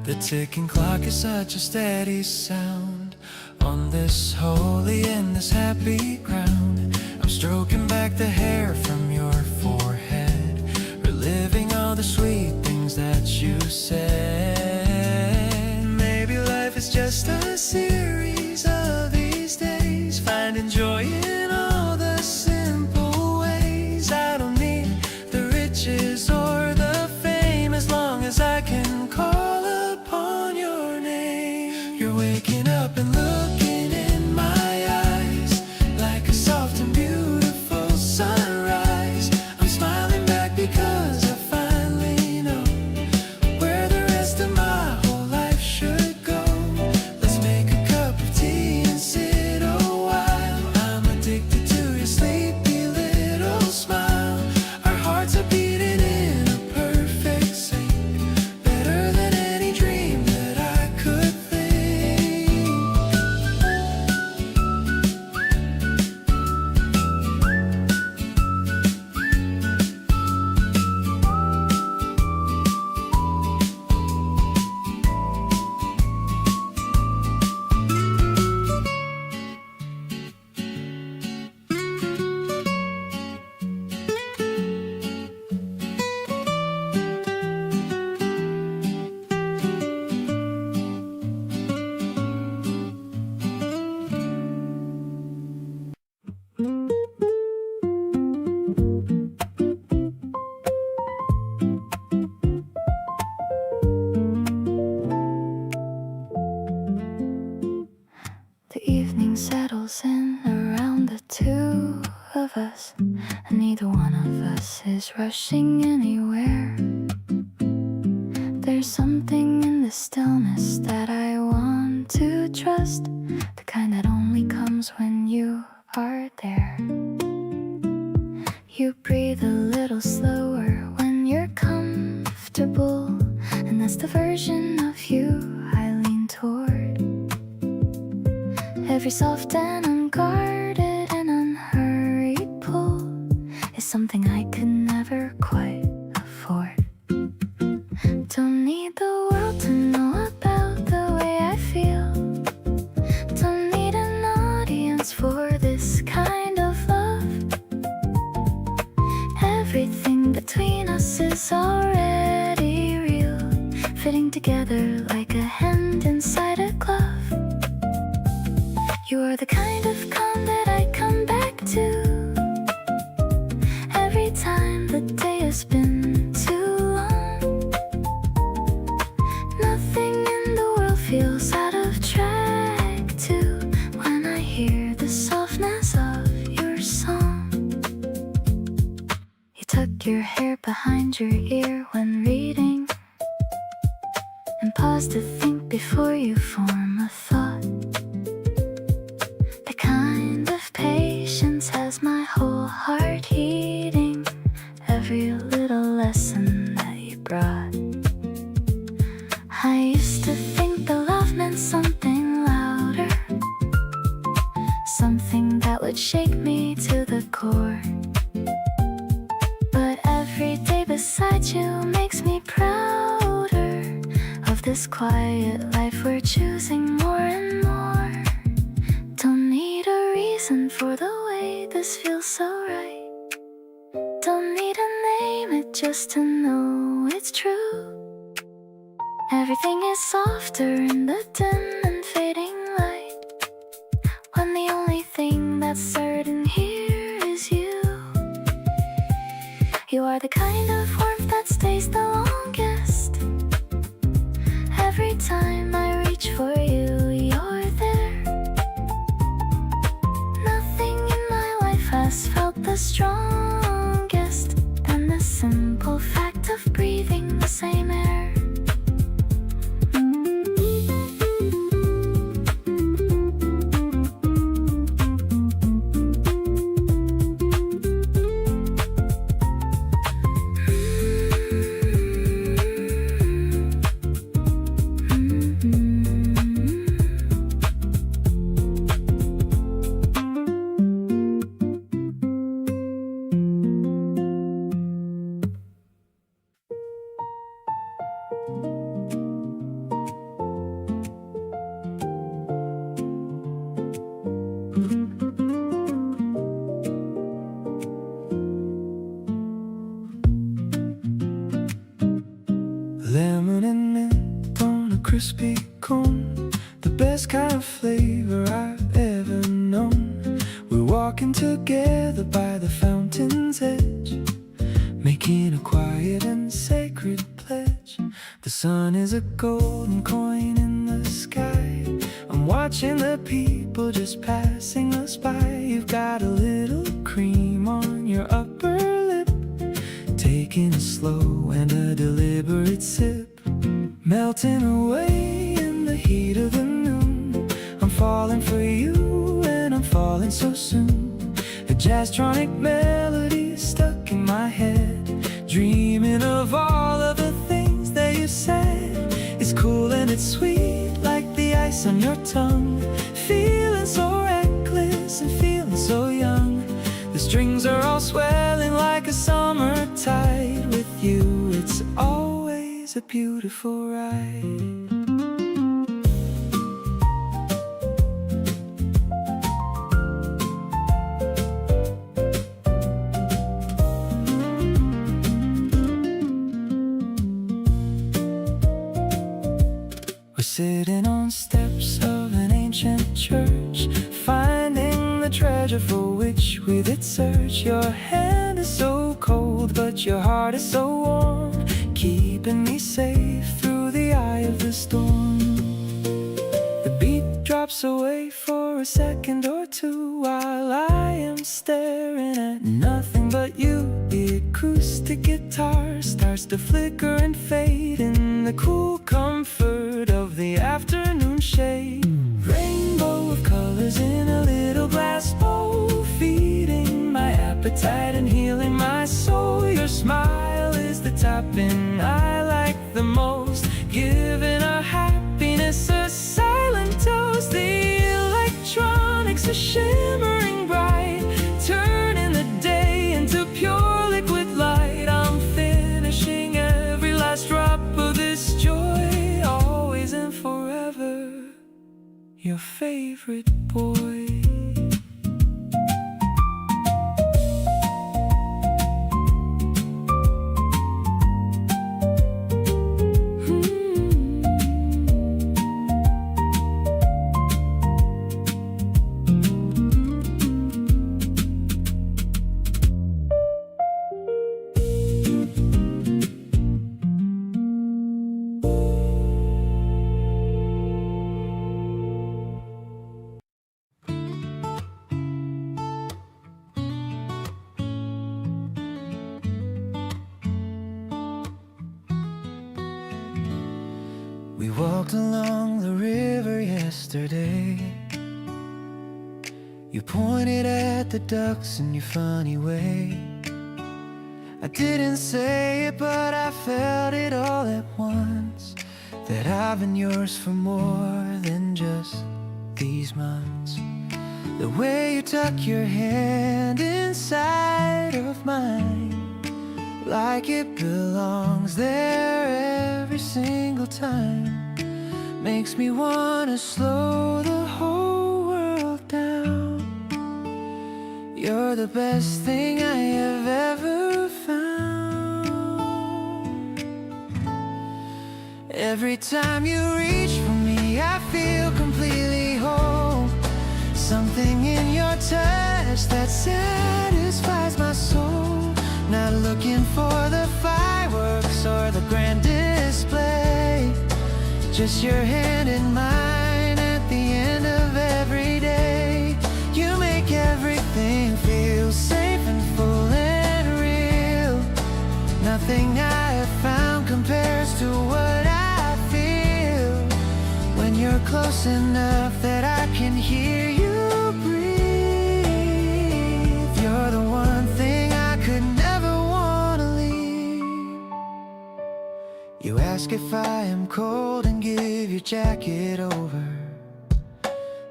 The ticking clock is such a steady sound on this holy and this happy ground. I'm stroking back the hair from your forehead, reliving all the sweet things that you said. Maybe life is just a series of these days, finding joy in all the simple ways. I don't need the riches or the fame, as long as I can call upon your name. You're waking up and looking in my eyes like a soft and beautiful sunrise. I'm smiling back because I finally know where the rest of my whole life should go. Let's make a cup of tea and sit a while. I'm addicted to your sleepy little smile. Our hearts are beating in a perfect sync, better than any dream that I could think. The evening settles in around the two of us, and neither one of us is rushing anywhere. There's something in the stillness that I want to trust, the kind that only comes when you are there. You breathe a little slower when you're comfortable, and that's the version of you I lean toward. Every soft and unguarded and unhurried pull is something I could never quite afford. Don't need the world to know about the way I feel. Don't need an audience for this kind of love. Everything between us is already real, fitting together like a hand inside a glove. You are the kind of calm that I come back to every time the day has been too long. Nothing in the world feels out of track too when I hear the softness of your song. You tuck your hair behind your ear when reading, and pause to think before you form a thought. The kind of patience has my whole heart heating every little lesson that you brought. I used to think that love meant something louder, something that would shake me to the core. But every day beside you makes me prouder of this quiet life we're choosing more and more. Don't need a reason for the way this feels so right. Don't need to name it just to know it's true. Everything is softer in the dim and fading light, when the only thing that's certain here is you. You are the kind of warmth that stays the longest. Every time I reach for you, you're there. Nothing in my life has felt the strongest than the simple fact of breathing the same air. Lemon and mint on a crispy cone, the best kind of flavor I've ever known. We're walking together by the fountain's edge, making a quiet and sacred pledge. The sun is a golden coin in the sky. I'm watching the people just passing us by. You've got a little cream on your upper lip, taking it slow and a deliberate sip, melting away in the heat of the noon. I'm falling for you and I'm falling so soon. A jazz-tronic melody stuck in my head, dreaming of all of the things that you said. It's cool and it's sweet like the ice on your tongue, feeling so reckless and feeling so young. The strings are all swelling like a summer tide. With you, it's always a beautiful ride. We're sitting on steps of an ancient church, finding the treasure for which we did search. Your hand is so cold, but your heart is so warm, keeping me safe through the eye of the storm. The beat drops away for a second or two while I am staring at nothing but you. The acoustic guitar starts to flicker and fade in the cool comfort of the afternoon shade. Rainbow of colors in a little glass bowl, feeding my appetite and healing my soul. Your smile is the topping I like the most, giving our happiness a silent toast. The electronics are shimmering bright, turning the day into pure liquid light. I'm finishing every last drop of this joy, always and forever, your favorite boy. We walked along the river yesterday. You pointed at the ducks in your funny way. I didn't say it, but I felt it all at once, that I've been yours for more than just these months. The way you tuck your hand inside of mine, like it belongs there every single time, makes me wanna slow the whole world down. You're the best thing I have ever found. Every time you reach for me, I feel completely whole. Something in your touch that satisfies my soul. Not looking for the fireworks or the grand display. Just your hand in mine at the end of every day. You make everything feel safe and full and real. Nothing I have found compares to what I feel when you're close enough that I can hear you breathe. You're the one thing I could never wanna leave. You ask if I am cold and give your jacket over.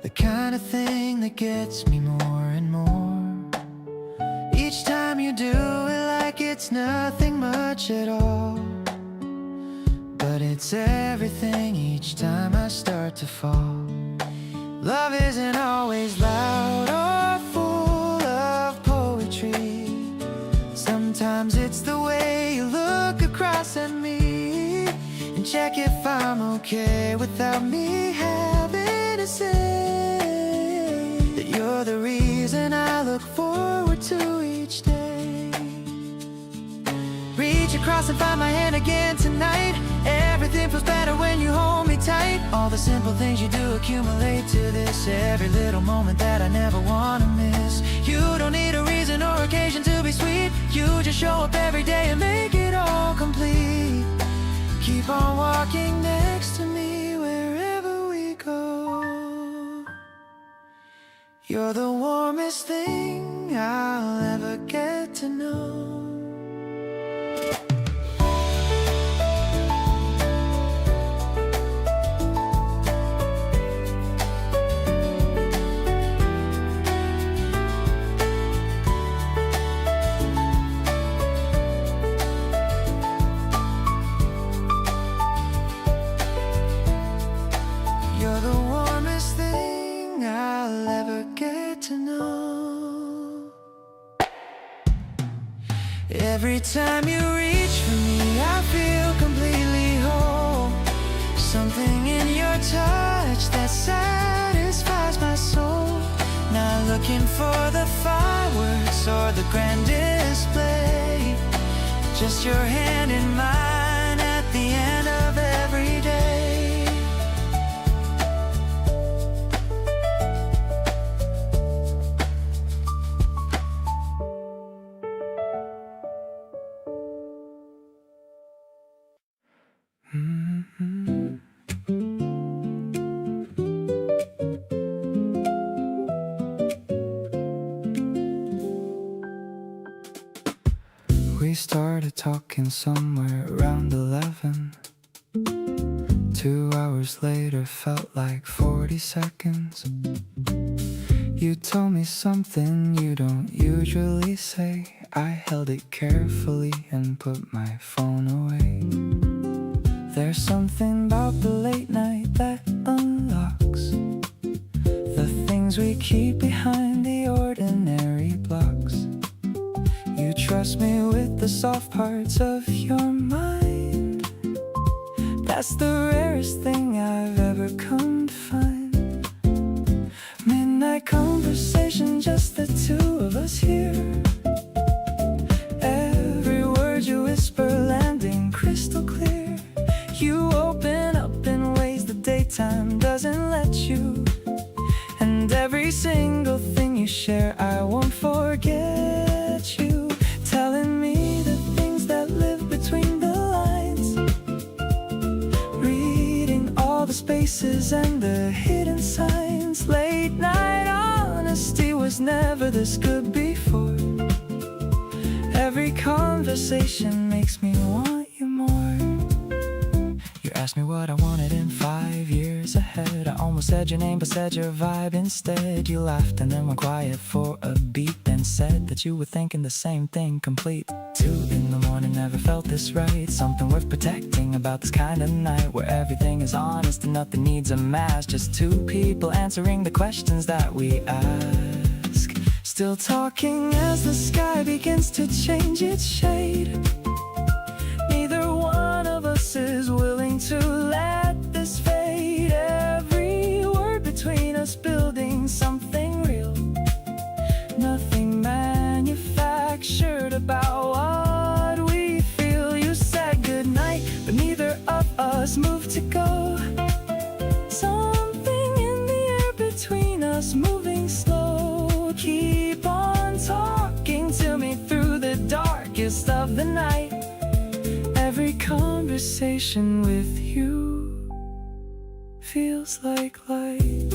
The kind of thing that gets me more and more. Each time you do it like it's nothing much at all. But it's everything each time I start to fall. Love isn't always loud or full of poetry. Sometimes it's the way you look across at me and check if I'm okay without me having to say that you're the reason I look forward to each day. Reach across and find my hand again tonight. Everything feels better when you hold me tight. All the simple things you do accumulate to this. Every little moment that I never wanna miss. You don't need a reason or occasion to be sweet. You just show up every day and make it all complete. Keep on walking next to me wherever we go. You're the warmest thing I'll ever get to know. You're the warmest thing I'll ever get to know. Every time you reach for me, I feel completely whole. Something in your touch that satisfies my soul. Not looking for the fireworks or the grand display. Just your hand in mine at the end of every day. We started talking somewhere around 11. 2 hours later felt like 40 seconds. You told me something you don't usually say. I held it carefully and put my phone away. There's something about the late night that unlocks the things we keep behind the ordinary blocks. You trust me with the soft parts of your mind. That's the rarest thing I've ever come to find. Midnight conversation, just the two of us here. Every word you whisper landing crystal clear. You open up in ways the daytime doesn't let you. And every single thing you share, I won't forget you. Telling me the things that live between the lines. Reading all the spaces and the hidden signs. Late night honesty was never this good before. Every conversation makes me want you more. You asked me what I wanted in 5 years ahead. I almost said your name but said your vibe instead. You laughed and then went quiet for a beat, then said that you were thinking the same thing complete. 2 in the morning never felt this right. Something worth protecting about this kind of night, where everything is honest and nothing needs a mask. Just two people answering the questions that we ask. Still talking as the sky begins to change its shade. Neither one of us is willing to let this fade. Every word between us building something real. Nothing manufactured about what we feel. You said goodnight, but neither of us moved to go. Something in the air between us moving slow. Keep on talking to me through the darkest of the night. Every conversation with you feels like light.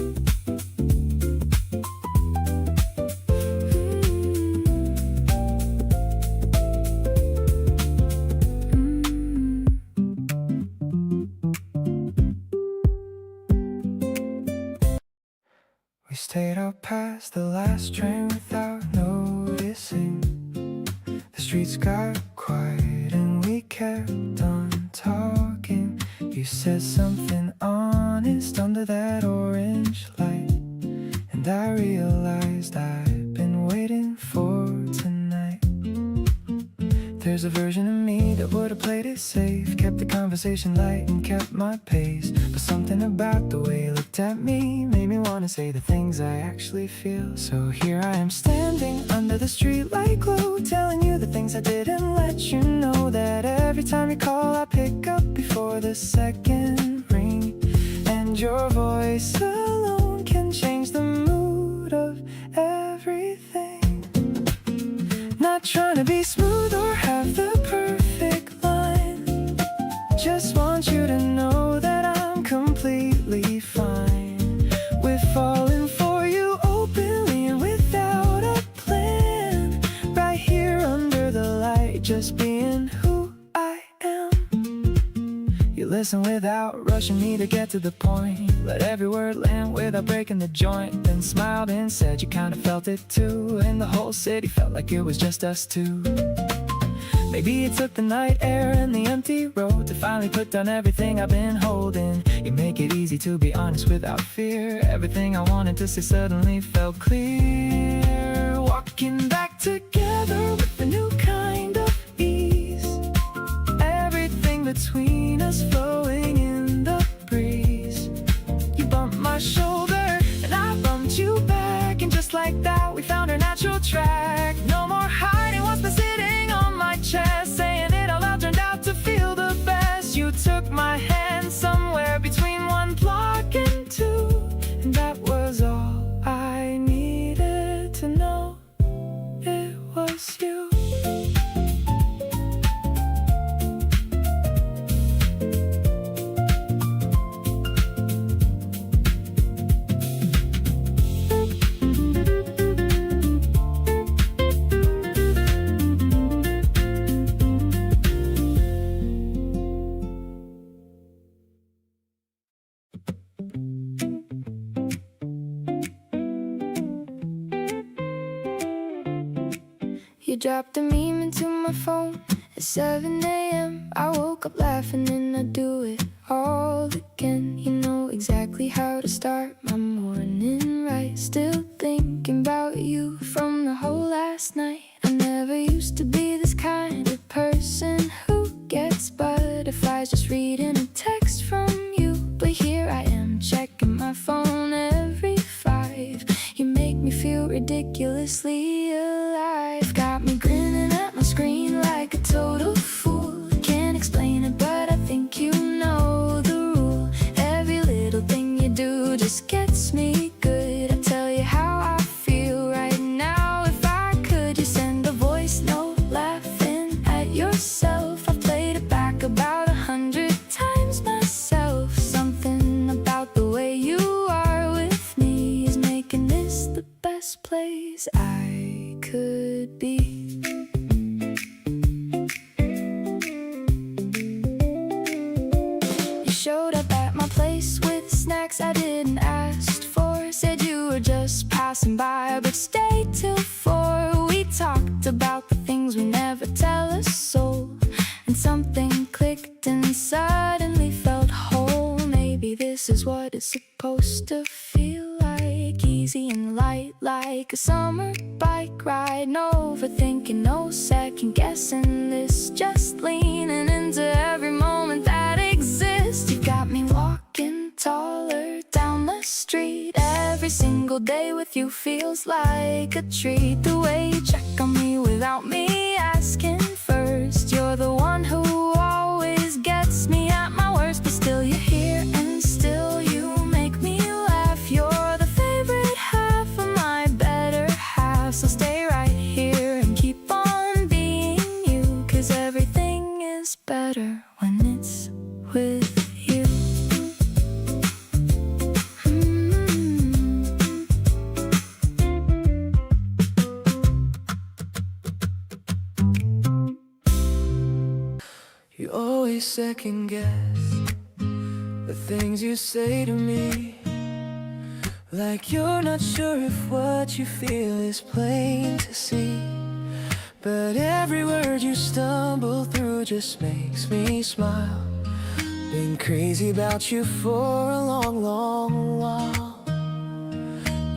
We stayed out past the last train without noticing. The streets got quiet and we kept on talking. You said something honest under that orange light, and I realized I've been waiting for tonight. There's a version of me that would've played it safe, kept the conversation light and kept my pace. But something about the way you looked at me made me wanna say the things I actually feel. So here I am standing under the streetlight glow, telling you the things I didn't let you know. That every time you call I pick up before the second ring. And your voice alone can change the mood of everything. Not trying to be smooth or have the perfect line, just want you to know that I'm completely fine with falling for you openly and without a plan. Right here under the light, just being who I am. You listen without rushing me to get to the point, let every word land without breaking the joint. Then smiled and said you kinda felt it too, and the whole city felt like it was just us two. Maybe it took the night air and the empty road to finally put down everything I've been holding. You make it easy to be honest without fear. Everything I wanted to say suddenly felt clear. Walking back together with a new kind of ease. Everything between us flowing in the breeze. You bumped my shoulder and I bumped you back, and just like that we found our natural track. No more hiding what's been sitting on my chest, saying it out loud turned out to feel the best. You took my hand somewhere between one block and two, and that was all I needed to know. It was you. You dropped a meme into my phone at 7 a.m. I woke up laughing and I do it all again. You know exactly how to start my morning right. Still thinking about you from the whole last night. I never used to be this kind of person who gets butterflies just reading a text from you. But here I am checking my phone every 5. You make me feel ridiculously alive. Got me grinning at my screen like a total fool. Can't explain it, but I think you know the rule. Every little thing you do just gets me good. I tell you how I feel right now. If I could, you send a voice note laughing at yourself. I played it back about 100 times myself. Something about the way you are with me is making this the best place I could be. You showed up at my place with snacks I didn't ask for. Said you were just passing by, but stayed till 4. We talked about the things we never tell a soul. and something clicked and suddenly felt whole. Maybe this is what it's supposed to feel like, easy and light like a summer bike ride. No overthinking, no second guessing this, just leaning into every moment that exists. You got me walking taller down the street. Every single day with you feels like a treat. The way you check on me without me asking first. You're the one who always gets me at my worst, but still you're here and still you make me laugh. You're the favorite half of my better half, so stay right here and keep on being you, 'cause everything is better when it's with you. You always second guess the things you say to me, like you're not sure if what you feel is plain to see. But every word you stumble through just makes me smile. Been crazy about you for a long, long while.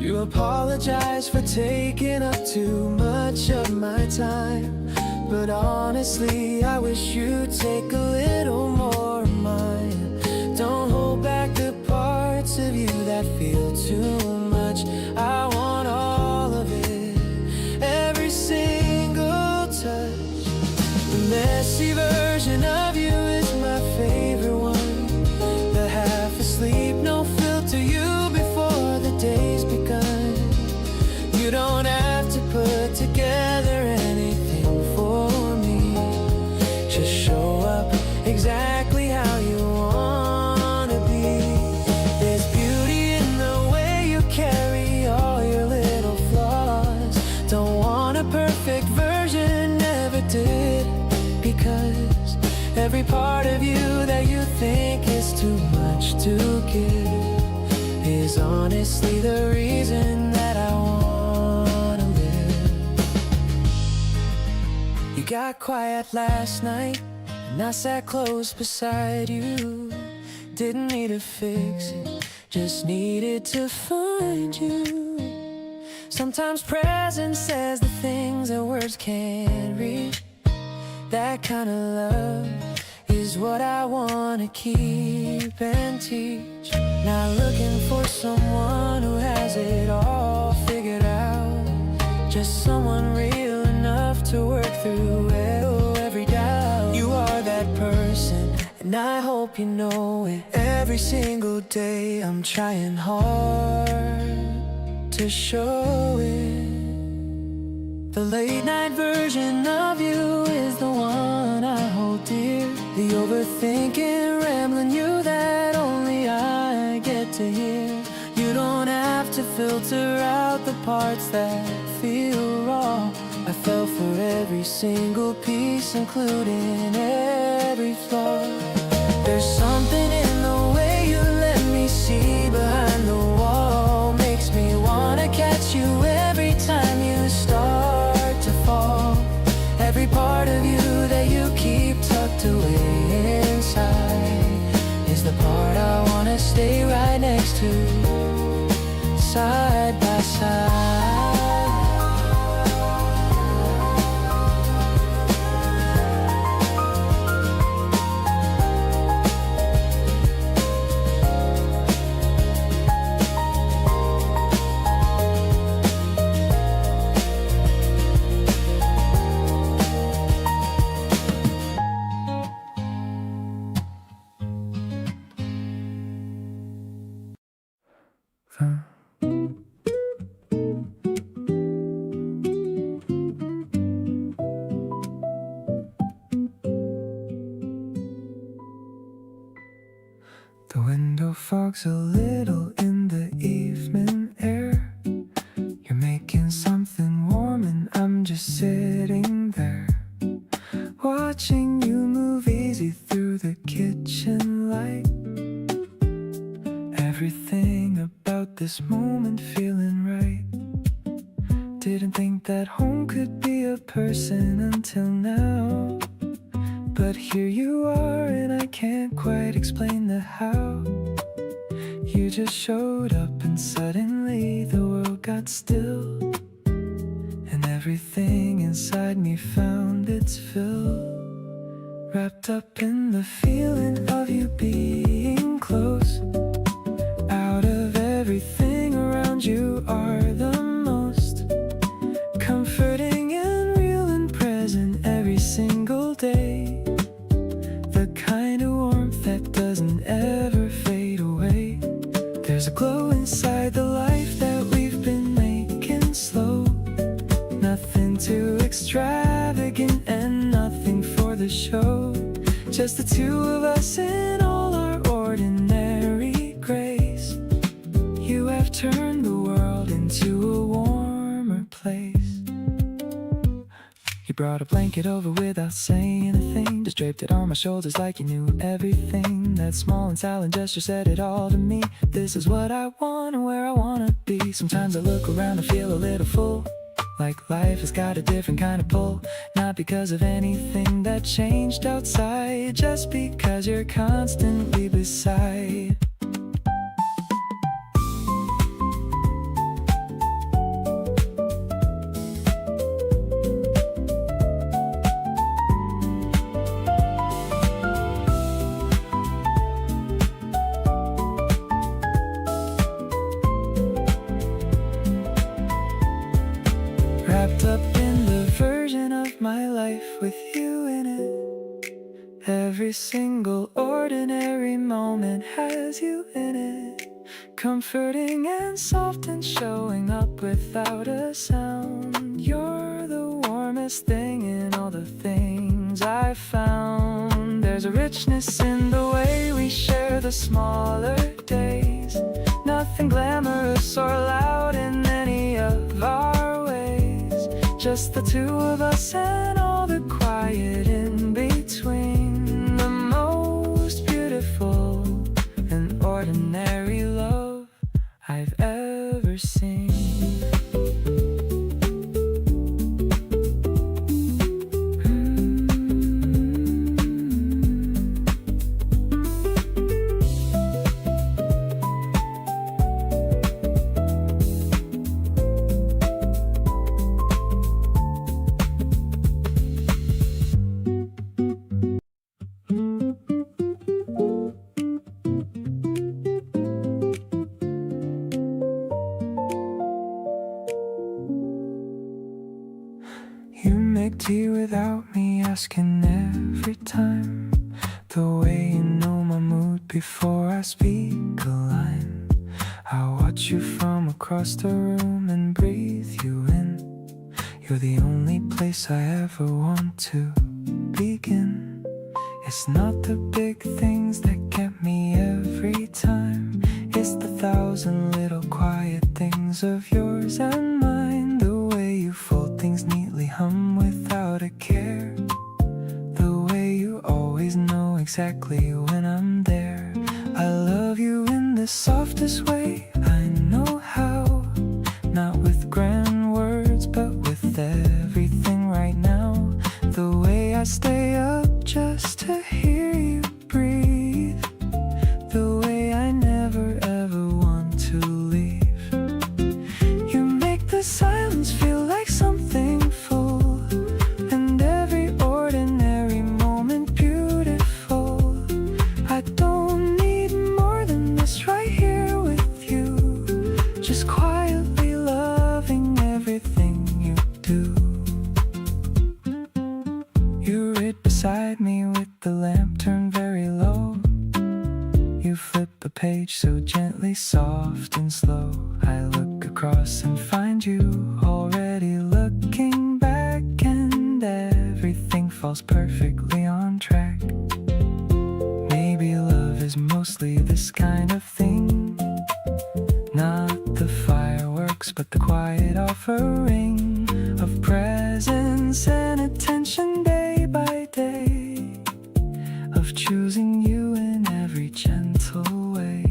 You apologize for taking up too much of my time, but honestly, I wish you'd take a little more of mine. Don't hold back the parts of you that feel too much. I want all of it, every single touch. The messy version of you is my favorite one. The half asleep, no filter you before the day's begun. You don't have to put together anything for me. Just show up exactly how you wanna be. There's beauty in the way you carry all your little flaws. Don't want a perfect version, never did, because every part of you that you think is too much to give is honestly the reason that I wanna live. You got quiet last night, and I sat close beside you. Didn't need to fix it, just needed to find you. Sometimes presence says the things that words can't reach. That kind of love is what I wanna keep and teach. Not looking for someone who has it all figured out, just someone real enough to work through every doubt. You are that person, and I hope you know it. Every single day I'm trying hard to show it. The late night version of you is the one I hold dear. The overthinking, rambling you that only I get to hear. You don't have to filter out the parts that feel raw. I fell for every single piece, including every flaw. There's something in the way you let me see behind the wall. Makes me wanna catch you every time you start to fall. Every part of you that you keep tucked away inside is the part I wanna stay right next to, side by side. The window fog's a little in the evening air. You're making something warm and I'm just sitting there, watching you move easy through the kitchen light. Everything about this moment feeling right. Didn't think that home could be a person until now. But here you are and I can't quite explain the how. You just showed up and suddenly the world got still, and everything inside me found its fill. Wrapped up in the feeling of you being close. Out of everything around you are the most comforting and real and present every single day. The kind of warmth that doesn't ever fade away. There's a glow inside the life that we've been making slow. Nothing too extravagant and nothing for the show. Just the two of us in all our ordinary grace. You have turned the world into a warmer place. You brought a blanket over without saying a thing. Just draped it on my shoulders like you knew everything. That small and silent gesture said it all to me. This is what I want and where I wanna be. Sometimes I look around and feel a little full, like life has got a different kind of pull. Not because of anything that changed outside, just because you're constantly beside. Wrapped up in the version of my life with you in it. Every single ordinary moment has you in it. Comforting and soft and showing up without a sound. You're the warmest thing in all the things I found. There's a richness in the way we share the smaller days. Nothing glamorous or loud in any of our ways. Just the two of us and all the quiet in between. The most beautiful and ordinary love I've ever seen. You make tea without me asking every time. The way you know my mood before I speak a line. I watch you from across the room and breathe you in. You're the only place I ever want to begin. It's not the big things that get me every time. It's the thousand little quiet things of yours and mine. The way you fold things neatly, hum without a care. The way you always know exactly when I'm there. I love you in the softest way I know how. Not with grand words, but with everything right now. The way I stay up just to hear you breathe. The way I never ever want to leave. You make the silence feel like something full, and every ordinary moment beautiful. I don't need more than this right here with you. Just quietly loving everything you do. You read beside me with the lamp turned very low. You flip a page so gently, soft and slow. I look across and find you already looking back, and everything falls perfectly on track. Maybe love is mostly this kind of thing. Not the fireworks, but the quiet offering of presence and attention day by day. Of choosing you in every gentle way.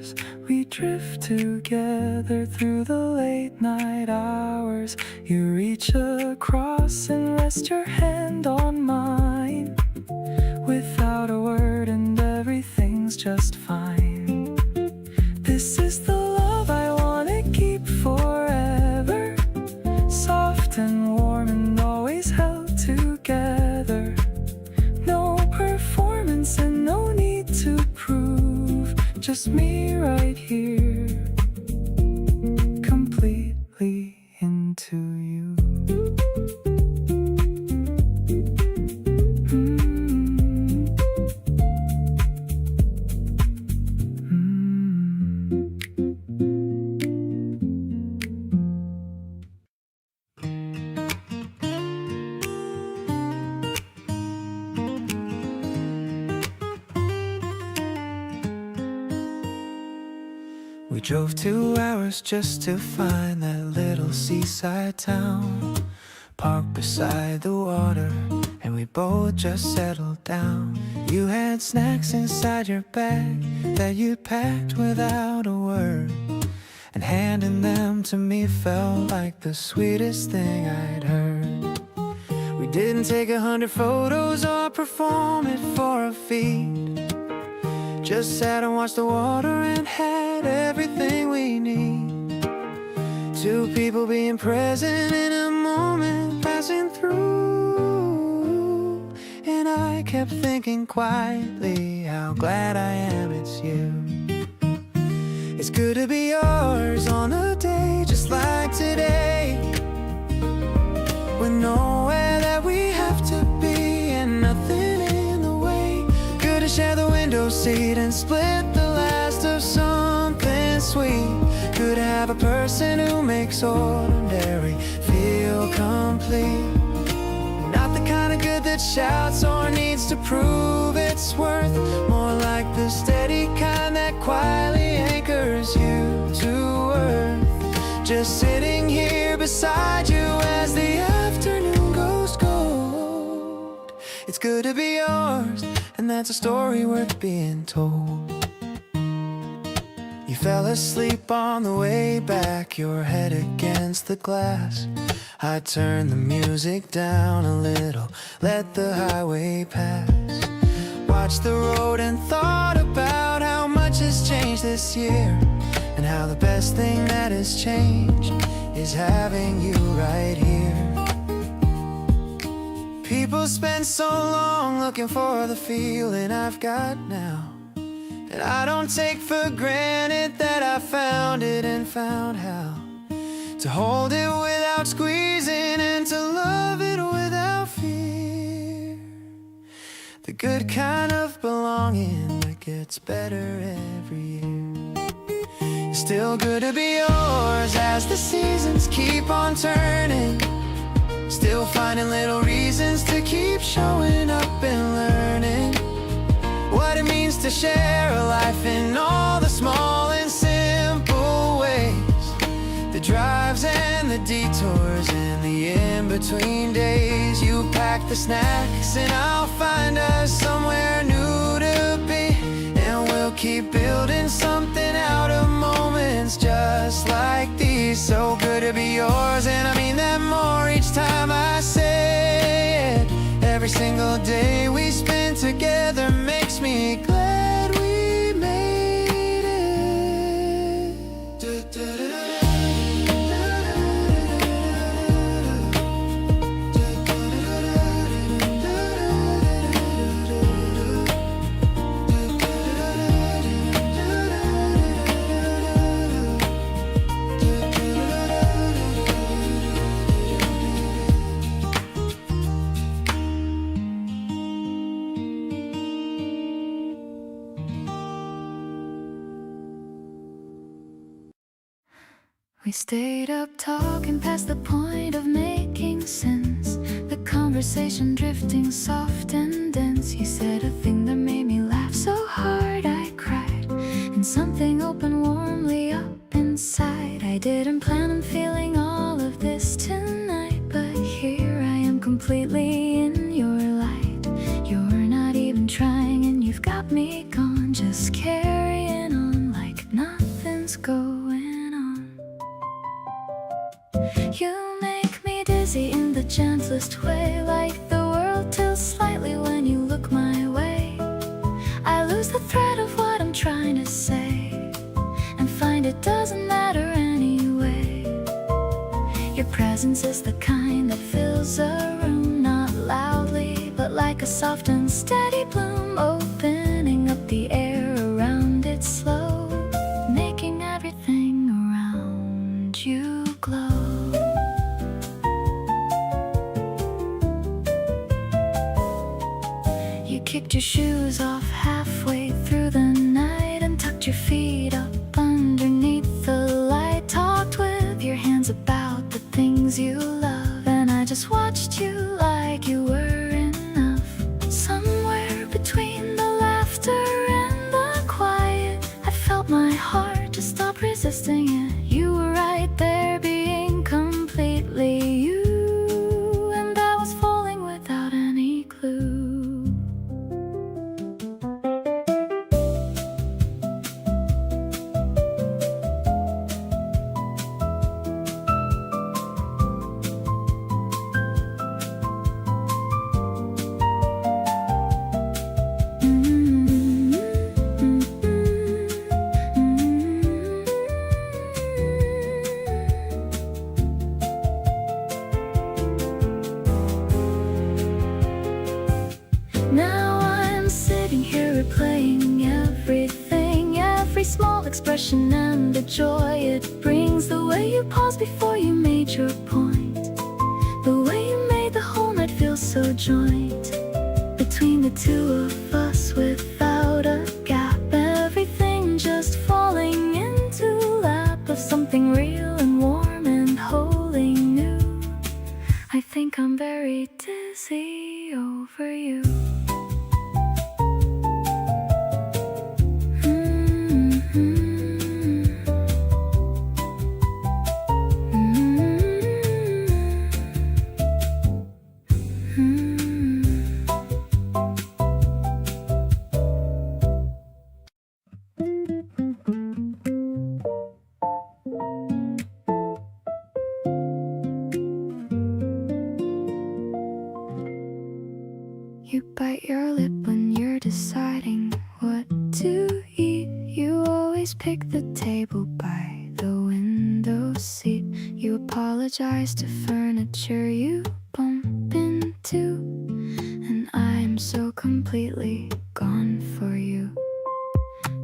flowers. We drift together through the late night hours. You reach across and rest your hand on mine. Without a word and everything's just fine. This is the love I wanna keep forever. Soft and warm and always held together. No performance and no need to prove. Just me right here, completely into you. We drove 2 hours just to find that little seaside town. Parked beside the water, and we both just settled down. You had snacks inside your bag that you packed without a word, and handing them to me felt like the sweetest thing I'd heard. We didn't take 100 photos or perform it for a feed. Just sat and watched the water and had everything we need. 2 people being present in a moment passing through. And I kept thinking quietly how glad I am it's you. It's good to be yours on a day just like today, with nowhere that we have to be and nothing in the way. Good to share the window seat and split the last of something sweet. Good to have a person who makes ordinary feel complete. Not the kind of good that shouts or needs to prove its worth. More like the steady kind that quietly anchors you to earth. Just sitting here beside you as the afternoon goes cold. It's good to be yours, and that's a story worth being told. You fell asleep on the way back, your head against the glass. I turned the music down a little, let the highway pass. Watched the road and thought about how much has changed this year, and how the best thing that has changed is having you right here. People spend so long looking for the feeling I've got now, and I don't take for granted that I found it and found how to hold it without squeezing and to love it without fear. The good kind of belonging that gets better every year. It's still good to be yours as the seasons keep on turning. Still finding little reasons to keep showing up and learning what it means to share a life in all the small and simple ways. The drives and the detours and the in-between days. You pack the snacks and I'll find us somewhere new to be, and we'll keep building something out of moments just like these. So good to be yours, and I mean that more each time I say it. Every single day we spend together makes me glad we made it. We stayed up talking past the point of making sense. The conversation drifting soft and dense. You said a thing that made me laugh so hard I cried, and something opened warmly up inside. I didn't plan on feeling all of this tonight, but here I am completely in your light. You're not even trying and you've got me gone, just carrying on like nothing conversations going on. You make me dizzy in the gentlest way, like the world tilts slightly when you look my way. I lose the thread of what I'm trying to say and find it doesn't matter anyway. Your presence is the kind that fills a room, not loudly, but like a soft and steady bloom, opening up the air around it slow, making everything around you glow. You kicked your shoes off halfway through the night and tucked your feet up underneath the light. Talked with your hands about the things you love, and I just watched you like you were enough. Somewhere between the laughter and the quiet, I felt my heart just stop resisting it. You were right there being completely you, and I was falling without any clue. Now I'm sitting here replaying everything, every small expression and the joy it brings. The way you paused before you made your point, the way you made the whole night feel so joined. Between the two of us without a gap, everything just falling into lap of something real and warm and wholly new. I think I'm very dizzy over you. You bite your lip when you're deciding what to eat. You always pick the table by the window seat. You apologize to furniture you bump into, and I'm so completely gone for you.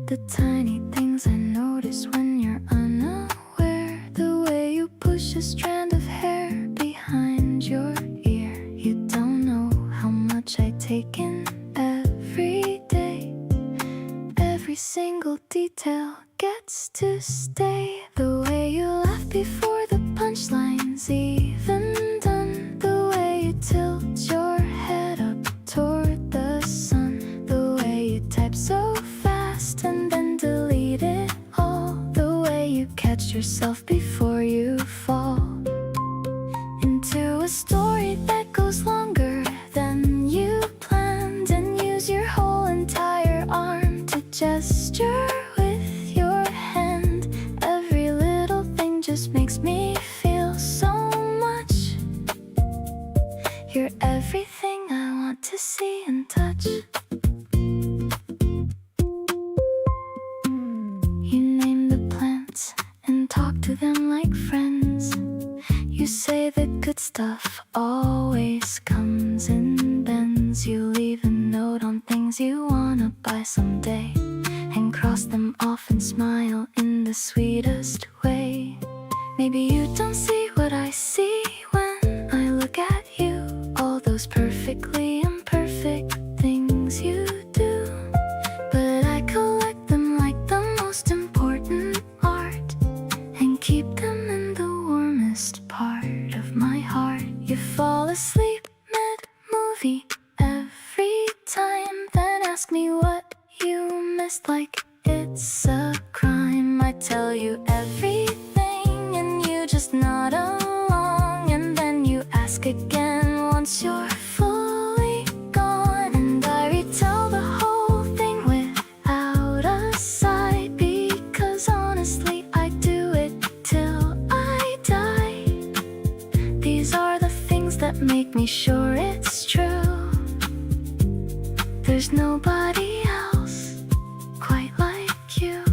The tiny things I notice when you're unaware, the way you push a strand of hair behind your ear. You don't know how much I take in every day. Every single detail gets to stay. The way you laugh before the punchline's even done, the way you tilt your head up toward the sun, the way you type so fast and then delete it all, the way you catch yourself before you fall into a story that goes longer than you planned, and use your whole entire arm to gesture with your hand. Every little thing just makes me feel so much. You're everything I want to see and touch. You name the plants and talk to them like friends. You say the good stuff always comes in bends. You leave a note on things you wanna buy someday, and cross them off and smile in the sweetest way. Maybe you don't see what I see when I look at you, all those perfectly imperfect things you do, but I collect them like the most important art and keep them in the warmest part of my heart. You fall asleep mid-movie every time, then ask me what you missed like it's a crime. I tell you everything and you just nod along, and then you ask again once you're fully gone, and I retell the whole thing without a sigh, because honestly me sure it's true. There's nobody else quite like you.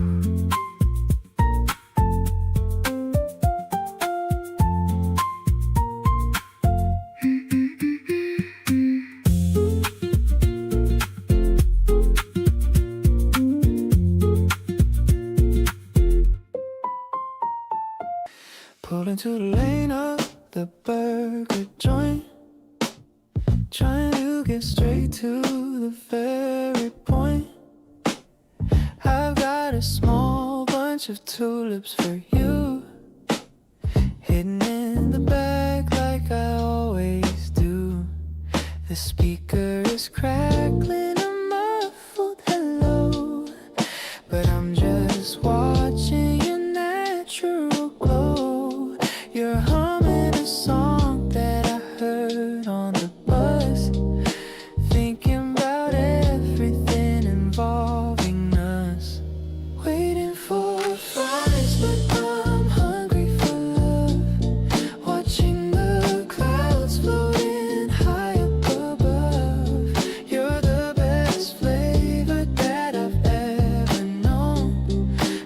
Pull into the lane of the burger joint, trying to get straight to the very point. I've got a small bunch of tulips for you, hidden in the bag like I always do. The speaker is crackling a muffled hello, but I'm just watching your natural glow. You're humming a song that I heard on the bus, thinking about everything involving us. Waiting for fries, but I'm hungry for love. Watching the clouds floating high up above. You're the best flavor that I've ever known,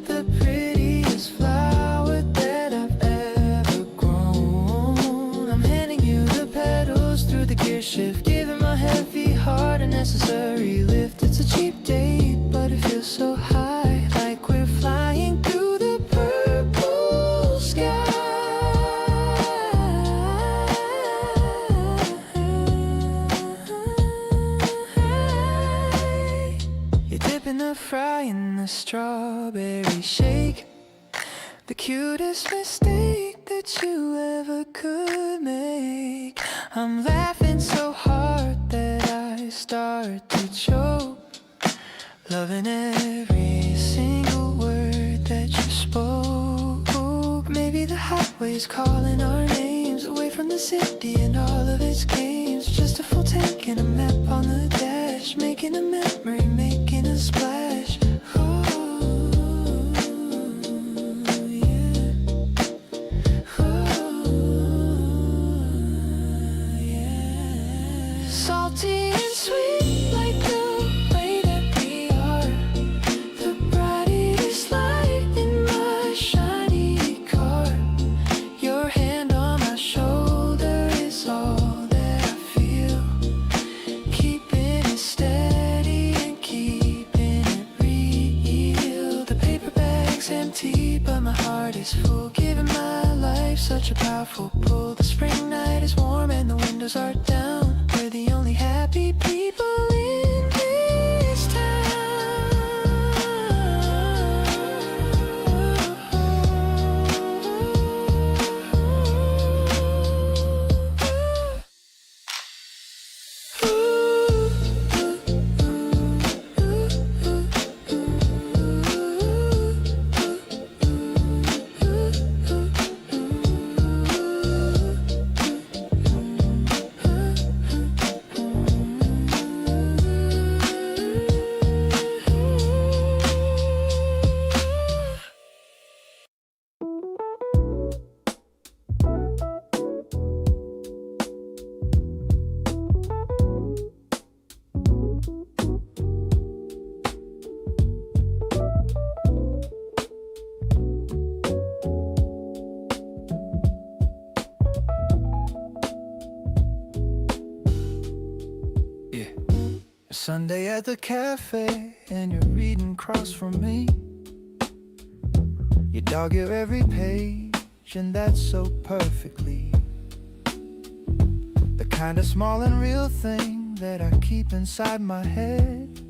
the prettiest flower that I've ever grown. I'm handing you the pedals through the gear shift, giving my heavy heart a necessary lift. It's a cheap date, but it feels so high, like we're flying through the purple sky. You're dipping the fry in the strawberry shake, the cutest mistake that you ever could make. I'm laughing so hard that I start to choke, loving every single word that you spoke. Maybe the highway's calling our names, away from the city and all of its games. Just a full tank and a map on the dash, making a memory, making a splash. Salty and sweet like the way that we are, the brightest light in my shiny car. Your hand on my shoulder is all that I feel, keeping it steady and keeping it real. The paper bag's empty but my heart is full, giving my life such a powerful pull. The spring night is warm and the windows are down. We're the only happy people in this Sunday at the cafe and you're reading across from me. You dog your every page and that's so perfectly the kind of small and real thing that I keep inside my head.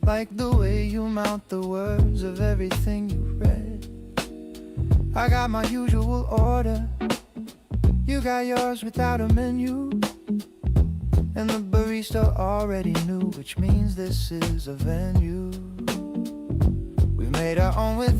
Like the way you mount the words of everything you read. I got my usual order, you got yours without a menu. And the barista already knew, which means this is a venue. We've made our own without